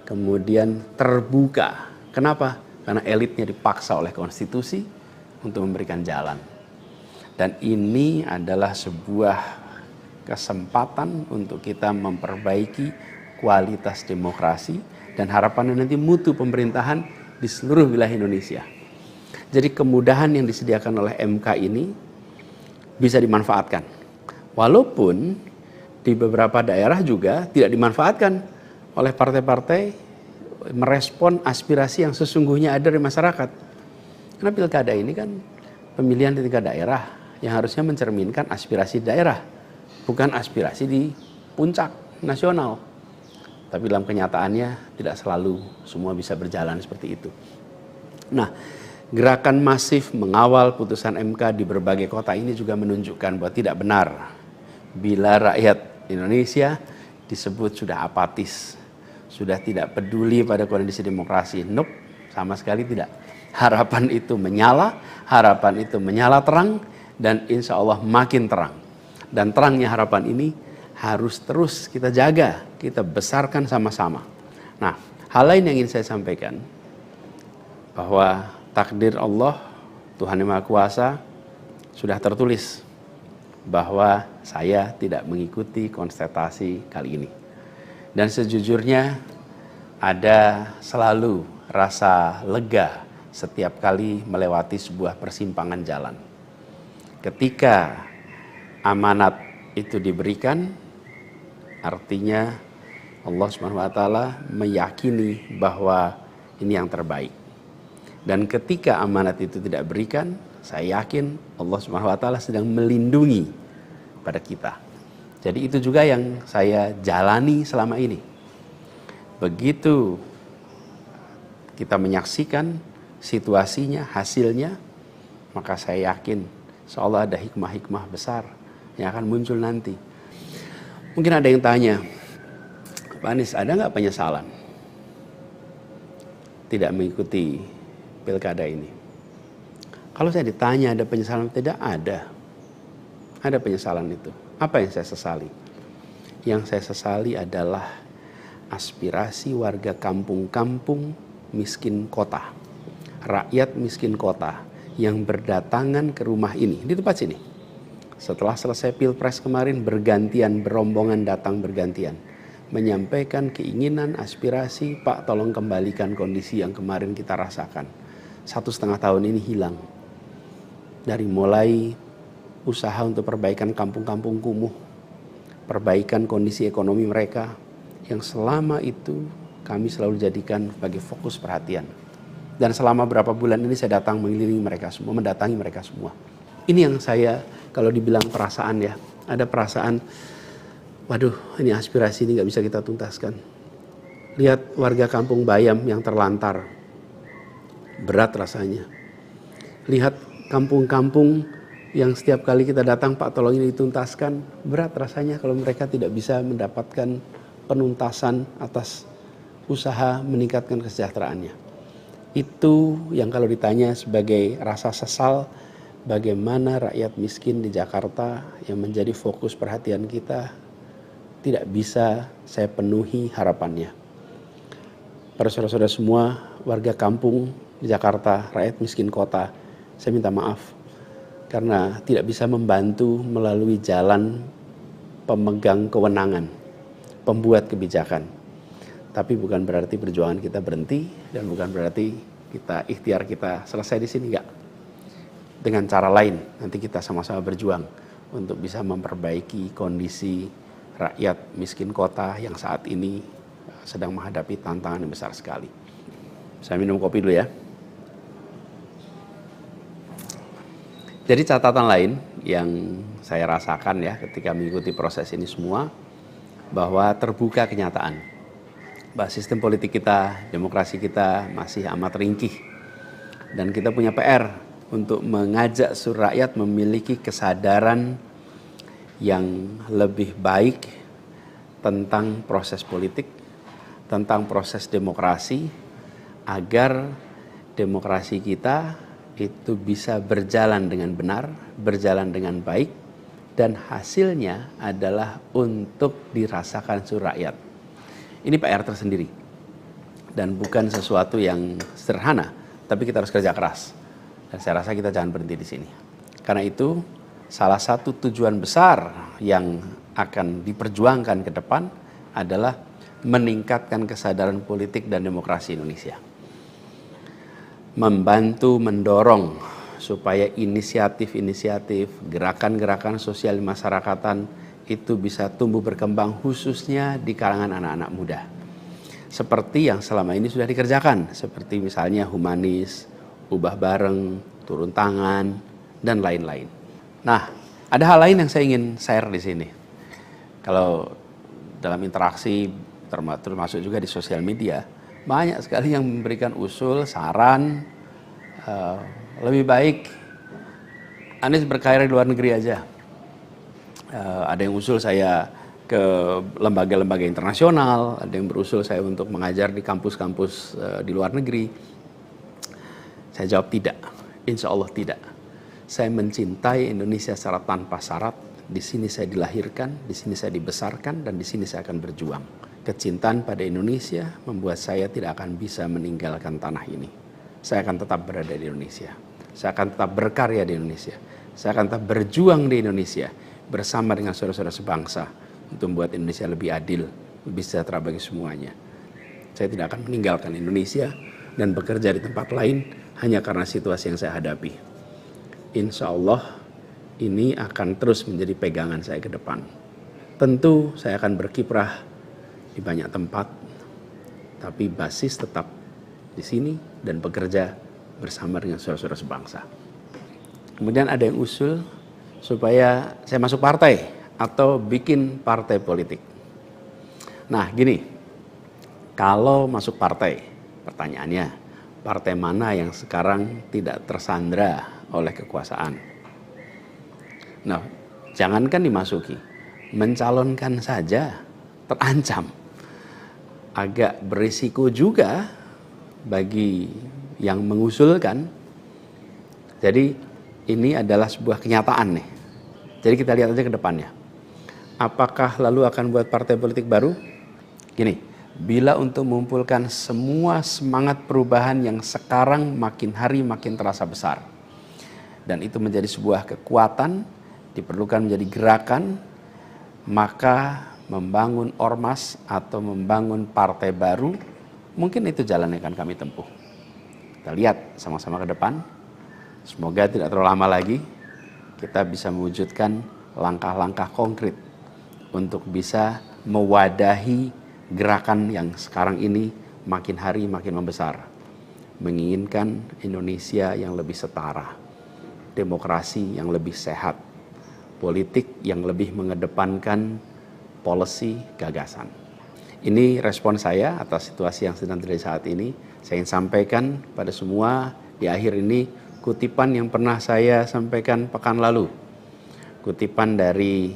kemudian terbuka. Kenapa? Karena elitnya dipaksa oleh konstitusi untuk memberikan jalan. Dan ini adalah sebuah kesempatan untuk kita memperbaiki kualitas demokrasi dan harapannya nanti mutu pemerintahan di seluruh wilayah Indonesia. Jadi kemudahan yang disediakan oleh MK ini bisa dimanfaatkan. Walaupun di beberapa daerah juga tidak dimanfaatkan oleh partai-partai merespon aspirasi yang sesungguhnya ada dari masyarakat. Karena pilkada ini kan pemilihan di tingkat daerah yang harusnya mencerminkan aspirasi daerah, bukan aspirasi di puncak nasional. Tapi dalam kenyataannya tidak selalu semua bisa berjalan seperti itu. Nah, gerakan masif mengawal putusan MK di berbagai kota ini juga menunjukkan bahwa tidak benar bila rakyat Indonesia disebut sudah apatis, sudah tidak peduli pada kondisi demokrasi. Nope, sama sekali tidak. Harapan itu menyala, harapan itu menyala terang, dan insya Allah makin terang. Dan terangnya harapan ini harus terus kita jaga, kita besarkan sama-sama. Nah, hal lain yang ingin saya sampaikan, bahwa takdir Allah, Tuhan Yang Maha Kuasa, sudah tertulis bahwa saya tidak mengikuti konstatasi kali ini. Dan sejujurnya ada selalu rasa lega setiap kali melewati sebuah persimpangan jalan. Ketika amanat itu diberikan, artinya Allah SWT meyakini bahwa ini yang terbaik. Dan ketika amanat itu tidak berikan, saya yakin Allah SWT sedang melindungi pada kita. Jadi itu juga yang saya jalani selama ini. Begitu kita menyaksikan situasinya, hasilnya, maka saya yakin seolah ada hikmah-hikmah besar yang akan muncul nanti. Mungkin ada yang tanya, Pak Anies, ada nggak penyesalan tidak mengikuti pilkada ini? Kalau saya ditanya ada penyesalan, tidak ada. Ada penyesalan itu. Apa yang saya sesali? Yang saya sesali adalah aspirasi warga kampung-kampung miskin kota, rakyat miskin kota yang berdatangan ke rumah ini, di tempat sini. Setelah selesai Pilpres kemarin, bergantian, berombongan datang bergantian, menyampaikan keinginan, aspirasi, Pak tolong kembalikan kondisi yang kemarin kita rasakan. 1,5 tahun ini hilang. Dari mulai usaha untuk perbaikan kampung-kampung kumuh, perbaikan kondisi ekonomi mereka, yang selama itu kami selalu jadikan sebagai fokus perhatian. Dan selama berapa bulan ini saya datang mengelilingi mereka semua, mendatangi mereka semua. Ini yang saya, kalau dibilang perasaan ya, ada perasaan, waduh ini aspirasi ini gak bisa kita tuntaskan. Lihat warga kampung Bayam yang terlantar, berat rasanya. Lihat kampung-kampung yang setiap kali kita datang, Pak tolong ini dituntaskan, berat rasanya kalau mereka tidak bisa mendapatkan penuntasan atas usaha meningkatkan kesejahteraannya. Itu yang kalau ditanya sebagai rasa sesal, bagaimana rakyat miskin di Jakarta yang menjadi fokus perhatian kita tidak bisa saya penuhi harapannya. Para saudara-saudara semua, warga kampung di Jakarta, rakyat miskin kota, saya minta maaf karena tidak bisa membantu melalui jalan pemegang kewenangan, pembuat kebijakan. Tapi bukan berarti perjuangan kita berhenti dan bukan berarti kita ikhtiar kita selesai di sini, enggak. Dengan cara lain nanti kita sama-sama berjuang untuk bisa memperbaiki kondisi rakyat miskin kota yang saat ini sedang menghadapi tantangan yang besar sekali. Saya minum kopi dulu ya. Jadi catatan lain yang saya rasakan ya ketika mengikuti proses ini semua, bahwa terbuka kenyataan bahwa sistem politik kita, demokrasi kita masih amat ringkih. Dan kita punya PR untuk mengajak seluruh rakyat memiliki kesadaran yang lebih baik tentang proses politik, tentang proses demokrasi, agar demokrasi kita itu bisa berjalan dengan benar, berjalan dengan baik, dan hasilnya adalah untuk dirasakan seluruh rakyat. Ini PR tersendiri dan bukan sesuatu yang sederhana, tapi kita harus kerja keras. Dan saya rasa kita jangan berhenti di sini. Karena itu salah satu tujuan besar yang akan diperjuangkan ke depan adalah meningkatkan kesadaran politik dan demokrasi Indonesia. Membantu mendorong supaya inisiatif-inisiatif, gerakan-gerakan sosial masyarakatan itu bisa tumbuh berkembang khususnya di kalangan anak-anak muda. Seperti yang selama ini sudah dikerjakan, seperti misalnya humanis, ubah bareng, turun tangan, dan lain-lain. Nah, ada hal lain yang saya ingin share di sini. Kalau dalam interaksi, termasuk juga di sosial media, banyak sekali yang memberikan usul, saran, lebih baik Anies berkarir di luar negeri aja. Ada yang usul saya ke lembaga-lembaga internasional, ada yang berusul saya untuk mengajar di kampus-kampus di luar negeri. Saya jawab tidak, insya Allah tidak. Saya mencintai Indonesia secara tanpa syarat. Di sini saya dilahirkan, di sini saya dibesarkan, dan di sini saya akan berjuang. Kecintaan pada Indonesia membuat saya tidak akan bisa meninggalkan tanah ini. Saya akan tetap berada di Indonesia. Saya akan tetap berkarya di Indonesia. Saya akan tetap berjuang di Indonesia bersama dengan saudara-saudara sebangsa untuk membuat Indonesia lebih adil, lebih sejahtera bagi semuanya. Saya tidak akan meninggalkan Indonesia dan bekerja di tempat lain hanya karena situasi yang saya hadapi. Insya Allah ini akan terus menjadi pegangan saya ke depan. Tentu saya akan berkiprah di banyak tempat, tapi basis tetap di sini dan bekerja bersama dengan saudara-saudara sebangsa. Kemudian ada yang usul supaya saya masuk partai atau bikin partai politik. Nah gini, kalau masuk partai, pertanyaannya, partai mana yang sekarang tidak tersandra oleh kekuasaan? Nah, jangankan dimasuki, mencalonkan saja terancam. Agak berisiko juga bagi yang mengusulkan. Jadi ini adalah sebuah kenyataan nih. Jadi kita lihat aja ke depannya. Apakah lalu akan buat partai politik baru? Gini, bila untuk mengumpulkan semua semangat perubahan yang sekarang makin hari makin terasa besar, dan itu menjadi sebuah kekuatan, diperlukan menjadi gerakan, maka membangun ormas atau membangun partai baru, mungkin itu jalan yang akan kami tempuh. Kita lihat sama-sama ke depan. Semoga tidak terlalu lama lagi kita bisa mewujudkan langkah-langkah konkret untuk bisa mewadahi gerakan yang sekarang ini makin hari makin membesar. Menginginkan Indonesia yang lebih setara, demokrasi yang lebih sehat, politik yang lebih mengedepankan policy gagasan. Ini respon saya atas situasi yang sedang terjadi saat ini. Saya ingin sampaikan pada semua di akhir ini kutipan yang pernah saya sampaikan pekan lalu. Kutipan dari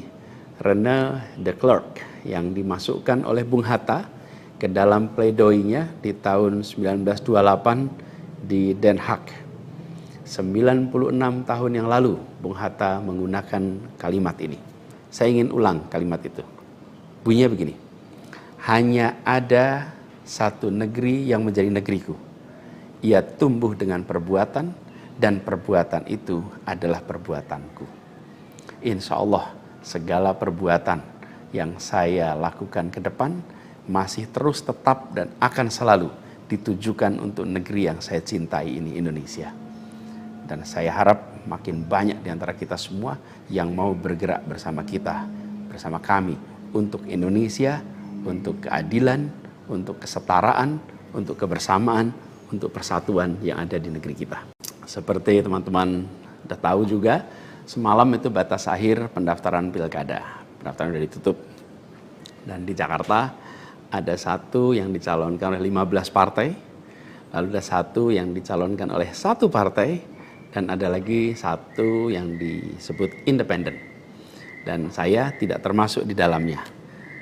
René de Klerk yang dimasukkan oleh Bung Hatta ke dalam pledoinya di tahun 1928 di Den Haag. 96 tahun yang lalu Bung Hatta menggunakan kalimat ini. Saya ingin ulang kalimat itu. Bunyinya begini. Hanya ada satu negeri yang menjadi negeriku. Ia tumbuh dengan perbuatan, dan perbuatan itu adalah perbuatanku. Insya Allah segala perbuatan yang saya lakukan ke depan masih terus tetap dan akan selalu ditujukan untuk negeri yang saya cintai ini, Indonesia. Dan saya harap makin banyak di antara kita semua yang mau bergerak bersama kita, bersama kami untuk Indonesia, untuk keadilan, untuk kesetaraan, untuk kebersamaan, untuk persatuan yang ada di negeri kita. Seperti teman-teman sudah tahu juga, semalam itu batas akhir pendaftaran pilkada. Pendaftaran sudah ditutup. Dan di Jakarta ada satu yang dicalonkan oleh 15 partai, lalu ada satu yang dicalonkan oleh satu partai, dan ada lagi satu yang disebut independen. Dan saya tidak termasuk di dalamnya.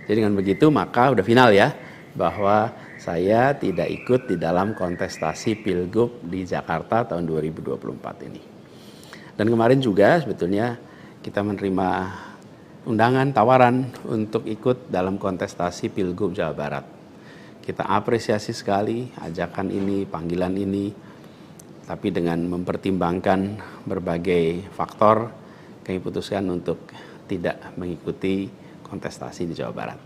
Jadi dengan begitu maka udah final ya, bahwa saya tidak ikut di dalam kontestasi Pilgub di Jakarta tahun 2024 ini. Dan kemarin juga sebetulnya kita menerima undangan, tawaran untuk ikut dalam kontestasi Pilgub Jawa Barat. Kita apresiasi sekali ajakan ini, panggilan ini, tapi dengan mempertimbangkan berbagai faktor, kami putuskan untuk tidak mengikuti kontestasi di Jawa Barat.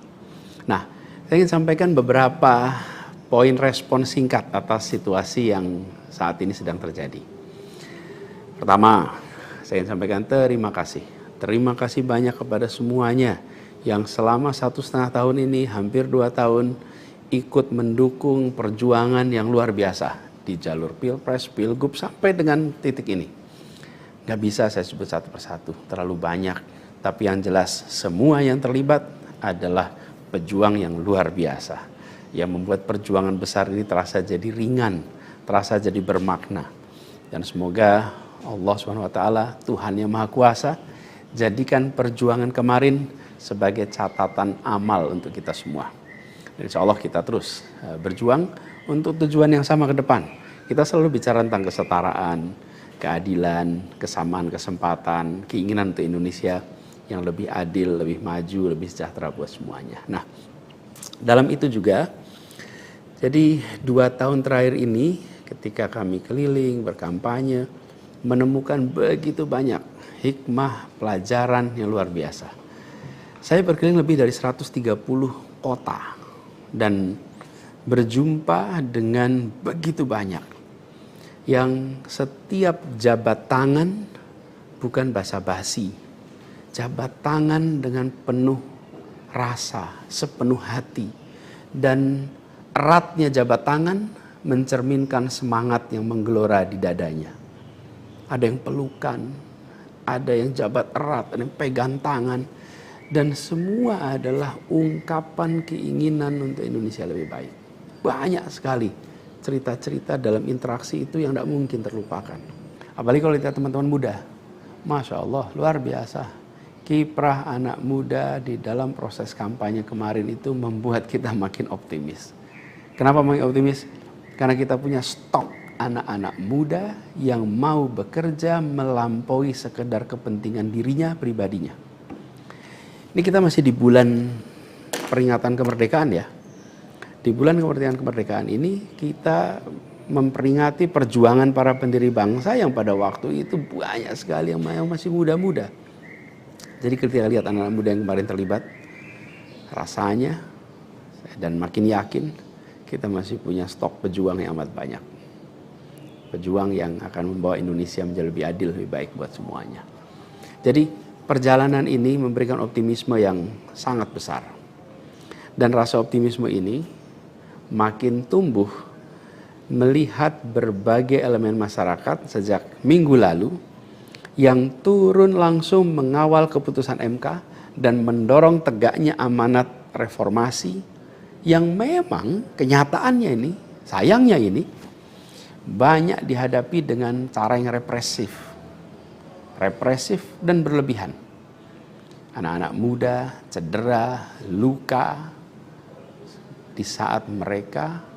Nah, saya ingin sampaikan beberapa poin respon singkat atas situasi yang saat ini sedang terjadi. Pertama, saya ingin sampaikan terima kasih. Terima kasih banyak kepada semuanya yang selama 1,5 tahun ini, hampir 2 tahun, ikut mendukung perjuangan yang luar biasa di jalur Pilpres, Pilgub, sampai dengan titik ini. Gak bisa saya sebut satu persatu, terlalu banyak. Tapi yang jelas, semua yang terlibat adalah pejuang yang luar biasa, yang membuat perjuangan besar ini terasa jadi ringan, terasa jadi bermakna. Dan semoga Allah SWT, Tuhan yang Maha Kuasa, jadikan perjuangan kemarin sebagai catatan amal untuk kita semua. Dan insya Allah kita terus berjuang untuk tujuan yang sama ke depan. Kita selalu bicara tentang kesetaraan, keadilan, kesamaan kesempatan, keinginan untuk Indonesia yang lebih adil, lebih maju, lebih sejahtera buat semuanya. Nah, dalam itu juga, jadi 2 tahun terakhir ini ketika kami keliling, berkampanye, menemukan begitu banyak hikmah, pelajaran yang luar biasa. Saya berkeliling lebih dari 130 kota dan berjumpa dengan begitu banyak yang setiap jabat tangan bukan basa-basi, jabat tangan dengan penuh rasa, sepenuh hati, dan eratnya jabat tangan mencerminkan semangat yang menggelora di dadanya. Ada yang pelukan, ada yang jabat erat, ada yang pegang tangan, dan semua adalah ungkapan keinginan untuk Indonesia lebih baik. Banyak sekali cerita-cerita dalam interaksi itu yang tidak mungkin terlupakan. Apalagi kalau lihat teman-teman muda, Masya Allah, luar biasa. Kiprah anak muda di dalam proses kampanye kemarin itu membuat kita makin optimis. Kenapa makin optimis? Karena kita punya stok anak-anak muda yang mau bekerja melampaui sekedar kepentingan dirinya, pribadinya. Ini kita masih di bulan peringatan kemerdekaan ya. Di bulan kemerdekaan ini kita memperingati perjuangan para pendiri bangsa yang pada waktu itu banyak sekali yang masih muda-muda. Jadi ketika lihat anak-anak muda yang kemarin terlibat, rasanya dan makin yakin kita masih punya stok pejuang yang amat banyak. Pejuang yang akan membawa Indonesia menjadi lebih adil, lebih baik buat semuanya. Jadi perjalanan ini memberikan optimisme yang sangat besar. Dan rasa optimisme ini makin tumbuh melihat berbagai elemen masyarakat sejak minggu lalu yang turun langsung mengawal keputusan MK dan mendorong tegaknya amanat reformasi yang memang kenyataannya ini, sayangnya ini, banyak dihadapi dengan cara yang represif dan berlebihan. Anak-anak muda cedera, luka di saat mereka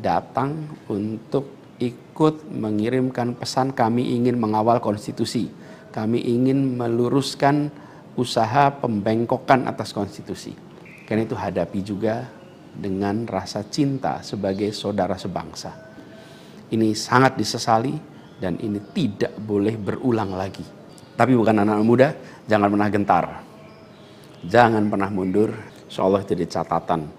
datang untuk ikut mengirimkan pesan kami ingin mengawal konstitusi, kami ingin meluruskan usaha pembengkokan atas konstitusi. Karena itu hadapi juga dengan rasa cinta sebagai saudara sebangsa. Ini sangat disesali dan ini tidak boleh berulang lagi. Tapi bukan anak-anak muda, jangan pernah gentar. Jangan pernah mundur. Insyaallah jadi catatan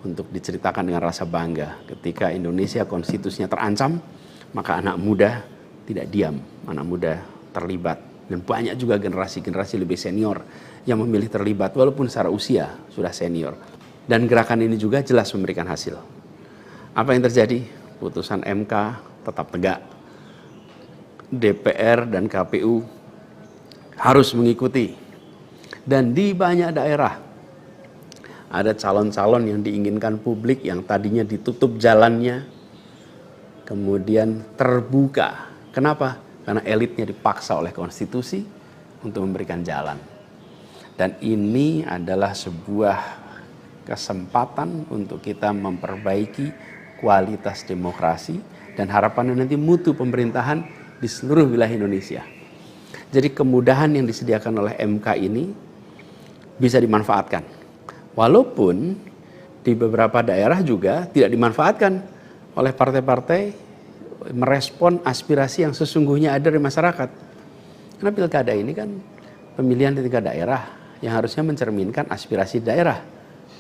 untuk diceritakan dengan rasa bangga. Ketika Indonesia konstitusinya terancam, maka anak muda tidak diam. Anak muda terlibat Dan banyak juga generasi-generasi lebih senior yang memilih terlibat walaupun secara usia sudah senior. Dan gerakan ini juga jelas memberikan hasil. Apa yang terjadi? Putusan MK tetap tegak. DPR dan KPU harus mengikuti. Dan di banyak daerah ada calon-calon yang diinginkan publik yang tadinya ditutup jalannya kemudian terbuka. Kenapa? Karena elitnya dipaksa oleh konstitusi untuk memberikan jalan. Dan ini adalah sebuah kesempatan untuk kita memperbaiki kualitas demokrasi dan harapannya nanti mutu pemerintahan di seluruh wilayah Indonesia. Jadi kemudahan yang disediakan oleh MK ini bisa dimanfaatkan. Walaupun di beberapa daerah juga tidak dimanfaatkan oleh partai-partai merespon aspirasi yang sesungguhnya ada dari masyarakat. Karena pilkada ini kan pemilihan di tingkat daerah yang harusnya mencerminkan aspirasi daerah,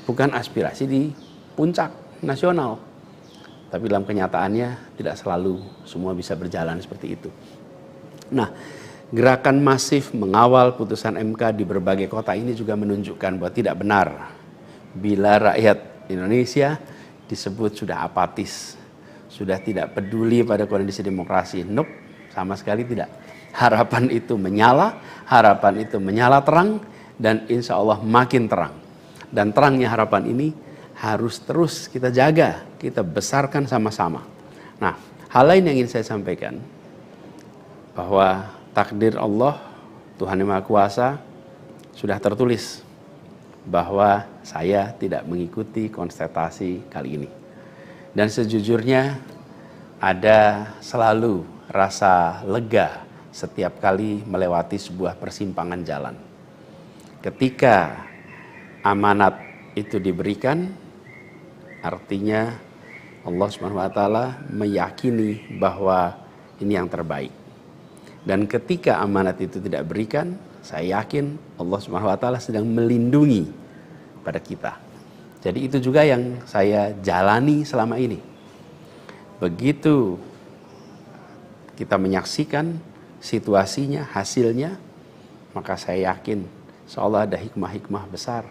bukan aspirasi di puncak nasional. Tapi dalam kenyataannya tidak selalu semua bisa berjalan seperti itu. Nah, gerakan masif mengawal putusan MK di berbagai kota ini juga menunjukkan bahwa tidak benar bila rakyat Indonesia disebut sudah apatis, sudah tidak peduli pada kondisi demokrasi. Nope, sama sekali tidak. Harapan itu menyala, harapan itu menyala terang, dan insya Allah makin terang. Dan terangnya harapan ini harus terus kita jaga, kita besarkan sama-sama. Nah, hal lain yang ingin saya sampaikan, bahwa takdir Allah, Tuhan Yang Maha Kuasa, sudah tertulis bahwa saya tidak mengikuti kontestasi kali ini. Dan sejujurnya ada selalu rasa lega setiap kali melewati sebuah persimpangan jalan. Ketika amanat itu diberikan, artinya Allah SWT meyakini bahwa ini yang terbaik. Dan ketika amanat itu tidak berikan, saya yakin Allah SWT sedang melindungi pada kita. Jadi itu juga yang saya jalani selama ini. Begitu kita menyaksikan situasinya, hasilnya, maka saya yakin insya Allah ada hikmah-hikmah besar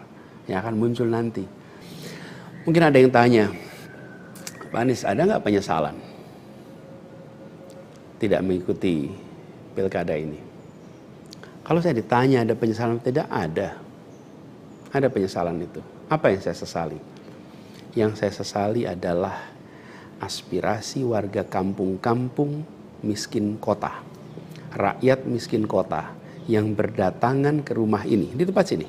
yang akan muncul nanti. Mungkin ada yang tanya, Pak Anies, ada nggak penyesalan tidak mengikuti pilkada ini? Kalau saya ditanya ada penyesalan, tidak ada. Ada penyesalan itu. Apa yang saya sesali? Yang saya sesali adalah aspirasi warga kampung-kampung miskin kota, rakyat miskin kota yang berdatangan ke rumah ini, di tempat sini.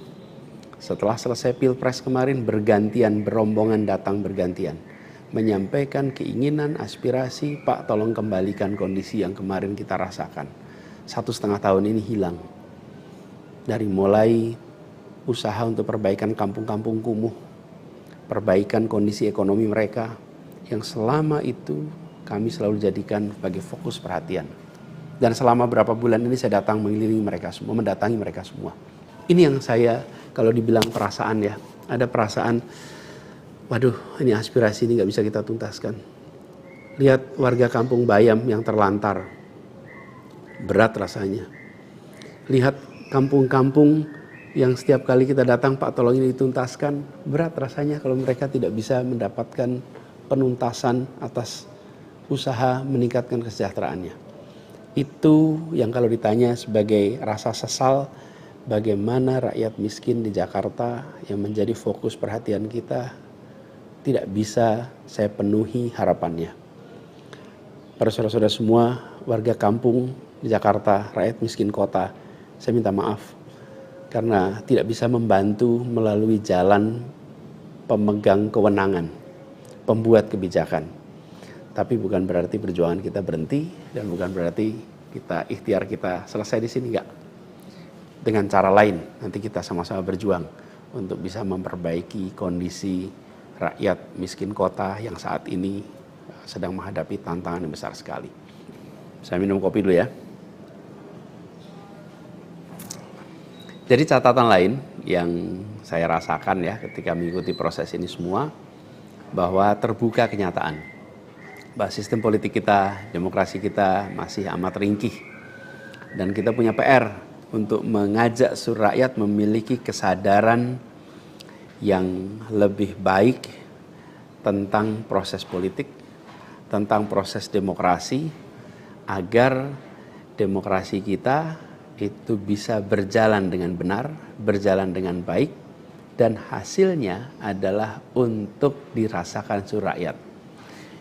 Setelah selesai Pilpres kemarin, bergantian, berombongan datang bergantian, menyampaikan keinginan, aspirasi, Pak tolong kembalikan kondisi yang kemarin kita rasakan. 1,5 tahun ini hilang. Dari mulai usaha untuk perbaikan kampung-kampung kumuh, perbaikan kondisi ekonomi mereka, yang selama itu kami selalu jadikan sebagai fokus perhatian. Dan selama berapa bulan ini saya datang mengelilingi mereka semua, mendatangi mereka semua. Ini yang saya, kalau dibilang perasaan ya, ada perasaan, waduh ini aspirasi ini gak bisa kita tuntaskan. Lihat warga kampung Bayam yang terlantar, berat rasanya. Lihat kampung-kampung yang setiap kali kita datang, Pak tolong ini dituntaskan, berat rasanya kalau mereka tidak bisa mendapatkan penuntasan atas usaha meningkatkan kesejahteraannya. Itu yang kalau ditanya sebagai rasa sesal, bagaimana rakyat miskin di Jakarta yang menjadi fokus perhatian kita tidak bisa saya penuhi harapannya. Para saudara-saudara semua, warga kampung di Jakarta, rakyat miskin kota, saya minta maaf karena tidak bisa membantu melalui jalan pemegang kewenangan, pembuat kebijakan. Tapi bukan berarti perjuangan kita berhenti dan bukan berarti ikhtiar kita selesai di sini, enggak. Dengan cara lain nanti kita sama-sama berjuang untuk bisa memperbaiki kondisi rakyat miskin kota yang saat ini sedang menghadapi tantangan yang besar sekali. Saya minum kopi dulu ya. Jadi catatan lain yang saya rasakan ya ketika mengikuti proses ini semua, bahwa terbuka kenyataan bahwa sistem politik kita, demokrasi kita masih amat ringkih. Dan kita punya PR untuk mengajak seluruh rakyat memiliki kesadaran yang lebih baik tentang proses politik, tentang proses demokrasi, agar demokrasi kita itu bisa berjalan dengan benar, berjalan dengan baik, dan hasilnya adalah untuk dirasakan seluruh rakyat.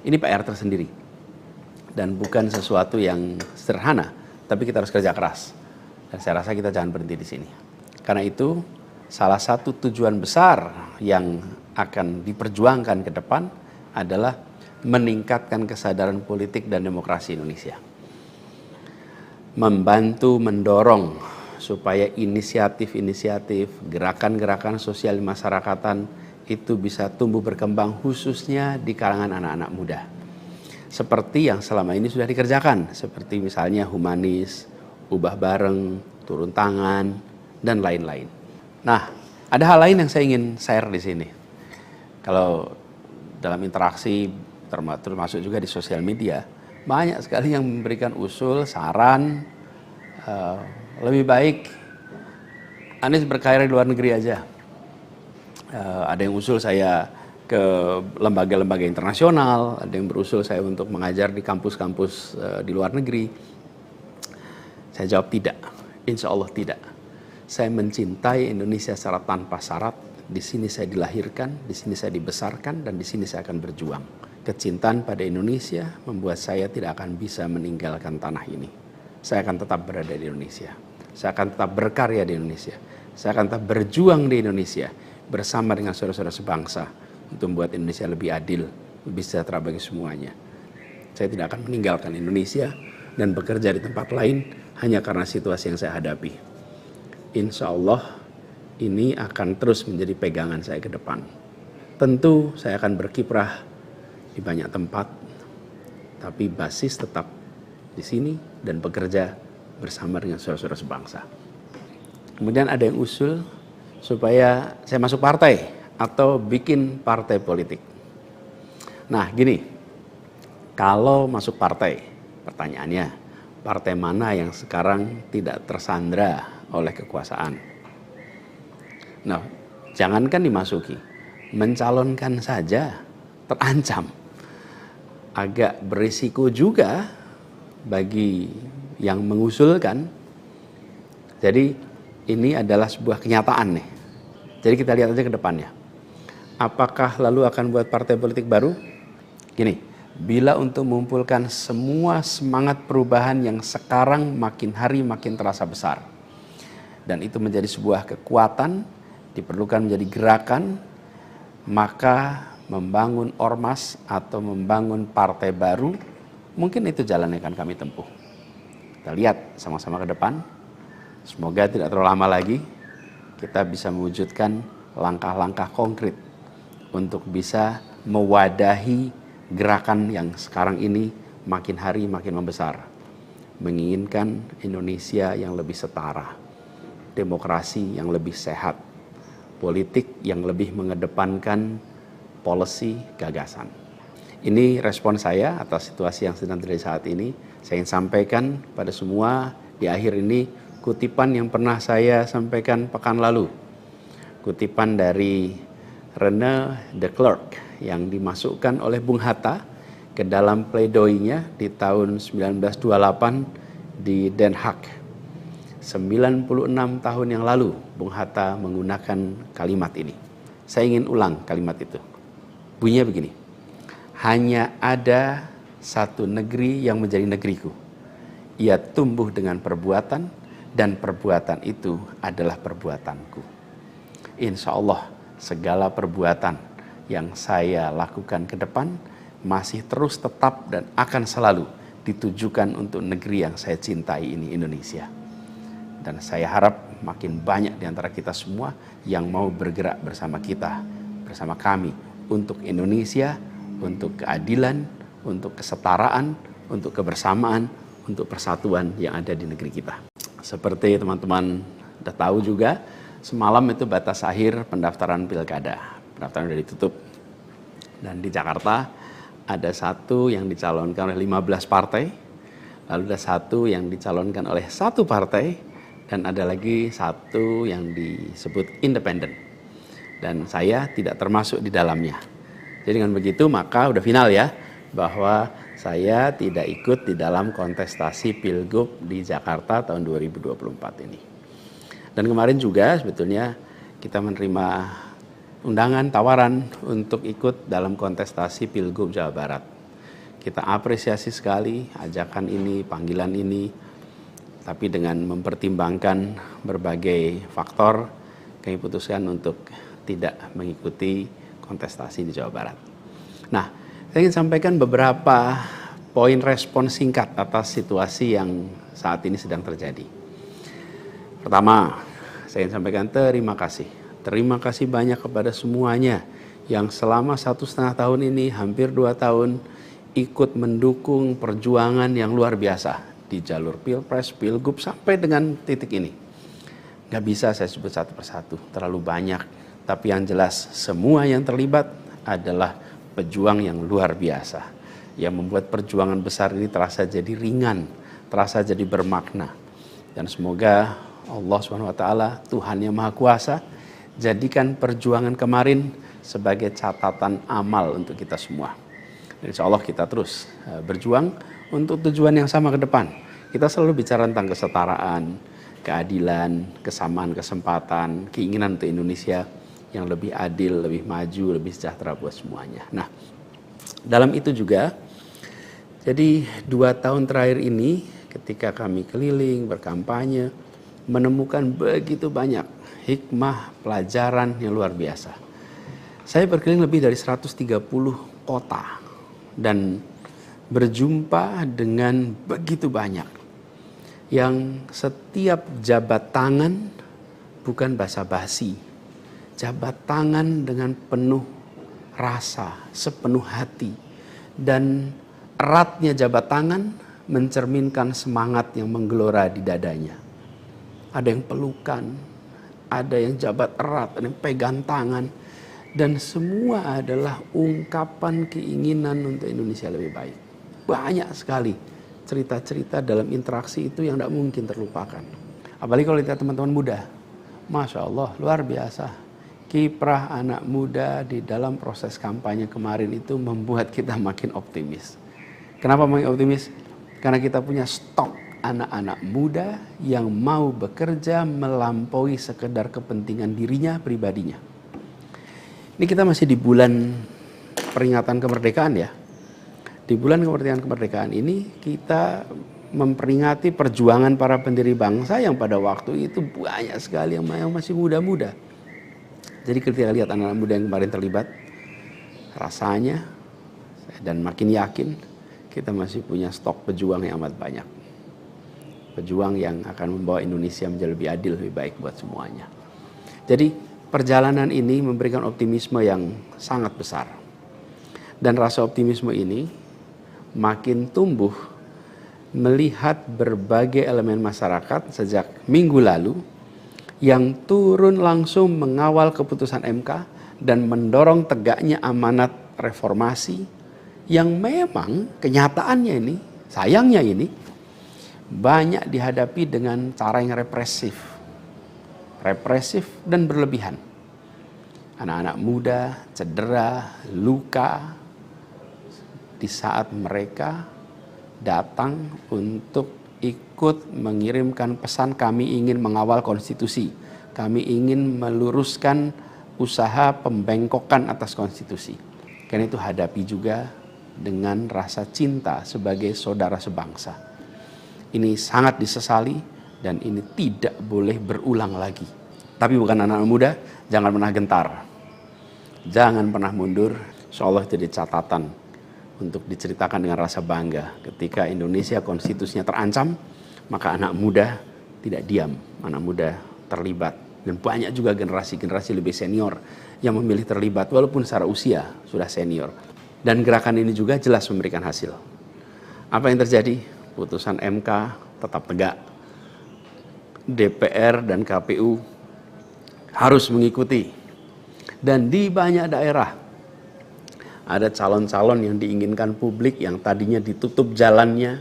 Ini PR tersendiri dan bukan sesuatu yang sederhana, tapi kita harus kerja keras. Dan saya rasa kita jangan berhenti di sini. Karena itu salah satu tujuan besar yang akan diperjuangkan ke depan adalah meningkatkan kesadaran politik dan demokrasi Indonesia. Membantu mendorong supaya inisiatif-inisiatif, gerakan-gerakan sosial masyarakatan itu bisa tumbuh berkembang khususnya di kalangan anak-anak muda. Seperti yang selama ini sudah dikerjakan, seperti misalnya humanis, ubah bareng, turun tangan, dan lain-lain. Nah, ada hal lain yang saya ingin share di sini. Kalau dalam interaksi termasuk juga di sosial media, banyak sekali yang memberikan usul, saran, lebih baik Anies berkarir di luar negeri aja. Ada yang usul saya ke lembaga-lembaga internasional, ada yang berusul saya untuk mengajar di kampus-kampus di luar negeri. Saya jawab tidak, insya Allah tidak. Saya mencintai Indonesia secara tanpa syarat. Di sini saya dilahirkan, di sini saya dibesarkan, dan di sini saya akan berjuang. Kecintaan pada Indonesia membuat saya tidak akan bisa meninggalkan tanah ini. Saya akan tetap berada di Indonesia. Saya akan tetap berkarya di Indonesia. Saya akan tetap berjuang di Indonesia bersama dengan saudara-saudara sebangsa untuk membuat Indonesia lebih adil, lebih sejahtera bagi semuanya. Saya tidak akan meninggalkan Indonesia dan bekerja di tempat lain hanya karena situasi yang saya hadapi. Insya Allah ini akan terus menjadi pegangan saya ke depan. Tentu saya akan berkiprah di banyak tempat, tapi basis tetap di sini dan bekerja bersama dengan saudara-saudara sebangsa. Kemudian ada yang usul supaya saya masuk partai atau bikin partai politik. Nah gini, kalau masuk partai, pertanyaannya, partai mana yang sekarang tidak tersandra oleh kekuasaan? Nah, jangankan dimasuki, mencalonkan saja terancam. Agak berisiko juga bagi yang mengusulkan. Jadi ini adalah sebuah kenyataan nih. Jadi kita lihat aja ke depannya. Apakah lalu akan buat partai politik baru? Gini, bila untuk mengumpulkan semua semangat perubahan yang sekarang makin hari makin terasa besar, dan itu menjadi sebuah kekuatan, diperlukan menjadi gerakan, maka membangun ormas atau membangun partai baru, mungkin itu jalan yang akan kami tempuh. Kita lihat sama-sama ke depan. Semoga tidak terlalu lama lagi kita bisa mewujudkan langkah-langkah konkret untuk bisa mewadahi gerakan yang sekarang ini makin hari makin membesar. Menginginkan Indonesia yang lebih setara, demokrasi yang lebih sehat, politik yang lebih mengedepankan policy gagasan. Ini respon saya atas situasi yang sedang terjadi saat ini. Saya ingin sampaikan pada semua di akhir ini kutipan yang pernah saya sampaikan pekan lalu. Kutipan dari René de Klerk yang dimasukkan oleh Bung Hatta ke dalam pledoinya di tahun 1928 di Den Haag. 96 tahun yang lalu Bung Hatta menggunakan kalimat ini. Saya ingin ulang kalimat itu. Bunyinya begini. Hanya ada satu negeri yang menjadi negeriku. Ia tumbuh dengan perbuatan dan perbuatan itu adalah perbuatanku. Insya Allah segala perbuatan yang saya lakukan ke depan masih terus tetap dan akan selalu ditujukan untuk negeri yang saya cintai ini, Indonesia. Dan saya harap makin banyak di antara kita semua yang mau bergerak bersama kita, bersama kami untuk Indonesia, untuk keadilan, untuk kesetaraan, untuk kebersamaan, untuk persatuan yang ada di negeri kita. Seperti teman-teman sudah tahu juga, semalam itu batas akhir pendaftaran pilkada. Pendaftaran sudah ditutup. Dan di Jakarta ada satu yang dicalonkan oleh 15 partai. lalu ada satu yang dicalonkan oleh satu partai, dan ada lagi satu yang disebut independen. Dan saya tidak termasuk di dalamnya. Jadi dengan begitu maka udah final ya, bahwa saya tidak ikut di dalam kontestasi Pilgub di Jakarta tahun 2024 ini. Dan kemarin juga sebetulnya kita menerima undangan, tawaran untuk ikut dalam kontestasi Pilgub Jawa Barat. Kita apresiasi sekali ajakan ini, panggilan ini, tapi dengan mempertimbangkan berbagai faktor, kami putuskan untuk tidak mengikuti kontestasi di Jawa Barat. Nah, saya ingin sampaikan beberapa poin respon singkat atas situasi yang saat ini sedang terjadi. Pertama, saya ingin sampaikan terima kasih. Terima kasih banyak kepada semuanya yang selama 1,5 tahun ini, hampir 2 tahun, ikut mendukung perjuangan yang luar biasa di jalur Pilpres, Pilgub, sampai dengan titik ini. Gak bisa saya sebut satu persatu, terlalu banyak. Tapi yang jelas semua yang terlibat adalah pejuang yang luar biasa, yang membuat perjuangan besar ini terasa jadi ringan, terasa jadi bermakna. Dan semoga Allah SWT, Tuhan yang Maha Kuasa, jadikan perjuangan kemarin sebagai catatan amal untuk kita semua. Dan insya Allah kita terus berjuang untuk tujuan yang sama ke depan. Kita selalu bicara tentang kesetaraan, keadilan, kesamaan kesempatan, keinginan untuk Indonesia yang lebih adil, lebih maju, lebih sejahtera buat semuanya. Nah, dalam itu juga, jadi 2 tahun terakhir ini ketika kami keliling, berkampanye, menemukan begitu banyak hikmah, pelajaran yang luar biasa. Saya berkeliling lebih dari 130 kota dan berjumpa dengan begitu banyak yang setiap jabat tangan bukan basa-basi, jabat tangan dengan penuh rasa, sepenuh hati, dan eratnya jabat tangan mencerminkan semangat yang menggelora di dadanya. Ada yang pelukan, ada yang jabat erat, ada yang pegang tangan, dan semua adalah ungkapan keinginan untuk Indonesia lebih baik. Banyak sekali cerita-cerita dalam interaksi itu yang tidak mungkin terlupakan. Apalagi kalau lihat teman-teman muda, Masya Allah, luar biasa. Kiprah anak muda di dalam proses kampanye kemarin itu membuat kita makin optimis. Kenapa makin optimis? Karena kita punya stok anak-anak muda yang mau bekerja melampaui sekedar kepentingan dirinya, pribadinya. Ini kita masih di bulan peringatan kemerdekaan ya. Di bulan kemerdekaan ini kita memperingati perjuangan para pendiri bangsa yang pada waktu itu banyak sekali yang masih muda-muda. Jadi ketika lihat anak-anak muda yang kemarin terlibat, rasanya dan makin yakin kita masih punya stok pejuang yang amat banyak. Pejuang yang akan membawa Indonesia menjadi lebih adil, lebih baik buat semuanya. Jadi perjalanan ini memberikan optimisme yang sangat besar. Dan rasa optimisme ini makin tumbuh melihat berbagai elemen masyarakat sejak minggu lalu yang turun langsung mengawal keputusan MK dan mendorong tegaknya amanat reformasi yang memang kenyataannya ini, sayangnya ini, banyak dihadapi dengan cara yang represif dan berlebihan. Anak-anak muda cedera, luka di saat mereka datang untuk ikut mengirimkan pesan kami ingin mengawal konstitusi. Kami ingin meluruskan usaha pembengkokan atas konstitusi. Karena itu hadapi juga dengan rasa cinta sebagai saudara sebangsa. Ini sangat disesali dan ini tidak boleh berulang lagi. Tapi bukan anak-anak muda, jangan pernah gentar. Jangan pernah mundur. Insyaallah jadi catatan untuk diceritakan dengan rasa bangga. Ketika Indonesia konstitusinya terancam, maka anak muda tidak diam. Anak muda terlibat. Dan banyak juga generasi-generasi lebih senior yang memilih terlibat walaupun secara usia sudah senior. Dan gerakan ini juga jelas memberikan hasil. Apa yang terjadi? Putusan MK tetap tegak. DPR dan KPU harus mengikuti. Dan di banyak daerah ada calon-calon yang diinginkan publik yang tadinya ditutup jalannya,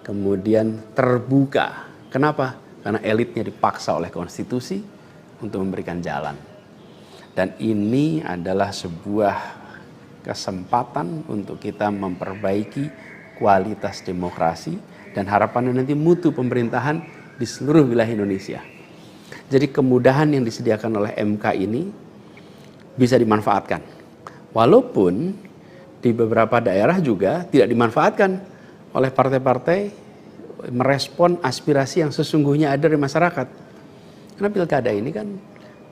kemudian terbuka. Kenapa? Karena elitnya dipaksa oleh konstitusi untuk memberikan jalan. Dan ini adalah sebuah kesempatan untuk kita memperbaiki kualitas demokrasi dan harapannya nanti mutu pemerintahan di seluruh wilayah Indonesia. Jadi kemudahan yang disediakan oleh MK ini bisa dimanfaatkan. Walaupun di beberapa daerah juga tidak dimanfaatkan oleh partai-partai merespon aspirasi yang sesungguhnya ada di masyarakat. Karena pilkada ini kan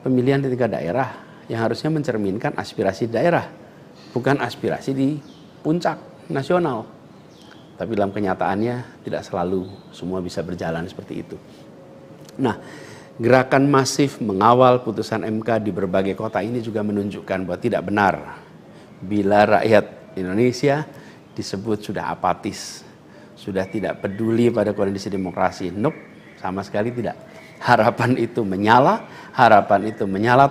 pemilihan di tingkat daerah yang harusnya mencerminkan aspirasi daerah, bukan aspirasi di puncak nasional. Tapi dalam kenyataannya tidak selalu semua bisa berjalan seperti itu. Nah, gerakan masif mengawal putusan MK di berbagai kota ini juga menunjukkan bahwa tidak benar bila rakyat Indonesia disebut sudah apatis, sudah tidak peduli pada kondisi demokrasi. Nope, sama sekali tidak. Harapan itu menyala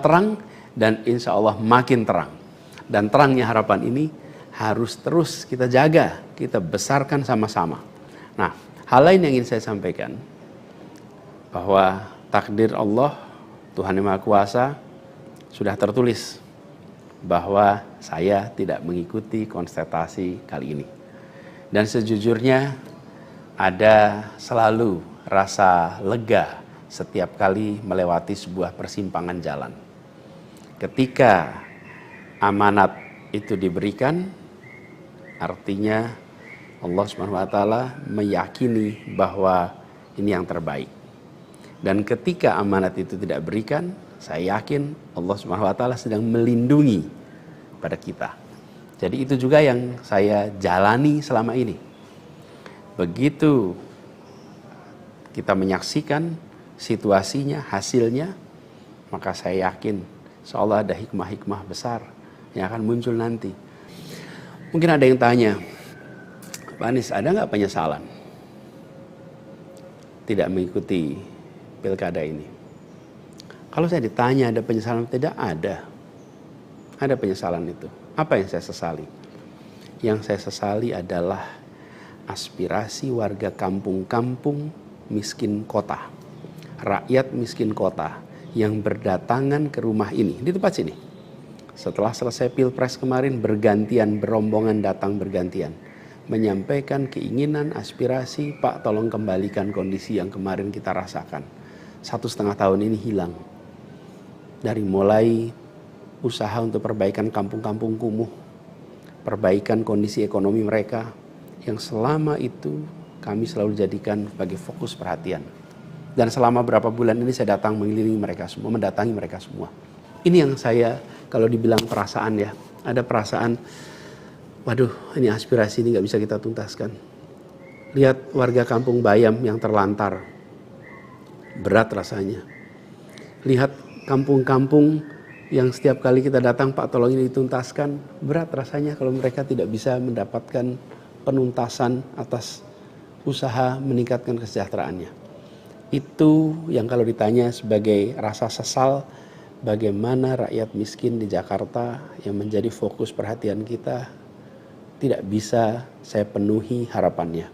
terang, dan insya Allah makin terang. Dan terangnya harapan ini harus terus kita jaga, kita besarkan sama-sama. Nah, hal lain yang ingin saya sampaikan, bahwa takdir Allah, Tuhan Yang Maha Kuasa, sudah tertulis bahwa saya tidak mengikuti kontestasi kali ini. Dan sejujurnya ada selalu rasa lega setiap kali melewati sebuah persimpangan jalan. Ketika amanat itu diberikan, artinya Allah SWT meyakini bahwa ini yang terbaik. Dan ketika amanat itu tidak berikan, saya yakin Allah SWT sedang melindungi pada kita. Jadi itu juga yang saya jalani selama ini. Begitu kita menyaksikan situasinya, hasilnya, maka saya yakin insya Allah ada hikmah-hikmah besar yang akan muncul nanti. Mungkin ada yang tanya, Pak Anies, ada nggak penyesalan tidak mengikuti pilkada ini? Kalau saya ditanya ada penyesalan, tidak ada. Ada penyesalan itu. Apa yang saya sesali? Yang saya sesali adalah aspirasi warga kampung-kampung miskin kota, rakyat miskin kota yang berdatangan ke rumah ini, di tempat sini. Setelah selesai Pilpres kemarin, bergantian, berombongan datang bergantian, menyampaikan keinginan, aspirasi, Pak tolong kembalikan kondisi yang kemarin kita rasakan. 1,5 tahun ini hilang. Dari mulai usaha untuk perbaikan kampung-kampung kumuh, perbaikan kondisi ekonomi mereka, yang selama itu kami selalu jadikan sebagai fokus perhatian. Dan selama berapa bulan ini saya datang mengelilingi mereka semua, mendatangi mereka semua. Ini yang saya, kalau dibilang perasaan ya, ada perasaan, waduh ini aspirasi ini gak bisa kita tuntaskan. Lihat warga kampung Bayam yang terlantar, berat rasanya. Lihat kampung-kampung yang setiap kali kita datang, Pak tolong ini dituntaskan, berat rasanya kalau mereka tidak bisa mendapatkan penuntasan atas usaha meningkatkan kesejahteraannya. Itu yang kalau ditanya sebagai rasa sesal, bagaimana rakyat miskin di Jakarta yang menjadi fokus perhatian kita tidak bisa saya penuhi harapannya.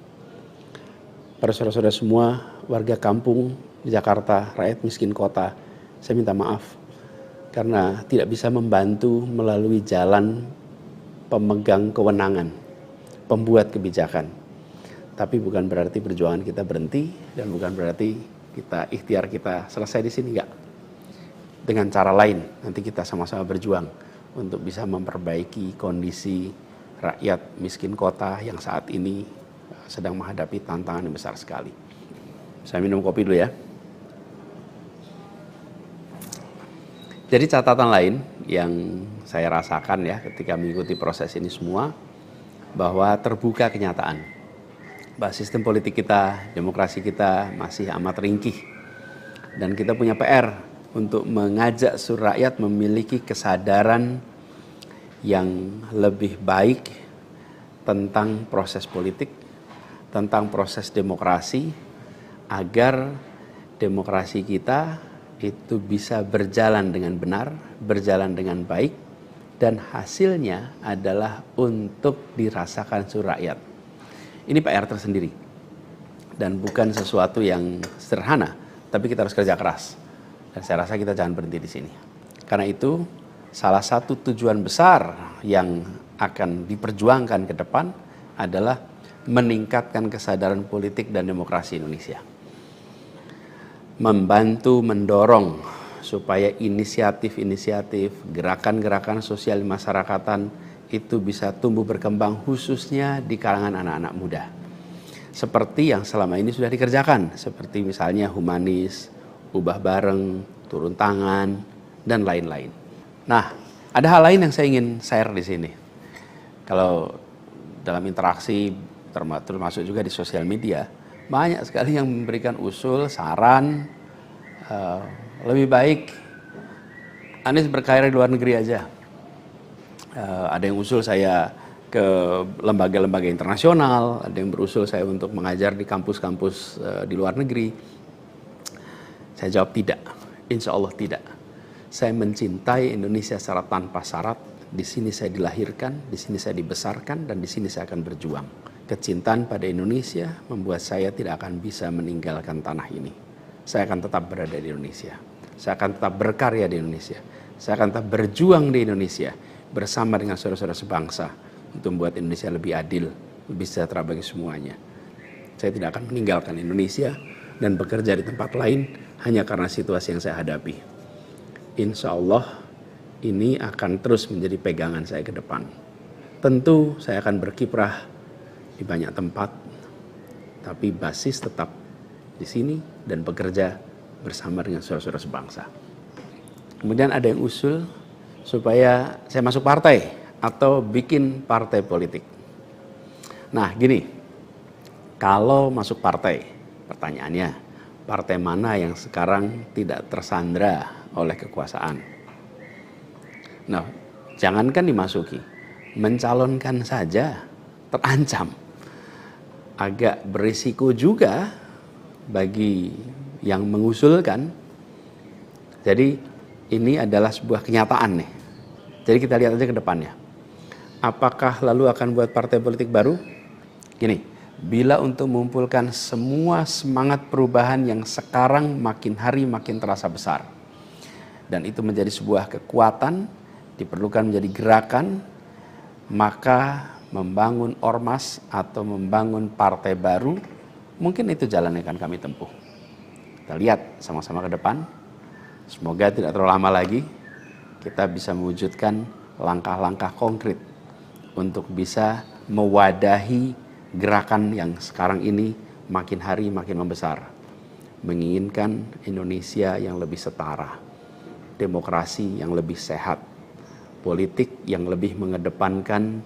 Para saudara-saudara semua, warga kampung di Jakarta, rakyat miskin kota, saya minta maaf karena tidak bisa membantu melalui jalan pemegang kewenangan, pembuat kebijakan. Tapi bukan berarti perjuangan kita berhenti, dan bukan berarti kita ikhtiar kita selesai di sini, enggak. Dengan cara lain nanti kita sama-sama berjuang untuk bisa memperbaiki kondisi rakyat miskin kota yang saat ini sedang menghadapi tantangan yang besar sekali. Saya minum kopi dulu ya. Jadi catatan lain yang saya rasakan ya ketika mengikuti proses ini semua, bahwa terbuka kenyataan bahwa sistem politik kita, demokrasi kita masih amat ringkih. Dan kita punya PR untuk mengajak seluruh rakyat memiliki kesadaran yang lebih baik tentang proses politik, tentang proses demokrasi, agar demokrasi kita itu bisa berjalan dengan benar, berjalan dengan baik, dan hasilnya adalah untuk dirasakan seluruh rakyat. Ini PR tersendiri. dan bukan sesuatu yang sederhana, tapi kita harus kerja keras. Dan saya rasa kita jangan berhenti di sini. Karena itu, salah satu tujuan besar yang akan diperjuangkan ke depan adalah meningkatkan kesadaran politik dan demokrasi Indonesia. Membantu mendorong supaya inisiatif-inisiatif, gerakan-gerakan sosial masyarakatan itu bisa tumbuh berkembang khususnya di kalangan anak-anak muda. Seperti yang selama ini sudah dikerjakan, seperti misalnya humanis, ubah bareng, turun tangan, dan lain-lain. Nah, ada hal lain yang saya ingin share di sini. Kalau dalam interaksi, termasuk juga di sosial media, banyak sekali yang memberikan usul, saran, lebih baik Anies berkarir di luar negeri aja. Ada yang usul saya ke lembaga-lembaga internasional, ada yang berusul saya untuk mengajar di kampus-kampus di luar negeri. Saya jawab tidak, insya Allah tidak. Saya mencintai Indonesia secara tanpa syarat. Di sini saya dilahirkan, di sini saya dibesarkan, dan di sini saya akan berjuang. Kecintaan pada Indonesia membuat saya tidak akan bisa meninggalkan tanah ini. Saya akan tetap berada di Indonesia. Saya akan tetap berkarya di Indonesia. Saya akan tetap berjuang di Indonesia bersama dengan saudara-saudara sebangsa untuk membuat Indonesia lebih adil, lebih sejahtera bagi semuanya. Saya tidak akan meninggalkan Indonesia dan bekerja di tempat lain hanya karena situasi yang saya hadapi. Insya Allah ini akan terus menjadi pegangan saya ke depan. Tentu saya akan berkiprah di banyak tempat, tapi basis tetap di sini dan bekerja bersama dengan saudara-saudara sebangsa. Kemudian ada yang usul supaya saya masuk partai atau bikin partai politik. Nah gini, kalau masuk partai, pertanyaannya, partai mana yang sekarang tidak tersandra oleh kekuasaan? Nah, jangankan dimasuki, mencalonkan saja terancam. Agak berisiko juga bagi yang mengusulkan. Jadi ini adalah sebuah kenyataan nih. Jadi kita lihat aja ke depannya. Apakah lalu akan buat partai politik baru? Gini, bila untuk mengumpulkan semua semangat perubahan yang sekarang makin hari makin terasa besar, dan itu menjadi sebuah kekuatan, diperlukan menjadi gerakan, maka membangun ormas atau membangun partai baru, mungkin itu jalan yang akan kami tempuh. Kita lihat sama-sama ke depan. Semoga tidak terlalu lama lagi kita bisa mewujudkan langkah-langkah konkret untuk bisa mewadahi gerakan yang sekarang ini makin hari makin membesar. Menginginkan Indonesia yang lebih setara, demokrasi yang lebih sehat, politik yang lebih mengedepankan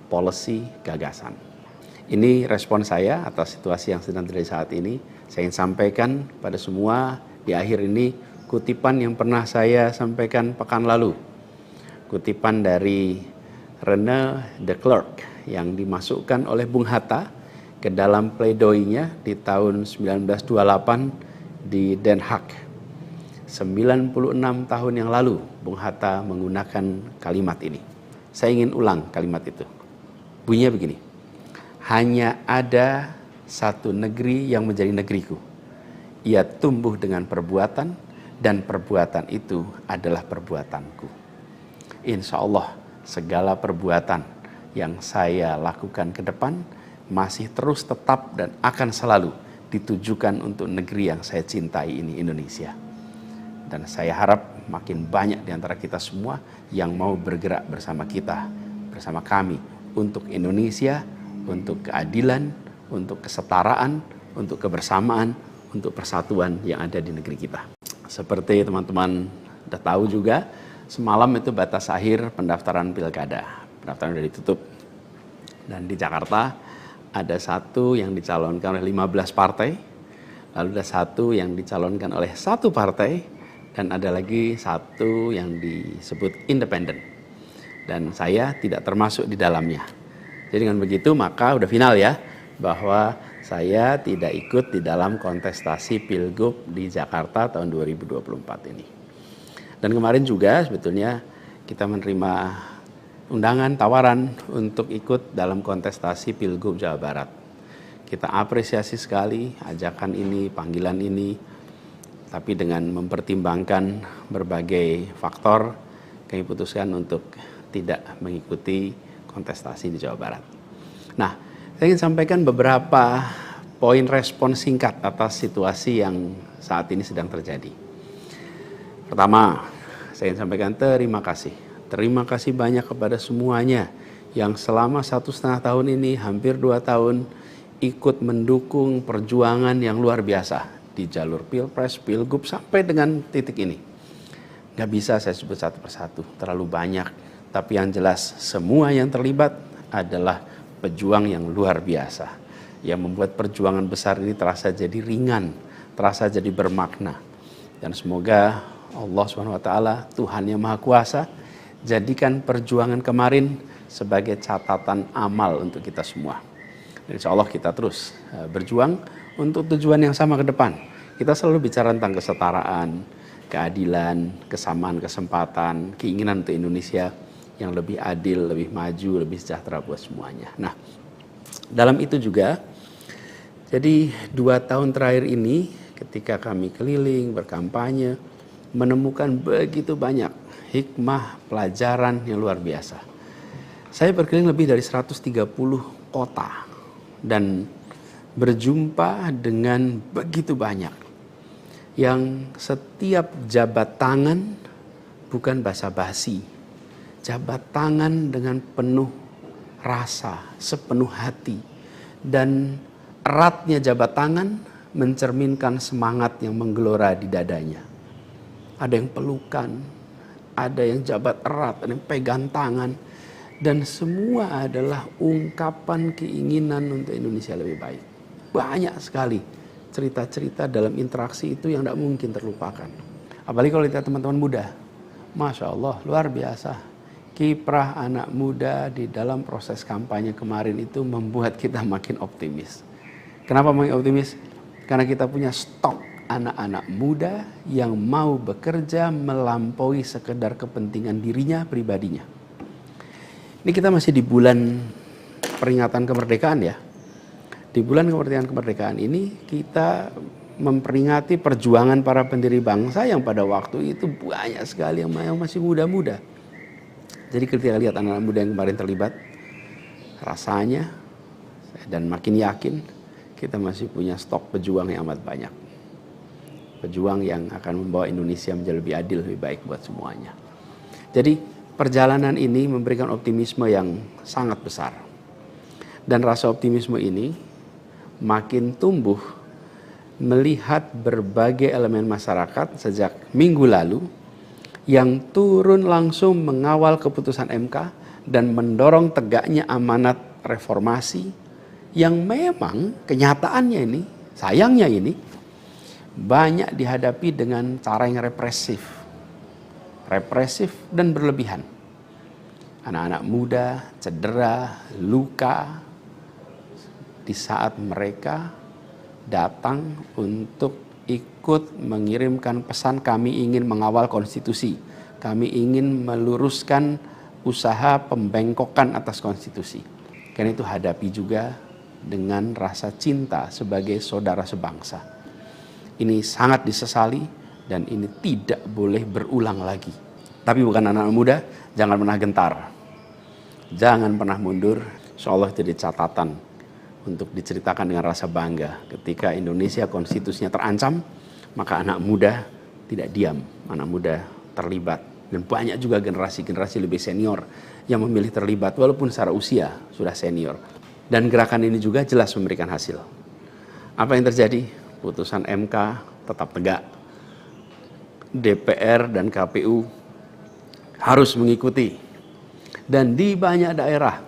policy gagasan. Ini respon saya atas situasi yang sedang terjadi saat ini. Saya ingin sampaikan pada semua di akhir ini kutipan yang pernah saya sampaikan pekan lalu. Kutipan dari René de Klerk yang dimasukkan oleh Bung Hatta ke dalam pledoinya di tahun 1928 di Den Haag. 96 tahun yang lalu Bung Hatta menggunakan kalimat ini. Saya ingin ulang kalimat itu. Bunyinya begini, hanya ada satu negeri yang menjadi negeriku. Ia tumbuh dengan perbuatan dan perbuatan itu adalah perbuatanku. Insya Allah segala perbuatan yang saya lakukan ke depan masih terus tetap dan akan selalu ditujukan untuk negeri yang saya cintai ini, Indonesia. Dan saya harap makin banyak di antara kita semua yang mau bergerak bersama kita, bersama kami, untuk Indonesia, untuk keadilan, untuk kesetaraan, untuk kebersamaan, untuk persatuan yang ada di negeri kita. Seperti teman-teman sudah tahu juga, semalam itu batas akhir pendaftaran pilkada. Pendaftaran sudah ditutup. Dan di Jakarta ada satu yang dicalonkan oleh 15 partai, lalu ada satu yang dicalonkan oleh satu partai, dan ada lagi satu yang disebut independen. Dan saya tidak termasuk di dalamnya. Jadi dengan begitu maka udah final ya, bahwa saya tidak ikut di dalam kontestasi Pilgub di Jakarta tahun 2024 ini. Dan kemarin juga sebetulnya kita menerima undangan, tawaran untuk ikut dalam kontestasi Pilgub Jawa Barat. Kita apresiasi sekali ajakan ini, panggilan ini, tapi dengan mempertimbangkan berbagai faktor, kami putuskan untuk tidak mengikuti kontestasi di Jawa Barat. Nah, saya ingin sampaikan beberapa poin respon singkat atas situasi yang saat ini sedang terjadi. Pertama, saya ingin sampaikan terima kasih. Terima kasih banyak kepada semuanya yang selama 1,5 tahun ini, hampir 2 tahun, ikut mendukung perjuangan yang luar biasa di jalur Pilpres, Pilgub, sampai dengan titik ini. Gak bisa saya sebut satu persatu, terlalu banyak. Tapi yang jelas semua yang terlibat adalah pejuang yang luar biasa, yang membuat perjuangan besar ini terasa jadi ringan, terasa jadi bermakna. Dan semoga Allah SWT, Tuhan yang Maha Kuasa, jadikan perjuangan kemarin sebagai catatan amal untuk kita semua. Insya Allah kita terus berjuang untuk tujuan yang sama ke depan. Kita selalu bicara tentang kesetaraan, keadilan, kesamaan kesempatan, keinginan untuk Indonesia yang lebih adil, lebih maju, lebih sejahtera buat semuanya. Nah, dalam itu juga, jadi 2 tahun terakhir ini ketika kami keliling, berkampanye, menemukan begitu banyak hikmah, pelajaran yang luar biasa. Saya berkeliling lebih dari 130 kota dan berjumpa dengan begitu banyak yang setiap jabat tangan bukan basa-basi, jabat tangan dengan penuh rasa, sepenuh hati, dan eratnya jabat tangan mencerminkan semangat yang menggelora di dadanya. Ada yang pelukan, ada yang jabat erat, ada yang pegang tangan, dan semua adalah ungkapan keinginan untuk Indonesia lebih baik. Banyak sekali cerita-cerita dalam interaksi itu yang tidak mungkin terlupakan. Apalagi kalau lihat teman-teman muda. Masya Allah, luar biasa. Kiprah anak muda di dalam proses kampanye kemarin itu membuat kita makin optimis. Kenapa makin optimis? Karena kita punya stok anak-anak muda yang mau bekerja melampaui sekedar kepentingan dirinya, pribadinya. Ini kita masih di bulan peringatan kemerdekaan ya. Di bulan kemerdekaan ini kita memperingati perjuangan para pendiri bangsa yang pada waktu itu banyak sekali yang masih muda-muda. Jadi ketika lihat anak-anak muda yang kemarin terlibat, rasanya dan makin yakin kita masih punya stok pejuang yang amat banyak. Pejuang yang akan membawa Indonesia menjadi lebih adil, lebih baik buat semuanya. Jadi perjalanan ini memberikan optimisme yang sangat besar. Dan rasa optimisme ini makin tumbuh melihat berbagai elemen masyarakat sejak minggu lalu yang turun langsung mengawal keputusan MK dan mendorong tegaknya amanat reformasi yang memang kenyataannya ini, sayangnya ini, banyak dihadapi dengan cara yang represif dan berlebihan. Anak-anak muda cedera, luka di saat mereka datang untuk ikut mengirimkan pesan kami ingin mengawal konstitusi. Kami ingin meluruskan usaha pembengkokan atas konstitusi. Karena itu hadapi juga dengan rasa cinta sebagai saudara sebangsa. Ini sangat disesali dan ini tidak boleh berulang lagi. Tapi bukan anak-anak muda, jangan pernah gentar. Jangan pernah mundur. Insyaallah jadi catatan untuk diceritakan dengan rasa bangga. Ketika Indonesia konstitusinya terancam, maka anak muda tidak diam. Anak muda terlibat. Dan banyak juga generasi-generasi lebih senior yang memilih terlibat walaupun secara usia sudah senior. Dan gerakan ini juga jelas memberikan hasil. Apa yang terjadi? Putusan MK tetap tegak. DPR dan KPU harus mengikuti. Dan di banyak daerah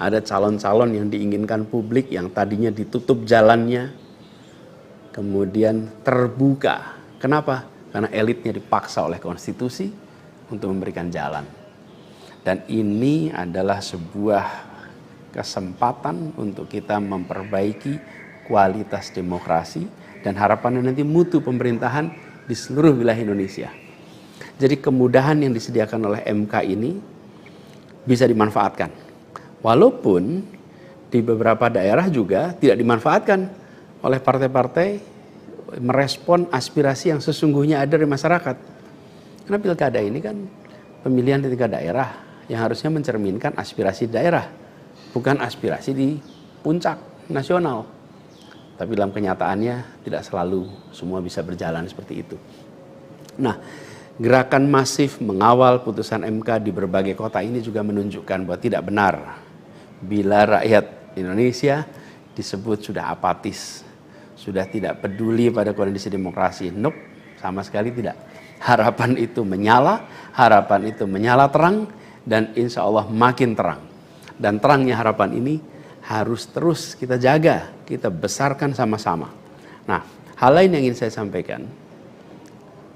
ada calon-calon yang diinginkan publik yang tadinya ditutup jalannya kemudian terbuka. Kenapa? Karena elitnya dipaksa oleh konstitusi untuk memberikan jalan. Dan ini adalah sebuah kesempatan untuk kita memperbaiki kualitas demokrasi dan harapannya nanti mutu pemerintahan di seluruh wilayah Indonesia. Jadi kemudahan yang disediakan oleh MK ini bisa dimanfaatkan. Walaupun di beberapa daerah juga tidak dimanfaatkan oleh partai-partai merespon aspirasi yang sesungguhnya ada dari masyarakat. Karena pilkada ini kan pemilihan di tingkat daerah yang harusnya mencerminkan aspirasi daerah, bukan aspirasi di puncak nasional. Tapi dalam kenyataannya tidak selalu semua bisa berjalan seperti itu. Nah, gerakan masif mengawal putusan MK di berbagai kota ini juga menunjukkan bahwa tidak benar bila rakyat Indonesia disebut sudah apatis, sudah tidak peduli pada kondisi demokrasi. Nope, sama sekali tidak. Harapan itu menyala, harapan itu menyala terang, dan insya Allah makin terang. Dan terangnya harapan ini harus terus kita jaga, kita besarkan sama-sama. Nah, hal lain yang ingin saya sampaikan,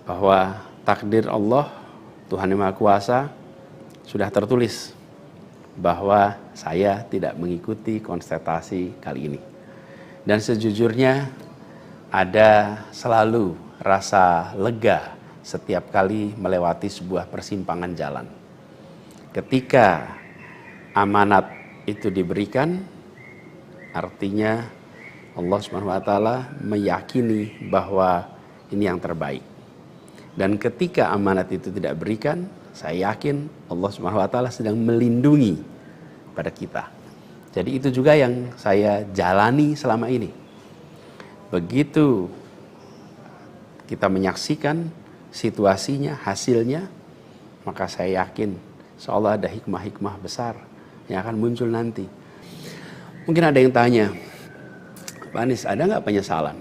bahwa takdir Allah, Tuhan Yang Maha Kuasa, sudah tertulis bahwa saya tidak mengikuti kontestasi kali ini. Dan sejujurnya ada selalu rasa lega setiap kali melewati sebuah persimpangan jalan. Ketika amanat itu diberikan, artinya Allah SWT meyakini bahwa ini yang terbaik. Dan ketika amanat itu tidak berikan, saya yakin Allah SWT sedang melindungi pada kita. Jadi itu juga yang saya jalani selama ini. Begitu kita menyaksikan situasinya, hasilnya, maka saya yakin seolah ada hikmah-hikmah besar yang akan muncul nanti. Mungkin ada yang tanya, Pak Anies, ada nggak penyesalan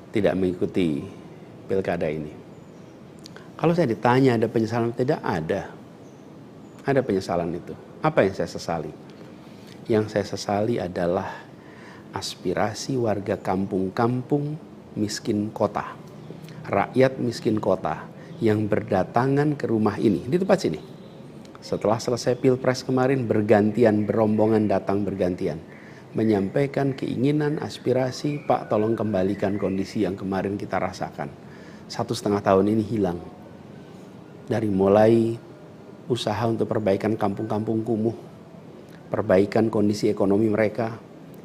tidak mengikuti pilkada ini? Kalau saya ditanya ada penyesalan, tidak ada. Ada penyesalan itu. Apa yang saya sesali? Yang saya sesali adalah aspirasi warga kampung-kampung miskin kota, rakyat miskin kota yang berdatangan ke rumah ini, di tempat sini. Setelah selesai Pilpres kemarin, bergantian, berombongan datang bergantian, menyampaikan keinginan, aspirasi, Pak tolong kembalikan kondisi yang kemarin kita rasakan. 1,5 tahun ini hilang. Dari mulai usaha untuk perbaikan kampung-kampung kumuh, perbaikan kondisi ekonomi mereka,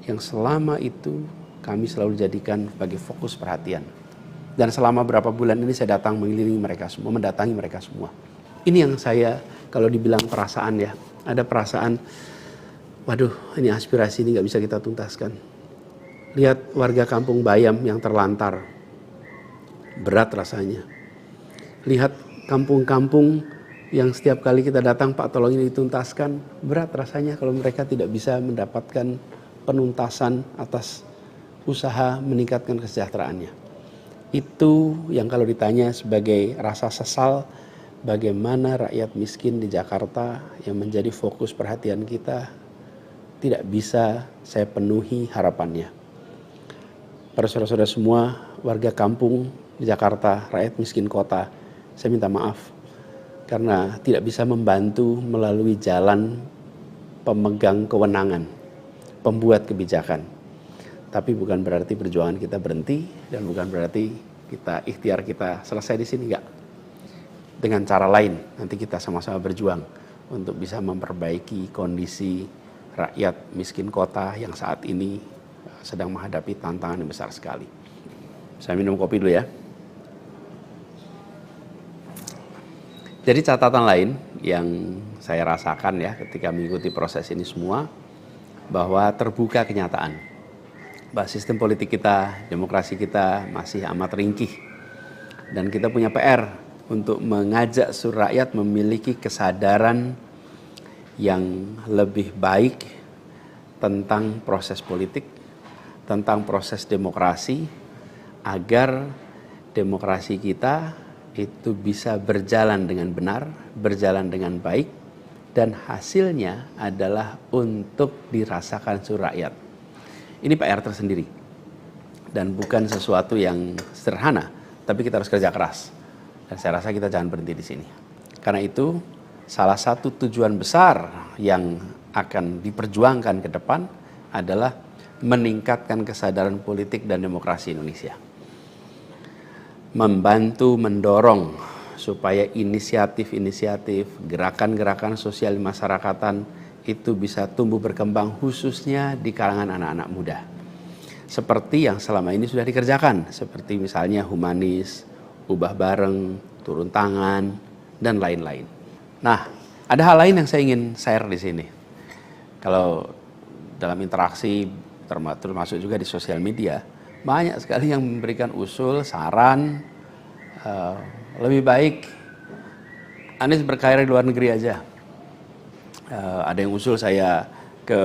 yang selama itu kami selalu jadikan sebagai fokus perhatian. Dan selama berapa bulan ini saya datang mengelilingi mereka semua, mendatangi mereka semua. Ini yang saya, kalau dibilang perasaan ya, ada perasaan, waduh ini aspirasi ini gak bisa kita tuntaskan. Lihat warga kampung Bayam yang terlantar, berat rasanya. Lihat kampung-kampung yang setiap kali kita datang, Pak tolong ini dituntaskan, berat rasanya kalau mereka tidak bisa mendapatkan penuntasan atas usaha meningkatkan kesejahteraannya. Itu yang kalau ditanya sebagai rasa sesal, bagaimana rakyat miskin di Jakarta yang menjadi fokus perhatian kita tidak bisa saya penuhi harapannya. Para saudara-saudara semua, warga kampung di Jakarta, rakyat miskin kota, saya minta maaf karena tidak bisa membantu melalui jalan pemegang kewenangan, pembuat kebijakan. Tapi bukan berarti perjuangan kita berhenti dan bukan berarti ikhtiar kita selesai di sini, enggak. Dengan cara lain nanti kita sama-sama berjuang untuk bisa memperbaiki kondisi rakyat miskin kota yang saat ini sedang menghadapi tantangan yang besar sekali. Saya minum kopi dulu ya. Jadi catatan lain yang saya rasakan ya ketika mengikuti proses ini semua, bahwa terbuka kenyataan bahwa sistem politik kita, demokrasi kita masih amat ringkih. Dan kita punya PR untuk mengajak seluruh rakyat memiliki kesadaran yang lebih baik tentang proses politik, tentang proses demokrasi, agar demokrasi kita itu bisa berjalan dengan benar, berjalan dengan baik, dan hasilnya adalah untuk dirasakan seluruh rakyat. Ini PR tersendiri dan bukan sesuatu yang sederhana, tapi kita harus kerja keras. Dan saya rasa kita jangan berhenti di sini. Karena itu salah satu tujuan besar yang akan diperjuangkan ke depan adalah meningkatkan kesadaran politik dan demokrasi Indonesia. Membantu mendorong supaya inisiatif-inisiatif, gerakan-gerakan sosial masyarakatan itu bisa tumbuh berkembang khususnya di kalangan anak-anak muda. Seperti yang selama ini sudah dikerjakan, seperti misalnya humanis, ubah bareng, turun tangan, dan lain-lain. Nah, ada hal lain yang saya ingin share di sini. Kalau dalam interaksi, termasuk juga di sosial media, banyak sekali yang memberikan usul, saran, lebih baik Anies berkarir di luar negeri aja. Ada yang usul saya ke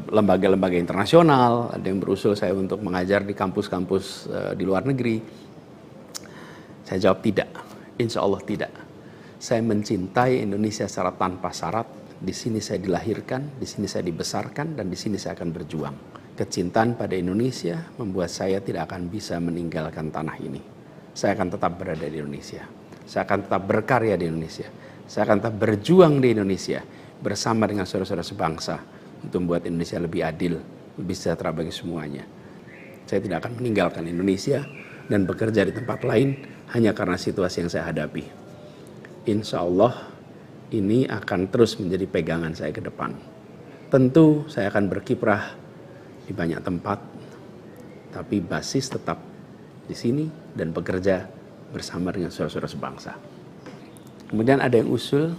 lembaga-lembaga internasional, ada yang berusul saya untuk mengajar di kampus-kampus di luar negeri. Saya jawab tidak, insya Allah tidak. Saya mencintai Indonesia secara tanpa syarat. Di sini saya dilahirkan, di sini saya dibesarkan, dan di sini saya akan berjuang. Kecintaan pada Indonesia membuat saya tidak akan bisa meninggalkan tanah ini. Saya akan tetap berada di Indonesia. Saya akan tetap berkarya di Indonesia. Saya akan tetap berjuang di Indonesia bersama dengan saudara-saudara sebangsa untuk membuat Indonesia lebih adil, lebih sejahtera bagi semuanya. Saya tidak akan meninggalkan Indonesia dan bekerja di tempat lain hanya karena situasi yang saya hadapi. Insya Allah ini akan terus menjadi pegangan saya ke depan. Tentu saya akan berkiprah di banyak tempat, tapi basis tetap di sini dan bekerja bersama dengan saudara-saudara sebangsa. Kemudian ada yang usul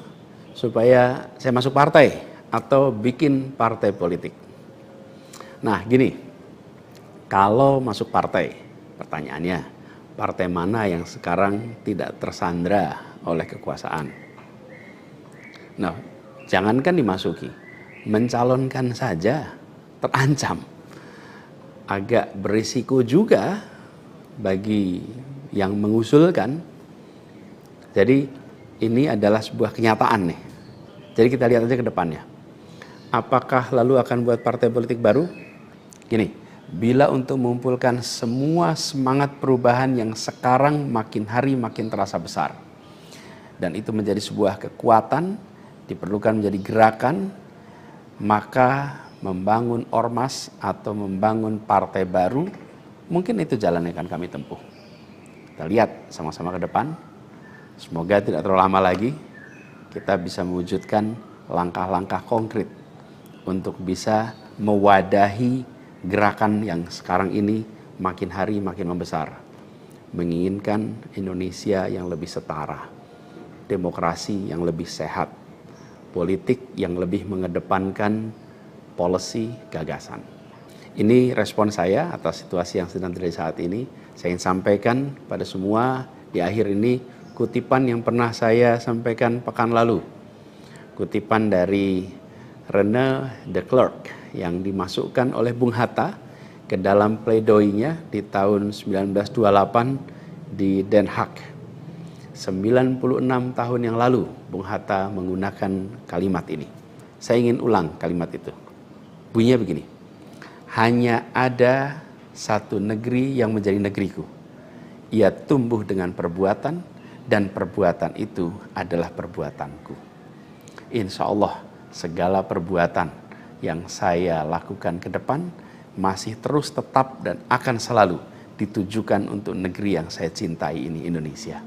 supaya saya masuk partai atau bikin partai politik. Nah gini, kalau masuk partai, pertanyaannya, partai mana yang sekarang tidak tersandra oleh kekuasaan? Nah, jangankan dimasuki, mencalonkan saja terancam. Agak berisiko juga bagi yang mengusulkan. Jadi ini adalah sebuah kenyataan nih. Jadi kita lihat aja ke depannya. Apakah lalu akan buat partai politik baru? Gini, bila untuk mengumpulkan semua semangat perubahan yang sekarang makin hari makin terasa besar, dan itu menjadi sebuah kekuatan, diperlukan menjadi gerakan, maka membangun ormas atau membangun partai baru, mungkin itu jalan yang akan kami tempuh. Kita lihat sama-sama ke depan. Semoga tidak terlalu lama lagi kita bisa mewujudkan langkah-langkah konkret untuk bisa mewadahi gerakan yang sekarang ini makin hari makin membesar. Menginginkan Indonesia yang lebih setara, demokrasi yang lebih sehat, politik yang lebih mengedepankan policy gagasan. Ini respon saya atas situasi yang sedang terjadi saat ini. Saya ingin sampaikan pada semua di akhir ini kutipan yang pernah saya sampaikan pekan lalu. Kutipan dari René de Klerk yang dimasukkan oleh Bung Hatta ke dalam pledoinya di tahun 1928 di Den Haag. 96 tahun yang lalu Bung Hatta menggunakan kalimat ini. Saya ingin ulang kalimat itu. Bunyinya begini. Hanya ada satu negeri yang menjadi negeriku. Ia tumbuh dengan perbuatan, dan perbuatan itu adalah perbuatanku. Insya Allah segala perbuatan yang saya lakukan ke depan masih terus tetap dan akan selalu ditujukan untuk negeri yang saya cintai ini, Indonesia.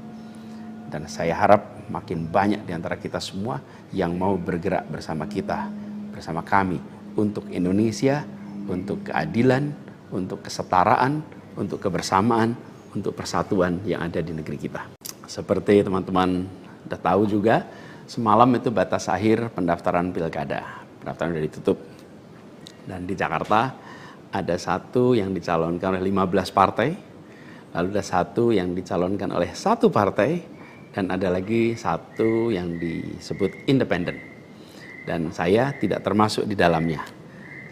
Dan saya harap makin banyak di antara kita semua yang mau bergerak bersama kita, bersama kami untuk Indonesia, untuk keadilan, untuk kesetaraan, untuk kebersamaan, untuk persatuan yang ada di negeri kita. Seperti teman-teman sudah tahu juga, semalam itu batas akhir pendaftaran pilkada. Pendaftaran sudah ditutup. Dan di Jakarta ada satu yang dicalonkan oleh 15 partai, lalu ada satu yang dicalonkan oleh satu partai, dan ada lagi satu yang disebut independen. Dan saya tidak termasuk di dalamnya.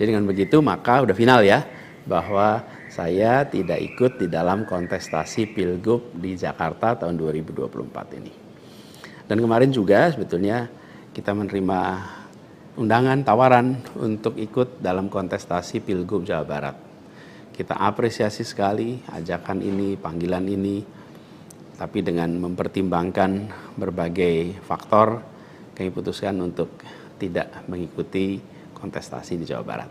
Jadi dengan begitu maka udah final ya, bahwa saya tidak ikut di dalam kontestasi Pilgub di Jakarta tahun 2024 ini. Dan kemarin juga sebetulnya kita menerima undangan, tawaran untuk ikut dalam kontestasi Pilgub Jawa Barat. Kita apresiasi sekali ajakan ini, panggilan ini, tapi dengan mempertimbangkan berbagai faktor, kami putuskan untuk tidak mengikuti kontestasi di Jawa Barat.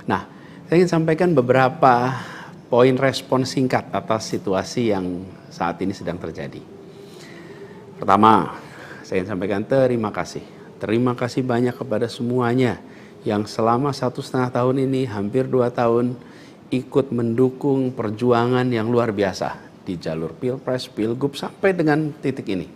Nah, saya ingin sampaikan beberapa poin respon singkat atas situasi yang saat ini sedang terjadi. Pertama, saya ingin sampaikan terima kasih. Terima kasih banyak kepada semuanya yang selama 1,5 tahun ini, hampir 2 tahun, ikut mendukung perjuangan yang luar biasa di jalur Pilpres, Pilgub, sampai dengan titik ini.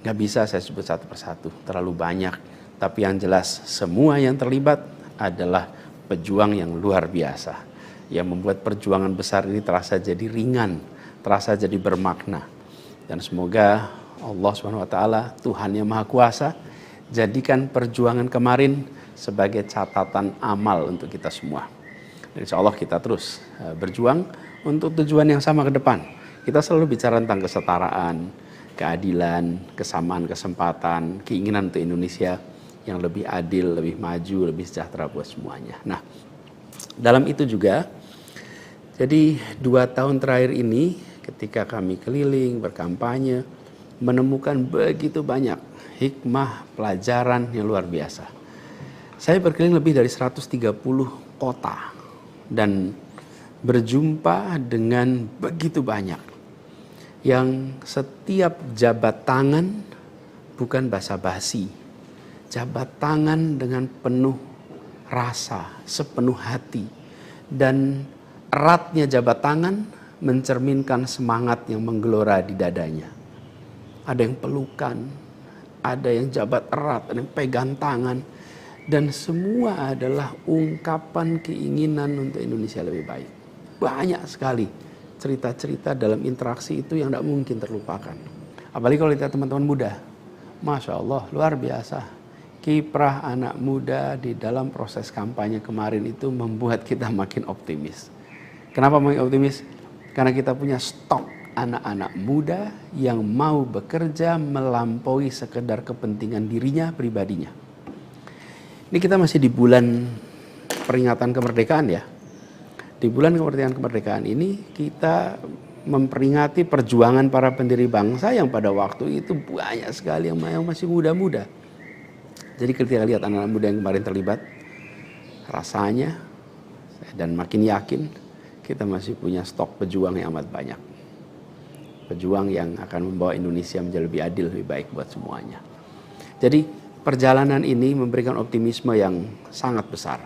Nggak bisa saya sebut satu persatu, terlalu banyak. Tapi yang jelas semua yang terlibat adalah pejuang yang luar biasa, yang membuat perjuangan besar ini terasa jadi ringan, terasa jadi bermakna. Dan semoga Allah SWT, Tuhan yang Maha Kuasa, jadikan perjuangan kemarin sebagai catatan amal untuk kita semua. Dan insya Allah kita terus berjuang untuk tujuan yang sama ke depan. Kita selalu bicara tentang kesetaraan, keadilan, kesamaan kesempatan, keinginan untuk Indonesia yang lebih adil, lebih maju, lebih sejahtera buat semuanya. Nah, dalam itu juga, jadi 2 tahun terakhir ini ketika kami keliling, berkampanye, menemukan begitu banyak hikmah, pelajaran yang luar biasa. Saya berkeliling lebih dari 130 kota dan berjumpa dengan begitu banyak yang setiap jabat tangan bukan basa-basi, jabat tangan dengan penuh rasa, sepenuh hati, dan eratnya jabat tangan mencerminkan semangat yang menggelora di dadanya. Ada yang pelukan, ada yang jabat erat, ada yang pegang tangan, dan semua adalah ungkapan keinginan untuk Indonesia lebih baik. Banyak sekali cerita-cerita dalam interaksi itu yang tidak mungkin terlupakan. Apalagi kalau lihat teman-teman muda. Masya Allah, luar biasa. Kiprah anak muda di dalam proses kampanye kemarin itu membuat kita makin optimis. Kenapa makin optimis? Karena kita punya stok anak-anak muda yang mau bekerja melampaui sekedar kepentingan dirinya, pribadinya. Ini kita masih di bulan peringatan kemerdekaan ya. Di bulan kemerdekaan ini kita memperingati perjuangan para pendiri bangsa yang pada waktu itu banyak sekali yang masih muda-muda. Jadi ketika lihat anak-anak muda yang kemarin terlibat, rasanya dan makin yakin kita masih punya stok pejuang yang amat banyak. Pejuang yang akan membawa Indonesia menjadi lebih adil, lebih baik buat semuanya. Jadi perjalanan ini memberikan optimisme yang sangat besar.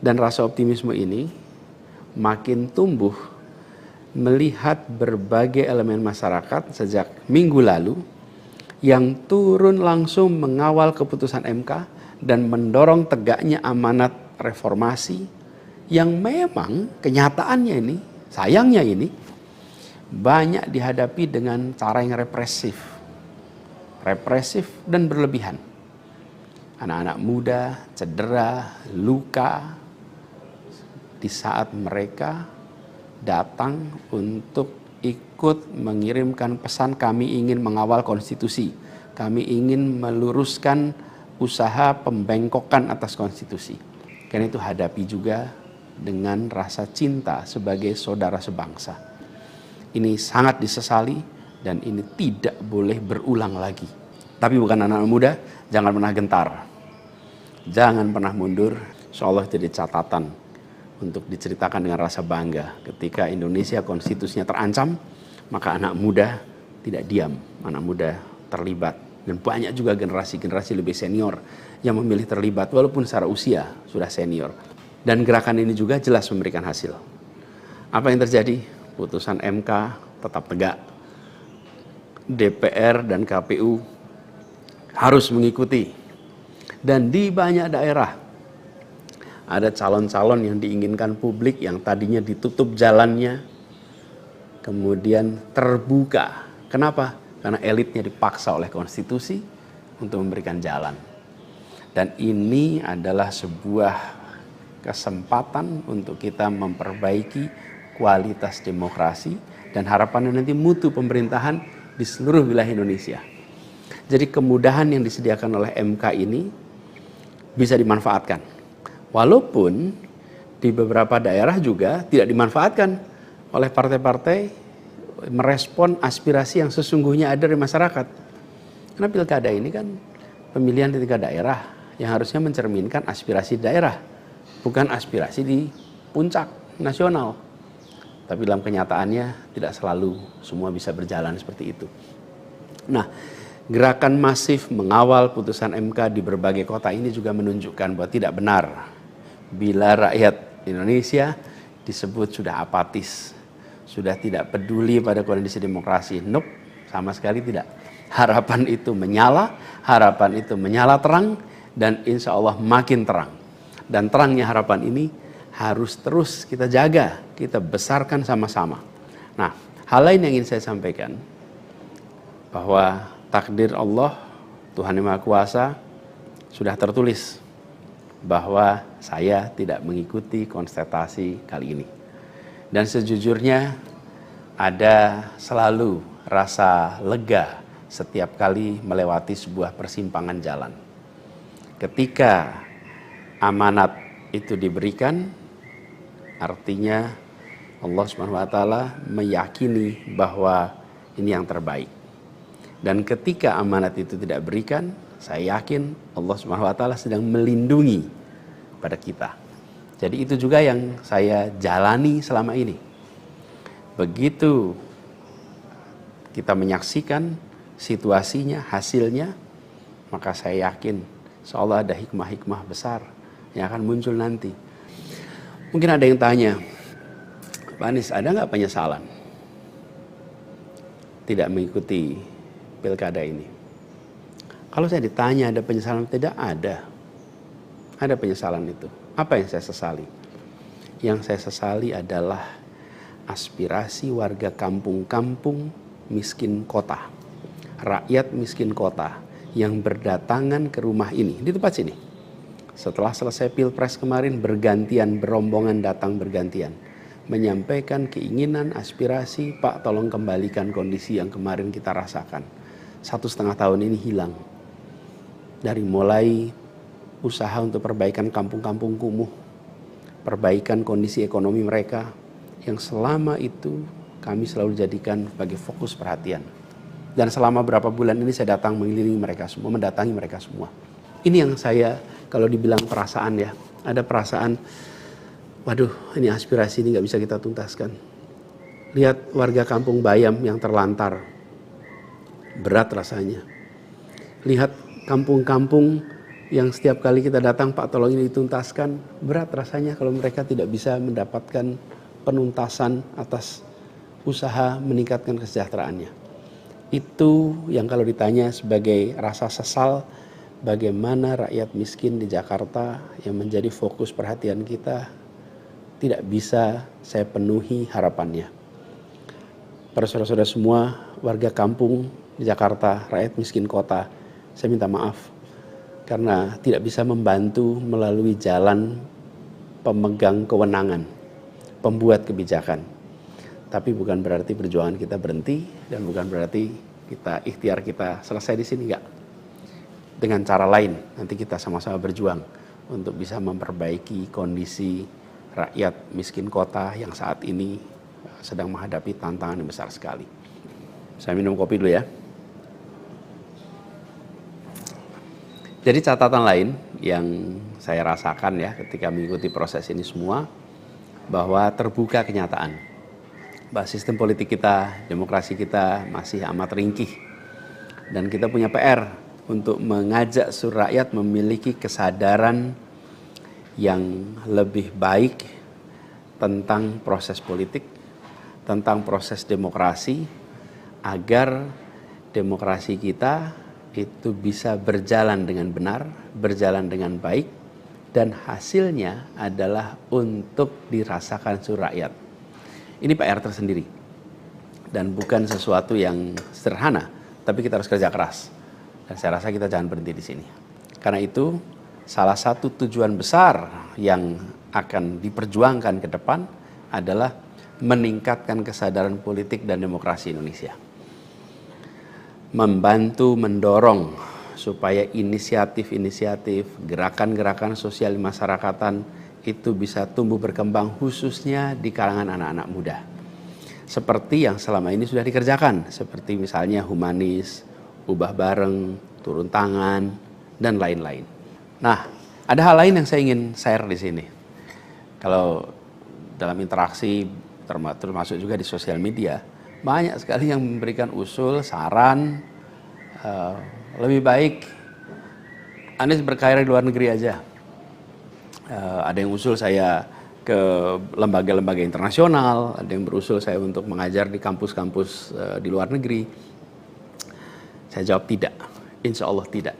Dan rasa optimisme ini makin tumbuh melihat berbagai elemen masyarakat sejak minggu lalu yang turun langsung mengawal keputusan MK dan mendorong tegaknya amanat reformasi yang memang kenyataannya ini, sayangnya ini, banyak dihadapi dengan cara yang represif dan berlebihan. Anak-anak muda cedera, luka, di saat mereka datang untuk ikut mengirimkan pesan kami ingin mengawal konstitusi. Kami ingin meluruskan usaha pembengkokan atas konstitusi. Karena itu hadapi juga dengan rasa cinta sebagai saudara sebangsa. Ini sangat disesali dan ini tidak boleh berulang lagi. Tapi bukan anak-anak muda, jangan pernah gentar. Jangan pernah mundur. Insyaallah jadi catatan untuk diceritakan dengan rasa bangga. Ketika Indonesia konstitusinya terancam, maka anak muda tidak diam. Anak muda terlibat. Dan banyak juga generasi-generasi lebih senior yang memilih terlibat walaupun secara usia sudah senior. Dan gerakan ini juga jelas memberikan hasil. Apa yang terjadi? Putusan MK tetap tegak. DPR dan KPU harus mengikuti. Dan di banyak daerah ada calon-calon yang diinginkan publik yang tadinya ditutup jalannya, kemudian terbuka. Kenapa? Karena elitnya dipaksa oleh konstitusi untuk memberikan jalan. Dan ini adalah sebuah kesempatan untuk kita memperbaiki kualitas demokrasi dan harapannya nanti mutu pemerintahan di seluruh wilayah Indonesia. Jadi kemudahan yang disediakan oleh MK ini bisa dimanfaatkan. Walaupun di beberapa daerah juga tidak dimanfaatkan oleh partai-partai merespon aspirasi yang sesungguhnya ada di masyarakat. Karena pilkada ini kan pemilihan di tingkat daerah yang harusnya mencerminkan aspirasi daerah, bukan aspirasi di puncak nasional. Tapi dalam kenyataannya tidak selalu semua bisa berjalan seperti itu. Nah, Gerakan masif mengawal putusan MK di berbagai kota ini juga menunjukkan bahwa tidak benar bila rakyat Indonesia disebut sudah apatis, sudah tidak peduli pada kondisi demokrasi. Nope, sama sekali tidak. Harapan itu menyala, harapan itu menyala terang, dan insya Allah makin terang. Dan terangnya harapan ini harus terus kita jaga, kita besarkan sama-sama. Nah, hal lain yang ingin saya sampaikan, bahwa takdir Allah, Tuhan Yang Maha Kuasa, sudah tertulis bahwa saya tidak mengikuti kontestasi kali ini. Dan sejujurnya ada selalu rasa lega setiap kali melewati sebuah persimpangan jalan. Ketika amanat itu diberikan, artinya Allah SWT meyakini bahwa ini yang terbaik. Dan ketika amanat itu tidak berikan, saya yakin Allah SWT sedang melindungi pada kita. Jadi itu juga yang saya jalani selama ini. Begitu kita menyaksikan situasinya, hasilnya, maka saya yakin insya Allah ada hikmah-hikmah besar yang akan muncul nanti. Mungkin ada yang tanya, Pak Anies, ada nggak penyesalan tidak mengikuti pilkada ini? Kalau saya ditanya ada penyesalan, tidak ada. Ada penyesalan itu. Apa yang saya sesali? Yang saya sesali adalah aspirasi warga kampung-kampung miskin kota, rakyat miskin kota yang berdatangan ke rumah ini, di tempat sini. Setelah selesai pilpres kemarin, bergantian, berombongan datang bergantian, menyampaikan keinginan, aspirasi, Pak tolong kembalikan kondisi yang kemarin kita rasakan. 1,5 tahun ini hilang. Dari mulai usaha untuk perbaikan kampung-kampung kumuh, perbaikan kondisi ekonomi mereka, yang selama itu kami selalu jadikan sebagai fokus perhatian. Dan selama berapa bulan ini saya datang mengelilingi mereka semua, mendatangi mereka semua. Ini yang saya, kalau dibilang perasaan ya, ada perasaan, waduh ini aspirasi ini gak bisa kita tuntaskan. Lihat warga kampung Bayam yang terlantar, berat rasanya. Lihat kampung-kampung yang setiap kali kita datang, Pak tolong ini dituntaskan, berat rasanya kalau mereka tidak bisa mendapatkan penuntasan atas usaha meningkatkan kesejahteraannya. Itu yang kalau ditanya sebagai rasa sesal, bagaimana rakyat miskin di Jakarta yang menjadi fokus perhatian kita tidak bisa saya penuhi harapannya. Para saudara-saudara semua, warga kampung di Jakarta, rakyat miskin kota, saya minta maaf karena tidak bisa membantu melalui jalan pemegang kewenangan, pembuat kebijakan. Tapi bukan berarti perjuangan kita berhenti dan bukan berarti kita ikhtiar kita selesai di sini, enggak. Dengan cara lain nanti kita sama-sama berjuang untuk bisa memperbaiki kondisi rakyat miskin kota yang saat ini sedang menghadapi tantangan yang besar sekali. Saya minum kopi dulu ya. Jadi catatan lain yang saya rasakan ya ketika mengikuti proses ini semua, bahwa terbuka kenyataan bahwa sistem politik kita, demokrasi kita masih amat ringkih. Dan kita punya PR untuk mengajak seluruh rakyat memiliki kesadaran yang lebih baik tentang proses politik, tentang proses demokrasi, agar demokrasi kita itu bisa berjalan dengan benar, berjalan dengan baik, dan hasilnya adalah untuk dirasakan seluruh rakyat. Ini PR tersendiri dan bukan sesuatu yang sederhana, tapi kita harus kerja keras. Dan saya rasa kita jangan berhenti di sini. Karena itu salah satu tujuan besar yang akan diperjuangkan ke depan adalah meningkatkan kesadaran politik dan demokrasi Indonesia. Membantu mendorong supaya inisiatif-inisiatif, gerakan-gerakan sosial masyarakatan itu bisa tumbuh berkembang khususnya di kalangan anak-anak muda. Seperti yang selama ini sudah dikerjakan, seperti misalnya humanis, ubah bareng, turun tangan, dan lain-lain. Nah, ada hal lain yang saya ingin share di sini. Kalau dalam interaksi, termasuk juga di sosial media, banyak sekali yang memberikan usul, saran, eh, lebih baik Anies berkarir di luar negeri aja. Ada yang usul saya ke lembaga-lembaga internasional, ada yang berusul saya untuk mengajar di kampus-kampus di luar negeri. Saya jawab tidak, insya Allah tidak.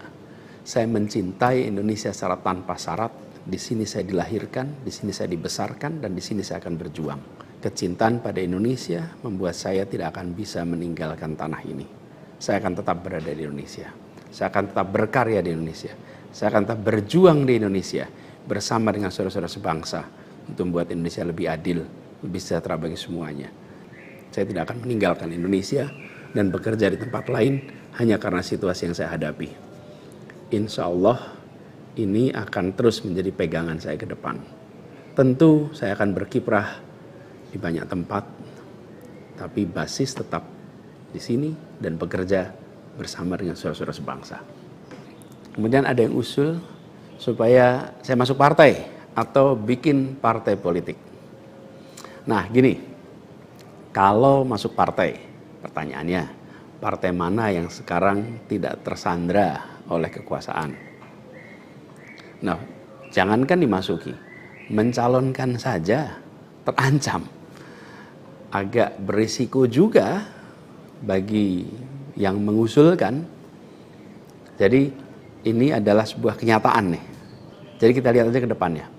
Saya mencintai Indonesia secara tanpa syarat. Di sini saya dilahirkan, di sini saya dibesarkan, dan di sini saya akan berjuang. Kecintaan pada Indonesia membuat saya tidak akan bisa meninggalkan tanah ini. Saya akan tetap berada di Indonesia. Saya akan tetap berkarya di Indonesia. Saya akan tetap berjuang di Indonesia bersama dengan saudara-saudara sebangsa untuk membuat Indonesia lebih adil, lebih sejahtera bagi semuanya. Saya tidak akan meninggalkan Indonesia dan bekerja di tempat lain hanya karena situasi yang saya hadapi. Insya Allah ini akan terus menjadi pegangan saya ke depan. Tentu saya akan berkiprah di banyak tempat, tapi basis tetap di sini dan bekerja bersama dengan saudara-saudara sebangsa. Kemudian ada yang usul supaya saya masuk partai atau bikin partai politik. Nah gini, kalau masuk partai, pertanyaannya, partai mana yang sekarang tidak tersandra oleh kekuasaan? Nah, jangankan dimasuki, mencalonkan saja terancam. Agak berisiko juga bagi yang mengusulkan. Jadi ini adalah sebuah kenyataan nih. Jadi kita lihat aja ke depannya.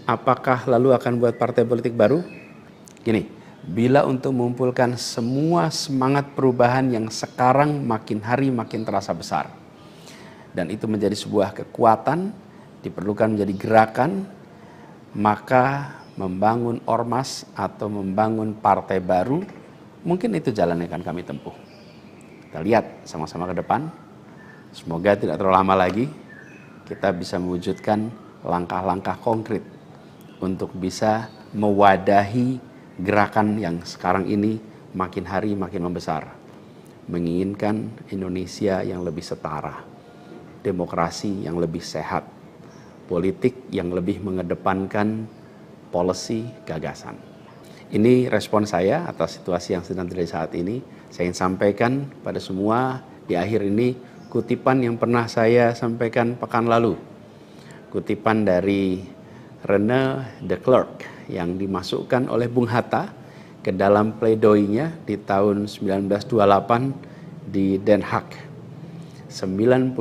Apakah lalu akan buat partai politik baru? Gini, bila untuk mengumpulkan semua semangat perubahan yang sekarang makin hari makin terasa besar, dan itu menjadi sebuah kekuatan, diperlukan menjadi gerakan, maka membangun ormas atau membangun partai baru, mungkin itu jalan yang akan kami tempuh. Kita lihat sama-sama ke depan. Semoga tidak terlalu lama lagi kita bisa mewujudkan langkah-langkah konkret untuk bisa mewadahi gerakan yang sekarang ini makin hari makin membesar. Menginginkan Indonesia yang lebih setara, demokrasi yang lebih sehat, politik yang lebih mengedepankan policy gagasan. Ini respon saya atas situasi yang sedang terjadi saat ini. Saya ingin sampaikan pada semua di akhir ini kutipan yang pernah saya sampaikan pekan lalu. Kutipan dari René de Klerk yang dimasukkan oleh Bung Hatta ke dalam pledoinya di tahun 1928 di Den Haag. 96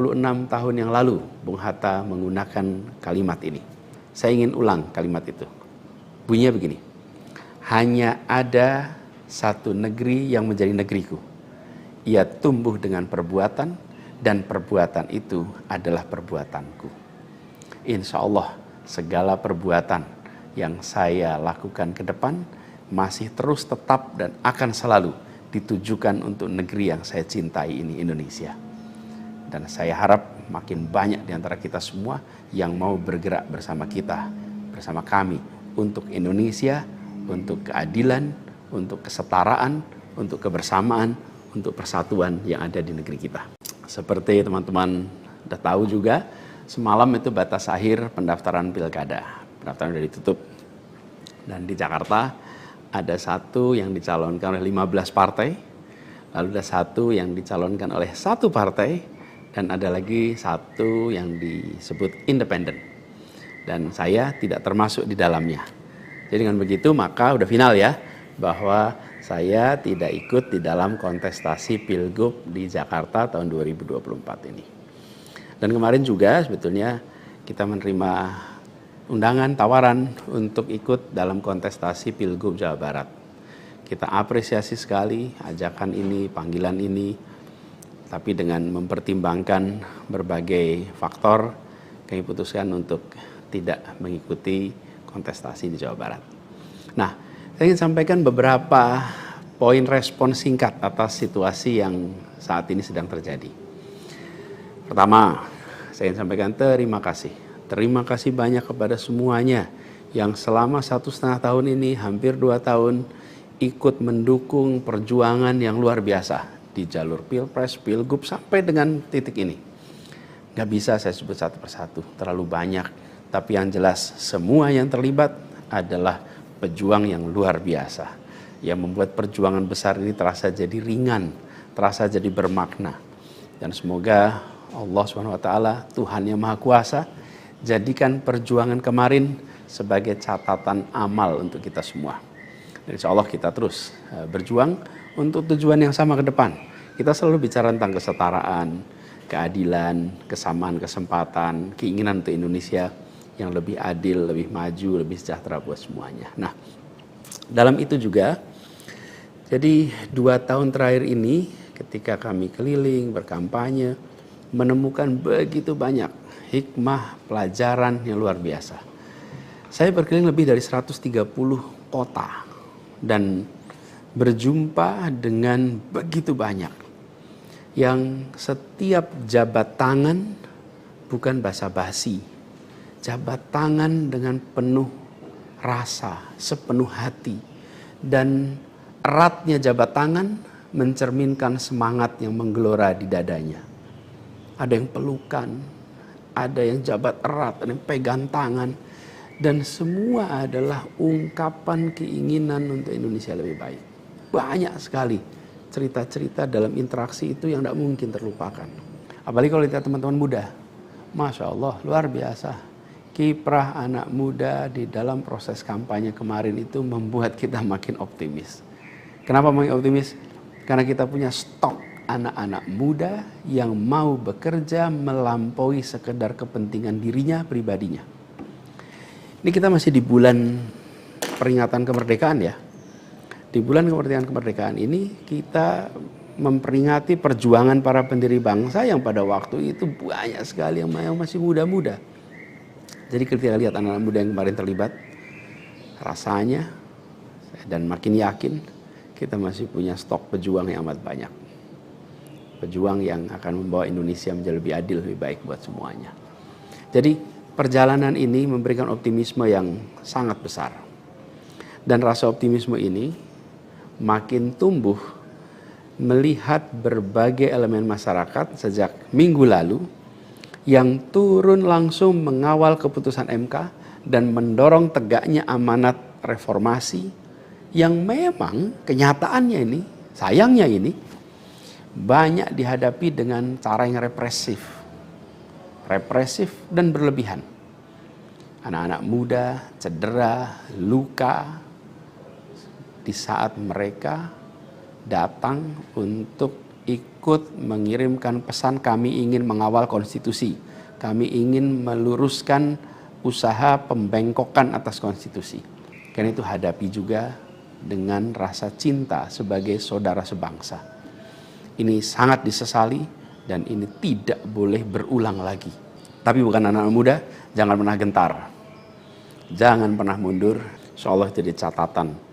tahun yang lalu Bung Hatta menggunakan kalimat ini. Saya ingin ulang kalimat itu. Bunyinya begini. Hanya ada satu negeri yang menjadi negeriku. Ia tumbuh dengan perbuatan, dan perbuatan itu adalah perbuatanku. Insya Allah segala perbuatan yang saya lakukan ke depan masih terus tetap dan akan selalu ditujukan untuk negeri yang saya cintai ini, Indonesia. Dan saya harap makin banyak di antara kita semua yang mau bergerak bersama kita, bersama kami untuk Indonesia, untuk keadilan, untuk kesetaraan, untuk kebersamaan, untuk persatuan yang ada di negeri kita. Seperti teman-teman sudah tahu juga, semalam itu batas akhir pendaftaran pilkada. Pendaftaran sudah ditutup. Dan di Jakarta ada satu yang dicalonkan oleh 15 partai, lalu ada satu yang dicalonkan oleh satu partai, dan ada lagi satu yang disebut independen. Dan saya tidak termasuk di dalamnya. Jadi dengan begitu maka udah final ya, bahwa saya tidak ikut di dalam kontestasi Pilgub di Jakarta tahun 2024 ini. Dan kemarin juga sebetulnya kita menerima undangan, tawaran untuk ikut dalam kontestasi Pilgub Jawa Barat. Kita apresiasi sekali ajakan ini, panggilan ini, tapi dengan mempertimbangkan berbagai faktor, kami putuskan untuk tidak mengikuti kontestasi di Jawa Barat. Nah, saya ingin sampaikan beberapa poin respon singkat atas situasi yang saat ini sedang terjadi. Pertama, saya ingin sampaikan terima kasih. Terima kasih banyak kepada semuanya yang selama 1,5 tahun ini, hampir 2 tahun, ikut mendukung perjuangan yang luar biasa di jalur Pilpres, Pilgub, sampai dengan titik ini. Gak bisa saya sebut satu persatu, terlalu banyak. Tapi yang jelas, semua yang terlibat adalah pejuang yang luar biasa, yang membuat perjuangan besar ini terasa jadi ringan, terasa jadi bermakna. Dan semoga Allah SWT, Tuhan yang Maha Kuasa, jadikan perjuangan kemarin sebagai catatan amal untuk kita semua. Dan insya Allah kita terus berjuang untuk tujuan yang sama ke depan. Kita selalu bicara tentang kesetaraan, keadilan, kesamaan kesempatan, keinginan untuk Indonesia yang lebih adil, lebih maju, lebih sejahtera buat semuanya. Nah, dalam itu juga, jadi 2 tahun terakhir ini ketika kami keliling, berkampanye, menemukan begitu banyak hikmah, pelajaran yang luar biasa. Saya berkeliling lebih dari 130 kota dan berjumpa dengan begitu banyak yang setiap jabat tangan bukan basa-basi, jabat tangan dengan penuh rasa, sepenuh hati, dan eratnya jabat tangan mencerminkan semangat yang menggelora di dadanya. Ada yang pelukan, ada yang jabat erat, ada yang pegang tangan, dan semua adalah ungkapan keinginan untuk Indonesia lebih baik. Banyak sekali cerita-cerita dalam interaksi itu yang tidak mungkin terlupakan. Apalagi kalau lihat teman-teman muda. Masya Allah, luar biasa. Kiprah anak muda di dalam proses kampanye kemarin itu membuat kita makin optimis. Kenapa makin optimis? Karena kita punya stok anak-anak muda yang mau bekerja melampaui sekedar kepentingan dirinya, pribadinya. Ini kita masih di bulan peringatan kemerdekaan ya. Di bulan kemerdekaan ini kita memperingati perjuangan para pendiri bangsa yang pada waktu itu banyak sekali yang masih muda-muda. Jadi ketika lihat anak-anak muda yang kemarin terlibat, rasanya dan makin yakin kita masih punya stok pejuang yang amat banyak. Pejuang yang akan membawa Indonesia menjadi lebih adil, lebih baik buat semuanya. Jadi perjalanan ini memberikan optimisme yang sangat besar. Dan rasa optimisme ini makin tumbuh melihat berbagai elemen masyarakat sejak minggu lalu yang turun langsung mengawal keputusan MK dan mendorong tegaknya amanat reformasi yang memang kenyataannya ini, sayangnya ini, banyak dihadapi dengan cara yang represif dan berlebihan. Anak-anak muda cedera, luka di saat mereka datang untuk ikut mengirimkan pesan kami ingin mengawal konstitusi. Kami ingin meluruskan usaha pembengkokan atas konstitusi. Karena itu hadapi juga dengan rasa cinta sebagai saudara sebangsa. Ini sangat disesali dan ini tidak boleh berulang lagi. Tapi bukan anak-anak muda, jangan pernah gentar. Jangan pernah mundur. Insyaallah jadi catatan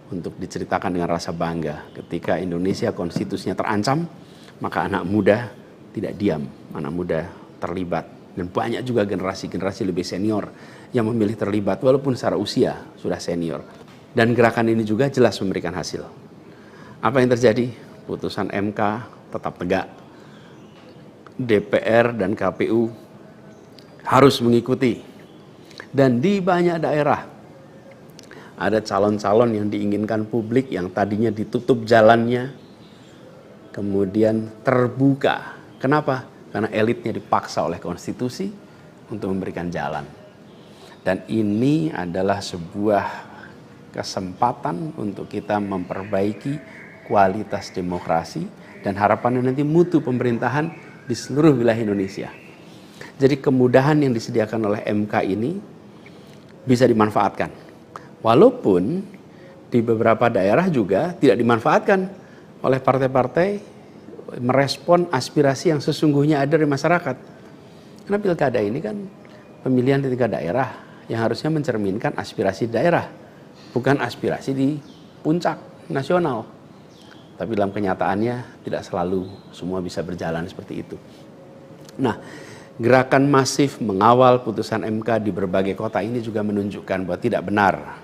untuk diceritakan dengan rasa bangga. Ketika Indonesia konstitusinya terancam, maka anak muda tidak diam. Anak muda terlibat. Dan banyak juga generasi-generasi lebih senior yang memilih terlibat walaupun secara usia sudah senior. Dan gerakan ini juga jelas memberikan hasil. Apa yang terjadi? Putusan MK tetap tegak. DPR dan KPU harus mengikuti. Dan di banyak daerah ada calon-calon yang diinginkan publik yang tadinya ditutup jalannya kemudian terbuka. Kenapa? Karena elitnya dipaksa oleh konstitusi untuk memberikan jalan. Dan ini adalah sebuah kesempatan untuk kita memperbaiki kualitas demokrasi dan harapannya nanti mutu pemerintahan di seluruh wilayah Indonesia. Jadi kemudahan yang disediakan oleh MK ini bisa dimanfaatkan. Walaupun di beberapa daerah juga tidak dimanfaatkan oleh partai-partai merespon aspirasi yang sesungguhnya ada di masyarakat. Karena pilkada ini kan pemilihan di tingkat daerah yang harusnya mencerminkan aspirasi daerah, bukan aspirasi di puncak nasional. Tapi dalam kenyataannya tidak selalu semua bisa berjalan seperti itu. Nah, gerakan masif mengawal putusan MK di berbagai kota ini juga menunjukkan bahwa tidak benar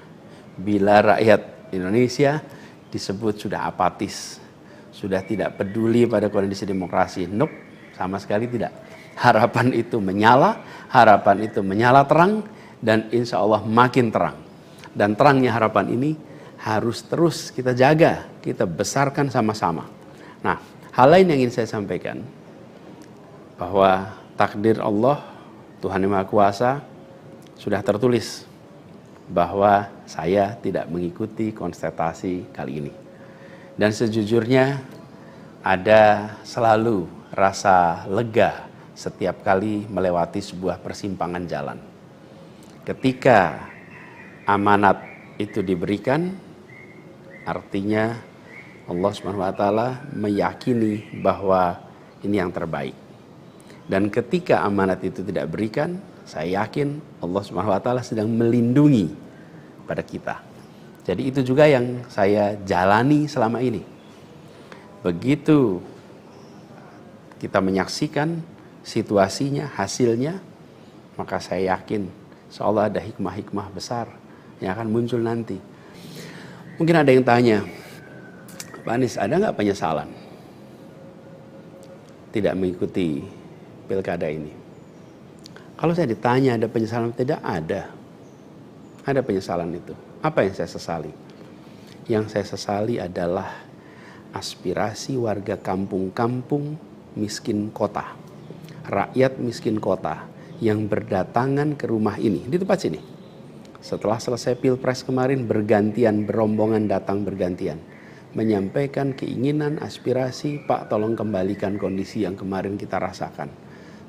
bila rakyat Indonesia disebut sudah apatis, sudah tidak peduli pada kondisi demokrasi. Nope, sama sekali tidak. Harapan itu menyala terang dan insya Allah makin terang. Dan terangnya harapan ini harus terus kita jaga, kita besarkan sama-sama. Nah, hal lain yang ingin saya sampaikan, bahwa takdir Allah, Tuhan Yang Maha Kuasa, sudah tertulis bahwa saya tidak mengikuti kontestasi kali ini. Dan sejujurnya ada selalu rasa lega setiap kali melewati sebuah persimpangan jalan. Ketika amanat itu diberikan, artinya Allah SWT meyakini bahwa ini yang terbaik. Dan ketika amanat itu tidak berikan, saya yakin Allah SWT sedang melindungi pada kita. Jadi itu juga yang saya jalani selama ini. Begitu kita menyaksikan situasinya, hasilnya, maka saya yakin insya Allah ada hikmah-hikmah besar yang akan muncul nanti. Mungkin ada yang tanya, Pak Anies, ada nggak penyesalan tidak mengikuti pilkada ini? Kalau saya ditanya ada penyesalan, tidak ada. Ada penyesalan itu. Apa yang saya sesali? Yang saya sesali adalah aspirasi warga kampung-kampung miskin kota, rakyat miskin kota yang berdatangan ke rumah ini, di tempat sini. Setelah selesai Pilpres kemarin, bergantian, berombongan datang bergantian, menyampaikan keinginan, aspirasi, Pak tolong kembalikan kondisi yang kemarin kita rasakan.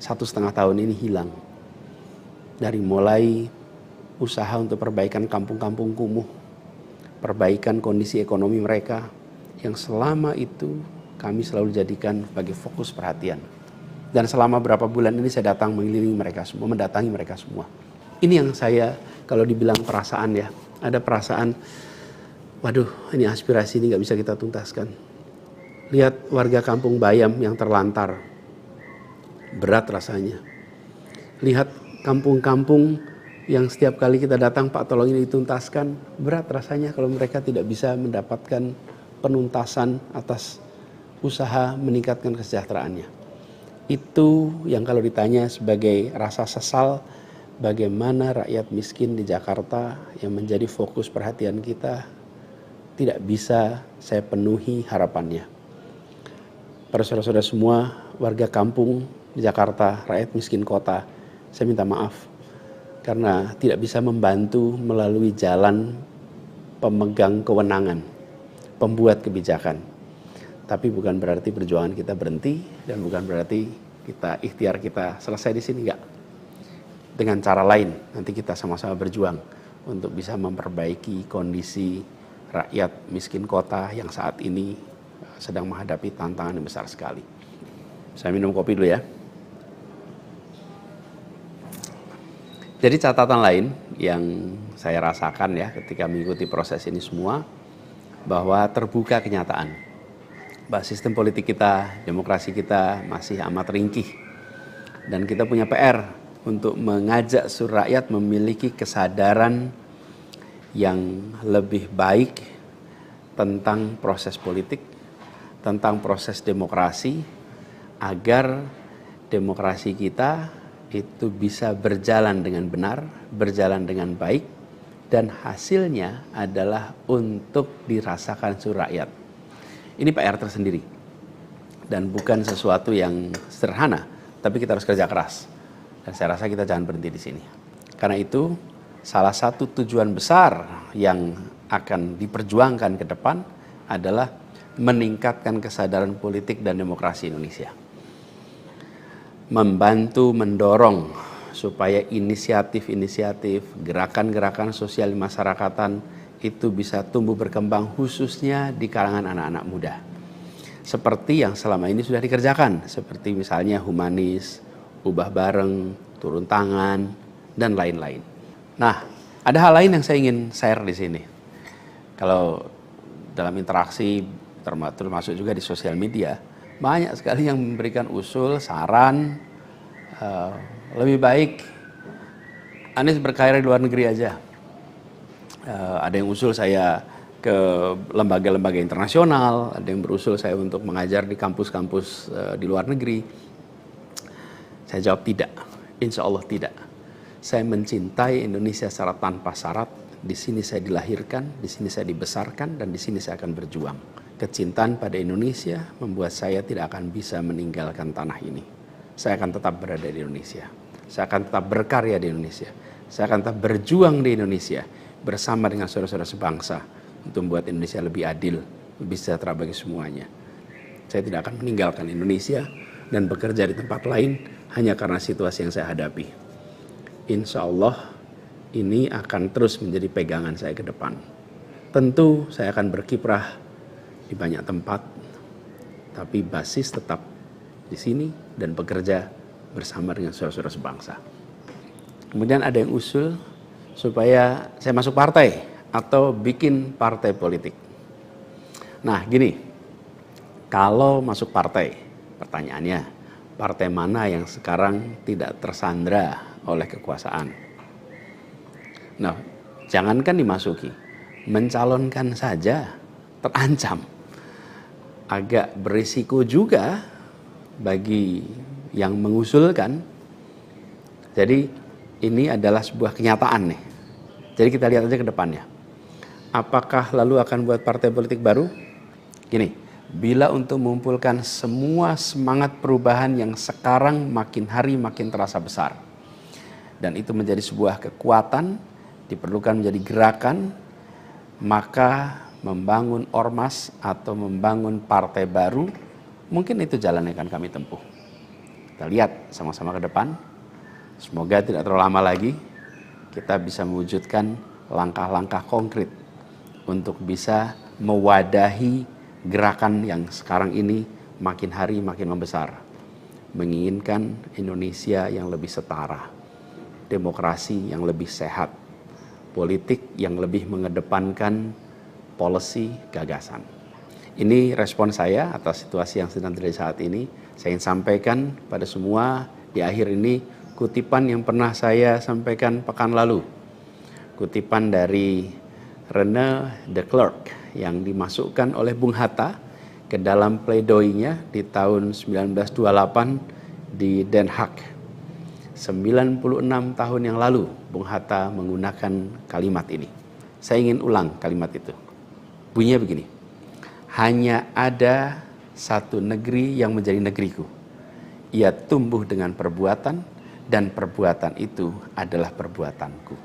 1,5 tahun ini hilang. Dari mulai usaha untuk perbaikan kampung-kampung kumuh, perbaikan kondisi ekonomi mereka, yang selama itu kami selalu jadikan sebagai fokus perhatian. Dan selama berapa bulan ini saya datang mengelilingi mereka semua, mendatangi mereka semua. Ini yang saya, kalau dibilang perasaan ya, ada perasaan, waduh ini aspirasi ini gak bisa kita tuntaskan. Lihat warga kampung Bayam yang terlantar, berat rasanya. Lihat kampung-kampung yang setiap kali kita datang, Pak tolong ini dituntaskan, berat rasanya kalau mereka tidak bisa mendapatkan penuntasan atas usaha meningkatkan kesejahteraannya. Itu yang kalau ditanya sebagai rasa sesal, bagaimana rakyat miskin di Jakarta yang menjadi fokus perhatian kita tidak bisa saya penuhi harapannya. Para saudara-saudara semua, warga kampung di Jakarta, rakyat miskin kota, saya minta maaf karena tidak bisa membantu melalui jalan pemegang kewenangan, pembuat kebijakan. Tapi bukan berarti perjuangan kita berhenti dan bukan berarti ikhtiar kita selesai di sini, enggak. Dengan cara lain nanti kita sama-sama berjuang untuk bisa memperbaiki kondisi rakyat miskin kota yang saat ini sedang menghadapi tantangan yang besar sekali. Saya minum kopi dulu ya. Jadi catatan lain yang saya rasakan ya ketika mengikuti proses ini semua, bahwa terbuka kenyataan bahwa sistem politik kita, demokrasi kita masih amat ringkih. Dan kita punya PR untuk mengajak seluruh rakyat memiliki kesadaran yang lebih baik tentang proses politik, tentang proses demokrasi, agar demokrasi kita itu bisa berjalan dengan benar, berjalan dengan baik, dan hasilnya adalah untuk dirasakan seluruh rakyat. Ini PR tersendiri dan bukan sesuatu yang sederhana, tapi kita harus kerja keras. Dan saya rasa kita jangan berhenti di sini. Karena itu salah satu tujuan besar yang akan diperjuangkan ke depan adalah meningkatkan kesadaran politik dan demokrasi Indonesia. Membantu mendorong supaya inisiatif-inisiatif, gerakan-gerakan sosial masyarakatan itu bisa tumbuh berkembang khususnya di kalangan anak-anak muda. Seperti yang selama ini sudah dikerjakan, seperti misalnya humanis, ubah bareng, turun tangan, dan lain-lain. Nah, ada hal lain yang saya ingin share di sini. Kalau dalam interaksi, termasuk juga di sosial media, banyak sekali yang memberikan usul, saran, lebih baik Anies berkarir di luar negeri aja. Ada yang usul saya ke lembaga-lembaga internasional, ada yang berusul saya untuk mengajar di kampus-kampus di luar negeri. Saya jawab tidak, insya Allah tidak. Saya mencintai Indonesia secara tanpa syarat. Di sini saya dilahirkan, di sini saya dibesarkan, dan di sini saya akan berjuang. Kecintaan pada Indonesia membuat saya tidak akan bisa meninggalkan tanah ini. saya akan tetap berada di Indonesia. Saya akan tetap berkarya di Indonesia. Saya akan tetap berjuang di Indonesia bersama dengan saudara-saudara sebangsa untuk membuat Indonesia lebih adil, lebih sejahtera bagi semuanya. Saya tidak akan meninggalkan Indonesia dan bekerja di tempat lain hanya karena situasi yang saya hadapi. Insya Allah ini akan terus menjadi pegangan saya ke depan. Tentu saya akan berkiprah di banyak tempat, tapi basis tetap di sini dan bekerja bersama dengan saudara-saudara sebangsa. Kemudian ada yang usul supaya saya masuk partai atau bikin partai politik. Nah gini, kalau masuk partai, pertanyaannya, partai mana yang sekarang tidak tersandra oleh kekuasaan? Nah, jangankan dimasuki, mencalonkan saja terancam. Agak berisiko juga bagi yang mengusulkan. Jadi ini adalah sebuah kenyataan nih. Jadi kita lihat aja ke depannya. Apakah lalu akan buat partai politik baru? Gini, bila untuk mengumpulkan semua semangat perubahan yang sekarang makin hari makin terasa besar, dan itu menjadi sebuah kekuatan, diperlukan menjadi gerakan, maka membangun ormas atau membangun partai baru, mungkin itu jalan yang akan kami tempuh. Kita lihat sama-sama ke depan. Semoga tidak terlalu lama lagi kita bisa mewujudkan langkah-langkah konkret untuk bisa mewadahi gerakan yang sekarang ini makin hari makin membesar. Menginginkan Indonesia yang lebih setara, demokrasi yang lebih sehat, politik yang lebih mengedepankan policy gagasan. Ini respon saya atas situasi yang sedang terjadi saat ini. Saya ingin sampaikan pada semua di akhir ini kutipan yang pernah saya sampaikan pekan lalu. Kutipan dari René de Klerk yang dimasukkan oleh Bung Hatta ke dalam pledoinya di tahun 1928 di Den Haag. 96 tahun yang lalu Bung Hatta menggunakan kalimat ini. Saya ingin ulang kalimat itu. Bunyinya begini. Hanya ada satu negeri yang menjadi negeriku. Ia tumbuh dengan perbuatan dan perbuatan itu adalah perbuatanku.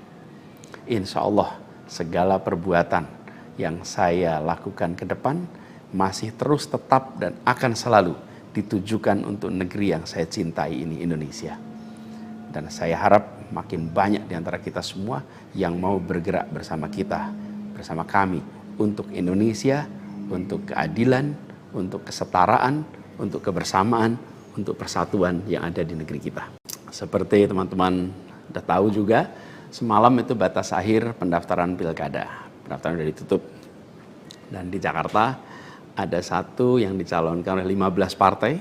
Insya Allah segala perbuatan yang saya lakukan ke depan masih terus tetap dan akan selalu ditujukan untuk negeri yang saya cintai ini, Indonesia. Dan saya harap makin banyak di antara kita semua yang mau bergerak bersama kita, bersama kami, untuk Indonesia, untuk keadilan, untuk kesetaraan, untuk kebersamaan, untuk persatuan yang ada di negeri kita. Seperti teman-teman sudah tahu juga, semalam itu batas akhir pendaftaran pilkada. Pendaftaran sudah ditutup. Dan di Jakarta ada satu yang dicalonkan oleh 15 partai,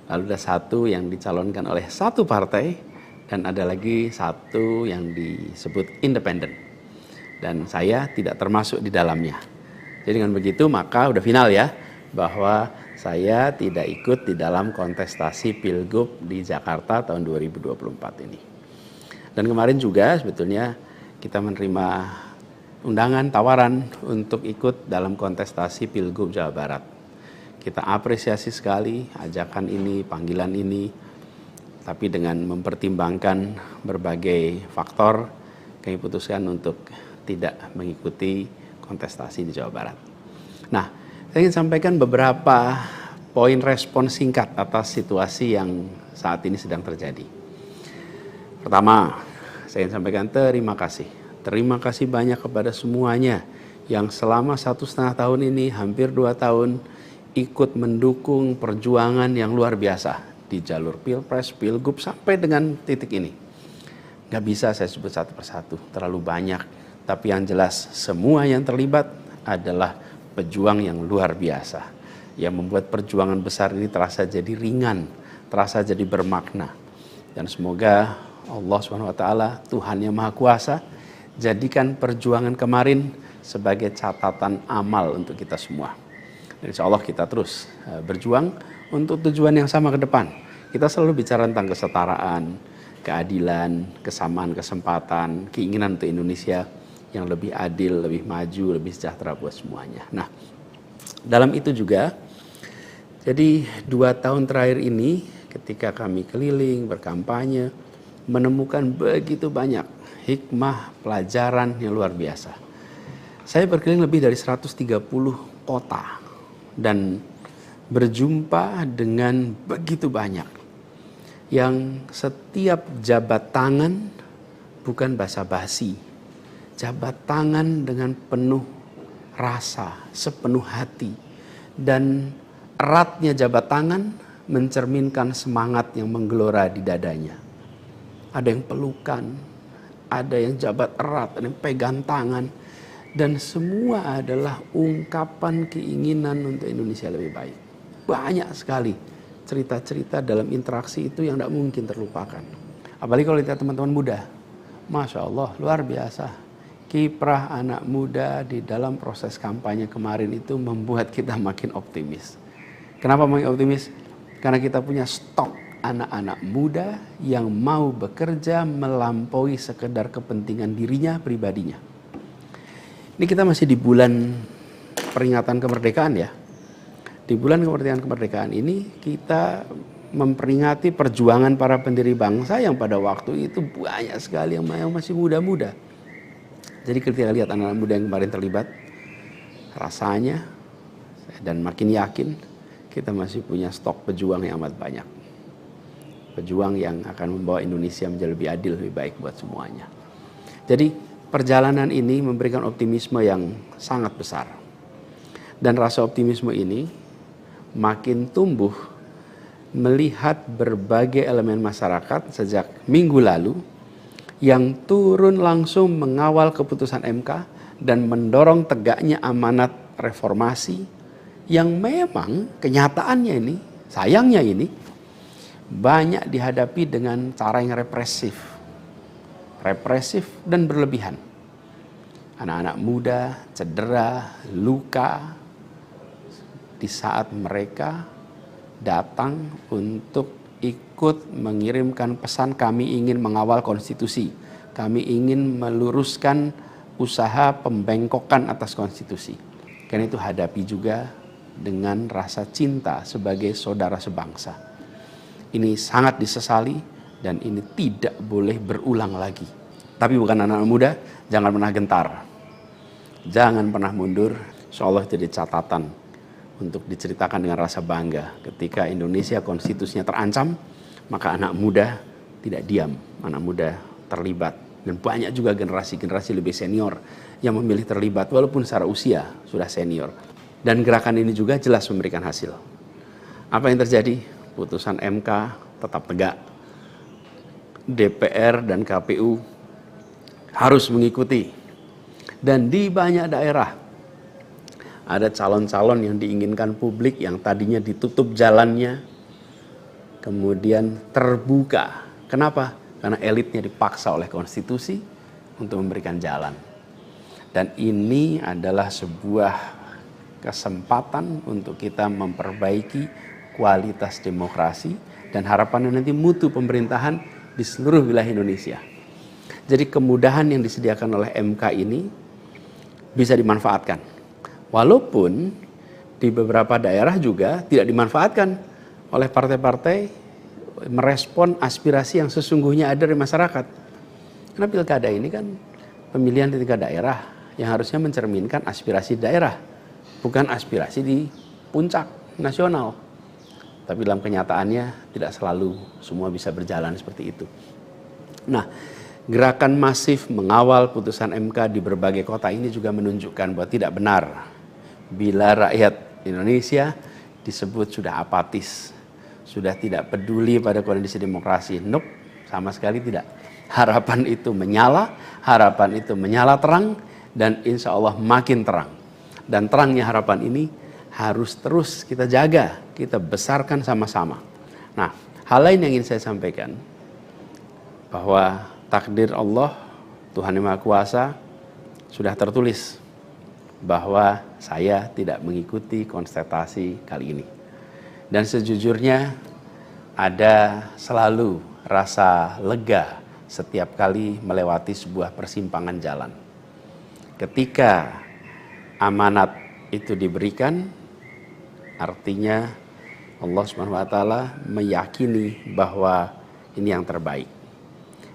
lalu ada satu yang dicalonkan oleh satu partai, dan ada lagi satu yang disebut independen. Dan saya tidak termasuk di dalamnya. Jadi dengan begitu maka udah final ya, bahwa saya tidak ikut di dalam kontestasi Pilgub di Jakarta tahun 2024 ini. Dan kemarin juga sebetulnya kita menerima undangan, tawaran untuk ikut dalam kontestasi Pilgub Jawa Barat. Kita apresiasi sekali ajakan ini, panggilan ini. Tapi dengan mempertimbangkan berbagai faktor, kami putuskan untuk tidak mengikuti kontestasi di Jawa Barat. Nah, saya ingin sampaikan beberapa poin respon singkat atas situasi yang saat ini sedang terjadi. Pertama, saya ingin sampaikan terima kasih. Terima kasih banyak kepada semuanya yang selama 1,5 tahun ini, hampir 2 tahun, ikut mendukung perjuangan yang luar biasa di jalur Pilpres, Pilgub, sampai dengan titik ini. Gak bisa saya sebut satu persatu, terlalu banyak. Tapi yang jelas semua yang terlibat adalah pejuang yang luar biasa, yang membuat perjuangan besar ini terasa jadi ringan, terasa jadi bermakna. Dan semoga Allah SWT, Tuhan yang Maha Kuasa, jadikan perjuangan kemarin sebagai catatan amal untuk kita semua. Dan insya Allah kita terus berjuang untuk tujuan yang sama ke depan. Kita selalu bicara tentang kesetaraan, keadilan, kesamaan kesempatan, keinginan untuk Indonesia yang lebih adil, lebih maju, lebih sejahtera buat semuanya. Nah, dalam itu juga, jadi 2 tahun terakhir ini ketika kami keliling berkampanye, menemukan begitu banyak hikmah pelajaran yang luar biasa. Saya berkeliling lebih dari 130 kota dan berjumpa dengan begitu banyak yang setiap jabat tangan bukan basa-basi, jabat tangan dengan penuh rasa, sepenuh hati, dan eratnya jabat tangan mencerminkan semangat yang menggelora di dadanya. Ada yang pelukan, ada yang jabat erat, ada yang pegang tangan, dan semua adalah ungkapan keinginan untuk Indonesia lebih baik. Banyak sekali cerita-cerita dalam interaksi itu yang tidak mungkin terlupakan. Apalagi kalau lihat teman-teman muda. Masya Allah, luar biasa. Kiprah anak muda di dalam proses kampanye kemarin itu membuat kita makin optimis. Kenapa makin optimis? Karena kita punya stok anak-anak muda yang mau bekerja melampaui sekedar kepentingan dirinya, pribadinya. Ini kita masih di bulan peringatan kemerdekaan ya. Di bulan kemerdekaan ini kita memperingati perjuangan para pendiri bangsa yang pada waktu itu banyak sekali yang masih muda-muda. Jadi ketika lihat anak-anak muda yang kemarin terlibat, rasanya dan makin yakin kita masih punya stok pejuang yang amat banyak. Pejuang yang akan membawa Indonesia menjadi lebih adil, lebih baik buat semuanya. Jadi perjalanan ini memberikan optimisme yang sangat besar. Dan rasa optimisme ini makin tumbuh melihat berbagai elemen masyarakat sejak minggu lalu yang turun langsung mengawal keputusan MK dan mendorong tegaknya amanat reformasi yang memang kenyataannya ini, sayangnya ini banyak dihadapi dengan cara yang represif dan berlebihan. Anak-anak muda cedera, luka di saat mereka datang untuk ikut mengirimkan pesan kami ingin mengawal konstitusi. Kami ingin meluruskan usaha pembengkokan atas konstitusi. Karena itu hadapi juga dengan rasa cinta sebagai saudara sebangsa. Ini sangat disesali dan ini tidak boleh berulang lagi. Tapi bukan anak-anak muda, jangan pernah gentar. Jangan pernah mundur. Insyaallah jadi catatan untuk diceritakan dengan rasa bangga. Ketika Indonesia konstitusinya terancam, maka anak muda tidak diam. Anak muda terlibat. Dan banyak juga generasi-generasi lebih senior yang memilih terlibat walaupun secara usia sudah senior. Dan gerakan ini juga jelas memberikan hasil. Apa yang terjadi? Putusan MK tetap tegak. DPR dan KPU harus mengikuti. Dan di banyak daerah ada calon-calon yang diinginkan publik yang tadinya ditutup jalannya, kemudian terbuka. Kenapa? Karena elitnya dipaksa oleh konstitusi untuk memberikan jalan. Dan ini adalah sebuah kesempatan untuk kita memperbaiki kualitas demokrasi dan harapannya nanti mutu pemerintahan di seluruh wilayah Indonesia. Jadi kemudahan yang disediakan oleh MK ini bisa dimanfaatkan. Walaupun di beberapa daerah juga tidak dimanfaatkan oleh partai-partai merespon aspirasi yang sesungguhnya ada di masyarakat. Karena pilkada ini kan pemilihan di tingkat daerah yang harusnya mencerminkan aspirasi daerah, bukan aspirasi di puncak nasional. Tapi dalam kenyataannya tidak selalu semua bisa berjalan seperti itu. Nah, gerakan masif mengawal putusan MK di berbagai kota ini juga menunjukkan bahwa tidak benar bila rakyat Indonesia disebut sudah apatis, sudah tidak peduli pada kondisi demokrasi. Nope, sama sekali tidak. Harapan itu menyala, harapan itu menyala terang, dan insya Allah makin terang. Dan terangnya harapan ini harus terus kita jaga, kita besarkan sama-sama. Nah, hal lain yang ingin saya sampaikan, bahwa takdir Allah, Tuhan Yang Maha Kuasa, sudah tertulis bahwa saya tidak mengikuti kontestasi kali ini. Dan sejujurnya ada selalu rasa lega setiap kali melewati sebuah persimpangan jalan. Ketika amanat itu diberikan, artinya Allah Subhanahu wa taala meyakini bahwa ini yang terbaik.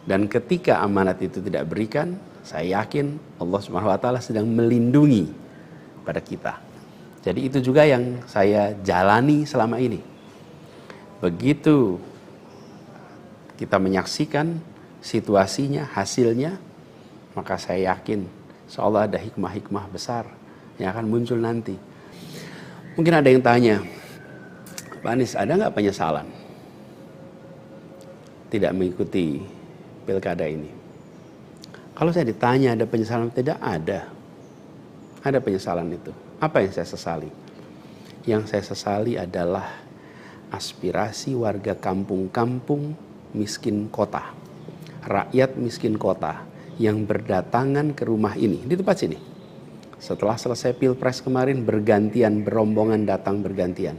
Dan ketika amanat itu tidak berikan, saya yakin Allah Subhanahu wa taala sedang melindungi pada kita. Jadi itu juga yang saya jalani selama ini. Begitu kita menyaksikan situasinya, hasilnya, maka saya yakin seolah ada hikmah-hikmah besar yang akan muncul nanti. Mungkin ada yang tanya, Pak Anies, ada nggak penyesalan tidak mengikuti pilkada ini? Kalau saya ditanya ada penyesalan, tidak ada. Ada penyesalan itu. Apa yang saya sesali? Yang saya sesali adalah aspirasi warga kampung-kampung miskin kota, rakyat miskin kota yang berdatangan ke rumah ini, di tempat sini. Setelah selesai pilpres kemarin, bergantian, berombongan datang bergantian,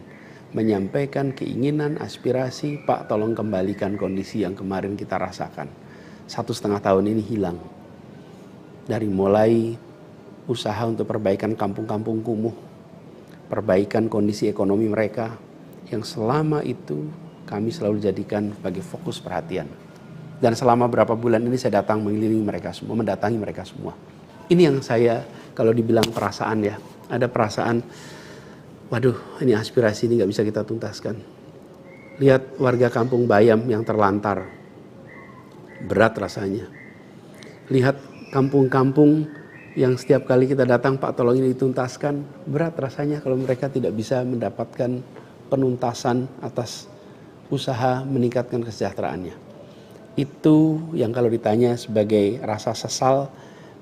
menyampaikan keinginan, aspirasi, Pak tolong kembalikan kondisi yang kemarin kita rasakan. 1,5 tahun ini hilang. Dari mulai usaha untuk perbaikan kampung-kampung kumuh, perbaikan kondisi ekonomi mereka, yang selama itu kami selalu jadikan sebagai fokus perhatian. Dan selama berapa bulan ini saya datang mengelilingi mereka semua, mendatangi mereka semua. Ini yang saya, kalau dibilang perasaan ya, ada perasaan, waduh ini aspirasi ini gak bisa kita tuntaskan. Lihat warga kampung Bayam yang terlantar, berat rasanya. Lihat kampung-kampung yang setiap kali kita datang, Pak tolong ini dituntaskan, berat rasanya kalau mereka tidak bisa mendapatkan penuntasan atas usaha meningkatkan kesejahteraannya. Itu yang kalau ditanya sebagai rasa sesal,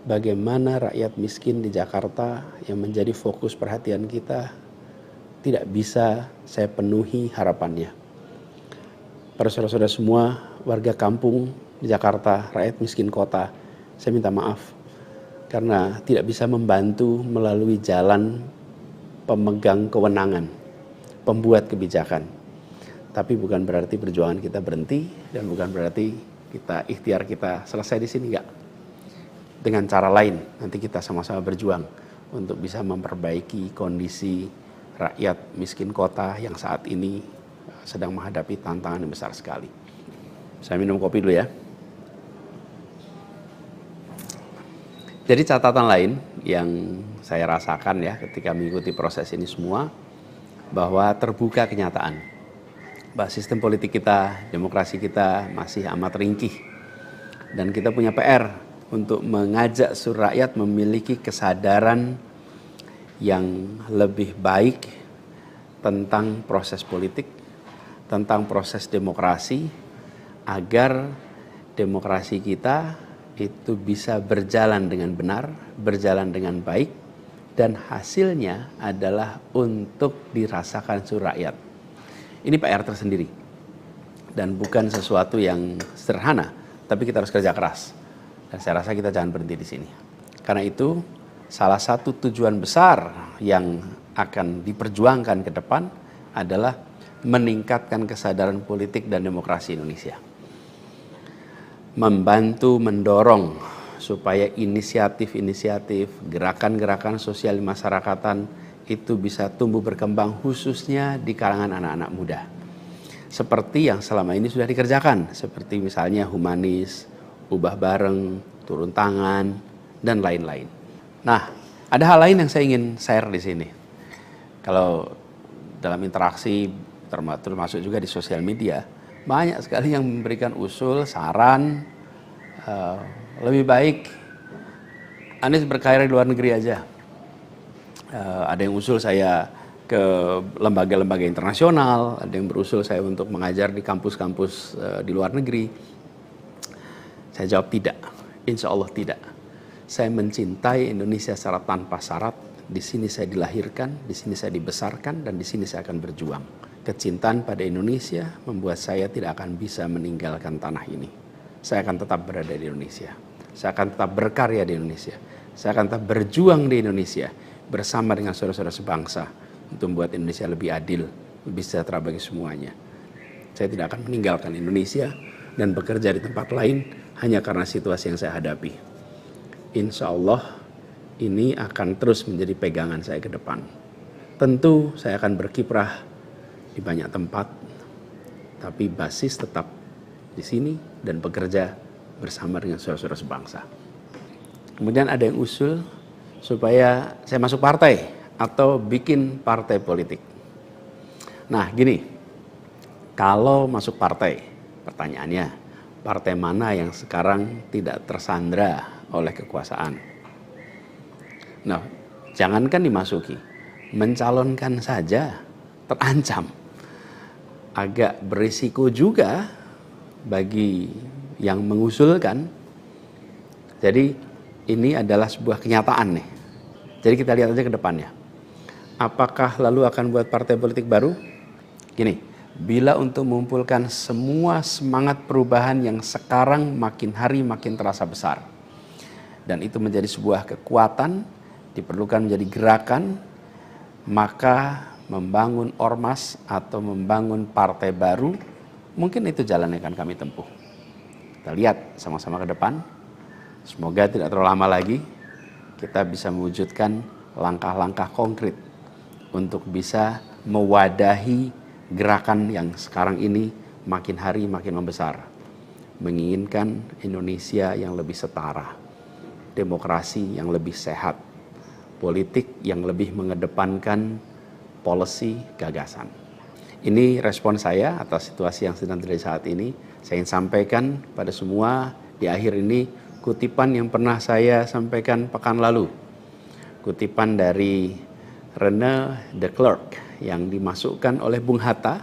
bagaimana rakyat miskin di Jakarta yang menjadi fokus perhatian kita tidak bisa saya penuhi harapannya. Para saudara-saudara semua, warga kampung di Jakarta, rakyat miskin kota, saya minta maaf karena tidak bisa membantu melalui jalan pemegang kewenangan, pembuat kebijakan. Tapi bukan berarti perjuangan kita berhenti dan bukan berarti kita ikhtiar kita selesai di sini, enggak. Dengan cara lain nanti kita sama-sama berjuang untuk bisa memperbaiki kondisi rakyat miskin kota yang saat ini sedang menghadapi tantangan yang besar sekali. Saya minum kopi dulu ya. Jadi catatan lain yang saya rasakan ya ketika mengikuti proses ini semua, bahwa terbuka kenyataan bahwa sistem politik kita, demokrasi kita masih amat ringkih. Dan kita punya PR untuk mengajak seluruh rakyat memiliki kesadaran yang lebih baik tentang proses politik, tentang proses demokrasi, agar demokrasi kita itu bisa berjalan dengan benar, berjalan dengan baik, dan hasilnya adalah untuk dirasakan seluruh rakyat. Ini PR tersendiri dan bukan sesuatu yang sederhana, tapi kita harus kerja keras. Dan saya rasa kita jangan berhenti di sini. Karena itu salah satu tujuan besar yang akan diperjuangkan ke depan adalah meningkatkan kesadaran politik dan demokrasi Indonesia. Membantu mendorong supaya inisiatif-inisiatif, gerakan-gerakan sosial masyarakatan itu bisa tumbuh berkembang khususnya di kalangan anak-anak muda. Seperti yang selama ini sudah dikerjakan, seperti misalnya humanis, ubah bareng, turun tangan, dan lain-lain. Nah, ada hal lain yang saya ingin share di sini. Kalau dalam interaksi, termasuk juga di sosial media, banyak sekali yang memberikan usul, saran, lebih baik Anies berkarir di luar negeri aja. Ada yang usul saya ke lembaga-lembaga internasional, ada yang berusul saya untuk mengajar di kampus-kampus di luar negeri. Saya jawab tidak, insya Allah tidak. Saya mencintai Indonesia secara tanpa syarat. Di sini saya dilahirkan, di sini saya dibesarkan, dan di sini saya akan berjuang. Kecintaan pada Indonesia membuat saya tidak akan bisa meninggalkan tanah ini. Saya akan tetap berada di Indonesia. Saya akan tetap berkarya di Indonesia. Saya akan tetap berjuang di Indonesia bersama dengan saudara-saudara sebangsa untuk membuat Indonesia lebih adil, lebih sejahtera bagi semuanya. Saya tidak akan meninggalkan Indonesia dan bekerja di tempat lain hanya karena situasi yang saya hadapi. Insya Allah ini akan terus menjadi pegangan saya ke depan. Tentu saya akan berkiprah di banyak tempat, tapi basis tetap di sini dan bekerja bersama dengan saudara-saudara sebangsa. Kemudian ada yang usul supaya saya masuk partai atau bikin partai politik. Nah gini, kalau masuk partai, pertanyaannya, partai mana yang sekarang tidak tersandra oleh kekuasaan? Nah, jangankan dimasuki, mencalonkan saja terancam. Agak berisiko juga bagi yang mengusulkan. Jadi ini adalah sebuah kenyataan nih. Jadi kita lihat aja ke depannya. Apakah lalu akan buat partai politik baru? Gini, bila untuk mengumpulkan semua semangat perubahan yang sekarang makin hari makin terasa besar, dan itu menjadi sebuah kekuatan, diperlukan menjadi gerakan, maka membangun ormas atau membangun partai baru, mungkin itu jalan yang akan kami tempuh. Kita lihat sama-sama ke depan. Semoga tidak terlalu lama lagi kita bisa mewujudkan langkah-langkah konkret untuk bisa mewadahi gerakan yang sekarang ini makin hari makin membesar. Menginginkan Indonesia yang lebih setara, demokrasi yang lebih sehat, politik yang lebih mengedepankan policy gagasan. Ini respon saya atas situasi yang sedang terjadi saat ini. Saya ingin sampaikan pada semua di akhir ini kutipan yang pernah saya sampaikan pekan lalu. Kutipan dari René de Klerk yang dimasukkan oleh Bung Hatta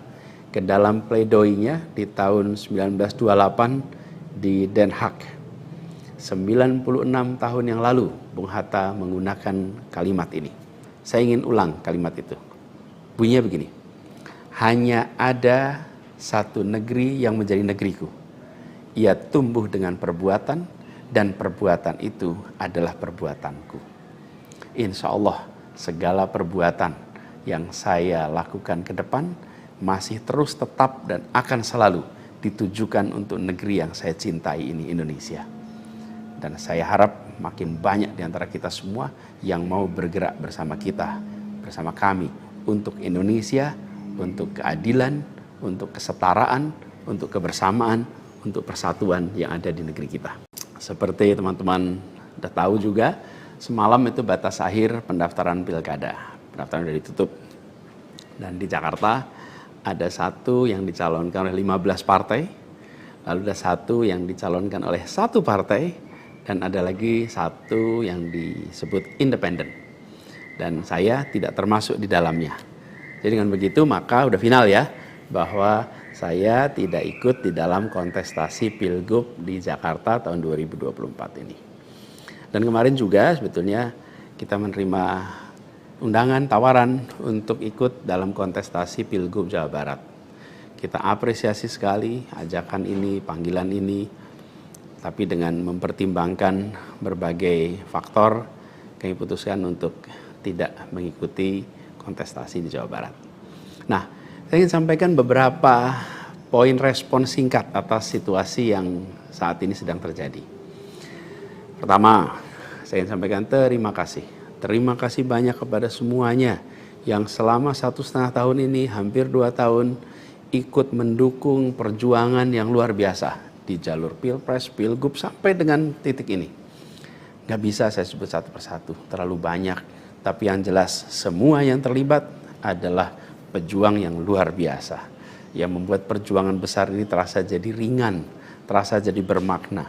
ke dalam pledoinya di tahun 1928 di Den Haag. 96 tahun yang lalu Bung Hatta menggunakan kalimat ini. Saya ingin ulang kalimat itu. Bunyinya begini. Hanya ada satu negeri yang menjadi negeriku. Ia tumbuh dengan perbuatan dan perbuatan itu adalah perbuatanku. Insya Allah segala perbuatan yang saya lakukan ke depan masih terus tetap dan akan selalu ditujukan untuk negeri yang saya cintai ini, Indonesia. Dan saya harap makin banyak di antara kita semua yang mau bergerak bersama kita, bersama kami untuk Indonesia, untuk keadilan, untuk kesetaraan, untuk kebersamaan, untuk persatuan yang ada di negeri kita. Seperti teman-teman sudah tahu juga, semalam itu batas akhir pendaftaran pilkada. Pendaftaran sudah ditutup. Dan di Jakarta ada satu yang dicalonkan oleh 15 partai, lalu ada satu yang dicalonkan oleh satu partai, dan ada lagi satu yang disebut independen. Dan saya tidak termasuk di dalamnya. Jadi dengan begitu maka udah final ya, bahwa saya tidak ikut di dalam kontestasi Pilgub di Jakarta tahun 2024 ini. Dan kemarin juga sebetulnya kita menerima undangan, tawaran untuk ikut dalam kontestasi Pilgub Jawa Barat. Kita apresiasi sekali ajakan ini, panggilan ini, tapi dengan mempertimbangkan berbagai faktor, kami putuskan untuk tidak mengikuti kontestasi di Jawa Barat. Nah, saya ingin sampaikan beberapa poin respon singkat atas situasi yang saat ini sedang terjadi. Pertama, saya ingin sampaikan terima kasih. Terima kasih banyak kepada semuanya yang selama 1,5 tahun ini, hampir 2 tahun, ikut mendukung perjuangan yang luar biasa di jalur Pilpres, Pilgub, sampai dengan titik ini. Gak bisa saya sebut satu persatu, terlalu banyak. Tapi yang jelas semua yang terlibat adalah pejuang yang luar biasa, yang membuat perjuangan besar ini terasa jadi ringan, terasa jadi bermakna.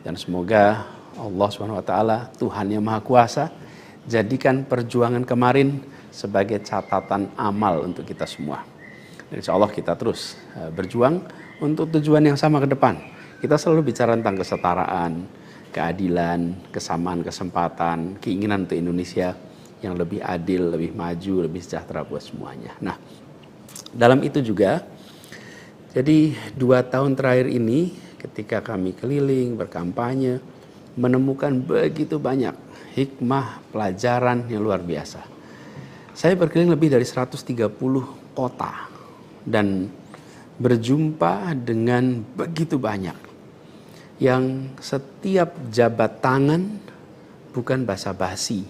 Dan semoga Allah SWT, Tuhan yang Maha Kuasa, jadikan perjuangan kemarin sebagai catatan amal untuk kita semua. Dan insya Allah kita terus berjuang untuk tujuan yang sama ke depan. Kita selalu bicara tentang kesetaraan, keadilan, kesamaan kesempatan, keinginan untuk Indonesia yang lebih adil, lebih maju, lebih sejahtera buat semuanya. Nah, dalam itu juga, jadi 2 tahun terakhir ini ketika kami keliling, berkampanye, menemukan begitu banyak hikmah, pelajaran yang luar biasa. Saya berkeliling lebih dari 130 kota dan berjumpa dengan begitu banyak yang setiap jabat tangan bukan basa-basi,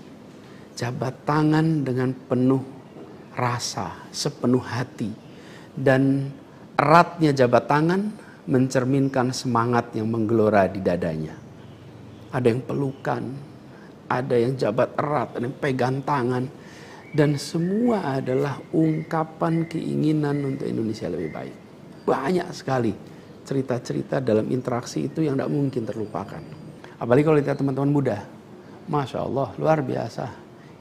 jabat tangan dengan penuh rasa, sepenuh hati, dan eratnya jabat tangan mencerminkan semangat yang menggelora di dadanya. Ada yang pelukan, ada yang jabat erat, ada yang pegang tangan, dan semua adalah ungkapan keinginan untuk Indonesia lebih baik. Banyak sekali cerita-cerita dalam interaksi itu yang tidak mungkin terlupakan. Apalagi kalau lihat teman-teman muda, Masya Allah, luar biasa.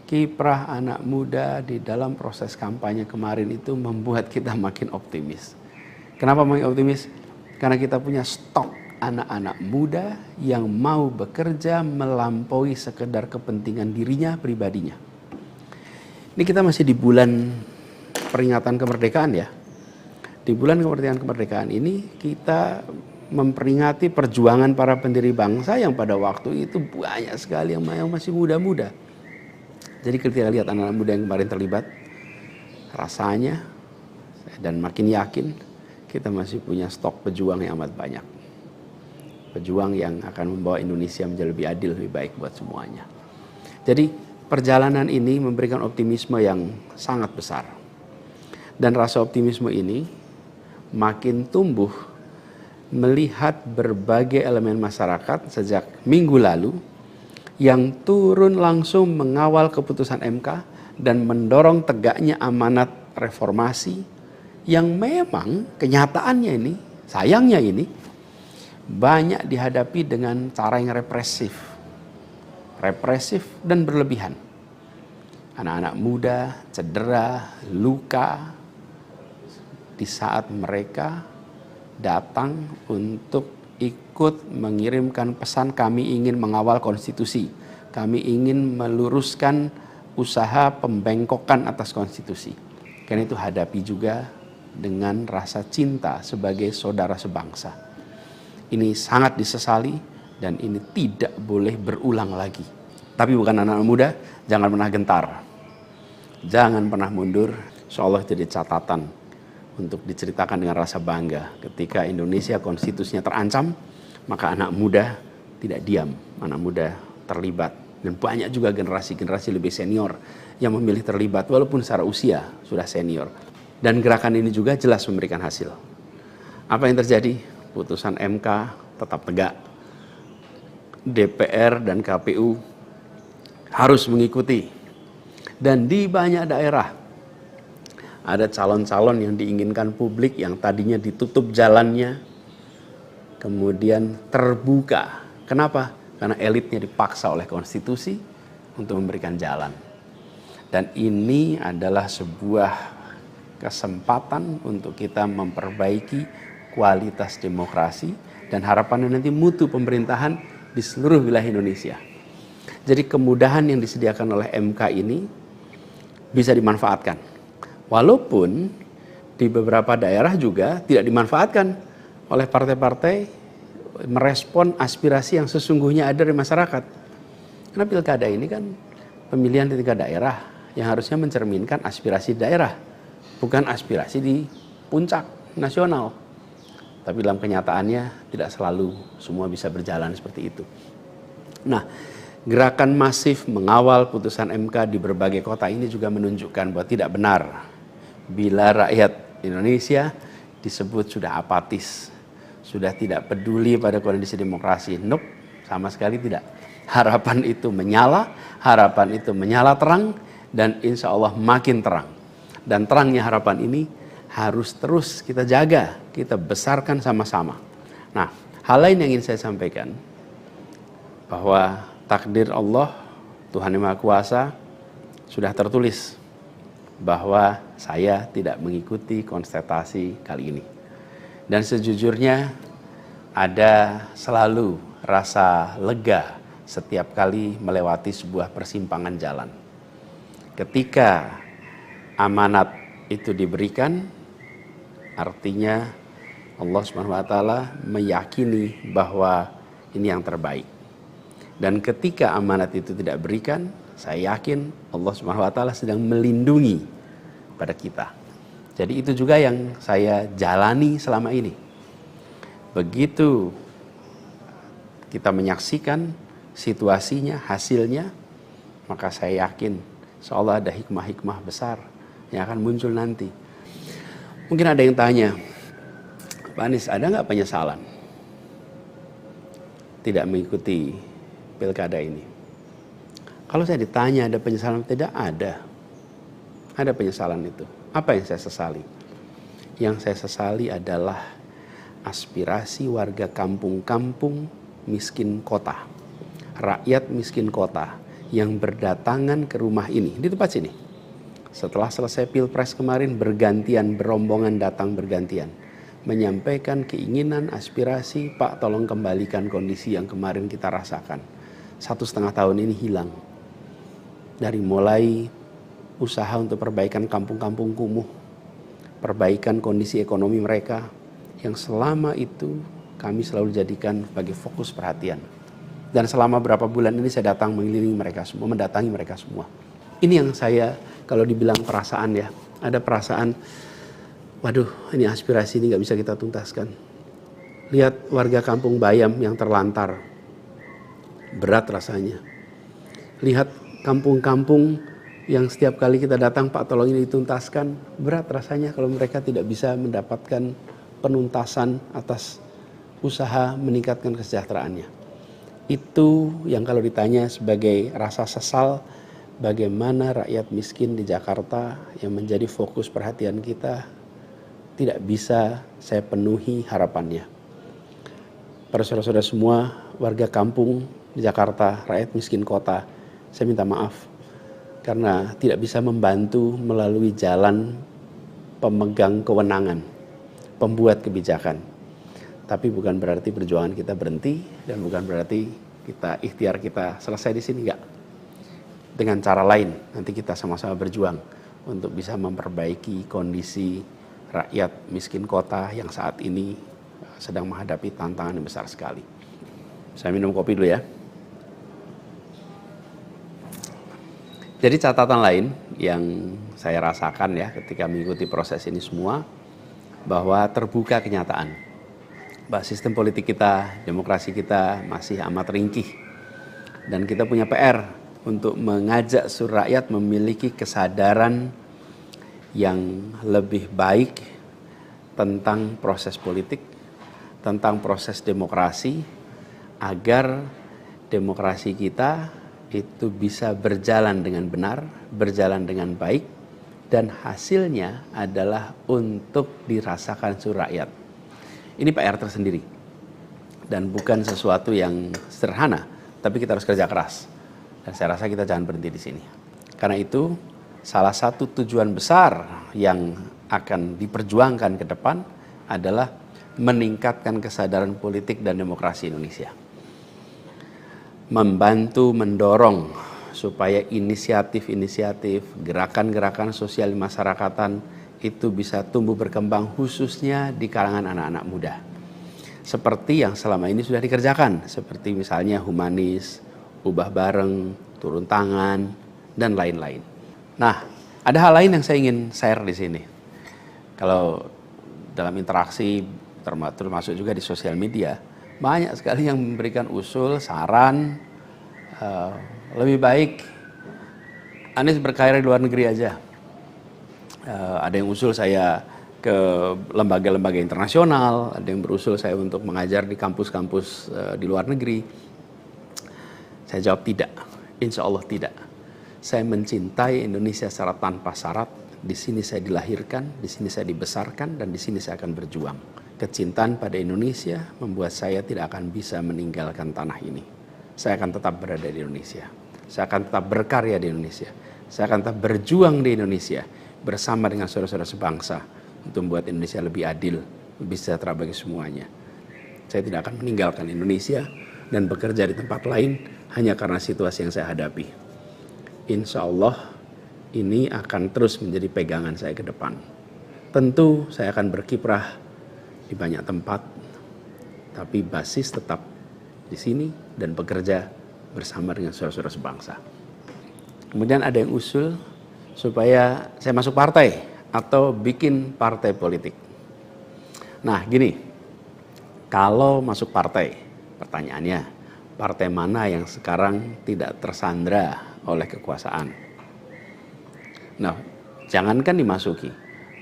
Kiprah anak muda di dalam proses kampanye kemarin itu membuat kita makin optimis. Kenapa makin optimis? Karena kita punya stok anak-anak muda yang mau bekerja melampaui sekedar kepentingan dirinya, pribadinya. Ini kita masih di bulan peringatan kemerdekaan ya. Di bulan kemerdekaan ini kita memperingati perjuangan para pendiri bangsa yang pada waktu itu banyak sekali yang masih muda-muda. Jadi ketika lihat anak-anak muda yang kemarin terlibat, rasanya dan makin yakin kita masih punya stok pejuang yang amat banyak. Pejuang yang akan membawa Indonesia menjadi lebih adil, lebih baik buat semuanya. Jadi perjalanan ini memberikan optimisme yang sangat besar. Dan rasa optimisme ini makin tumbuh melihat berbagai elemen masyarakat sejak minggu lalu yang turun langsung mengawal keputusan MK dan mendorong tegaknya amanat reformasi yang memang kenyataannya ini, sayangnya ini, banyak dihadapi dengan cara yang represif dan berlebihan. Anak-anak muda cedera, luka di saat mereka datang untuk ikut mengirimkan pesan kami ingin mengawal konstitusi. Kami ingin meluruskan usaha pembengkokan atas konstitusi. Karena itu hadapi juga dengan rasa cinta sebagai saudara sebangsa. Ini sangat disesali dan ini tidak boleh berulang lagi. Tapi bukan anak-anak muda, jangan pernah gentar. Jangan pernah mundur. Insyaallah jadi catatan untuk diceritakan dengan rasa bangga. Ketika Indonesia konstitusinya terancam, maka anak muda tidak diam, anak muda terlibat. Dan banyak juga generasi-generasi lebih senior yang memilih terlibat walaupun secara usia sudah senior. Dan gerakan ini juga jelas memberikan hasil. Apa yang terjadi? Putusan MK tetap tegak. DPR dan KPU harus mengikuti. Dan di banyak daerah ada calon-calon yang diinginkan publik yang tadinya ditutup jalannya, kemudian terbuka. Kenapa? Karena elitnya dipaksa oleh konstitusi untuk memberikan jalan. Dan ini adalah sebuah kesempatan untuk kita memperbaiki kualitas demokrasi dan harapannya nanti mutu pemerintahan di seluruh wilayah Indonesia. Jadi kemudahan yang disediakan oleh MK ini bisa dimanfaatkan. Walaupun di beberapa daerah juga tidak dimanfaatkan oleh partai-partai merespon aspirasi yang sesungguhnya ada dari masyarakat. Karena pilkada ini kan pemilihan di tingkat daerah yang harusnya mencerminkan aspirasi daerah, bukan aspirasi di puncak nasional. Tapi dalam kenyataannya tidak selalu semua bisa berjalan seperti itu. Nah, gerakan masif mengawal putusan MK di berbagai kota ini juga menunjukkan bahwa tidak benar bila rakyat Indonesia disebut sudah apatis, sudah tidak peduli pada kondisi demokrasi. Nope, sama sekali tidak. Harapan itu menyala terang dan insya Allah makin terang. Dan terangnya harapan ini harus terus kita jaga, kita besarkan sama-sama. Nah, hal lain yang ingin saya sampaikan, bahwa takdir Allah, Tuhan Yang Maha Kuasa, sudah tertulis bahwa saya tidak mengikuti kontestasi kali ini. Dan sejujurnya ada selalu rasa lega setiap kali melewati sebuah persimpangan jalan. Ketika amanat itu diberikan, artinya Allah Subhanahu wa taala meyakini bahwa ini yang terbaik. Dan ketika amanat itu tidak berikan, saya yakin Allah Subhanahu wa taala sedang melindungi pada kita. Jadi itu juga yang saya jalani selama ini. Begitu kita menyaksikan situasinya, hasilnya, maka saya yakin insyaallah ada hikmah-hikmah besar yang akan muncul nanti. Mungkin ada yang tanya, Pak Anies, ada nggak penyesalan tidak mengikuti pilkada ini? Kalau saya ditanya ada penyesalan, tidak ada. Ada penyesalan itu. Apa yang saya sesali? Yang saya sesali adalah aspirasi warga kampung-kampung miskin kota, rakyat miskin kota yang berdatangan ke rumah ini, di tempat sini. Setelah selesai Pilpres kemarin, bergantian, berombongan datang bergantian, menyampaikan keinginan, aspirasi, Pak tolong kembalikan kondisi yang kemarin kita rasakan. 1,5 tahun ini hilang. Dari mulai usaha untuk perbaikan kampung-kampung kumuh, perbaikan kondisi ekonomi mereka, yang selama itu kami selalu jadikan sebagai fokus perhatian. Dan selama berapa bulan ini saya datang mengelilingi mereka semua, mendatangi mereka semua. Ini yang saya, kalau dibilang perasaan ya, ada perasaan, waduh ini aspirasi ini gak bisa kita tuntaskan. Lihat warga kampung Bayam yang terlantar, berat rasanya. Lihat kampung-kampung yang setiap kali kita datang, Pak tolong ini dituntaskan, berat rasanya kalau mereka tidak bisa mendapatkan penuntasan atas usaha meningkatkan kesejahteraannya. Itu yang kalau ditanya sebagai rasa sesal, bagaimana rakyat miskin di Jakarta yang menjadi fokus perhatian kita tidak bisa saya penuhi harapannya. Para saudara-saudara semua, warga kampung di Jakarta, rakyat miskin kota, saya minta maaf karena tidak bisa membantu melalui jalan pemegang kewenangan, pembuat kebijakan. Tapi bukan berarti perjuangan kita berhenti dan bukan berarti ikhtiar kita selesai di sini, enggak. Dengan cara lain nanti kita sama-sama berjuang untuk bisa memperbaiki kondisi rakyat miskin kota yang saat ini sedang menghadapi tantangan yang besar sekali. Saya minum kopi dulu ya. Jadi catatan lain yang saya rasakan ya ketika mengikuti proses ini semua, bahwa terbuka kenyataan bahwa sistem politik kita, demokrasi kita masih amat ringkih. Dan kita punya PR untuk mengajak seluruh rakyat memiliki kesadaran yang lebih baik tentang proses politik, tentang proses demokrasi, agar demokrasi kita itu bisa berjalan dengan benar, berjalan dengan baik, dan hasilnya adalah untuk dirasakan seluruh rakyat. Ini PR tersendiri dan bukan sesuatu yang sederhana, tapi kita harus kerja keras. Dan saya rasa kita jangan berhenti di sini. Karena itu salah satu tujuan besar yang akan diperjuangkan ke depan adalah meningkatkan kesadaran politik dan demokrasi Indonesia. Membantu mendorong supaya inisiatif-inisiatif, gerakan-gerakan sosial masyarakatan itu bisa tumbuh berkembang khususnya di kalangan anak-anak muda. Seperti yang selama ini sudah dikerjakan, seperti misalnya humanis, ubah bareng, turun tangan, dan lain-lain. Nah, ada hal lain yang saya ingin share di sini. Kalau dalam interaksi, termasuk juga di sosial media, banyak sekali yang memberikan usul, saran, lebih baik Anies berkarir di luar negeri aja. Ada yang usul saya ke lembaga-lembaga internasional, ada yang berusul saya untuk mengajar di kampus-kampus di luar negeri. Saya jawab tidak, insya Allah tidak. Saya mencintai Indonesia secara tanpa syarat. Di sini saya dilahirkan, di sini saya dibesarkan, dan di sini saya akan berjuang. Kecintaan pada Indonesia membuat saya tidak akan bisa meninggalkan tanah ini. Saya akan tetap berada di Indonesia. Saya akan tetap berkarya di Indonesia. Saya akan tetap berjuang di Indonesia bersama dengan saudara-saudara sebangsa untuk membuat Indonesia lebih adil, lebih sejahtera bagi semuanya. Saya tidak akan meninggalkan Indonesia dan bekerja di tempat lain hanya karena situasi yang saya hadapi. Insya Allah ini akan terus menjadi pegangan saya ke depan. Tentu saya akan berkiprah di banyak tempat, tapi basis tetap di sini dan bekerja bersama dengan saudara-saudara sebangsa. Kemudian ada yang usul supaya saya masuk partai atau bikin partai politik. Nah gini, kalau masuk partai, pertanyaannya, partai mana yang sekarang tidak tersandra oleh kekuasaan? Nah, jangankan dimasuki,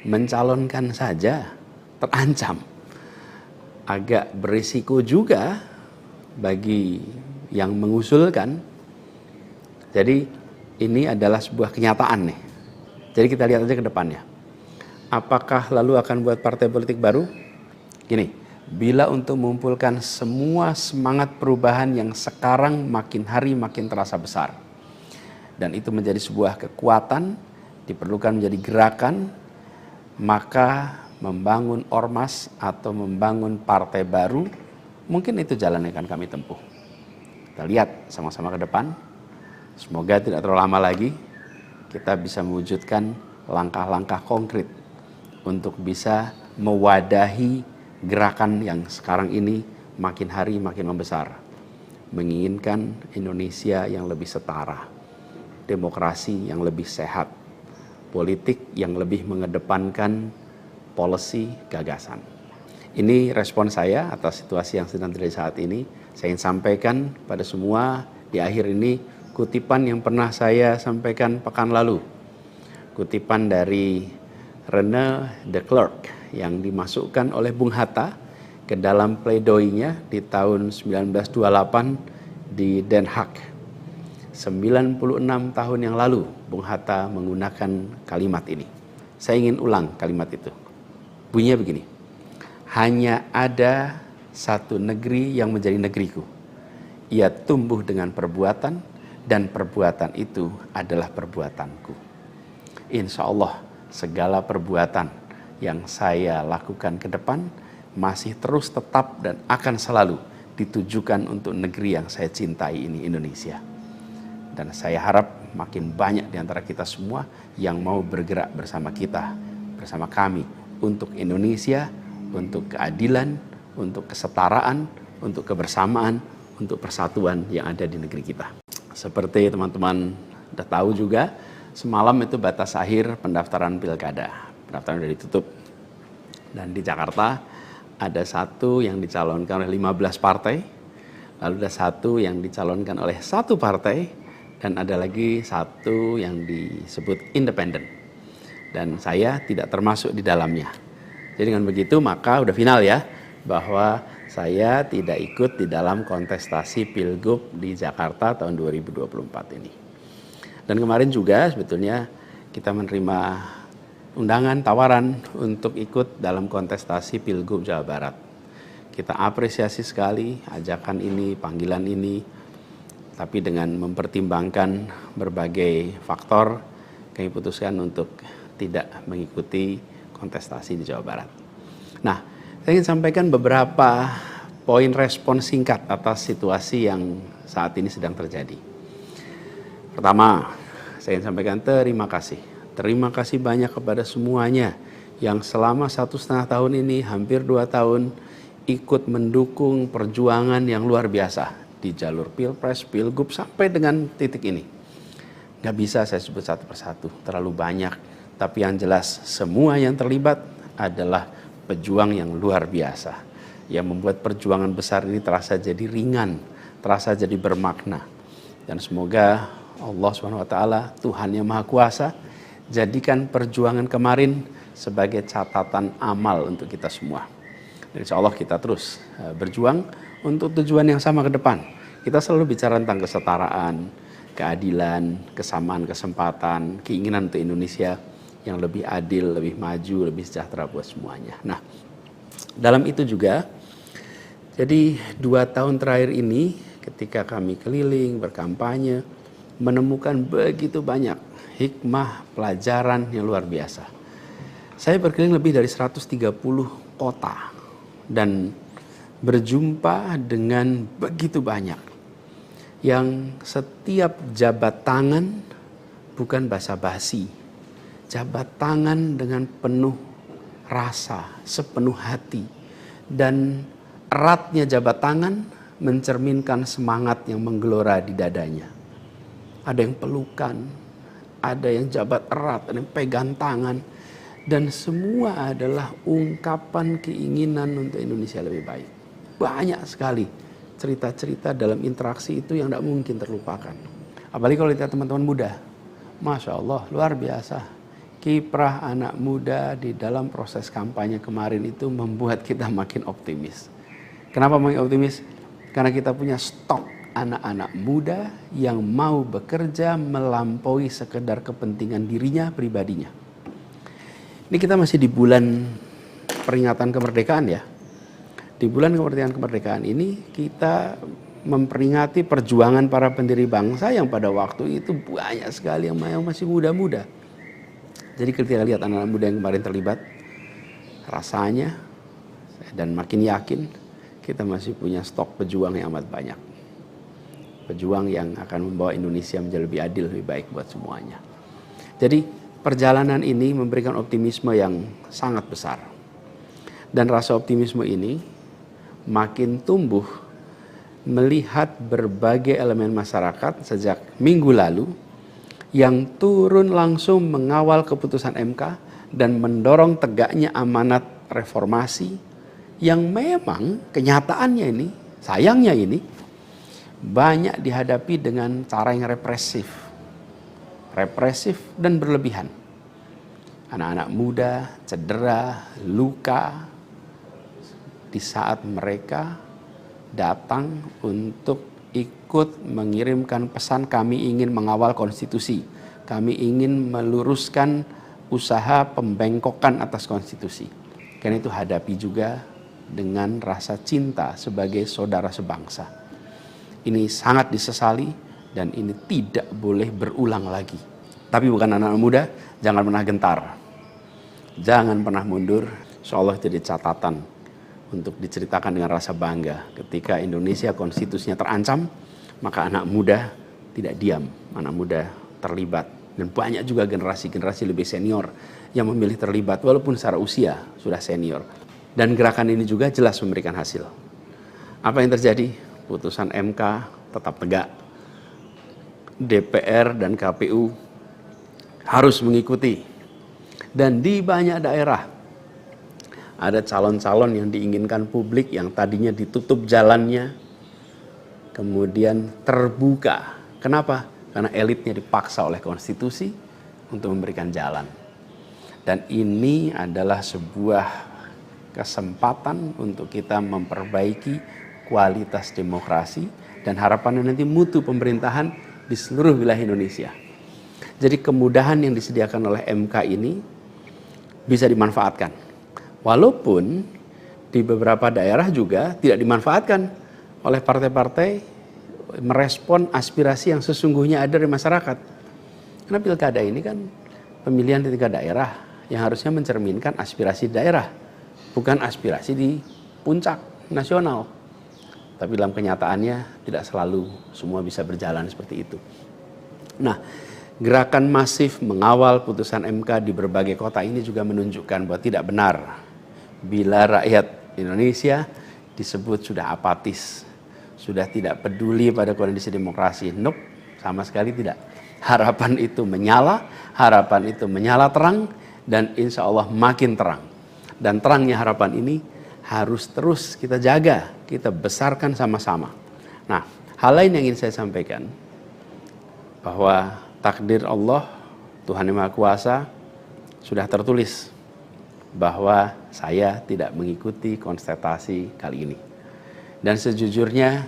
mencalonkan saja terancam. Agak berisiko juga bagi yang mengusulkan. Jadi ini adalah sebuah kenyataan nih. Jadi kita lihat aja ke depannya. Apakah lalu akan buat partai politik baru? Gini, bila untuk mengumpulkan semua semangat perubahan yang sekarang makin hari makin terasa besar, dan itu menjadi sebuah kekuatan, diperlukan menjadi gerakan, maka membangun ormas atau membangun partai baru, mungkin itu jalan yang akan kami tempuh. Kita lihat sama-sama ke depan. Semoga tidak terlalu lama lagi kita bisa mewujudkan langkah-langkah konkret untuk bisa mewadahi gerakan yang sekarang ini makin hari makin membesar. Menginginkan Indonesia yang lebih setara, demokrasi yang lebih sehat, politik yang lebih mengedepankan policy gagasan. Ini respon saya atas situasi yang sedang terjadi saat ini. Saya ingin sampaikan pada semua di akhir ini kutipan yang pernah saya sampaikan pekan lalu. Kutipan dari René de Klerk yang dimasukkan oleh Bung Hatta ke dalam pleidoinya di tahun 1928 di Den Haag. 96 tahun yang lalu Bung Hatta menggunakan kalimat ini. Saya ingin ulang kalimat itu. Bunyinya begini, hanya ada satu negeri yang menjadi negeriku. Ia tumbuh dengan perbuatan dan perbuatan itu adalah perbuatanku. Insya Allah segala perbuatan yang saya lakukan ke depan masih terus tetap dan akan selalu ditujukan untuk negeri yang saya cintai ini, Indonesia. Dan saya harap makin banyak di antara kita semua yang mau bergerak bersama kita, bersama kami, untuk Indonesia, untuk keadilan, untuk kesetaraan, untuk kebersamaan, untuk persatuan yang ada di negeri kita. Seperti teman-teman sudah tahu juga, semalam itu batas akhir pendaftaran pilkada. Pendaftaran sudah ditutup. Dan di Jakarta ada satu yang dicalonkan oleh 15 partai, lalu ada satu yang dicalonkan oleh satu partai, dan ada lagi satu yang disebut independen. Dan saya tidak termasuk di dalamnya. Jadi dengan begitu maka udah final ya, bahwa saya tidak ikut di dalam kontestasi Pilgub di Jakarta tahun 2024 ini. Dan kemarin juga sebetulnya kita menerima undangan, tawaran untuk ikut dalam kontestasi Pilgub Jawa Barat. Kita apresiasi sekali ajakan ini, panggilan ini, tapi dengan mempertimbangkan berbagai faktor, kami putuskan untuk tidak mengikuti kontestasi di Jawa Barat. Nah, saya ingin sampaikan beberapa poin respon singkat atas situasi yang saat ini sedang terjadi. Pertama, saya ingin sampaikan terima kasih. Terima kasih banyak kepada semuanya yang selama 1,5 tahun ini, hampir 2 tahun, ikut mendukung perjuangan yang luar biasa di jalur Pilpres, Pilgub, sampai dengan titik ini. Gak bisa saya sebut satu persatu, terlalu banyak. Tapi yang jelas semua yang terlibat adalah pejuang yang luar biasa. Yang membuat perjuangan besar ini terasa jadi ringan, terasa jadi bermakna. Dan semoga Allah SWT, Tuhan yang Maha Kuasa, jadikan perjuangan kemarin sebagai catatan amal untuk kita semua. Dan insya Allah kita terus berjuang untuk tujuan yang sama ke depan. Kita selalu bicara tentang kesetaraan, keadilan, kesamaan kesempatan, keinginan untuk Indonesia yang lebih adil, lebih maju, lebih sejahtera buat semuanya. Nah, dalam itu juga, jadi 2 tahun terakhir ini ketika kami keliling, berkampanye, menemukan begitu banyak hikmah, pelajaran yang luar biasa. Saya berkeliling lebih dari 130 kota dan berjumpa dengan begitu banyak yang setiap jabat tangan bukan basa-basi. Jabat tangan dengan penuh rasa, sepenuh hati. Dan eratnya jabat tangan mencerminkan semangat yang menggelora di dadanya. Ada yang pelukan, ada yang jabat erat, ada yang pegang tangan. Dan semua adalah ungkapan keinginan untuk Indonesia lebih baik. Banyak sekali cerita-cerita dalam interaksi itu yang tidak mungkin terlupakan. Apalagi kalau lihat teman-teman muda. Masya Allah, luar biasa. kiprah anak muda di dalam proses kampanye kemarin itu membuat kita makin optimis. Kenapa makin optimis? Karena kita punya stok anak-anak muda yang mau bekerja melampaui sekedar kepentingan dirinya, pribadinya. Ini kita masih di bulan peringatan kemerdekaan ya. Di bulan kemerdekaan ini kita memperingati perjuangan para pendiri bangsa yang pada waktu itu banyak sekali yang masih muda-muda. Jadi ketika lihat anak-anak muda yang kemarin terlibat, rasanya dan makin yakin kita masih punya stok pejuang yang amat banyak. Pejuang yang akan membawa Indonesia menjadi lebih adil, lebih baik buat semuanya. Jadi perjalanan ini memberikan optimisme yang sangat besar. Dan rasa optimisme ini makin tumbuh melihat berbagai elemen masyarakat sejak minggu lalu yang turun langsung mengawal keputusan MK dan mendorong tegaknya amanat reformasi yang memang kenyataannya ini, sayangnya ini, banyak dihadapi dengan cara yang represif dan berlebihan. Anak-anak muda cedera, luka di saat mereka datang untuk ikut mengirimkan pesan kami ingin mengawal konstitusi. Kami ingin meluruskan usaha pembengkokan atas konstitusi. Karena itu hadapi juga dengan rasa cinta sebagai saudara sebangsa. Ini sangat disesali dan ini tidak boleh berulang lagi. Tapi bukan anak-anak muda, jangan pernah gentar. Jangan pernah mundur. Insyaallah jadi catatan untuk diceritakan dengan rasa bangga. Ketika Indonesia konstitusinya terancam, maka anak muda tidak diam. Anak muda terlibat. Dan banyak juga generasi-generasi lebih senior yang memilih terlibat walaupun secara usia sudah senior. Dan gerakan ini juga jelas memberikan hasil. Apa yang terjadi? Putusan MK tetap tegak. DPR dan KPU harus mengikuti. Dan di banyak daerah ada calon-calon yang diinginkan publik yang tadinya ditutup jalannya, kemudian terbuka. Kenapa? Karena elitnya dipaksa oleh konstitusi untuk memberikan jalan. Dan ini adalah sebuah kesempatan untuk kita memperbaiki kualitas demokrasi dan harapannya nanti mutu pemerintahan di seluruh wilayah Indonesia. Jadi kemudahan yang disediakan oleh MK ini bisa dimanfaatkan. Walaupun di beberapa daerah juga tidak dimanfaatkan oleh partai-partai merespon aspirasi yang sesungguhnya ada dari masyarakat. Karena pilkada ini kan pemilihan di tingkat daerah yang harusnya mencerminkan aspirasi daerah, bukan aspirasi di puncak nasional. Tapi dalam kenyataannya tidak selalu semua bisa berjalan seperti itu. Nah, gerakan masif mengawal putusan MK di berbagai kota ini juga menunjukkan bahwa tidak benar bila rakyat Indonesia disebut sudah apatis, sudah tidak peduli pada kondisi demokrasi. Nope, sama sekali tidak. Harapan itu menyala terang dan insya Allah makin terang. Dan terangnya harapan ini harus terus kita jaga, kita besarkan sama-sama. Nah, hal lain yang ingin saya sampaikan, bahwa takdir Allah, Tuhan Yang Maha Kuasa, sudah tertulis bahwa saya tidak mengikuti kontestasi kali ini. Dan sejujurnya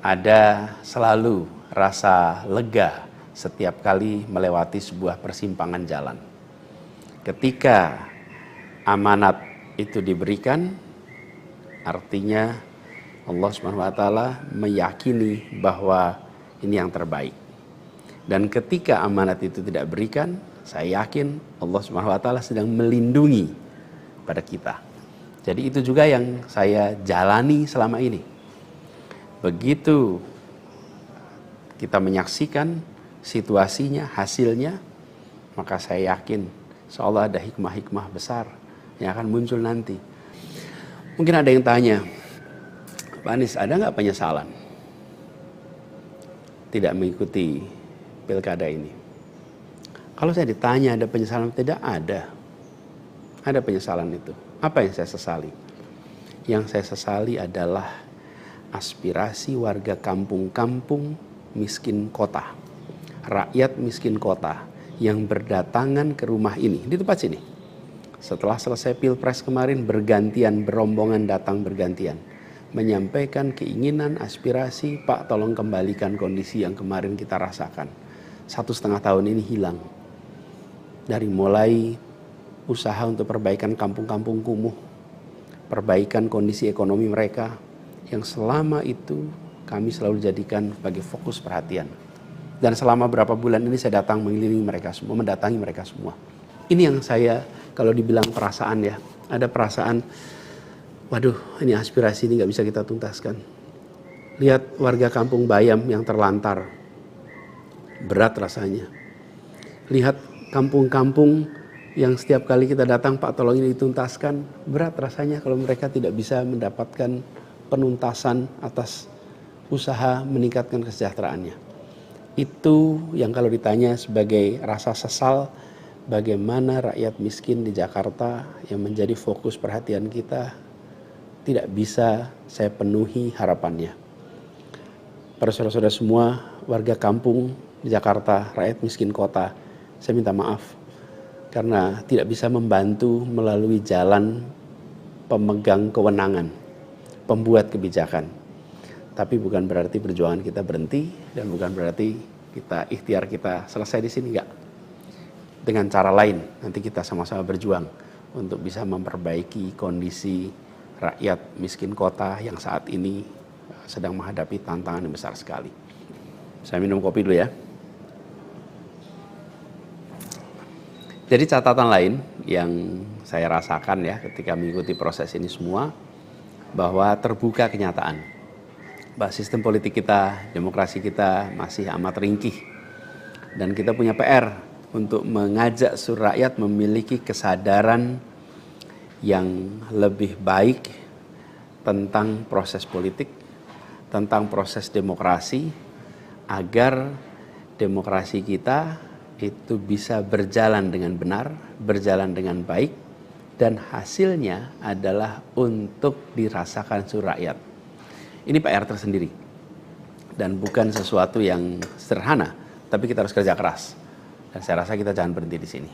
ada selalu rasa lega setiap kali melewati sebuah persimpangan jalan. Ketika amanat itu diberikan, artinya Allah SWT meyakini bahwa ini yang terbaik. Dan ketika amanat itu tidak berikan, saya yakin Allah SWT sedang melindungi pada kita. Jadi itu juga yang saya jalani selama ini. Begitu kita menyaksikan situasinya, hasilnya, maka saya yakin insya Allah ada hikmah-hikmah besar yang akan muncul nanti. Mungkin ada yang tanya, Pak Anies, ada nggak penyesalan tidak mengikuti pilkada ini? Kalau saya ditanya ada penyesalan, tidak ada. Ada penyesalan itu. Apa yang saya sesali? Yang saya sesali adalah aspirasi warga kampung-kampung miskin kota. Rakyat miskin kota yang berdatangan ke rumah ini, di tempat sini. Setelah selesai Pilpres kemarin, bergantian, berombongan datang bergantian. Menyampaikan keinginan, aspirasi, Pak tolong kembalikan kondisi yang kemarin kita rasakan. 1,5 tahun ini hilang. Dari mulai usaha untuk perbaikan kampung-kampung kumuh, perbaikan kondisi ekonomi mereka, yang selama itu kami selalu jadikan sebagai fokus perhatian. Dan selama berapa bulan ini saya datang mengelilingi mereka semua, mendatangi mereka semua. Ini yang saya, kalau dibilang perasaan ya, ada perasaan, waduh ini aspirasi ini gak bisa kita tuntaskan. Lihat warga kampung Bayam yang terlantar, berat rasanya. Lihat kampung-kampung yang setiap kali kita datang, Pak tolong ini dituntaskan, berat rasanya kalau mereka tidak bisa mendapatkan penuntasan atas usaha meningkatkan kesejahteraannya. Itu yang kalau ditanya sebagai rasa sesal, bagaimana rakyat miskin di Jakarta yang menjadi fokus perhatian kita tidak bisa saya penuhi harapannya. Para saudara-saudara semua, warga kampung di Jakarta, rakyat miskin kota, saya minta maaf karena tidak bisa membantu melalui jalan pemegang kewenangan, pembuat kebijakan. Tapi bukan berarti perjuangan kita berhenti dan bukan berarti kita ikhtiar kita selesai di sini, enggak. Dengan cara lain nanti kita sama-sama berjuang untuk bisa memperbaiki kondisi rakyat miskin kota yang saat ini sedang menghadapi tantangan yang besar sekali. Saya minum kopi dulu ya. Jadi catatan lain yang saya rasakan ya ketika mengikuti proses ini semua, bahwa terbuka kenyataan bahwa sistem politik kita, demokrasi kita masih amat ringkih. Dan kita punya PR untuk mengajak seluruh rakyat memiliki kesadaran yang lebih baik tentang proses politik, tentang proses demokrasi, agar demokrasi kita itu bisa berjalan dengan benar, berjalan dengan baik, dan hasilnya adalah untuk dirasakan seluruh rakyat. Ini PR tersendiri dan bukan sesuatu yang sederhana, tapi kita harus kerja keras. Dan saya rasa kita jangan berhenti di sini.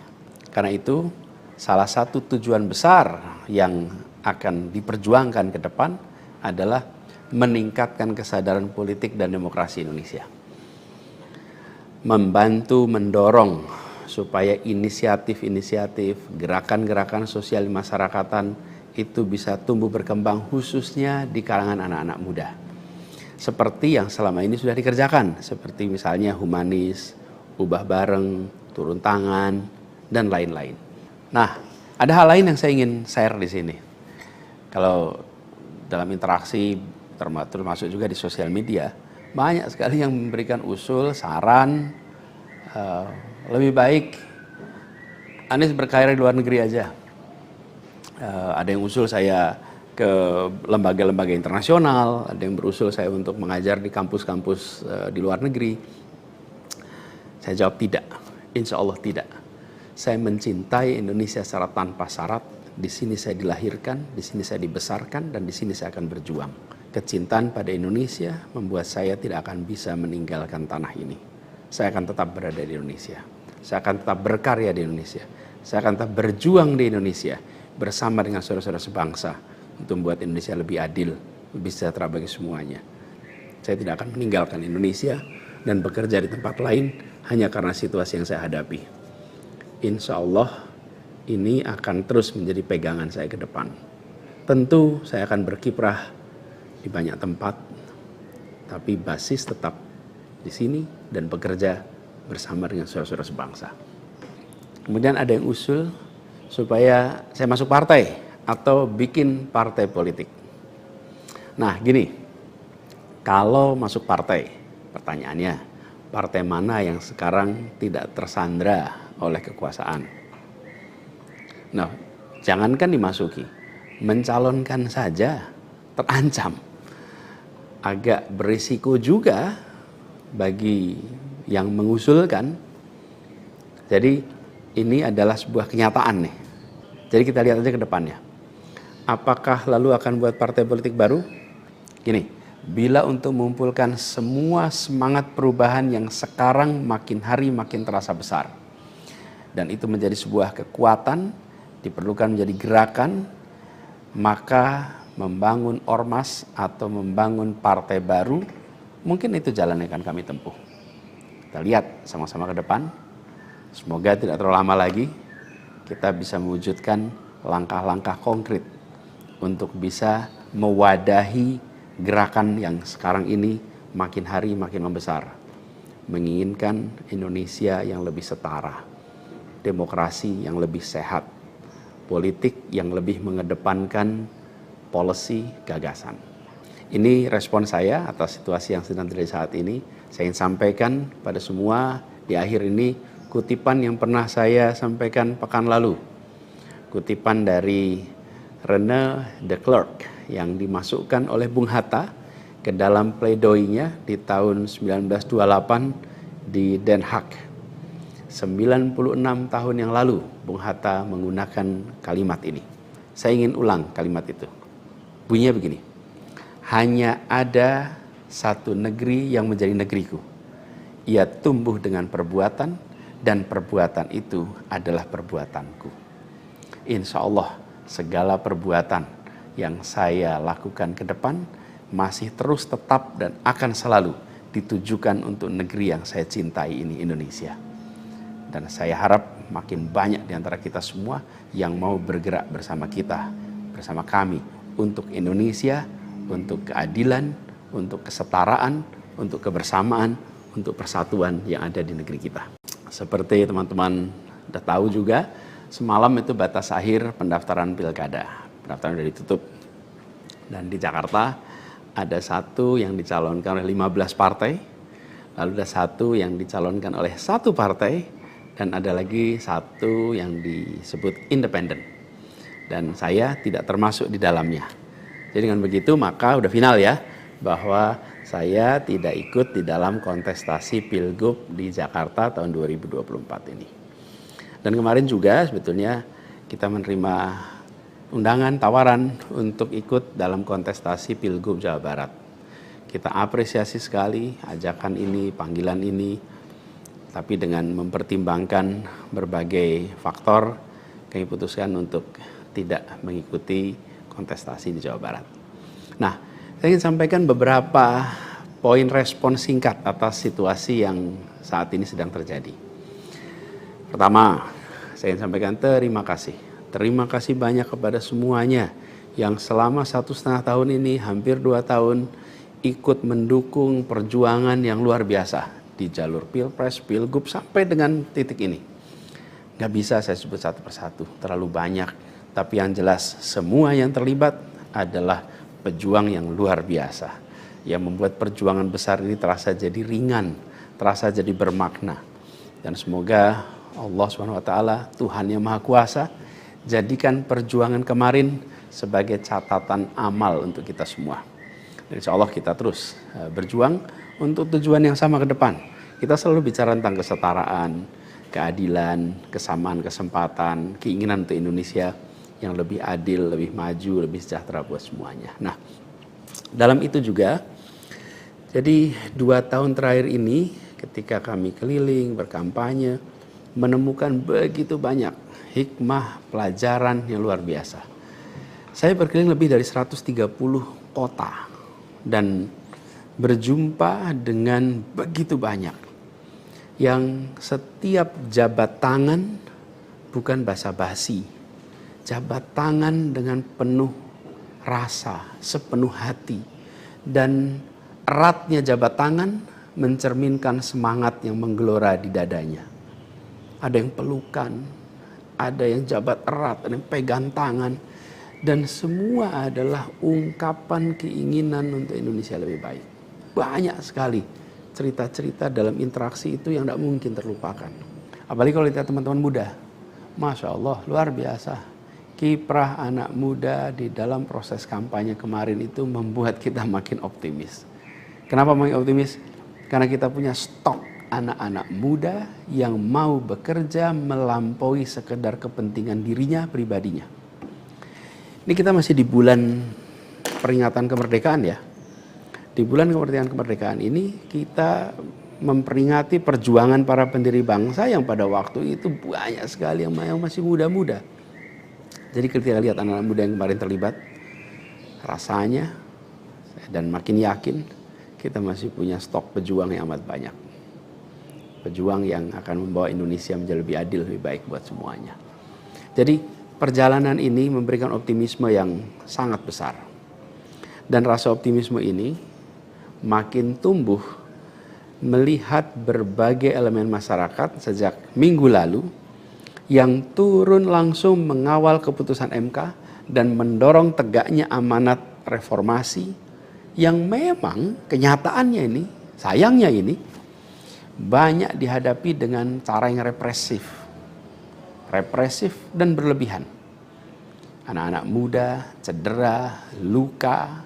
Karena itu salah satu tujuan besar yang akan diperjuangkan ke depan adalah meningkatkan kesadaran politik dan demokrasi Indonesia. Membantu mendorong supaya inisiatif-inisiatif, gerakan-gerakan sosial masyarakatan itu bisa tumbuh berkembang khususnya di kalangan anak-anak muda. Seperti yang selama ini sudah dikerjakan, seperti misalnya humanis, ubah bareng, turun tangan, dan lain-lain. Nah, ada hal lain yang saya ingin share di sini. Kalau dalam interaksi termasuk juga di sosial media, banyak sekali yang memberikan usul, saran, lebih baik Anies berkarir di luar negeri aja. Ada yang usul saya ke lembaga-lembaga internasional, ada yang berusul saya untuk mengajar di kampus-kampus di luar negeri. Saya jawab tidak, insya Allah tidak. Saya mencintai Indonesia secara tanpa syarat. Di sini saya dilahirkan, di sini saya dibesarkan, dan di sini saya akan berjuang. Kecintaan pada Indonesia membuat saya tidak akan bisa meninggalkan tanah ini. Saya akan tetap berada di Indonesia. Saya akan tetap berkarya di Indonesia. Saya akan tetap berjuang di Indonesia bersama dengan saudara-saudara sebangsa untuk membuat Indonesia lebih adil, lebih sejahtera bagi semuanya. Saya tidak akan meninggalkan Indonesia dan bekerja di tempat lain hanya karena situasi yang saya hadapi. Insya Allah ini akan terus menjadi pegangan saya ke depan. Tentu saya akan berkiprah di banyak tempat, tapi basis tetap di sini dan bekerja bersama dengan saudara-saudara sebangsa. Kemudian ada yang usul supaya saya masuk partai atau bikin partai politik. Nah gini, kalau masuk partai, pertanyaannya, partai mana yang sekarang tidak tersandra oleh kekuasaan? Nah, jangankan dimasuki, mencalonkan saja terancam. Agak berisiko juga bagi yang mengusulkan. Jadi ini adalah sebuah kenyataan nih. Jadi kita lihat aja ke depannya. Apakah lalu akan buat partai politik baru? Gini, bila untuk mengumpulkan semua semangat perubahan yang sekarang makin hari makin terasa besar, dan itu menjadi sebuah kekuatan, diperlukan menjadi gerakan, maka membangun ormas atau membangun partai baru, mungkin itu jalan yang akan kami tempuh. Kita lihat sama-sama ke depan, semoga tidak terlalu lama lagi kita bisa mewujudkan langkah-langkah konkret untuk bisa mewadahi gerakan yang sekarang ini makin hari makin membesar, menginginkan Indonesia yang lebih setara, demokrasi yang lebih sehat, politik yang lebih mengedepankan policy gagasan. Ini respon saya atas situasi yang sedang terjadi saat ini. Saya ingin sampaikan pada semua di akhir ini kutipan yang pernah saya sampaikan pekan lalu. Kutipan dari René de Klerk yang dimasukkan oleh Bung Hatta ke dalam pledoinya di tahun 1928 di Den Haag. 96 tahun yang lalu Bung Hatta menggunakan kalimat ini. Saya ingin ulang kalimat itu. Bunyinya begini, hanya ada satu negeri yang menjadi negeriku. Ia tumbuh dengan perbuatan dan perbuatan itu adalah perbuatanku. Insya Allah segala perbuatan yang saya lakukan ke depan masih terus tetap dan akan selalu ditujukan untuk negeri yang saya cintai ini, Indonesia. Dan saya harap makin banyak di antara kita semua yang mau bergerak bersama kita, bersama kami, untuk Indonesia, untuk keadilan, untuk kesetaraan, untuk kebersamaan, untuk persatuan yang ada di negeri kita. Seperti teman-teman sudah tahu juga, semalam itu batas akhir pendaftaran pilkada. Pendaftaran sudah ditutup. Dan di Jakarta ada satu yang dicalonkan oleh 15 partai, lalu ada satu yang dicalonkan oleh satu partai, dan ada lagi satu yang disebut independen. Dan saya tidak termasuk di dalamnya. Jadi dengan begitu maka udah final ya, bahwa saya tidak ikut di dalam kontestasi Pilgub di Jakarta tahun 2024 ini. Dan kemarin juga sebetulnya kita menerima undangan, tawaran untuk ikut dalam kontestasi Pilgub Jawa Barat. Kita apresiasi sekali ajakan ini, panggilan ini, tapi dengan mempertimbangkan berbagai faktor, kami putuskan untuk tidak mengikuti kontestasi di Jawa Barat. Nah, saya ingin sampaikan beberapa poin respon singkat atas situasi yang saat ini sedang terjadi. Pertama, saya ingin sampaikan terima kasih. Terima kasih banyak kepada semuanya yang selama 1,5 tahun ini, hampir 2 tahun, ikut mendukung perjuangan yang luar biasa di jalur Pilpres, Pilgub, sampai dengan titik ini. Nggak bisa saya sebut satu persatu, terlalu banyak. Tapi yang jelas semua yang terlibat adalah pejuang yang luar biasa, yang membuat perjuangan besar ini terasa jadi ringan, terasa jadi bermakna. Dan semoga Allah SWT, Tuhan yang Maha Kuasa, jadikan perjuangan kemarin sebagai catatan amal untuk kita semua. Dan insya Allah kita terus berjuang untuk tujuan yang sama ke depan. Kita selalu bicara tentang kesetaraan, keadilan, kesamaan kesempatan, keinginan untuk Indonesia yang lebih adil, lebih maju, lebih sejahtera buat semuanya. Nah, dalam itu juga, jadi 2 tahun terakhir ini ketika kami keliling, berkampanye, menemukan begitu banyak hikmah, pelajaran yang luar biasa. Saya berkeliling lebih dari 130 kota dan berjumpa dengan begitu banyak yang setiap jabat tangan bukan basa-basi, jabat tangan dengan penuh rasa, sepenuh hati, dan eratnya jabat tangan mencerminkan semangat yang menggelora di dadanya. Ada yang pelukan, ada yang jabat erat, ada yang pegang tangan, dan semua adalah ungkapan keinginan untuk Indonesia lebih baik. Banyak sekali cerita-cerita dalam interaksi itu yang tidak mungkin terlupakan. Apalagi kalau lihat teman-teman muda, Masya Allah, luar biasa. Kiprah anak muda di dalam proses kampanye kemarin itu membuat kita makin optimis. Kenapa makin optimis? Karena kita punya stok anak-anak muda yang mau bekerja melampaui sekedar kepentingan dirinya, pribadinya. Ini kita masih di bulan peringatan kemerdekaan ya. Di bulan kemerdekaan ini kita memperingati perjuangan para pendiri bangsa yang pada waktu itu banyak sekali yang masih muda-muda. Jadi ketika lihat anak-anak muda yang kemarin terlibat, rasanya dan makin yakin kita masih punya stok pejuang yang amat banyak. Pejuang yang akan membawa Indonesia menjadi lebih adil, lebih baik buat semuanya. Jadi perjalanan ini memberikan optimisme yang sangat besar. Dan rasa optimisme ini makin tumbuh melihat berbagai elemen masyarakat sejak minggu lalu yang turun langsung mengawal keputusan MK dan mendorong tegaknya amanat reformasi yang memang kenyataannya ini, sayangnya ini, banyak dihadapi dengan cara yang represif dan berlebihan. Anak-anak muda cedera, luka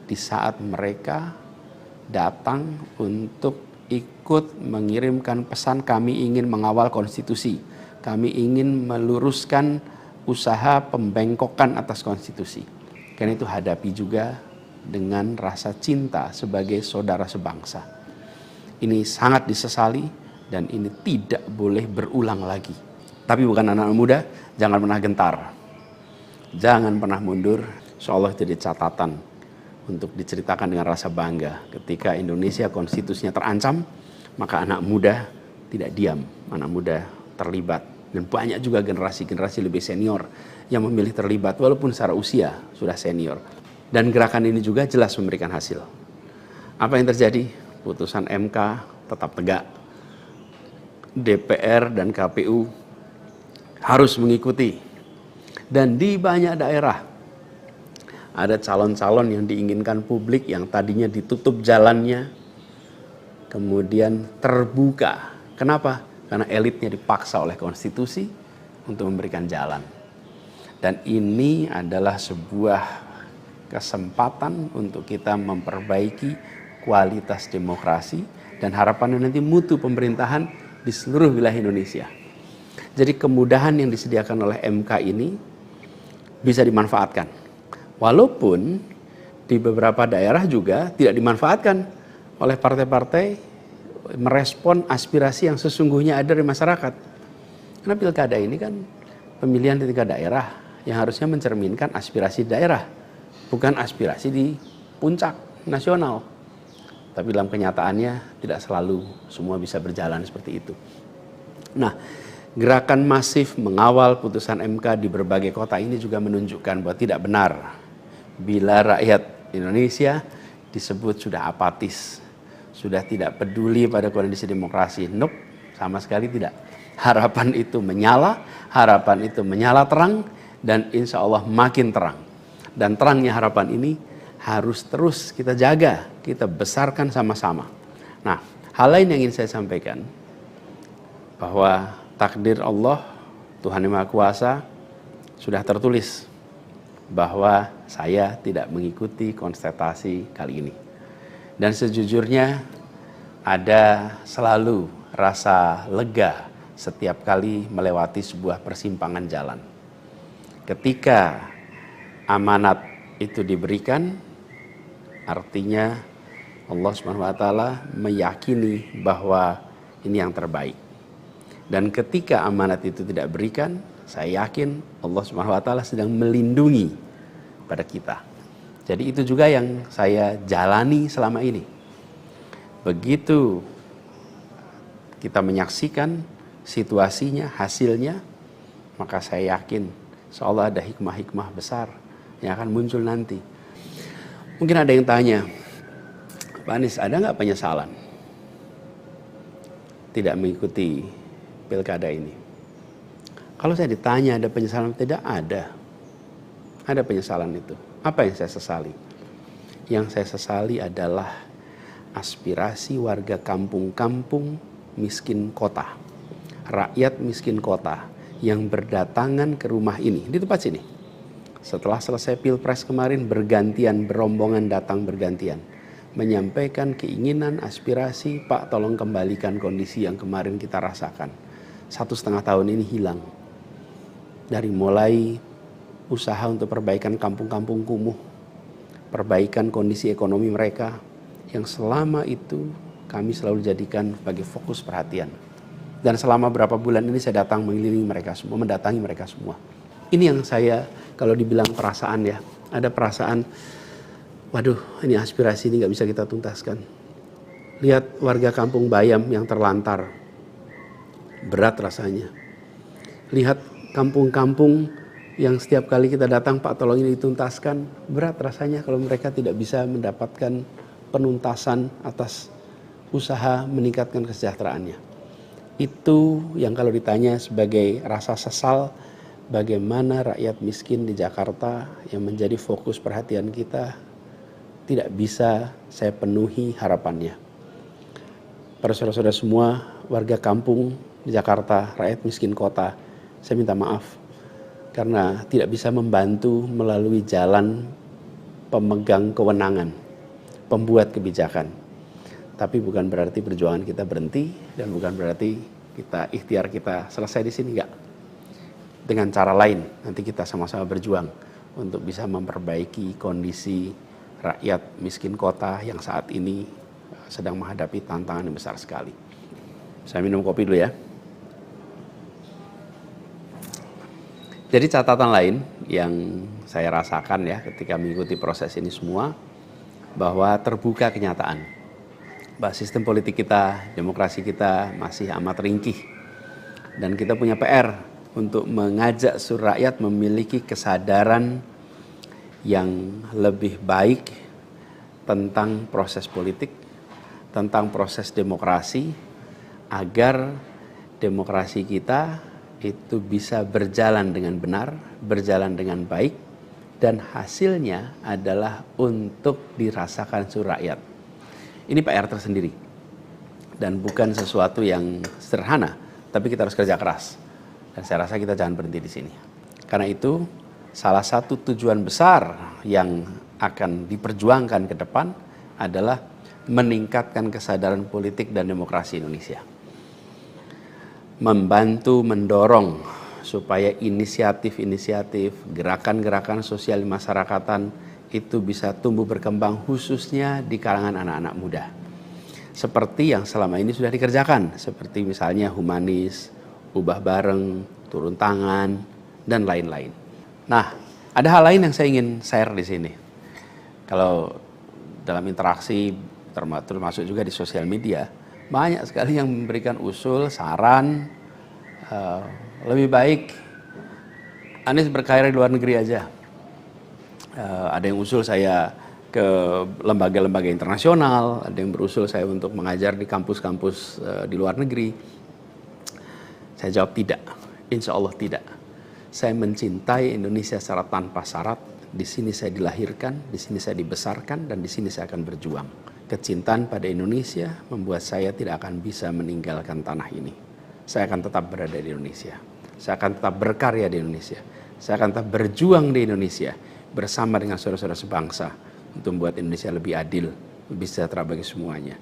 di saat mereka datang untuk ikut mengirimkan pesan kami ingin mengawal konstitusi, kami ingin meluruskan usaha pembengkokan atas konstitusi. Karena itu hadapi juga dengan rasa cinta sebagai saudara sebangsa. Ini sangat disesali dan ini tidak boleh berulang lagi. Tapi bukan anak muda, jangan pernah gentar. Jangan pernah mundur. Insyaallah jadi catatan untuk diceritakan dengan rasa bangga. Ketika Indonesia konstitusinya terancam, maka anak muda tidak diam. Anak muda terlibat. Dan banyak juga generasi-generasi lebih senior yang memilih terlibat walaupun secara usia sudah senior. Dan gerakan ini juga jelas memberikan hasil. Apa yang terjadi? Putusan MK tetap tegak. DPR dan KPU harus mengikuti. Dan di banyak daerah ada calon-calon yang diinginkan publik yang tadinya ditutup jalannya, kemudian terbuka. Kenapa? Karena elitnya dipaksa oleh konstitusi untuk memberikan jalan. Dan ini adalah sebuah kesempatan untuk kita memperbaiki kualitas demokrasi dan harapannya nanti mutu pemerintahan di seluruh wilayah Indonesia. Jadi kemudahan yang disediakan oleh MK ini bisa dimanfaatkan. Walaupun di beberapa daerah juga tidak dimanfaatkan oleh partai-partai merespon aspirasi yang sesungguhnya ada dari masyarakat. Karena pilkada ini kan pemilihan di tingkat daerah yang harusnya mencerminkan aspirasi daerah, bukan aspirasi di puncak nasional. Tapi dalam kenyataannya tidak selalu semua bisa berjalan seperti itu. Nah, gerakan masif mengawal putusan MK di berbagai kota ini juga menunjukkan bahwa tidak benar bila rakyat Indonesia disebut sudah apatis, sudah tidak peduli pada kondisi demokrasi. Nope, sama sekali tidak. Harapan itu menyala, harapan itu menyala terang, dan insya Allah makin terang. Dan terangnya harapan ini harus terus kita jaga, kita besarkan sama-sama. Nah, hal lain yang ingin saya sampaikan, bahwa takdir Allah, Tuhan Yang Maha Kuasa, sudah tertulis bahwa saya tidak mengikuti kontestasi kali ini. Dan sejujurnya ada selalu rasa lega setiap kali melewati sebuah persimpangan jalan. Ketika amanat itu diberikan, artinya Allah SWT meyakini bahwa ini yang terbaik. Dan ketika amanat itu tidak berikan, saya yakin Allah SWT sedang melindungi pada kita. Jadi itu juga yang saya jalani selama ini. Begitu kita menyaksikan situasinya, hasilnya, maka saya yakin seolah ada hikmah-hikmah besar yang akan muncul nanti. Mungkin ada yang tanya, Pak Anies, ada nggak penyesalan tidak mengikuti pilkada ini? Kalau saya ditanya ada penyesalan, tidak ada. Ada penyesalan itu. Apa yang saya sesali? Yang saya sesali adalah aspirasi warga kampung-kampung miskin kota, rakyat miskin kota yang berdatangan ke rumah ini, di tempat sini. Setelah selesai Pilpres kemarin, bergantian, berombongan datang bergantian, menyampaikan keinginan, aspirasi, Pak tolong kembalikan kondisi yang kemarin kita rasakan. 1,5 tahun ini hilang. Dari mulai usaha untuk perbaikan kampung-kampung kumuh, perbaikan kondisi ekonomi mereka yang selama itu kami selalu jadikan sebagai fokus perhatian. Dan selama berapa bulan ini saya datang mengelilingi mereka semua, mendatangi mereka semua. Ini yang saya, kalau dibilang perasaan ya, ada perasaan, waduh ini aspirasi ini gak bisa kita tuntaskan. Lihat warga kampung Bayam yang terlantar, berat rasanya. Lihat kampung-kampung yang setiap kali kita datang, Pak tolong ini dituntaskan, berat rasanya kalau mereka tidak bisa mendapatkan penuntasan atas usaha meningkatkan kesejahteraannya. Itu yang kalau ditanya sebagai rasa sesal, bagaimana rakyat miskin di Jakarta yang menjadi fokus perhatian kita tidak bisa saya penuhi harapannya. Para saudara-saudara semua, warga kampung di Jakarta, rakyat miskin kota, saya minta maaf karena tidak bisa membantu melalui jalan pemegang kewenangan, pembuat kebijakan. Tapi bukan berarti perjuangan kita berhenti dan bukan berarti kita ikhtiar kita selesai di sini, enggak. Dengan cara lain nanti kita sama-sama berjuang untuk bisa memperbaiki kondisi rakyat miskin kota yang saat ini sedang menghadapi tantangan yang besar sekali. Saya minum kopi dulu ya. Jadi catatan lain yang saya rasakan ya ketika mengikuti proses ini semua, bahwa terbuka kenyataan bahwa sistem politik kita, demokrasi kita masih amat ringkih. Dan kita punya PR untuk mengajak seluruh rakyat memiliki kesadaran yang lebih baik tentang proses politik, tentang proses demokrasi, agar demokrasi kita itu bisa berjalan dengan benar, berjalan dengan baik, dan hasilnya adalah untuk dirasakan seluruh rakyat. Ini PR tersendiri dan bukan sesuatu yang sederhana, tapi kita harus kerja keras. Dan saya rasa kita jangan berhenti di sini. Karena itu salah satu tujuan besar yang akan diperjuangkan ke depan adalah meningkatkan kesadaran politik dan demokrasi Indonesia. Membantu mendorong supaya inisiatif-inisiatif, gerakan-gerakan sosial masyarakatan itu bisa tumbuh berkembang khususnya di kalangan anak-anak muda. Seperti yang selama ini sudah dikerjakan, seperti misalnya humanis, ubah bareng, turun tangan, dan lain-lain. Nah, ada hal lain yang saya ingin share di sini. Kalau dalam interaksi, termasuk juga di sosial media, banyak sekali yang memberikan usul, saran, lebih baik Anies berkarir di luar negeri aja. Ada yang usul saya ke lembaga-lembaga internasional, ada yang berusul saya untuk mengajar di kampus-kampus di luar negeri. Saya jawab tidak, insya Allah tidak. Saya mencintai Indonesia secara tanpa syarat. Di sini saya dilahirkan, di sini saya dibesarkan, dan di sini saya akan berjuang. Kecintaan pada Indonesia membuat saya tidak akan bisa meninggalkan tanah ini. Saya akan tetap berada di Indonesia. Saya akan tetap berkarya di Indonesia. Saya akan tetap berjuang di Indonesia bersama dengan saudara-saudara sebangsa untuk membuat Indonesia lebih adil, lebih sejahtera bagi semuanya.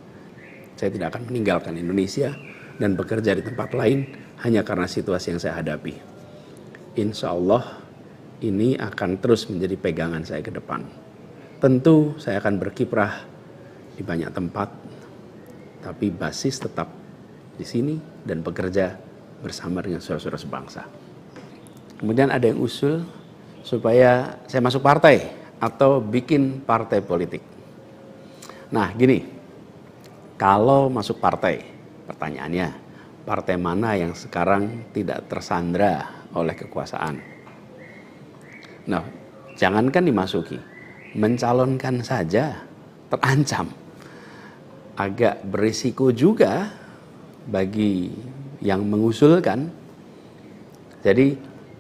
Saya tidak akan meninggalkan Indonesia dan bekerja di tempat lain hanya karena situasi yang saya hadapi. Insya Allah ini akan terus menjadi pegangan saya ke depan. Tentu saya akan berkiprah di banyak tempat, tapi basis tetap di sini dan bekerja bersama dengan saudara-saudara sebangsa. Kemudian ada yang usul supaya saya masuk partai atau bikin partai politik. Nah gini, kalau masuk partai, pertanyaannya, partai mana yang sekarang tidak tersandra oleh kekuasaan? Nah, jangankan dimasuki, mencalonkan saja terancam. Agak berisiko juga bagi yang mengusulkan. Jadi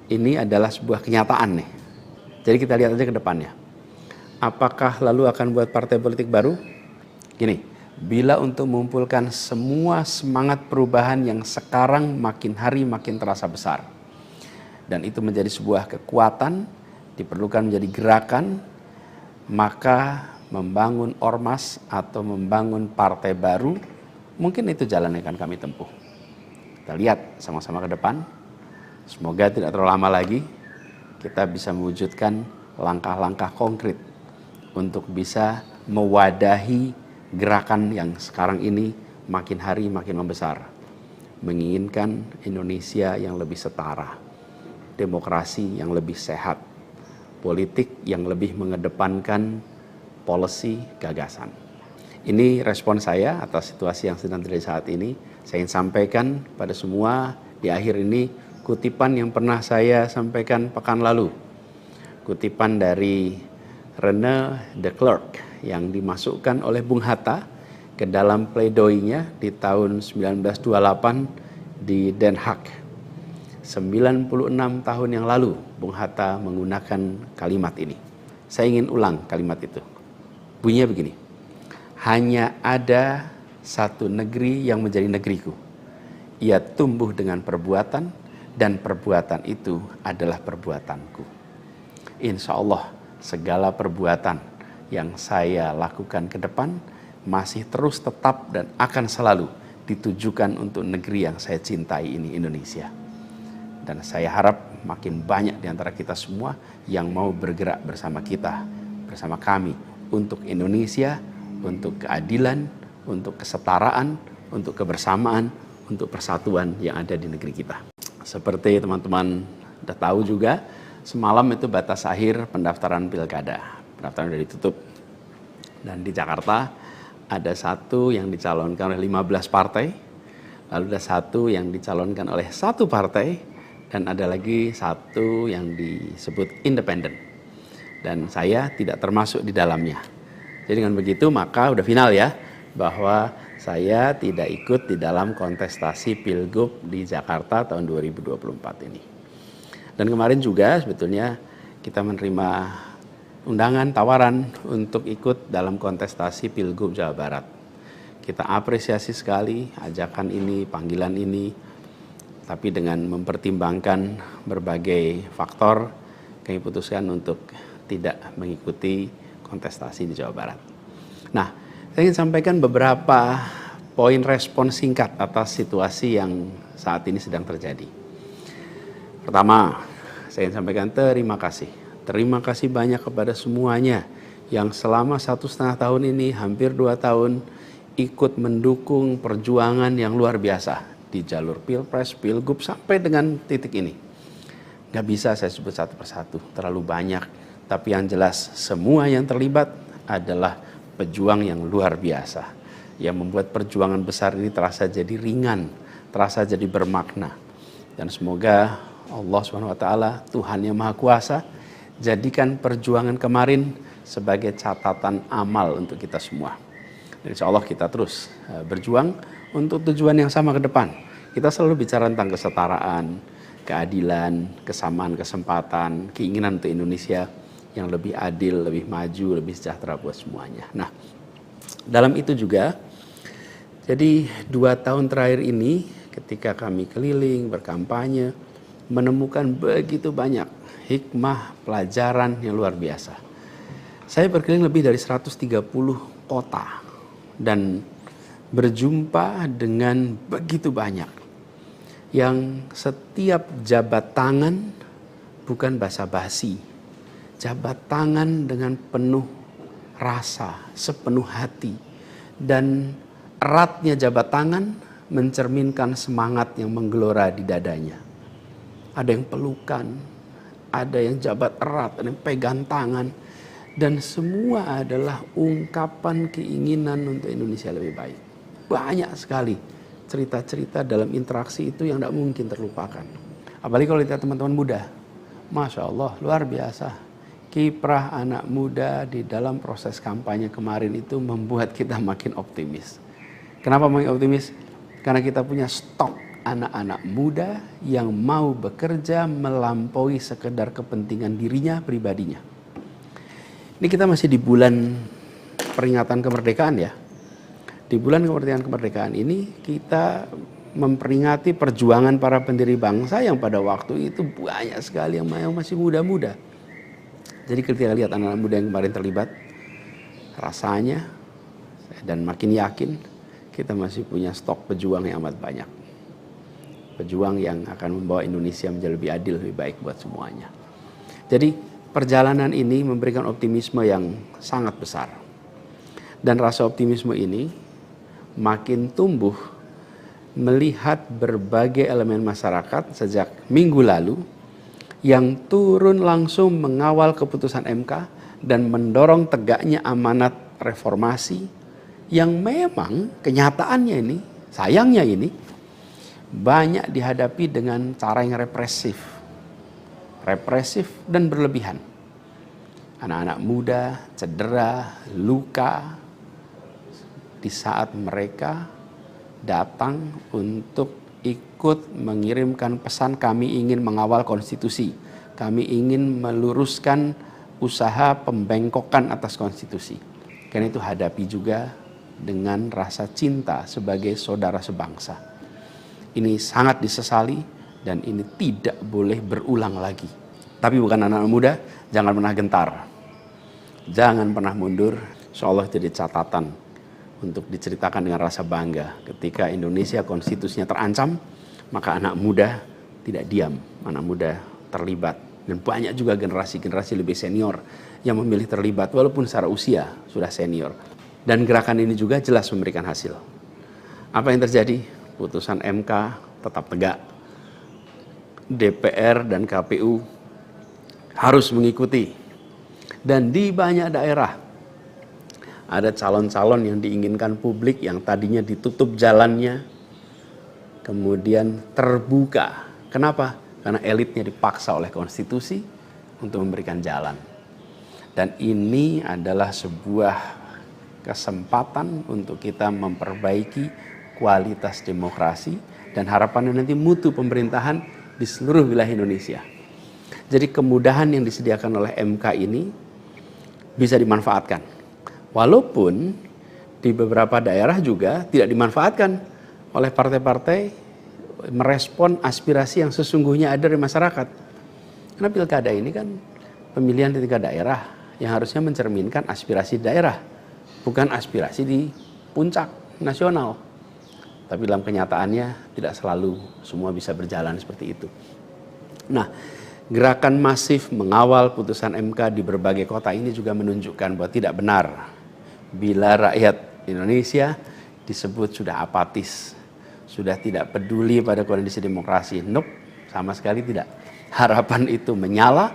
ini adalah sebuah kenyataan nih. Jadi kita lihat aja ke depannya. Apakah lalu akan buat partai politik baru? Gini, bila untuk mengumpulkan semua semangat perubahan yang sekarang makin hari makin terasa besar, dan itu menjadi sebuah kekuatan, diperlukan menjadi gerakan, maka membangun ormas atau membangun partai baru, mungkin itu jalan yang akan kami tempuh. Kita lihat sama-sama ke depan. Semoga tidak terlalu lama lagi kita bisa mewujudkan langkah-langkah konkret untuk bisa mewadahi gerakan yang sekarang ini makin hari makin membesar. Menginginkan Indonesia yang lebih setara, demokrasi yang lebih sehat, politik yang lebih mengedepankan policy gagasan. Ini respon saya atas situasi yang sedang terjadi saat ini. Saya ingin sampaikan pada semua di akhir ini kutipan yang pernah saya sampaikan pekan lalu. Kutipan dari René de Klerk yang dimasukkan oleh Bung Hatta ke dalam pledoinya di tahun 1928 di Den Haag. 96 tahun yang lalu Bung Hatta menggunakan kalimat ini. Saya ingin ulang kalimat itu. Bunyinya begini. Hanya ada satu negeri yang menjadi negeriku. Ia tumbuh dengan perbuatan dan perbuatan itu adalah perbuatanku. Insya Allah segala perbuatan yang saya lakukan ke depan masih terus tetap dan akan selalu ditujukan untuk negeri yang saya cintai ini, Indonesia. Dan saya harap makin banyak di antara kita semua yang mau bergerak bersama kita, bersama kami untuk Indonesia, untuk keadilan, untuk kesetaraan, untuk kebersamaan, untuk persatuan yang ada di negeri kita. Seperti teman-teman sudah tahu juga, semalam itu batas akhir pendaftaran pilkada. Pendaftaran sudah ditutup. Dan di Jakarta ada satu yang dicalonkan oleh 15 partai, lalu ada satu yang dicalonkan oleh satu partai, dan ada lagi satu yang disebut independen. Dan saya tidak termasuk di dalamnya. Jadi dengan begitu maka udah final ya, bahwa saya tidak ikut di dalam kontestasi Pilgub di Jakarta tahun 2024 ini. Dan kemarin juga sebetulnya kita menerima undangan, tawaran untuk ikut dalam kontestasi Pilgub Jawa Barat. Kita apresiasi sekali ajakan ini, panggilan ini, tapi dengan mempertimbangkan berbagai faktor, kami putuskan untuk tidak mengikuti kontestasi di Jawa Barat. Nah, saya ingin sampaikan beberapa poin respon singkat atas situasi yang saat ini sedang terjadi. Pertama, saya ingin sampaikan terima kasih. Terima kasih banyak kepada semuanya yang selama 1,5 tahun ini, hampir 2 tahun, ikut mendukung perjuangan yang luar biasa di jalur Pilpres, Pilgub, sampai dengan titik ini. Gak bisa saya sebut satu persatu, terlalu banyak. Tapi yang jelas semua yang terlibat adalah pejuang yang luar biasa. Yang membuat perjuangan besar ini terasa jadi ringan, terasa jadi bermakna. Dan semoga Allah SWT, Tuhan yang Maha Kuasa, jadikan perjuangan kemarin sebagai catatan amal untuk kita semua. Dan insya Allah kita terus berjuang untuk tujuan yang sama ke depan. Kita selalu bicara tentang kesetaraan, keadilan, kesamaan kesempatan, keinginan untuk Indonesia yang lebih adil, lebih maju, lebih sejahtera buat semuanya. Nah, dalam itu juga, jadi 2 tahun terakhir ini ketika kami keliling, berkampanye, menemukan begitu banyak hikmah, pelajaran yang luar biasa. Saya berkeliling lebih dari 130 kota dan berjumpa dengan begitu banyak yang setiap jabat tangan bukan basa-basi, jabat tangan dengan penuh rasa, sepenuh hati, dan eratnya jabat tangan mencerminkan semangat yang menggelora di dadanya. Ada yang pelukan, ada yang jabat erat, ada yang pegang tangan, dan semua adalah ungkapan keinginan untuk Indonesia lebih baik. Banyak sekali cerita-cerita dalam interaksi itu yang tidak mungkin terlupakan. Apalagi kalau lihat teman-teman muda. Masya Allah, luar biasa. Kiprah anak muda di dalam proses kampanye kemarin itu membuat kita makin optimis. Kenapa makin optimis? Karena kita punya stok anak-anak muda yang mau bekerja melampaui sekedar kepentingan dirinya, pribadinya. Ini kita masih di bulan peringatan kemerdekaan ya. Di bulan kemerdekaan ini kita memperingati perjuangan para pendiri bangsa yang pada waktu itu banyak sekali yang masih muda-muda. Jadi ketika lihat anak-anak muda yang kemarin terlibat, rasanya dan makin yakin kita masih punya stok pejuang yang amat banyak. Pejuang yang akan membawa Indonesia menjadi lebih adil, lebih baik buat semuanya. Jadi perjalanan ini memberikan optimisme yang sangat besar. Dan rasa optimisme ini makin tumbuh melihat berbagai elemen masyarakat sejak minggu lalu yang turun langsung mengawal keputusan MK dan mendorong tegaknya amanat reformasi yang memang kenyataannya ini, sayangnya ini, banyak dihadapi dengan cara yang represif dan berlebihan. Anak-anak muda cedera, luka di saat mereka datang untuk ikut mengirimkan pesan kami ingin mengawal konstitusi, kami ingin meluruskan usaha pembengkokan atas konstitusi. Karena itu hadapi juga dengan rasa cinta sebagai saudara sebangsa. Ini sangat disesali dan ini tidak boleh berulang lagi. Tapi bukan anak-anak muda, jangan pernah gentar. Jangan pernah mundur. Insyaallah jadi catatan untuk diceritakan dengan rasa bangga. Ketika Indonesia konstitusinya terancam, maka anak muda tidak diam. Anak muda terlibat. Dan banyak juga generasi-generasi lebih senior yang memilih terlibat walaupun secara usia sudah senior. Dan gerakan ini juga jelas memberikan hasil. Apa yang terjadi? Putusan MK tetap tegak. DPR dan KPU harus mengikuti. Dan di banyak daerah ada calon-calon yang diinginkan publik yang tadinya ditutup jalannya kemudian terbuka. Kenapa? Karena elitnya dipaksa oleh konstitusi untuk memberikan jalan. Dan ini adalah sebuah kesempatan untuk kita memperbaiki kualitas demokrasi dan harapannya nanti mutu pemerintahan di seluruh wilayah Indonesia. Jadi kemudahan yang disediakan oleh MK ini bisa dimanfaatkan. Walaupun di beberapa daerah juga tidak dimanfaatkan oleh partai-partai merespon aspirasi yang sesungguhnya ada dari masyarakat. Karena pilkada ini kan pemilihan di tingkat daerah yang harusnya mencerminkan aspirasi daerah, bukan aspirasi di puncak nasional. Tapi dalam kenyataannya tidak selalu semua bisa berjalan seperti itu. Nah, gerakan masif mengawal putusan MK di berbagai kota ini juga menunjukkan bahwa tidak benar bila rakyat Indonesia disebut sudah apatis, sudah tidak peduli pada kondisi demokrasi. Nope, sama sekali tidak. Harapan itu menyala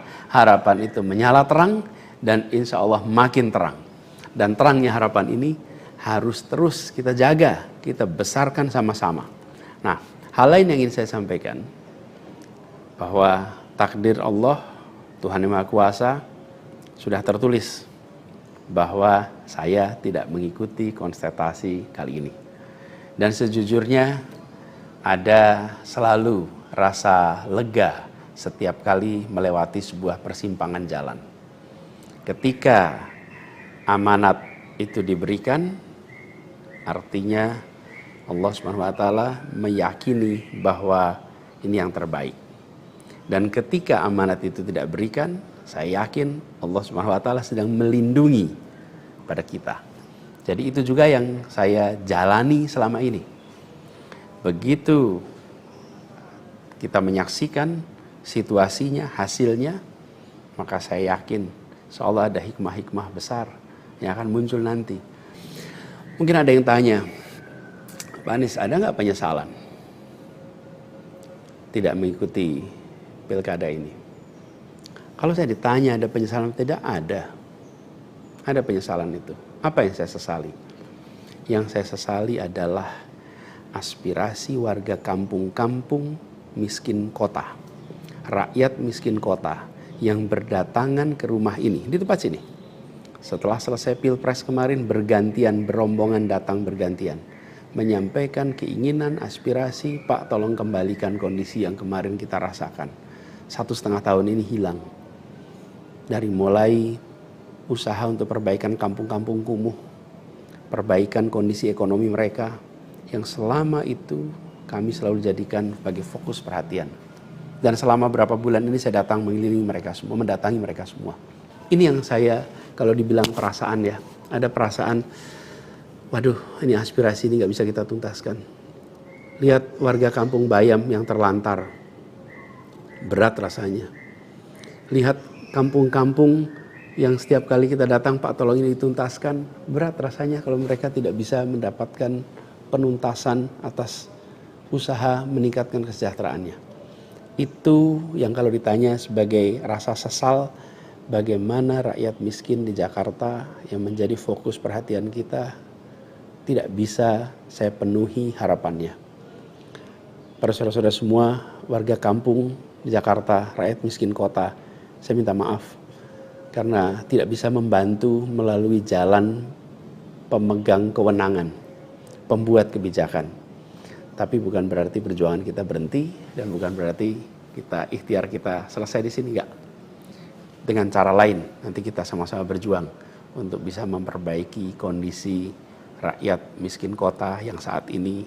terang dan insya Allah makin terang. Dan terangnya harapan ini harus terus kita jaga, kita besarkan sama-sama. Nah, hal lain yang ingin saya sampaikan, bahwa takdir Allah, Tuhan Yang Maha Kuasa, sudah tertulis bahwa saya tidak mengikuti kontestasi kali ini. Dan sejujurnya ada selalu rasa lega setiap kali melewati sebuah persimpangan jalan. Ketika amanat itu diberikan, artinya Allah SWT meyakini bahwa ini yang terbaik. Dan ketika amanat itu tidak berikan, saya yakin Allah SWT sedang melindungi pada kita. Jadi itu juga yang saya jalani selama ini. Begitu kita menyaksikan situasinya, hasilnya, maka saya yakin seolah ada hikmah-hikmah besar yang akan muncul nanti. Mungkin ada yang tanya, Pak Anies, ada nggak penyesalan tidak mengikuti pilkada ini? Kalau saya ditanya ada penyesalan, tidak ada. Ada penyesalan itu. Apa yang saya sesali? Yang saya sesali adalah aspirasi warga kampung-kampung miskin kota, rakyat miskin kota yang berdatangan ke rumah ini, di tempat sini. Setelah selesai Pilpres kemarin, bergantian, berombongan datang bergantian, menyampaikan keinginan, aspirasi, Pak tolong kembalikan kondisi yang kemarin kita rasakan. 1,5 tahun ini hilang. Dari mulai usaha untuk perbaikan kampung-kampung kumuh, perbaikan kondisi ekonomi mereka, yang selama itu kami selalu jadikan sebagai fokus perhatian. Dan selama berapa bulan ini saya datang mengelilingi mereka semua, mendatangi mereka semua. Ini yang saya, kalau dibilang perasaan ya, ada perasaan, waduh ini aspirasi ini gak bisa kita tuntaskan. Lihat warga kampung Bayam yang terlantar, berat rasanya. Lihat kampung-kampung yang setiap kali kita datang, Pak tolong ini dituntaskan, berat rasanya kalau mereka tidak bisa mendapatkan penuntasan atas usaha meningkatkan kesejahteraannya. Itu yang kalau ditanya sebagai rasa sesal, bagaimana rakyat miskin di Jakarta yang menjadi fokus perhatian kita tidak bisa saya penuhi harapannya. Para saudara-saudara semua, warga kampung di Jakarta, rakyat miskin kota, saya minta maaf karena tidak bisa membantu melalui jalan pemegang kewenangan, pembuat kebijakan. Tapi bukan berarti perjuangan kita berhenti dan bukan berarti ikhtiar kita selesai di sini, enggak. Dengan cara lain nanti kita sama-sama berjuang untuk bisa memperbaiki kondisi rakyat miskin kota yang saat ini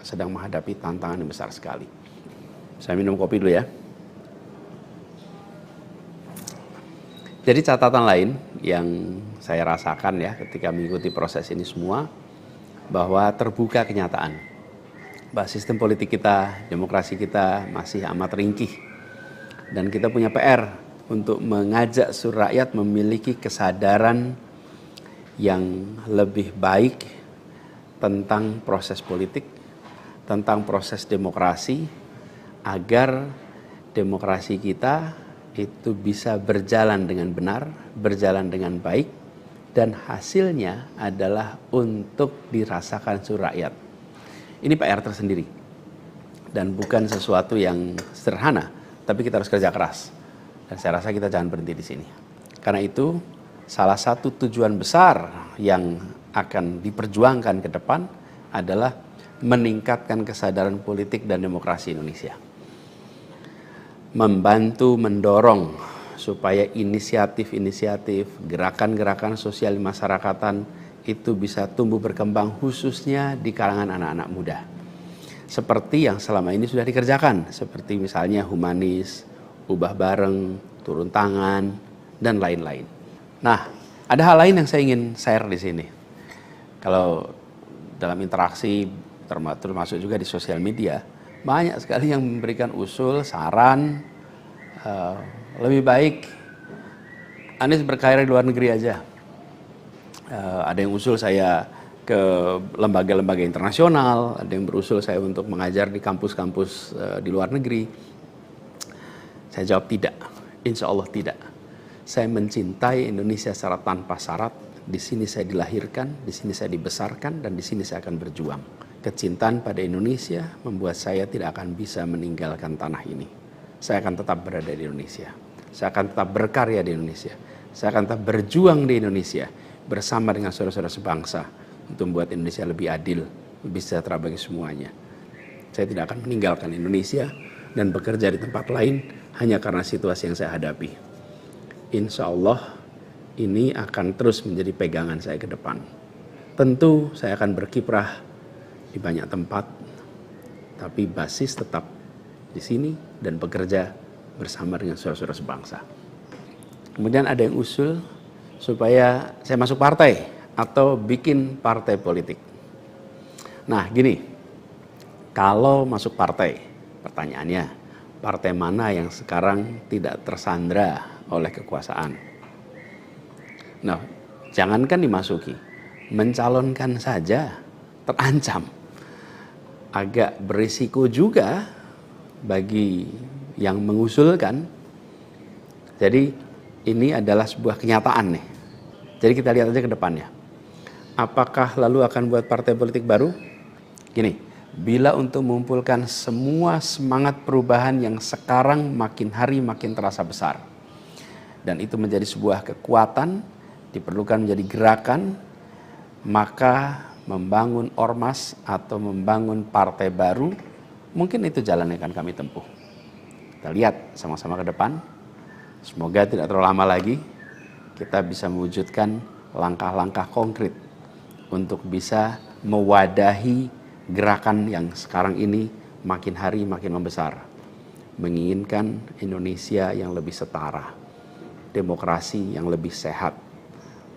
sedang menghadapi tantangan yang besar sekali. Saya minum kopi dulu ya. Jadi catatan lain yang saya rasakan ya ketika mengikuti proses ini semua, bahwa terbuka kenyataan bahwa sistem politik kita, demokrasi kita masih amat ringkih. Dan kita punya PR untuk mengajak seluruh rakyat memiliki kesadaran yang lebih baik tentang proses politik, tentang proses demokrasi, agar demokrasi kita itu bisa berjalan dengan benar, berjalan dengan baik, dan hasilnya adalah untuk dirasakan seluruh rakyat. Ini PR tersendiri dan bukan sesuatu yang sederhana, tapi kita harus kerja keras. Dan saya rasa kita jangan berhenti di sini. Karena itu salah satu tujuan besar yang akan diperjuangkan ke depan adalah meningkatkan kesadaran politik dan demokrasi Indonesia. Membantu mendorong supaya inisiatif-inisiatif, gerakan-gerakan sosial masyarakatan itu bisa tumbuh berkembang khususnya di kalangan anak-anak muda. Seperti yang selama ini sudah dikerjakan, seperti misalnya humanis, ubah bareng, turun tangan, dan lain-lain. Nah, ada hal lain yang saya ingin share di sini. Kalau dalam interaksi termasuk juga di sosial media, banyak sekali yang memberikan usul, saran, lebih baik Anies berkarir di luar negeri aja. Ada yang usul saya ke lembaga-lembaga internasional, ada yang berusul saya untuk mengajar di kampus-kampus di luar negeri. Saya jawab tidak, insya Allah tidak. Saya mencintai Indonesia secara tanpa syarat. Di sini saya dilahirkan, di sini saya dibesarkan, dan di sini saya akan berjuang. Kecintaan pada Indonesia membuat saya tidak akan bisa meninggalkan tanah ini. Saya akan tetap berada di Indonesia. Saya akan tetap berkarya di Indonesia. Saya akan tetap berjuang di Indonesia bersama dengan saudara-saudara sebangsa untuk membuat Indonesia lebih adil, lebih sejahtera bagi semuanya. Saya tidak akan meninggalkan Indonesia dan bekerja di tempat lain hanya karena situasi yang saya hadapi. Insya Allah ini akan terus menjadi pegangan saya ke depan. Tentu saya akan berkiprah di banyak tempat, tapi basis tetap di sini dan bekerja bersama dengan saudara-saudara sebangsa. Kemudian ada yang usul supaya saya masuk partai atau bikin partai politik. Nah gini, kalau masuk partai, pertanyaannya, partai mana yang sekarang tidak tersandra oleh kekuasaan? Nah, jangankan dimasuki, mencalonkan saja terancam. Agak berisiko juga bagi yang mengusulkan. Jadi ini adalah sebuah kenyataan nih. Jadi kita lihat aja ke depannya. Apakah lalu akan buat partai politik baru? Gini, bila untuk mengumpulkan semua semangat perubahan yang sekarang makin hari makin terasa besar, dan itu menjadi sebuah kekuatan, diperlukan menjadi gerakan, maka membangun ormas atau membangun partai baru, mungkin itu jalan yang akan kami tempuh. Kita lihat sama-sama ke depan. Semoga tidak terlalu lama lagi kita bisa mewujudkan langkah-langkah konkret untuk bisa mewadahi gerakan yang sekarang ini makin hari makin membesar. Menginginkan Indonesia yang lebih setara, demokrasi yang lebih sehat,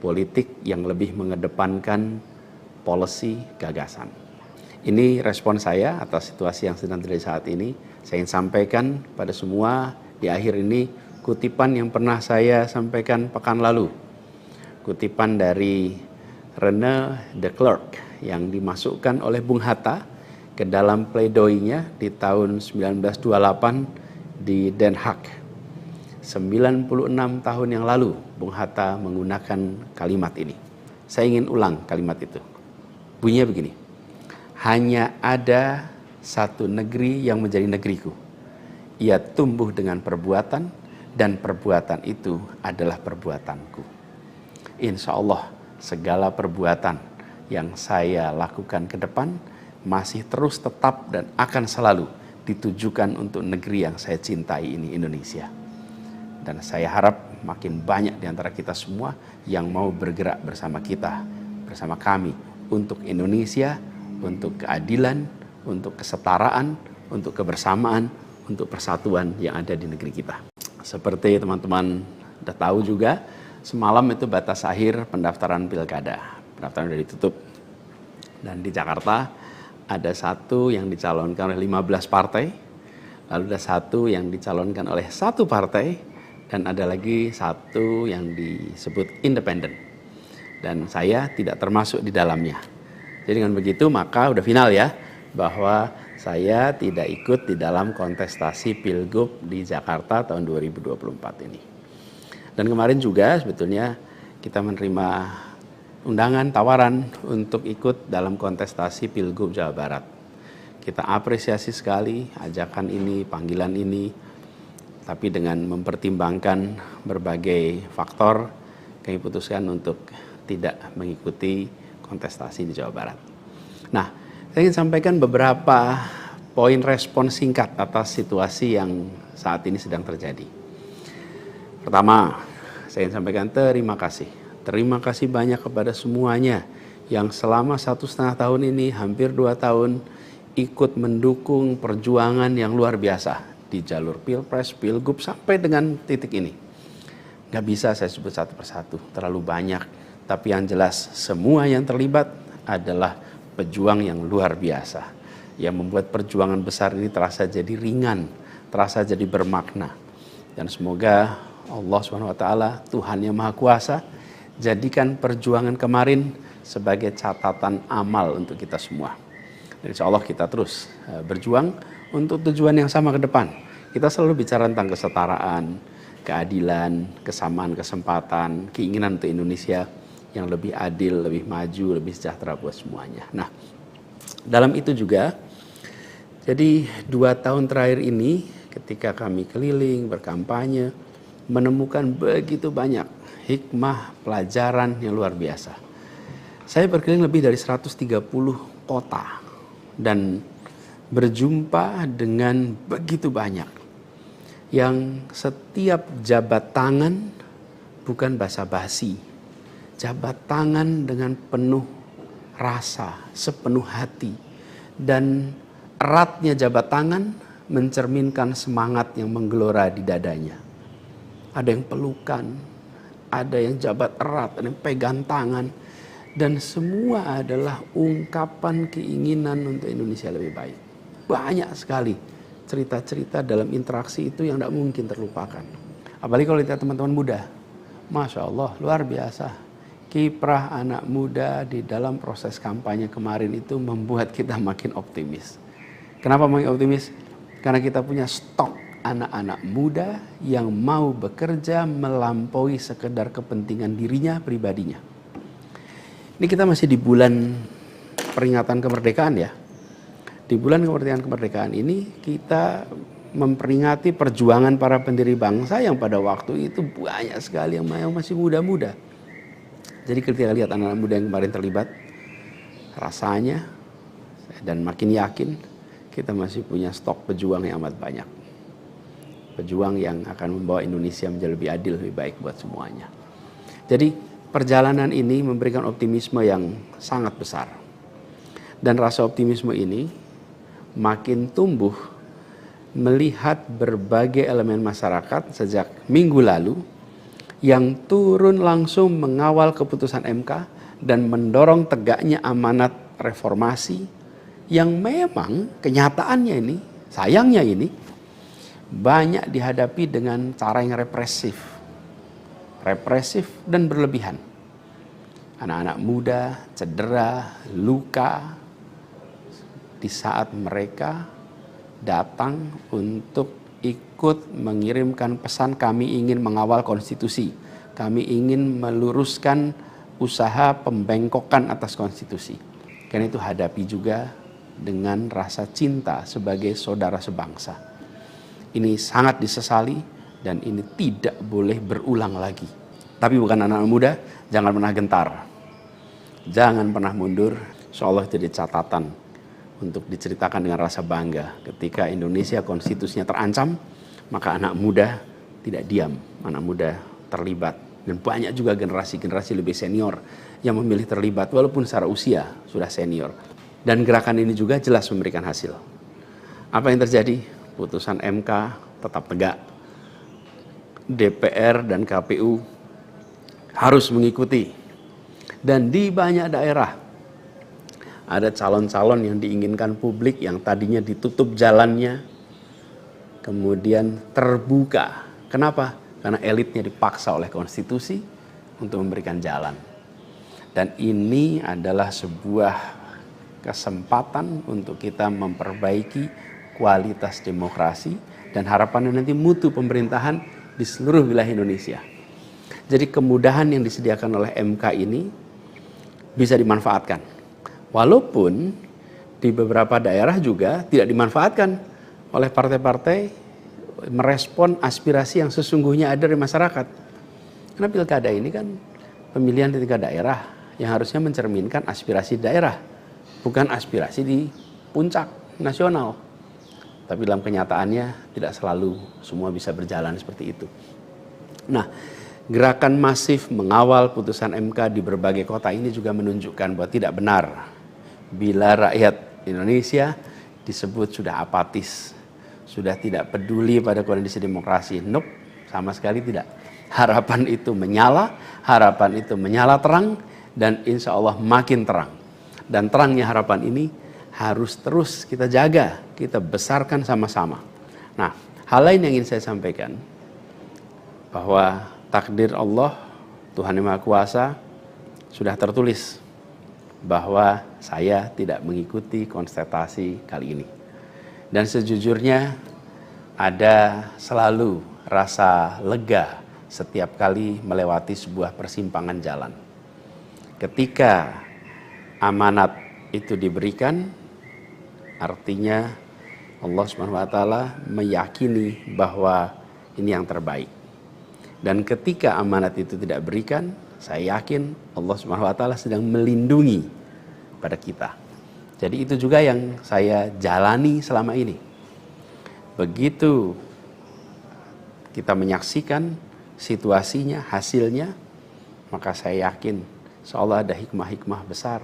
politik yang lebih mengedepankan policy gagasan. Ini respon saya atas situasi yang sedang terjadi saat ini. Saya ingin sampaikan pada semua di akhir ini, kutipan yang pernah saya sampaikan pekan lalu. Kutipan dari René de Klerk yang dimasukkan oleh Bung Hatta ke dalam pledoi-nya di tahun 1928 di Den Haag. 96 tahun yang lalu Bung Hatta menggunakan kalimat ini. Saya ingin ulang kalimat itu. Bunyinya begini. Hanya ada satu negeri yang menjadi negeriku. Ia tumbuh dengan perbuatan dan perbuatan itu adalah perbuatanku. Insya Allah segala perbuatan yang saya lakukan ke depan masih terus tetap dan akan selalu ditujukan untuk negeri yang saya cintai ini, Indonesia. Dan saya harap makin banyak di antara kita semua yang mau bergerak bersama kita, bersama kami untuk Indonesia, untuk keadilan, untuk kesetaraan, untuk kebersamaan, untuk persatuan yang ada di negeri kita. Seperti teman-teman sudah tahu juga, semalam itu batas akhir pendaftaran pilkada. Pendaftaran sudah ditutup. Dan di Jakarta ada satu yang dicalonkan oleh 15 partai, lalu ada satu yang dicalonkan oleh satu partai, dan ada lagi satu yang disebut independen. Dan saya tidak termasuk di dalamnya. Jadi dengan begitu maka udah final ya, bahwa saya tidak ikut di dalam kontestasi Pilgub di Jakarta tahun 2024 ini. Dan kemarin juga sebetulnya kita menerima undangan, tawaran untuk ikut dalam kontestasi Pilgub Jawa Barat. Kita apresiasi sekali ajakan ini, panggilan ini, tapi dengan mempertimbangkan berbagai faktor, kami putuskan untuk tidak mengikuti kontestasi di Jawa Barat. Nah, saya ingin sampaikan beberapa poin respon singkat atas situasi yang saat ini sedang terjadi. Pertama, saya ingin sampaikan terima kasih. Terima kasih banyak kepada semuanya yang selama 1,5 tahun ini, hampir 2 tahun, ikut mendukung perjuangan yang luar biasa di jalur Pilpres, Pilgub, sampai dengan titik ini. Gak bisa saya sebut satu persatu, terlalu banyak. Tapi yang jelas, semua yang terlibat adalah pejuang yang luar biasa, yang membuat perjuangan besar ini terasa jadi ringan, terasa jadi bermakna. Dan semoga Allah SWT, Tuhan yang Maha Kuasa, jadikan perjuangan kemarin sebagai catatan amal untuk kita semua. Dan insya Allah kita terus berjuang untuk tujuan yang sama ke depan. Kita selalu bicara tentang kesetaraan, keadilan, kesamaan kesempatan, keinginan untuk Indonesia yang lebih adil, lebih maju, lebih sejahtera buat semuanya. Nah, dalam itu juga, jadi 2 tahun terakhir ini ketika kami keliling, berkampanye, menemukan begitu banyak hikmah, pelajaran yang luar biasa. Saya berkeliling lebih dari 130 kota dan berjumpa dengan begitu banyak yang setiap jabat tangan bukan basa-basi. Jabat tangan dengan penuh rasa, sepenuh hati. Dan eratnya jabat tangan mencerminkan semangat yang menggelora di dadanya. Ada yang pelukan, ada yang jabat erat, ada yang pegang tangan. Dan semua adalah ungkapan keinginan untuk Indonesia lebih baik. Banyak sekali cerita-cerita dalam interaksi itu yang tidak mungkin terlupakan. Apalagi kalau lihat teman-teman muda. Masya Allah, luar biasa. Kiprah anak muda di dalam proses kampanye kemarin itu membuat kita makin optimis. Kenapa makin optimis? Karena kita punya stok anak-anak muda yang mau bekerja melampaui sekedar kepentingan dirinya, pribadinya. Ini kita masih di bulan peringatan kemerdekaan ya. Di bulan kemerdekaan ini kita memperingati perjuangan para pendiri bangsa yang pada waktu itu banyak sekali yang masih muda-muda. Jadi ketika lihat anak-anak muda yang kemarin terlibat, rasanya dan makin yakin kita masih punya stok pejuang yang amat banyak. Pejuang yang akan membawa Indonesia menjadi lebih adil, lebih baik buat semuanya. Jadi perjalanan ini memberikan optimisme yang sangat besar. Dan rasa optimisme ini makin tumbuh melihat berbagai elemen masyarakat sejak minggu lalu yang turun langsung mengawal keputusan MK dan mendorong tegaknya amanat reformasi yang memang kenyataannya ini, sayangnya ini, banyak dihadapi dengan cara yang represif dan berlebihan. Anak-anak muda cedera, luka di saat mereka datang untuk ikut mengirimkan pesan, kami ingin mengawal konstitusi, kami ingin meluruskan usaha pembengkokan atas konstitusi. Karena itu hadapi juga dengan rasa cinta sebagai saudara sebangsa. Ini sangat disesali dan ini tidak boleh berulang lagi. Tapi bukan anak-anak muda, jangan pernah gentar, jangan pernah mundur. Insyaallah jadi catatan untuk diceritakan dengan rasa bangga. Ketika Indonesia konstitusinya terancam, maka anak muda tidak diam, anak muda terlibat. Dan banyak juga generasi-generasi lebih senior yang memilih terlibat walaupun secara usia sudah senior. Dan gerakan ini juga jelas memberikan hasil. Apa yang terjadi? Putusan MK tetap tegak. DPR dan KPU harus mengikuti. Dan di banyak daerah ada calon-calon yang diinginkan publik yang tadinya ditutup jalannya, kemudian terbuka. Kenapa? Karena elitnya dipaksa oleh konstitusi untuk memberikan jalan. Dan ini adalah sebuah kesempatan untuk kita memperbaiki kualitas demokrasi dan harapannya nanti mutu pemerintahan di seluruh wilayah Indonesia. Jadi kemudahan yang disediakan oleh MK ini bisa dimanfaatkan. Walaupun di beberapa daerah juga tidak dimanfaatkan oleh partai-partai merespon aspirasi yang sesungguhnya ada di masyarakat. Karena pilkada ini kan pemilihan di tingkat daerah yang harusnya mencerminkan aspirasi daerah, bukan aspirasi di puncak nasional. Tapi dalam kenyataannya tidak selalu semua bisa berjalan seperti itu. Nah, gerakan masif mengawal putusan MK di berbagai kota ini juga menunjukkan bahwa tidak benar bila rakyat Indonesia disebut sudah apatis, sudah tidak peduli pada kondisi demokrasi. Nope, sama sekali tidak. Harapan itu menyala, harapan itu menyala terang, dan insya Allah makin terang. Dan terangnya harapan ini harus terus kita jaga, kita besarkan sama-sama. Nah, hal lain yang ingin saya sampaikan, bahwa takdir Allah, Tuhan Yang Maha Kuasa, sudah tertulis bahwa saya tidak mengikuti kontestasi kali ini. Dan sejujurnya ada selalu rasa lega setiap kali melewati sebuah persimpangan jalan. Ketika amanat itu diberikan, artinya Allah SWT meyakini bahwa ini yang terbaik. Dan ketika amanat itu tidak berikan, saya yakin Allah SWT sedang melindungi pada kita. Jadi itu juga yang saya jalani selama ini. Begitu kita menyaksikan situasinya, hasilnya, maka saya yakin seolah ada hikmah-hikmah besar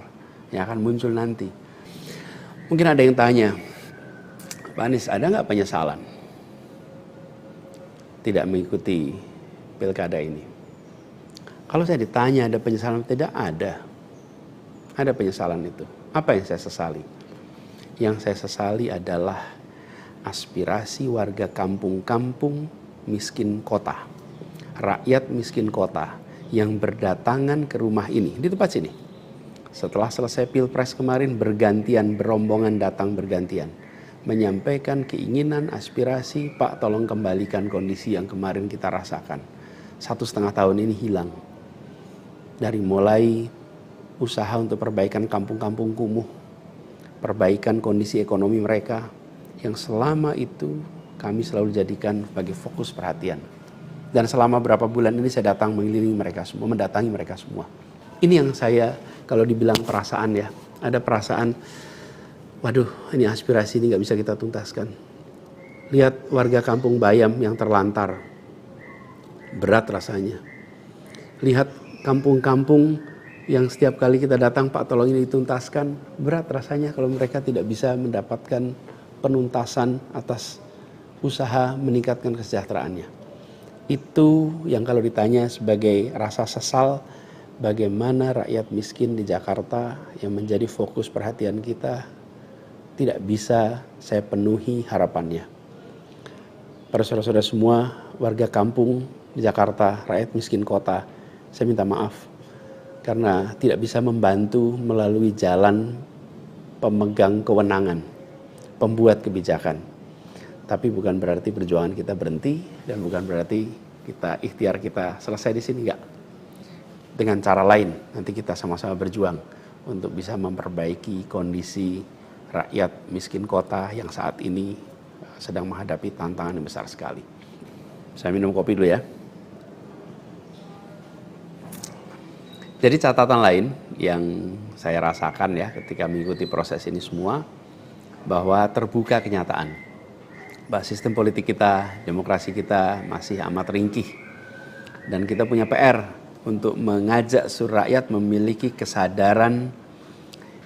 yang akan muncul nanti. Mungkin ada yang tanya, Pak Anies, ada nggak penyesalan tidak mengikuti pilkada ini? Kalau saya ditanya ada penyesalan, tidak ada. Ada penyesalan itu. Apa yang saya sesali? Yang saya sesali adalah aspirasi warga kampung-kampung miskin kota, rakyat miskin kota yang berdatangan ke rumah ini, di tempat sini. Setelah selesai pilpres kemarin, bergantian, berombongan datang bergantian, menyampaikan keinginan, aspirasi, Pak tolong kembalikan kondisi yang kemarin kita rasakan. 1,5 tahun ini hilang. Dari mulai usaha untuk perbaikan kampung-kampung kumuh, perbaikan kondisi ekonomi mereka, yang selama itu kami selalu jadikan sebagai fokus perhatian. Dan selama berapa bulan ini saya datang mengelilingi mereka semua, mendatangi mereka semua. Ini yang saya, kalau dibilang perasaan ya, ada perasaan, waduh ini aspirasi ini gak bisa kita tuntaskan. Lihat warga kampung Bayam yang terlantar, berat rasanya. Lihat kampung-kampung yang setiap kali kita datang, Pak tolong ini dituntaskan, berat rasanya kalau mereka tidak bisa mendapatkan penuntasan atas usaha meningkatkan kesejahteraannya. Itu yang kalau ditanya sebagai rasa sesal, bagaimana rakyat miskin di Jakarta yang menjadi fokus perhatian kita tidak bisa saya penuhi harapannya. para saudara-saudara semua, warga kampung di Jakarta, rakyat miskin kota, saya minta maaf karena tidak bisa membantu melalui jalan pemegang kewenangan, pembuat kebijakan. Tapi bukan berarti perjuangan kita berhenti dan bukan berarti ikhtiar kita selesai di sini, enggak. Dengan cara lain nanti kita sama-sama berjuang untuk bisa memperbaiki kondisi rakyat miskin kota yang saat ini sedang menghadapi tantangan yang besar sekali. Saya minum kopi dulu ya. Jadi catatan lain yang saya rasakan ya ketika mengikuti proses ini semua, bahwa terbuka kenyataan bahwa sistem politik kita, demokrasi kita masih amat ringkih. Dan kita punya PR untuk mengajak seluruh rakyat memiliki kesadaran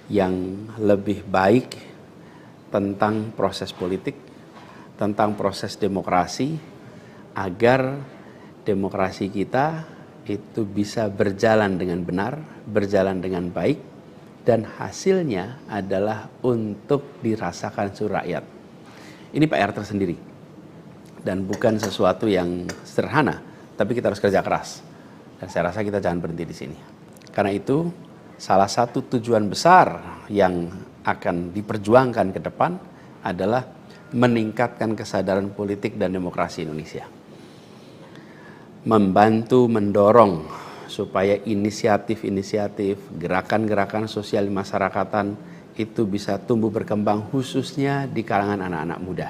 yang lebih baik tentang proses politik, tentang proses demokrasi, agar demokrasi kita itu bisa berjalan dengan benar, berjalan dengan baik, dan hasilnya adalah untuk dirasakan seluruh rakyat. Ini PR tersendiri dan bukan sesuatu yang sederhana, tapi kita harus kerja keras. Dan saya rasa kita jangan berhenti di sini. Karena itu, salah satu tujuan besar yang akan diperjuangkan ke depan adalah meningkatkan kesadaran politik dan demokrasi Indonesia. Membantu mendorong supaya inisiatif-inisiatif, gerakan-gerakan sosial di masyarakatan itu bisa tumbuh berkembang khususnya di kalangan anak-anak muda.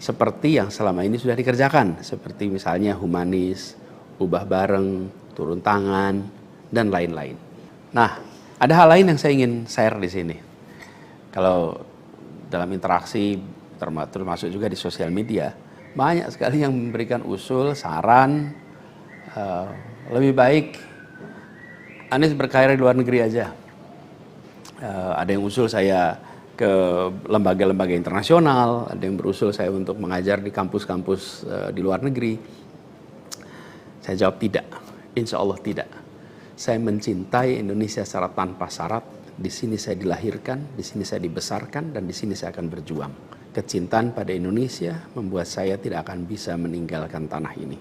Seperti yang selama ini sudah dikerjakan, seperti misalnya humanis, ubah bareng, turun tangan, dan lain-lain. Nah, ada hal lain yang saya ingin share di sini. Kalau dalam interaksi termasuk juga di sosial media, banyak sekali yang memberikan usul, saran, lebih baik Anies berkarir di luar negeri aja. Ada yang usul saya ke lembaga-lembaga internasional, ada yang berusul saya untuk mengajar di kampus-kampus di luar negeri. Saya jawab tidak, insya Allah tidak. Saya mencintai Indonesia secara tanpa syarat. Di sini saya dilahirkan, di sini saya dibesarkan, dan di sini saya akan berjuang. Kecintaan pada Indonesia membuat saya tidak akan bisa meninggalkan tanah ini.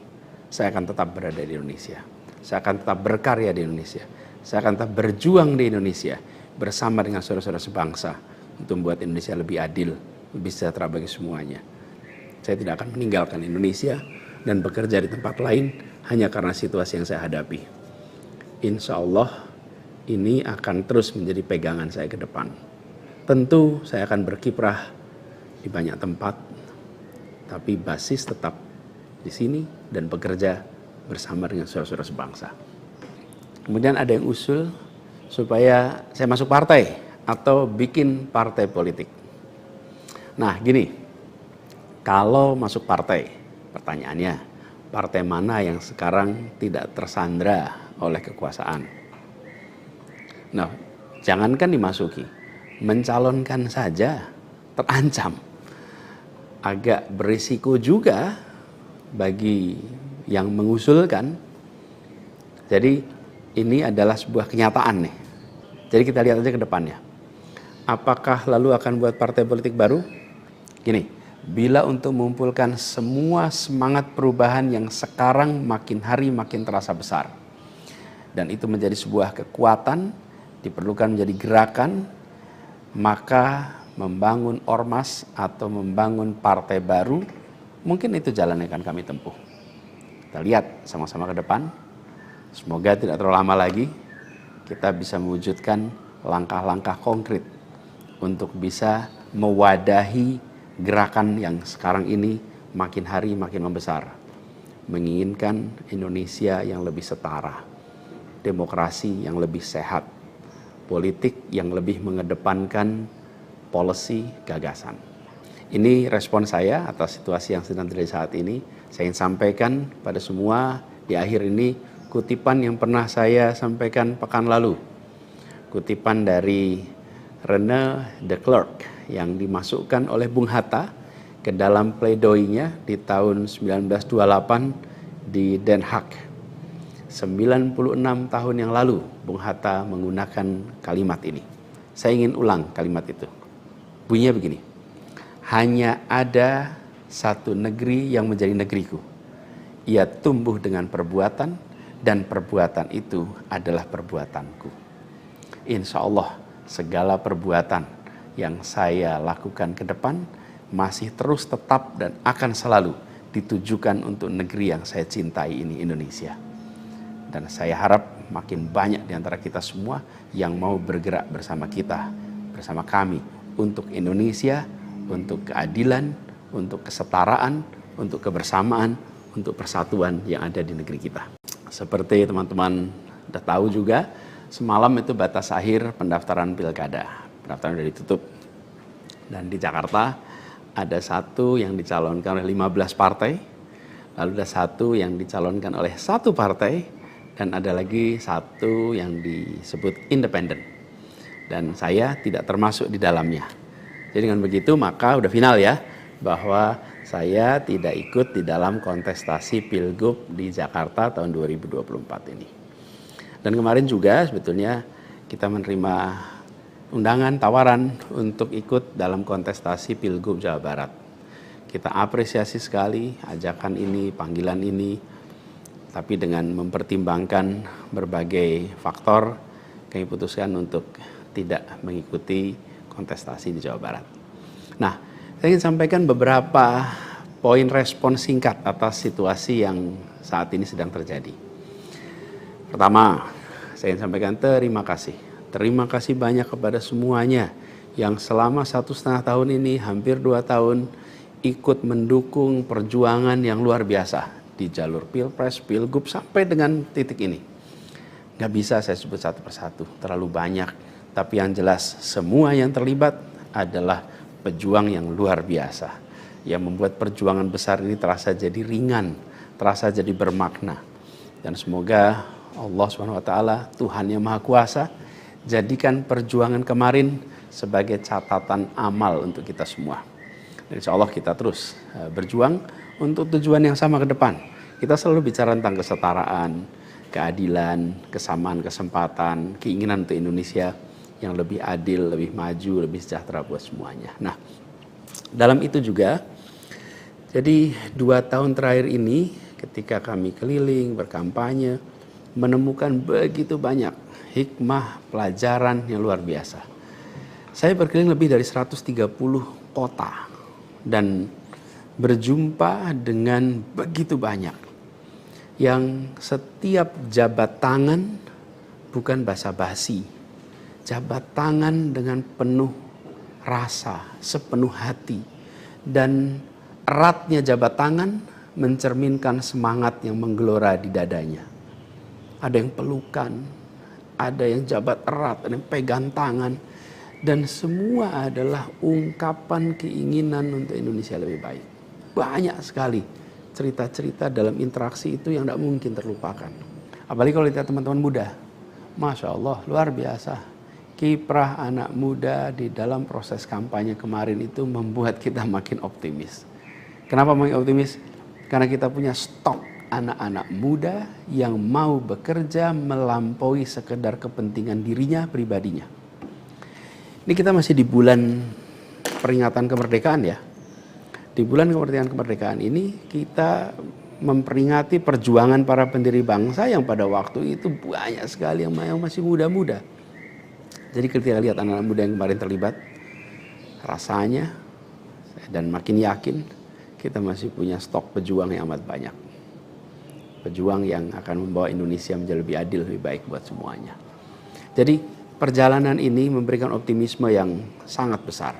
Saya akan tetap berada di Indonesia. Saya akan tetap berkarya di Indonesia. Saya akan tetap berjuang di Indonesia bersama dengan saudara-saudara sebangsa untuk membuat Indonesia lebih adil, lebih sejahtera bagi semuanya. Saya tidak akan meninggalkan Indonesia dan bekerja di tempat lain hanya karena situasi yang saya hadapi. Insya Allah ini akan terus menjadi pegangan saya ke depan. Tentu saya akan berkiprah di banyak tempat, tapi basis tetap di sini dan bekerja bersama dengan saudara-saudara sebangsa. Kemudian ada yang usul supaya saya masuk partai atau bikin partai politik. Nah gini, kalau masuk partai, pertanyaannya, partai mana yang sekarang tidak tersandra oleh kekuasaan? Nah, jangankan dimasuki, mencalonkan saja terancam. Agak berisiko juga bagi yang mengusulkan. Jadi ini adalah sebuah kenyataan nih. Jadi kita lihat aja ke depannya. Apakah lalu akan buat partai politik baru? Gini, bila untuk mengumpulkan semua semangat perubahan yang sekarang makin hari makin terasa besar, dan itu menjadi sebuah kekuatan, diperlukan menjadi gerakan, maka membangun ormas atau membangun partai baru, mungkin itu jalan yang akan kami tempuh. Kita lihat sama-sama ke depan. Semoga tidak terlalu lama lagi kita bisa mewujudkan langkah-langkah konkret untuk bisa mewadahi gerakan yang sekarang ini makin hari makin membesar. Menginginkan Indonesia yang lebih setara, demokrasi yang lebih sehat, politik yang lebih mengedepankan policy gagasan. Ini respon saya atas situasi yang sedang terjadi saat ini. Saya ingin sampaikan pada semua di akhir ini kutipan yang pernah saya sampaikan pekan lalu. Kutipan dari René de Klerk yang dimasukkan oleh Bung Hatta ke dalam pledoinya di tahun 1928 di Den Haag. 96 tahun yang lalu Bung Hatta menggunakan kalimat ini. Saya ingin ulang kalimat itu. Bunyinya begini, hanya ada satu negeri yang menjadi negeriku. Ia tumbuh dengan perbuatan, dan perbuatan itu adalah perbuatanku. Insya Allah segala perbuatan yang saya lakukan ke depan masih terus tetap dan akan selalu ditujukan untuk negeri yang saya cintai ini, Indonesia. Dan saya harap makin banyak di antara kita semua yang mau bergerak bersama kita, bersama kami, untuk Indonesia, untuk keadilan, untuk kesetaraan, untuk kebersamaan, untuk persatuan yang ada di negeri kita. Seperti teman-teman udah tahu juga, semalam itu batas akhir pendaftaran pilkada. Pendaftaran sudah ditutup. Dan di Jakarta ada satu yang dicalonkan oleh 15 partai, lalu ada satu yang dicalonkan oleh satu partai, dan ada lagi satu yang disebut independen. Dan saya tidak termasuk di dalamnya. Jadi dengan begitu maka udah final ya, bahwa saya tidak ikut di dalam kontestasi Pilgub di Jakarta tahun 2024 ini. Dan kemarin juga sebetulnya kita menerima undangan, tawaran untuk ikut dalam kontestasi Pilgub Jawa Barat. Kita apresiasi sekali ajakan ini, panggilan ini, tapi dengan mempertimbangkan berbagai faktor, kami putuskan untuk tidak mengikuti kontestasi di Jawa Barat. Nah, saya ingin sampaikan beberapa poin respon singkat atas situasi yang saat ini sedang terjadi. Pertama, saya ingin sampaikan terima kasih. Terima kasih banyak kepada semuanya yang selama 1,5 tahun ini, hampir 2 tahun, ikut mendukung perjuangan yang luar biasa di jalur Pilpres, Pilgub, sampai dengan titik ini. Nggak bisa saya sebut satu persatu, terlalu banyak. Tapi yang jelas, semua yang terlibat adalah pejuang yang luar biasa, yang membuat perjuangan besar ini terasa jadi ringan, terasa jadi bermakna. Dan semoga Allah SWT, Tuhan yang Maha Kuasa, jadikan perjuangan kemarin sebagai catatan amal untuk kita semua. Dan insya Allah kita terus berjuang untuk tujuan yang sama ke depan. Kita selalu bicara tentang kesetaraan, keadilan, kesamaan kesempatan, keinginan untuk Indonesia yang lebih adil, lebih maju, lebih sejahtera buat semuanya. Nah, dalam itu juga, jadi 2 tahun terakhir ini ketika kami keliling, berkampanye, menemukan begitu banyak hikmah, pelajaran yang luar biasa. Saya berkeliling lebih dari 130 kota dan berjumpa dengan begitu banyak yang setiap jabat tangan bukan basa-basi, jabat tangan dengan penuh rasa, sepenuh hati, dan eratnya jabat tangan mencerminkan semangat yang menggelora di dadanya. Ada yang pelukan, ada yang jabat erat, ada yang pegang tangan, dan semua adalah ungkapan keinginan untuk Indonesia lebih baik. Banyak sekali cerita-cerita dalam interaksi itu yang tidak mungkin terlupakan. Apalagi kalau lihat teman-teman muda, Masya Allah, luar biasa. Kiprah anak muda di dalam proses kampanye kemarin itu membuat kita makin optimis. Kenapa makin optimis? Karena kita punya stok anak-anak muda yang mau bekerja melampaui sekedar kepentingan dirinya, pribadinya. Ini kita masih di bulan peringatan kemerdekaan ya. Di bulan kemerdekaan ini kita memperingati perjuangan para pendiri bangsa yang pada waktu itu banyak sekali yang masih muda-muda. Jadi ketika lihat anak-anak muda yang kemarin terlibat, rasanya dan makin yakin kita masih punya stok pejuang yang amat banyak. Pejuang yang akan membawa Indonesia menjadi lebih adil, lebih baik buat semuanya. Jadi perjalanan ini memberikan optimisme yang sangat besar.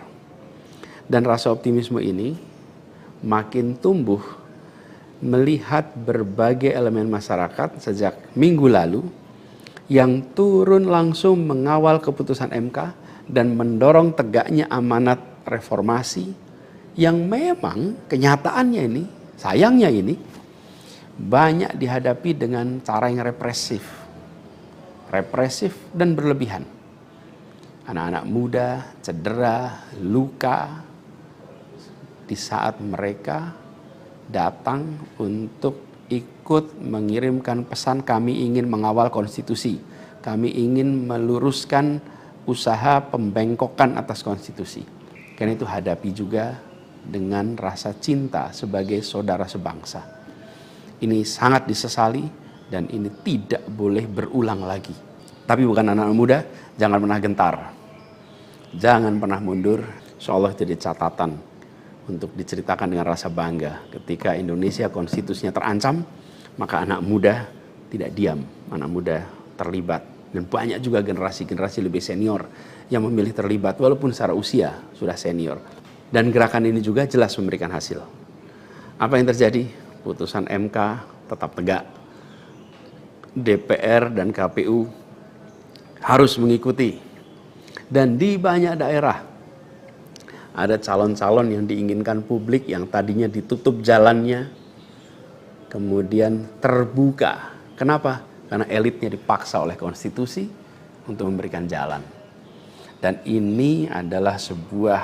Dan rasa optimisme ini makin tumbuh melihat berbagai elemen masyarakat sejak minggu lalu yang turun langsung mengawal keputusan MK dan mendorong tegaknya amanat reformasi yang memang kenyataannya ini, sayangnya ini, banyak dihadapi dengan cara yang represif dan berlebihan. Anak-anak muda cedera, luka di saat mereka datang untuk ikut mengirimkan pesan kami ingin mengawal konstitusi. Kami ingin meluruskan usaha pembengkokan atas konstitusi. Karena itu hadapi juga dengan rasa cinta sebagai saudara sebangsa. Ini sangat disesali dan ini tidak boleh berulang lagi. Tapi bukan anak muda, jangan pernah gentar. Jangan pernah mundur. Insyaallah jadi catatan untuk diceritakan dengan rasa bangga. Ketika Indonesia konstitusinya terancam, maka anak muda tidak diam. Anak muda terlibat. Dan banyak juga generasi-generasi lebih senior yang memilih terlibat walaupun secara usia sudah senior. Dan gerakan ini juga jelas memberikan hasil. Apa yang terjadi? Putusan MK tetap tegak. DPR dan KPU harus mengikuti. Dan di banyak daerah ada calon-calon yang diinginkan publik yang tadinya ditutup jalannya kemudian terbuka. Kenapa? Karena elitnya dipaksa oleh konstitusi untuk memberikan jalan. Dan ini adalah sebuah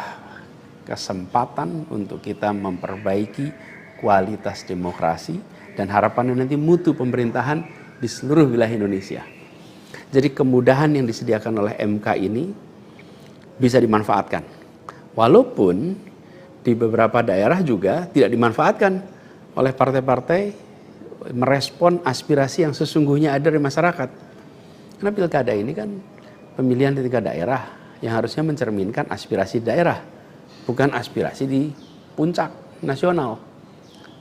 kesempatan untuk kita memperbaiki kualitas demokrasi dan harapannya nanti mutu pemerintahan di seluruh wilayah Indonesia. Jadi kemudahan yang disediakan oleh MK ini bisa dimanfaatkan. Walaupun di beberapa daerah juga tidak dimanfaatkan oleh partai-partai merespon aspirasi yang sesungguhnya ada dari masyarakat. Karena pilkada ini kan pemilihan di tingkat daerah yang harusnya mencerminkan aspirasi daerah, bukan aspirasi di puncak nasional.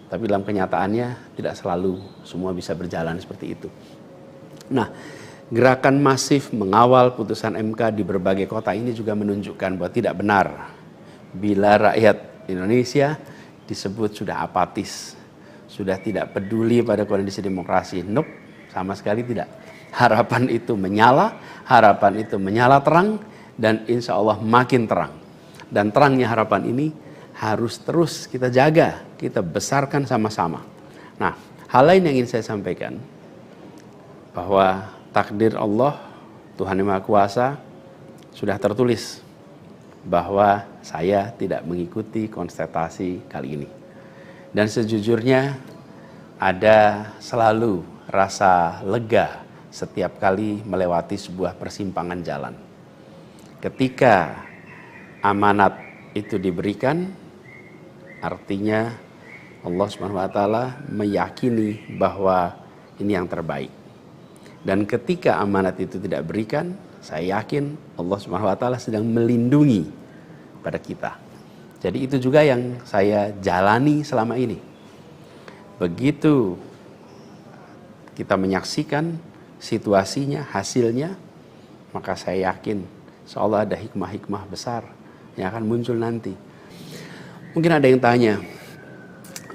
Tapi dalam kenyataannya tidak selalu semua bisa berjalan seperti itu. Nah, gerakan masif mengawal putusan MK di berbagai kota ini juga menunjukkan bahwa tidak benar bila rakyat Indonesia disebut sudah apatis, sudah tidak peduli pada kondisi demokrasi. Nope, sama sekali tidak. Harapan itu menyala, harapan itu menyala terang, dan insya Allah makin terang. Dan terangnya harapan ini harus terus kita jaga, kita besarkan sama-sama. Nah, hal lain yang ingin saya sampaikan, bahwa takdir Allah, Tuhan Yang Maha Kuasa, sudah tertulis bahwa saya tidak mengikuti kontestasi kali ini. Dan sejujurnya ada selalu rasa lega setiap kali melewati sebuah persimpangan jalan. Ketika amanat itu diberikan, artinya Allah SWT meyakini bahwa ini yang terbaik. Dan ketika amanat itu tidak berikan, saya yakin Allah SWT sedang melindungi pada kita. Jadi itu juga yang saya jalani selama ini. Begitu kita menyaksikan situasinya, hasilnya, maka saya yakin insyaallah ada hikmah-hikmah besar yang akan muncul nanti. Mungkin ada yang tanya,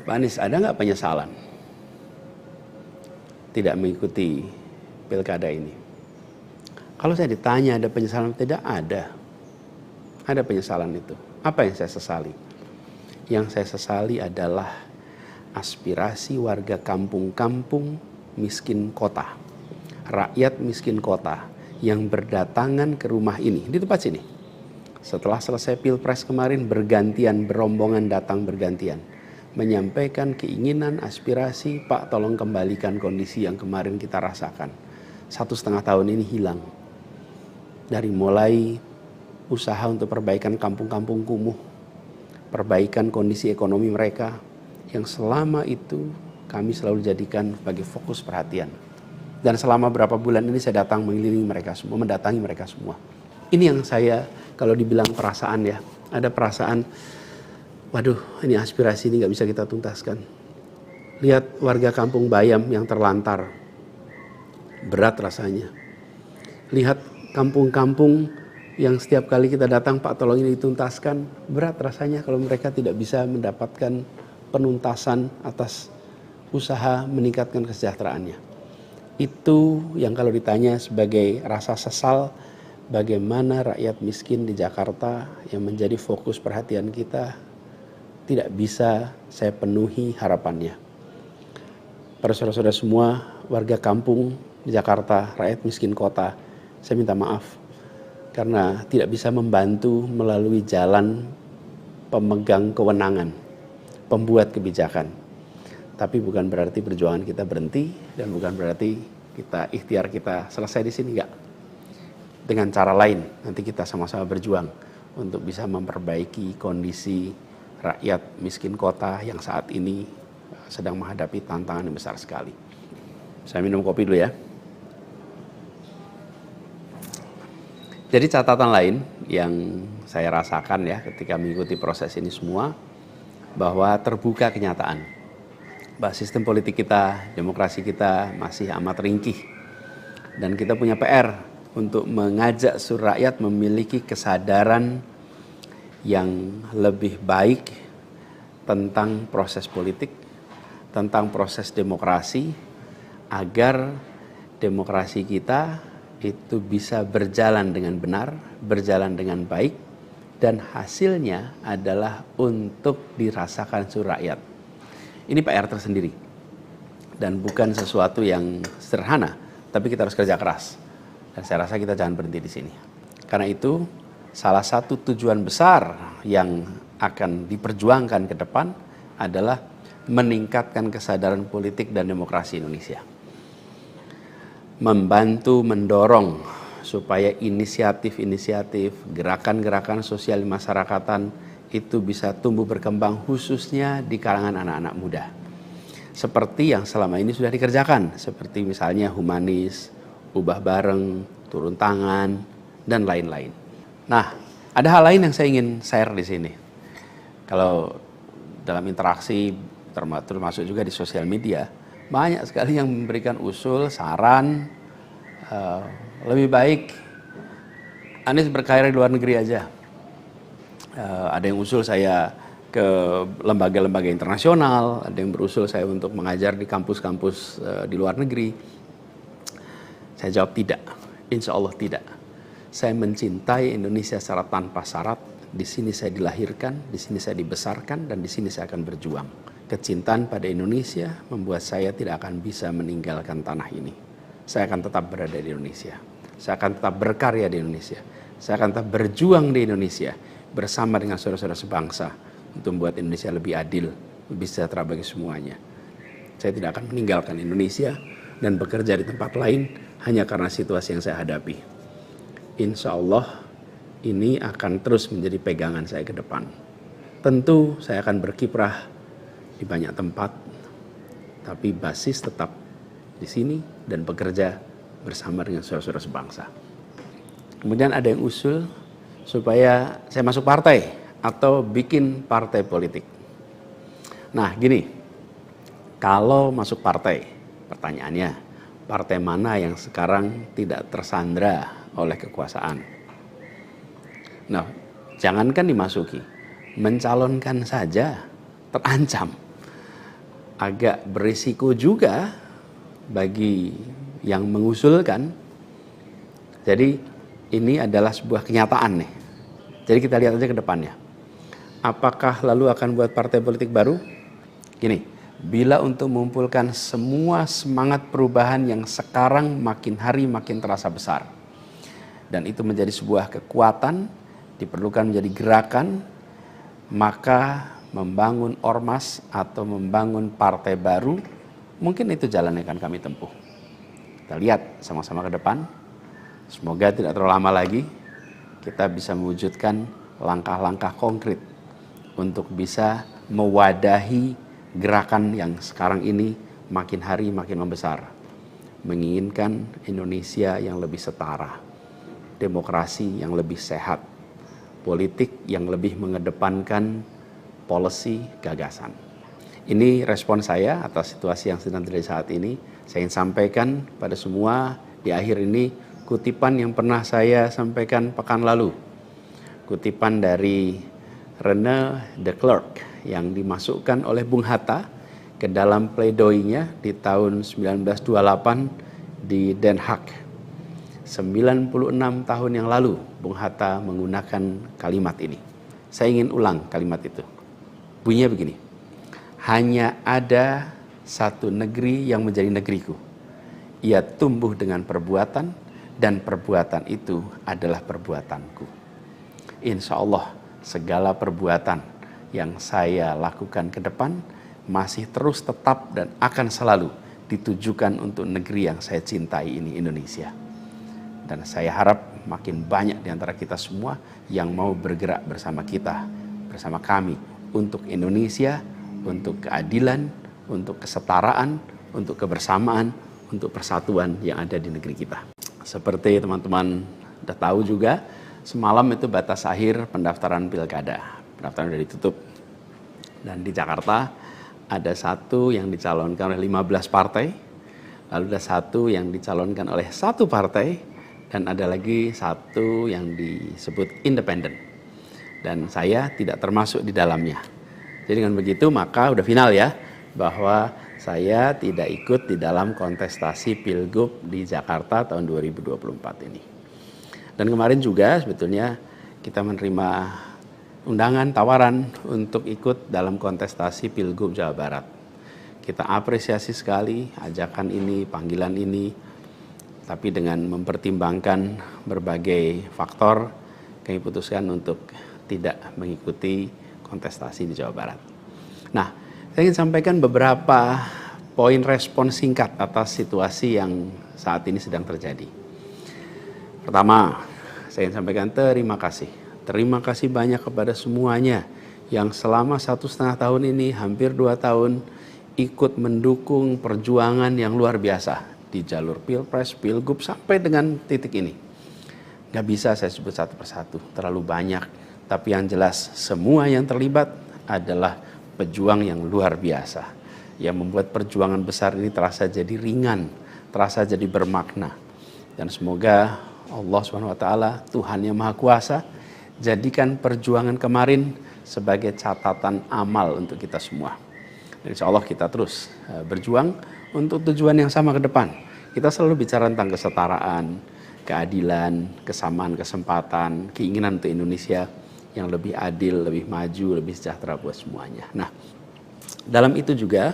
Pak Anies, ada nggak penyesalan tidak mengikuti pilkada ini? Kalau saya ditanya ada penyesalan, tidak ada. Ada penyesalan itu. Apa yang saya sesali? Yang saya sesali adalah aspirasi warga kampung-kampung miskin kota, rakyat miskin kota yang berdatangan ke rumah ini, di tempat sini. Setelah selesai Pilpres kemarin, bergantian, berombongan datang bergantian, menyampaikan keinginan, aspirasi, Pak tolong kembalikan kondisi yang kemarin kita rasakan. 1,5 tahun ini hilang. Dari mulai usaha untuk perbaikan kampung-kampung kumuh, perbaikan kondisi ekonomi mereka, yang selama itu kami selalu jadikan sebagai fokus perhatian. Dan selama berapa bulan ini saya datang mengelilingi mereka semua, mendatangi mereka semua. Ini yang saya, kalau dibilang perasaan ya, ada perasaan, waduh ini aspirasi ini gak bisa kita tuntaskan. Lihat warga kampung Bayam yang terlantar, berat rasanya. Lihat kampung-kampung yang setiap kali kita datang, Pak tolong ini dituntaskan, berat rasanya kalau mereka tidak bisa mendapatkan penuntasan atas usaha meningkatkan kesejahteraannya. Itu yang kalau ditanya sebagai rasa sesal, bagaimana rakyat miskin di Jakarta yang menjadi fokus perhatian kita tidak bisa saya penuhi harapannya. Para saudara-saudara semua, warga kampung di Jakarta, rakyat miskin kota, saya minta maaf karena tidak bisa membantu melalui jalan pemegang kewenangan, pembuat kebijakan. Tapi bukan berarti perjuangan kita berhenti dan bukan berarti ikhtiar kita selesai di sini, enggak. Dengan cara lain nanti kita sama-sama berjuang untuk bisa memperbaiki kondisi rakyat miskin kota yang saat ini sedang menghadapi tantangan yang besar sekali. Saya minum kopi dulu ya. Jadi catatan lain yang saya rasakan ya ketika mengikuti proses ini semua, bahwa terbuka kenyataan bahwa sistem politik kita, demokrasi kita masih amat ringkih. Dan kita punya PR untuk mengajak seluruh rakyat memiliki kesadaran yang lebih baik tentang proses politik, tentang proses demokrasi, agar demokrasi kita itu bisa berjalan dengan benar, berjalan dengan baik, dan hasilnya adalah untuk dirasakan seluruh rakyat. Ini PR tersendiri dan bukan sesuatu yang sederhana, tapi kita harus kerja keras. Dan saya rasa kita jangan berhenti di sini. Karena itu salah satu tujuan besar yang akan diperjuangkan ke depan adalah meningkatkan kesadaran politik dan demokrasi Indonesia. Membantu mendorong supaya inisiatif-inisiatif, gerakan-gerakan sosial masyarakatan itu bisa tumbuh berkembang khususnya di kalangan anak-anak muda. Seperti yang selama ini sudah dikerjakan, seperti misalnya humanis, ubah bareng, turun tangan, dan lain-lain. Nah, ada hal lain yang saya ingin share di sini. Kalau dalam interaksi, termasuk juga di sosial media, banyak sekali yang memberikan usul, saran, lebih baik Anies berkarir di luar negeri aja. Ada yang usul saya ke lembaga-lembaga internasional, ada yang berusul saya untuk mengajar di kampus-kampus di luar negeri. Saya jawab tidak, insya Allah tidak. Saya mencintai Indonesia secara tanpa syarat. Di sini saya dilahirkan, di sini saya dibesarkan, dan di sini saya akan berjuang. Kecintaan pada Indonesia membuat saya tidak akan bisa meninggalkan tanah ini. Saya akan tetap berada di Indonesia. Saya akan tetap berkarya di Indonesia. Saya akan tetap berjuang di Indonesia bersama dengan saudara-saudara sebangsa untuk membuat Indonesia lebih adil, lebih sejahtera bagi semuanya. Saya tidak akan meninggalkan Indonesia dan bekerja di tempat lain hanya karena situasi yang saya hadapi. Insya Allah ini akan terus menjadi pegangan saya ke depan. Tentu saya akan berkiprah di banyak tempat, tapi basis tetap di sini dan bekerja bersama dengan saudara-saudara sebangsa. Kemudian ada yang usul supaya saya masuk partai atau bikin partai politik. Nah gini, kalau masuk partai, pertanyaannya, partai mana yang sekarang tidak tersandra oleh kekuasaan? Nah, jangankan dimasuki, mencalonkan saja terancam. Agak berisiko juga bagi yang mengusulkan. Jadi ini adalah sebuah kenyataan nih. Jadi kita lihat aja ke depannya. Apakah lalu akan buat partai politik baru? Gini, bila untuk mengumpulkan semua semangat perubahan yang sekarang makin hari makin terasa besar, dan itu menjadi sebuah kekuatan, diperlukan menjadi gerakan, maka membangun ormas atau membangun partai baru, mungkin itu jalan yang akan kami tempuh. Kita lihat sama-sama ke depan. Semoga tidak terlalu lama lagi kita bisa mewujudkan langkah-langkah konkret untuk bisa mewadahi gerakan yang sekarang ini makin hari makin membesar. Menginginkan Indonesia yang lebih setara, demokrasi yang lebih sehat, politik yang lebih mengedepankan policy gagasan. Ini respon saya atas situasi yang sedang terjadi saat ini. Saya ingin sampaikan pada semua di akhir ini kutipan yang pernah saya sampaikan pekan lalu. Kutipan dari René de Klerk yang dimasukkan oleh Bung Hatta ke dalam pledoinya di tahun 1928 di Den Haag. 96 tahun yang lalu Bung Hatta menggunakan kalimat ini. Saya ingin ulang kalimat itu. Bunyinya begini. Hanya ada satu negeri yang menjadi negeriku. Ia tumbuh dengan perbuatan dan perbuatan itu adalah perbuatanku. Insya Allah segala perbuatan yang saya lakukan ke depan masih terus tetap dan akan selalu ditujukan untuk negeri yang saya cintai ini, Indonesia. Dan saya harap makin banyak di antara kita semua yang mau bergerak bersama kita, bersama kami untuk Indonesia, untuk keadilan, untuk kesetaraan, untuk kebersamaan, untuk persatuan yang ada di negeri kita. Seperti teman-teman udah tahu juga, semalam itu batas akhir pendaftaran pilkada. Pendaftaran sudah ditutup. Dan di Jakarta ada satu yang dicalonkan oleh 15 partai, lalu ada satu yang dicalonkan oleh satu partai, dan ada lagi satu yang disebut independen. Dan saya tidak termasuk di dalamnya. Jadi dengan begitu maka udah final ya, bahwa saya tidak ikut di dalam kontestasi Pilgub di Jakarta tahun 2024 ini. Dan kemarin juga sebetulnya kita menerima undangan, tawaran untuk ikut dalam kontestasi Pilgub Jawa Barat. Kita apresiasi sekali ajakan ini, panggilan ini, tapi dengan mempertimbangkan berbagai faktor, kami putuskan untuk tidak mengikuti kontestasi di Jawa Barat. Nah, saya ingin sampaikan beberapa poin respon singkat atas situasi yang saat ini sedang terjadi. Pertama, saya ingin sampaikan terima kasih. Terima kasih banyak kepada semuanya yang selama 1,5 tahun ini, hampir 2 tahun, ikut mendukung perjuangan yang luar biasa di jalur Pilpres, Pilgub, sampai dengan titik ini. Gak bisa saya sebut satu persatu, terlalu banyak. Tapi yang jelas, semua yang terlibat adalah pejuang yang luar biasa, yang membuat perjuangan besar ini terasa jadi ringan, terasa jadi bermakna. Dan semoga Allah SWT, Tuhan yang Maha Kuasa, jadikan perjuangan kemarin sebagai catatan amal untuk kita semua. Dan insya Allah kita terus berjuang untuk tujuan yang sama ke depan. Kita selalu bicara tentang kesetaraan, keadilan, kesamaan kesempatan, keinginan untuk Indonesia yang lebih adil, lebih maju, lebih sejahtera buat semuanya. Nah, dalam itu juga,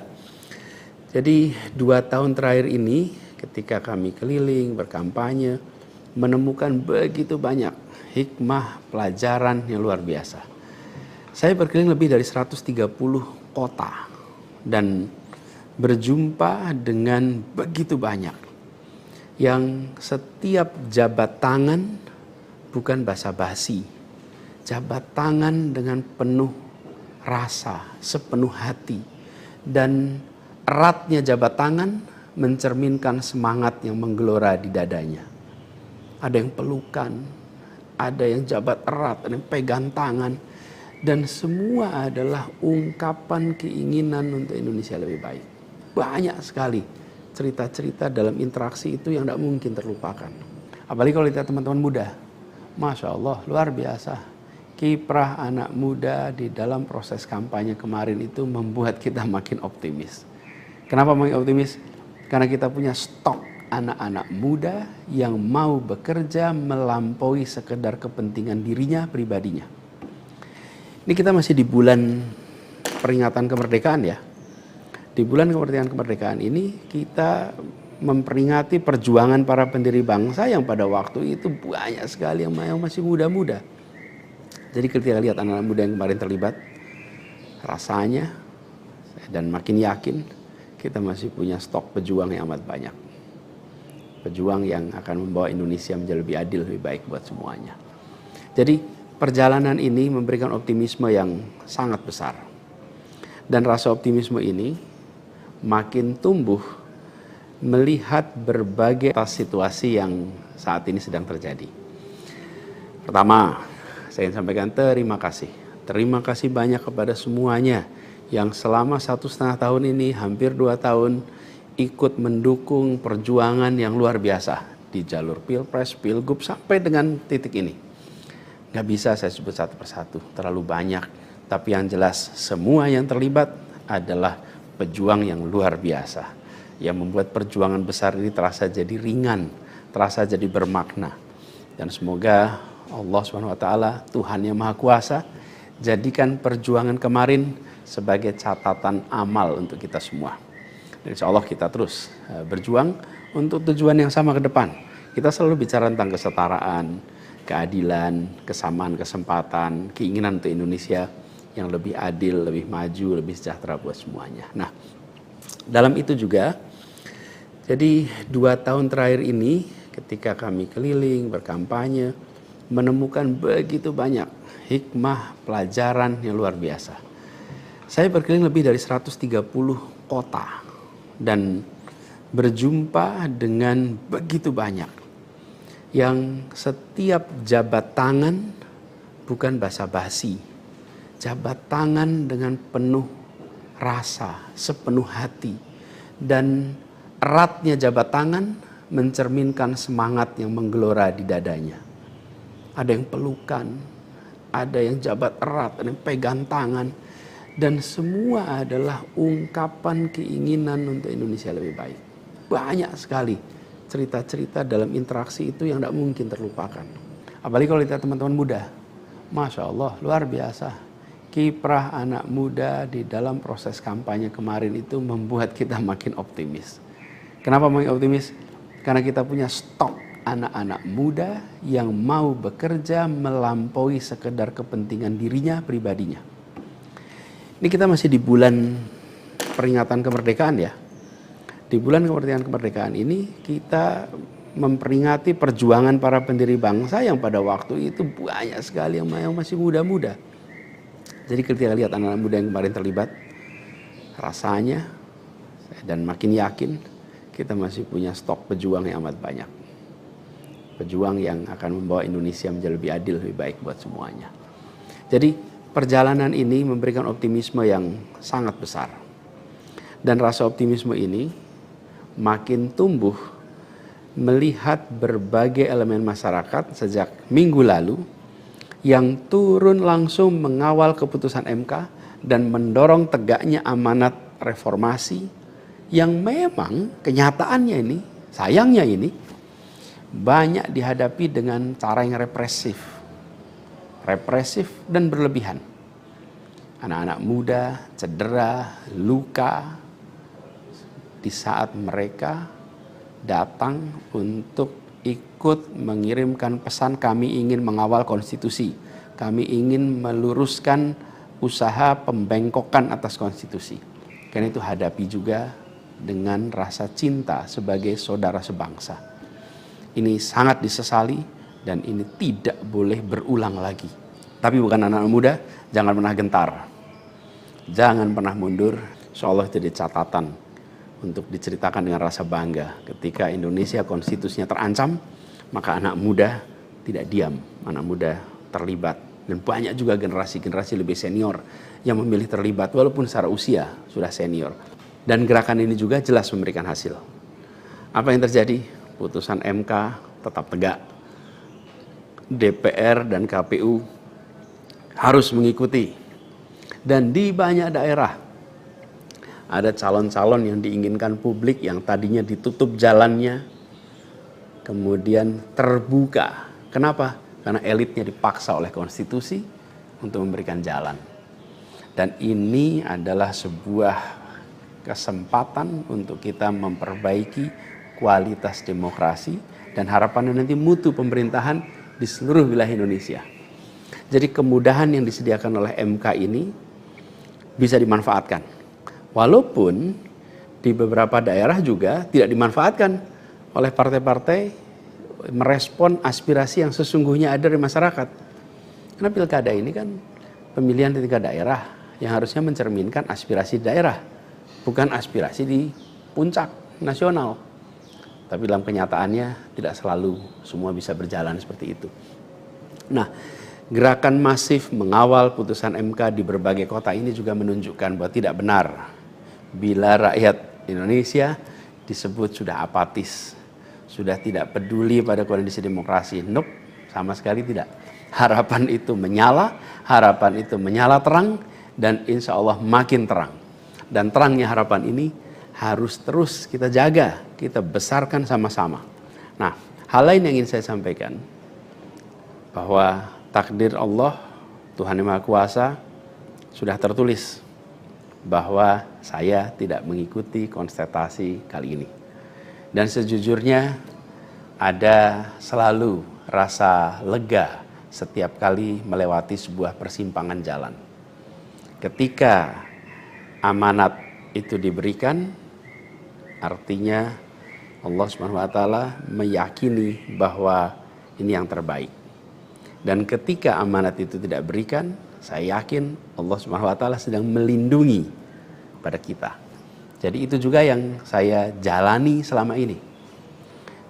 jadi 2 tahun terakhir ini ketika kami keliling, berkampanye, menemukan begitu banyak hikmah, pelajaran yang luar biasa. Saya berkeliling lebih dari 130 kota dan berjumpa dengan begitu banyak yang setiap jabat tangan bukan basa-basi, jabat tangan dengan penuh rasa, sepenuh hati, dan eratnya jabat tangan mencerminkan semangat yang menggelora di dadanya. Ada yang pelukan, ada yang jabat erat, ada yang pegang tangan, dan semua adalah ungkapan keinginan untuk Indonesia lebih baik. Banyak sekali cerita-cerita dalam interaksi itu yang tidak mungkin terlupakan. Apalagi kalau lihat teman-teman muda, Masya Allah, luar biasa. Kiprah anak muda di dalam proses kampanye kemarin itu membuat kita makin optimis. Kenapa makin optimis? Karena kita punya stok anak-anak muda yang mau bekerja melampaui sekedar kepentingan dirinya, pribadinya. Ini kita masih di bulan peringatan kemerdekaan ya. Di bulan kemerdekaan ini kita memperingati perjuangan para pendiri bangsa yang pada waktu itu banyak sekali yang masih muda-muda. Jadi ketika lihat anak-anak muda yang kemarin terlibat, rasanya dan makin yakin kita masih punya stok pejuang yang amat banyak. Pejuang yang akan membawa Indonesia menjadi lebih adil, lebih baik buat semuanya. Jadi perjalanan ini memberikan optimisme yang sangat besar. Dan rasa optimisme ini makin tumbuh melihat berbagai situasi yang saat ini sedang terjadi. Pertama, saya ingin sampaikan terima kasih. Terima kasih banyak kepada semuanya yang selama 1,5 tahun ini, hampir 2 tahun, ikut mendukung perjuangan yang luar biasa di jalur Pilpres, Pilgub, sampai dengan titik ini. Gak bisa saya sebut satu persatu, terlalu banyak. Tapi yang jelas, semua yang terlibat adalah pejuang yang luar biasa, yang membuat perjuangan besar ini terasa jadi ringan, terasa jadi bermakna. Dan semoga Allah SWT, Tuhan yang Maha Kuasa, jadikan perjuangan kemarin sebagai catatan amal untuk kita semua. Dan insya Allah kita terus berjuang untuk tujuan yang sama ke depan. Kita selalu bicara tentang kesetaraan, keadilan, kesamaan kesempatan, keinginan untuk Indonesia yang lebih adil, lebih maju, lebih sejahtera buat semuanya. Nah, dalam itu juga, jadi 2 tahun terakhir ini ketika kami keliling, berkampanye, menemukan begitu banyak hikmah, pelajaran yang luar biasa. Saya berkeliling lebih dari 130 kota dan berjumpa dengan begitu banyak yang setiap jabat tangan bukan basa-basi, jabat tangan dengan penuh rasa, sepenuh hati, dan eratnya jabat tangan mencerminkan semangat yang menggelora di dadanya. Ada yang pelukan, ada yang jabat erat, ada yang pegang tangan, dan semua adalah ungkapan keinginan untuk Indonesia lebih baik. Banyak sekali cerita-cerita dalam interaksi itu yang tidak mungkin terlupakan. Apalagi kalau lihat teman-teman muda. Masya Allah, luar biasa. Kiprah anak muda di dalam proses kampanye kemarin itu membuat kita makin optimis. Kenapa makin optimis? Karena kita punya stok anak-anak muda yang mau bekerja melampaui sekedar kepentingan dirinya, pribadinya. Ini kita masih di bulan peringatan kemerdekaan ya. Di bulan kemerdekaan ini kita memperingati perjuangan para pendiri bangsa yang pada waktu itu banyak sekali yang masih muda-muda. Jadi ketika lihat anak-anak muda yang kemarin terlibat, rasanya dan makin yakin kita masih punya stok pejuang yang amat banyak. Pejuang yang akan membawa Indonesia menjadi lebih adil, lebih baik buat semuanya. Jadi perjalanan ini memberikan optimisme yang sangat besar. Dan rasa optimisme ini makin tumbuh melihat berbagai elemen masyarakat sejak minggu lalu yang turun langsung mengawal keputusan MK dan mendorong tegaknya amanat reformasi yang memang kenyataannya ini, sayangnya ini, banyak dihadapi dengan cara yang represif dan berlebihan. Anak-anak muda cedera, luka di saat mereka datang untuk ikut mengirimkan pesan kami ingin mengawal konstitusi. Kami ingin meluruskan usaha pembengkokan atas konstitusi. Karena itu hadapi juga dengan rasa cinta sebagai saudara sebangsa. Ini sangat disesali dan ini tidak boleh berulang lagi. Tapi bukan anak-anak muda, jangan pernah gentar. Jangan pernah mundur. Insyaallah itu jadi catatan untuk diceritakan dengan rasa bangga. Ketika Indonesia konstitusinya terancam, maka anak muda tidak diam. Anak muda terlibat. Dan banyak juga generasi-generasi lebih senior yang memilih terlibat walaupun secara usia sudah senior. Dan gerakan ini juga jelas memberikan hasil. Apa yang terjadi? Putusan MK tetap tegak. DPR dan KPU harus mengikuti. Dan di banyak daerah ada calon-calon yang diinginkan publik yang tadinya ditutup jalannya kemudian terbuka. Kenapa? Karena elitnya dipaksa oleh konstitusi untuk memberikan jalan. Dan ini adalah sebuah kesempatan untuk kita memperbaiki kualitas demokrasi dan harapannya nanti mutu pemerintahan di seluruh wilayah Indonesia. Jadi kemudahan yang disediakan oleh MK ini bisa dimanfaatkan. Walaupun di beberapa daerah juga tidak dimanfaatkan oleh partai-partai merespon aspirasi yang sesungguhnya ada dari masyarakat. Karena pilkada ini kan pemilihan di tingkat daerah yang harusnya mencerminkan aspirasi daerah, bukan aspirasi di puncak nasional. Tapi dalam kenyataannya tidak selalu semua bisa berjalan seperti itu. Nah, gerakan masif mengawal putusan MK di berbagai kota ini juga menunjukkan bahwa tidak benar bila rakyat Indonesia disebut sudah apatis, sudah tidak peduli pada kondisi demokrasi. Nope, sama sekali tidak. Harapan itu menyala terang dan insya Allah makin terang. Dan terangnya harapan ini harus terus kita jaga, kita besarkan sama-sama. Nah, hal lain yang ingin saya sampaikan, bahwa takdir Allah, Tuhan Yang Maha Kuasa, sudah tertulis bahwa saya tidak mengikuti kontestasi kali ini. Dan sejujurnya ada selalu rasa lega setiap kali melewati sebuah persimpangan jalan. Ketika amanat itu diberikan, artinya Allah Subhanahu wa taala meyakini bahwa ini yang terbaik. Dan ketika amanat itu tidak berikan, Saya yakin Allah Subhanahu wa taala sedang melindungi pada kita. Jadi itu juga yang saya jalani selama ini.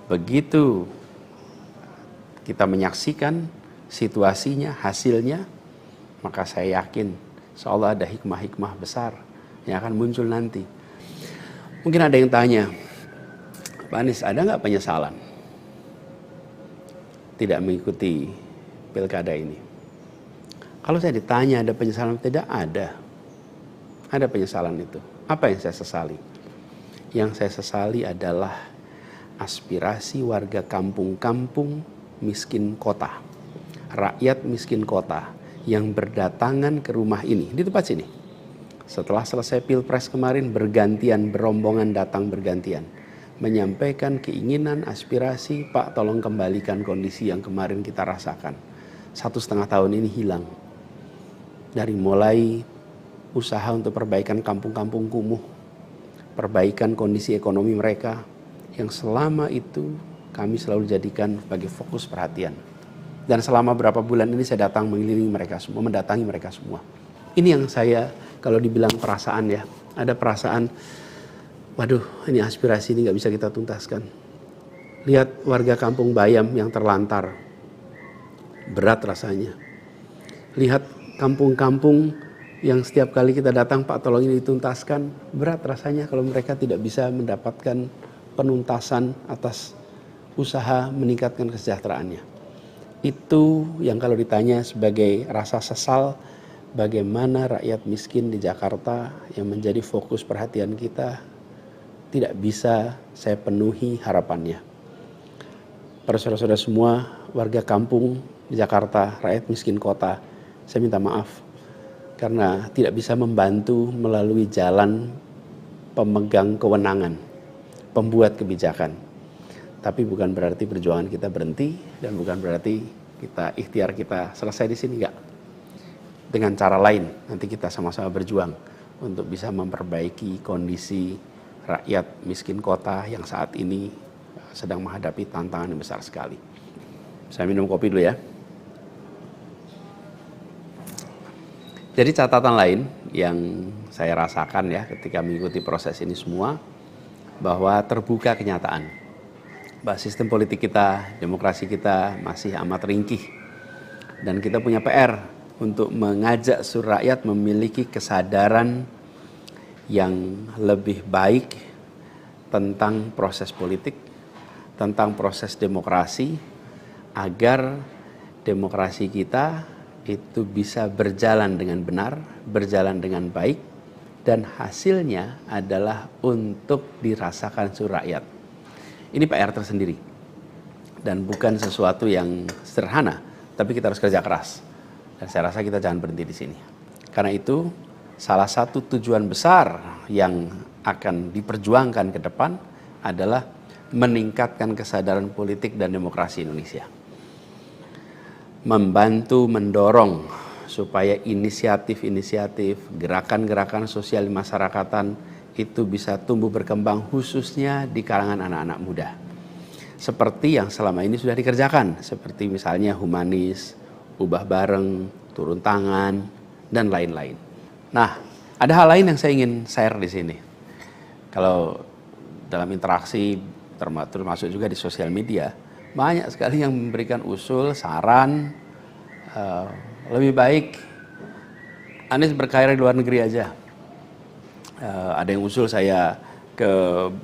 Begitu kita menyaksikan situasinya, hasilnya, maka saya yakin insyaallah ada hikmah-hikmah besar yang akan muncul nanti. Mungkin ada yang tanya, Pak Anies, ada nggak penyesalan tidak mengikuti pilkada ini? Kalau saya ditanya ada penyesalan, tidak ada. Ada penyesalan itu. Apa yang saya sesali? Yang saya sesali adalah aspirasi warga kampung-kampung miskin kota. Rakyat miskin kota yang berdatangan ke rumah ini, di tempat sini. Setelah selesai Pilpres kemarin bergantian, berombongan datang bergantian. Menyampaikan keinginan, aspirasi, Pak tolong kembalikan kondisi yang kemarin kita rasakan. 1,5 tahun ini hilang. Dari mulai usaha untuk perbaikan kampung-kampung kumuh, perbaikan kondisi ekonomi mereka, yang selama itu kami selalu jadikan sebagai fokus perhatian. Dan selama berapa bulan ini saya datang mengelilingi mereka semua, mendatangi mereka semua. Ini yang saya, kalau dibilang perasaan ya, ada perasaan, waduh ini aspirasi ini gak bisa kita tuntaskan. Lihat warga kampung Bayam yang terlantar, berat rasanya. Lihat kampung-kampung yang setiap kali kita datang, Pak tolong ini dituntaskan, berat rasanya kalau mereka tidak bisa mendapatkan penuntasan atas usaha meningkatkan kesejahteraannya. Itu yang kalau ditanya sebagai rasa sesal, bagaimana rakyat miskin di Jakarta yang menjadi fokus perhatian kita tidak bisa saya penuhi harapannya. Para saudara-saudara semua, warga kampung di Jakarta, rakyat miskin kota, saya minta maaf karena tidak bisa membantu melalui jalan pemegang kewenangan, pembuat kebijakan. Tapi bukan berarti perjuangan kita berhenti dan bukan berarti ikhtiar kita selesai di sini, enggak. Dengan cara lain nanti kita sama-sama berjuang untuk bisa memperbaiki kondisi rakyat miskin kota yang saat ini sedang menghadapi tantangan yang besar sekali. Saya minum kopi dulu ya. Jadi catatan lain yang saya rasakan ya ketika mengikuti proses ini semua, bahwa terbuka kenyataan bahwa sistem politik kita, demokrasi kita masih amat ringkih. Dan kita punya PR untuk mengajak seluruh rakyat memiliki kesadaran yang lebih baik tentang proses politik, tentang proses demokrasi, agar demokrasi kita itu bisa berjalan dengan benar, berjalan dengan baik, dan hasilnya adalah untuk dirasakan seluruh rakyat. Ini PR tersendiri dan bukan sesuatu yang sederhana, tapi kita harus kerja keras. Dan saya rasa kita jangan berhenti di sini. Karena itu salah satu tujuan besar yang akan diperjuangkan ke depan adalah meningkatkan kesadaran politik dan demokrasi Indonesia. Membantu mendorong supaya inisiatif-inisiatif, gerakan-gerakan sosial masyarakatan itu bisa tumbuh berkembang khususnya di kalangan anak-anak muda. Seperti yang selama ini sudah dikerjakan, seperti misalnya humanis, ubah bareng, turun tangan, dan lain-lain. Nah, ada hal lain yang saya ingin share di sini. Kalau dalam interaksi, termasuk juga di sosial media, banyak sekali yang memberikan usul, saran, lebih baik Anies berkarir di luar negeri aja. Ada yang usul saya ke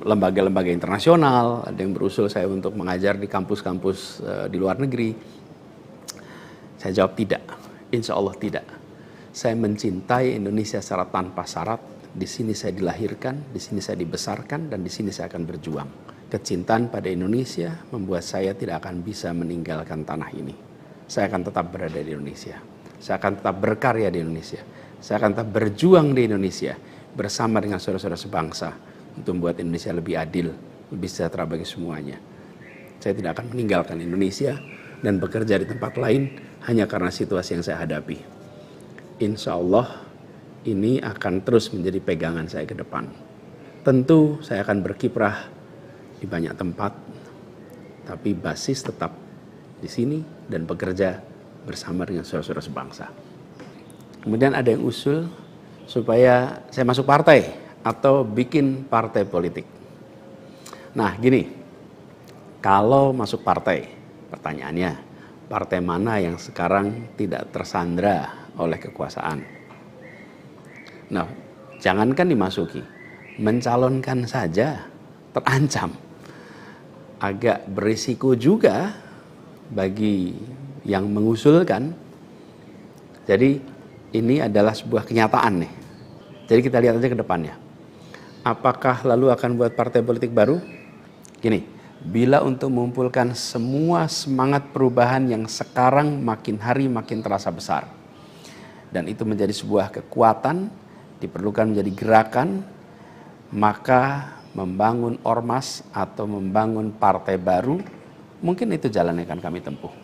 lembaga-lembaga internasional, ada yang berusul saya untuk mengajar di kampus-kampus di luar negeri. Saya jawab tidak, insya Allah tidak. Saya mencintai Indonesia secara tanpa syarat. Di sini saya dilahirkan, di sini saya dibesarkan, dan di sini saya akan berjuang. Kecintaan pada Indonesia membuat saya tidak akan bisa meninggalkan tanah ini. Saya akan tetap berada di Indonesia. Saya akan tetap berkarya di Indonesia. Saya akan tetap berjuang di Indonesia bersama dengan saudara-saudara sebangsa untuk membuat Indonesia lebih adil, lebih sejahtera bagi semuanya. Saya tidak akan meninggalkan Indonesia dan bekerja di tempat lain hanya karena situasi yang saya hadapi. Insya Allah ini akan terus menjadi pegangan saya ke depan. Tentu saya akan berkiprah di banyak tempat, tapi basis tetap di sini dan bekerja bersama dengan saudara-saudara sebangsa. Kemudian ada yang usul supaya saya masuk partai atau bikin partai politik. Nah gini, kalau masuk partai, pertanyaannya, partai mana yang sekarang tidak tersandra oleh kekuasaan? Nah, jangankan dimasuki, mencalonkan saja terancam. Agak berisiko juga bagi yang mengusulkan. Jadi ini adalah sebuah kenyataan nih. Jadi kita lihat aja ke depannya. Apakah lalu akan buat partai politik baru? Gini, bila untuk mengumpulkan semua semangat perubahan yang sekarang makin hari makin terasa besar, dan itu menjadi sebuah kekuatan, diperlukan menjadi gerakan, maka membangun ormas atau membangun partai baru, mungkin itu jalan yang akan kami tempuh.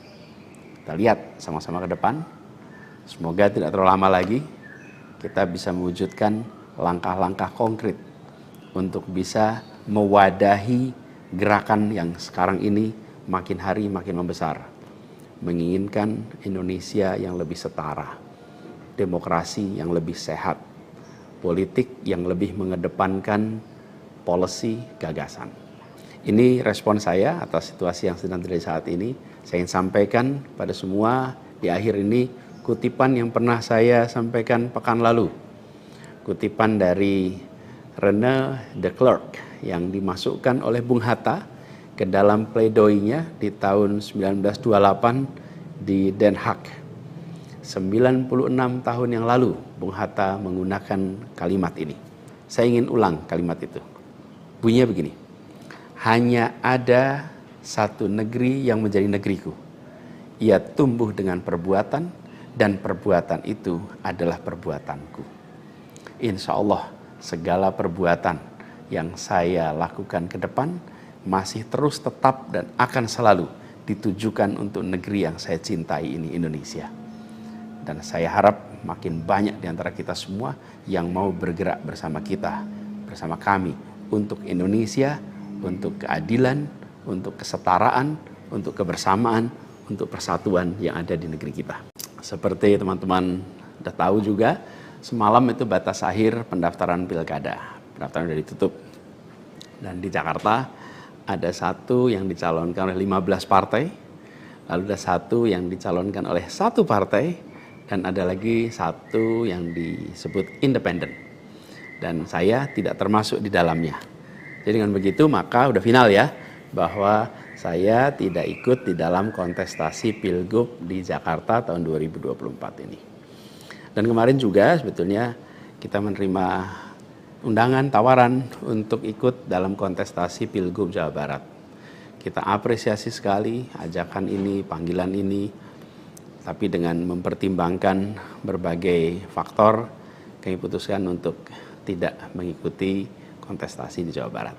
Kita lihat sama-sama ke depan. Semoga tidak terlalu lama lagi kita bisa mewujudkan langkah-langkah konkret untuk bisa mewadahi gerakan yang sekarang ini makin hari makin membesar. Menginginkan Indonesia yang lebih setara, demokrasi yang lebih sehat, politik yang lebih mengedepankan policy gagasan. Ini respon saya atas situasi yang sedang terjadi saat ini. Saya ingin sampaikan pada semua di akhir ini kutipan yang pernah saya sampaikan pekan lalu. Kutipan dari René de Klerk yang dimasukkan oleh Bung Hatta ke dalam pledoinya di tahun 1928 di Den Haag. 96 tahun yang lalu Bung Hatta menggunakan kalimat ini. Saya ingin ulang kalimat itu. Bunyinya begini. Hanya ada satu negeri yang menjadi negeriku. Ia tumbuh dengan perbuatan dan perbuatan itu adalah perbuatanku. Insya Allah segala perbuatan yang saya lakukan ke depan masih terus tetap dan akan selalu ditujukan untuk negeri yang saya cintai ini, Indonesia. Dan saya harap makin banyak di antara kita semua yang mau bergerak bersama kita, bersama kami untuk Indonesia, untuk keadilan, untuk kesetaraan, untuk kebersamaan, untuk persatuan yang ada di negeri kita. Seperti teman-teman sudah tahu juga, semalam itu batas akhir pendaftaran pilkada. Pendaftaran sudah ditutup. Dan di Jakarta ada satu yang dicalonkan oleh 15 partai, lalu ada satu yang dicalonkan oleh satu partai, dan ada lagi satu yang disebut independen. Dan saya tidak termasuk di dalamnya. Jadi dengan begitu maka udah final ya, bahwa saya tidak ikut di dalam kontestasi Pilgub di Jakarta tahun 2024 ini. Dan kemarin juga sebetulnya kita menerima undangan, tawaran untuk ikut dalam kontestasi Pilgub Jawa Barat. Kita apresiasi sekali ajakan ini, panggilan ini, tapi dengan mempertimbangkan berbagai faktor, kami putuskan untuk tidak mengikuti kontestasi di Jawa Barat.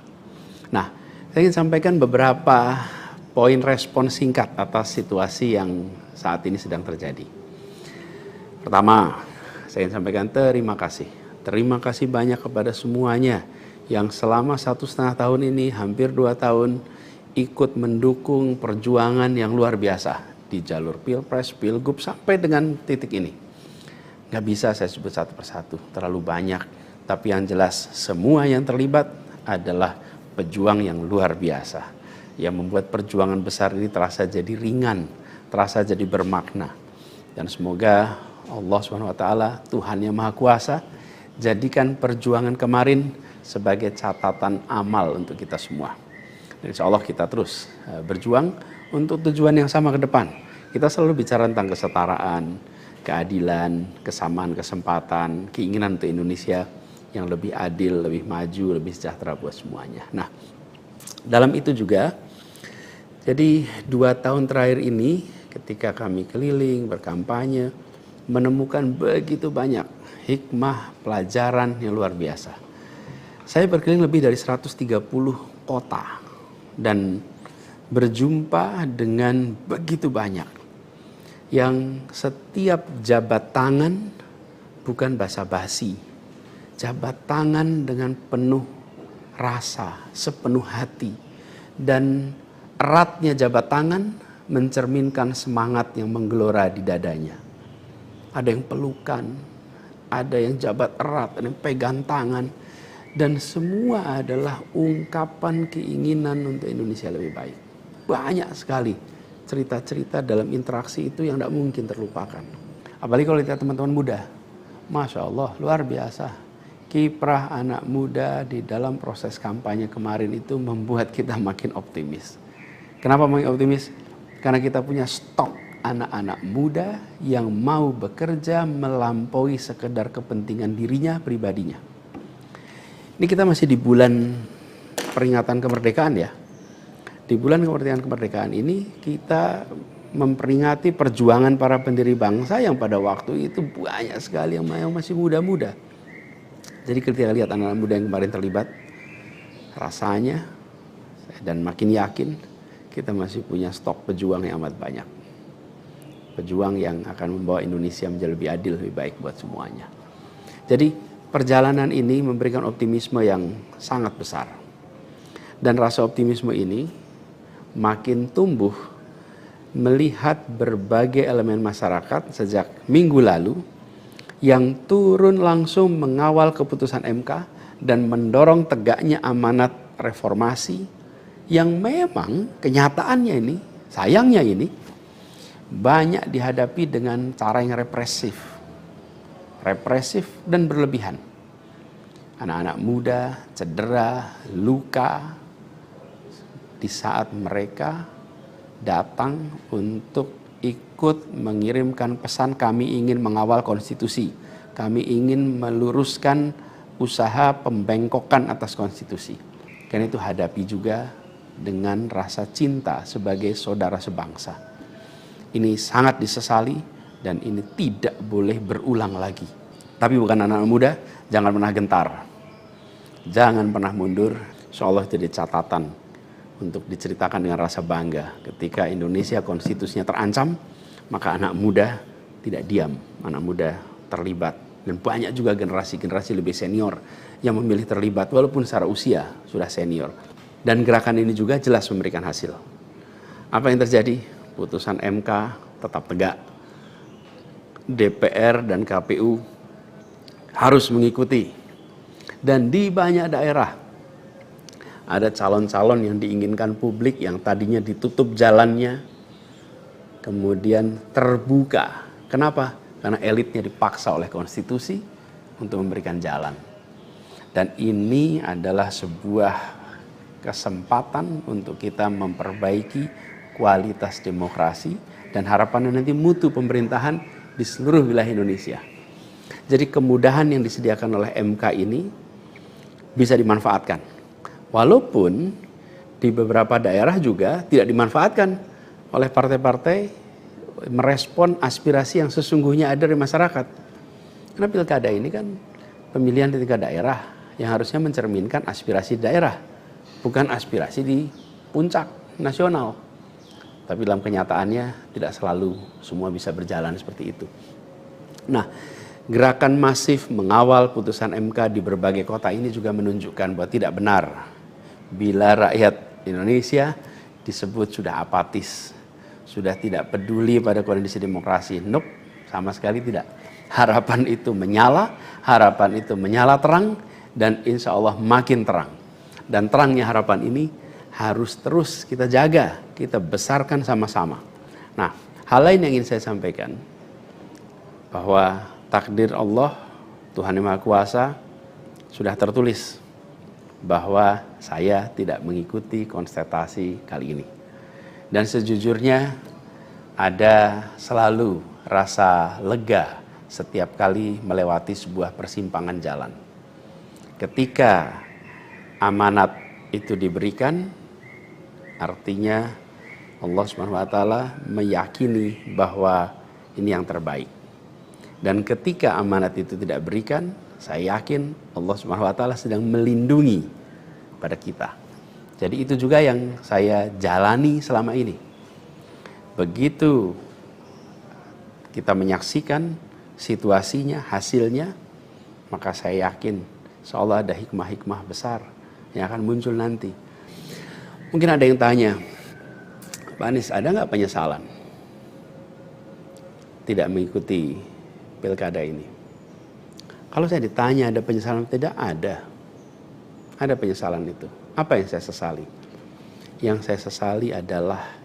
Nah, saya ingin sampaikan beberapa poin respon singkat atas situasi yang saat ini sedang terjadi. Pertama, saya ingin sampaikan terima kasih. Terima kasih banyak kepada semuanya yang selama 1,5 tahun ini, hampir 2 tahun, ikut mendukung perjuangan yang luar biasa di jalur Pilpres, Pilgub, sampai dengan titik ini. Nggak bisa saya sebut satu persatu, terlalu banyak. Tapi yang jelas, semua yang terlibat adalah pejuang yang luar biasa, yang membuat perjuangan besar ini terasa jadi ringan, terasa jadi bermakna. Dan semoga Allah SWT, Tuhan yang Maha Kuasa, jadikan perjuangan kemarin sebagai catatan amal untuk kita semua. Dan insya Allah kita terus berjuang untuk tujuan yang sama ke depan. Kita selalu bicara tentang kesetaraan, keadilan, kesamaan kesempatan, keinginan untuk Indonesia yang lebih adil, lebih maju, lebih sejahtera buat semuanya. Nah, dalam itu juga, jadi 2 tahun terakhir ini ketika kami keliling, berkampanye, menemukan begitu banyak hikmah, pelajaran yang luar biasa. Saya berkeliling lebih dari 130 kota dan berjumpa dengan begitu banyak yang setiap jabat tangan bukan basa-basi. Jabat tangan dengan penuh rasa, sepenuh hati. Dan eratnya jabat tangan mencerminkan semangat yang menggelora di dadanya. ada yang pelukan, ada yang jabat erat, ada yang pegang tangan. Dan semua adalah ungkapan keinginan untuk Indonesia lebih baik. Banyak sekali cerita-cerita dalam interaksi itu yang tidak mungkin terlupakan. Apalagi kalau lihat teman-teman muda. Masya Allah, luar biasa. Kiprah anak muda di dalam proses kampanye kemarin itu membuat kita makin optimis. Kenapa makin optimis? Karena kita punya stok anak-anak muda yang mau bekerja melampaui sekedar kepentingan dirinya, pribadinya. Ini kita masih di bulan peringatan kemerdekaan ya. Di bulan kemerdekaan ini kita memperingati perjuangan para pendiri bangsa yang pada waktu itu banyak sekali yang masih muda-muda. Jadi ketika lihat anak-anak muda yang kemarin terlibat, rasanya dan makin yakin kita masih punya stok pejuang yang amat banyak. Pejuang yang akan membawa Indonesia menjadi lebih adil, lebih baik buat semuanya. Jadi perjalanan ini memberikan optimisme yang sangat besar. Dan rasa optimisme ini makin tumbuh melihat berbagai elemen masyarakat sejak minggu lalu yang turun langsung mengawal keputusan MK dan mendorong tegaknya amanat reformasi yang memang kenyataannya ini, sayangnya ini, banyak dihadapi dengan cara yang represif dan berlebihan. Anak-anak muda cedera, luka di saat mereka datang untuk ikut mengirimkan pesan kami ingin mengawal konstitusi. Kami ingin meluruskan usaha pembengkokan atas konstitusi. Karena itu hadapi juga dengan rasa cinta sebagai saudara sebangsa. Ini sangat disesali dan ini tidak boleh berulang lagi. Tapi bukan anak-anak muda, jangan pernah gentar. Jangan pernah mundur. Insyaallah jadi catatan untuk diceritakan dengan rasa bangga. Ketika Indonesia konstitusinya terancam, maka anak muda tidak diam. Anak muda terlibat. Dan banyak juga generasi-generasi lebih senior yang memilih terlibat walaupun secara usia sudah senior. Dan gerakan ini juga jelas memberikan hasil. Apa yang terjadi? Putusan MK tetap tegak. DPR dan KPU harus mengikuti. Dan di banyak daerah ada calon-calon yang diinginkan publik yang tadinya ditutup jalannya kemudian terbuka. Kenapa? Karena elitnya dipaksa oleh konstitusi untuk memberikan jalan. Dan ini adalah sebuah kesempatan untuk kita memperbaiki kualitas demokrasi dan harapannya nanti mutu pemerintahan di seluruh wilayah Indonesia. Jadi kemudahan yang disediakan oleh MK ini bisa dimanfaatkan. Walaupun di beberapa daerah juga tidak dimanfaatkan oleh partai-partai merespon aspirasi yang sesungguhnya ada dari masyarakat. Karena pilkada ini kan pemilihan di tingkat daerah yang harusnya mencerminkan aspirasi daerah, bukan aspirasi di puncak nasional. Tapi dalam kenyataannya tidak selalu semua bisa berjalan seperti itu. Nah, gerakan masif mengawal putusan MK di berbagai kota ini juga menunjukkan bahwa tidak benar bila rakyat Indonesia disebut sudah apatis, sudah tidak peduli pada kondisi demokrasi. Nope, sama sekali tidak. Harapan itu menyala, harapan itu menyala terang, dan insya Allah makin terang. Dan terangnya harapan ini harus terus kita jaga, kita besarkan sama-sama. Nah, hal lain yang ingin saya sampaikan, bahwa takdir Allah, Tuhan Yang Maha Kuasa, sudah tertulis bahwa saya tidak mengikuti kontestasi kali ini. Dan sejujurnya ada selalu rasa lega setiap kali melewati sebuah persimpangan jalan. Ketika amanat itu diberikan, artinya Allah SWT meyakini bahwa ini yang terbaik. Dan ketika amanat itu tidak berikan, saya yakin Allah SWT sedang melindungi pada kita. Jadi itu juga yang saya jalani selama ini. Begitu kita menyaksikan situasinya, hasilnya, maka saya yakin seolah ada hikmah-hikmah besar yang akan muncul nanti. Mungkin ada yang tanya, Pak Anies, ada nggak penyesalan tidak mengikuti pilkada ini. Kalau saya ditanya ada penyesalan tidak, ada penyesalan itu. Apa yang saya sesali? Yang saya sesali adalah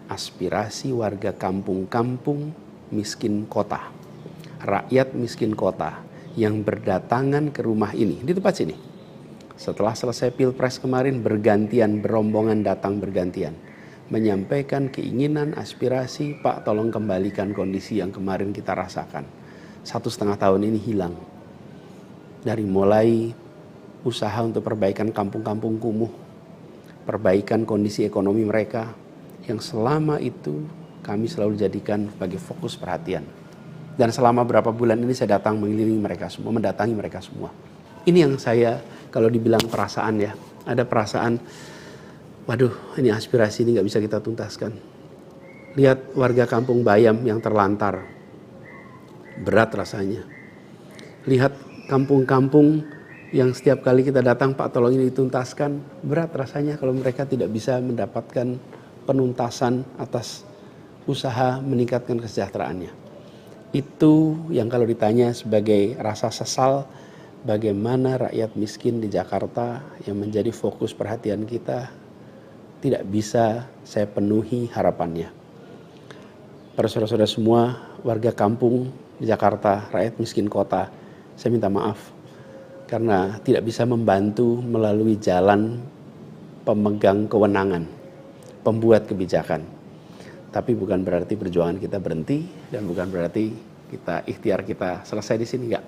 aspirasi warga kampung-kampung miskin kota, rakyat miskin kota yang berdatangan ke rumah ini, di tempat sini. Setelah selesai Pilpres kemarin bergantian, berombongan datang bergantian, menyampaikan keinginan, aspirasi, Pak tolong kembalikan kondisi yang kemarin kita rasakan. 1,5 tahun ini hilang. Dari mulai usaha untuk perbaikan kampung-kampung kumuh, perbaikan kondisi ekonomi mereka, yang selama itu kami selalu jadikan sebagai fokus perhatian. Dan selama berapa bulan ini saya datang mengelilingi mereka semua, mendatangi mereka semua. Ini yang saya, kalau dibilang perasaan ya, ada perasaan, waduh ini aspirasi ini gak bisa kita tuntaskan. Lihat warga kampung Bayam yang terlantar, berat rasanya. Lihat kampung-kampung yang setiap kali kita datang, Pak tolong ini dituntaskan, berat rasanya kalau mereka tidak bisa mendapatkan penuntasan atas usaha meningkatkan kesejahteraannya. Itu yang kalau ditanya sebagai rasa sesal, bagaimana rakyat miskin di Jakarta yang menjadi fokus perhatian kita tidak bisa saya penuhi harapannya. Para saudara-saudara semua, warga kampung di Jakarta, rakyat miskin kota, saya minta maaf karena tidak bisa membantu melalui jalan pemegang kewenangan, pembuat kebijakan. Tapi bukan berarti perjuangan kita berhenti dan bukan berarti kita ikhtiar kita selesai di sini, enggak.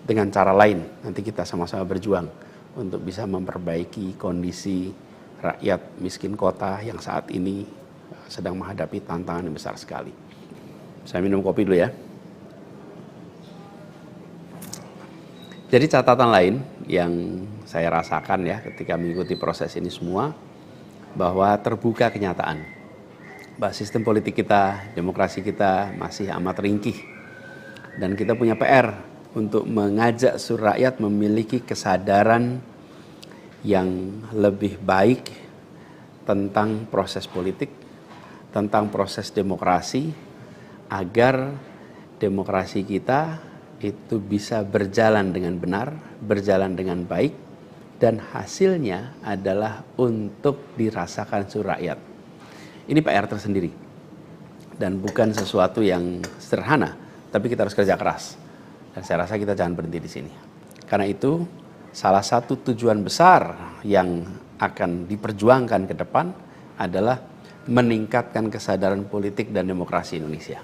Dengan cara lain nanti kita sama-sama berjuang untuk bisa memperbaiki kondisi rakyat miskin kota yang saat ini sedang menghadapi tantangan yang besar sekali. Saya minum kopi dulu ya. Jadi catatan lain yang saya rasakan ya ketika mengikuti proses ini semua, bahwa terbuka kenyataan bahwa sistem politik kita, demokrasi kita masih amat ringkih. Dan kita punya PR untuk mengajak seluruh rakyat memiliki kesadaran yang lebih baik tentang proses politik, tentang proses demokrasi, agar demokrasi kita itu bisa berjalan dengan benar, berjalan dengan baik, dan hasilnya adalah untuk dirasakan seluruh rakyat. Ini PR tersendiri dan bukan sesuatu yang sederhana, tapi kita harus kerja keras. Dan saya rasa kita jangan berhenti di sini. Karena itu salah satu tujuan besar yang akan diperjuangkan ke depan adalah meningkatkan kesadaran politik dan demokrasi Indonesia.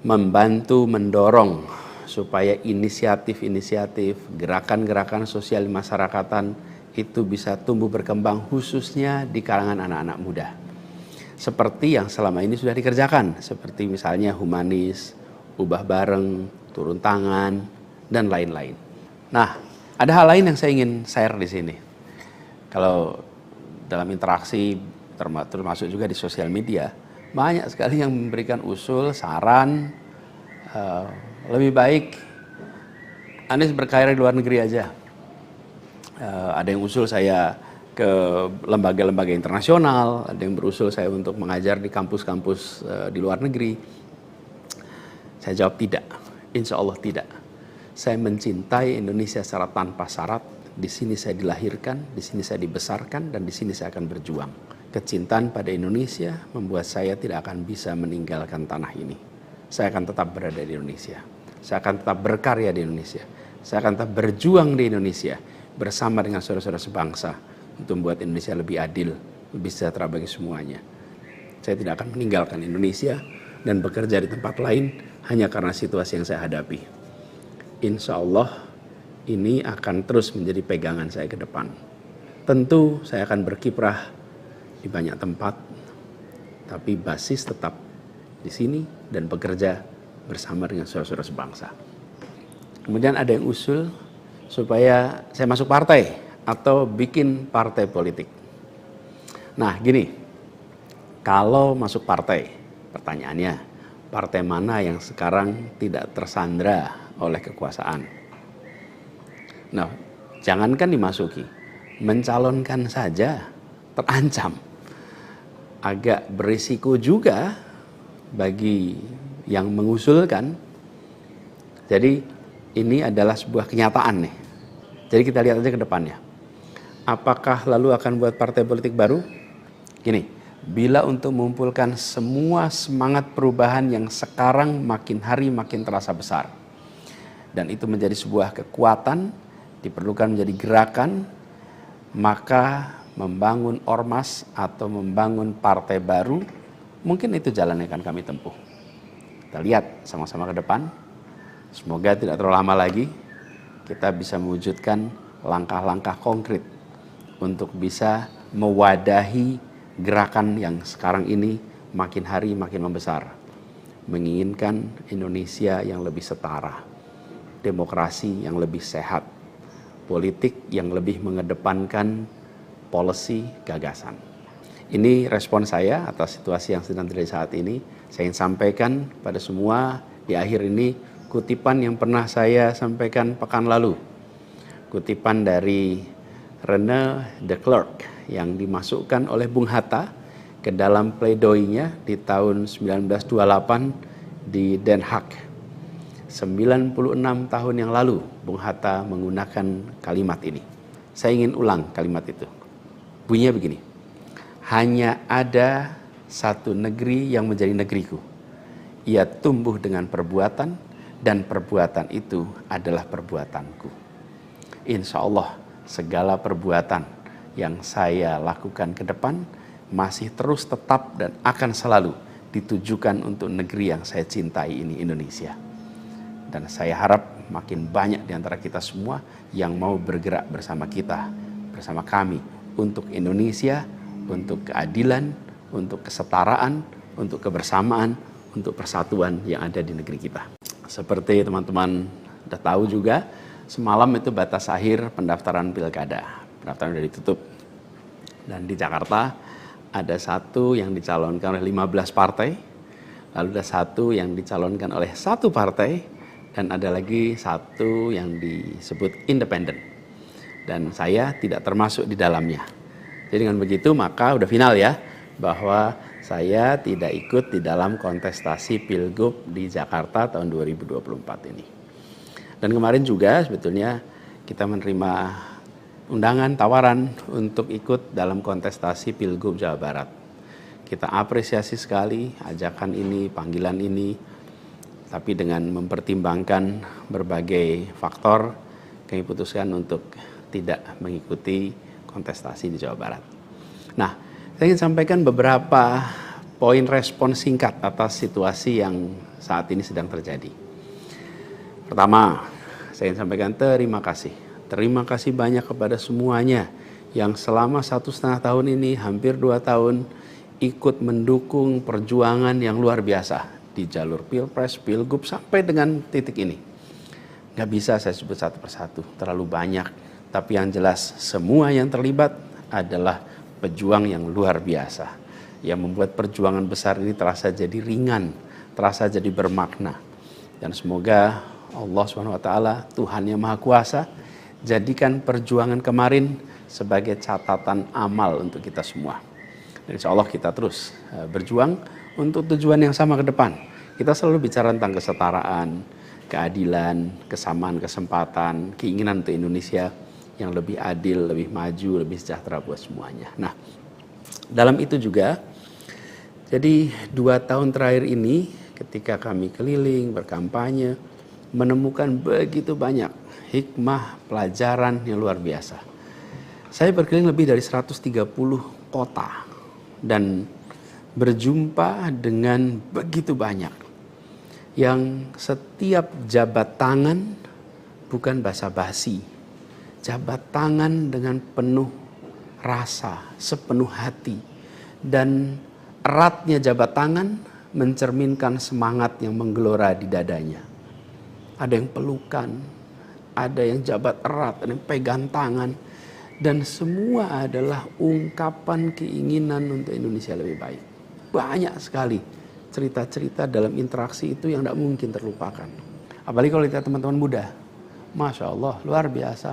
Membantu mendorong supaya inisiatif-inisiatif, gerakan-gerakan sosial masyarakatan itu bisa tumbuh berkembang khususnya di kalangan anak-anak muda. Seperti yang selama ini sudah dikerjakan, seperti misalnya humanis, ubah bareng, turun tangan, dan lain-lain. Nah, ada hal lain yang saya ingin share di sini. Kalau dalam interaksi, termasuk juga di sosial media, banyak sekali yang memberikan usul, saran, lebih baik Anies berkarir di luar negeri aja. Ada yang usul saya ke lembaga-lembaga internasional, ada yang berusul saya untuk mengajar di kampus-kampus di luar negeri. Saya jawab tidak, insya Allah tidak. Saya mencintai Indonesia secara tanpa syarat. Di sini saya dilahirkan, di sini saya dibesarkan, dan di sini saya akan berjuang. Kecintaan pada Indonesia membuat saya tidak akan bisa meninggalkan tanah ini. Saya akan tetap berada di Indonesia. Saya akan tetap berkarya di Indonesia. Saya akan tetap berjuang di Indonesia bersama dengan saudara-saudara sebangsa untuk membuat Indonesia lebih adil, lebih sejahtera bagi semuanya. Saya tidak akan meninggalkan Indonesia dan bekerja di tempat lain hanya karena situasi yang saya hadapi. Insya Allah ini akan terus menjadi pegangan saya ke depan. Tentu saya akan berkiprah di banyak tempat, tapi basis tetap di sini dan bekerja bersama dengan saudara-saudara sebangsa. Kemudian ada yang usul supaya saya masuk partai atau bikin partai politik. Nah gini, kalau masuk partai, pertanyaannya, partai mana yang sekarang tidak tersandra oleh kekuasaan? Nah, jangankan dimasuki, mencalonkan saja terancam. Agak berisiko juga bagi yang mengusulkan. Jadi ini adalah sebuah kenyataan nih. Jadi kita lihat aja ke depannya. Apakah lalu akan buat partai politik baru? Gini, bila untuk mengumpulkan semua semangat perubahan yang sekarang makin hari makin terasa besar, dan itu menjadi sebuah kekuatan, diperlukan menjadi gerakan, maka membangun ormas atau membangun partai baru, mungkin itu jalan yang akan kami tempuh. Kita lihat sama-sama ke depan. Semoga tidak terlalu lama lagi kita bisa mewujudkan langkah-langkah konkret untuk bisa mewadahi gerakan yang sekarang ini makin hari makin membesar. Menginginkan Indonesia yang lebih setara, demokrasi yang lebih sehat, politik yang lebih mengedepankan policy gagasan. Ini respon saya atas situasi yang sedang terjadi saat ini. Saya ingin sampaikan pada semua di akhir ini kutipan yang pernah saya sampaikan pekan lalu. Kutipan dari René de Klerk yang dimasukkan oleh Bung Hatta ke dalam pledoinya di tahun 1928 di Den Haag. 96 tahun yang lalu Bung Hatta menggunakan kalimat ini. Saya ingin ulang kalimat itu. Bunyinya begini. Hanya ada satu negeri yang menjadi negeriku. Ia tumbuh dengan perbuatan, dan perbuatan itu adalah perbuatanku. Insya Allah segala perbuatan yang saya lakukan ke depan masih terus tetap dan akan selalu ditujukan untuk negeri yang saya cintai ini, Indonesia. Dan saya harap makin banyak di antara kita semua yang mau bergerak bersama kita, bersama kami untuk Indonesia, untuk keadilan, untuk kesetaraan, untuk kebersamaan, untuk persatuan yang ada di negeri kita. Seperti teman-teman sudah tahu juga, semalam itu batas akhir pendaftaran pilkada. Pendaftaran sudah ditutup. Dan di Jakarta ada satu yang dicalonkan oleh 15 partai, lalu ada satu yang dicalonkan oleh satu partai, dan ada lagi satu yang disebut independen. Dan saya tidak termasuk di dalamnya. Jadi dengan begitu maka udah final ya, bahwa saya tidak ikut di dalam kontestasi Pilgub di Jakarta tahun 2024 ini. Dan kemarin juga sebetulnya kita menerima undangan, tawaran untuk ikut dalam kontestasi Pilgub Jawa Barat. Kita apresiasi sekali ajakan ini, panggilan ini, tapi dengan mempertimbangkan berbagai faktor, kami putuskan untuk tidak mengikuti kontestasi di Jawa Barat. Nah, saya ingin sampaikan beberapa poin respon singkat atas situasi yang saat ini sedang terjadi. Pertama, saya ingin sampaikan terima kasih. Terima kasih banyak kepada semuanya yang selama 1,5 tahun ini, hampir 2 tahun, ikut mendukung perjuangan yang luar biasa di jalur Pilpres, Pilgub, sampai dengan titik ini. Gak bisa saya sebut satu persatu, terlalu banyak. Tapi yang jelas semua yang terlibat adalah pejuang yang luar biasa, yang membuat perjuangan besar ini terasa jadi ringan, terasa jadi bermakna. Dan semoga Allah SWT, Tuhan yang Maha Kuasa, jadikan perjuangan kemarin sebagai catatan amal untuk kita semua. Dan insya Allah kita terus berjuang untuk tujuan yang sama ke depan. Kita selalu bicara tentang kesetaraan, keadilan, kesamaan kesempatan, keinginan untuk Indonesia yang lebih adil, lebih maju, lebih sejahtera buat semuanya. Nah, dalam itu juga, jadi 2 tahun terakhir ini ketika kami keliling, berkampanye, menemukan begitu banyak hikmah, pelajaran yang luar biasa. Saya berkeliling lebih dari 130 kota dan berjumpa dengan begitu banyak yang setiap jabat tangan bukan basa-basi, jabat tangan dengan penuh rasa, sepenuh hati, dan eratnya jabat tangan mencerminkan semangat yang menggelora di dadanya. Ada yang pelukan, ada yang jabat erat, ada yang pegang tangan, dan semua adalah ungkapan keinginan untuk Indonesia lebih baik. Banyak sekali cerita-cerita dalam interaksi itu yang tidak mungkin terlupakan. Apalagi kalau lihat teman-teman muda, Masya Allah, luar biasa.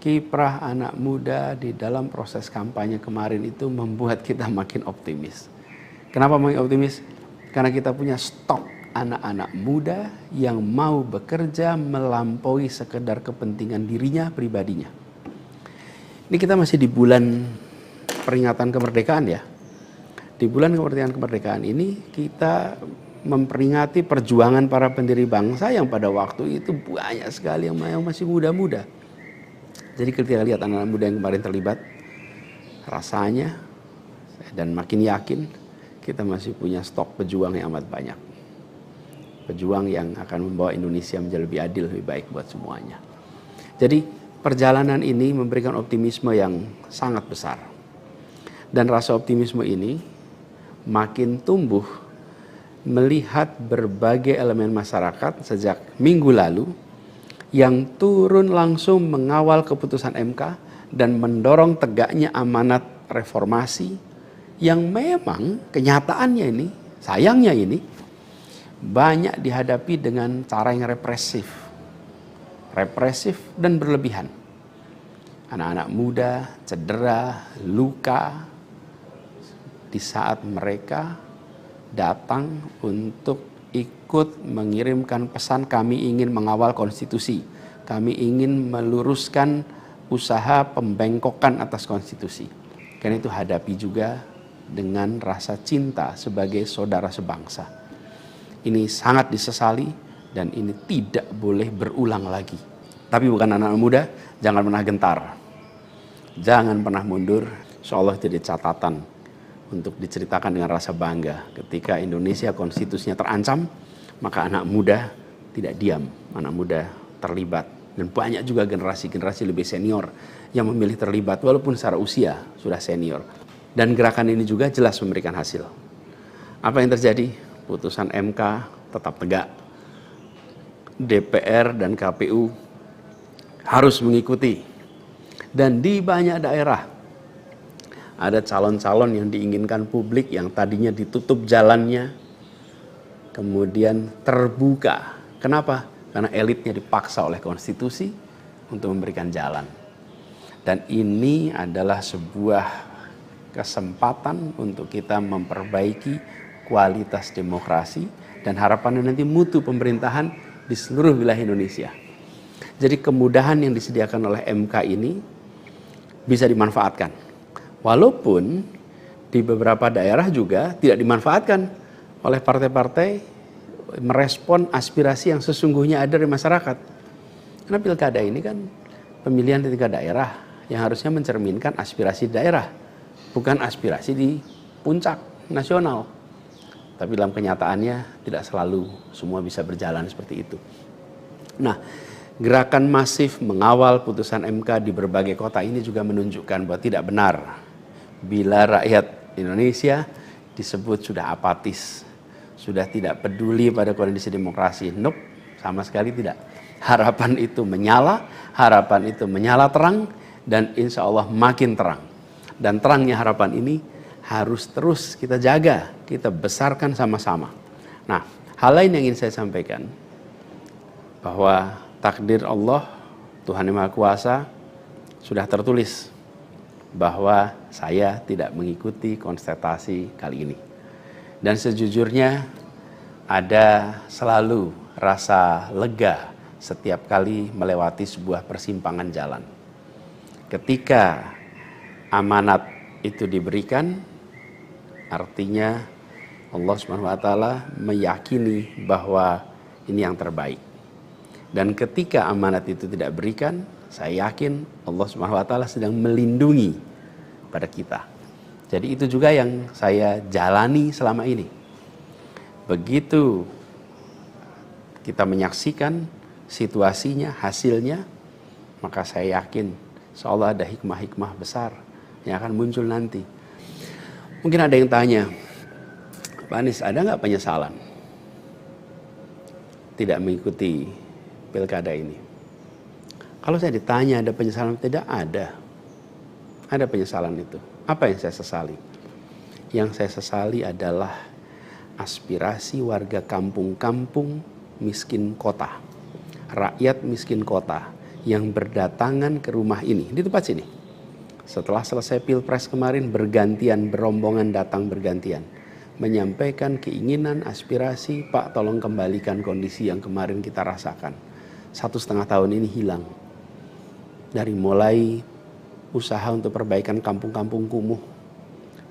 Kiprah anak muda di dalam proses kampanye kemarin itu membuat kita makin optimis. Kenapa makin optimis? Karena kita punya stok anak-anak muda yang mau bekerja melampaui sekedar kepentingan dirinya, pribadinya. Ini kita masih di bulan peringatan kemerdekaan ya. Di bulan kemerdekaan ini kita memperingati perjuangan para pendiri bangsa yang pada waktu itu banyak sekali yang masih muda-muda. Jadi ketika lihat anak-anak muda yang kemarin terlibat, rasanya dan makin yakin kita masih punya stok pejuang yang amat banyak. Pejuang yang akan membawa Indonesia menjadi lebih adil, lebih baik buat semuanya. Jadi perjalanan ini memberikan optimisme yang sangat besar. Dan rasa optimisme ini makin tumbuh melihat berbagai elemen masyarakat sejak minggu lalu yang turun langsung mengawal keputusan MK dan mendorong tegaknya amanat reformasi yang memang kenyataannya ini, sayangnya ini, banyak dihadapi dengan cara yang represif dan berlebihan. Anak-anak muda cedera, luka di saat mereka datang untuk ikut mengirimkan pesan kami ingin mengawal konstitusi, kami ingin meluruskan usaha pembengkokan atas konstitusi. Karena itu hadapi juga dengan rasa cinta sebagai saudara sebangsa. Ini sangat disesali dan ini tidak boleh berulang lagi. Tapi bukan anak-anak muda, jangan pernah gentar. Jangan pernah mundur, seolah jadi catatan untuk diceritakan dengan rasa bangga. Ketika Indonesia konstitusinya terancam, maka anak muda tidak diam, anak muda terlibat. Dan banyak juga generasi-generasi lebih senior yang memilih terlibat walaupun secara usia sudah senior. Dan gerakan ini juga jelas memberikan hasil. Apa yang terjadi? Putusan MK tetap tegak. DPR dan KPU harus mengikuti. Dan di banyak daerah ada calon-calon yang diinginkan publik yang tadinya ditutup jalannya kemudian terbuka. Kenapa? Karena elitnya dipaksa oleh konstitusi untuk memberikan jalan. Dan ini adalah sebuah kesempatan untuk kita memperbaiki kualitas demokrasi dan harapannya nanti mutu pemerintahan di seluruh wilayah Indonesia. Jadi kemudahan yang disediakan oleh MK ini bisa dimanfaatkan. Walaupun di beberapa daerah juga tidak dimanfaatkan oleh partai-partai merespon aspirasi yang sesungguhnya ada di masyarakat. Karena pilkada ini kan pemilihan di tingkat daerah yang harusnya mencerminkan aspirasi daerah, bukan aspirasi di puncak nasional. Tapi dalam kenyataannya tidak selalu semua bisa berjalan seperti itu. Nah, gerakan masif mengawal putusan MK di berbagai kota ini juga menunjukkan bahwa tidak benar bila rakyat Indonesia disebut sudah apatis, sudah tidak peduli pada kondisi demokrasi. Nope, sama sekali tidak. Harapan itu menyala terang dan insya Allah makin terang. Dan terangnya harapan ini harus terus kita jaga, kita besarkan sama-sama. Nah, hal lain yang ingin saya sampaikan, bahwa takdir Allah, Tuhan Yang Maha Kuasa, sudah tertulis bahwa saya tidak mengikuti kontestasi kali ini. Dan sejujurnya ada selalu rasa lega setiap kali melewati sebuah persimpangan jalan. Ketika amanat itu diberikan, artinya Allah SWT meyakini bahwa ini yang terbaik. Dan ketika amanat itu tidak berikan, saya yakin Allah SWT sedang melindungi pada kita. Jadi itu juga yang saya jalani selama ini. Begitu kita menyaksikan situasinya, hasilnya, maka saya yakin seolah ada hikmah-hikmah besar yang akan muncul nanti. Mungkin ada yang tanya, Pak Anies, ada nggak penyesalan tidak mengikuti pilkada ini? Kalau saya ditanya ada penyesalan, tidak ada. Ada penyesalan itu. Apa yang saya sesali? Yang saya sesali adalah aspirasi warga kampung-kampung miskin kota, rakyat miskin kota yang berdatangan ke rumah ini, di tempat sini. Setelah selesai pilpres kemarin bergantian, berombongan datang bergantian. menyampaikan keinginan, aspirasi, Pak tolong kembalikan kondisi yang kemarin kita rasakan. 1,5 tahun ini hilang. Dari mulai usaha untuk perbaikan kampung-kampung kumuh,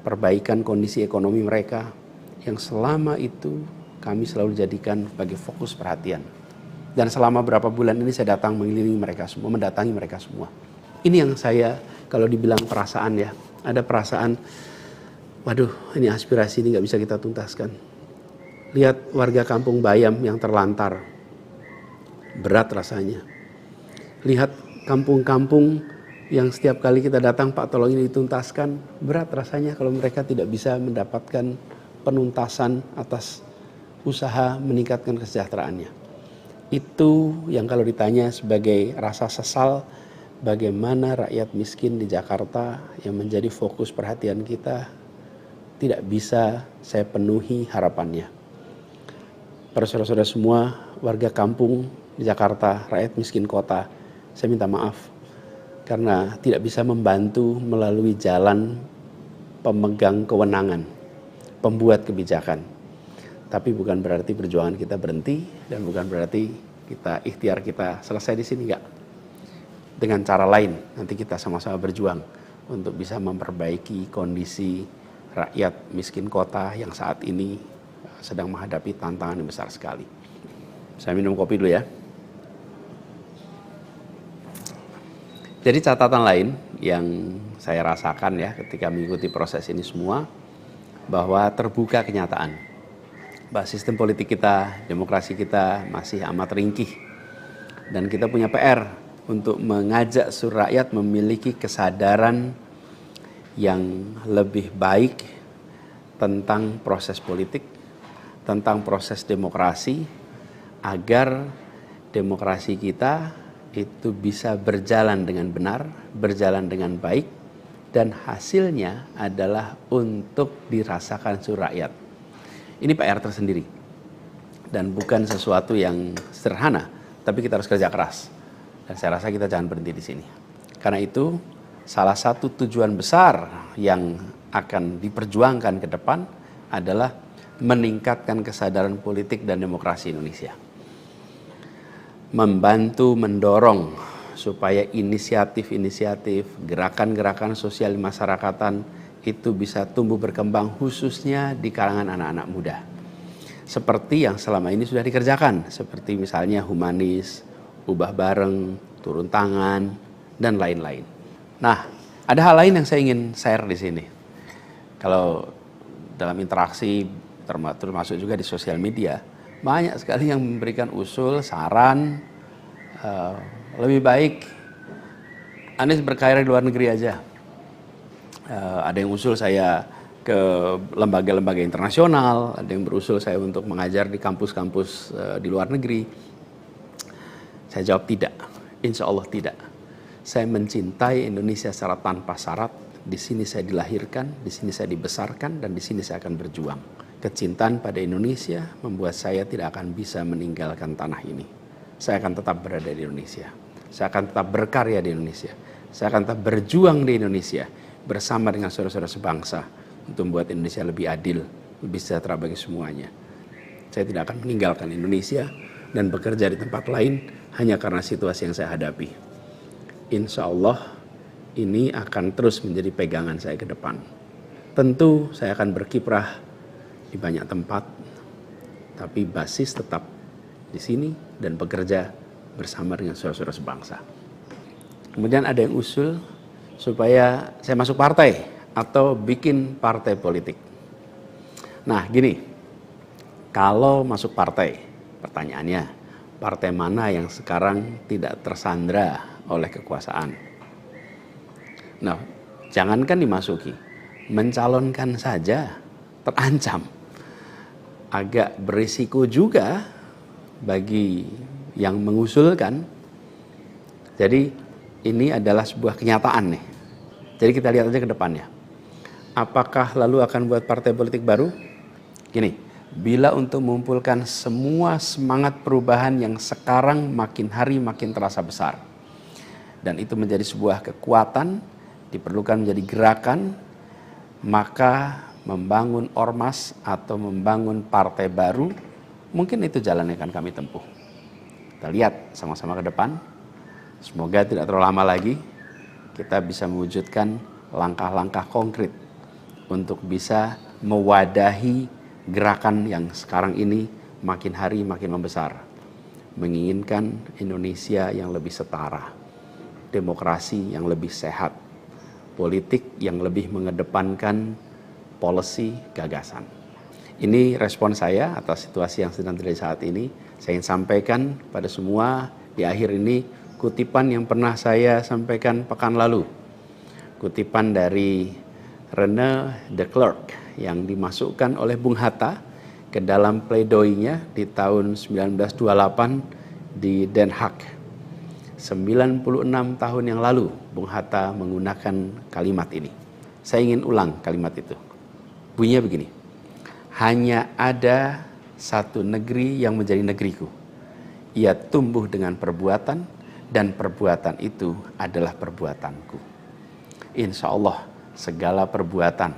perbaikan kondisi ekonomi mereka, yang selama itu kami selalu jadikan sebagai fokus perhatian. Dan selama berapa bulan ini saya datang mengelilingi mereka semua, mendatangi mereka semua. Ini yang saya, kalau dibilang perasaan ya, ada perasaan, waduh ini aspirasi ini gak bisa kita tuntaskan. Lihat warga kampung Bayam yang terlantar, berat rasanya. Lihat kampung-kampung yang setiap kali kita datang, Pak tolong ini dituntaskan, berat rasanya kalau mereka tidak bisa mendapatkan penuntasan atas usaha meningkatkan kesejahteraannya. Itu yang kalau ditanya sebagai rasa sesal, bagaimana rakyat miskin di Jakarta yang menjadi fokus perhatian kita tidak bisa saya penuhi harapannya. Para saudara-saudara semua, warga kampung di Jakarta, rakyat miskin kota, saya minta maaf karena tidak bisa membantu melalui jalan pemegang kewenangan, pembuat kebijakan. Tapi bukan berarti perjuangan kita berhenti dan bukan berarti ikhtiar kita selesai di sini, enggak. Dengan cara lain nanti kita sama-sama berjuang untuk bisa memperbaiki kondisi rakyat miskin kota yang saat ini sedang menghadapi tantangan yang besar sekali. Saya minum kopi dulu ya. Jadi catatan lain yang saya rasakan ya ketika mengikuti proses ini semua, bahwa terbuka kenyataan bahwa sistem politik kita, demokrasi kita masih amat ringkih. Dan kita punya PR untuk mengajak seluruh rakyat memiliki kesadaran yang lebih baik tentang proses politik, tentang proses demokrasi, agar demokrasi kita itu bisa berjalan dengan benar, berjalan dengan baik, dan hasilnya adalah untuk dirasakan seluruh rakyat. Ini PR tersendiri dan bukan sesuatu yang sederhana, tapi kita harus kerja keras. Dan saya rasa kita jangan berhenti di sini. Karena itu salah satu tujuan besar yang akan diperjuangkan ke depan adalah meningkatkan kesadaran politik dan demokrasi Indonesia. Membantu mendorong supaya inisiatif-inisiatif, gerakan-gerakan sosial masyarakatan itu bisa tumbuh berkembang khususnya di kalangan anak-anak muda. Seperti yang selama ini sudah dikerjakan, seperti misalnya humanis, ubah bareng, turun tangan, dan lain-lain. Nah, ada hal lain yang saya ingin share di sini. Kalau dalam interaksi termasuk juga di sosial media, banyak sekali yang memberikan usul, saran, lebih baik Anies berkarir di luar negeri aja. Ada yang usul saya ke lembaga-lembaga internasional, ada yang berusul saya untuk mengajar di kampus-kampus di luar negeri. Saya jawab tidak, insya Allah tidak. Saya mencintai Indonesia secara tanpa syarat. Di sini saya dilahirkan, di sini saya dibesarkan, dan di sini saya akan berjuang. Kecintaan pada Indonesia membuat saya tidak akan bisa meninggalkan tanah ini. Saya akan tetap berada di Indonesia. Saya akan tetap berkarya di Indonesia. Saya akan tetap berjuang di Indonesia bersama dengan saudara-saudara sebangsa untuk membuat Indonesia lebih adil, lebih sejahtera bagi semuanya. Saya tidak akan meninggalkan Indonesia dan bekerja di tempat lain hanya karena situasi yang saya hadapi. Insya Allah ini akan terus menjadi pegangan saya ke depan. Tentu saya akan berkiprah di banyak tempat, tapi basis tetap di sini dan bekerja bersama dengan saudara-saudara sebangsa. Kemudian ada yang usul supaya saya masuk partai atau bikin partai politik. Nah gini, kalau masuk partai, pertanyaannya, partai mana yang sekarang tidak tersandra oleh kekuasaan? Nah, jangankan dimasuki, mencalonkan saja terancam. Agak berisiko juga bagi yang mengusulkan. Jadi ini adalah sebuah kenyataan nih. Jadi kita lihat aja ke depannya. Apakah lalu akan buat partai politik baru? Gini, bila untuk mengumpulkan semua semangat perubahan yang sekarang makin hari makin terasa besar, dan itu menjadi sebuah kekuatan, diperlukan menjadi gerakan, maka membangun ormas atau membangun partai baru, mungkin itu jalan yang akan kami tempuh. Kita lihat sama-sama ke depan. Semoga tidak terlalu lama lagi kita bisa mewujudkan langkah-langkah konkret untuk bisa mewadahi gerakan yang sekarang ini makin hari makin membesar. Menginginkan Indonesia yang lebih setara, demokrasi yang lebih sehat, politik yang lebih mengedepankan policy gagasan. Ini respon saya atas situasi yang sedang terjadi saat ini. Saya ingin sampaikan pada semua di akhir ini kutipan yang pernah saya sampaikan pekan lalu. Kutipan dari René de Klerk yang dimasukkan oleh Bung Hatta ke dalam pledoinya di tahun 1928 di Den Haag. 96 tahun yang lalu Bung Hatta menggunakan kalimat ini. Saya ingin ulang kalimat itu. Bunyinya begini, hanya ada satu negeri yang menjadi negeriku. Ia tumbuh dengan perbuatan dan perbuatan itu adalah perbuatanku. Insya Allah segala perbuatan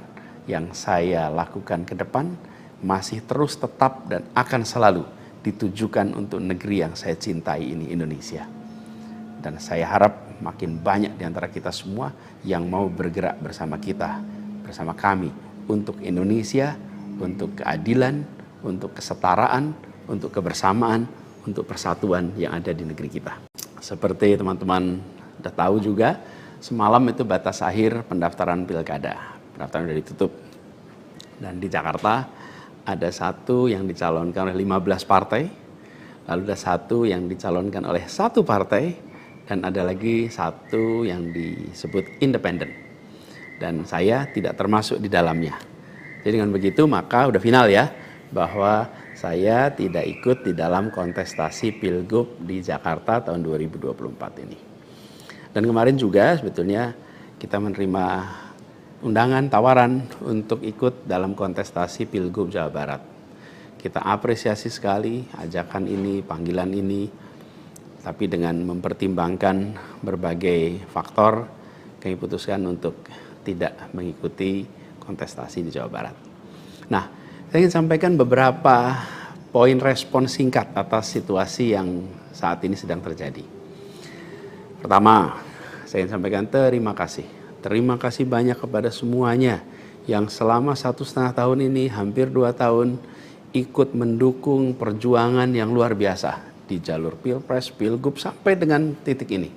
yang saya lakukan ke depan masih terus tetap dan akan selalu ditujukan untuk negeri yang saya cintai ini, Indonesia. Dan saya harap makin banyak di antara kita semua yang mau bergerak bersama kita, bersama kami, untuk Indonesia, untuk keadilan, untuk kesetaraan, untuk kebersamaan, untuk persatuan yang ada di negeri kita. Seperti teman-teman sudah tahu juga, semalam itu batas akhir pendaftaran pilkada. Pendaftaran sudah ditutup. Dan di Jakarta ada satu yang dicalonkan oleh 15 partai, lalu ada satu yang dicalonkan oleh satu partai, dan ada lagi satu yang disebut independen. Dan saya tidak termasuk di dalamnya. Jadi dengan begitu maka udah final ya, bahwa saya tidak ikut di dalam kontestasi Pilgub di Jakarta tahun 2024 ini. Dan kemarin juga sebetulnya kita menerima undangan, tawaran untuk ikut dalam kontestasi Pilgub Jawa Barat. Kita apresiasi sekali ajakan ini, panggilan ini, tapi dengan mempertimbangkan berbagai faktor, kami putuskan untuk tidak mengikuti kontestasi di Jawa Barat. Nah, saya ingin sampaikan beberapa poin respon singkat atas situasi yang saat ini sedang terjadi. Pertama, saya ingin sampaikan terima kasih. Terima kasih banyak kepada semuanya yang selama 1,5 tahun ini, hampir 2 tahun, ikut mendukung perjuangan yang luar biasa di jalur Pilpres, Pilgub, sampai dengan titik ini.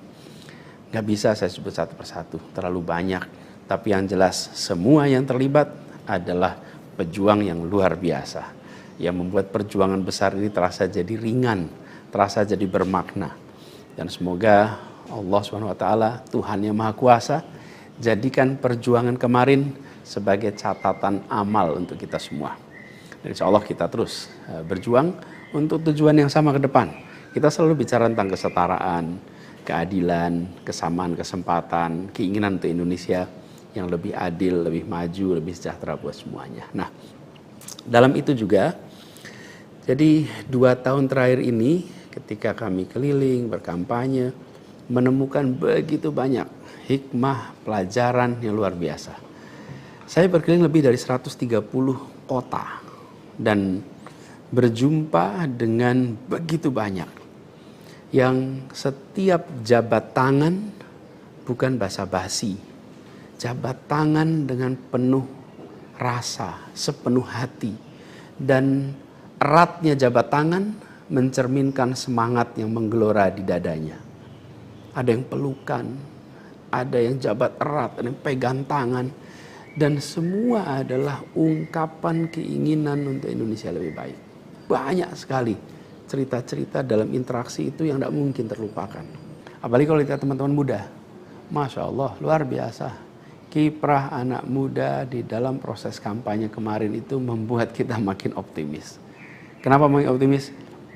Gak bisa saya sebut satu persatu, terlalu banyak. Tapi yang jelas semua yang terlibat adalah pejuang yang luar biasa, yang membuat perjuangan besar ini terasa jadi ringan, terasa jadi bermakna. Dan semoga Allah SWT, Tuhan yang Maha Kuasa, jadikan perjuangan kemarin sebagai catatan amal untuk kita semua. Dan insya Allah kita terus berjuang untuk tujuan yang sama ke depan. Kita selalu bicara tentang kesetaraan, keadilan, kesamaan kesempatan, keinginan untuk Indonesia yang lebih adil, lebih maju, lebih sejahtera buat semuanya. Nah, dalam itu juga, jadi 2 tahun terakhir ini ketika kami keliling, berkampanye, menemukan begitu banyak hikmah, pelajaran yang luar biasa. Saya berkeliling lebih dari 130 kota dan berjumpa dengan begitu banyak yang setiap jabat tangan bukan basa-basi, jabat tangan dengan penuh rasa, sepenuh hati, dan eratnya jabat tangan mencerminkan semangat yang menggelora di dadanya. Ada yang pelukan, ada yang jabat erat, ada yang pegang tangan, dan semua adalah ungkapan keinginan untuk Indonesia lebih baik. Banyak sekali cerita-cerita dalam interaksi itu yang tidak mungkin terlupakan. Apalagi kalau lihat teman-teman muda, Masya Allah, luar biasa. Kiprah anak muda di dalam proses kampanye kemarin itu membuat kita makin optimis. Kenapa makin optimis?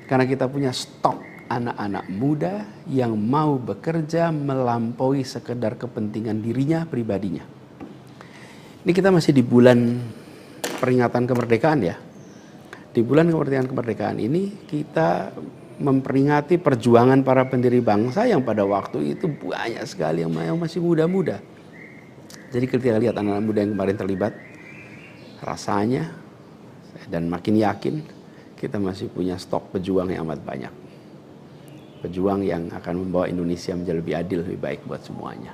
Karena kita punya stok anak-anak muda yang mau bekerja melampaui sekedar kepentingan dirinya, pribadinya. Ini kita masih di bulan peringatan kemerdekaan ya. Di bulan kemerdekaan ini kita memperingati perjuangan para pendiri bangsa yang pada waktu itu banyak sekali yang masih muda-muda. Jadi kita lihat anak-anak muda yang kemarin terlibat, rasanya dan makin yakin kita masih punya stok pejuang yang amat banyak. Pejuang yang akan membawa Indonesia menjadi lebih adil, lebih baik buat semuanya.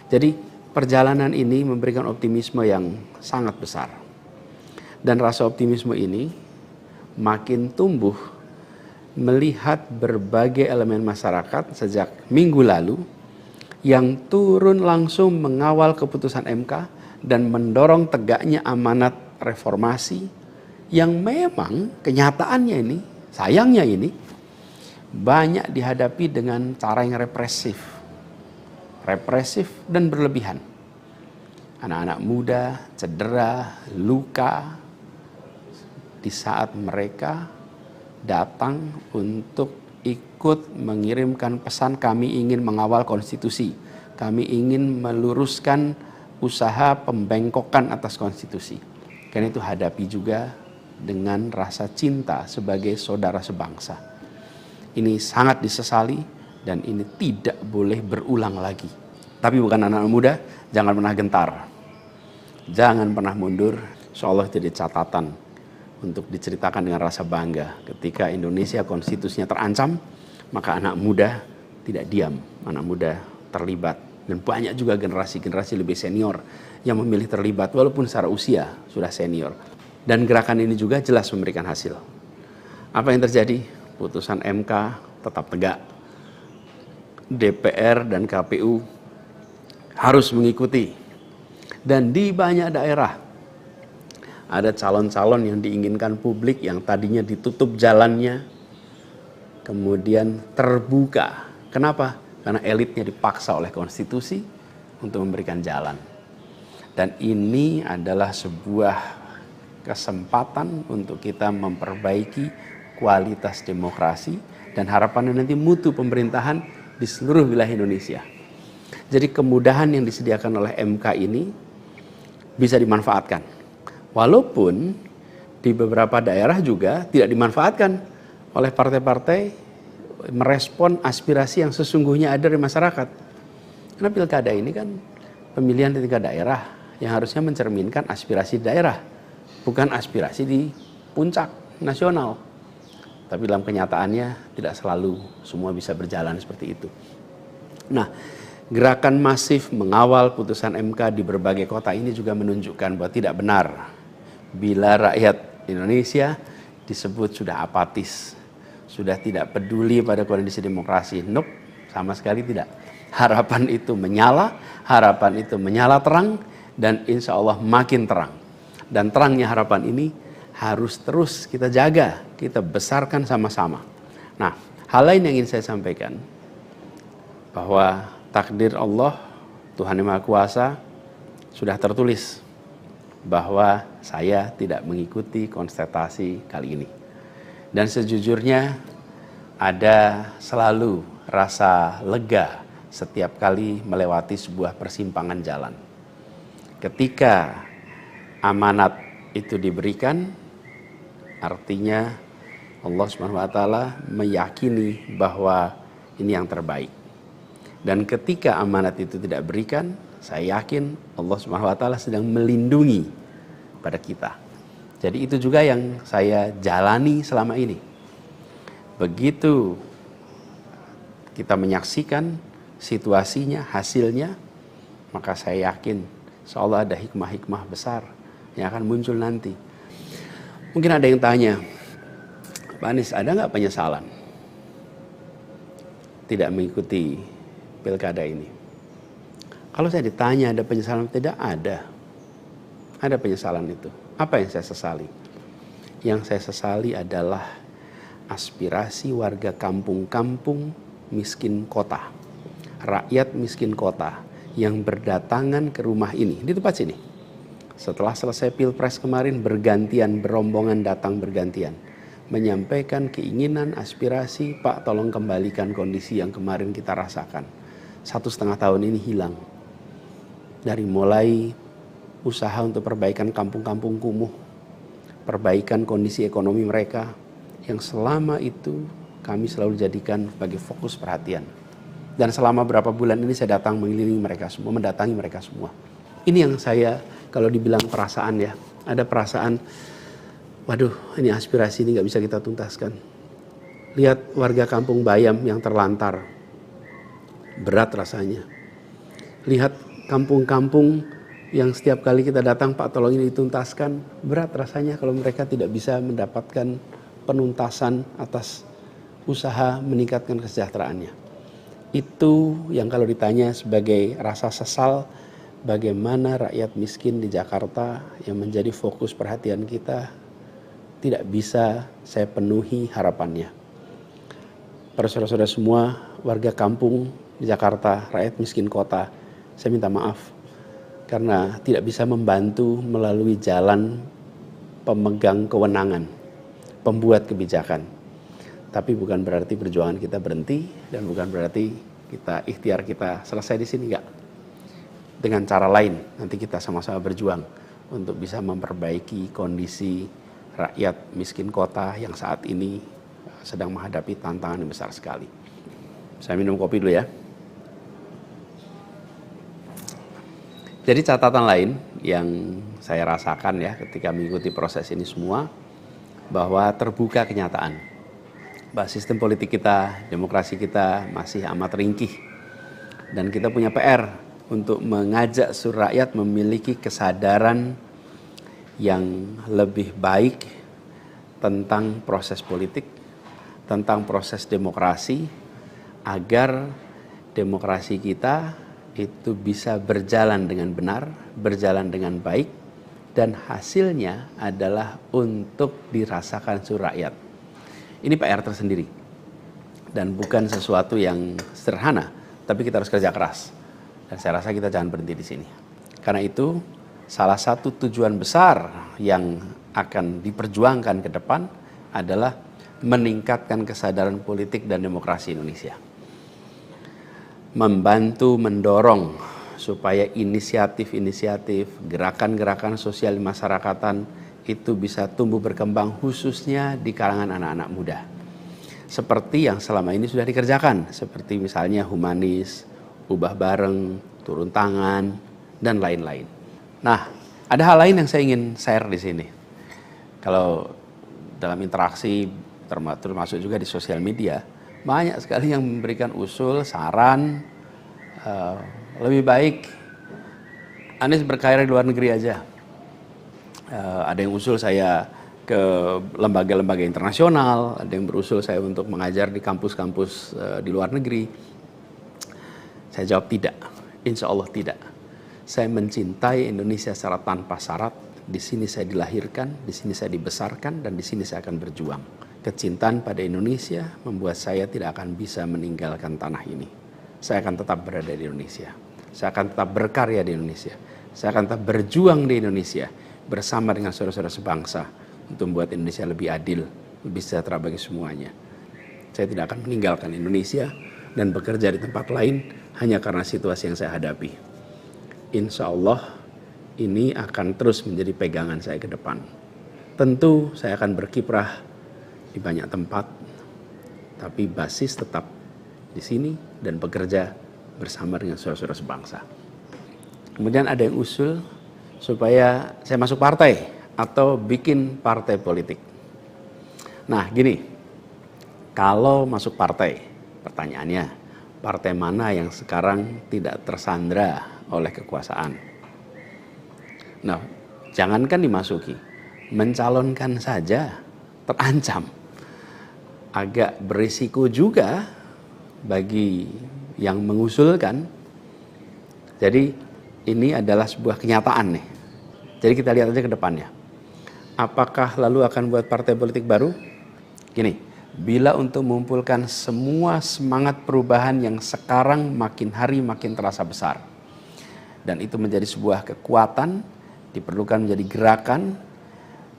Jadi perjalanan ini memberikan optimisme yang sangat besar. Dan rasa optimisme ini makin tumbuh melihat berbagai elemen masyarakat sejak minggu lalu yang turun langsung mengawal keputusan MK dan mendorong tegaknya amanat reformasi yang memang kenyataannya ini, sayangnya ini, banyak dihadapi dengan cara yang represif dan berlebihan. Anak-anak muda cedera, luka di saat mereka datang untuk ikut mengirimkan pesan kami ingin mengawal konstitusi, kami ingin meluruskan usaha pembengkokan atas konstitusi. Karena itu hadapi juga dengan rasa cinta sebagai saudara sebangsa. Ini sangat disesali dan ini tidak boleh berulang lagi. Tapi bukan anak muda, jangan pernah gentar. Jangan pernah mundur. Insyaallah jadi catatan untuk diceritakan dengan rasa bangga. Ketika Indonesia konstitusinya terancam, maka anak muda tidak diam. Anak muda terlibat. Dan banyak juga generasi-generasi lebih senior yang memilih terlibat walaupun secara usia sudah senior. Dan gerakan ini juga jelas memberikan hasil. Apa yang terjadi? Putusan MK tetap tegak. DPR dan KPU harus mengikuti. Dan di banyak daerah ada calon-calon yang diinginkan publik yang tadinya ditutup jalannya kemudian terbuka. Kenapa? Karena elitnya dipaksa oleh konstitusi untuk memberikan jalan. Dan ini adalah sebuah kesempatan untuk kita memperbaiki kualitas demokrasi dan harapannya nanti mutu pemerintahan di seluruh wilayah Indonesia. Jadi kemudahan yang disediakan oleh MK ini bisa dimanfaatkan. Walaupun di beberapa daerah juga tidak dimanfaatkan oleh partai-partai merespon aspirasi yang sesungguhnya ada dari masyarakat. Karena pilkada ini kan pemilihan di tingkat daerah yang harusnya mencerminkan aspirasi daerah, bukan aspirasi di puncak nasional. Tapi dalam kenyataannya tidak selalu semua bisa berjalan seperti itu. Nah, gerakan masif mengawal putusan MK di berbagai kota ini juga menunjukkan bahwa tidak benar bila rakyat Indonesia disebut sudah apatis, sudah tidak peduli pada kondisi demokrasi. Nope, sama sekali tidak. Harapan itu menyala, harapan itu menyala terang, dan insya Allah makin terang. Dan terangnya harapan ini harus terus kita jaga, kita besarkan sama-sama. Nah, hal lain yang ingin saya sampaikan, bahwa takdir Allah, Tuhan Yang Maha Kuasa, sudah tertulis bahwa saya tidak mengikuti kontestasi kali ini. Dan sejujurnya ada selalu rasa lega setiap kali melewati sebuah persimpangan jalan. Ketika amanat itu diberikan, artinya Allah SWT meyakini bahwa ini yang terbaik. Dan ketika amanat itu tidak berikan, saya yakin Allah SWT sedang melindungi pada kita. Jadi itu juga yang saya jalani selama ini. Begitu kita menyaksikan situasinya, hasilnya, maka saya yakin seolah ada hikmah-hikmah besar yang akan muncul nanti. Mungkin ada yang tanya, Pak Anies, ada nggak penyesalan tidak mengikuti pilkada ini? Kalau saya ditanya ada penyesalan, tidak ada. Ada penyesalan itu. Apa yang saya sesali? Yang saya sesali adalah aspirasi warga kampung-kampung miskin kota, rakyat miskin kota yang berdatangan ke rumah ini, di tempat sini. Setelah selesai Pilpres kemarin, bergantian, berombongan datang bergantian, menyampaikan keinginan, aspirasi, Pak tolong kembalikan kondisi yang kemarin kita rasakan. 1,5 tahun ini hilang. Dari mulai usaha untuk perbaikan kampung-kampung kumuh, perbaikan kondisi ekonomi mereka, yang selama itu kami selalu jadikan sebagai fokus perhatian. Dan selama berapa bulan ini saya datang mengelilingi mereka semua, mendatangi mereka semua. Ini yang saya, kalau dibilang perasaan ya, ada perasaan, waduh ini aspirasi ini nggak bisa kita tuntaskan. Lihat warga kampung Bayam yang terlantar, berat rasanya. Lihat kampung-kampung yang setiap kali kita datang, Pak tolong ini dituntaskan, berat rasanya kalau mereka tidak bisa mendapatkan penuntasan atas usaha meningkatkan kesejahteraannya. Itu yang kalau ditanya sebagai rasa sesal, bagaimana rakyat miskin di Jakarta yang menjadi fokus perhatian kita tidak bisa saya penuhi harapannya. Para saudara-saudara semua, warga kampung di Jakarta, rakyat miskin kota, saya minta maaf karena tidak bisa membantu melalui jalan pemegang kewenangan, pembuat kebijakan. Tapi bukan berarti perjuangan kita berhenti dan bukan berarti ikhtiar kita selesai di sini, enggak. Dengan cara lain nanti kita sama-sama berjuang untuk bisa memperbaiki kondisi rakyat miskin kota yang saat ini sedang menghadapi tantangan yang besar sekali. Saya minum kopi dulu ya. Jadi catatan lain yang saya rasakan ya ketika mengikuti proses ini semua, bahwa terbuka kenyataan bahwa sistem politik kita, demokrasi kita masih amat ringkih, dan kita punya PR untuk mengajak seluruh rakyat memiliki kesadaran yang lebih baik tentang proses politik, tentang proses demokrasi, agar demokrasi kita itu bisa berjalan dengan benar, berjalan dengan baik, dan hasilnya adalah untuk dirasakan seluruh rakyat. Ini PR tersendiri dan bukan sesuatu yang sederhana, tapi kita harus kerja keras. Dan saya rasa kita jangan berhenti di sini. Karena itu salah satu tujuan besar yang akan diperjuangkan ke depan adalah meningkatkan kesadaran politik dan demokrasi Indonesia. Membantu mendorong supaya inisiatif-inisiatif, gerakan-gerakan sosial masyarakatan itu bisa tumbuh berkembang khususnya di kalangan anak-anak muda. Seperti yang selama ini sudah dikerjakan, seperti misalnya humanis, ubah bareng, turun tangan, dan lain-lain. Nah, ada hal lain yang saya ingin share di sini. Kalau dalam interaksi, termasuk juga di sosial media, banyak sekali yang memberikan usul, saran, lebih baik Anies berkarir di luar negeri aja. Ada yang usul saya ke lembaga-lembaga internasional, ada yang berusul saya untuk mengajar di kampus-kampus di luar negeri. Saya jawab tidak, insya Allah tidak. Saya mencintai Indonesia secara tanpa syarat. Di sini saya dilahirkan, di sini saya dibesarkan, dan di sini saya akan berjuang. Kecintaan pada Indonesia membuat saya tidak akan bisa meninggalkan tanah ini. Saya akan tetap berada di Indonesia. Saya akan tetap berkarya di Indonesia. Saya akan tetap berjuang di Indonesia bersama dengan saudara-saudara sebangsa untuk membuat Indonesia lebih adil, lebih sejahtera bagi semuanya. Saya tidak akan meninggalkan Indonesia dan bekerja di tempat lain hanya karena situasi yang saya hadapi. Insya Allah ini akan terus menjadi pegangan saya ke depan. Tentu saya akan berkiprah di banyak tempat, tapi basis tetap di sini dan bekerja bersama dengan saudara-saudara sebangsa. Kemudian ada yang usul supaya saya masuk partai atau bikin partai politik. Nah gini, kalau masuk partai, pertanyaannya, partai mana yang sekarang tidak tersandra oleh kekuasaan? Nah, jangankan dimasuki, mencalonkan saja terancam. Agak berisiko juga bagi yang mengusulkan. Jadi ini adalah sebuah kenyataan nih. Jadi kita lihat aja ke depannya. Apakah lalu akan buat partai politik baru? Gini, bila untuk mengumpulkan semua semangat perubahan yang sekarang makin hari makin terasa besar, dan itu menjadi sebuah kekuatan, diperlukan menjadi gerakan,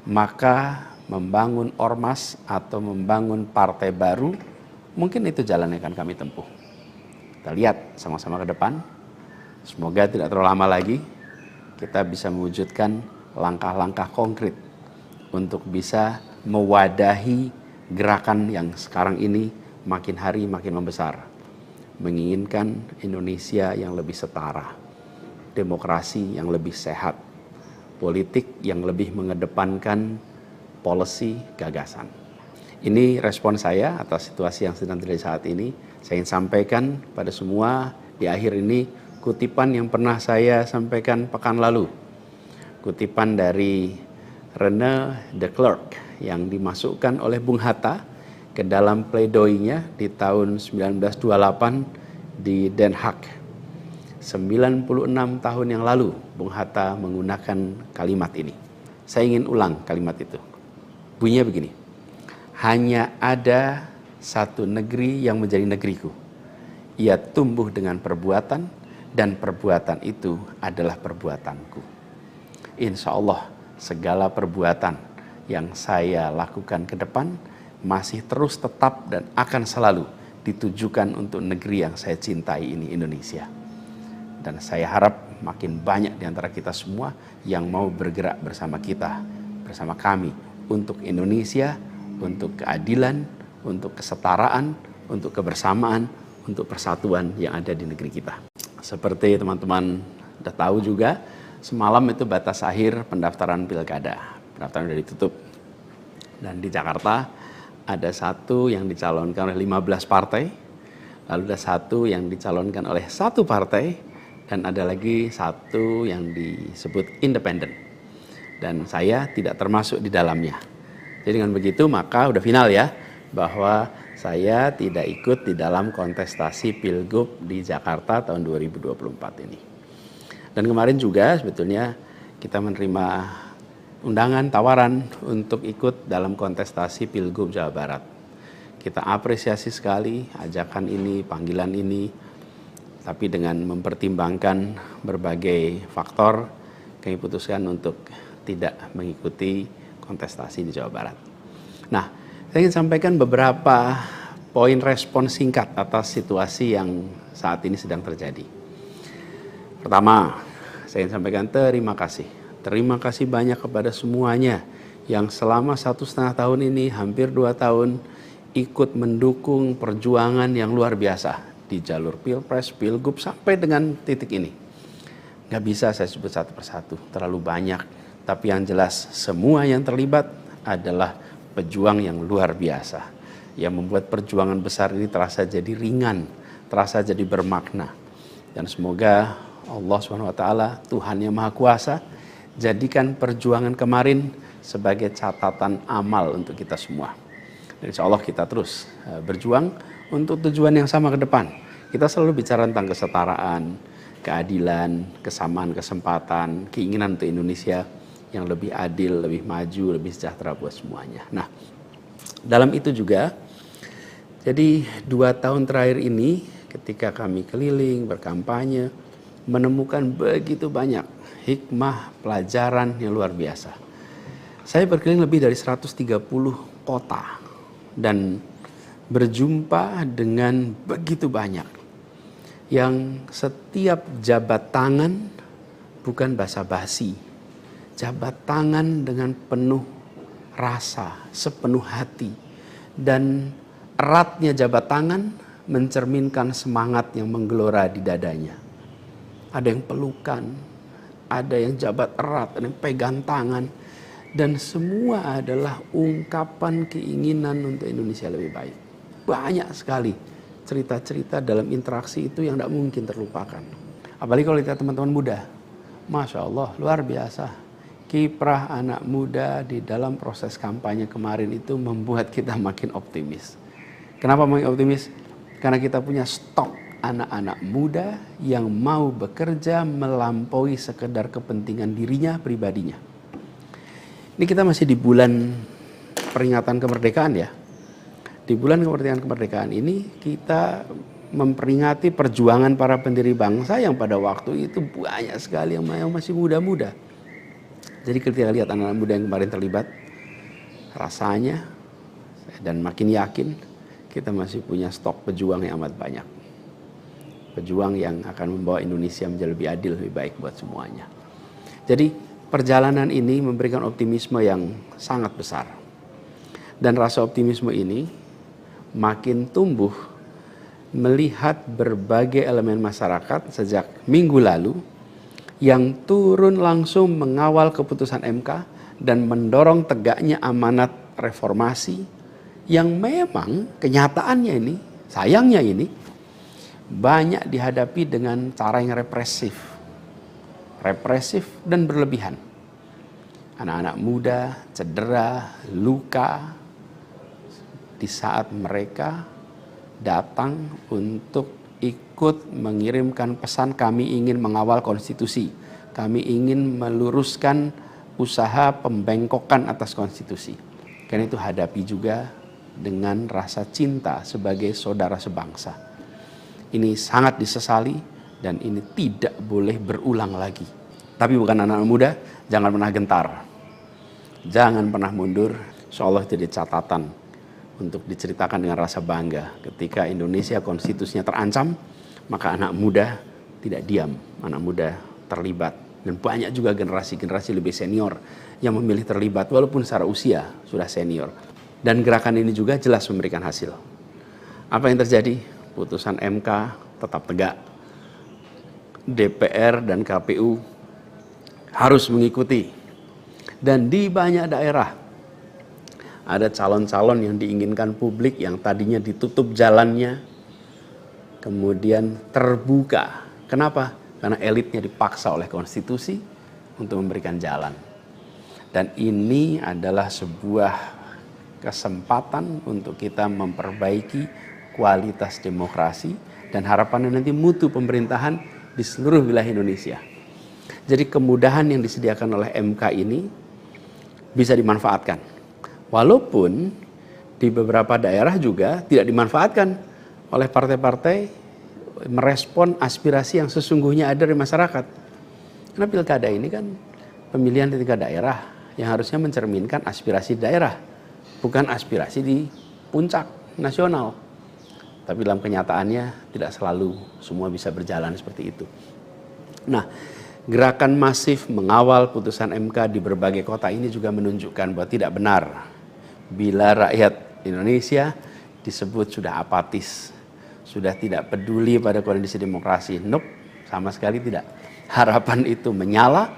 maka membangun ormas atau membangun partai baru, mungkin itu jalan yang akan kami tempuh. Kita lihat sama-sama ke depan. Semoga tidak terlalu lama lagi kita bisa mewujudkan langkah-langkah konkret untuk bisa mewadahi gerakan yang sekarang ini makin hari makin membesar. Menginginkan Indonesia yang lebih setara. demokrasi yang lebih sehat, politik yang lebih mengedepankan policy gagasan. Ini respon saya atas situasi yang sedang terjadi saat ini. Saya ingin sampaikan pada semua di akhir ini kutipan yang pernah saya sampaikan pekan lalu. Kutipan dari René de Klerk yang dimasukkan oleh Bung Hatta ke dalam pledoinya di tahun 1928 di Den Haag. 96 tahun yang lalu Bung Hatta menggunakan kalimat ini. Saya ingin ulang kalimat itu. Bunyinya begini. Hanya ada satu negeri yang menjadi negeriku. Ia tumbuh dengan perbuatan dan perbuatan itu adalah perbuatanku. Insya Allah segala perbuatan yang saya lakukan ke depan masih terus tetap dan akan selalu ditujukan untuk negeri yang saya cintai ini, Indonesia. Dan saya harap makin banyak di antara kita semua yang mau bergerak bersama kita, bersama kami untuk Indonesia, untuk keadilan, untuk kesetaraan, untuk kebersamaan, untuk persatuan yang ada di negeri kita. Seperti teman-teman sudah tahu juga, semalam itu batas akhir pendaftaran pilkada. Pendaftaran sudah ditutup. Dan di Jakarta ada satu yang dicalonkan oleh 15 partai, lalu ada satu yang dicalonkan oleh satu partai, dan ada lagi satu yang disebut independen. Dan saya tidak termasuk di dalamnya. Jadi dengan begitu maka udah final ya, bahwa saya tidak ikut di dalam kontestasi Pilgub di Jakarta tahun 2024 ini. Dan kemarin juga sebetulnya kita menerima undangan, tawaran untuk ikut dalam kontestasi Pilgub Jawa Barat. Kita apresiasi sekali ajakan ini, panggilan ini, tapi dengan mempertimbangkan berbagai faktor, kami putuskan untuk tidak mengikuti kontestasi di Jawa Barat. Nah, saya ingin sampaikan beberapa poin respon singkat atas situasi yang saat ini sedang terjadi. Pertama, saya ingin sampaikan terima kasih. Terima kasih banyak kepada semuanya yang selama 1,5 tahun ini, hampir 2 tahun, ikut mendukung perjuangan yang luar biasa di jalur Pilpres, Pilgub, sampai dengan titik ini. Nggak bisa saya sebut satu persatu, terlalu banyak. Tapi yang jelas semua yang terlibat adalah pejuang yang luar biasa, yang membuat perjuangan besar ini terasa jadi ringan, terasa jadi bermakna. Dan semoga Allah SWT, Tuhan yang Maha Kuasa, jadikan perjuangan kemarin sebagai catatan amal untuk kita semua. Dan insya Allah kita terus berjuang untuk tujuan yang sama ke depan. Kita selalu bicara tentang kesetaraan, keadilan, kesamaan kesempatan, keinginan untuk Indonesia yang lebih adil, lebih maju, lebih sejahtera buat semuanya. Nah, dalam itu juga, jadi 2 tahun terakhir ini ketika kami keliling, berkampanye, menemukan begitu banyak hikmah, pelajaran yang luar biasa. Saya berkeliling lebih dari 130 kota dan berjumpa dengan begitu banyak yang setiap jabat tangan bukan basa-basi, jabat tangan dengan penuh rasa, sepenuh hati, dan eratnya jabat tangan mencerminkan semangat yang menggelora di dadanya. Ada yang pelukan, ada yang jabat erat, ada yang pegang tangan, dan semua adalah ungkapan keinginan untuk Indonesia lebih baik. Banyak sekali cerita-cerita dalam interaksi itu yang tidak mungkin terlupakan. Apalagi kalau lihat teman-teman muda, Masya Allah, luar biasa. Kiprah anak muda di dalam proses kampanye kemarin itu membuat kita makin optimis. Kenapa makin optimis? Karena kita punya stok anak-anak muda yang mau bekerja melampaui sekedar kepentingan dirinya, pribadinya. Ini kita masih di bulan peringatan kemerdekaan ya. Di bulan kemerdekaan ini kita memperingati perjuangan para pendiri bangsa yang pada waktu itu banyak sekali yang masih muda-muda. Jadi ketika lihat anak-anak muda yang kemarin terlibat, rasanya dan makin yakin kita masih punya stok pejuang yang amat banyak. Pejuang yang akan membawa Indonesia menjadi lebih adil, lebih baik buat semuanya. Jadi perjalanan ini memberikan optimisme yang sangat besar. Dan rasa optimisme ini makin tumbuh melihat berbagai elemen masyarakat sejak minggu lalu yang turun langsung mengawal keputusan MK dan mendorong tegaknya amanat reformasi yang memang kenyataannya ini, sayangnya ini, banyak dihadapi dengan cara yang represif dan berlebihan. Anak-anak muda cedera, luka di saat mereka datang untuk ikut mengirimkan pesan, kami ingin mengawal konstitusi, kami ingin meluruskan usaha pembengkokan atas konstitusi. Karena itu hadapi juga dengan rasa cinta sebagai saudara sebangsa. Ini sangat disesali dan ini tidak boleh berulang lagi. Tapi bukan anak-anak muda, jangan pernah gentar. Jangan pernah mundur. Insyaallah itu jadi catatan untuk diceritakan dengan rasa bangga. Ketika Indonesia konstitusinya terancam, maka anak muda tidak diam. Anak muda terlibat. Dan banyak juga generasi-generasi lebih senior yang memilih terlibat walaupun secara usia sudah senior. Dan gerakan ini juga jelas memberikan hasil. Apa yang terjadi? Putusan MK tetap tegak. DPR dan KPU harus mengikuti. Dan di banyak daerah ada calon-calon yang diinginkan publik yang tadinya ditutup jalannya kemudian terbuka. Kenapa? Karena elitnya dipaksa oleh konstitusi untuk memberikan jalan. Dan ini adalah sebuah kesempatan untuk kita memperbaiki kualitas demokrasi dan harapannya nanti mutu pemerintahan di seluruh wilayah Indonesia. Jadi kemudahan yang disediakan oleh MK ini bisa dimanfaatkan. Walaupun di beberapa daerah juga tidak dimanfaatkan oleh partai-partai merespon aspirasi yang sesungguhnya ada dari masyarakat. Karena pilkada ini kan pemilihan di tingkat daerah yang harusnya mencerminkan aspirasi daerah, bukan aspirasi di puncak nasional. Tapi dalam kenyataannya tidak selalu semua bisa berjalan seperti itu. Nah, gerakan masif mengawal putusan MK di berbagai kota ini juga menunjukkan bahwa tidak benar bila rakyat Indonesia disebut sudah apatis, sudah tidak peduli pada kondisi demokrasi. Nope, sama sekali tidak. Harapan itu menyala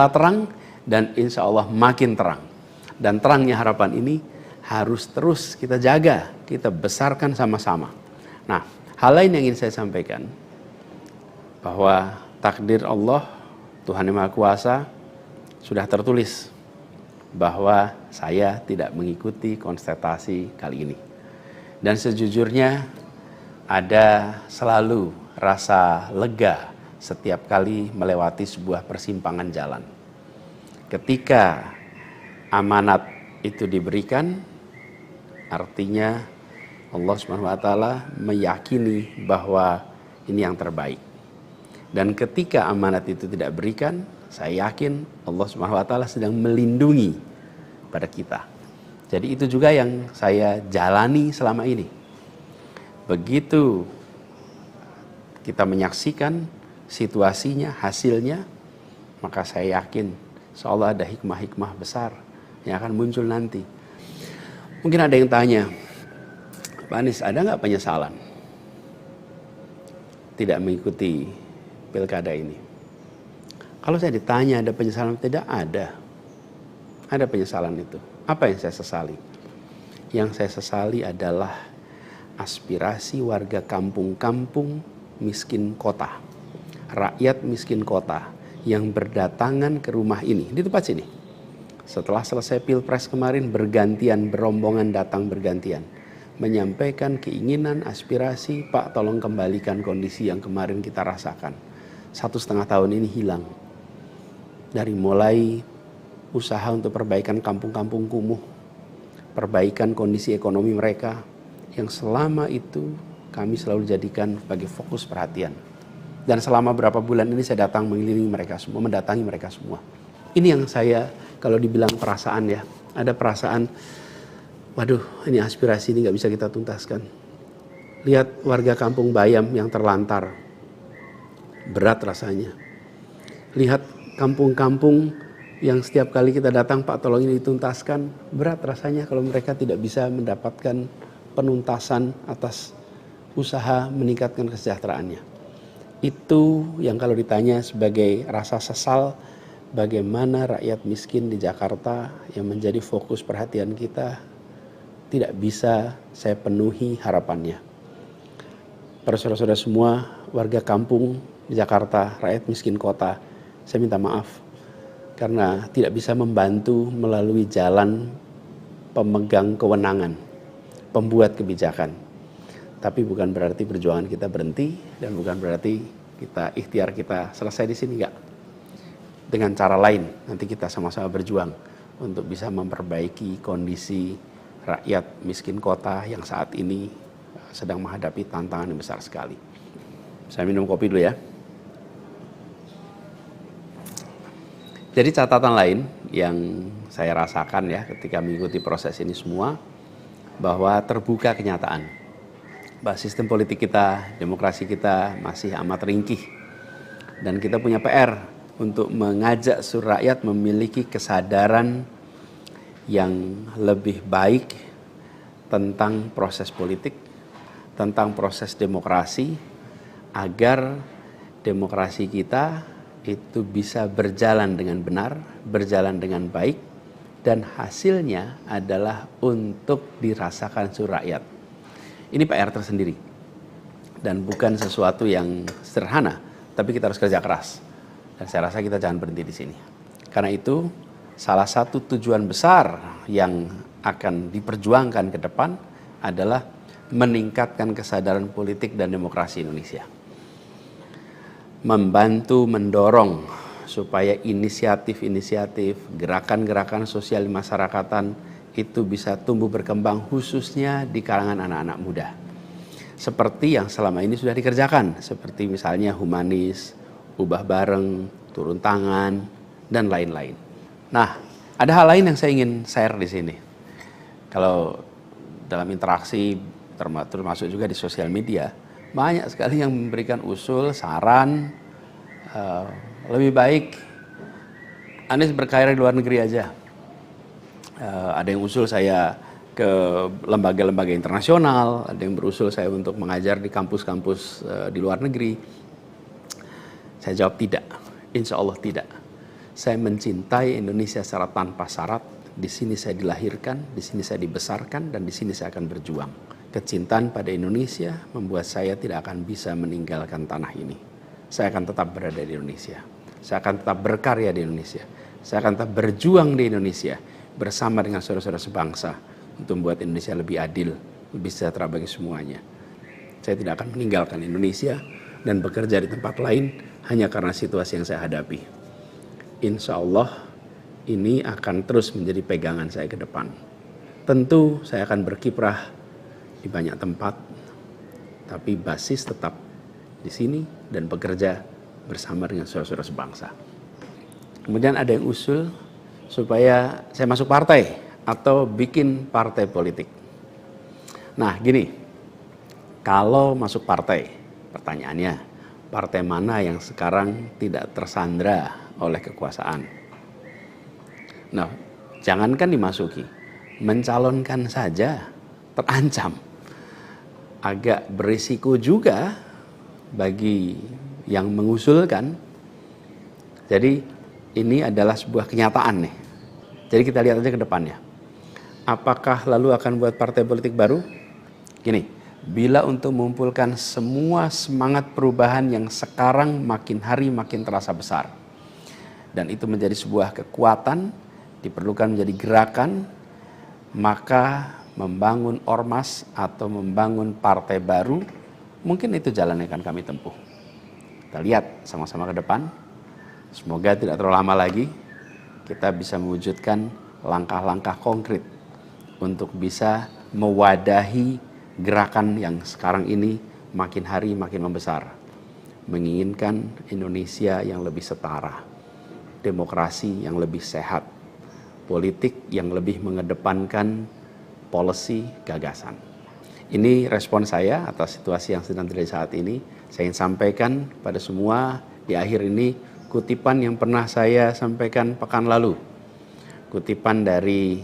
terang dan insya Allah makin terang. Dan terangnya harapan ini harus terus kita jaga, kita besarkan sama-sama. Nah, hal lain yang ingin saya sampaikan, bahwa takdir Allah, Tuhan Yang Maha Kuasa, sudah tertulis bahwa saya tidak mengikuti kontestasi kali ini. Dan sejujurnya ada selalu rasa lega setiap kali melewati sebuah persimpangan jalan. Ketika amanat itu diberikan, artinya Allah SWT meyakini bahwa ini yang terbaik. Dan ketika amanat itu tidak berikan, saya yakin Allah SWT sedang melindungi pada kita. Jadi itu juga yang saya jalani selama ini. Begitu kita menyaksikan situasinya, hasilnya, maka saya yakin insyaallah ada hikmah-hikmah besar yang akan muncul nanti. Mungkin ada yang tanya, Pak Anies, ada nggak penyesalan tidak mengikuti pilkada ini? Kalau saya ditanya ada penyesalan, tidak ada. Ada penyesalan itu. Apa yang saya sesali? Yang saya sesali adalah aspirasi warga kampung-kampung miskin kota, rakyat miskin kota yang berdatangan ke rumah ini, di tempat sini. Setelah selesai Pilpres kemarin, bergantian, berombongan datang bergantian, menyampaikan keinginan, aspirasi, Pak tolong kembalikan kondisi yang kemarin kita rasakan. 1,5 tahun ini hilang. Dari mulai usaha untuk perbaikan kampung-kampung kumuh, perbaikan kondisi ekonomi mereka, yang selama itu kami selalu jadikan sebagai fokus perhatian. Dan selama berapa bulan ini saya datang mengelilingi mereka semua, mendatangi mereka semua. Ini yang saya, kalau dibilang perasaan ya, ada perasaan, waduh ini aspirasi ini gak bisa kita tuntaskan. Lihat warga kampung Bayam yang terlantar, berat rasanya. Lihat kampung-kampung yang setiap kali kita datang, Pak tolong ini dituntaskan, berat rasanya kalau mereka tidak bisa mendapatkan penuntasan atas usaha meningkatkan kesejahteraannya. Itu yang kalau ditanya sebagai rasa sesal, bagaimana rakyat miskin di Jakarta yang menjadi fokus perhatian kita tidak bisa saya penuhi harapannya. Para saudara-saudara semua, warga kampung di Jakarta, rakyat miskin kota, saya minta maaf karena tidak bisa membantu melalui jalan pemegang kewenangan, pembuat kebijakan. Tapi bukan berarti perjuangan kita berhenti dan bukan berarti ikhtiar kita selesai di sini, enggak. Dengan cara lain nanti kita sama-sama berjuang untuk bisa memperbaiki kondisi rakyat miskin kota yang saat ini sedang menghadapi tantangan yang besar sekali. Saya minum kopi dulu ya. Jadi catatan lain yang saya rasakan ya ketika mengikuti proses ini semua, bahwa terbuka kenyataan bahwa sistem politik kita, demokrasi kita masih amat ringkih. Dan kita punya PR untuk mengajak seluruh rakyat memiliki kesadaran yang lebih baik tentang proses politik, tentang proses demokrasi, agar demokrasi kita itu bisa berjalan dengan benar, berjalan dengan baik, dan hasilnya adalah untuk dirasakan seluruh rakyat. Ini PR tersendiri dan bukan sesuatu yang sederhana, tapi kita harus kerja keras. Dan saya rasa kita jangan berhenti di sini. Karena itu salah satu tujuan besar yang akan diperjuangkan ke depan adalah meningkatkan kesadaran politik dan demokrasi Indonesia. Membantu mendorong supaya inisiatif-inisiatif, gerakan-gerakan sosial masyarakatan itu bisa tumbuh berkembang khususnya di kalangan anak-anak muda. Seperti yang selama ini sudah dikerjakan, seperti misalnya humanis, ubah bareng, turun tangan, dan lain-lain. Nah, ada hal lain yang saya ingin share di sini. Kalau dalam interaksi, termasuk juga di sosial media, banyak sekali yang memberikan usul, saran, lebih baik Anies berkarir di luar negeri aja. Ada yang usul saya ke lembaga-lembaga internasional, ada yang berusul saya untuk mengajar di kampus-kampus di luar negeri. Saya jawab tidak, insya Allah tidak. Saya mencintai Indonesia secara tanpa syarat. Di sini saya dilahirkan, di sini saya dibesarkan, dan di sini saya akan berjuang. Kecintaan pada Indonesia membuat saya tidak akan bisa meninggalkan tanah ini. Saya akan tetap berada di Indonesia. Saya akan tetap berkarya di Indonesia. Saya akan tetap berjuang di Indonesia bersama dengan saudara-saudara sebangsa untuk membuat Indonesia lebih adil, lebih sejahtera bagi semuanya. Saya tidak akan meninggalkan Indonesia dan bekerja di tempat lain hanya karena situasi yang saya hadapi. Insya Allah ini akan terus menjadi pegangan saya ke depan. Tentu saya akan berkiprah di banyak tempat, tapi basis tetap di sini dan bekerja bersama dengan saudara-saudara sebangsa. Kemudian ada yang usul supaya saya masuk partai atau bikin partai politik. Nah gini, kalau masuk partai, pertanyaannya, partai mana yang sekarang tidak tersandra oleh kekuasaan? Nah, jangankan dimasuki, mencalonkan saja terancam. Agak berisiko juga bagi yang mengusulkan. Jadi ini adalah sebuah kenyataan nih. Jadi kita lihat aja ke depannya. Apakah lalu akan buat partai politik baru? Gini, bila untuk mengumpulkan semua semangat perubahan yang sekarang makin hari makin terasa besar, dan itu menjadi sebuah kekuatan, diperlukan menjadi gerakan, maka membangun ormas atau membangun partai baru, mungkin itu jalan yang akan kami tempuh. Kita lihat sama-sama ke depan. Semoga tidak terlalu lama lagi kita bisa mewujudkan langkah-langkah konkret untuk bisa mewadahi gerakan yang sekarang ini makin hari makin membesar. Menginginkan Indonesia yang lebih setara, demokrasi yang lebih sehat, politik yang lebih mengedepankan policy gagasan. Ini respon saya atas situasi yang sedang terjadi saat ini. Saya ingin sampaikan pada semua di akhir ini kutipan yang pernah saya sampaikan pekan lalu. Kutipan dari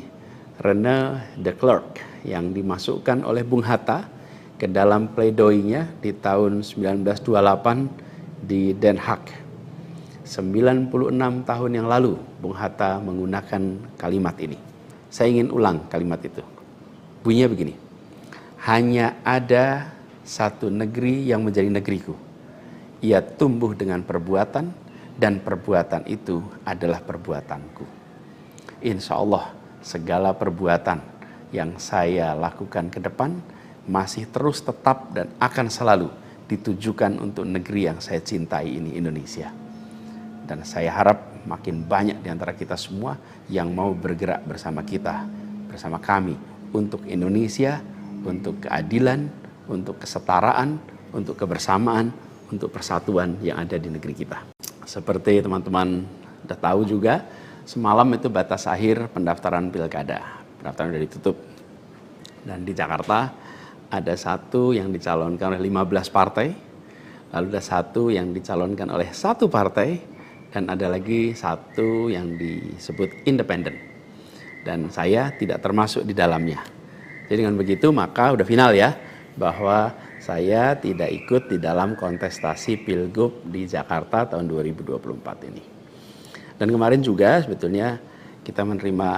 René de Klerk yang dimasukkan oleh Bung Hatta ke dalam pledoinya di tahun 1928 di Den Haag. 96 tahun yang lalu Bung Hatta menggunakan kalimat ini. Saya ingin ulang kalimat itu. Bunyinya begini. Hanya ada satu negeri yang menjadi negeriku. Ia tumbuh dengan perbuatan dan perbuatan itu adalah perbuatanku. Insya Allah segala perbuatan yang saya lakukan ke depan masih terus tetap dan akan selalu ditujukan untuk negeri yang saya cintai ini, Indonesia. Dan saya harap makin banyak di antara kita semua yang mau bergerak bersama kita, bersama kami untuk Indonesia, untuk keadilan, untuk kesetaraan, untuk kebersamaan, untuk persatuan yang ada di negeri kita. Seperti teman-teman sudah tahu juga, semalam itu batas akhir pendaftaran pilkada. Pendaftaran sudah ditutup. Dan di Jakarta ada satu yang dicalonkan oleh 15 partai, lalu ada satu yang dicalonkan oleh satu partai, dan ada lagi satu yang disebut independen. Dan saya tidak termasuk di dalamnya. Jadi dengan begitu maka udah final ya, bahwa saya tidak ikut di dalam kontestasi Pilgub di Jakarta tahun 2024 ini. Dan kemarin juga sebetulnya kita menerima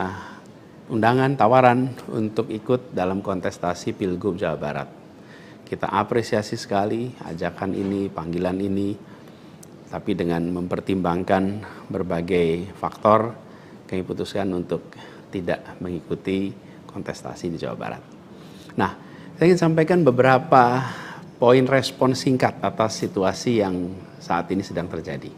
undangan, tawaran untuk ikut dalam kontestasi Pilgub Jawa Barat. Kita apresiasi sekali ajakan ini, panggilan ini, tapi dengan mempertimbangkan berbagai faktor, kami putuskan untuk tidak mengikuti kontestasi di Jawa Barat. Nah, saya ingin sampaikan beberapa poin respon singkat atas situasi yang saat ini sedang terjadi.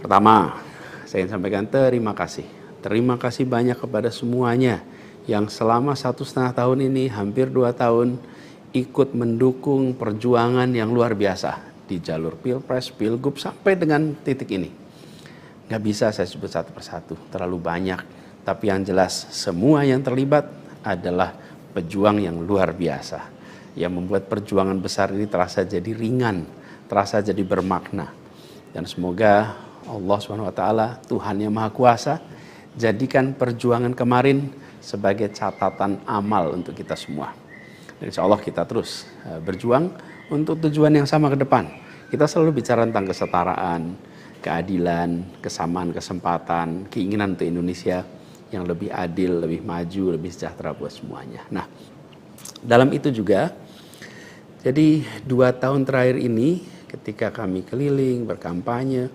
Pertama, saya ingin sampaikan terima kasih. Terima kasih banyak kepada semuanya yang selama 1,5 tahun ini, hampir 2 tahun, ikut mendukung perjuangan yang luar biasa di jalur Pilpres, Pilgub, sampai dengan titik ini. Gak bisa saya sebut satu persatu, terlalu banyak. Tapi yang jelas semua yang terlibat adalah pejuang yang luar biasa, yang membuat perjuangan besar ini terasa jadi ringan, terasa jadi bermakna. Dan semoga Allah SWT, Tuhan yang Maha Kuasa, jadikan perjuangan kemarin sebagai catatan amal untuk kita semua. Dan insya Allah kita terus berjuang untuk tujuan yang sama ke depan. Kita selalu bicara tentang kesetaraan, keadilan, kesamaan kesempatan, keinginan untuk Indonesia yang lebih adil, lebih maju, lebih sejahtera buat semuanya. Nah, dalam itu juga, jadi 2 tahun terakhir ini ketika kami keliling, berkampanye,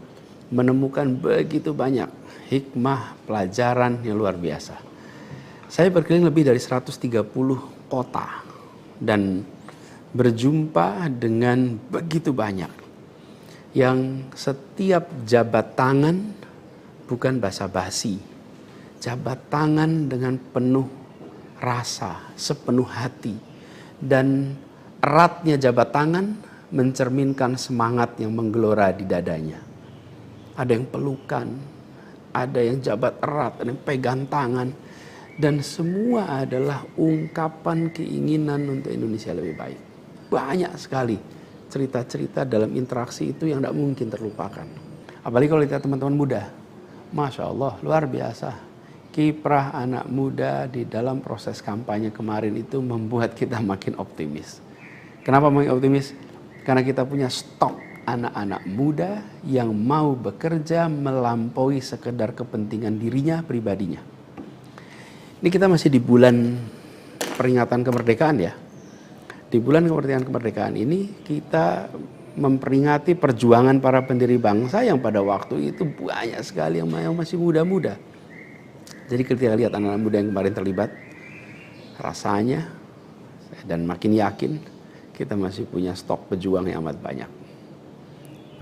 menemukan begitu banyak hikmah, pelajaran yang luar biasa. Saya berkeliling lebih dari 130 kota dan berjumpa dengan begitu banyak yang setiap jabat tangan bukan basa-basi, jabat tangan dengan penuh rasa, sepenuh hati, dan eratnya jabat tangan mencerminkan semangat yang menggelora di dadanya. Ada yang pelukan, ada yang jabat erat, ada yang pegang tangan, dan semua adalah ungkapan keinginan untuk Indonesia lebih baik. Banyak sekali cerita-cerita dalam interaksi itu yang tidak mungkin terlupakan. Apalagi kalau lihat teman-teman muda, Masya Allah, luar biasa. Kiprah anak muda di dalam proses kampanye kemarin itu membuat kita makin optimis. Kenapa makin optimis? Karena kita punya stok anak-anak muda yang mau bekerja melampaui sekedar kepentingan dirinya, pribadinya. Ini kita masih di bulan peringatan kemerdekaan ya. Di bulan kemerdekaan ini kita memperingati perjuangan para pendiri bangsa yang pada waktu itu banyak sekali yang masih muda-muda. Jadi ketika lihat anak-anak muda yang kemarin terlibat, rasanya dan makin yakin kita masih punya stok pejuang yang amat banyak.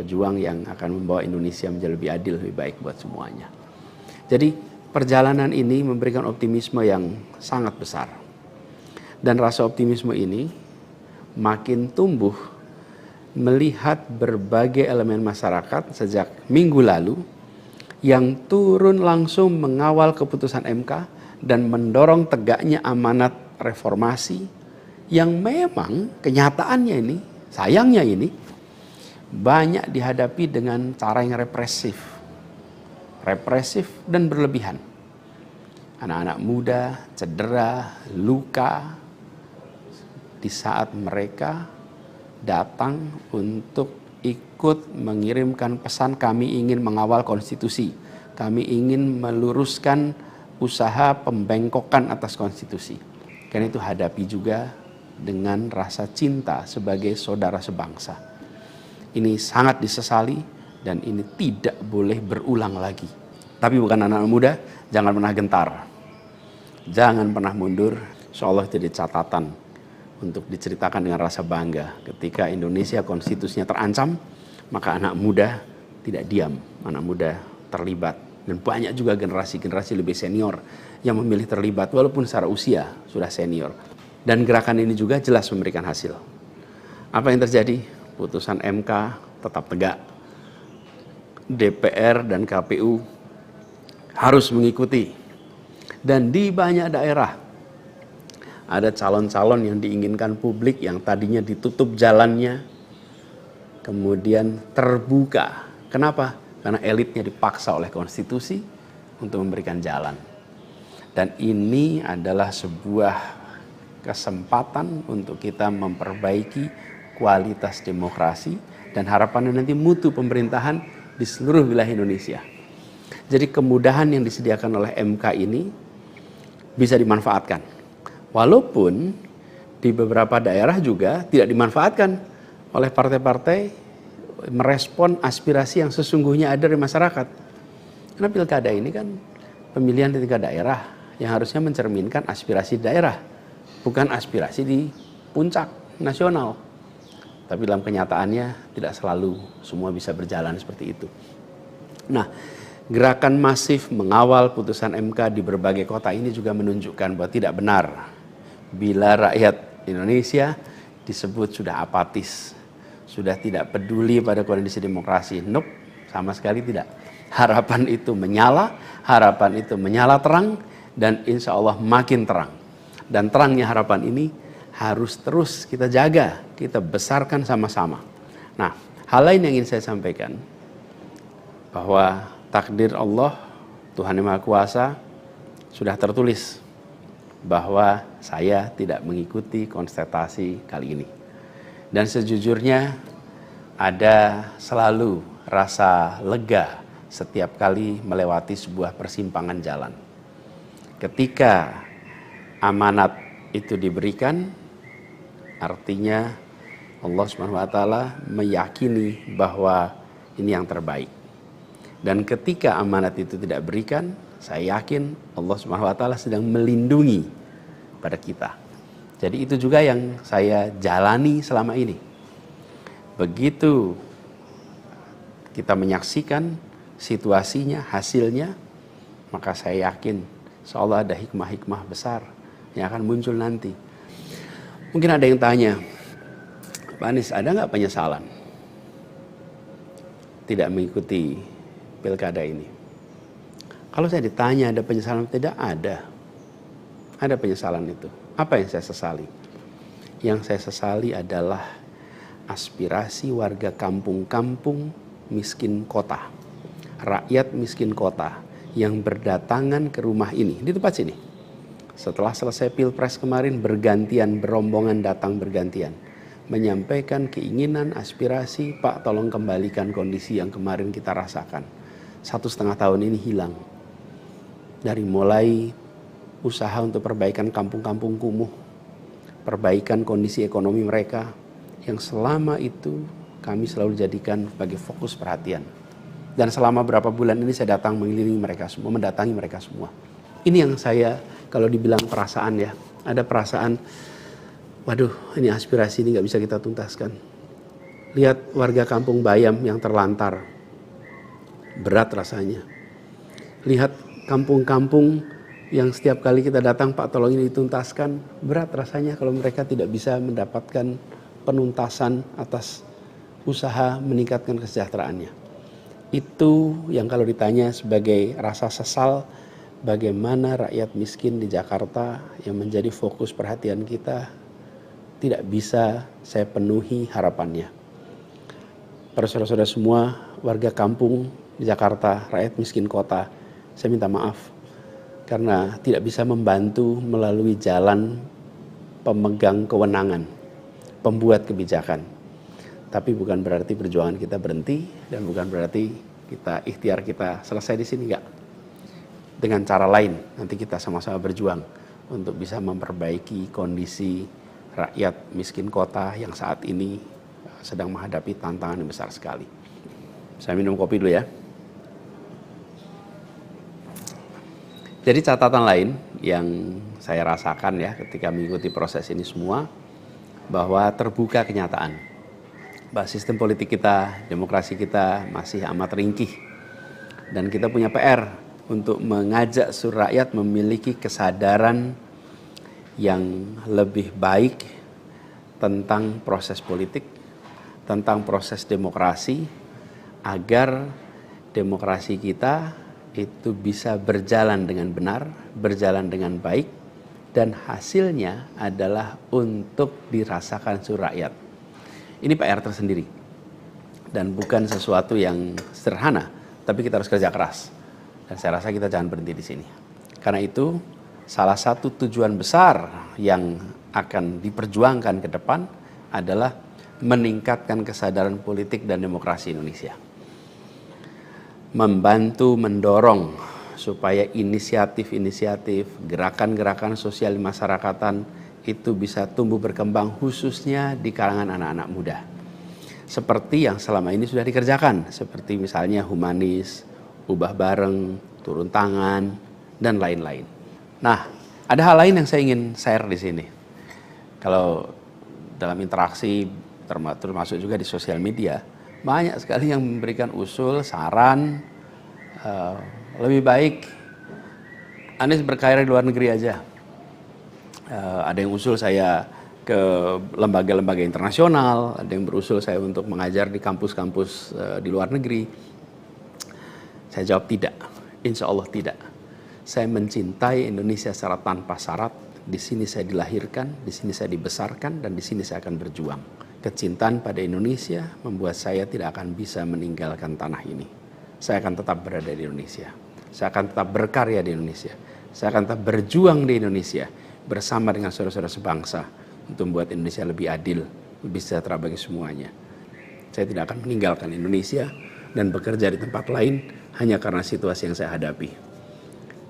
Pejuang yang akan membawa Indonesia menjadi lebih adil, lebih baik buat semuanya. Jadi perjalanan ini memberikan optimisme yang sangat besar. Dan rasa optimisme ini makin tumbuh melihat berbagai elemen masyarakat sejak minggu lalu yang turun langsung mengawal keputusan MK dan mendorong tegaknya amanat reformasi yang memang kenyataannya ini, sayangnya ini, banyak dihadapi dengan cara yang represif dan berlebihan. Anak-anak muda cedera, luka di saat mereka datang untuk ikut mengirimkan pesan kami ingin mengawal konstitusi. Kami ingin meluruskan usaha pembengkokan atas konstitusi. Karena itu hadapi juga dengan rasa cinta sebagai saudara sebangsa. Ini sangat disesali dan ini tidak boleh berulang lagi. Tapi bukan anak-anak muda, jangan pernah gentar. Jangan pernah mundur. Insyaallah jadi catatan untuk diceritakan dengan rasa bangga. Ketika Indonesia konstitusinya terancam, maka anak muda tidak diam. Anak muda terlibat. Dan banyak juga generasi-generasi lebih senior yang memilih terlibat walaupun secara usia sudah senior. Dan gerakan ini juga jelas memberikan hasil. Apa yang terjadi? Putusan MK tetap tegak. DPR dan KPU harus mengikuti. Dan di banyak daerah ada calon-calon yang diinginkan publik yang tadinya ditutup jalannya kemudian terbuka. Kenapa? Karena elitnya dipaksa oleh konstitusi untuk memberikan jalan. Dan ini adalah sebuah kesempatan untuk kita memperbaiki kualitas demokrasi dan harapannya nanti mutu pemerintahan di seluruh wilayah Indonesia. Jadi kemudahan yang disediakan oleh MK ini bisa dimanfaatkan. Walaupun di beberapa daerah juga tidak dimanfaatkan oleh partai-partai merespon aspirasi yang sesungguhnya ada di masyarakat. Karena pilkada ini kan pemilihan di tingkat daerah yang harusnya mencerminkan aspirasi daerah, bukan aspirasi di puncak nasional. Tapi dalam kenyataannya tidak selalu semua bisa berjalan seperti itu. Nah, gerakan masif mengawal putusan MK di berbagai kota ini juga menunjukkan bahwa tidak benar bila rakyat Indonesia disebut sudah apatis, sudah tidak peduli pada kondisi demokrasi. Nope, sama sekali tidak. Harapan itu menyala, harapan itu menyala terang, dan insya Allah makin terang. Dan terangnya harapan ini harus terus kita jaga, kita besarkan sama-sama. Nah, hal lain yang ingin saya sampaikan, bahwa takdir Allah, Tuhan Yang Maha Kuasa, sudah tertulis bahwa saya tidak mengikuti kontestasi kali ini. Dan sejujurnya ada selalu rasa lega setiap kali melewati sebuah persimpangan jalan. Ketika amanat itu diberikan, artinya Allah SWT meyakini bahwa ini yang terbaik. Dan ketika amanat itu tidak berikan, saya yakin Allah SWT sedang melindungi pada kita. Jadi itu juga yang saya jalani selama ini. Begitu kita menyaksikan situasinya, hasilnya, maka saya yakin insya-Allah ada hikmah-hikmah besar yang akan muncul nanti. Mungkin ada yang tanya, Pak Anies, ada nggak penyesalan tidak mengikuti pilkada ini? Kalau saya ditanya ada penyesalan, tidak ada. Ada penyesalan itu. Apa yang saya sesali? Yang saya sesali adalah aspirasi warga kampung-kampung miskin kota, rakyat miskin kota yang berdatangan ke rumah ini, di tempat sini. Setelah selesai Pilpres kemarin, bergantian, berombongan datang bergantian, menyampaikan keinginan, aspirasi, Pak tolong kembalikan kondisi yang kemarin kita rasakan. 1,5 tahun ini hilang. Dari mulai usaha untuk perbaikan kampung-kampung kumuh, perbaikan kondisi ekonomi mereka, yang selama itu kami selalu jadikan sebagai fokus perhatian. Dan selama berapa bulan ini saya datang mengelilingi mereka semua, mendatangi mereka semua. Ini yang saya, kalau dibilang perasaan ya, ada perasaan, waduh ini aspirasi ini gak bisa kita tuntaskan. Lihat warga kampung Bayam yang terlantar, berat rasanya. Lihat kampung-kampung yang setiap kali kita datang, Pak tolong ini dituntaskan, berat rasanya kalau mereka tidak bisa mendapatkan penuntasan atas usaha meningkatkan kesejahteraannya. Itu yang kalau ditanya sebagai rasa sesal, bagaimana rakyat miskin di Jakarta yang menjadi fokus perhatian kita tidak bisa saya penuhi harapannya. Para saudara-saudara semua, warga kampung di Jakarta, rakyat miskin kota, saya minta maaf karena tidak bisa membantu melalui jalan pemegang kewenangan, pembuat kebijakan. Tapi bukan berarti perjuangan kita berhenti dan bukan berarti ikhtiar kita selesai di sini, enggak. Dengan cara lain nanti kita sama-sama berjuang untuk bisa memperbaiki kondisi rakyat miskin kota yang saat ini sedang menghadapi tantangan yang besar sekali. Saya minum kopi dulu ya. Jadi catatan lain yang saya rasakan ya ketika mengikuti proses ini semua, bahwa terbuka kenyataan bahwa sistem politik kita, demokrasi kita masih amat ringkih. Dan kita punya PR untuk mengajak seluruh rakyat memiliki kesadaran yang lebih baik tentang proses politik, tentang proses demokrasi, agar demokrasi kita itu bisa berjalan dengan benar, berjalan dengan baik, dan hasilnya adalah untuk dirasakan seluruh rakyat. Ini PR tersendiri dan bukan sesuatu yang sederhana, tapi kita harus kerja keras. Dan saya rasa kita jangan berhenti di sini. Karena itu salah satu tujuan besar yang akan diperjuangkan ke depan adalah meningkatkan kesadaran politik dan demokrasi Indonesia. Membantu mendorong supaya inisiatif-inisiatif, gerakan-gerakan sosial masyarakatan itu bisa tumbuh berkembang khususnya di kalangan anak-anak muda. Seperti yang selama ini sudah dikerjakan, seperti misalnya humanis, ubah bareng, turun tangan, dan lain-lain. Nah, ada hal lain yang saya ingin share di sini. Kalau dalam interaksi, termasuk juga di sosial media, banyak sekali yang memberikan usul, saran, lebih baik Anies berkarir di luar negeri aja. Ada yang usul saya ke lembaga-lembaga internasional, ada yang berusul saya untuk mengajar di kampus-kampus di luar negeri. Saya jawab tidak, insya Allah tidak. Saya mencintai Indonesia secara tanpa syarat. Di sini saya dilahirkan, di sini saya dibesarkan, dan di sini saya akan berjuang. Kecintaan pada Indonesia membuat saya tidak akan bisa meninggalkan tanah ini. Saya akan tetap berada di Indonesia. Saya akan tetap berkarya di Indonesia. Saya akan tetap berjuang di Indonesia bersama dengan saudara-saudara sebangsa untuk membuat Indonesia lebih adil, lebih sejahtera bagi semuanya. Saya tidak akan meninggalkan Indonesia dan bekerja di tempat lain hanya karena situasi yang saya hadapi.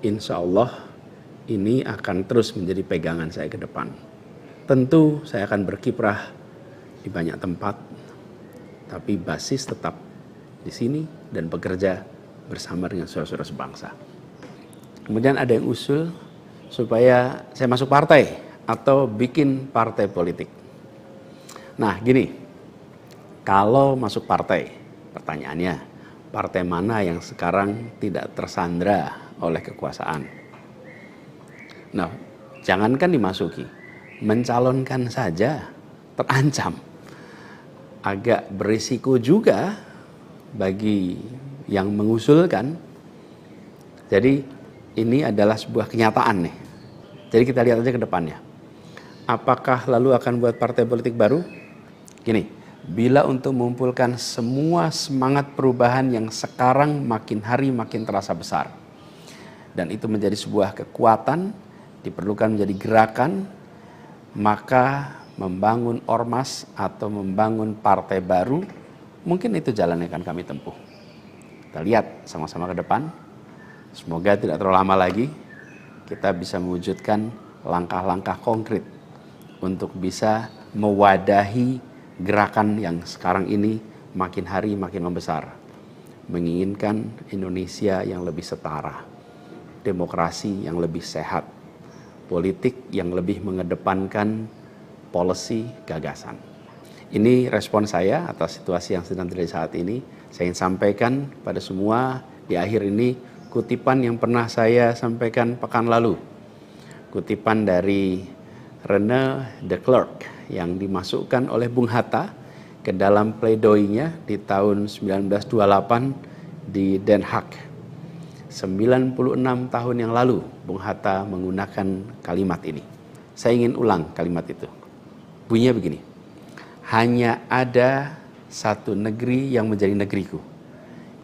Insya Allah ini akan terus menjadi pegangan saya ke depan. Tentu saya akan berkiprah di banyak tempat, tapi basis tetap di sini dan bekerja bersama dengan saudara-saudara sebangsa. Kemudian ada yang usul supaya saya masuk partai atau bikin partai politik. Nah gini, kalau masuk partai, pertanyaannya, partai mana yang sekarang tidak tersandra oleh kekuasaan? Nah, jangankan dimasuki, mencalonkan saja terancam. Agak berisiko juga bagi yang mengusulkan. Jadi ini adalah sebuah kenyataan nih. Jadi kita lihat aja ke depannya. Apakah lalu akan buat partai politik baru? Gini, bila untuk mengumpulkan semua semangat perubahan yang sekarang makin hari makin terasa besar, dan itu menjadi sebuah kekuatan, diperlukan menjadi gerakan, maka membangun ormas atau membangun partai baru, mungkin itu jalan yang akan kami tempuh. Kita lihat sama-sama ke depan. Semoga tidak terlalu lama lagi kita bisa mewujudkan langkah-langkah konkret untuk bisa mewadahi gerakan yang sekarang ini makin hari makin membesar. Menginginkan Indonesia yang lebih setara, demokrasi yang lebih sehat, politik yang lebih mengedepankan policy gagasan. Ini respon saya atas situasi yang sedang terjadi saat ini. Saya ingin sampaikan pada semua di akhir ini kutipan yang pernah saya sampaikan pekan lalu. Kutipan dari René de Klerk yang dimasukkan oleh Bung Hatta ke dalam pledoinya di tahun 1928 di Den Haag. 96 tahun yang lalu Bung Hatta menggunakan kalimat ini. Saya ingin ulang kalimat itu. Bunyinya begini. Hanya ada satu negeri yang menjadi negeriku.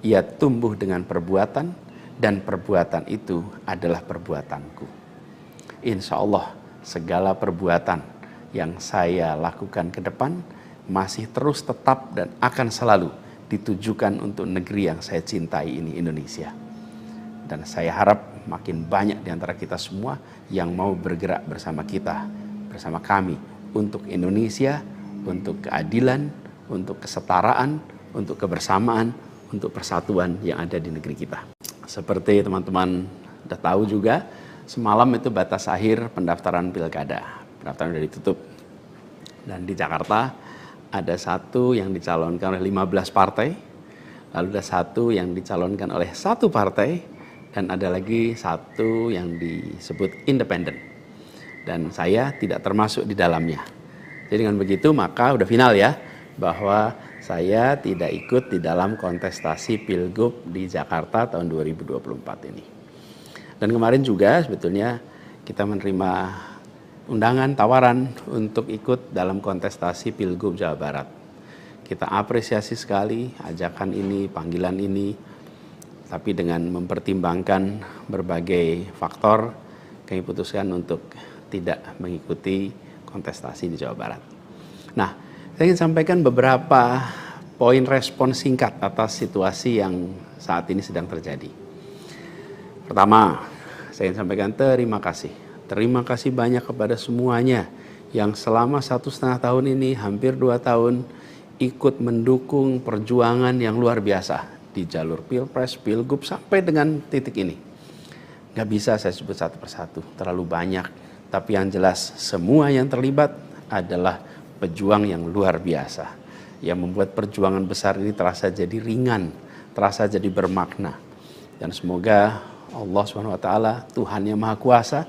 Ia tumbuh dengan perbuatan, dan perbuatan itu adalah perbuatanku. Insya Allah segala perbuatan yang saya lakukan ke depan masih terus tetap dan akan selalu ditujukan untuk negeri yang saya cintai ini, Indonesia. Dan saya harap makin banyak di antara kita semua yang mau bergerak bersama kita, bersama kami, untuk Indonesia, untuk keadilan, untuk kesetaraan, untuk kebersamaan, untuk persatuan yang ada di negeri kita. Seperti teman-teman sudah tahu juga, semalam itu batas akhir pendaftaran pilkada. Pendaftaran sudah ditutup. Dan di Jakarta ada satu yang dicalonkan oleh 15 partai, lalu ada satu yang dicalonkan oleh satu partai, dan ada lagi satu yang disebut independen. Dan saya tidak termasuk di dalamnya. Jadi dengan begitu maka udah final ya, bahwa saya tidak ikut di dalam kontestasi Pilgub di Jakarta tahun 2024 ini. Dan kemarin juga sebetulnya kita menerima undangan, tawaran untuk ikut dalam kontestasi Pilgub Jawa Barat. Kita apresiasi sekali ajakan ini, panggilan ini. Tapi dengan mempertimbangkan berbagai faktor, kami putuskan untuk tidak mengikuti kontestasi di Jawa Barat. Nah, saya ingin sampaikan beberapa poin respon singkat atas situasi yang saat ini sedang terjadi. Pertama, saya ingin sampaikan terima kasih. Terima kasih banyak kepada semuanya yang selama 1,5 tahun ini, hampir 2 tahun, ikut mendukung perjuangan yang luar biasa di jalur Pilpres, Pilgub, sampai dengan titik ini. Gak bisa saya sebut satu persatu, terlalu banyak. Tapi yang jelas semua yang terlibat adalah pejuang yang luar biasa, yang membuat perjuangan besar ini terasa jadi ringan, terasa jadi bermakna. Dan semoga Allah SWT, Tuhan yang Maha Kuasa,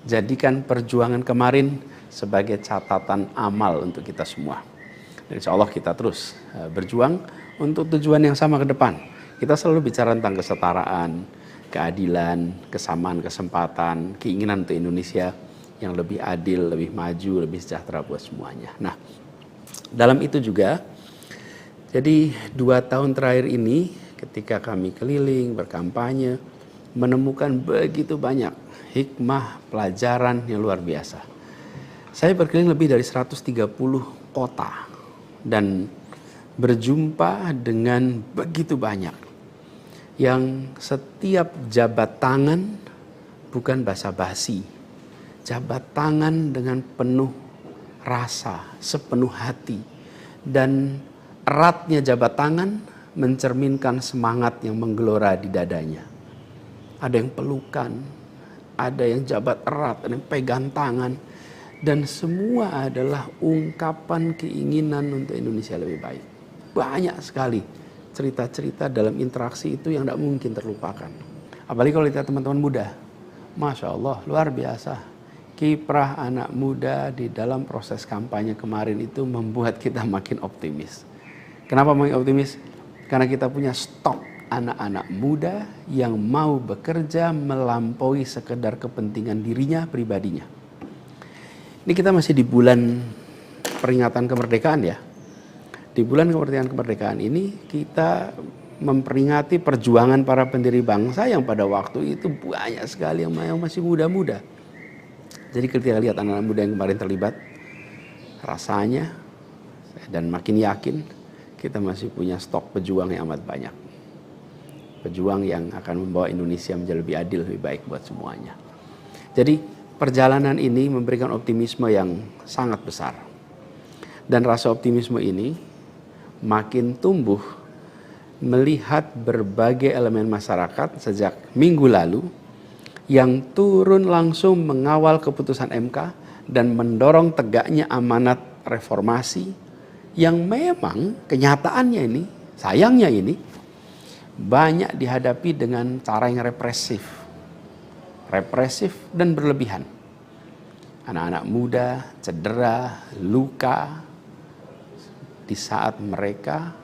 jadikan perjuangan kemarin sebagai catatan amal untuk kita semua. Dan insya Allah kita terus berjuang untuk tujuan yang sama ke depan. Kita selalu bicara tentang kesetaraan, keadilan, kesamaan kesempatan, keinginan untuk Indonesia yang lebih adil, lebih maju, lebih sejahtera buat semuanya. Nah, dalam itu juga, jadi 2 tahun terakhir ini ketika kami keliling, berkampanye, menemukan begitu banyak hikmah, pelajaran yang luar biasa. Saya berkeliling lebih dari 130 kota dan berjumpa dengan begitu banyak yang setiap jabat tangan bukan basa-basi, jabat tangan dengan penuh rasa, sepenuh hati, dan eratnya jabat tangan mencerminkan semangat yang menggelora di dadanya. Ada yang pelukan, ada yang jabat erat, ada yang pegang tangan, dan semua adalah ungkapan keinginan untuk Indonesia lebih baik. Banyak sekali cerita-cerita dalam interaksi itu yang tidak mungkin terlupakan. Apalagi kalau lihat teman-teman muda. Masya Allah, luar biasa. Kiprah anak muda di dalam proses kampanye kemarin itu membuat kita makin optimis. Kenapa makin optimis? Karena kita punya stok anak-anak muda yang mau bekerja melampaui sekedar kepentingan dirinya, pribadinya. Ini kita masih di bulan peringatan kemerdekaan ya. Di bulan kemerdekaan ini kita memperingati perjuangan para pendiri bangsa yang pada waktu itu banyak sekali yang masih muda-muda. Jadi ketika lihat anak-anak muda yang kemarin terlibat, rasanya dan makin yakin kita masih punya stok pejuang yang amat banyak. Pejuang yang akan membawa Indonesia menjadi lebih adil, lebih baik buat semuanya. Jadi perjalanan ini memberikan optimisme yang sangat besar. Dan rasa optimisme ini makin tumbuh melihat berbagai elemen masyarakat sejak minggu lalu yang turun langsung mengawal keputusan MK dan mendorong tegaknya amanat reformasi yang memang kenyataannya ini, sayangnya ini, banyak dihadapi dengan cara yang represif dan berlebihan. Anak-anak muda cedera, luka, di saat mereka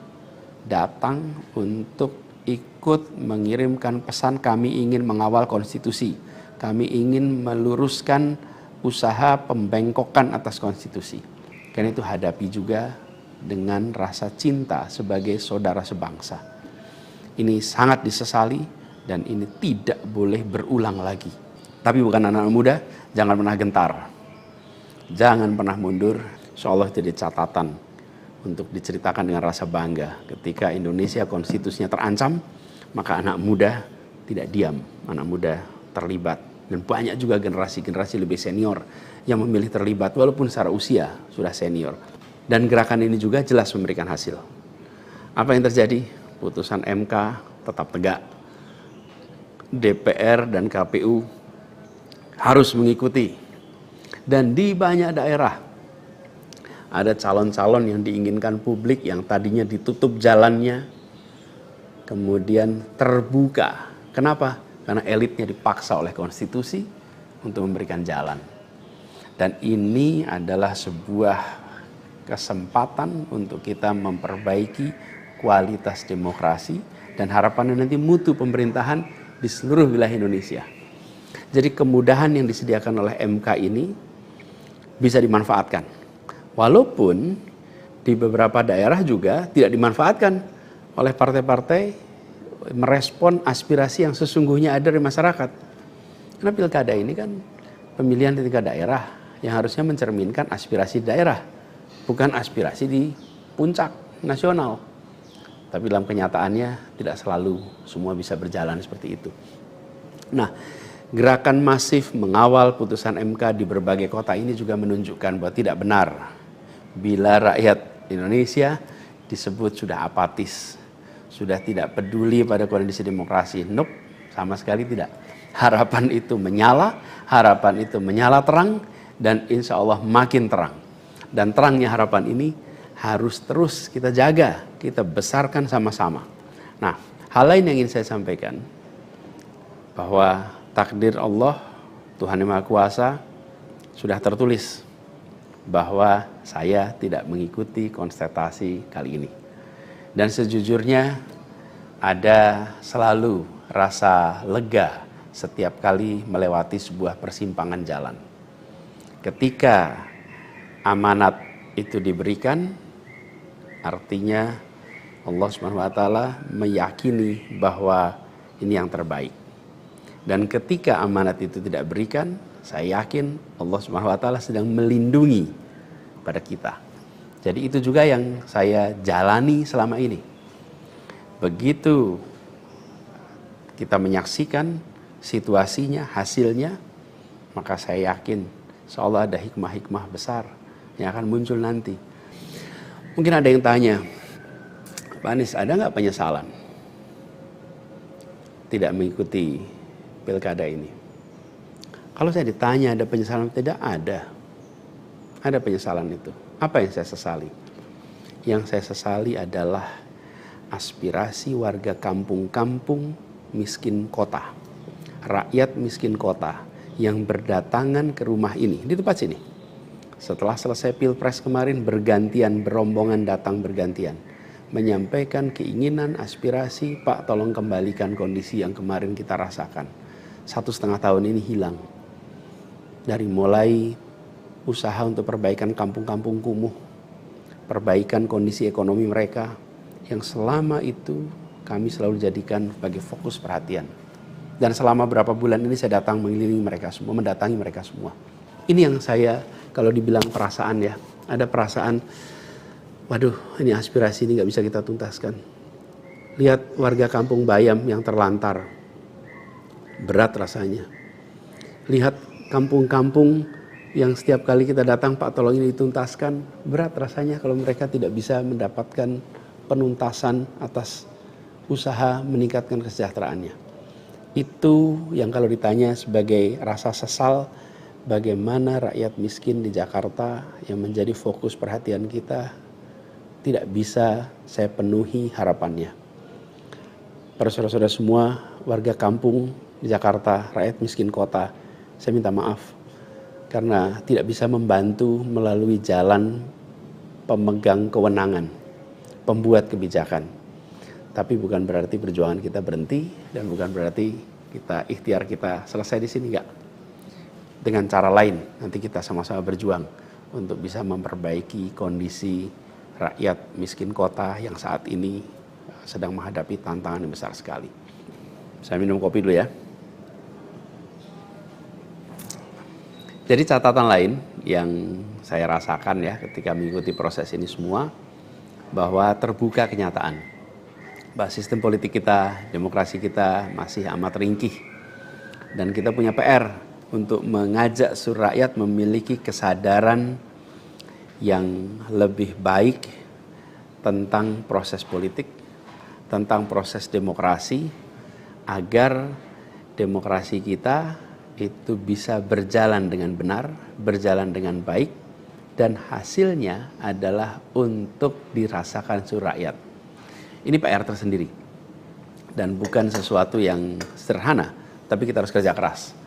datang untuk ikut mengirimkan pesan kami ingin mengawal konstitusi. Kami ingin meluruskan usaha pembengkokan atas konstitusi. Karena itu hadapi juga dengan rasa cinta sebagai saudara sebangsa. Ini sangat disesali dan ini tidak boleh berulang lagi. Tapi bukan anak-anak muda, jangan pernah gentar. Jangan pernah mundur. Insya Allah jadi catatan untuk diceritakan dengan rasa bangga. Ketika Indonesia konstitusinya terancam, maka anak muda tidak diam, anak muda terlibat. Dan banyak juga generasi-generasi lebih senior yang memilih terlibat walaupun secara usia sudah senior. Dan gerakan ini juga jelas memberikan hasil. Apa yang terjadi? Putusan MK tetap tegak. DPR dan KPU harus mengikuti. Dan di banyak daerah ada calon-calon yang diinginkan publik yang tadinya ditutup jalannya, kemudian terbuka. Kenapa? Karena elitnya dipaksa oleh konstitusi untuk memberikan jalan. Dan ini adalah sebuah kesempatan untuk kita memperbaiki kualitas demokrasi dan harapannya nanti mutu pemerintahan di seluruh wilayah Indonesia. Jadi kemudahan yang disediakan oleh MK ini bisa dimanfaatkan. Walaupun di beberapa daerah juga tidak dimanfaatkan oleh partai-partai merespon aspirasi yang sesungguhnya ada dari masyarakat. Karena pilkada ini kan pemilihan di tingkat daerah yang harusnya mencerminkan aspirasi daerah, bukan aspirasi di puncak nasional. Tapi dalam kenyataannya tidak selalu semua bisa berjalan seperti itu. Nah, gerakan masif mengawal putusan MK di berbagai kota ini juga menunjukkan bahwa tidak benar bila rakyat Indonesia disebut sudah apatis, sudah tidak peduli pada kondisi demokrasi. Nope, sama sekali tidak. Harapan itu menyala terang, dan insya Allah makin terang. Dan terangnya harapan ini harus terus kita jaga, kita besarkan sama-sama. Nah, hal lain yang ingin saya sampaikan, bahwa takdir Allah, Tuhan Yang Maha Kuasa, sudah tertulis bahwa saya tidak mengikuti kontestasi kali ini. Dan sejujurnya ada selalu rasa lega setiap kali melewati sebuah persimpangan jalan. Ketika amanat itu diberikan, artinya Allah SWT meyakini bahwa ini yang terbaik. Dan ketika amanat itu tidak berikan, saya yakin Allah SWT sedang melindungi pada kita. Jadi itu juga yang saya jalani selama ini. Begitu kita menyaksikan situasinya, hasilnya, maka saya yakin seolah ada hikmah-hikmah besar yang akan muncul nanti. Mungkin ada yang tanya, Pak Anies, ada nggak penyesalan tidak mengikuti pilkada ini? Kalau saya ditanya ada penyesalan, tidak ada. Ada penyesalan itu. Apa yang saya sesali? Yang saya sesali adalah aspirasi warga kampung-kampung miskin kota, rakyat miskin kota yang berdatangan ke rumah ini, di tempat sini. Setelah selesai Pilpres kemarin, bergantian, berombongan datang bergantian, menyampaikan keinginan, aspirasi, Pak tolong kembalikan kondisi yang kemarin kita rasakan. 1,5 tahun ini hilang. Dari mulai usaha untuk perbaikan kampung-kampung kumuh, perbaikan kondisi ekonomi mereka, yang selama itu kami selalu jadikan sebagai fokus perhatian. Dan selama berapa bulan ini saya datang mengelilingi mereka semua, mendatangi mereka semua. Ini yang saya, kalau dibilang perasaan ya, ada perasaan, waduh ini aspirasi ini gak bisa kita tuntaskan. Lihat warga kampung Bayam yang terlantar, berat rasanya. Lihat kampung-kampung yang setiap kali kita datang, Pak tolong ini dituntaskan, berat rasanya kalau mereka tidak bisa mendapatkan penuntasan atas usaha meningkatkan kesejahteraannya. Itu yang kalau ditanya sebagai rasa sesal, bagaimana rakyat miskin di Jakarta yang menjadi fokus perhatian kita tidak bisa saya penuhi harapannya. Para saudara-saudara semua, warga kampung di Jakarta, rakyat miskin kota, saya minta maaf karena tidak bisa membantu melalui jalan pemegang kewenangan, pembuat kebijakan. Tapi bukan berarti perjuangan kita berhenti, dan bukan berarti ikhtiar kita selesai di sini, enggak. Dengan cara lain nanti kita sama-sama berjuang untuk bisa memperbaiki kondisi rakyat miskin kota yang saat ini sedang menghadapi tantangan yang besar sekali. Saya minum kopi dulu ya. Jadi catatan lain yang saya rasakan ya ketika mengikuti proses ini semua, bahwa terbuka kenyataan bahwa sistem politik kita, demokrasi kita masih amat ringkih. Dan kita punya PR untuk mengajak seluruh rakyat memiliki kesadaran yang lebih baik tentang proses politik, tentang proses demokrasi, agar demokrasi kita itu bisa berjalan dengan benar, berjalan dengan baik, dan hasilnya adalah untuk dirasakan seluruh rakyat. Ini PR tersendiri dan bukan sesuatu yang sederhana, tapi kita harus kerja keras.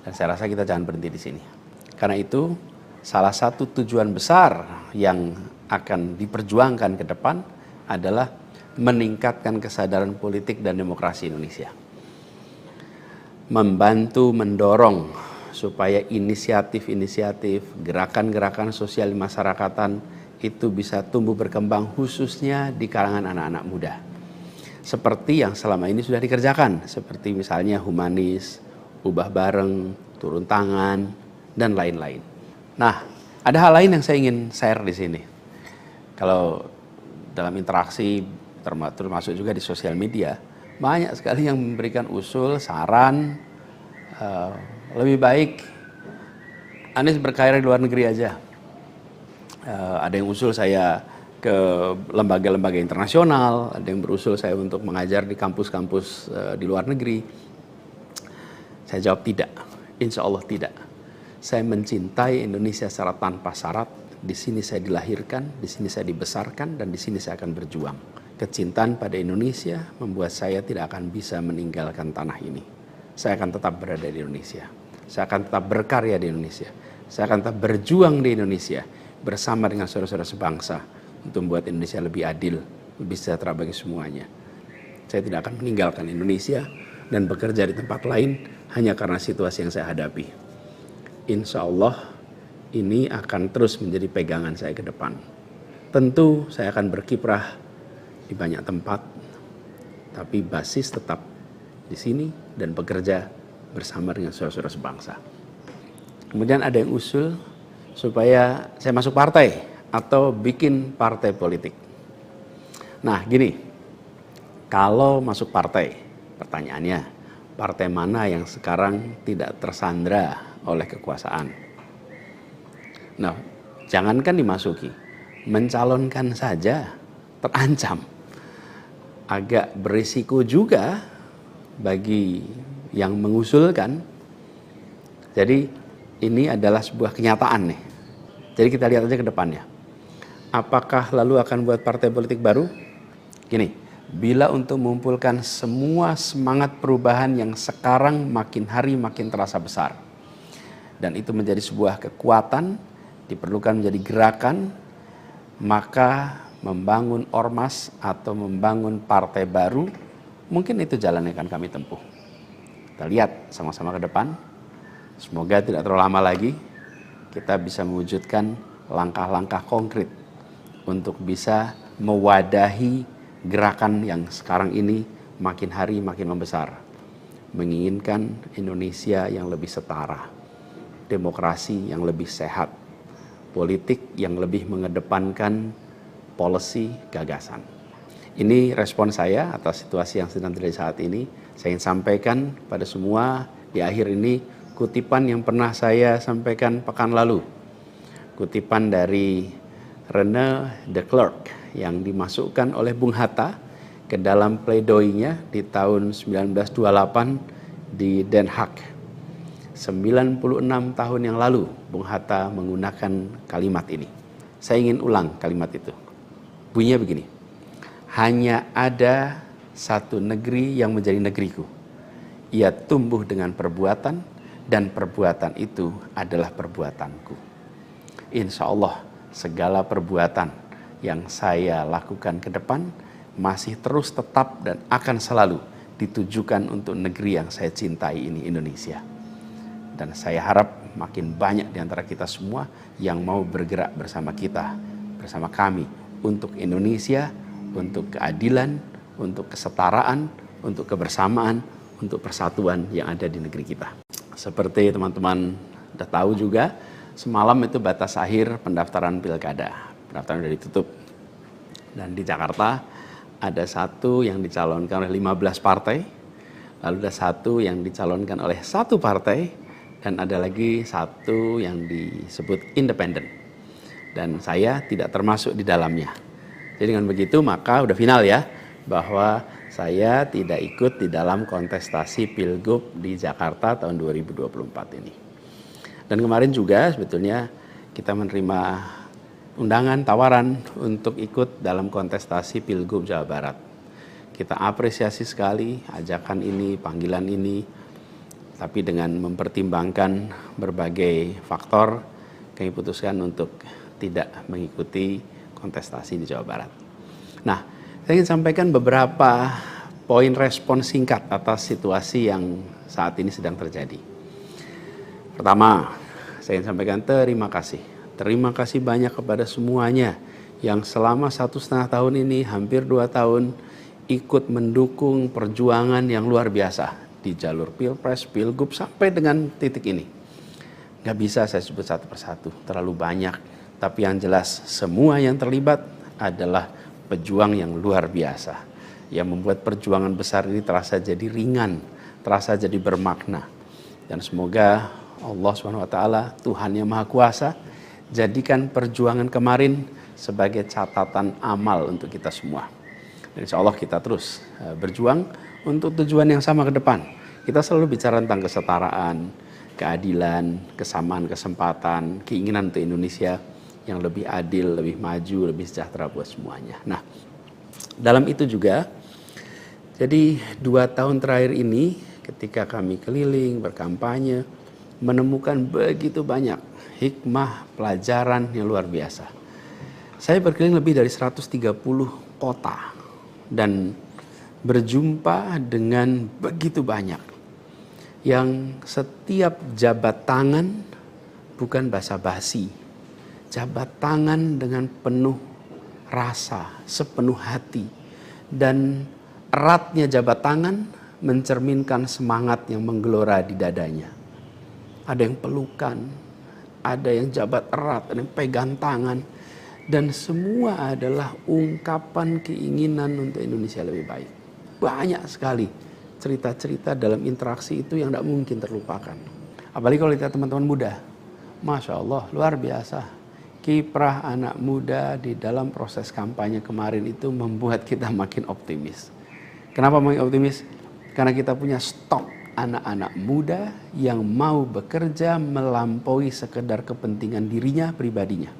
Dan saya rasa kita jangan berhenti di sini. Karena itu salah satu tujuan besar yang akan diperjuangkan ke depan adalah meningkatkan kesadaran politik dan demokrasi Indonesia. Membantu mendorong supaya inisiatif-inisiatif, gerakan-gerakan sosial masyarakatan itu bisa tumbuh berkembang khususnya di kalangan anak-anak muda. Seperti yang selama ini sudah dikerjakan, seperti misalnya humanis, ubah bareng, turun tangan, dan lain-lain. Nah, ada hal lain yang saya ingin share di sini. Kalau dalam interaksi, termasuk juga di sosial media, banyak sekali yang memberikan usul, saran, lebih baik Anies berkarir di luar negeri aja. Ada yang usul saya ke lembaga-lembaga internasional, ada yang berusul saya untuk mengajar di kampus-kampus di luar negeri. Saya jawab tidak, insya Allah tidak. Saya mencintai Indonesia secara tanpa syarat. Di sini saya dilahirkan, di sini saya dibesarkan, dan di sini saya akan berjuang. Kecintaan pada Indonesia membuat saya tidak akan bisa meninggalkan tanah ini. Saya akan tetap berada di Indonesia. Saya akan tetap berkarya di Indonesia. Saya akan tetap berjuang di Indonesia bersama dengan saudara-saudara sebangsa untuk membuat Indonesia lebih adil, lebih sejahtera bagi semuanya. Saya tidak akan meninggalkan Indonesia dan bekerja di tempat lain hanya karena situasi yang saya hadapi. Insya Allah ini akan terus menjadi pegangan saya ke depan. Tentu saya akan berkiprah di banyak tempat, tapi basis tetap di sini dan bekerja bersama dengan saudara-saudara sebangsa. Kemudian ada yang usul supaya saya masuk partai atau bikin partai politik. Nah gini, kalau masuk partai, pertanyaannya, partai mana yang sekarang tidak tersandra oleh kekuasaan? Nah, jangankan dimasuki, mencalonkan saja terancam. Agak berisiko juga bagi yang mengusulkan. Jadi ini adalah sebuah kenyataan nih. Jadi kita lihat aja ke depannya. Apakah lalu akan buat partai politik baru? Gini, bila untuk mengumpulkan semua semangat perubahan yang sekarang makin hari makin terasa besar, dan itu menjadi sebuah kekuatan, diperlukan menjadi gerakan, maka membangun ormas atau membangun partai baru, mungkin itu jalan yang akan kami tempuh. Kita lihat sama-sama ke depan. Semoga tidak terlalu lama lagi kita bisa mewujudkan langkah-langkah konkret untuk bisa mewadahi gerakan yang sekarang ini makin hari makin membesar. Menginginkan Indonesia yang lebih setara, demokrasi yang lebih sehat, politik yang lebih mengedepankan policy gagasan. Ini respon saya atas situasi yang sedang terjadi saat ini. Saya ingin sampaikan pada semua di akhir ini kutipan yang pernah saya sampaikan pekan lalu. Kutipan dari René de Klerk yang dimasukkan oleh Bung Hatta ke dalam pledoinya di tahun 1928 di Den Haag. 96 tahun yang lalu Bung Hatta menggunakan kalimat ini. Saya ingin ulang kalimat itu. Bunyinya begini. Hanya ada satu negeri yang menjadi negeriku. Ia tumbuh dengan perbuatan, dan perbuatan itu adalah perbuatanku. Insya Allah segala perbuatan yang saya lakukan ke depan masih terus tetap dan akan selalu ditujukan untuk negeri yang saya cintai ini, Indonesia. Dan saya harap makin banyak di antara kita semua yang mau bergerak bersama kita, bersama kami untuk Indonesia, untuk keadilan, untuk kesetaraan, untuk kebersamaan, untuk persatuan yang ada di negeri kita. Seperti teman-teman sudah tahu juga, semalam itu batas akhir pendaftaran pilkada. Pendaftaran sudah ditutup. Dan di Jakarta ada satu yang dicalonkan oleh 15 partai, lalu ada satu yang dicalonkan oleh satu partai, dan ada lagi satu yang disebut independen. Dan saya tidak termasuk di dalamnya. Jadi dengan begitu maka udah final ya, bahwa saya tidak ikut di dalam kontestasi Pilgub di Jakarta tahun 2024 ini. Dan kemarin juga sebetulnya kita menerima undangan, tawaran untuk ikut dalam kontestasi Pilgub Jawa Barat. Kita apresiasi sekali ajakan ini, panggilan ini, tapi dengan mempertimbangkan berbagai faktor, kami putuskan untuk tidak mengikuti kontestasi di Jawa Barat. Nah, saya ingin sampaikan beberapa poin respon singkat atas situasi yang saat ini sedang terjadi. Pertama, saya ingin sampaikan terima kasih. Terima kasih banyak kepada semuanya yang selama 1,5 tahun ini, hampir 2 tahun, ikut mendukung perjuangan yang luar biasa di jalur Pilpres, Pilgub, sampai dengan titik ini. Gak bisa saya sebut satu persatu, terlalu banyak. Tapi yang jelas semua yang terlibat adalah pejuang yang luar biasa, yang membuat perjuangan besar ini terasa jadi ringan, terasa jadi bermakna. Dan semoga Allah SWT, Tuhan yang Maha Kuasa, jadikan perjuangan kemarin sebagai catatan amal untuk kita semua. Dan insya Allah kita terus berjuang untuk tujuan yang sama ke depan. Kita selalu bicara tentang kesetaraan, keadilan, kesamaan kesempatan, keinginan untuk Indonesia yang lebih adil, lebih maju, lebih sejahtera buat semuanya. Nah, dalam itu juga, jadi 2 tahun terakhir ini ketika kami keliling, berkampanye, menemukan begitu banyak hikmah, pelajaran yang luar biasa. Saya berkeliling lebih dari 130 kota dan berjumpa dengan begitu banyak yang setiap jabat tangan bukan basa-basi, jabat tangan dengan penuh rasa, sepenuh hati, dan eratnya jabat tangan mencerminkan semangat yang menggelora di dadanya. Ada yang pelukan, ada yang jabat erat, ada yang pegang tangan, dan semua adalah ungkapan keinginan untuk Indonesia lebih baik. Banyak sekali cerita-cerita dalam interaksi itu yang tidak mungkin terlupakan. Apalagi kalau lihat teman-teman muda, Masya Allah, luar biasa. Kiprah anak muda di dalam proses kampanye kemarin itu membuat kita makin optimis. Kenapa makin optimis? Karena kita punya stok anak-anak muda yang mau bekerja melampaui sekedar kepentingan dirinya, pribadinya.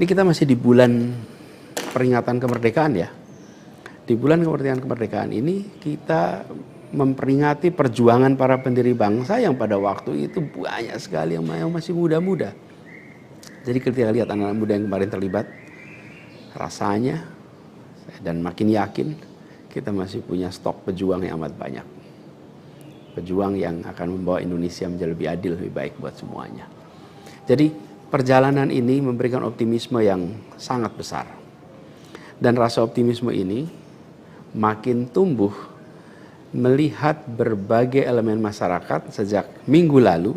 Ini kita masih di bulan peringatan kemerdekaan ya. Di bulan kemerdekaan ini kita memperingati perjuangan para pendiri bangsa yang pada waktu itu banyak sekali yang masih muda-muda. Jadi ketika lihat anak-anak muda yang kemarin terlibat, rasanya dan makin yakin kita masih punya stok pejuang yang amat banyak. Pejuang yang akan membawa Indonesia menjadi lebih adil, lebih baik buat semuanya. Jadi perjalanan ini memberikan optimisme yang sangat besar. Dan rasa optimisme ini makin tumbuh melihat berbagai elemen masyarakat sejak minggu lalu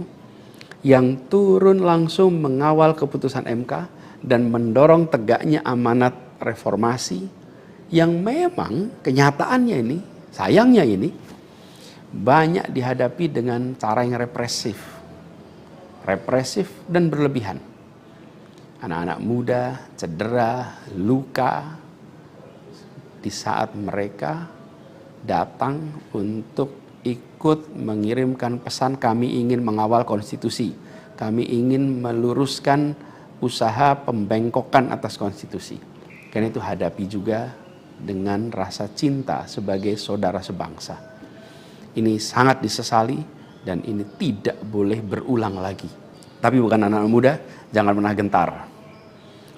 yang turun langsung mengawal keputusan MK dan mendorong tegaknya amanat reformasi yang memang kenyataannya ini, sayangnya ini, banyak dihadapi dengan cara yang represif dan berlebihan. Anak-anak muda cedera, luka di saat mereka datang untuk ikut mengirimkan pesan kami ingin mengawal konstitusi, kami ingin meluruskan usaha pembengkokan atas konstitusi. Karena itu hadapi juga dengan rasa cinta sebagai saudara sebangsa. Ini sangat disesali dan ini tidak boleh berulang lagi. Tapi bukan anak-anak muda, jangan pernah gentar.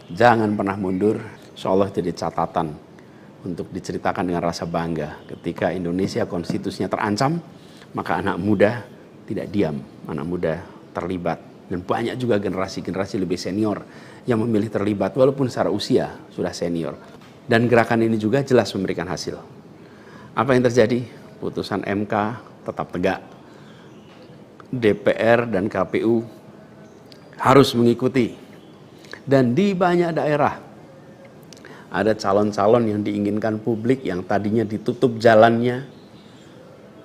Jangan pernah mundur. Insyaallah jadi catatan untuk diceritakan dengan rasa bangga. Ketika Indonesia konstitusinya terancam, maka anak muda tidak diam. Anak muda terlibat. Dan banyak juga generasi-generasi lebih senior yang memilih terlibat walaupun secara usia sudah senior. Dan gerakan ini juga jelas memberikan hasil. Apa yang terjadi? Putusan MK tetap tegak. DPR dan KPU harus mengikuti. Dan di banyak daerah ada calon-calon yang diinginkan publik yang tadinya ditutup jalannya,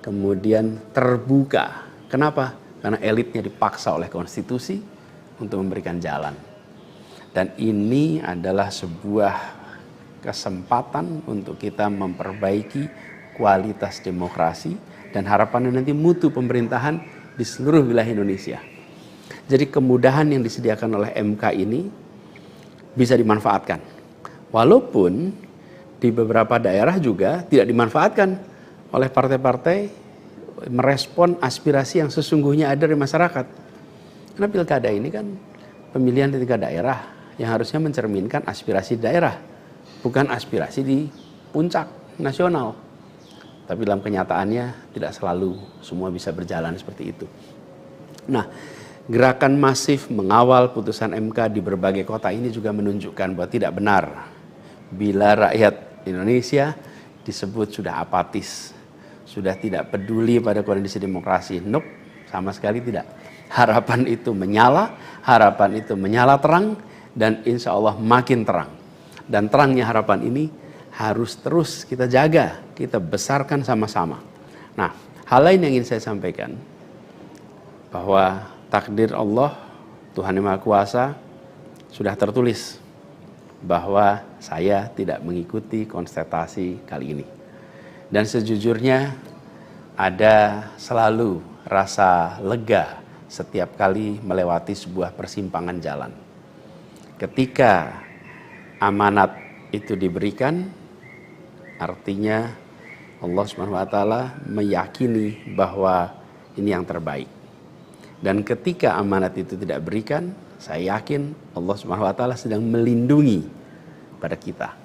kemudian terbuka. Kenapa? Karena elitnya dipaksa oleh konstitusi untuk memberikan jalan. Dan ini adalah sebuah kesempatan untuk kita memperbaiki kualitas demokrasi dan harapannya nanti mutu pemerintahan di seluruh wilayah Indonesia. Jadi kemudahan yang disediakan oleh MK ini bisa dimanfaatkan. Walaupun di beberapa daerah juga tidak dimanfaatkan oleh partai-partai merespon aspirasi yang sesungguhnya ada di masyarakat. Karena pilkada ini kan pemilihan di tingkat daerah yang harusnya mencerminkan aspirasi daerah, bukan aspirasi di puncak nasional. Tapi dalam kenyataannya tidak selalu semua bisa berjalan seperti itu. Nah, gerakan masif mengawal putusan MK di berbagai kota ini juga menunjukkan bahwa tidak benar bila rakyat Indonesia disebut sudah apatis, sudah tidak peduli pada kondisi demokrasi. Nope, sama sekali tidak. Harapan itu menyala, harapan itu menyala terang, dan insya Allah makin terang. Dan terangnya harapan ini harus terus kita jaga, kita besarkan sama-sama. Nah, hal lain yang ingin saya sampaikan, bahwa takdir Allah, Tuhan Yang Maha Kuasa, sudah tertulis bahwa saya tidak mengikuti kontestasi kali ini. Dan sejujurnya ada selalu rasa lega setiap kali melewati sebuah persimpangan jalan. Ketika amanat itu diberikan, artinya Allah SWT meyakini bahwa ini yang terbaik. Dan ketika amanat itu tidak berikan, saya yakin Allah SWT sedang melindungi pada kita.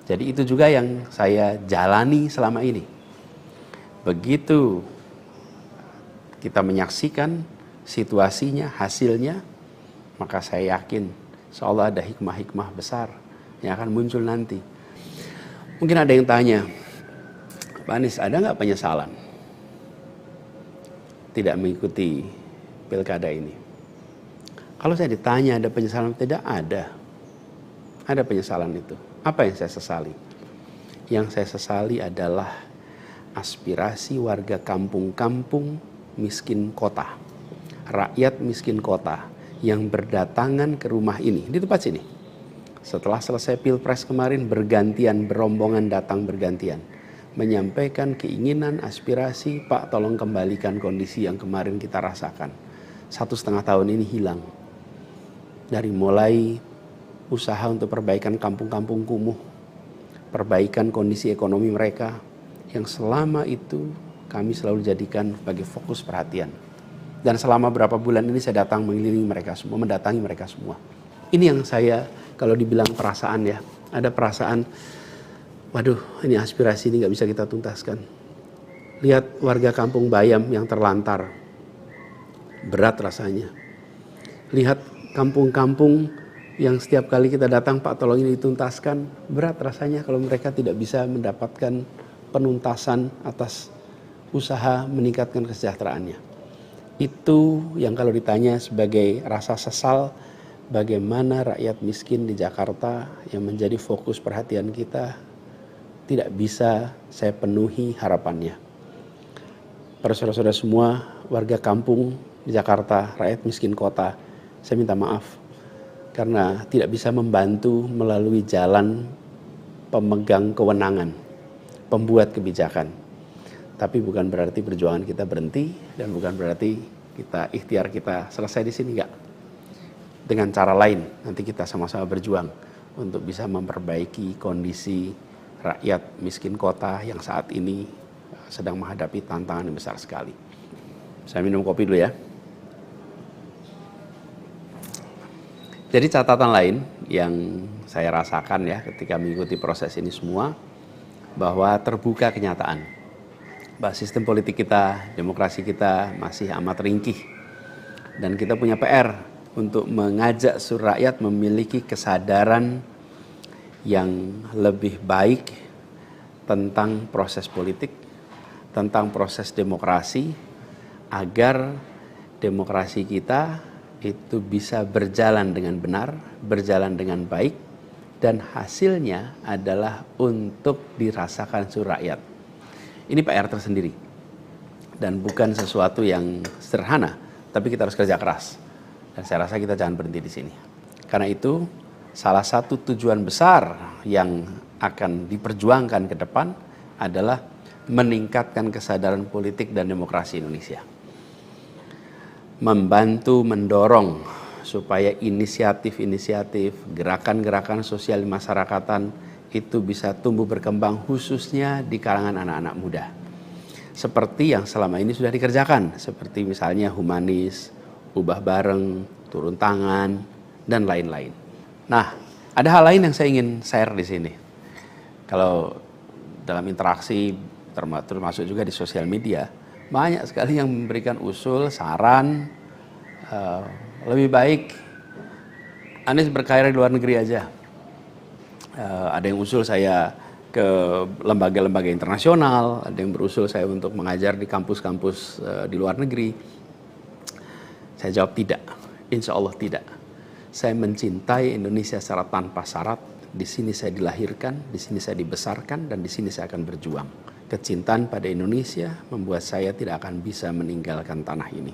Jadi itu juga yang saya jalani selama ini. Begitu kita menyaksikan situasinya, hasilnya, maka saya yakin insya Allah ada hikmah-hikmah besar yang akan muncul nanti. Mungkin ada yang tanya, Pak Anies, ada nggak penyesalan tidak mengikuti pilkada ini? Kalau saya ditanya ada penyesalan, tidak ada. Ada penyesalan itu. Apa yang saya sesali? Yang saya sesali adalah aspirasi warga kampung-kampung miskin kota, rakyat miskin kota yang berdatangan ke rumah ini, di tempat sini. Setelah selesai pilpres kemarin, bergantian, berombongan datang bergantian, menyampaikan keinginan, aspirasi, Pak tolong kembalikan kondisi yang kemarin kita rasakan. 1,5 tahun ini hilang. Dari mulai usaha untuk perbaikan kampung-kampung kumuh, perbaikan kondisi ekonomi mereka, yang selama itu kami selalu jadikan sebagai fokus perhatian. Dan selama berapa bulan ini saya datang mengelilingi mereka semua, mendatangi mereka semua. Ini yang saya, kalau dibilang perasaan ya, ada perasaan, waduh ini aspirasi ini gak bisa kita tuntaskan. Lihat warga kampung Bayam yang terlantar, berat rasanya. Lihat kampung-kampung yang setiap kali kita datang, Pak tolong ini dituntaskan, berat rasanya kalau mereka tidak bisa mendapatkan penuntasan atas usaha meningkatkan kesejahteraannya. Itu yang kalau ditanya sebagai rasa sesal, bagaimana rakyat miskin di Jakarta yang menjadi fokus perhatian kita tidak bisa saya penuhi harapannya. Para saudara-saudara semua, warga kampung di Jakarta, rakyat miskin kota, saya minta maaf karena tidak bisa membantu melalui jalan pemegang kewenangan, pembuat kebijakan. Tapi bukan berarti perjuangan kita berhenti dan bukan berarti ikhtiar kita selesai di sini, enggak. Dengan cara lain nanti kita sama-sama berjuang untuk bisa memperbaiki kondisi rakyat miskin kota yang saat ini sedang menghadapi tantangan yang besar sekali. Saya minum kopi dulu ya. Jadi catatan lain yang saya rasakan ya ketika mengikuti proses ini semua, bahwa terbuka kenyataan bahwa sistem politik kita, demokrasi kita masih amat ringkih. Dan kita punya PR untuk mengajak seluruh rakyat memiliki kesadaran yang lebih baik tentang proses politik, tentang proses demokrasi, agar demokrasi kita itu bisa berjalan dengan benar, berjalan dengan baik, dan hasilnya adalah untuk dirasakan seluruh rakyat. Ini PR tersendiri dan bukan sesuatu yang sederhana, tapi kita harus kerja keras. Dan saya rasa kita jangan berhenti di sini. Karena itu salah satu tujuan besar yang akan diperjuangkan ke depan adalah meningkatkan kesadaran politik dan demokrasi Indonesia. Membantu mendorong supaya inisiatif-inisiatif, gerakan-gerakan sosial masyarakatan itu bisa tumbuh berkembang khususnya di kalangan anak-anak muda. Seperti yang selama ini sudah dikerjakan, seperti misalnya humanis, ubah bareng, turun tangan, dan lain-lain. Nah, ada hal lain yang saya ingin share di sini. Kalau dalam interaksi, termasuk juga di sosial media, banyak sekali yang memberikan usul, saran, lebih baik Anies berkarir di luar negeri aja. Ada yang usul saya ke lembaga-lembaga internasional, ada yang berusul saya untuk mengajar di kampus-kampus di luar negeri. Saya jawab tidak, insya Allah tidak. Saya mencintai Indonesia secara tanpa syarat. Di sini saya dilahirkan, di sini saya dibesarkan, dan di sini saya akan berjuang. Kecintaan pada Indonesia membuat saya tidak akan bisa meninggalkan tanah ini.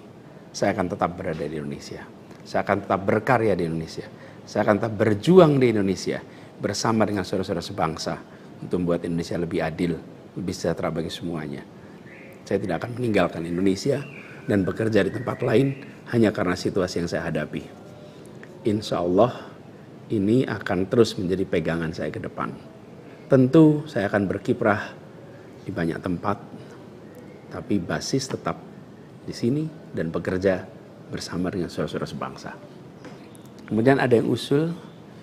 Saya akan tetap berada di Indonesia. Saya akan tetap berkarya di Indonesia. Saya akan tetap berjuang di Indonesia bersama dengan saudara-saudara sebangsa untuk membuat Indonesia lebih adil, lebih sejahtera bagi semuanya. Saya tidak akan meninggalkan Indonesia dan bekerja di tempat lain hanya karena situasi yang saya hadapi. Insya Allah ini akan terus menjadi pegangan saya ke depan. Tentu saya akan berkiprah di banyak tempat, tapi basis tetap di sini dan bekerja bersama dengan saudara-saudara sebangsa. Kemudian ada yang usul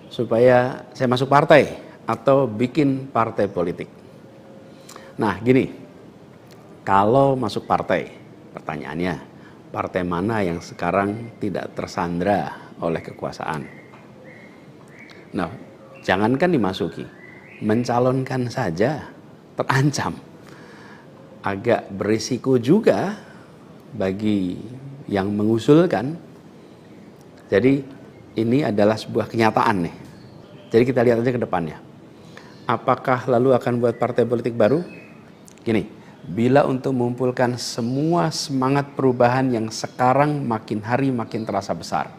supaya saya masuk partai atau bikin partai politik. Nah gini, kalau masuk partai, pertanyaannya, partai mana yang sekarang tidak tersandra oleh kekuasaan? Nah, jangankan dimasuki, mencalonkan saja terancam. Agak berisiko juga bagi yang mengusulkan. Jadi ini adalah sebuah kenyataan nih. Jadi kita lihat aja ke depannya. Apakah lalu akan buat partai politik baru? Gini, bila untuk mengumpulkan semua semangat perubahan yang sekarang makin hari makin terasa besar,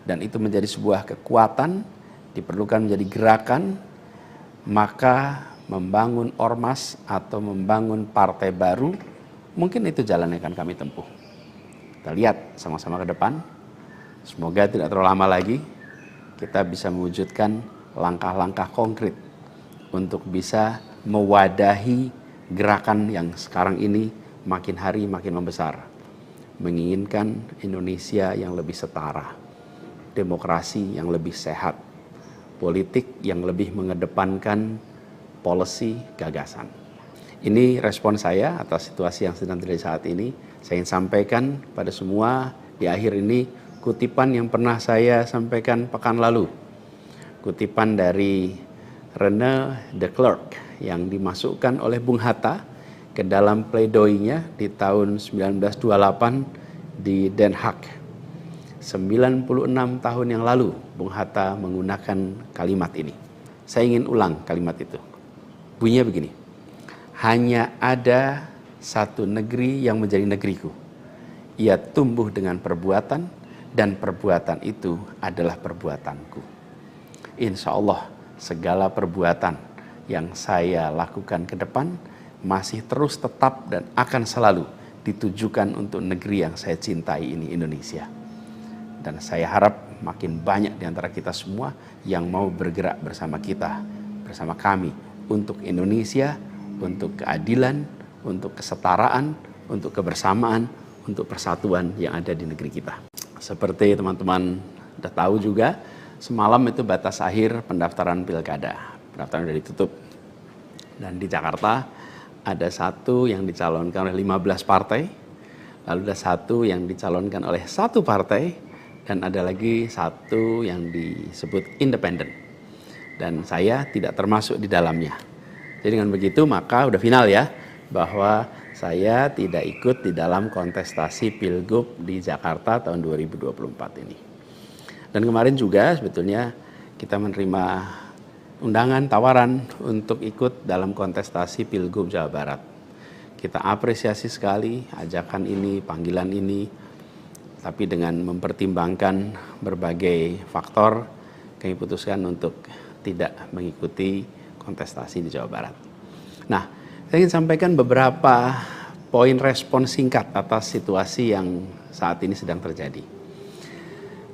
dan itu menjadi sebuah kekuatan, diperlukan menjadi gerakan, maka membangun ormas atau membangun partai baru, mungkin itu jalan yang akan kami tempuh. Kita lihat sama-sama ke depan. Semoga tidak terlalu lama lagi kita bisa mewujudkan langkah-langkah konkret untuk bisa mewadahi gerakan yang sekarang ini makin hari makin membesar. Menginginkan Indonesia yang lebih setara, demokrasi yang lebih sehat, politik yang lebih mengedepankan policy gagasan. Ini respon saya atas situasi yang sedang terjadi saat ini. Saya ingin sampaikan pada semua di akhir ini kutipan yang pernah saya sampaikan pekan lalu. Kutipan dari René de Klerk yang dimasukkan oleh Bung Hatta ke dalam pledoinya di tahun 1928 di Den Haag. 96 tahun yang lalu Bung Hatta menggunakan kalimat ini. Saya ingin ulang kalimat itu. Bunyinya begini. Hanya ada satu negeri yang menjadi negeriku. Ia tumbuh dengan perbuatan, dan perbuatan itu adalah perbuatanku. Insya Allah segala perbuatan yang saya lakukan ke depan masih terus tetap dan akan selalu ditujukan untuk negeri yang saya cintai ini, Indonesia. Dan saya harap makin banyak di antara kita semua yang mau bergerak bersama kita, bersama kami untuk Indonesia, untuk keadilan, untuk kesetaraan, untuk kebersamaan, untuk persatuan yang ada di negeri kita. Seperti teman-teman sudah tahu juga, semalam itu batas akhir pendaftaran pilkada. Pendaftaran sudah ditutup. Dan di Jakarta ada satu yang dicalonkan oleh 15 partai, lalu ada satu yang dicalonkan oleh satu partai, dan ada lagi satu yang disebut independen. Dan saya tidak termasuk di dalamnya. Jadi dengan begitu maka udah final ya, bahwa saya tidak ikut di dalam kontestasi Pilgub di Jakarta tahun 2024 ini. Dan kemarin juga sebetulnya kita menerima undangan, tawaran untuk ikut dalam kontestasi Pilgub Jawa Barat. Kita apresiasi sekali ajakan ini, panggilan ini, tapi dengan mempertimbangkan berbagai faktor, kami putuskan untuk tidak mengikuti kontestasi di Jawa Barat. Nah, saya ingin sampaikan beberapa poin respon singkat atas situasi yang saat ini sedang terjadi.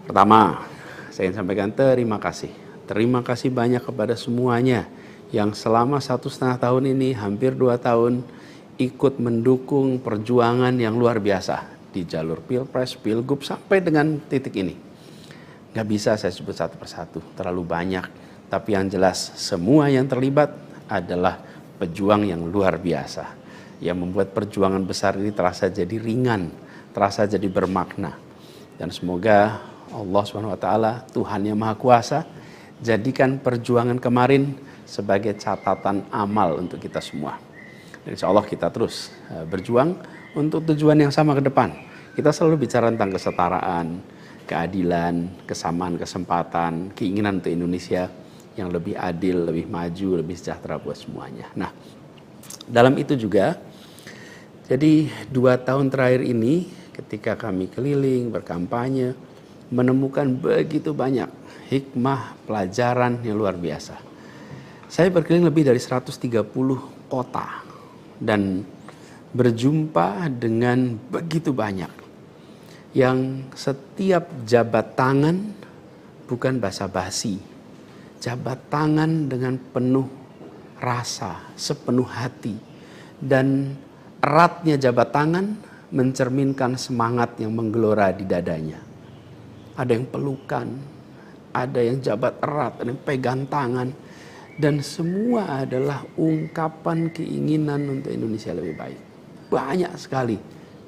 Pertama, saya ingin sampaikan terima kasih. Terima kasih banyak kepada semuanya yang selama 1,5 tahun ini, hampir 2 tahun, ikut mendukung perjuangan yang luar biasa di jalur Pilpres, Pilgub, sampai dengan titik ini. Gak bisa saya sebut satu persatu, terlalu banyak. Tapi yang jelas semua yang terlibat adalah pejuang yang luar biasa, yang membuat perjuangan besar ini terasa jadi ringan, terasa jadi bermakna. Dan semoga Allah SWT, Tuhan yang Maha Kuasa, jadikan perjuangan kemarin sebagai catatan amal untuk kita semua. Dan insya Allah kita terus berjuang untuk tujuan yang sama ke depan. Kita selalu bicara tentang kesetaraan, keadilan, kesamaan kesempatan, keinginan untuk Indonesia yang lebih adil, lebih maju, lebih sejahtera buat semuanya. Nah, dalam itu juga, jadi 2 tahun terakhir ini ketika kami keliling, berkampanye, menemukan begitu banyak hikmah, pelajaran yang luar biasa. Saya berkeliling lebih dari 130 kota dan berjumpa dengan begitu banyak yang setiap jabat tangan bukan basa-basi, jabat tangan dengan penuh rasa, sepenuh hati, dan eratnya jabat tangan mencerminkan semangat yang menggelora di dadanya. Ada yang pelukan, ada yang jabat erat, ada yang pegang tangan, dan semua adalah ungkapan keinginan untuk Indonesia lebih baik. Banyak sekali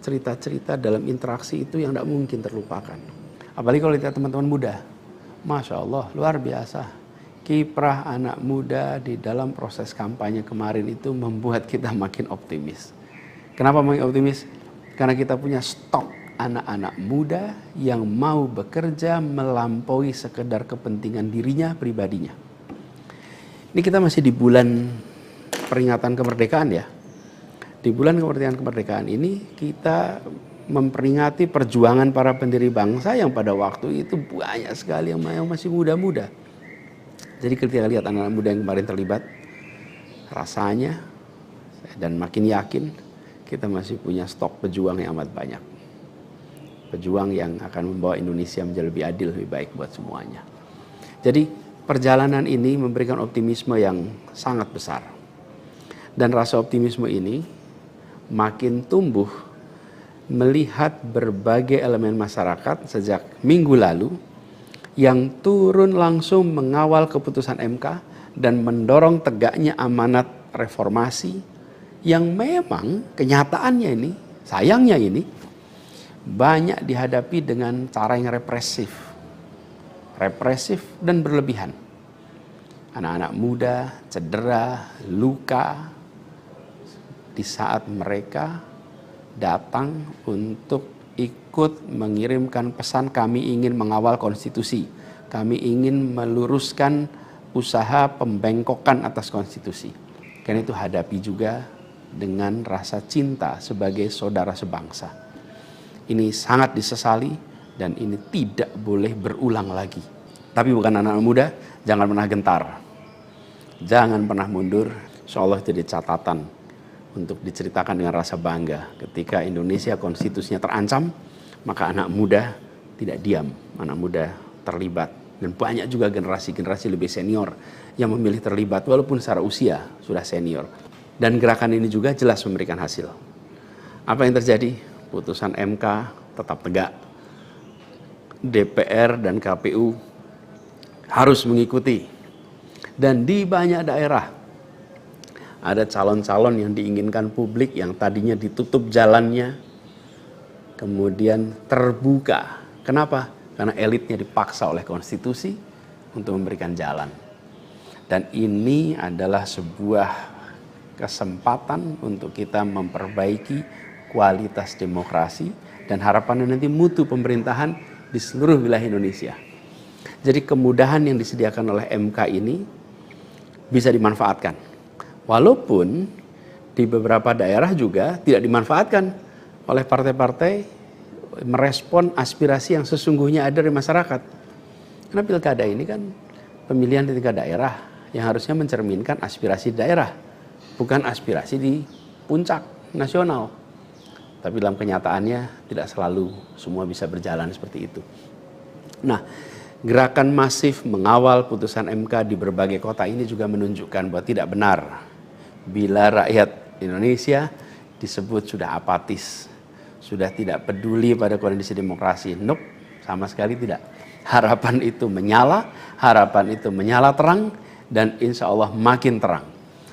cerita-cerita dalam interaksi itu yang tidak mungkin terlupakan. Apalagi kalau lihat teman-teman muda. Masya Allah, luar biasa. Kiprah anak muda di dalam proses kampanye kemarin itu membuat kita makin optimis. Kenapa makin optimis? Karena kita punya stok anak-anak muda yang mau bekerja melampaui sekedar kepentingan dirinya, pribadinya. Ini kita masih di bulan peringatan kemerdekaan ya. Di bulan kemerdekaan ini kita memperingati perjuangan para pendiri bangsa yang pada waktu itu banyak sekali yang masih muda-muda. Jadi ketika lihat anak-anak muda yang kemarin terlibat, rasanya dan makin yakin kita masih punya stok pejuang yang amat banyak. Pejuang yang akan membawa Indonesia menjadi lebih adil, lebih baik buat semuanya. Jadi perjalanan ini memberikan optimisme yang sangat besar. Dan rasa optimisme ini makin tumbuh melihat berbagai elemen masyarakat sejak minggu lalu yang turun langsung mengawal keputusan MK dan mendorong tegaknya amanat reformasi yang memang kenyataannya ini, sayangnya ini, banyak dihadapi dengan cara yang represif dan berlebihan. Anak-anak muda cedera, luka di saat mereka datang untuk ikut mengirimkan pesan kami ingin mengawal konstitusi, kami ingin meluruskan usaha pembengkokan atas konstitusi. Karena itu hadapi juga dengan rasa cinta sebagai saudara sebangsa. Ini sangat disesali dan ini tidak boleh berulang lagi. Tapi bukan anak-anak muda, jangan pernah gentar. Jangan pernah mundur. Insyaallah jadi catatan untuk diceritakan dengan rasa bangga. Ketika Indonesia konstitusinya terancam, maka anak muda tidak diam. Anak muda terlibat. Dan banyak juga generasi-generasi lebih senior yang memilih terlibat walaupun secara usia sudah senior. Dan gerakan ini juga jelas memberikan hasil. Apa yang terjadi? Putusan MK tetap tegak. DPR dan KPU harus mengikuti. Dan di banyak daerah ada calon-calon yang diinginkan publik yang tadinya ditutup jalannya kemudian terbuka. Kenapa? Karena elitnya dipaksa oleh konstitusi untuk memberikan jalan. Dan ini adalah sebuah kesempatan untuk kita memperbaiki kualitas demokrasi dan harapannya nanti mutu pemerintahan di seluruh wilayah Indonesia. Jadi kemudahan yang disediakan oleh MK ini bisa dimanfaatkan. Walaupun di beberapa daerah juga tidak dimanfaatkan oleh partai-partai merespon aspirasi yang sesungguhnya ada dari masyarakat. Karena pilkada ini kan pemilihan di tingkat daerah yang harusnya mencerminkan aspirasi daerah, bukan aspirasi di puncak nasional. Tapi dalam kenyataannya tidak selalu semua bisa berjalan seperti itu. Nah, gerakan masif mengawal putusan MK di berbagai kota ini juga menunjukkan bahwa tidak benar bila rakyat Indonesia disebut sudah apatis, sudah tidak peduli pada kondisi demokrasi. Nope, sama sekali tidak. Harapan itu menyala, harapan itu menyala terang, dan insya Allah makin terang.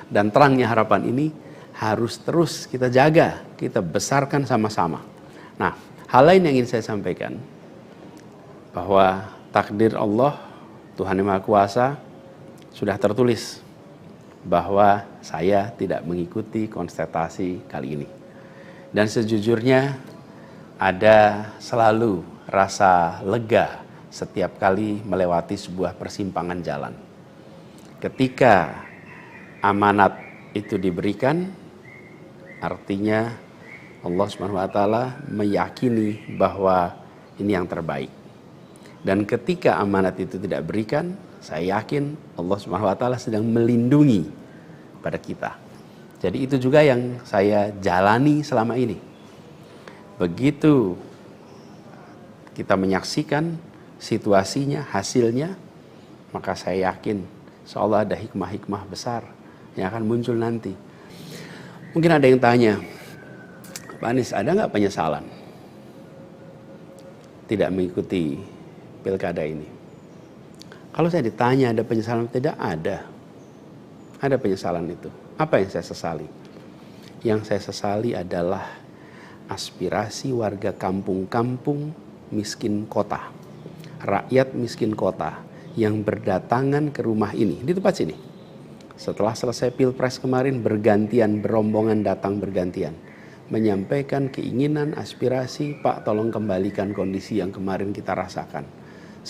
Dan terangnya harapan ini harus terus kita jaga, kita besarkan sama-sama. Nah, hal lain yang ingin saya sampaikan, bahwa takdir Allah, Tuhan Yang Maha Kuasa, sudah tertulis bahwa saya tidak mengikuti kontestasi kali ini. Dan sejujurnya ada selalu rasa lega setiap kali melewati sebuah persimpangan jalan. Ketika amanat itu diberikan, artinya Allah Subhanahu wa taala meyakini bahwa ini yang terbaik. Dan ketika amanat itu tidak berikan, saya yakin Allah Subhanahu wa taala sedang melindungi pada kita. Jadi itu juga yang saya jalani selama ini. Begitu kita menyaksikan situasinya, hasilnya, maka saya yakin seolah ada hikmah-hikmah besar yang akan muncul nanti. Mungkin ada yang tanya, Pak Anies, ada nggak penyesalan tidak mengikuti pilkada ini? Kalau saya ditanya ada penyesalan, tidak ada. Ada penyesalan itu. Apa yang saya sesali? Yang saya sesali adalah aspirasi warga kampung-kampung miskin kota, rakyat miskin kota yang berdatangan ke rumah ini, di tempat sini. Setelah selesai Pilpres kemarin, bergantian, berombongan datang bergantian, menyampaikan keinginan, aspirasi, Pak tolong kembalikan kondisi yang kemarin kita rasakan.